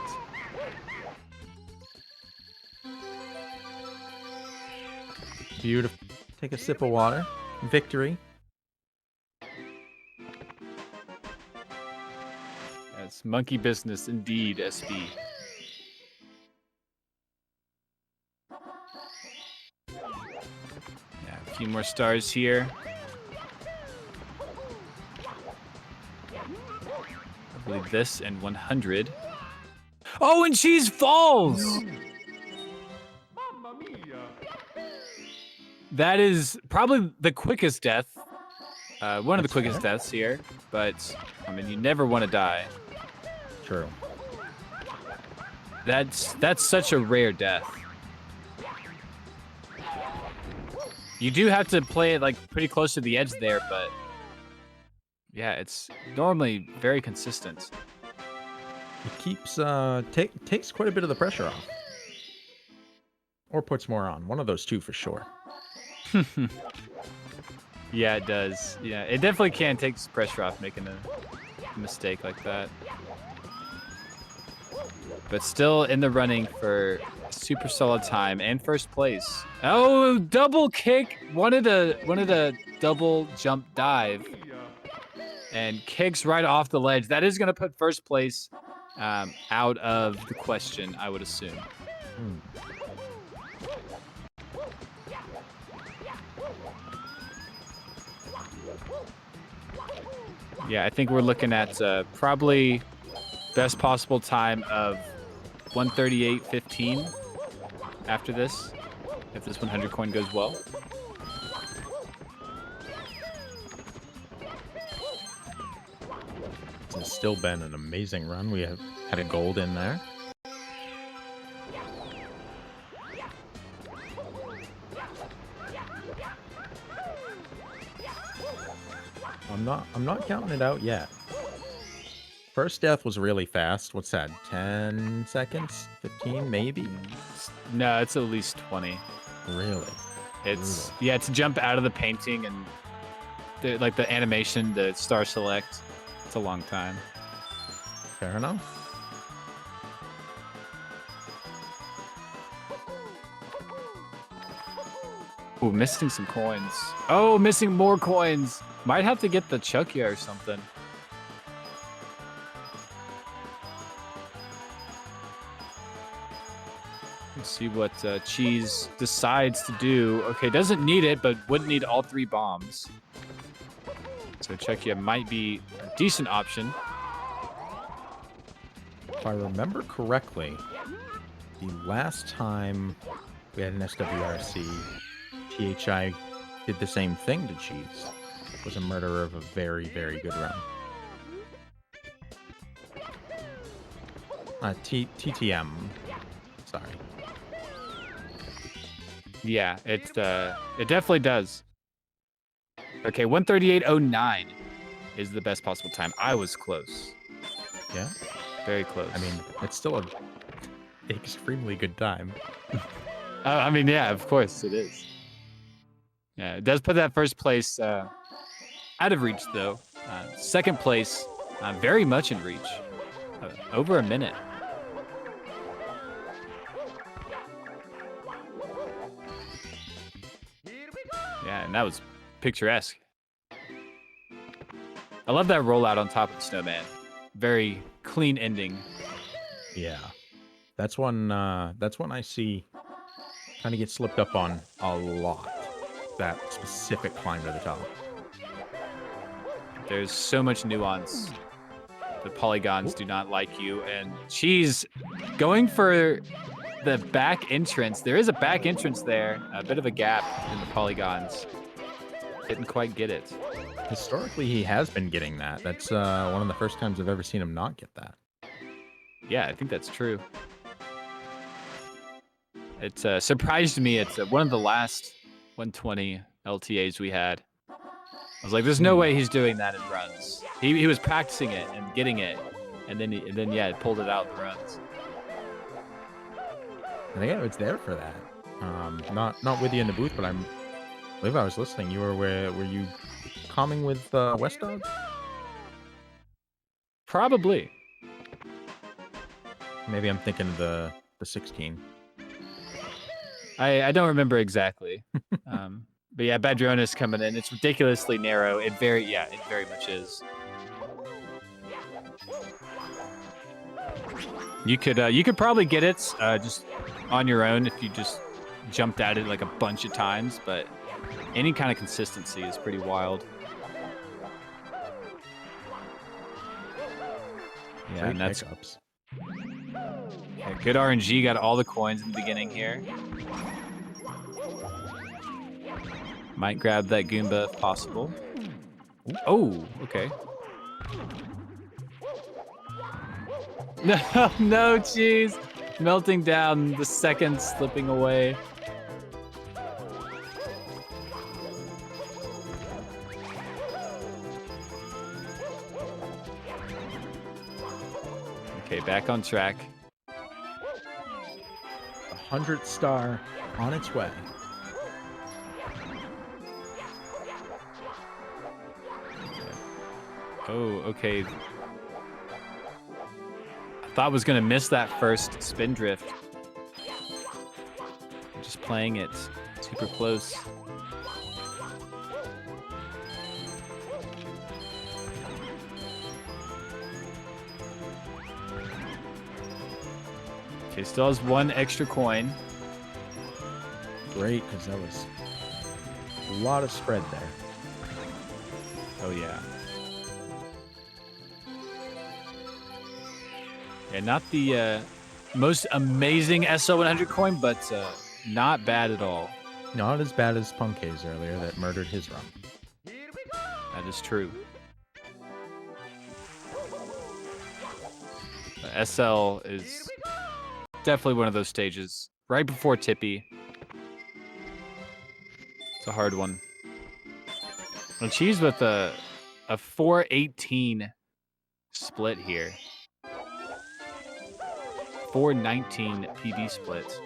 Beautiful. Take a sip of water. Victory. That's monkey business indeed, SB. Yeah, a few more stars here. I believe this and 100. Oh, and Cheese falls! That is probably the quickest death. One of the quickest deaths here, but I mean, you never want to die. True. That's such a rare death. You do have to play it like pretty close to the edge there, but yeah, it's normally very consistent. It keeps takes quite a bit of the pressure off, or puts more on. One of those two for sure. Yeah, it does. Yeah, it definitely can take pressure off making a mistake like that. But still in the running for super solid time and first place. Oh, double kick! Wanted a double jump dive, and kicks right off the ledge. That is going to put first place out of the question, I would assume. Yeah, I think we're looking at probably best possible time of 138.15 after this, if this 100 coin goes well. It's still been an amazing run. We have had a gold in there. I'm not counting it out yet. First death was really fast. What's that? 10 seconds? 15 maybe? No, it's at least 20. Really? It's yeah, to jump out of the painting and like the animation, the star select. It's a long time. Fair enough. Ooh, missing some coins. Oh, missing more coins. Might have to get the Chuckia or something. Let's see what Cheese decides to do. Okay, doesn't need it, but would need all 3 bombs. So Chuckia might be a decent option. If I remember correctly, the last time we had an SWRC, THI did the same thing to Cheese. Was a murderer of a very, very good run. TTM. Sorry. Yeah, it definitely does. Okay, 138.09 is the best possible time. I was close. Yeah? Very close. I mean, it's still an extremely good time. I mean, yeah, of course it is. Yeah, it does put that first place out of reach, though. Second place, very much in reach. Over a minute. Yeah, and that was picturesque. I love that rollout on top of the snowman. Very clean ending. Yeah. That's one I see kind of get slipped up on a lot. That specific climb to the top. There's so much nuance. The polygons do not like you, and she's going for the back entrance. There is a back entrance there, a bit of a gap in the polygons. Didn't quite get it. Historically, he has been getting that. That's one of the first times I've ever seen him not get that. Yeah, I think that's true. It surprised me. It's one of the last 120 LTAs we had. was like, there's no way he's doing that in runs. He was practicing it and getting it, and then yeah, pulled it out in the runs. I think I was there for that. Not with you in the booth, but I believe I was listening. You were you calming with West Dog? Probably. Maybe I'm thinking of the 16. I don't remember exactly. But yeah, Badronis coming in. It's ridiculously narrow. It very much is. You could probably get it just on your own if you just jumped at it like a bunch of times, but any kind of consistency is pretty wild. Yeah, and that's pickups. Yeah, good RNG, got all the coins in the beginning here. Might grab that Goomba if possible. Oh, okay. No, jeez. Melting down, the second slipping away. Okay, back on track. 100 star on its way. Oh, okay. I thought I was gonna miss that first spin drift. I'm just playing it super close. Okay, still has one extra coin. Great, because that was a lot of spread there. Oh yeah. Yeah, not the most amazing SO100 coin, but not bad at all. Not as bad as Punk's earlier that murdered his run. That is true. SL is definitely one of those stages. Right before Tippy. It's a hard one. And she's with a 418 split here. 419 PB split.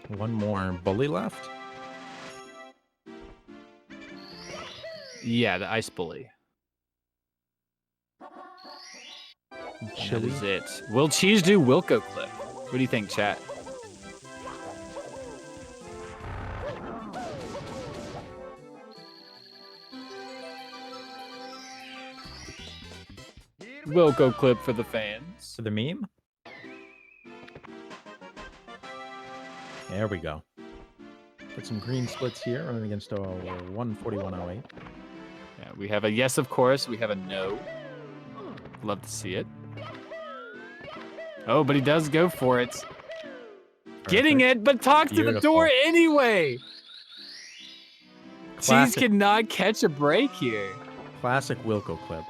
One more bully left. Yeah, the ice bully. That is it. Will Cheese do Wilco clip? What do you think, chat? Wilco clip for the fans. For the meme? There we go. Put some green splits here, running against a 141.08. Yeah, we have a yes, of course. We have a no. Love to see it. Oh, but he does go for it. Perfect. Getting it, but talks to the door anyway. Cheese cannot catch a break here. Classic Wilco clip.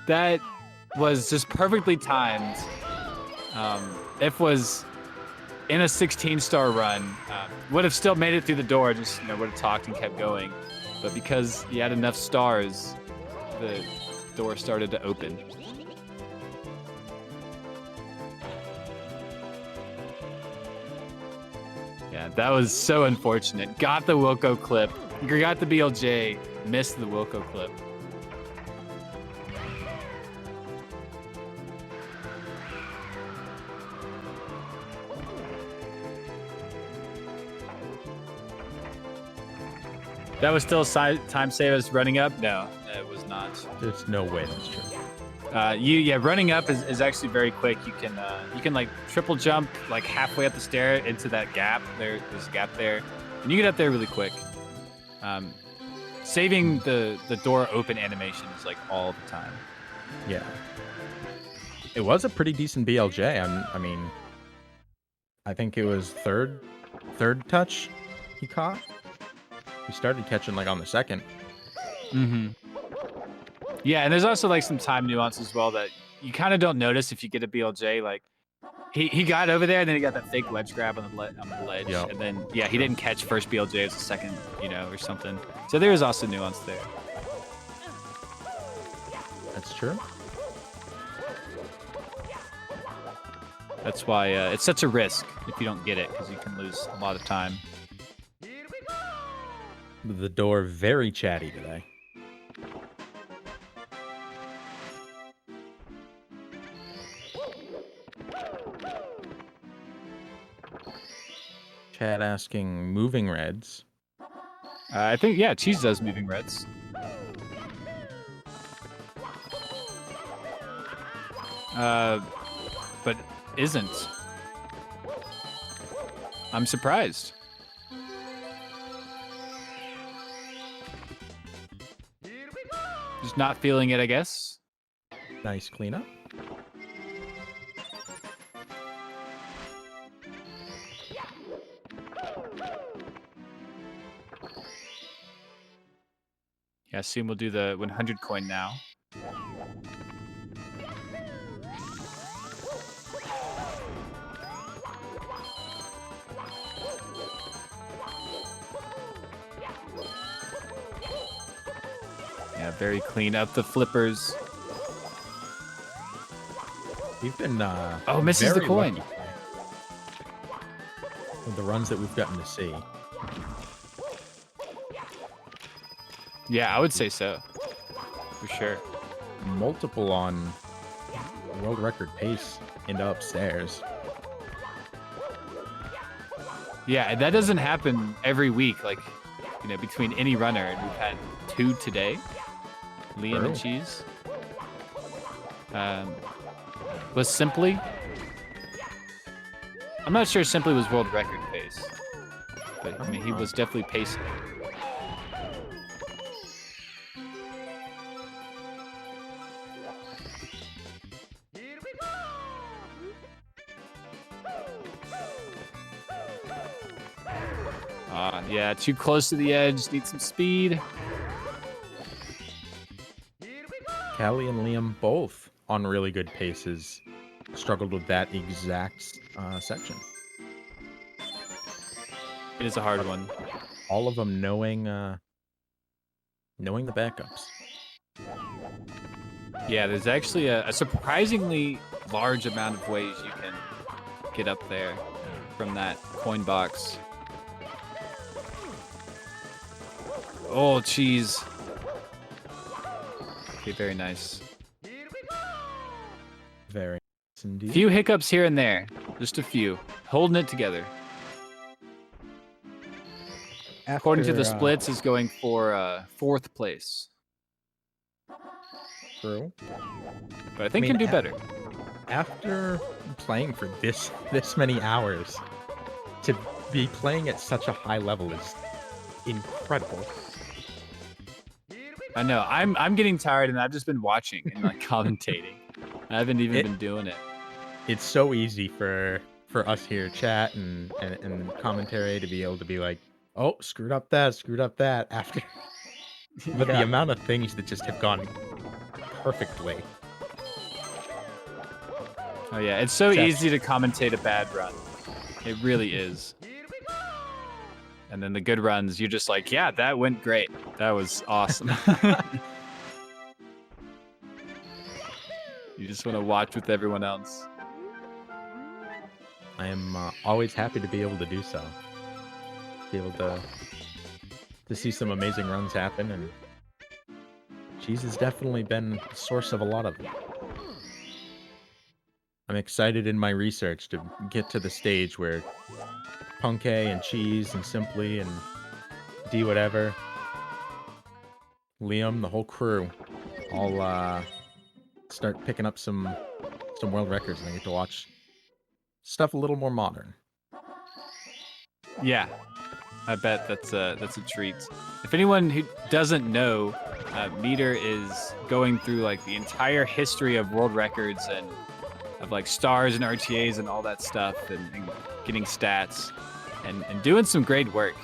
That was just perfectly timed. If was in a 16-star run, would have still made it through the door, just would have talked and kept going. But because he had enough stars, the door started to open. Yeah, that was so unfortunate. Got the Wilco clip, got the BLJ, missed the Wilco clip. That was still time save as running up? No, it was not. There's no way that's true. Running up is actually very quick. You can like triple jump like halfway up the stair into that gap. There's a gap there, and you get up there really quick. Saving the door open animation is like all the time. Yeah. It was a pretty decent BLJ. I mean, I think it was third touch he caught. He started catching like on the second. Mm-hmm. Yeah, and there's also like some time nuance as well that you kind of don't notice if you get a BLJ. Like he got over there, and then he got that fake ledge grab on the ledge, Yep. and then yeah, he didn't catch first BLJ. It was the second, you know, or something. So there is also nuance there. That's true. That's why it's such a risk if you don't get it, because you can lose a lot of time. The door very chatty today. Chat asking moving reds. I think, yeah, Cheese does moving reds. But isn't. I'm surprised. Just not feeling it, I guess. Nice cleanup. Yeah, I assume we'll do the 100 coin now. Yeah, very clean up the flippers. We've been oh, misses the very coin. lucky with the runs that we've gotten to see. Yeah, I would say so. For sure. Multiple on world record pace into upstairs. Yeah, that doesn't happen every week, like, you know, between any runner. And we've had 2 today. Liam and Cheese. Was Simply? I'm not sure Simply was world record pace. But, I mean, he was definitely pacing. Yeah, too close to the edge. Need some speed. Callie and Liam both on really good paces struggled with that exact section. It is a hard one. All of them knowing the backups. Yeah, there's actually a surprisingly large amount of ways you can get up there from that coin box. Oh, Cheese. Okay, very nice. Very nice indeed. Few hiccups here and there. Just a few. Holding it together. According to the splits, is going for 4th place. True. But I think can do better. After playing for this many hours, to be playing at such a high level is incredible. I know. I'm getting tired, and I've just been watching and like commentating. I haven't even been doing it. It's so easy for us here, chat and commentary, to be able to be like, oh, screwed up that after. But the amount of things that just have gone perfectly. Oh yeah, it's so easy to commentate a bad run. It really is. And then the good runs, you're just like, yeah, that went great. That was awesome. You just want to watch with everyone else. I am always happy to be able to do so. Be able to see some amazing runs happen, and Cheese has definitely been the source of a lot of them. I'm excited in my research to get to the stage where Punke and Cheese and Simply and D whatever, Liam, the whole crew, all start picking up some world records, and I get to watch stuff a little more modern. Yeah, I bet that's a treat. If anyone who doesn't know, Meter is going through like the entire history of world records and of like stars and RTAs and all that stuff, and getting stats and doing some great work.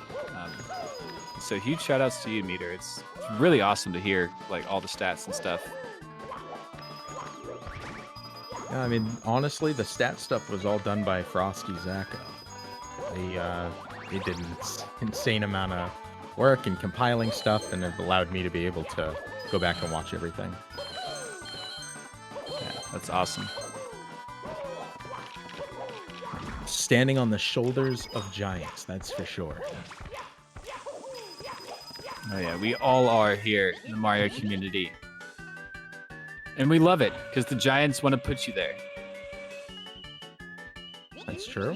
So huge shout outs to you, Meter. It's really awesome to hear like all the stats and stuff. Yeah, I mean, honestly, the stat stuff was all done by Frosty Zacco. They did an insane amount of work in compiling stuff, and it allowed me to be able to go back and watch everything. Yeah, that's awesome. Standing on the shoulders of giants, that's for sure. Oh yeah, we all are here in the Mario community. And we love it, because the giants want to put you there. That's true.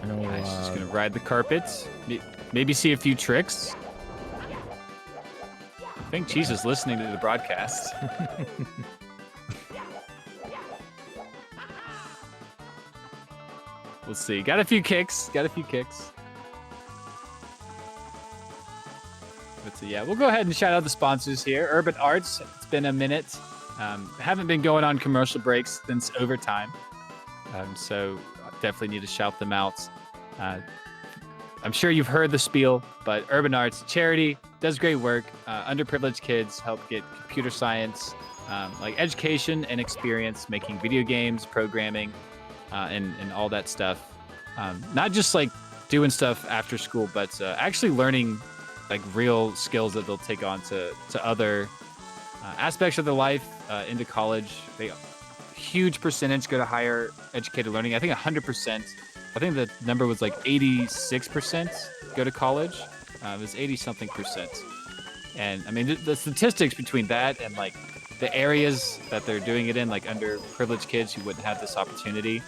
I know, Nice, just gonna ride the carpets. Maybe see a few tricks. I think Cheese is listening to the broadcast. We'll see. Got a few kicks. But so yeah, we'll go ahead and shout out the sponsors here. Urban Arts, it's been a minute. Haven't been going on commercial breaks since overtime. So definitely need to shout them out. I'm sure you've heard the spiel, but Urban Arts charity does great work. Underprivileged kids help get computer science, like education and experience making video games, programming, and all that stuff. Not just like doing stuff after school, but actually learning like real skills that they'll take on to other aspects of their life, into college. Huge percentage go to higher educated learning. I think 100%. I think the number was like 86% go to college. It was 80-something percent. And I mean, the statistics between that and like the areas that they're doing it in, like underprivileged kids who wouldn't have this opportunity,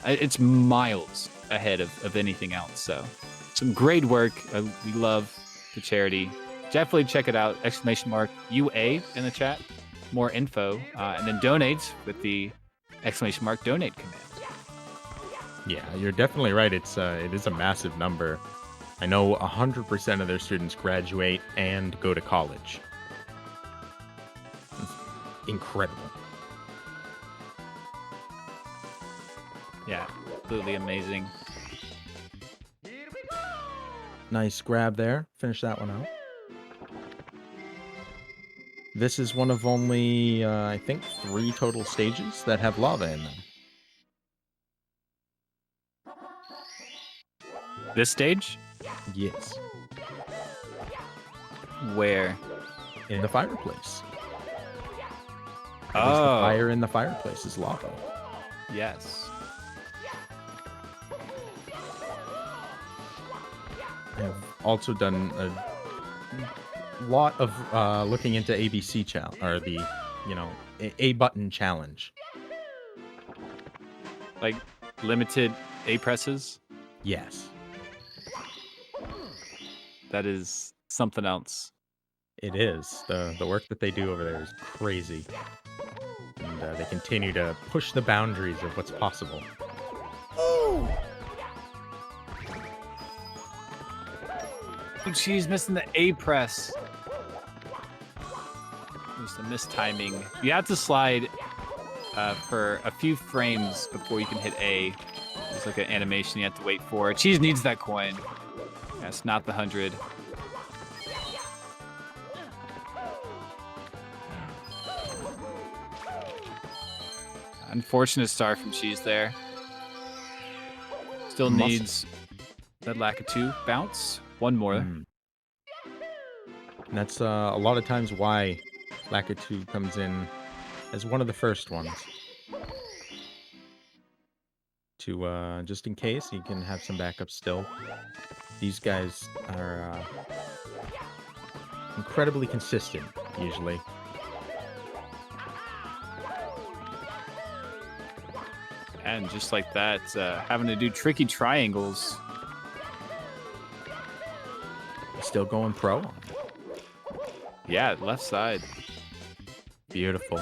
it's miles ahead of anything else. So some great work. We love the charity. Definitely check it out. !UA in the chat. More info. And then donate with the !donate command. Yeah, you're definitely right. It is a massive number. I know 100% of their students graduate and go to college. It's incredible. Yeah, absolutely amazing. Nice grab there. Finish that one out. This is one of only, I think, 3 total stages that have lava in them. This stage? Yes. Where? In the fireplace. Oh. The fire in the fireplace is lava. Yes. I've also done a lot of looking into ABC challenge, or the, A button challenge. Like limited A presses? Yes. That is something else. It is. The work that they do over there is crazy. And they continue to push the boundaries of what's possible. Oh, she's missing the A press. Just a mistiming. You have to slide for a few frames before you can hit A. There's like an animation you have to wait for. Cheese needs that coin. That's not the 100. Unfortunate start from Cheese there. Still needs that Lakitu bounce. One more. And that's a lot of times why Lakitu comes in as one of the first ones. To, just in case, you can have some backup still. These guys are incredibly consistent, usually. And just like that, having to do tricky triangles. Still going pro. Yeah, left side. Beautiful.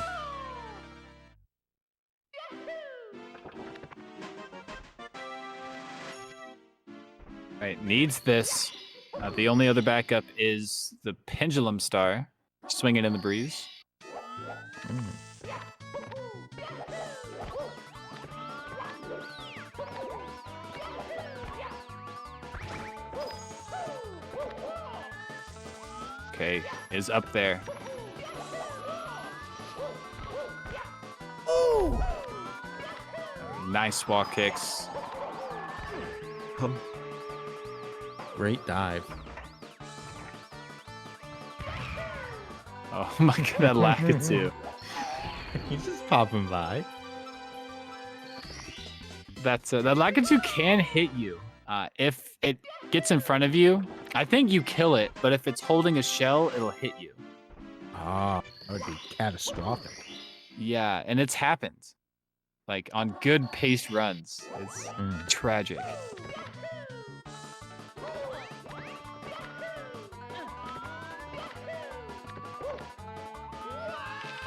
Right, needs this. The only other backup is the pendulum star. Swing it in the breeze. Okay, is up there. Ooh! Nice wall kicks. Great dive. Oh my god, that Lakitu. He's just popping by. That Lakitu can hit you. If it gets in front of you, I think you kill it, but if it's holding a shell, it'll hit you. Ah, that would be catastrophic. Yeah, and it's happened. Like on good paced runs. It's tragic.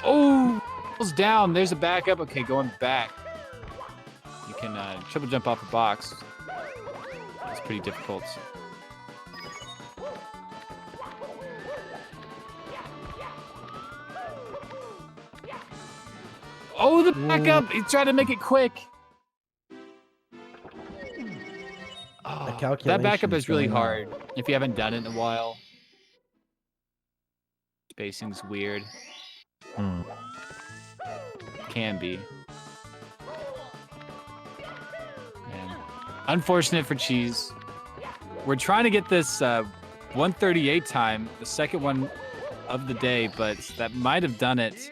Oh, it's down. There's a backup. Okay, going back. You can triple jump off the box. It's pretty difficult. Oh, the backup! He tried to make it quick. Oh, that backup is really hard if you haven't done it in a while. Spacing's weird. Can be. And unfortunate for Cheese. We're trying to get this 138 time, the second one of the day, but that might have done it.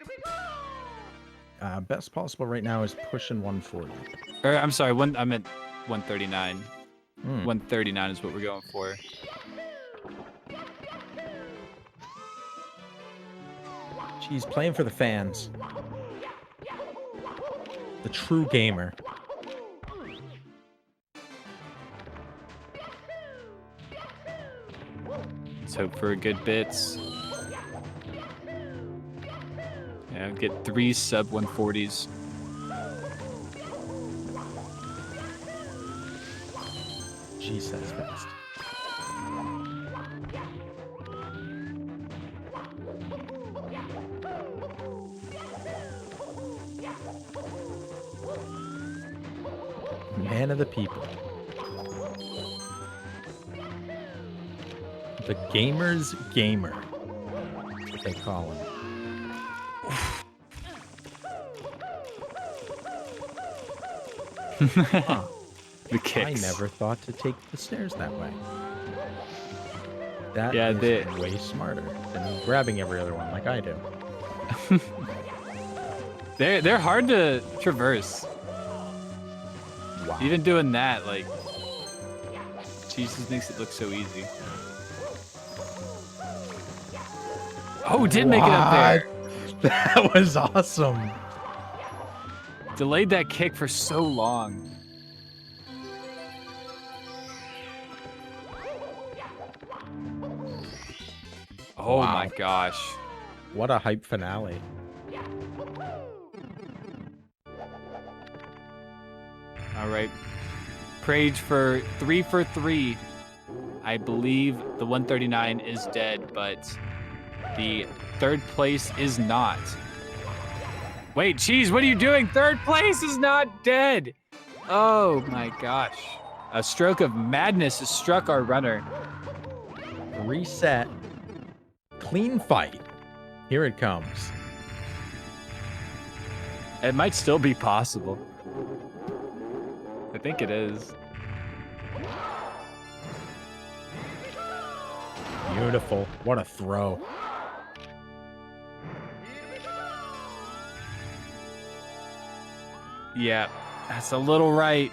Best possible right now is pushing 140. Or I'm sorry, I meant 139. 139 is what we're going for. She's playing for the fans. The true gamer. Let's hope for good bits. Yeah, get 3 sub 140s. She says best. Man of the people. The gamer's gamer. That's what they call him. Huh. The kicks. I never thought to take the stairs that way. That Yeah, is way smarter than grabbing every other one like I do. They're hard to traverse. Wow. Even doing that, like, Jesus makes it look so easy. Oh, did make it up there. That was awesome. Delayed that kick for so long. Oh Wow. my gosh. What a hype finale. All right. Prage for 3 for 3. I believe the 139 is dead, but the third place is not. Wait, Cheese, what are you doing? Third place is not dead. Oh my gosh. A stroke of madness has struck our runner. Reset. Clean fight. Here it comes. It might still be possible. I think it is. Beautiful. What a throw. Yeah, that's a little right.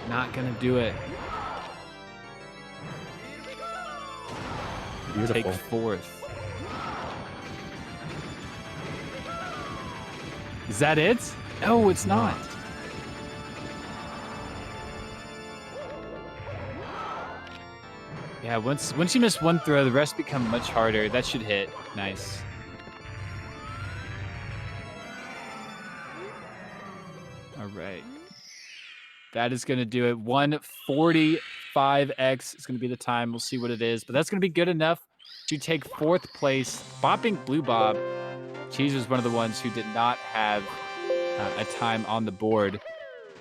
Not gonna do it. Beautiful. Take fourth. Is that it? No, it's not. Yeah, once you miss one throw, the rest become much harder. That should hit. Nice. All right. That is going to do it. 1:45x is going to be the time. We'll see what it is. But that's going to be good enough to take fourth place. Bopping Blue Bob. Cheese was one of the ones who did not have a time on the board.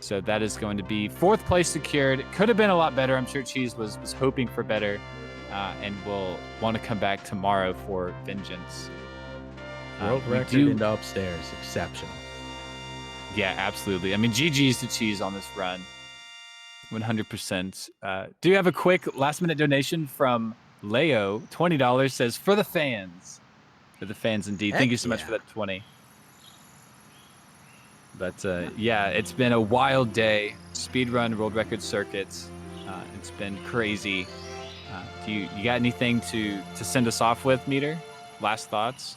So that is going to be fourth place secured. It could have been a lot better. I'm sure Cheese was hoping for better. and will want to come back tomorrow for vengeance. World record into upstairs, exceptional. Yeah, absolutely. I mean, GG's to Cheese on this run. 100%. Do you have a quick last-minute donation from Leo? $20 says, for the fans. For the fans, indeed. Thank you so much for that 20. But yeah, it's been a wild day. Speedrun world record circuits. It's been crazy. Do you got anything to send us off with, Meter? Last thoughts?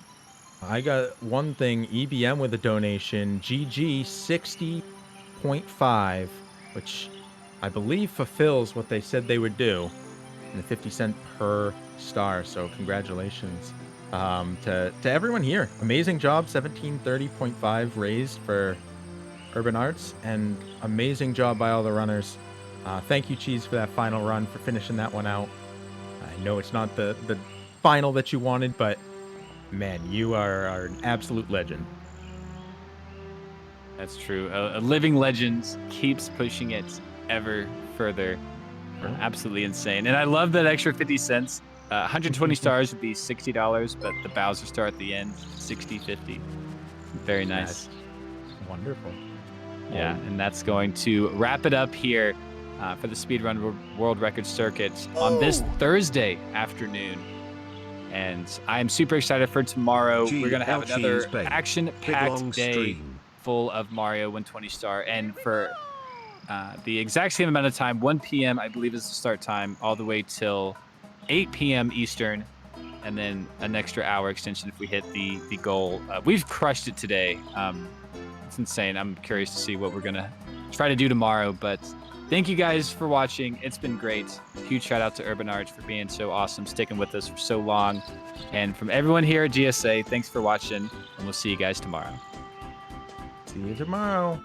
I got one thing. EBM with a donation. GG 60.5, which I believe fulfills what they said they would do. And the 50 cent per star. So congratulations to everyone here. Amazing job. 1730.5 raised for Urban Arts, and amazing job by all the runners. Thank you, Cheese, for that final run, for finishing that one out. I know it's not the final that you wanted, but man, you are an absolute legend. That's true. A living legend keeps pushing it ever further. Absolutely insane. And I love that extra 50 cents. 120 stars would be $60, but the Bowser star at the end, 60.50. Very nice. That's wonderful. Yeah, and that's going to wrap it up here for the Speedrun World Record Circuit on this Thursday afternoon. And I am super excited for tomorrow. We're going to have another action-packed day full of Mario 120 star. And for the exact same amount of time, 1 p.m. I believe is the start time, all the way till 8 p.m. Eastern. And then an extra hour extension if we hit the goal. We've crushed it today. It's insane. I'm curious to see what we're going to try to do tomorrow. But thank you guys for watching. It's been great. Huge shout out to Urban Arts for being so awesome, sticking with us for so long. And from everyone here at GSA, thanks for watching. And we'll see you guys tomorrow. See you tomorrow.